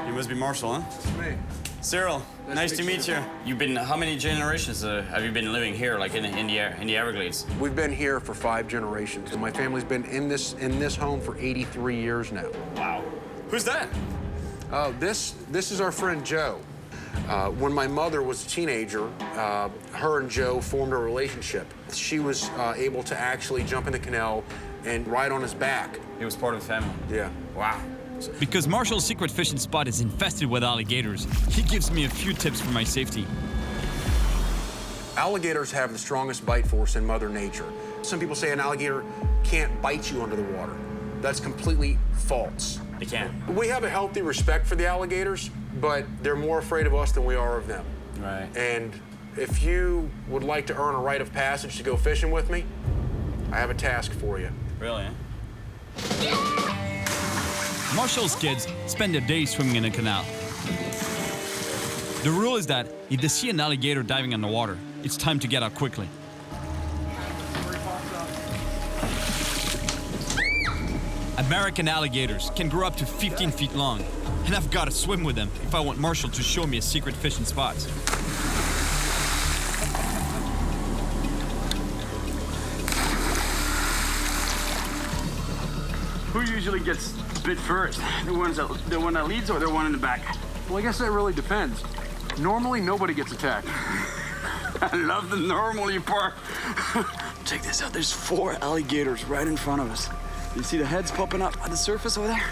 You must be Marshall, huh? It's me. Cyril, nice to meet you. You've been, how many generations have you been living here, like in the Everglades? We've been here for 5 generations, and my family's been in this home for 83 years now. Wow. Who's that? This is our friend Joe. When my mother was a teenager, her and Joe formed a relationship. She was able to actually jump in the canal and ride on his back. He was part of the family. Yeah. Wow. Because Marshall's secret fishing spot is infested with alligators, he gives me a few tips for my safety. Alligators have the strongest bite force in Mother Nature. Some people say an alligator can't bite you under the water. That's completely false. They can. We have a healthy respect for the alligators, but they're more afraid of us than we are of them. Right. And if you would like to earn a rite of passage to go fishing with me, I have a task for you. Really, eh? Marshall's kids spend their days swimming in the canal. The rule is that if they see an alligator diving in the water, it's time to get out quickly. American alligators can grow up to 15 feet long, and I've got to swim with them if I want Marshall to show me a secret fishing spot. Who usually gets bit first? The one that leads or the one in the back? Well, I guess that really depends. Normally, nobody gets attacked. I love the normally part. Check this out. There's 4 alligators right in front of us. You see the heads popping up at the surface over there?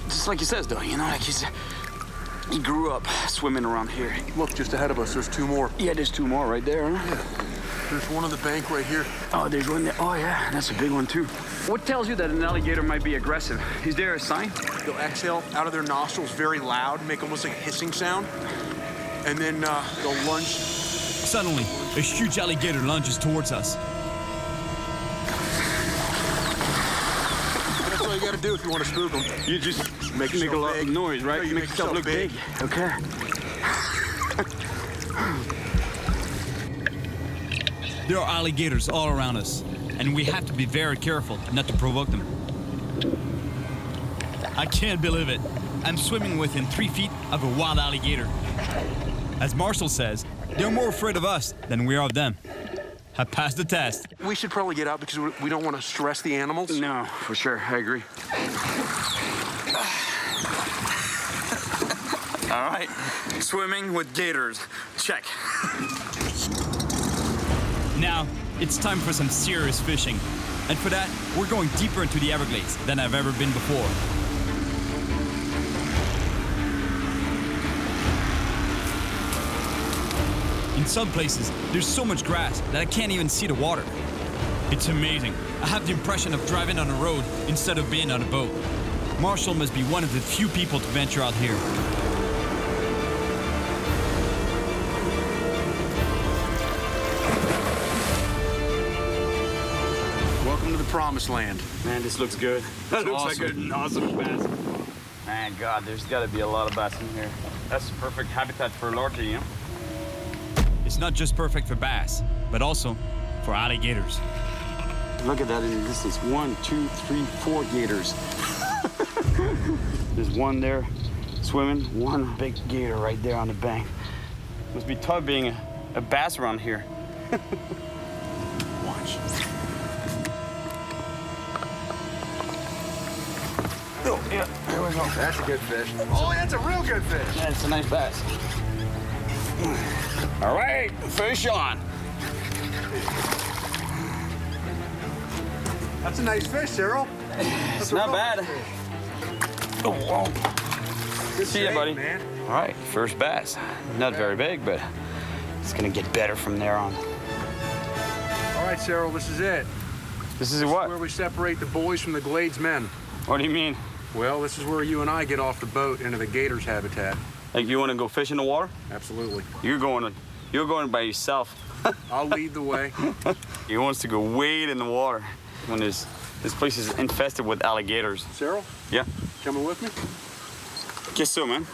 Just like he says, though, you know, like he said, he grew up swimming around here. Look, just ahead of us, there's 2 more. Yeah, there's 2 more right there, huh? Yeah. There's one on the bank right here. Oh, there's one there. Oh, yeah, that's a big one, too. What tells you that an alligator might be aggressive? Is there a sign? They'll exhale out of their nostrils very loud, make almost like a hissing sound, and then they'll lunge. Suddenly, a huge alligator lunges towards us. That's all you gotta do if you want to spook them. You just make a lot of noise, right? You make yourself look big. Okay. There are alligators all around us, and we have to be very careful not to provoke them. I can't believe it. I'm swimming within 3 feet of a wild alligator. As Marshall says, they're more afraid of us than we are of them. I passed the test. We should probably get out because we don't want to stress the animals. No, for sure. I agree. All right. Swimming with gators. Check. Now, it's time for some serious fishing. And for that, we're going deeper into the Everglades than I've ever been before. In some places, there's so much grass that I can't even see the water. It's amazing. I have the impression of driving on a road instead of being on a boat. Marshall must be one of the few people to venture out here. Welcome to the promised land. Man, this looks good. That looks awesome. like an awesome bass. Man, God, there's got to be a lot of bass in here. That's the perfect habitat for larky, you know? It's not just perfect for bass, but also for alligators. Look at that in the distance. 1, 2, 3, 4 gators. There's one there swimming, one big gator right there on the bank. Must be tough being a bass around here. Watch. Oh, yeah, there we go. That's a good fish. Oh, that's a real good fish. That's a nice bass. All right, fish on. That's a nice fish, Cyril. It's not bad. Oh, whoa. Good See ya, buddy. Man. All right, first bass. Not very big, but it's gonna get better from there on. All right, Cyril, this is it. This is what? Where we separate the boys from the Glades men. What do you mean? Well, this is where you and I get off the boat into the gator's habitat. Like you want to go fish in the water? Absolutely. You're going by yourself. I'll lead the way. He wants to go wade in the water when this place is infested with alligators. Cyril? Yeah. Coming with me? Guess so, man.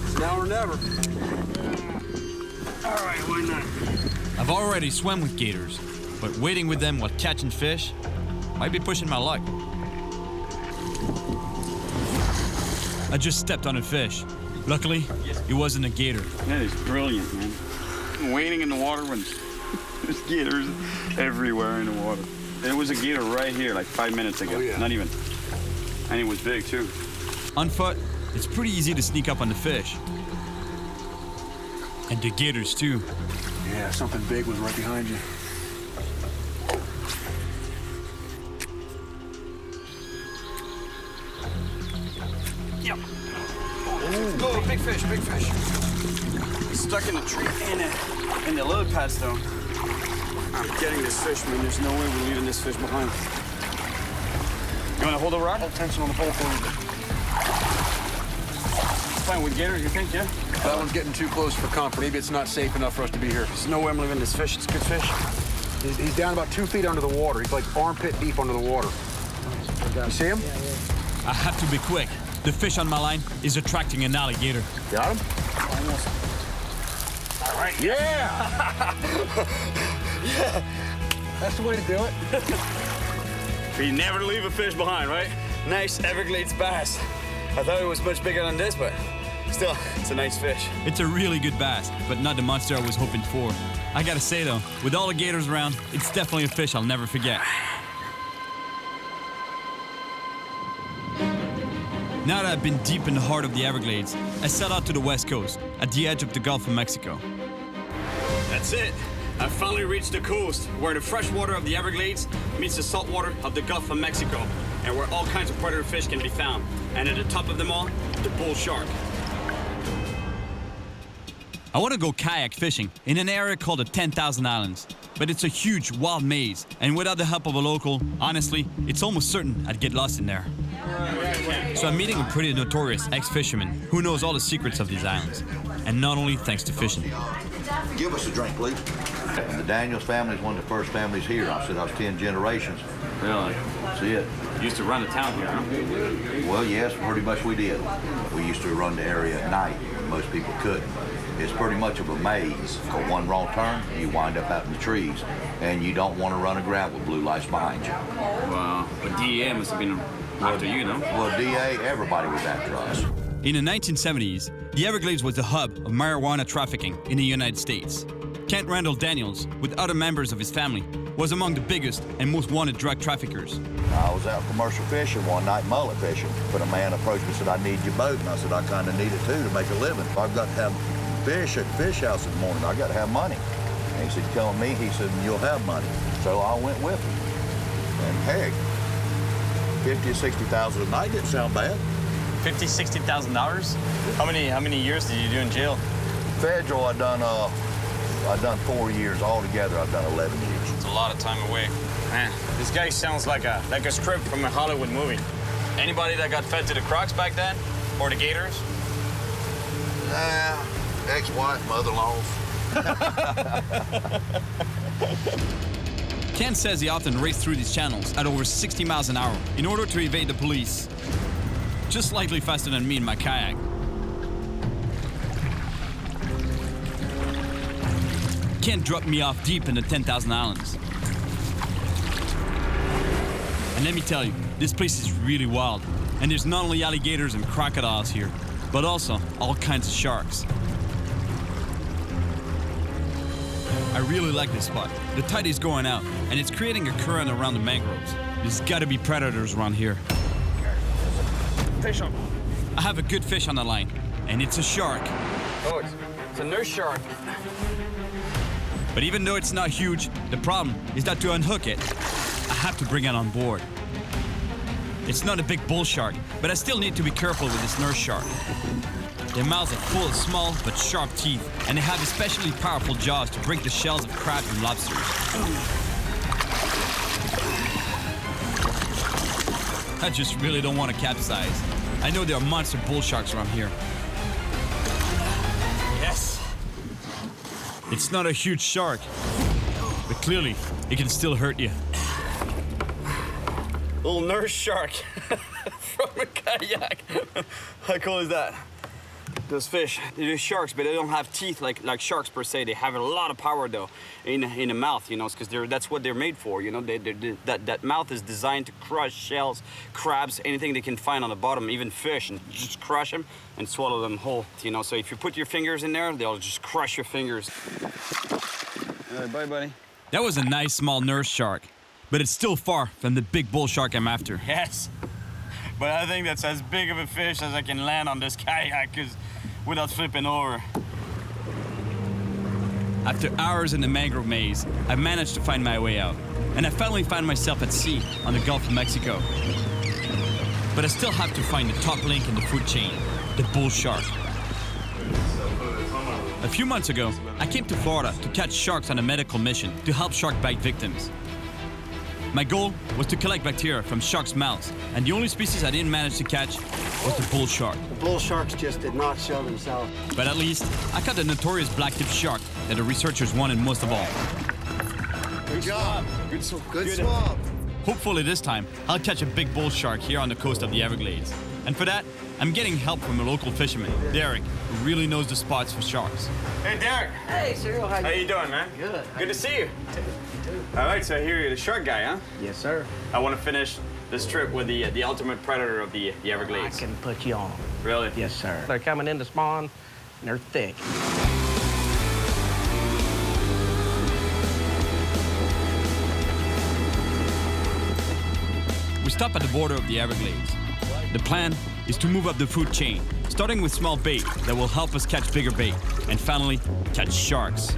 It's now or never. All right, why not? I've already swam with gators, but wading with them while catching fish might be pushing my luck. I just stepped on a fish. Luckily, it wasn't a gator. That is brilliant, man. Wading in the water when there's gators everywhere in the water. There was a gator right here like 5 minutes ago. Oh, yeah. Not even. And it was big, too. On foot, it's pretty easy to sneak up on the fish. And the gators, too. Yeah, something big was right behind you. Yep. Oh, big fish, big fish. He's stuck in the tree in the lily pads, though. I'm getting this fish, man. There's no way we're leaving this fish behind. You want to hold the rock? Hold tension on the pole for me. It's fine with gators, you think, yeah? That one's getting too close for comfort. Maybe it's not safe enough for us to be here. There's no way I'm leaving this fish. It's good fish. He's down about 2 feet under the water. He's like armpit deep under the water. You see him? I have to be quick. The fish on my line is attracting an alligator. Got him? Almost. All right. Yeah! Yeah. That's the way to do it. We never leave a fish behind, right? Nice Everglades bass. I thought it was much bigger than this, but still, it's a nice fish. It's a really good bass, but not the monster I was hoping for. I gotta say though, with all the gators around, it's definitely a fish I'll never forget. Now that I've been deep in the heart of the Everglades, I set out to the west coast, at the edge of the Gulf of Mexico. That's it. I finally reached the coast, where the fresh water of the Everglades meets the salt water of the Gulf of Mexico, and where all kinds of predator fish can be found. And at the top of them all, the bull shark. I want to go kayak fishing in an area called the 10,000 Islands, but it's a huge wild maze, and without the help of a local, honestly, it's almost certain I'd get lost in there. So I'm meeting a pretty notorious ex-fisherman who knows all the secrets of these islands, and not only thanks to fishing. Give us a drink, please. And the Daniels family is one of the first families here. I said I was 10 generations. Really? That's it. You used to run the town here, huh? Well, yes, pretty much we did. We used to run the area at night when most people couldn't. It's pretty much of a maze. For one wrong turn, you wind up out in the trees, and you don't want to run aground with blue lights behind you. Wow. But DEA must have been after you, no? Well, DA, everybody was after us. In the 1970s, the Everglades was the hub of marijuana trafficking in the United States. Kent Randall Daniels, with other members of his family, was among the biggest and most wanted drug traffickers. I was out commercial fishing one night, mullet fishing, but a man approached me and said, I need your boat. And I said, I kind of need it too to make a living. I've got to have fish at the fish house in the morning. I got to have money. And he said, come with me. He said, you'll have money. So I went with him. And heck, $50,000 or $60,000 a night didn't sound bad. $50,000, $60,000? How many years did you do in jail? Federal, I've done 4 years. Altogether, I've done 11 years. It's a lot of time away. Man, this guy sounds like a script from a Hollywood movie. Anybody that got fed to the crocs back then? Or the gators? Ex-wife, mother-in-laws. Ken says he often raced through these channels at over 60 miles an hour in order to evade the police. Just slightly faster than me in my kayak. Ken dropped me off deep in the 10,000 Islands. And let me tell you, this place is really wild. And there's not only alligators and crocodiles here, but also all kinds of sharks. I really like this spot. The tide is going out, and it's creating a current around the mangroves. There's gotta be predators around here. Fish on. I have a good fish on the line, and it's a shark. Oh, it's a nurse shark. But even though it's not huge, the problem is that to unhook it, I have to bring it on board. It's not a big bull shark, but I still need to be careful with this nurse shark. Their mouths are full of small but sharp teeth, and they have especially powerful jaws to break the shells of crabs and lobsters. I just really don't want to capsize. I know there are monster bull sharks around here. Yes. It's not a huge shark, but clearly it can still hurt you. Little nurse shark from a kayak. How cool is that? Those fish, they're sharks, but they don't have teeth like sharks per se. They have a lot of power though in the mouth, you know, because that's what they're made for, you know. That mouth is designed to crush shells, crabs, anything they can find on the bottom, even fish, and just crush them and swallow them whole, you know. So if you put your fingers in there, they'll just crush your fingers. All right, bye, buddy. That was a nice small nurse shark, but it's still far from the big bull shark I'm after. Yes, but I think that's as big of a fish as I can land on this kayak, without flipping over. After hours in the mangrove maze, I managed to find my way out, and I finally found myself at sea on the Gulf of Mexico. But I still have to find the top link in the food chain, the bull shark. A few months ago, I came to Florida to catch sharks on a medical mission to help shark bite victims. My goal was to collect bacteria from sharks' mouths, and the only species I didn't manage to catch was the bull shark. The bull sharks just did not show themselves. But at least, I caught the notorious blacktip shark that the researchers wanted most of all. Good job. Good swab. Hopefully this time, I'll catch a big bull shark here on the coast of the Everglades. And for that, I'm getting help from a local fisherman, Derek, who really knows the spots for sharks. Hey, Derek. Hey, Cyril, how you doing, man? Good. Good to see you. All right, so here you're the shark guy, huh? Yes, sir. I want to finish this trip with the ultimate predator of the Everglades. I can put you on. Really? Yes, sir. They're coming in to spawn, and they're thick. We stop at the border of the Everglades. The plan is to move up the food chain, starting with small bait that will help us catch bigger bait, and finally, catch sharks.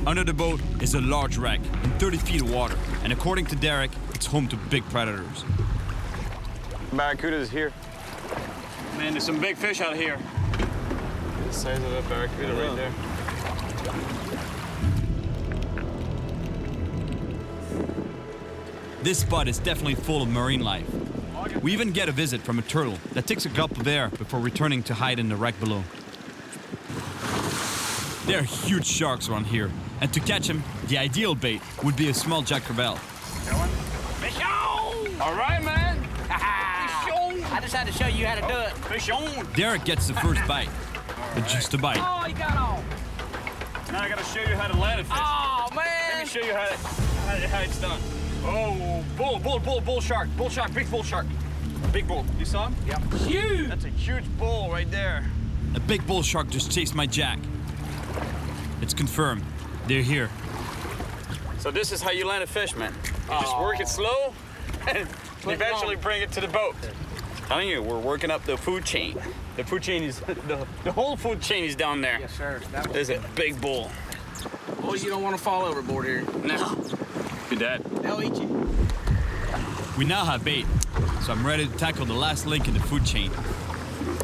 Under the boat is a large wreck in 30 feet of water, and according to Derek, it's home to big predators. Barracudas here. Man, there's some big fish out here. The size of that barracuda right there. This spot is definitely full of marine life. We even get a visit from a turtle that takes a gulp of air before returning to hide in the wreck below. There are huge sharks around here, and to catch them, the ideal bait would be a small jack crevalle. Fish on! All right, man. Fish on! I just had to show you how to do it. Fish on! Derek gets the first bite, but just a bite. Oh, you got on. Now I gotta show you how to land a fish. Oh, man. Let me show you how it's done. Oh, bull shark, big bull shark. Big bull. You saw him? Yep. Huge! That's a huge bull right there. A big bull shark just chased my jack. It's confirmed. They're here. So this is how you land a fish, man. You just work it slow and eventually bring it to the boat. I'm telling you, we're working up the food chain. The food chain is, the whole food chain is down there. Yes, sir. There's a big bull. Boys, you don't want to fall overboard here. No. Be dead. They'll eat you. We now have bait, so I'm ready to tackle the last link in the food chain.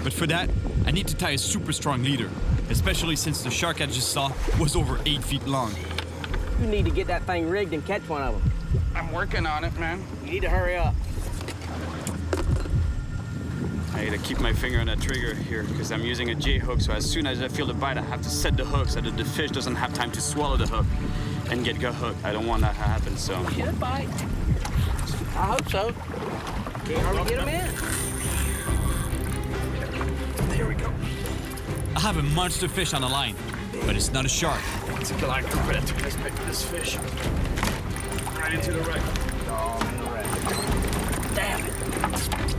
But for that, I need to tie a super strong leader, especially since the shark I just saw was over 8 feet long. You need to get that thing rigged and catch one of them. I'm working on it, man. You need to hurry up. I gotta keep my finger on that trigger here because I'm using a J hook, so as soon as I feel the bite, I have to set the hook so that the fish doesn't have time to swallow the hook and get gut hooked. I don't want that to happen, so. Should bite. I hope so. Can't hardly get them in. There we go. I have a monster fish on the line, but it's not a shark. It's a Goliath predator. Let's pick this fish. Right into the wreck. Oh, in the wreck. Damn it.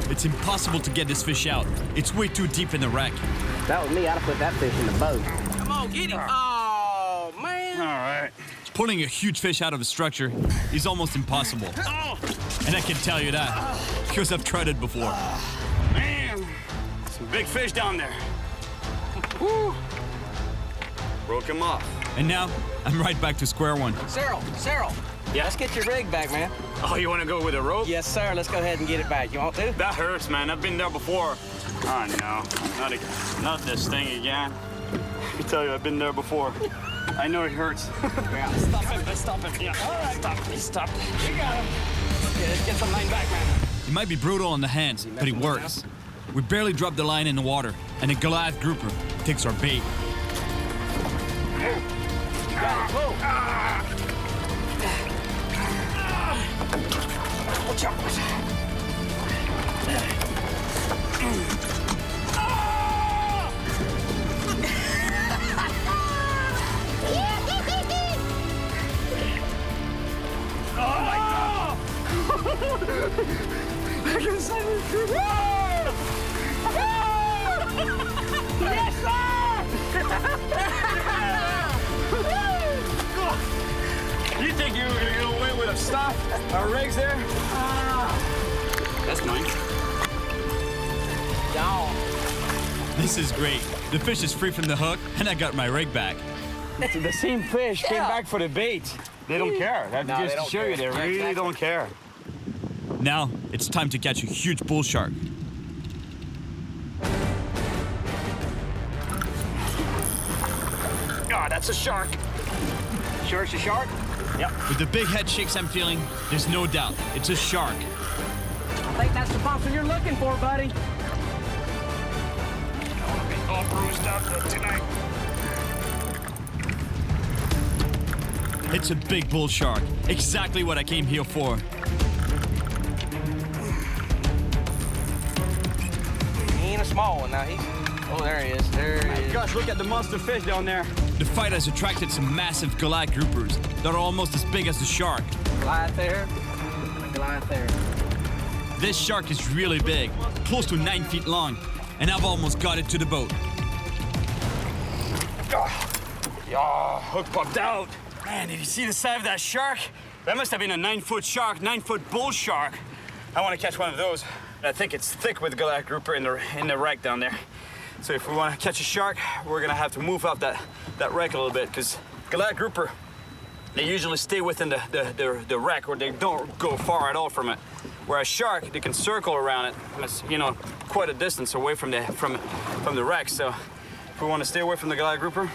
It's impossible to get this fish out. It's way too deep in the wreck. If that was me, I'd have put that fish in the boat. Come on, get him. Oh, man. All right. Pulling a huge fish out of a structure is almost impossible. And I can tell you that, because I've tried it before. Man, some big fish down there. Woo. Broke him off. And now, I'm right back to square one. Cyril. Yeah? Let's get your rig back, man. Oh, you want to go with a rope? Yes, sir. Let's go ahead and get it back. You want to? That hurts, man. I've been there before. Oh, no. Not this thing again. I tell you, I've been there before. I know it hurts. Yeah. Stop him. Yeah. All right. Stop. You got him. Okay, let's get some line back, man. It might be brutal on the hands, but it works. We barely drop the line in the water, and a Goliath grouper takes our bait. You got it. Whoa. Watch out. Oh, my God. I can say it. Yes, sir! You think you were going to get away with a stop? Our rigs there? That's mine. Y'all. This is great. The fish is free from the hook, and I got my rig back. The same fish came back for the bait. They don't care. That's No, just they to don't show you, they care. really Exactly. don't care. Now, it's time to catch a huge bull shark. Oh, that's a shark. Sure it's a shark? Yep. With the big head shakes I'm feeling, there's no doubt it's a shark. I think that's the monster you're looking for, buddy. I'll be all bruised up tonight. It's a big bull shark. Exactly what I came here for. small one now. Oh, there he is. There he is. Gosh, look at the monster fish down there. The fight has attracted some massive Goliath groupers that are almost as big as the shark. Goliath there. Goliath there. This shark is really big, close to 9 feet long, and I've almost got it to the boat. Yeah, hook popped out. Man, did you see the size of that shark? That must have been a 9-foot shark, 9-foot bull shark. I want to catch one of those. I think it's thick with Goliath grouper in the wreck down there. So if we want to catch a shark, we're gonna have to move up that wreck a little bit, because Goliath grouper, they usually stay within the wreck, or they don't go far at all from it. Whereas shark, they can circle around it. It's, you know, quite a distance away from the wreck. So if we want to stay away from the Goliath grouper,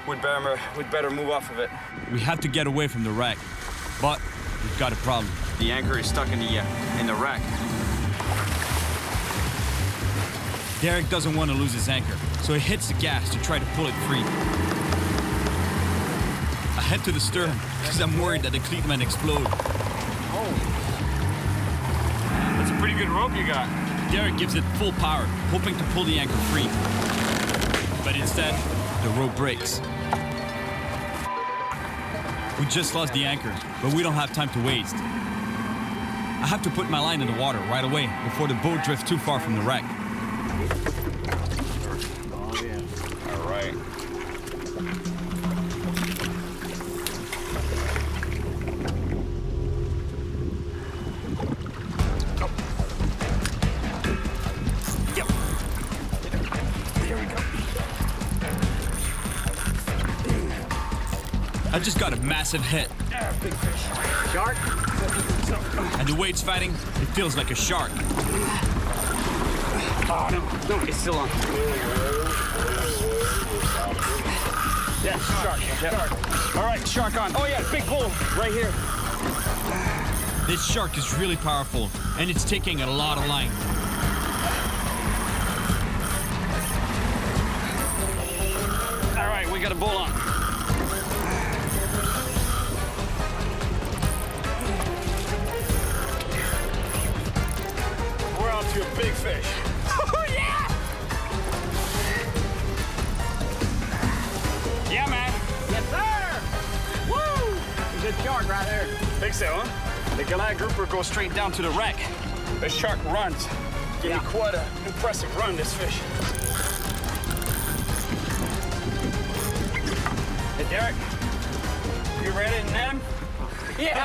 we'd better move off of it. We have to get away from the wreck, but we've got a problem. The anchor is stuck in the wreck. Derek doesn't want to lose his anchor, so he hits the gas to try to pull it free. I head to the stern because I'm worried that the cleat might explode. Oh. That's a pretty good rope you got. Derek gives it full power, hoping to pull the anchor free. But instead, the rope breaks. We just lost the anchor, but we don't have time to waste. I have to put my line in the water right away before the boat drifts too far from the wreck. Oh, yeah. All right. Yep. Here we go. I just got a massive hit. Big fish. Shark? And the way it's fighting, it feels like a shark. Oh, no, it's still on. Yeah, shark. Shark. All right, shark on. Oh, yeah, big bull right here. This shark is really powerful, and it's taking a lot of line. All right, we got a bull on. We're on to a big fish. Oh, yeah! Yeah, man. Yes, sir! Woo! Good shark right there. Think so, huh? The Goliath grouper goes straight down to the wreck. The shark runs. Give me quite an impressive run, this fish. Hey, Derek, you ready to net him? Yeah.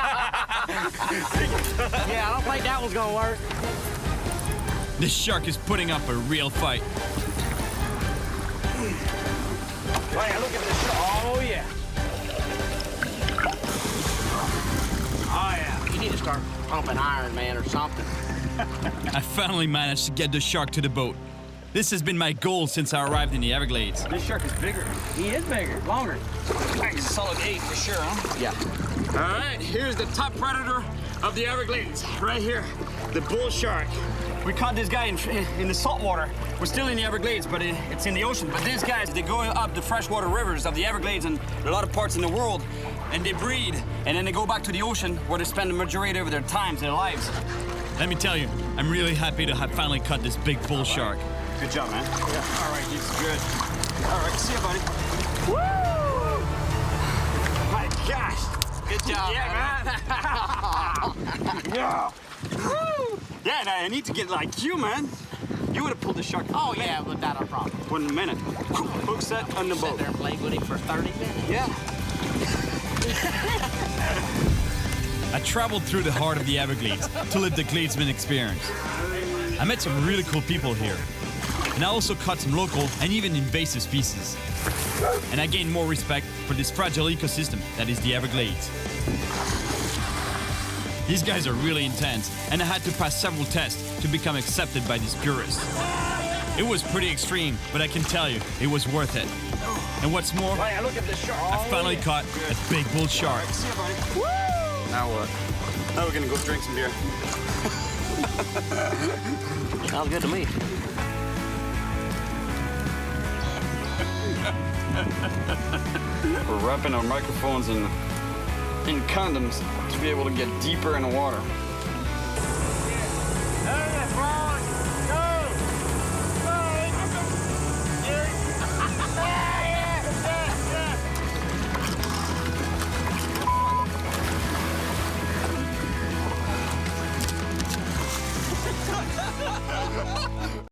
Yeah, I don't think that one's gonna work. This shark is putting up a real fight. Hey, look at this shark. Oh, yeah. Oh, yeah. You need to start pumping iron, man, or something. I finally managed to get the shark to the boat. This has been my goal since I arrived in the Everglades. This shark is bigger. He is bigger, longer. That's a solid 8 for sure, huh? Yeah. All right, here's the top predator of the Everglades, right here, the bull shark. We caught this guy in the salt water. We're still in the Everglades, but it's in the ocean. But these guys, they go up the freshwater rivers of the Everglades and a lot of parts in the world, and they breed, and then they go back to the ocean where they spend the majority of their times, their lives. Let me tell you, I'm really happy to have finally caught this big bull shark. Good job, man. Yeah. All right, this is good. All right, see you, buddy. Woo! My gosh. Good job, yeah, man. Yeah. Woo! Yeah, and I need to get like you, man. You would have pulled the shark. Oh, yeah, without a problem. 1 minute. Hook set on the boat. Sit there and play with him for 30 minutes. Yeah. I traveled through the heart of the Everglades to live the Gladesman experience. I met some really cool people here. And I also caught some local and even invasive species. And I gained more respect for this fragile ecosystem that is the Everglades. These guys are really intense, and I had to pass several tests to become accepted by these purists. It was pretty extreme, but I can tell you, it was worth it. And what's more, Hey, look at this shark. I finally caught a big bull shark. All right, see you, buddy. Woo! Now what? Now we're gonna go drink some beer. Sounds good to me. We're wrapping our microphones in condoms to be able to get deeper in the water.